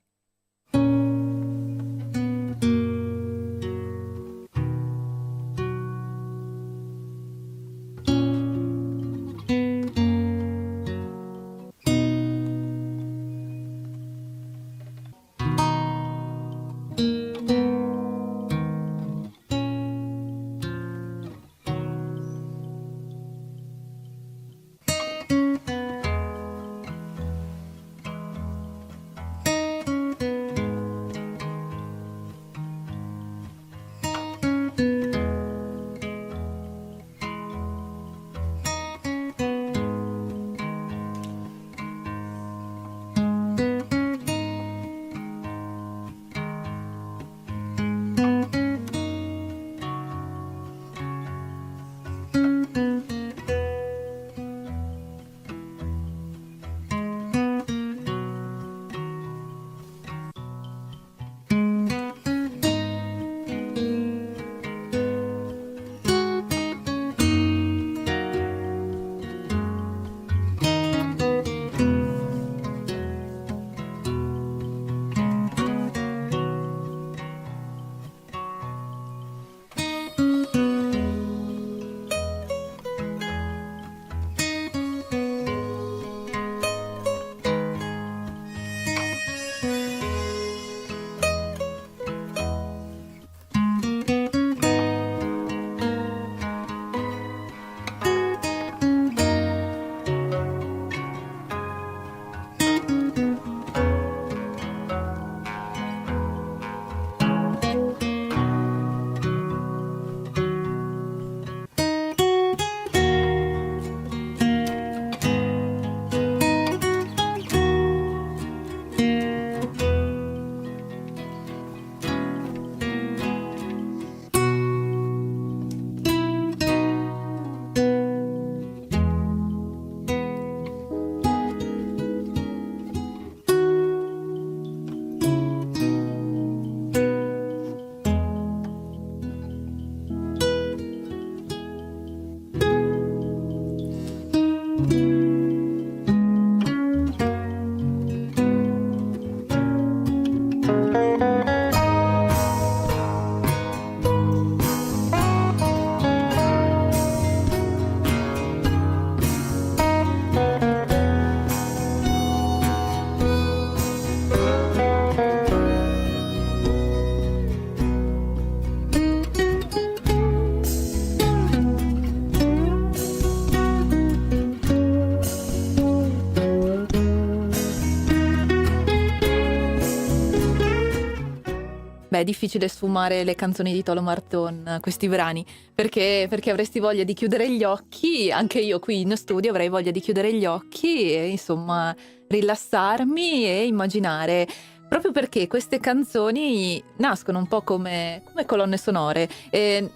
Beh, è difficile sfumare le canzoni di Tolo Marton, questi brani, perché avresti voglia di chiudere gli occhi, anche io qui in studio avrei voglia di chiudere gli occhi e insomma rilassarmi e immaginare, proprio perché queste canzoni nascono un po' come colonne sonore, e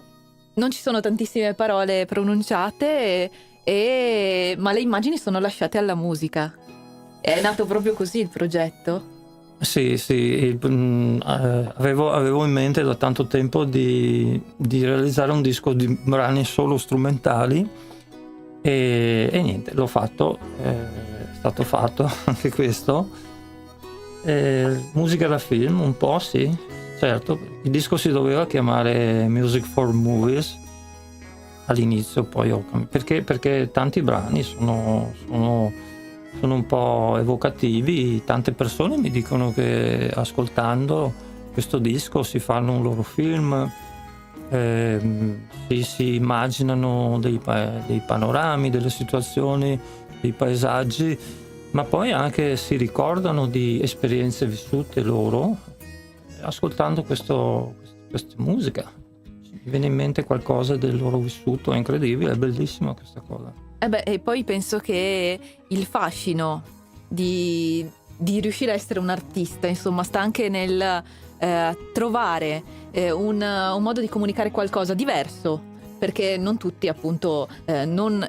non ci sono tantissime parole pronunciate, ma le immagini sono lasciate alla musica. È nato proprio così il progetto? Sì, avevo in mente da tanto tempo di realizzare un disco di brani solo strumentali e niente, l'ho fatto, è stato fatto anche questo. Musica da film, un po', sì, certo. Il disco si doveva chiamare Music for Movies all'inizio, poi perché tanti brani sono un po' evocativi. Tante persone mi dicono che ascoltando questo disco si fanno un loro film, si immaginano dei panorami, delle situazioni, dei paesaggi, ma poi anche si ricordano di esperienze vissute loro ascoltando questa musica. Mi viene in mente qualcosa del loro vissuto, è incredibile, è bellissima questa cosa. E poi penso che il fascino di riuscire a essere un artista, insomma, sta anche nel trovare un modo di comunicare qualcosa diverso, perché non tutti, appunto,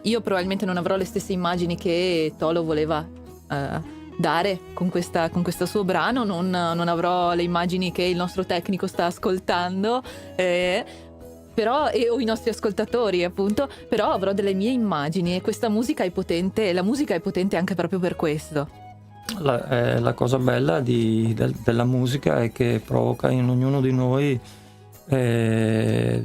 io probabilmente non avrò le stesse immagini che Tolo voleva dare con questo suo brano, non avrò le immagini che il nostro tecnico sta ascoltando, o i nostri ascoltatori, appunto, però avrò delle mie immagini e questa musica è potente, la musica è potente anche proprio per questo. La cosa bella della musica è che provoca in ognuno di noi delle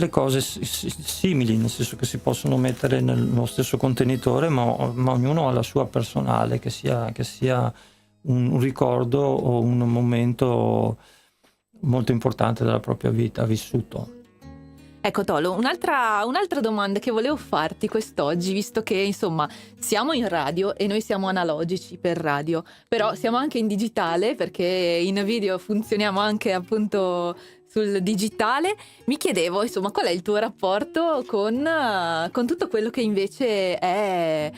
cose simili, nel senso che si possono mettere nello stesso contenitore, ma ognuno ha la sua personale, che sia un ricordo o un momento molto importante della propria vita vissuto. Ecco Tolo, un'altra domanda che volevo farti quest'oggi, visto che insomma siamo in radio e noi siamo analogici per radio, però siamo anche in digitale perché in video funzioniamo anche appunto sul digitale, mi chiedevo insomma qual è il tuo rapporto con tutto quello che invece è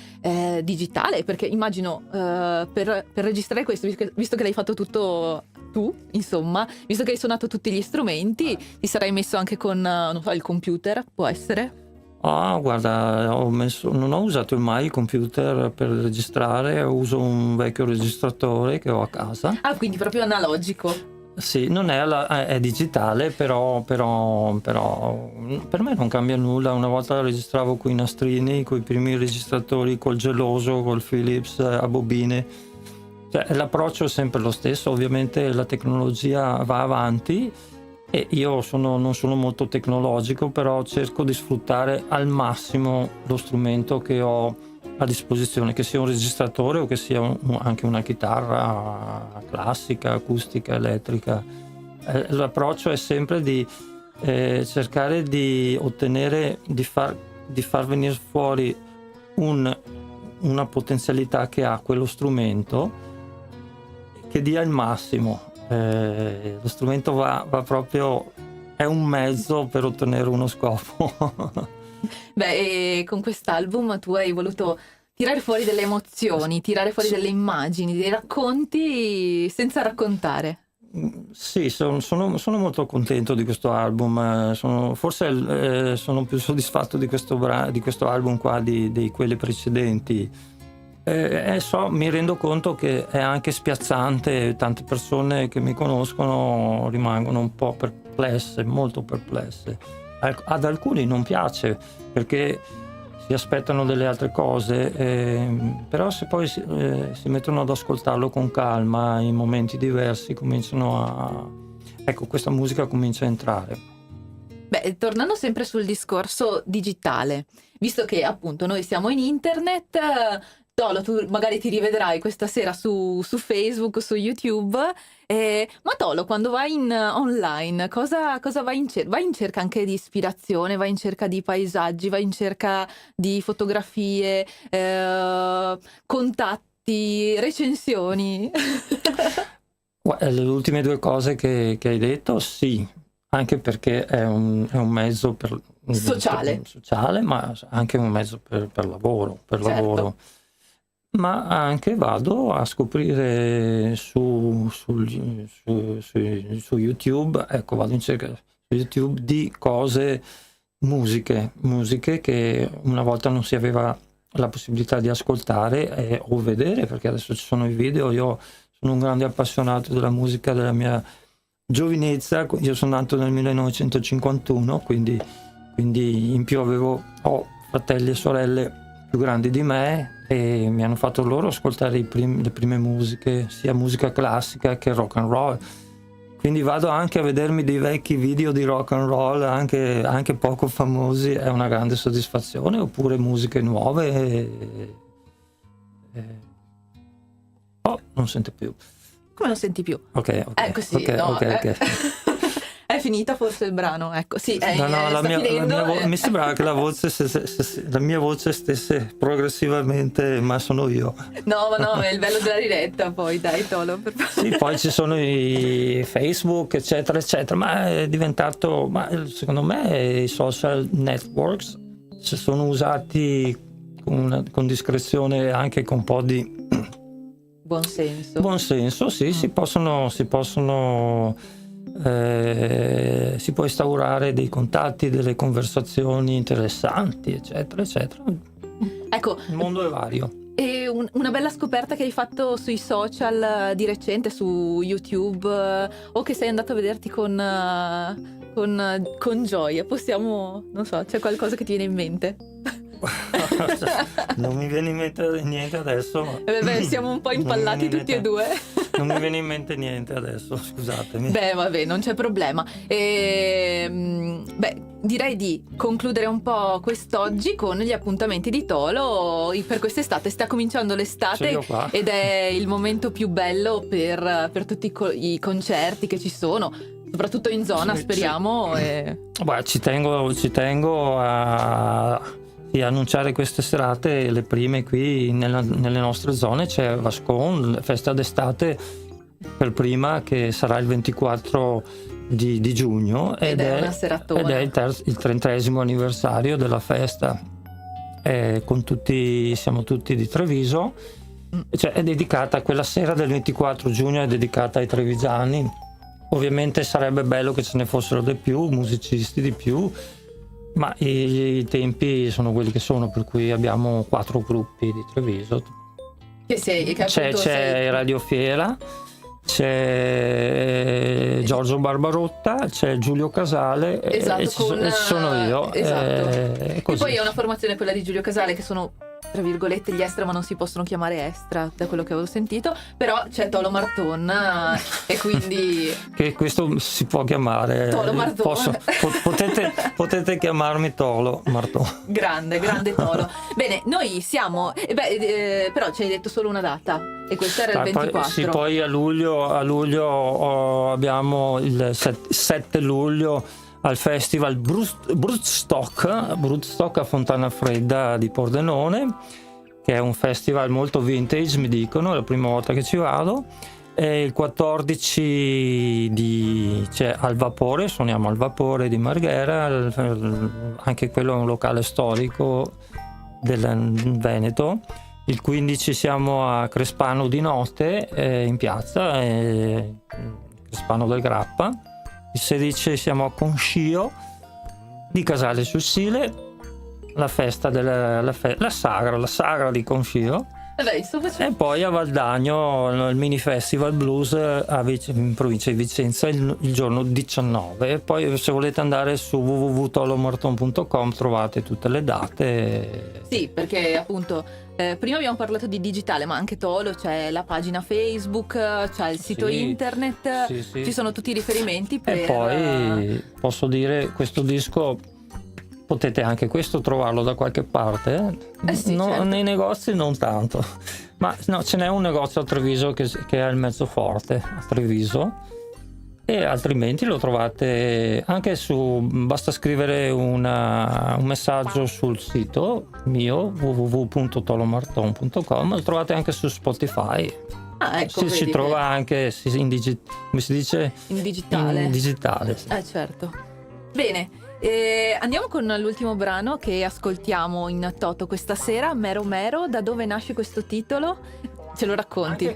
digitale, perché immagino per registrare questo, visto che l'hai fatto tutto tu, insomma, visto che hai suonato tutti gli strumenti, ti sarai messo anche con non so, il computer, può essere? Ah, guarda, non ho usato mai il computer per registrare, uso un vecchio registratore che ho a casa. Ah, quindi proprio analogico. Sì, non è digitale, però per me non cambia nulla. Una volta registravo coi nastrini, coi primi registratori col geloso, col Philips a bobine. Cioè, l'approccio è sempre lo stesso, ovviamente la tecnologia va avanti e io non sono molto tecnologico, però cerco di sfruttare al massimo lo strumento che ho a disposizione, che sia un registratore o che sia anche una chitarra classica, acustica, elettrica. L'approccio è sempre di cercare di ottenere, di far venire fuori una potenzialità che ha quello strumento, che dia il massimo. Lo strumento va proprio, è un mezzo per ottenere uno scopo. Beh, e con quest'album tu hai voluto tirare fuori delle emozioni, tirare fuori delle immagini, dei racconti senza raccontare. Sì, sono molto contento di questo album. Forse sono più soddisfatto di questo album qua di quelli precedenti. Mi rendo conto che è anche spiazzante, tante persone che mi conoscono rimangono un po' perplesse, molto perplesse. Ad alcuni non piace perché si aspettano delle altre cose, però se poi si mettono ad ascoltarlo con calma in momenti diversi questa musica comincia a entrare. Beh, tornando sempre sul discorso digitale, visto che appunto noi siamo in internet, Tolo, tu magari ti rivedrai questa sera su Facebook, su YouTube, ma Tolo, quando vai online, cosa vai in cerca? Vai in cerca anche di ispirazione, vai in cerca di paesaggi, vai in cerca di fotografie, contatti, recensioni? Le ultime due cose che hai detto, sì, anche perché è un mezzo sociale, ma anche un mezzo per lavoro. Certo. Lavoro. Ma anche vado a scoprire su YouTube, vado in cerca su YouTube di musiche che una volta non si aveva la possibilità di ascoltare o vedere, perché adesso ci sono i video. Io sono un grande appassionato della musica della mia giovinezza, io sono nato nel 1951, quindi in più ho fratelli e sorelle più grandi di me e mi hanno fatto loro ascoltare le prime musiche, sia musica classica che rock and roll. Quindi vado anche a vedermi dei vecchi video di rock and roll, anche poco famosi, è una grande soddisfazione, oppure musiche nuove. Non sento più. Come non senti più? Ok. Così, ok. È finita forse il brano, ecco. Sì, mi sembrava che la mia voce stesse progressivamente, ma sono io. No, è il bello della diretta, poi dai Tolo. Sì, poi ci sono i Facebook, eccetera, eccetera, ma è diventato, secondo me i social networks, se sono usati con discrezione, anche con un po' di buon senso, sì, si può instaurare dei contatti, delle conversazioni interessanti, eccetera, eccetera. Ecco, il mondo è vario. E una bella scoperta che hai fatto sui social di recente, su YouTube, o che sei andato a vederti con gioia, possiamo, non so, c'è qualcosa che ti viene in mente? Non mi viene in mente niente adesso. Siamo un po' impallati tutti e due. Non mi viene in mente niente adesso, scusatemi. Vabbè, non c'è problema. Direi di concludere un po' quest'oggi con gli appuntamenti di Tolo per quest'estate. Sta cominciando l'estate ed è il momento più bello per tutti i concerti che ci sono, soprattutto in zona, speriamo. Ci tengo a annunciare queste serate, le prime qui nelle nostre zone. C'è Vascon, festa d'estate per prima, che sarà il 24 di giugno ed è una seratona. ed è il 30° anniversario della festa. Siamo tutti di Treviso, cioè è dedicata, quella sera del 24 giugno è dedicata ai trevigiani. Ovviamente sarebbe bello che ce ne fossero di più, musicisti di più, ma i tempi sono quelli che sono, per cui abbiamo 4 gruppi di Treviso. C'è Radio Fiera, c'è Giorgio Barbarotta, c'è Giulio Casale, esatto, e sono io. Esatto. E poi è una formazione, quella di Giulio Casale, che sono tra virgolette gli extra, ma non si possono chiamare extra da quello che avevo sentito, però c'è Tolo Marton e quindi che questo si può chiamare Tolo Marton. Potete chiamarmi Tolo Marton. grande Tolo. Bene, noi siamo però ci hai detto solo una data, e questa era il 24. Poi a luglio abbiamo il 7 luglio al festival Brudstock a Fontana Fredda di Pordenone, che è un festival molto vintage, mi dicono, è la prima volta che ci vado. E il 14 c'è Al Vapore, suoniamo Al Vapore di Marghera, anche quello è un locale storico del Veneto. Il 15 siamo a Crespano di notte, in piazza, Crespano del Grappa. Il 16 siamo a Conscio di Casale sul Sile, la festa la sagra di Conscio. E poi a Valdagno il mini festival blues in provincia di Vicenza il giorno 19. E poi se volete andare su www.tolomarton.com trovate tutte le date. Sì, perché appunto prima abbiamo parlato di digitale, ma anche Tolo, c'è la pagina Facebook, c'è il sito internet, ci sono tutti i riferimenti per... E poi posso dire, questo disco potete anche questo trovarlo da qualche parte, certo. Nei negozi non tanto, ma no, ce n'è un negozio a Treviso che è il Mezzoforte a Treviso, e altrimenti lo trovate anche basta scrivere un messaggio sul sito mio www.tolomarton.com, lo trovate anche su Spotify. Ecco, si trova anche come si dice? In digitale. In digitale, sì. Certo. Bene, andiamo con l'ultimo brano che ascoltiamo in toto questa sera, Mero Mero. Da dove nasce questo titolo? Ce lo racconti?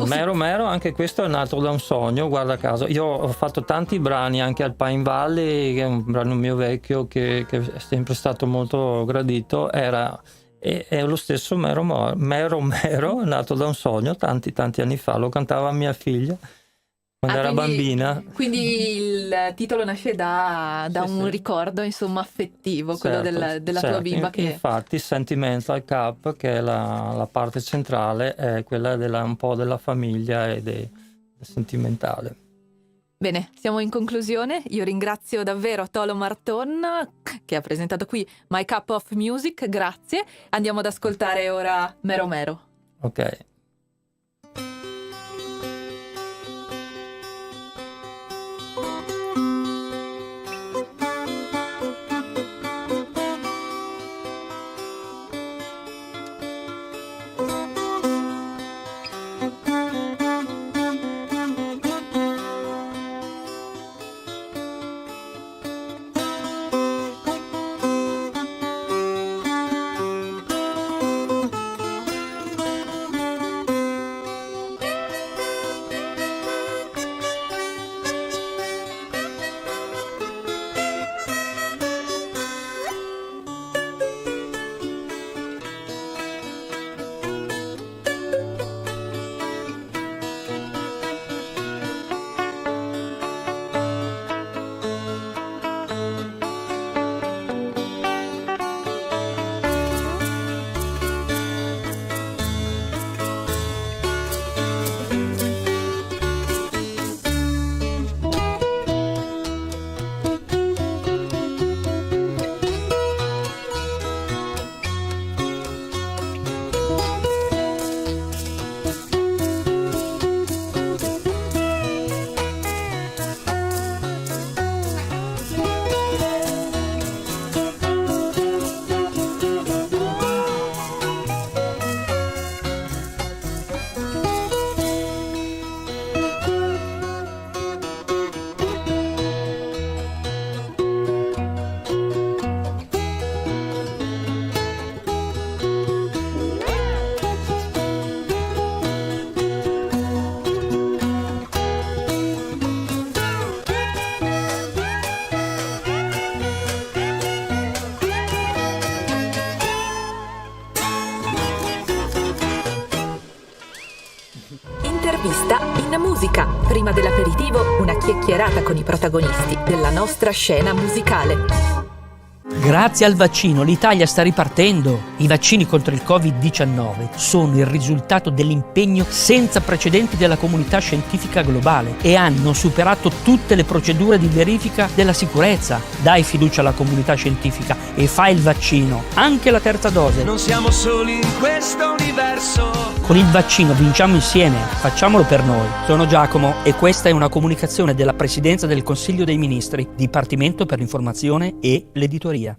Mero Mero, anche questo è nato da un sogno, guarda caso. Io ho fatto tanti brani anche al Pine Valley, che è un brano mio vecchio che è sempre stato molto gradito. È lo stesso Mero Mero, nato da un sogno tanti anni fa, lo cantava mia figlia quando era bambina. Quindi il titolo nasce da un ricordo, insomma, affettivo, quello della tua bimba. Infatti Sentimental Cup, che è la parte centrale, è quella un po' della famiglia e del sentimentale. Bene, siamo in conclusione. Io ringrazio davvero Tolo Marton che ha presentato qui My Cup of Music, grazie. Andiamo ad ascoltare ora Mero Mero. Ok. musica. Prima dell'aperitivo, una chiacchierata con i protagonisti della nostra scena musicale. Grazie al vaccino l'Italia sta ripartendo. I vaccini contro il Covid-19 sono il risultato dell'impegno senza precedenti della comunità scientifica globale e hanno superato tutte le procedure di verifica della sicurezza. Dai fiducia alla comunità scientifica e fai il vaccino, anche la terza dose. Non siamo soli in questo universo. Con il vaccino vinciamo insieme, facciamolo per noi. Sono Giacomo e questa è una comunicazione della Presidenza del Consiglio dei Ministri, Dipartimento per l'Informazione e l'Editoria.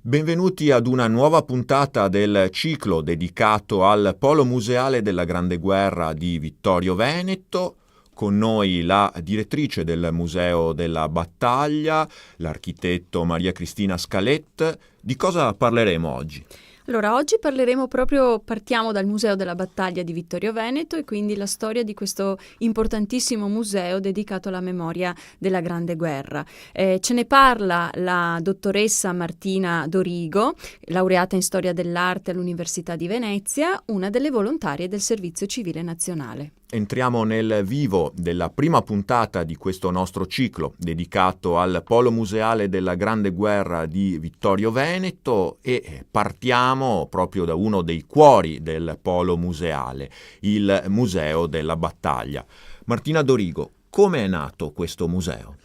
Benvenuti ad una nuova puntata del ciclo dedicato al Polo Museale della Grande Guerra di Vittorio Veneto. Con noi la direttrice del Museo della Battaglia, l'architetto Maria Cristina Scalet. Di cosa parleremo oggi? Allora, oggi partiamo dal Museo della Battaglia di Vittorio Veneto e quindi la storia di questo importantissimo museo dedicato alla memoria della Grande Guerra. Ce ne parla la dottoressa Martina Dorigo, laureata in Storia dell'Arte all'Università di Venezia, una delle volontarie del Servizio Civile Nazionale. Entriamo nel vivo della prima puntata di questo nostro ciclo dedicato al Polo Museale della Grande Guerra di Vittorio Veneto e partiamo proprio da uno dei cuori del Polo Museale, il Museo della Battaglia. Martina Dorigo, come è nato questo museo?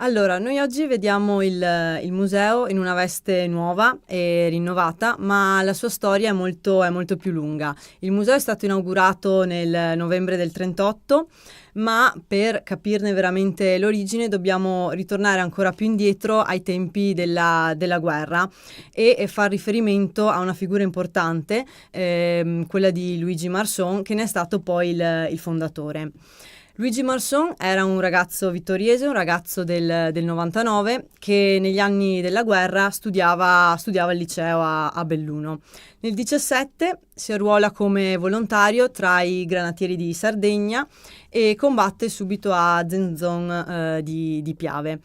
Allora, noi oggi vediamo il museo in una veste nuova e rinnovata, ma la sua storia è molto più lunga. Il museo è stato inaugurato nel novembre del 1938, ma per capirne veramente l'origine dobbiamo ritornare ancora più indietro ai tempi della guerra e far riferimento a una figura importante, quella di Luigi Marson, che ne è stato poi il fondatore. Luigi Marson era un ragazzo vittoriese, un ragazzo del 99 che negli anni della guerra studiava al liceo a Belluno. Nel 17 si arruola come volontario tra i granatieri di Sardegna e combatte subito a Zenzon di Piave.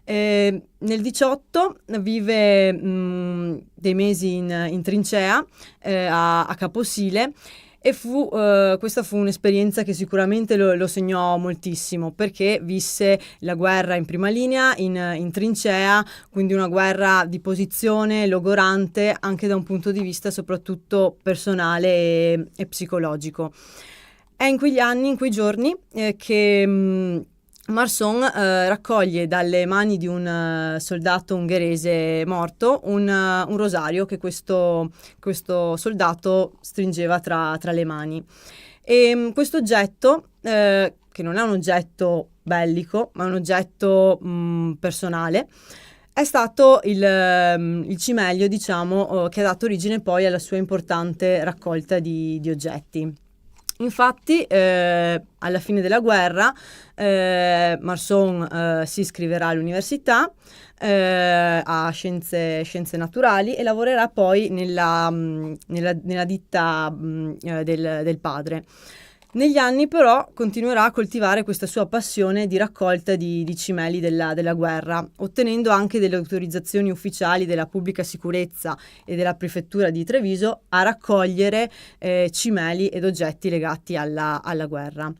Nel 18 vive dei mesi in trincea a Caposile. E questa fu un'esperienza che sicuramente lo segnò moltissimo, perché visse la guerra in prima linea, in trincea, quindi una guerra di posizione, logorante, anche da un punto di vista soprattutto personale e psicologico. È in quei giorni che Marson raccoglie dalle mani di un soldato ungherese morto un rosario che questo soldato stringeva tra le mani. E questo oggetto, che non è un oggetto bellico, ma un oggetto personale, è stato il cimelio, diciamo, che ha dato origine poi alla sua importante raccolta di oggetti. Infatti, alla fine della guerra, Marson si iscriverà all'università a scienze naturali e lavorerà poi nella ditta del padre. Negli anni però continuerà a coltivare questa sua passione di raccolta di cimeli della guerra, ottenendo anche delle autorizzazioni ufficiali della pubblica sicurezza e della prefettura di Treviso a raccogliere cimeli ed oggetti legati alla guerra.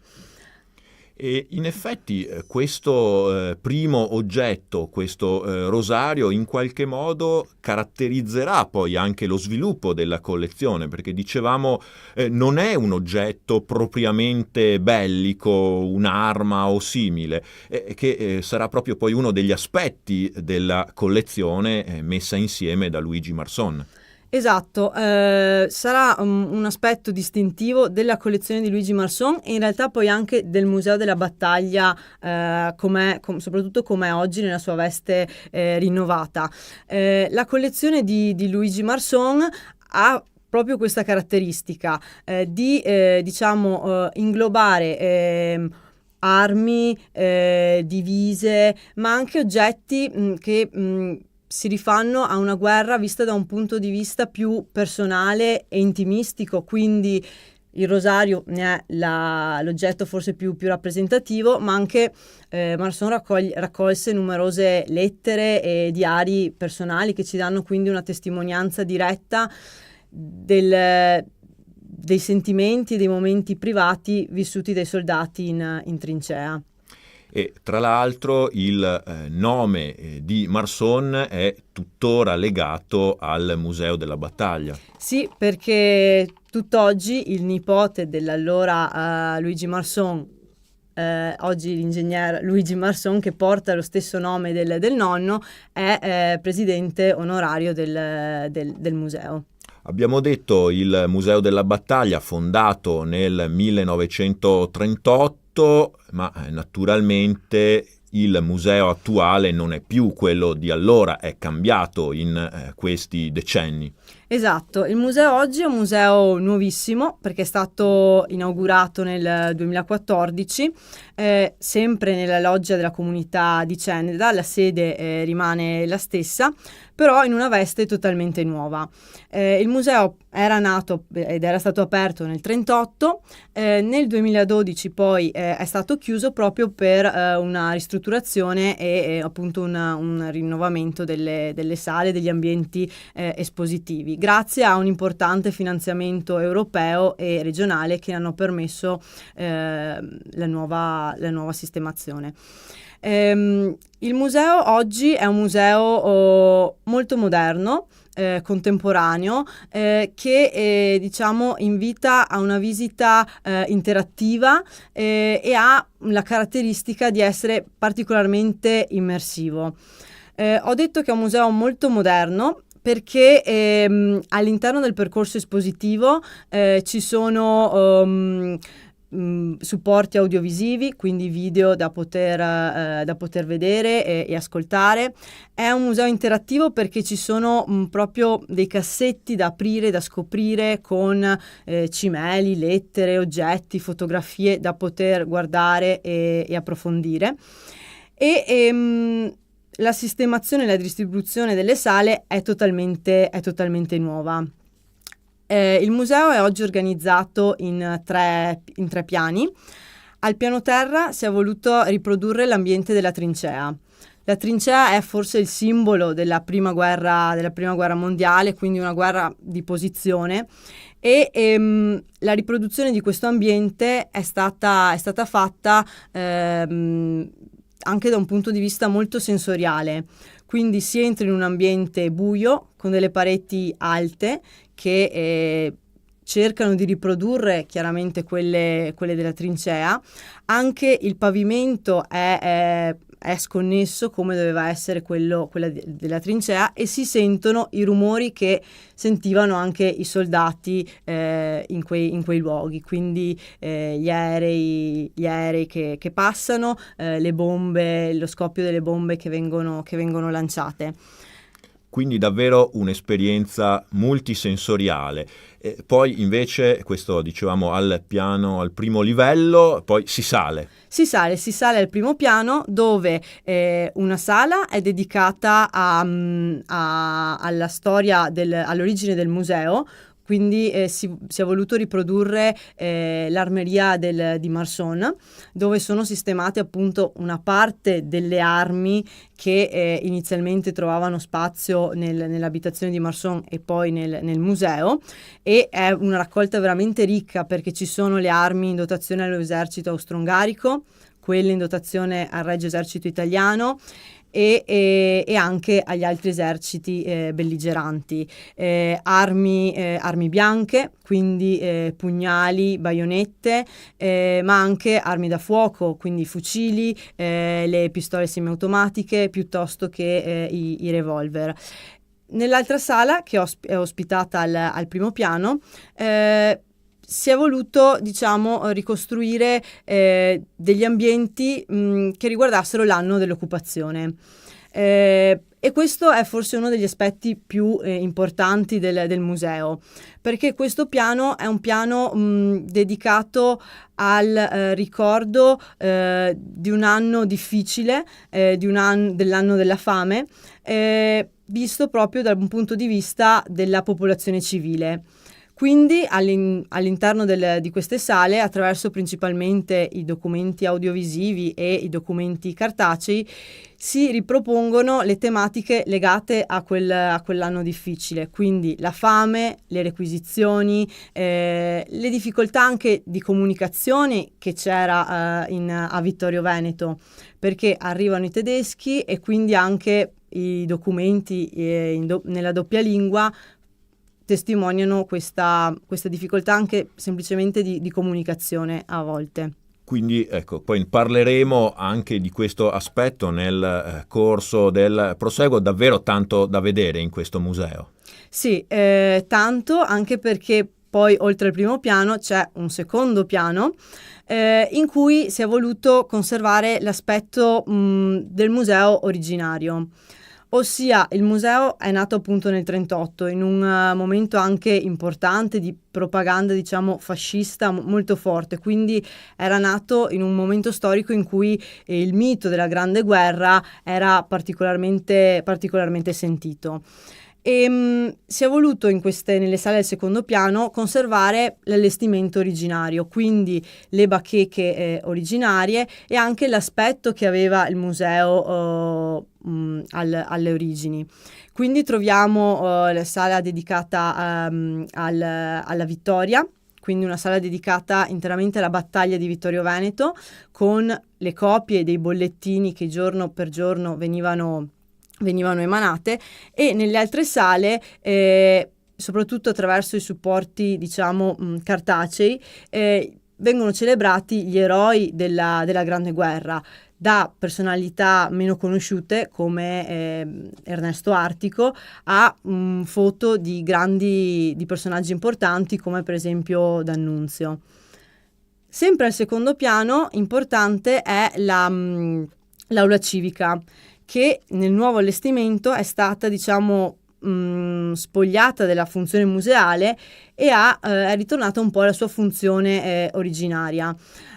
E in effetti questo primo oggetto, questo rosario, in qualche modo caratterizzerà poi anche lo sviluppo della collezione, perché dicevamo non è un oggetto propriamente bellico, un'arma o simile, che sarà proprio poi uno degli aspetti della collezione messa insieme da Luigi Marson. Esatto, sarà un aspetto distintivo della collezione di Luigi Marson e in realtà poi anche del Museo della Battaglia, soprattutto com'è oggi nella sua veste rinnovata. La collezione di Luigi Marson ha proprio questa caratteristica di inglobare armi, divise, ma anche oggetti che si rifanno a una guerra vista da un punto di vista più personale e intimistico, quindi il rosario ne è l'oggetto forse più rappresentativo, ma anche Marson raccolse numerose lettere e diari personali che ci danno quindi una testimonianza diretta dei sentimenti e dei momenti privati vissuti dai soldati in trincea. E tra l'altro il nome di Marson è tuttora legato al Museo della Battaglia. Sì, perché tutt'oggi il nipote dell'allora Luigi Marson, oggi l'ingegner Luigi Marson, che porta lo stesso nome del nonno, è presidente onorario del museo. Abbiamo detto il Museo della Battaglia, fondato nel 1938, ma naturalmente il museo attuale non è più quello di allora, è cambiato in questi decenni. Esatto, il museo oggi è un museo nuovissimo perché è stato inaugurato nel 2014, sempre nella loggia della comunità di Ceneda, la sede rimane la stessa, però in una veste totalmente nuova. Il museo era nato ed era stato aperto nel 1938, nel 2012 poi è stato chiuso proprio per una ristrutturazione e appunto un rinnovamento delle sale, degli ambienti espositivi, grazie a un importante finanziamento europeo e regionale che hanno permesso la nuova sistemazione. Il museo oggi è un museo molto moderno, contemporaneo, che invita a una visita interattiva e ha la caratteristica di essere particolarmente immersivo. Ho detto che è un museo molto moderno perché all'interno del percorso espositivo ci sono supporti audiovisivi, quindi video da poter vedere e ascoltare. È un museo interattivo perché ci sono proprio dei cassetti da aprire, da scoprire, con cimeli, lettere, oggetti, fotografie da poter guardare e approfondire. La sistemazione e la distribuzione delle sale è totalmente nuova. Il museo è oggi organizzato in tre piani. Al piano terra si è voluto riprodurre l'ambiente della trincea. La trincea è forse il simbolo della prima guerra mondiale, quindi una guerra di posizione, e la riproduzione di questo ambiente è stata fatta anche da un punto di vista molto sensoriale. Quindi si entra in un ambiente buio con delle pareti alte che cercano di riprodurre chiaramente quelle della trincea. Anche il pavimento è sconnesso come doveva essere quella della trincea, e si sentono i rumori che sentivano anche i soldati in quei luoghi, quindi gli aerei che passano, le bombe, lo scoppio delle bombe che vengono lanciate. Quindi davvero un'esperienza multisensoriale. Poi invece, questo dicevamo al primo livello, poi si sale. Si sale al primo piano, dove una sala è dedicata alla storia, all'origine del museo. Quindi si è voluto riprodurre l'armeria di Marson, dove sono sistemate appunto una parte delle armi che inizialmente trovavano spazio nell'abitazione di Marson e poi nel museo, e è una raccolta veramente ricca perché ci sono le armi in dotazione all'esercito austro-ungarico, quelle in dotazione al Regio Esercito Italiano e anche agli altri eserciti belligeranti, armi bianche, quindi pugnali, baionette, ma anche armi da fuoco, quindi fucili, le pistole semiautomatiche piuttosto che i revolver. Nell'altra sala, che è ospitata al primo piano, si è voluto, diciamo, ricostruire degli ambienti che riguardassero l'anno dell'occupazione. E questo è forse uno degli aspetti più importanti del museo, perché questo piano è un piano dedicato al ricordo di un anno difficile, dell'anno della fame, visto proprio dal punto di vista della popolazione civile. Quindi all'interno di queste sale, attraverso principalmente i documenti audiovisivi e i documenti cartacei, si ripropongono le tematiche legate a quell'anno difficile, quindi la fame, le requisizioni, le difficoltà anche di comunicazione che c'era a Vittorio Veneto, perché arrivano i tedeschi e quindi anche i documenti nella doppia lingua testimoniano questa difficoltà anche semplicemente di comunicazione a volte. Quindi ecco, poi parleremo anche di questo aspetto nel corso del proseguo, davvero tanto da vedere in questo museo. Sì, tanto, anche perché poi oltre al primo piano c'è un secondo piano in cui si è voluto conservare l'aspetto del museo originario. Ossia, il museo è nato appunto nel 1938, in un momento anche importante di propaganda, diciamo, fascista molto forte, quindi era nato in un momento storico in cui il mito della Grande Guerra era particolarmente sentito. E si è voluto nelle sale del secondo piano conservare l'allestimento originario, quindi le bacheche originarie e anche l'aspetto che aveva il museo alle origini. Quindi troviamo la sala dedicata alla Vittoria, quindi una sala dedicata interamente alla battaglia di Vittorio Veneto, con le copie dei bollettini che giorno per giorno venivano emanate, e nelle altre sale, soprattutto attraverso i supporti, diciamo, cartacei, vengono celebrati gli eroi della Grande Guerra, da personalità meno conosciute come Ernesto Artico a foto di personaggi importanti come per esempio D'Annunzio. Sempre al secondo piano importante è l'aula civica, che nel nuovo allestimento è stata, diciamo, spogliata della funzione museale e è ritornata un po' alla sua funzione originaria.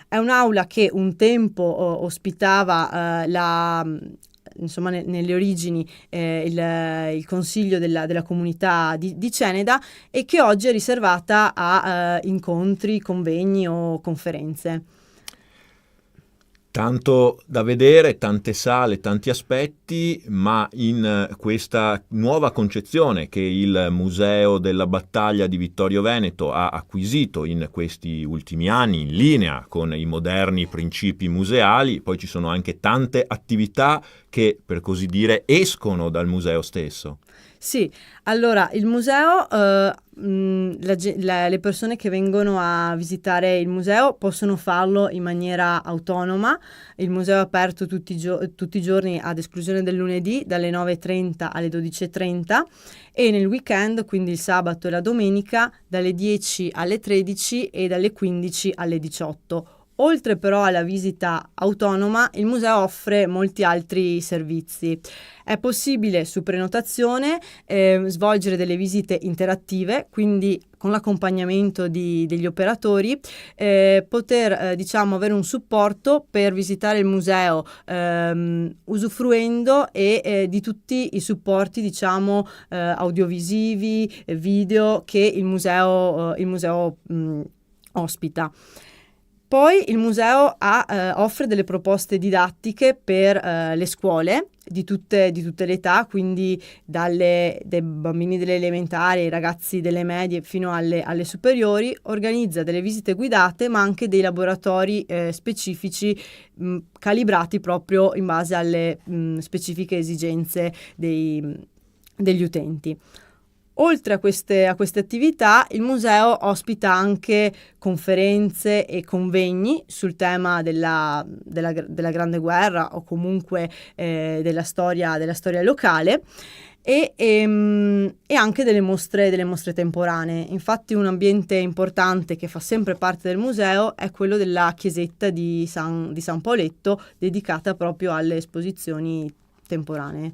È un'aula che un tempo ospitava insomma, nelle origini il consiglio della comunità di Ceneda, e che oggi è riservata a incontri, convegni o conferenze. Tanto da vedere, tante sale, tanti aspetti, ma in questa nuova concezione che il Museo della Battaglia di Vittorio Veneto ha acquisito in questi ultimi anni, in linea con i moderni principi museali, poi ci sono anche tante attività che, per così dire, escono dal museo stesso. Sì, allora il museo, le persone che vengono a visitare il museo possono farlo in maniera autonoma. Il museo è aperto tutti i giorni ad esclusione del lunedì dalle 9:30 alle 12:30 e nel weekend, quindi il sabato e la domenica, dalle 10 alle 13 e dalle 15 alle 18. Oltre però alla visita autonoma, il museo offre molti altri servizi. È possibile su prenotazione svolgere delle visite interattive, quindi con l'accompagnamento degli operatori, poter diciamo avere un supporto per visitare il museo usufruendo di tutti i supporti, diciamo, audiovisivi, video che il museo ospita. Poi il museo offre delle proposte didattiche per le scuole di tutte le età, quindi dai bambini delle elementari, ai ragazzi delle medie fino alle superiori. Organizza delle visite guidate, ma anche dei laboratori specifici calibrati proprio in base alle specifiche esigenze degli utenti. Oltre a queste attività, il museo ospita anche conferenze e convegni sul tema della Grande Guerra o comunque della storia locale, e anche delle mostre temporanee. Infatti un ambiente importante che fa sempre parte del museo è quello della chiesetta di San Paoletto, dedicata proprio alle esposizioni temporanee.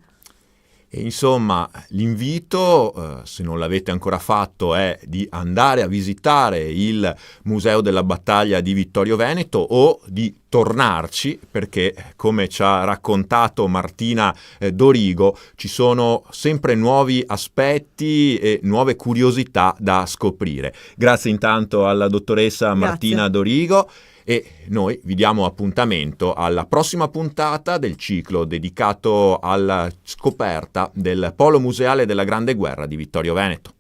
E insomma, l'invito, se non l'avete ancora fatto, è di andare a visitare il Museo della Battaglia di Vittorio Veneto o di tornarci, perché come ci ha raccontato Martina Dorigo, ci sono sempre nuovi aspetti e nuove curiosità da scoprire. Grazie intanto alla dottoressa Martina Dorigo. E noi vi diamo appuntamento alla prossima puntata del ciclo dedicato alla scoperta del Polo Museale della Grande Guerra di Vittorio Veneto.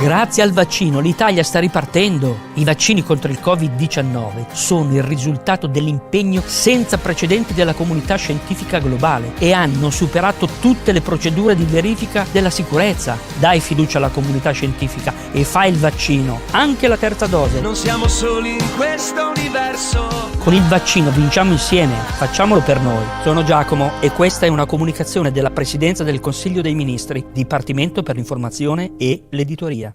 Grazie al vaccino l'Italia sta ripartendo. I vaccini contro il Covid-19 sono il risultato dell'impegno senza precedenti della comunità scientifica globale e hanno superato tutte le procedure di verifica della sicurezza. Dai fiducia alla comunità scientifica e fai il vaccino, anche la terza dose. Non siamo soli in questo universo. Con il vaccino vinciamo insieme, facciamolo per noi. Sono Giacomo e questa è una comunicazione della Presidenza del Consiglio dei Ministri, Dipartimento per l'Informazione e l'Editoria.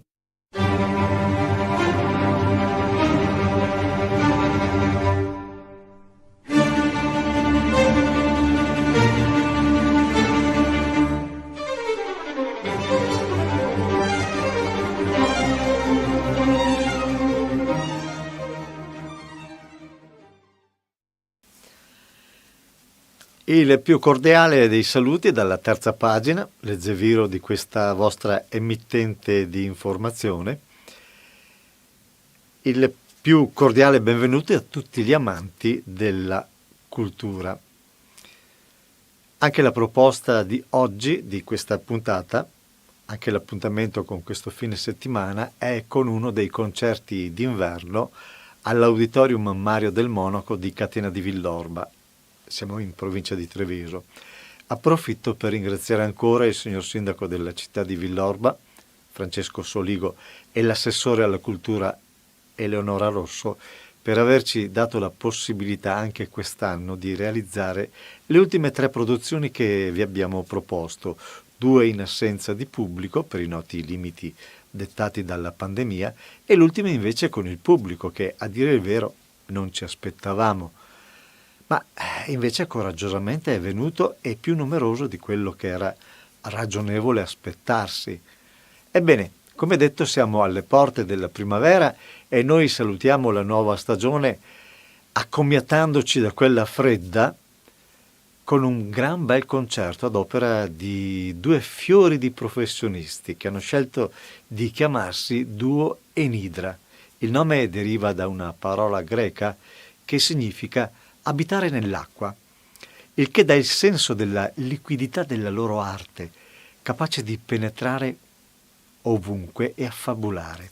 Il più cordiale dei saluti dalla terza pagina, leggeviro di questa vostra emittente di informazione. Il più cordiale benvenuti a tutti gli amanti della cultura. Anche la proposta di oggi, di questa puntata, anche l'appuntamento con questo fine settimana, è con uno dei concerti d'inverno all'Auditorium Mario del Monaco di Catena di Villorba. Siamo in provincia di Treviso. Approfitto per ringraziare ancora il signor sindaco della città di Villorba, Francesco Soligo, e l'assessore alla cultura Eleonora Rosso per averci dato la possibilità anche quest'anno di realizzare le ultime 3 produzioni che vi abbiamo proposto, 2 in assenza di pubblico per i noti limiti dettati dalla pandemia e l'ultima invece con il pubblico che, a dire il vero, non ci aspettavamo. Ma invece coraggiosamente è venuto e più numeroso di quello che era ragionevole aspettarsi. Ebbene, come detto, siamo alle porte della primavera e noi salutiamo la nuova stagione accomiatandoci da quella fredda con un gran bel concerto ad opera di 2 fiori di professionisti che hanno scelto di chiamarsi Duo Enidra. Il nome deriva da una parola greca che significa abitare nell'acqua, il che dà il senso della liquidità della loro arte, capace di penetrare ovunque e affabulare.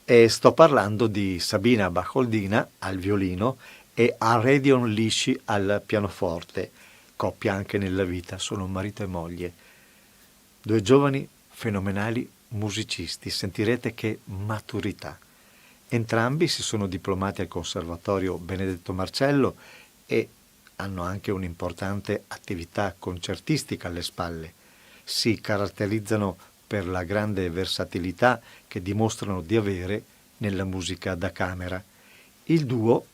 E sto parlando di Sabina Bacholdina al violino e Aredion Lisci al pianoforte, coppia anche nella vita, sono marito e moglie. 2 giovani, fenomenali musicisti, sentirete che maturità. Entrambi si sono diplomati al Conservatorio Benedetto Marcello e hanno anche un'importante attività concertistica alle spalle. Si caratterizzano per la grande versatilità che dimostrano di avere nella musica da camera. Il duo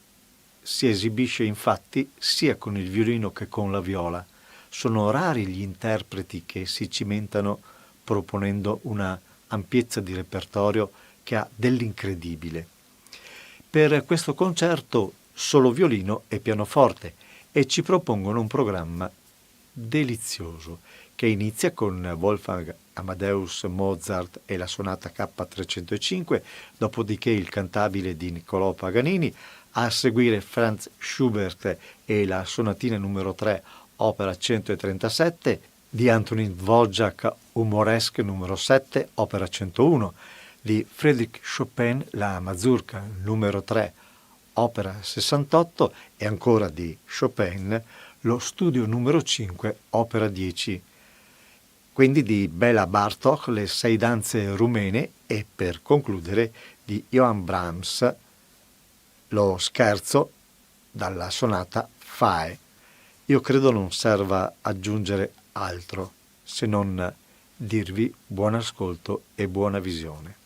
si esibisce infatti sia con il violino che con la viola. Sono rari gli interpreti che si cimentano proponendo una ampiezza di repertorio che ha dell'incredibile. Per questo concerto solo violino e pianoforte e ci propongono un programma delizioso che inizia con Wolfgang Amadeus Mozart e la sonata K305, dopodiché il cantabile di Niccolò Paganini, a seguire Franz Schubert e la sonatina numero 3, opera 137, di Antonin Dvořák Umoresque numero 7, opera 101, di Frédéric Chopin, la Mazurka numero 3, opera 68, e ancora di Chopin, lo studio numero 5, opera 10. Quindi di Béla Bartók, le 6 danze rumene, e per concludere di Johann Brahms, lo scherzo dalla sonata Fae. Io credo non serva aggiungere altro se non dirvi buon ascolto e buona visione.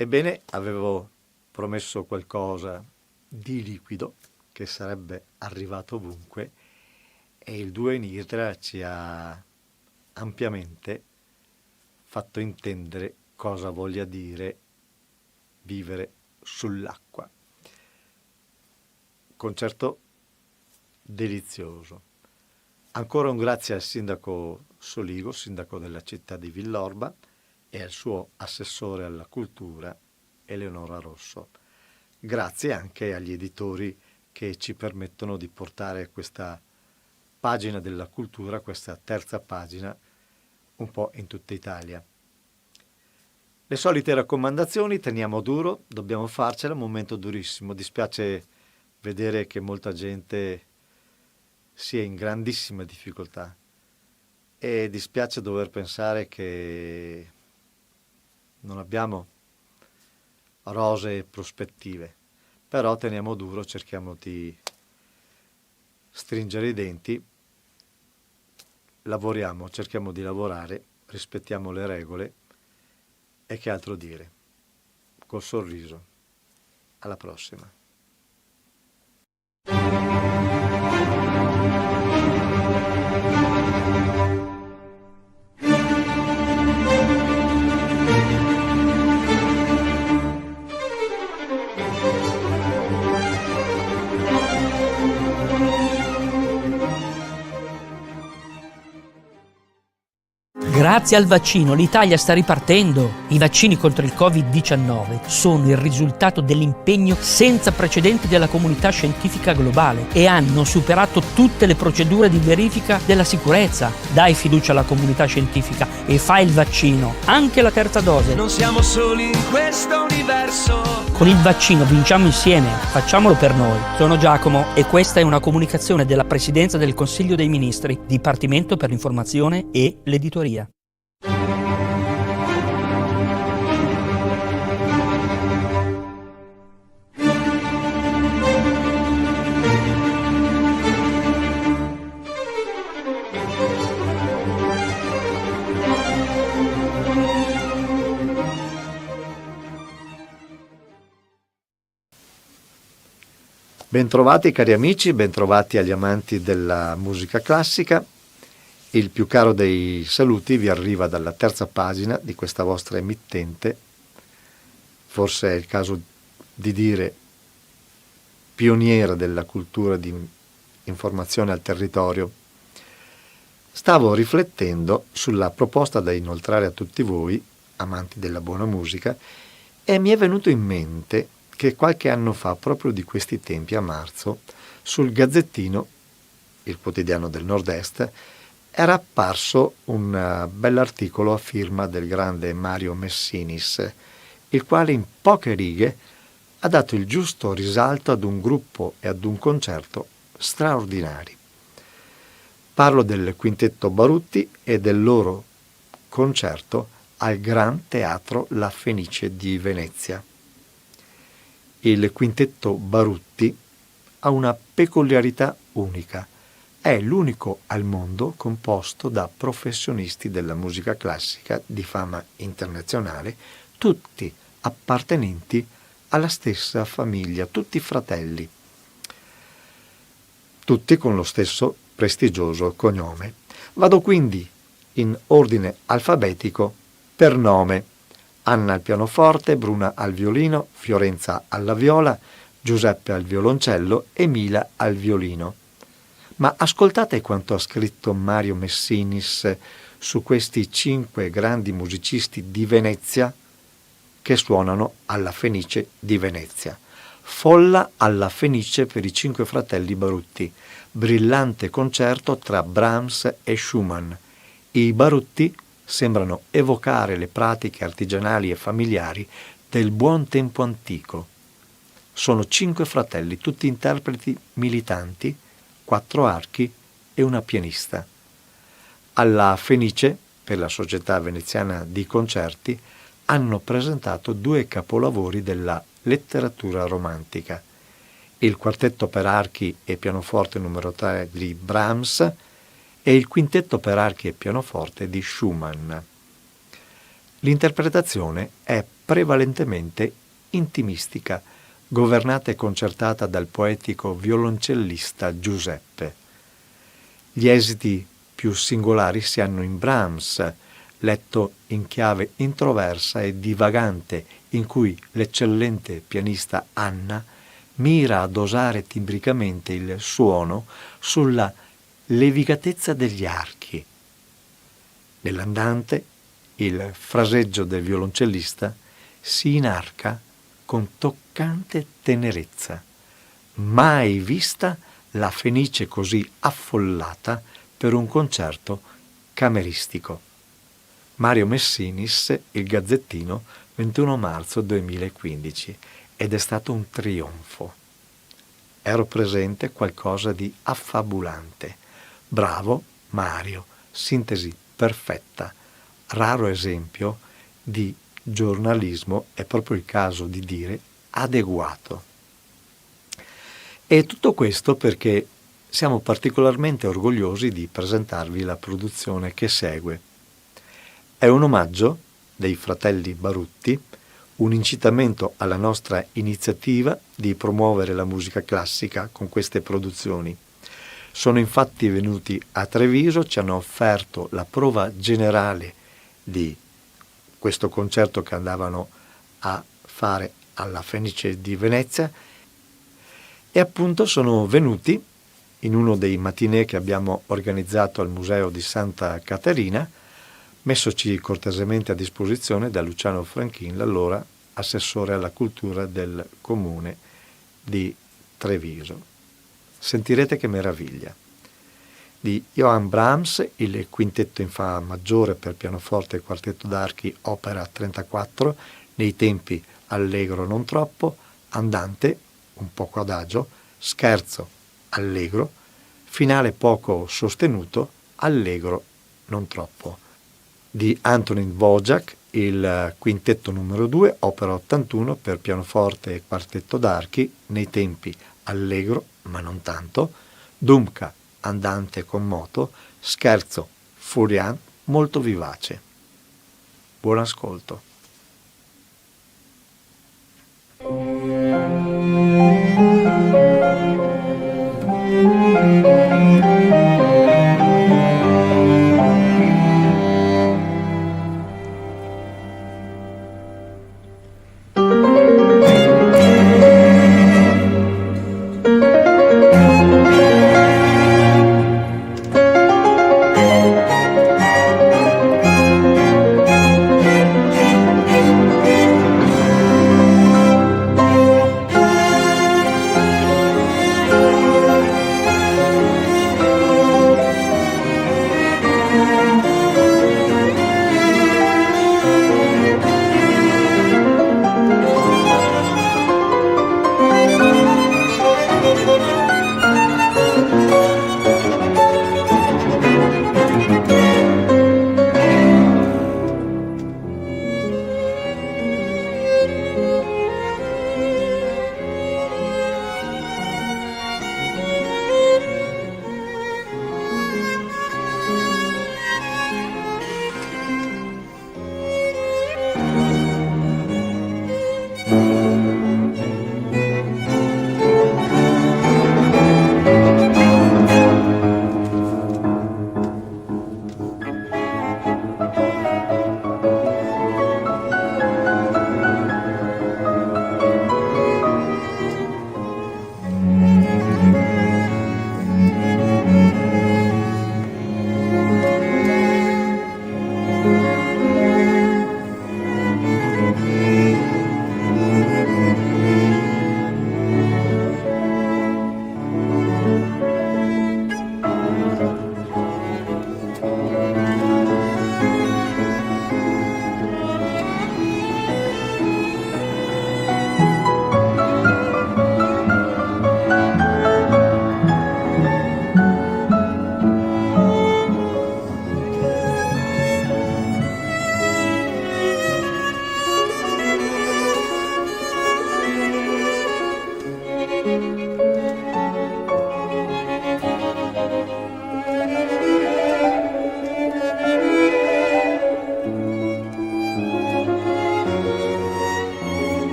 Ebbene, avevo promesso qualcosa di liquido che sarebbe arrivato ovunque e il duo in Idra ci ha ampiamente fatto intendere cosa voglia dire vivere sull'acqua. Concerto delizioso. Ancora un grazie al sindaco Soligo, sindaco della città di Villorba, e al suo assessore alla cultura, Eleonora Rosso. Grazie anche agli editori che ci permettono di portare questa pagina della cultura, questa terza pagina, un po' in tutta Italia. Le solite raccomandazioni, teniamo duro, dobbiamo farcela, un momento durissimo. Dispiace vedere che molta gente sia in grandissima difficoltà e dispiace dover pensare che non abbiamo rosee prospettive, però teniamo duro, cerchiamo di stringere i denti, lavoriamo, cerchiamo di lavorare, rispettiamo le regole e che altro dire, col sorriso. Alla prossima. Grazie al vaccino l'Italia sta ripartendo. I vaccini contro il Covid-19 sono il risultato dell'impegno senza precedenti della comunità scientifica globale e hanno superato tutte le procedure di verifica della sicurezza. Dai fiducia alla comunità scientifica e fai il vaccino, anche la terza dose. Non siamo soli in questo universo. Con il vaccino vinciamo insieme, facciamolo per noi. Sono Giacomo e questa è una comunicazione della Presidenza del Consiglio dei Ministri, Dipartimento per l'Informazione e l'Editoria. Bentrovati cari amici, bentrovati agli amanti della musica classica. Il più caro dei saluti vi arriva dalla terza pagina di questa vostra emittente, forse è il caso di dire pioniera della cultura di informazione al territorio. Stavo riflettendo sulla proposta da inoltrare a tutti voi, amanti della buona musica, e mi è venuto in mente che qualche anno fa, proprio di questi tempi, a marzo, sul Gazzettino, il quotidiano del Nord-Est, era apparso un bell'articolo a firma del grande Mario Messinis, il quale in poche righe ha dato il giusto risalto ad un gruppo e ad un concerto straordinari. Parlo del Quintetto Barutti e del loro concerto al Gran Teatro La Fenice di Venezia. Il Quintetto Barutti ha una peculiarità unica. È l'unico al mondo composto da professionisti della musica classica di fama internazionale, tutti appartenenti alla stessa famiglia, tutti fratelli, tutti con lo stesso prestigioso cognome. Vado quindi in ordine alfabetico per nome: Anna al pianoforte, Bruna al violino, Fiorenza alla viola, Giuseppe al violoncello e Mila al violino. Ma ascoltate quanto ha scritto Mario Messinis su questi 5 grandi musicisti di Venezia che suonano alla Fenice di Venezia. Folla alla Fenice per i 5 fratelli Barutti, brillante concerto tra Brahms e Schumann. I Barutti sembrano evocare le pratiche artigianali e familiari del buon tempo antico. Sono 5 fratelli, tutti interpreti militanti, 4 archi e una pianista. Alla Fenice, per la Società Veneziana di Concerti, hanno presentato 2 capolavori della letteratura romantica: il quartetto per archi e pianoforte numero 3 di Brahms e il quintetto per archi e pianoforte di Schumann. L'interpretazione è prevalentemente intimistica, governata e concertata dal poetico violoncellista Giuseppe. Gli esiti più singolari si hanno in Brahms, letto in chiave introversa e divagante, in cui l'eccellente pianista Anna mira a dosare timbricamente il suono sulla levigatezza degli archi. Nell'andante, il fraseggio del violoncellista si inarca con toccante tenerezza. Mai vista la Fenice così affollata per un concerto cameristico. Mario Messinis, Il Gazzettino, 21 marzo 2015, ed è stato un trionfo. Ero presente qualcosa di affabulante. Bravo Mario, sintesi perfetta, raro esempio di giornalismo, è proprio il caso di dire adeguato. E tutto questo perché siamo particolarmente orgogliosi di presentarvi la produzione che segue. È un omaggio dei fratelli Barutti, un incitamento alla nostra iniziativa di promuovere la musica classica con queste produzioni. Sono infatti venuti a Treviso, ci hanno offerto la prova generale di questo concerto che andavano a fare alla Fenice di Venezia e appunto sono venuti in uno dei matinè che abbiamo organizzato al Museo di Santa Caterina, messoci cortesemente a disposizione da Luciano Franchin, l'allora assessore alla cultura del comune di Treviso. Sentirete che meraviglia. Di Johann Brahms, il quintetto in fa maggiore per pianoforte e quartetto d'archi, opera 34, nei tempi allegro non troppo, andante un poco adagio, scherzo allegro, finale poco sostenuto, allegro non troppo. Di Antonin Dvořák, il quintetto numero 2, opera 81 per pianoforte e quartetto d'archi, nei tempi allegro ma non tanto, Dumka, andante con moto, scherzo Furian molto vivace. Buon ascolto.